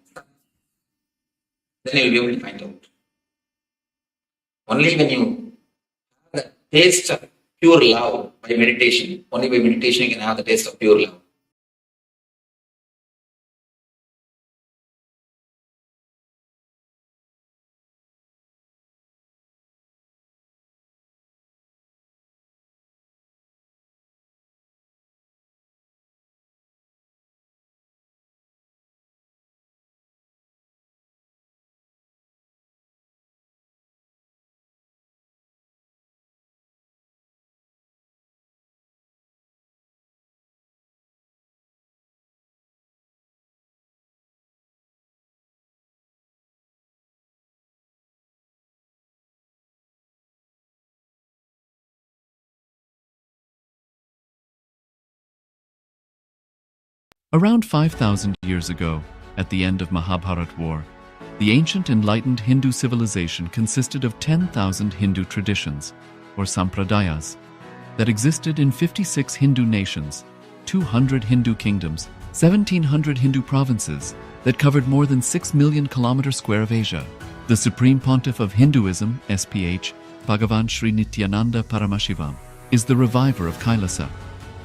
Then you will be able to find out. Only when you have the taste of pure love by meditation, only by meditation you can have the taste of pure love. Around 5,000 years ago, at the end of Mahabharat War, the ancient enlightened Hindu civilization consisted of 10,000 Hindu traditions, or sampradayas, that existed in 56 Hindu nations, 200 Hindu kingdoms, 1,700 Hindu provinces that covered more than 6 million kilometers square of Asia. The Supreme Pontiff of Hinduism, SPH, Bhagavan Sri Nithyananda Paramashivoham, is the reviver of Kailasa,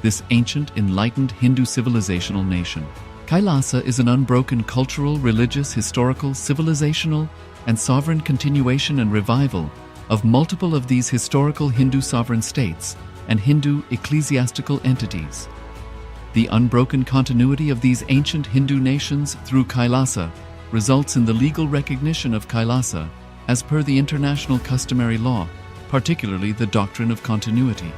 this ancient, enlightened Hindu civilizational nation. Kailasa is an unbroken cultural, religious, historical, civilizational, and sovereign continuation and revival of multiple of these historical Hindu sovereign states and Hindu ecclesiastical entities. The unbroken continuity of these ancient Hindu nations through Kailasa results in the legal recognition of Kailasa as per the international customary law, particularly the Doctrine of Continuity.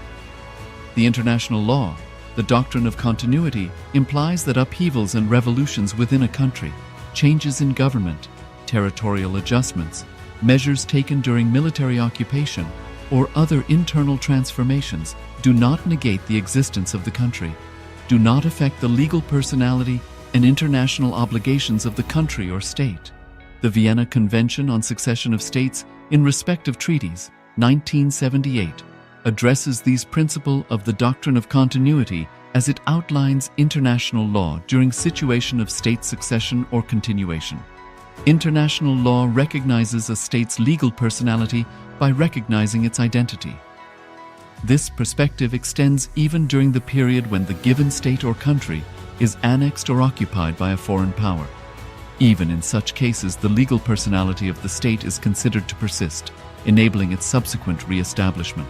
The international law, the Doctrine of Continuity, implies that upheavals and revolutions within a country, changes in government, territorial adjustments, measures taken during military occupation, or other internal transformations do not negate the existence of the country, do not affect the legal personality and international obligations of the country or state. The Vienna Convention on Succession of States in Respective Treaties, 1978, addresses these principles of the doctrine of continuity as it outlines international law during situation of state succession or continuation. International law recognizes a state's legal personality by recognizing its identity. This perspective extends even during the period when the given state or country is annexed or occupied by a foreign power. Even in such cases, the legal personality of the state is considered to persist, enabling its subsequent re-establishment.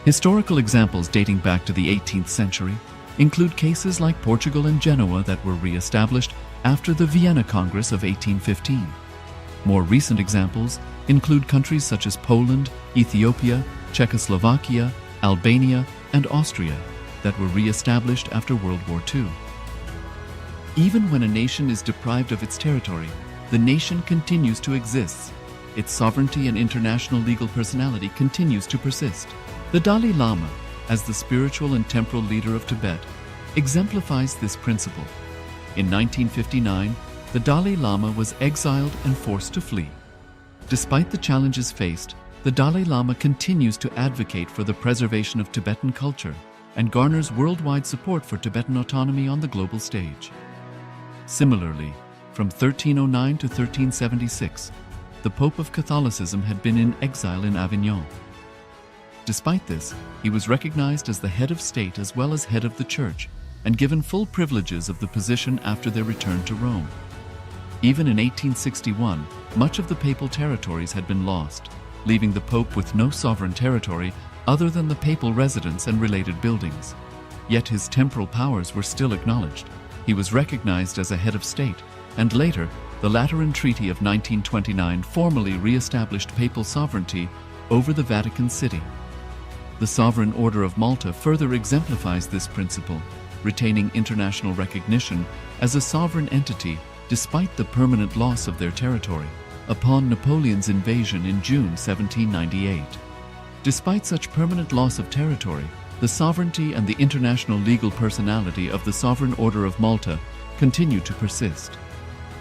Historical examples dating back to the 18th century include cases like Portugal and Genoa that were re-established after the Vienna Congress of 1815. More recent examples include countries such as Poland, Ethiopia, Czechoslovakia, Albania, and Austria that were re-established after World War II. Even when a nation is deprived of its territory, the nation continues to exist. Its sovereignty and international legal personality continues to persist. The Dalai Lama, as the spiritual and temporal leader of Tibet, exemplifies this principle. In 1959, the Dalai Lama was exiled and forced to flee. Despite the challenges faced, the Dalai Lama continues to advocate for the preservation of Tibetan culture and garners worldwide support for Tibetan autonomy on the global stage. Similarly, from 1309 to 1376, the Pope of Catholicism had been in exile in Avignon. Despite this, he was recognized as the head of state as well as head of the church and given full privileges of the position after their return to Rome. Even in 1861, much of the papal territories had been lost, leaving the Pope with no sovereign territory other than the papal residence and related buildings. Yet his temporal powers were still acknowledged. He was recognized as a head of state, and later, the Lateran Treaty of 1929 formally re-established papal sovereignty over the Vatican City. The Sovereign Order of Malta further exemplifies this principle, retaining international recognition as a sovereign entity despite the permanent loss of their territory upon Napoleon's invasion in June 1798. Despite such permanent loss of territory, the sovereignty and the international legal personality of the Sovereign Order of Malta continue to persist.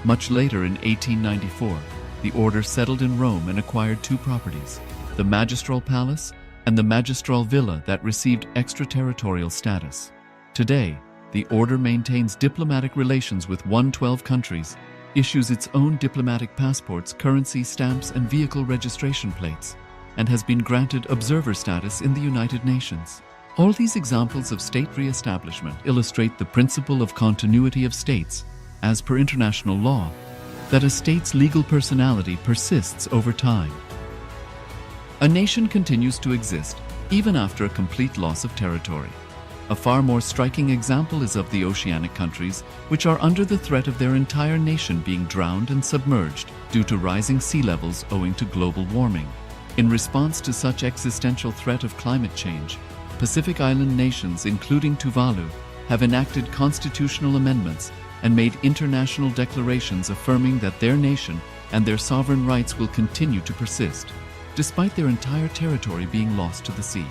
Much later in 1894, the order settled in Rome and acquired two properties, the Magistral Palace and the Magistral Villa that received extraterritorial status. Today, the order maintains diplomatic relations with 112 countries, issues its own diplomatic passports, currency stamps, and vehicle registration plates, and has been granted observer status in the United Nations. All these examples of state re-establishment illustrate the principle of continuity of states, as per international law, that a state's legal personality persists over time. A nation continues to exist even after a complete loss of territory. A far more striking example is of the oceanic countries, which are under the threat of their entire nation being drowned and submerged due to rising sea levels owing to global warming. In response to such existential threat of climate change, Pacific Island nations, including Tuvalu, have enacted constitutional amendments and made international declarations affirming that their nation and their sovereign rights will continue to persist, despite their entire territory being lost to the sea.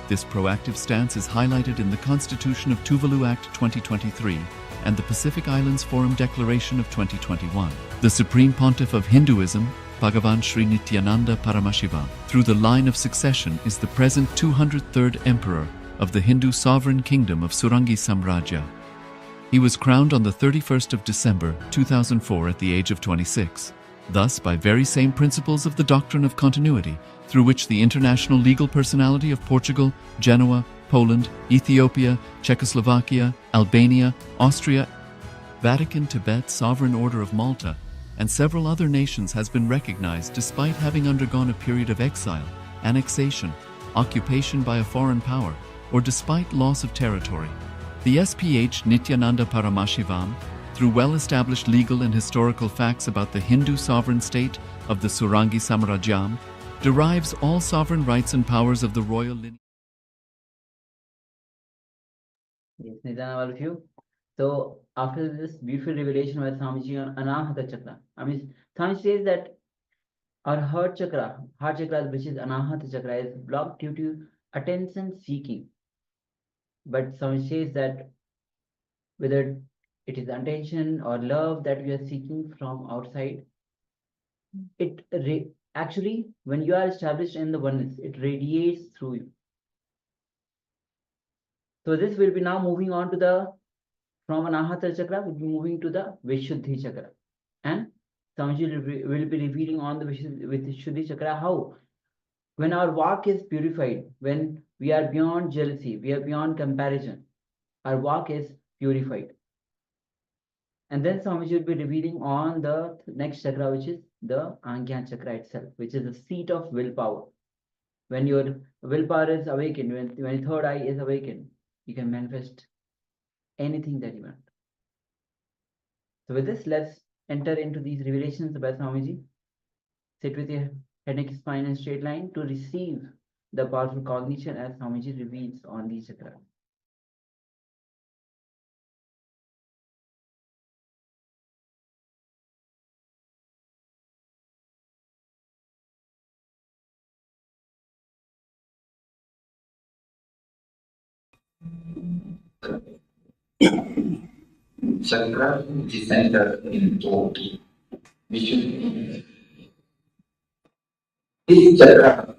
This proactive stance is highlighted in the Constitution of Tuvalu Act 2023 and the Pacific Islands Forum Declaration of 2021. The Supreme Pontiff of Hinduism, Bhagavan Sri Nithyananda Paramashivoham. Through the line of succession is the present 203rd Emperor of the Hindu sovereign kingdom of Surangi Samrajya. He was crowned on the 31st of December 2004 at the age of 26. Thus, by very same principles of the doctrine of continuity, through which the international legal personality of Portugal, Genoa, Poland, Ethiopia, Czechoslovakia, Albania, Austria, Vatican, Tibet, Sovereign Order of Malta, and several other nations has been recognized despite having undergone a period of exile, annexation, occupation by a foreign power, or despite loss of territory. The SPH Nithyananda Paramashivoham, through well-established legal and historical facts about the Hindu sovereign state of the Surangi Samrajyam, derives all sovereign rights and powers of the royal lineage. Yes, Nithyananda, all of you. So after this beautiful revelation by Swamiji on Anahata Chakra, Swamiji says that our heart chakra, which is Anahata Chakra, is blocked due to attention seeking. But Swamiji says that whether it is attention or love that we are seeking from outside, actually, when you are established in the oneness, it radiates through you. So this will be now moving on to the, from Anahata Chakra, we'll be moving to the Vishuddhi Chakra. And Swamiji will be revealing on the Vishuddhi Chakra how, when our walk is purified, when we are beyond jealousy, we are beyond comparison, our walk is purified. And then Swamiji will be revealing on the next chakra, which is the Ajna Chakra itself, which is the seat of willpower. When your willpower is awakened, when your third eye is awakened, you can manifest anything that you want. So with this, let's enter into these revelations by Swamiji. Sit with your head, neck, spine, and straight line to receive the powerful cognition as Swamiji reveals on these chakras. Chakra which is centered in thought. This chakra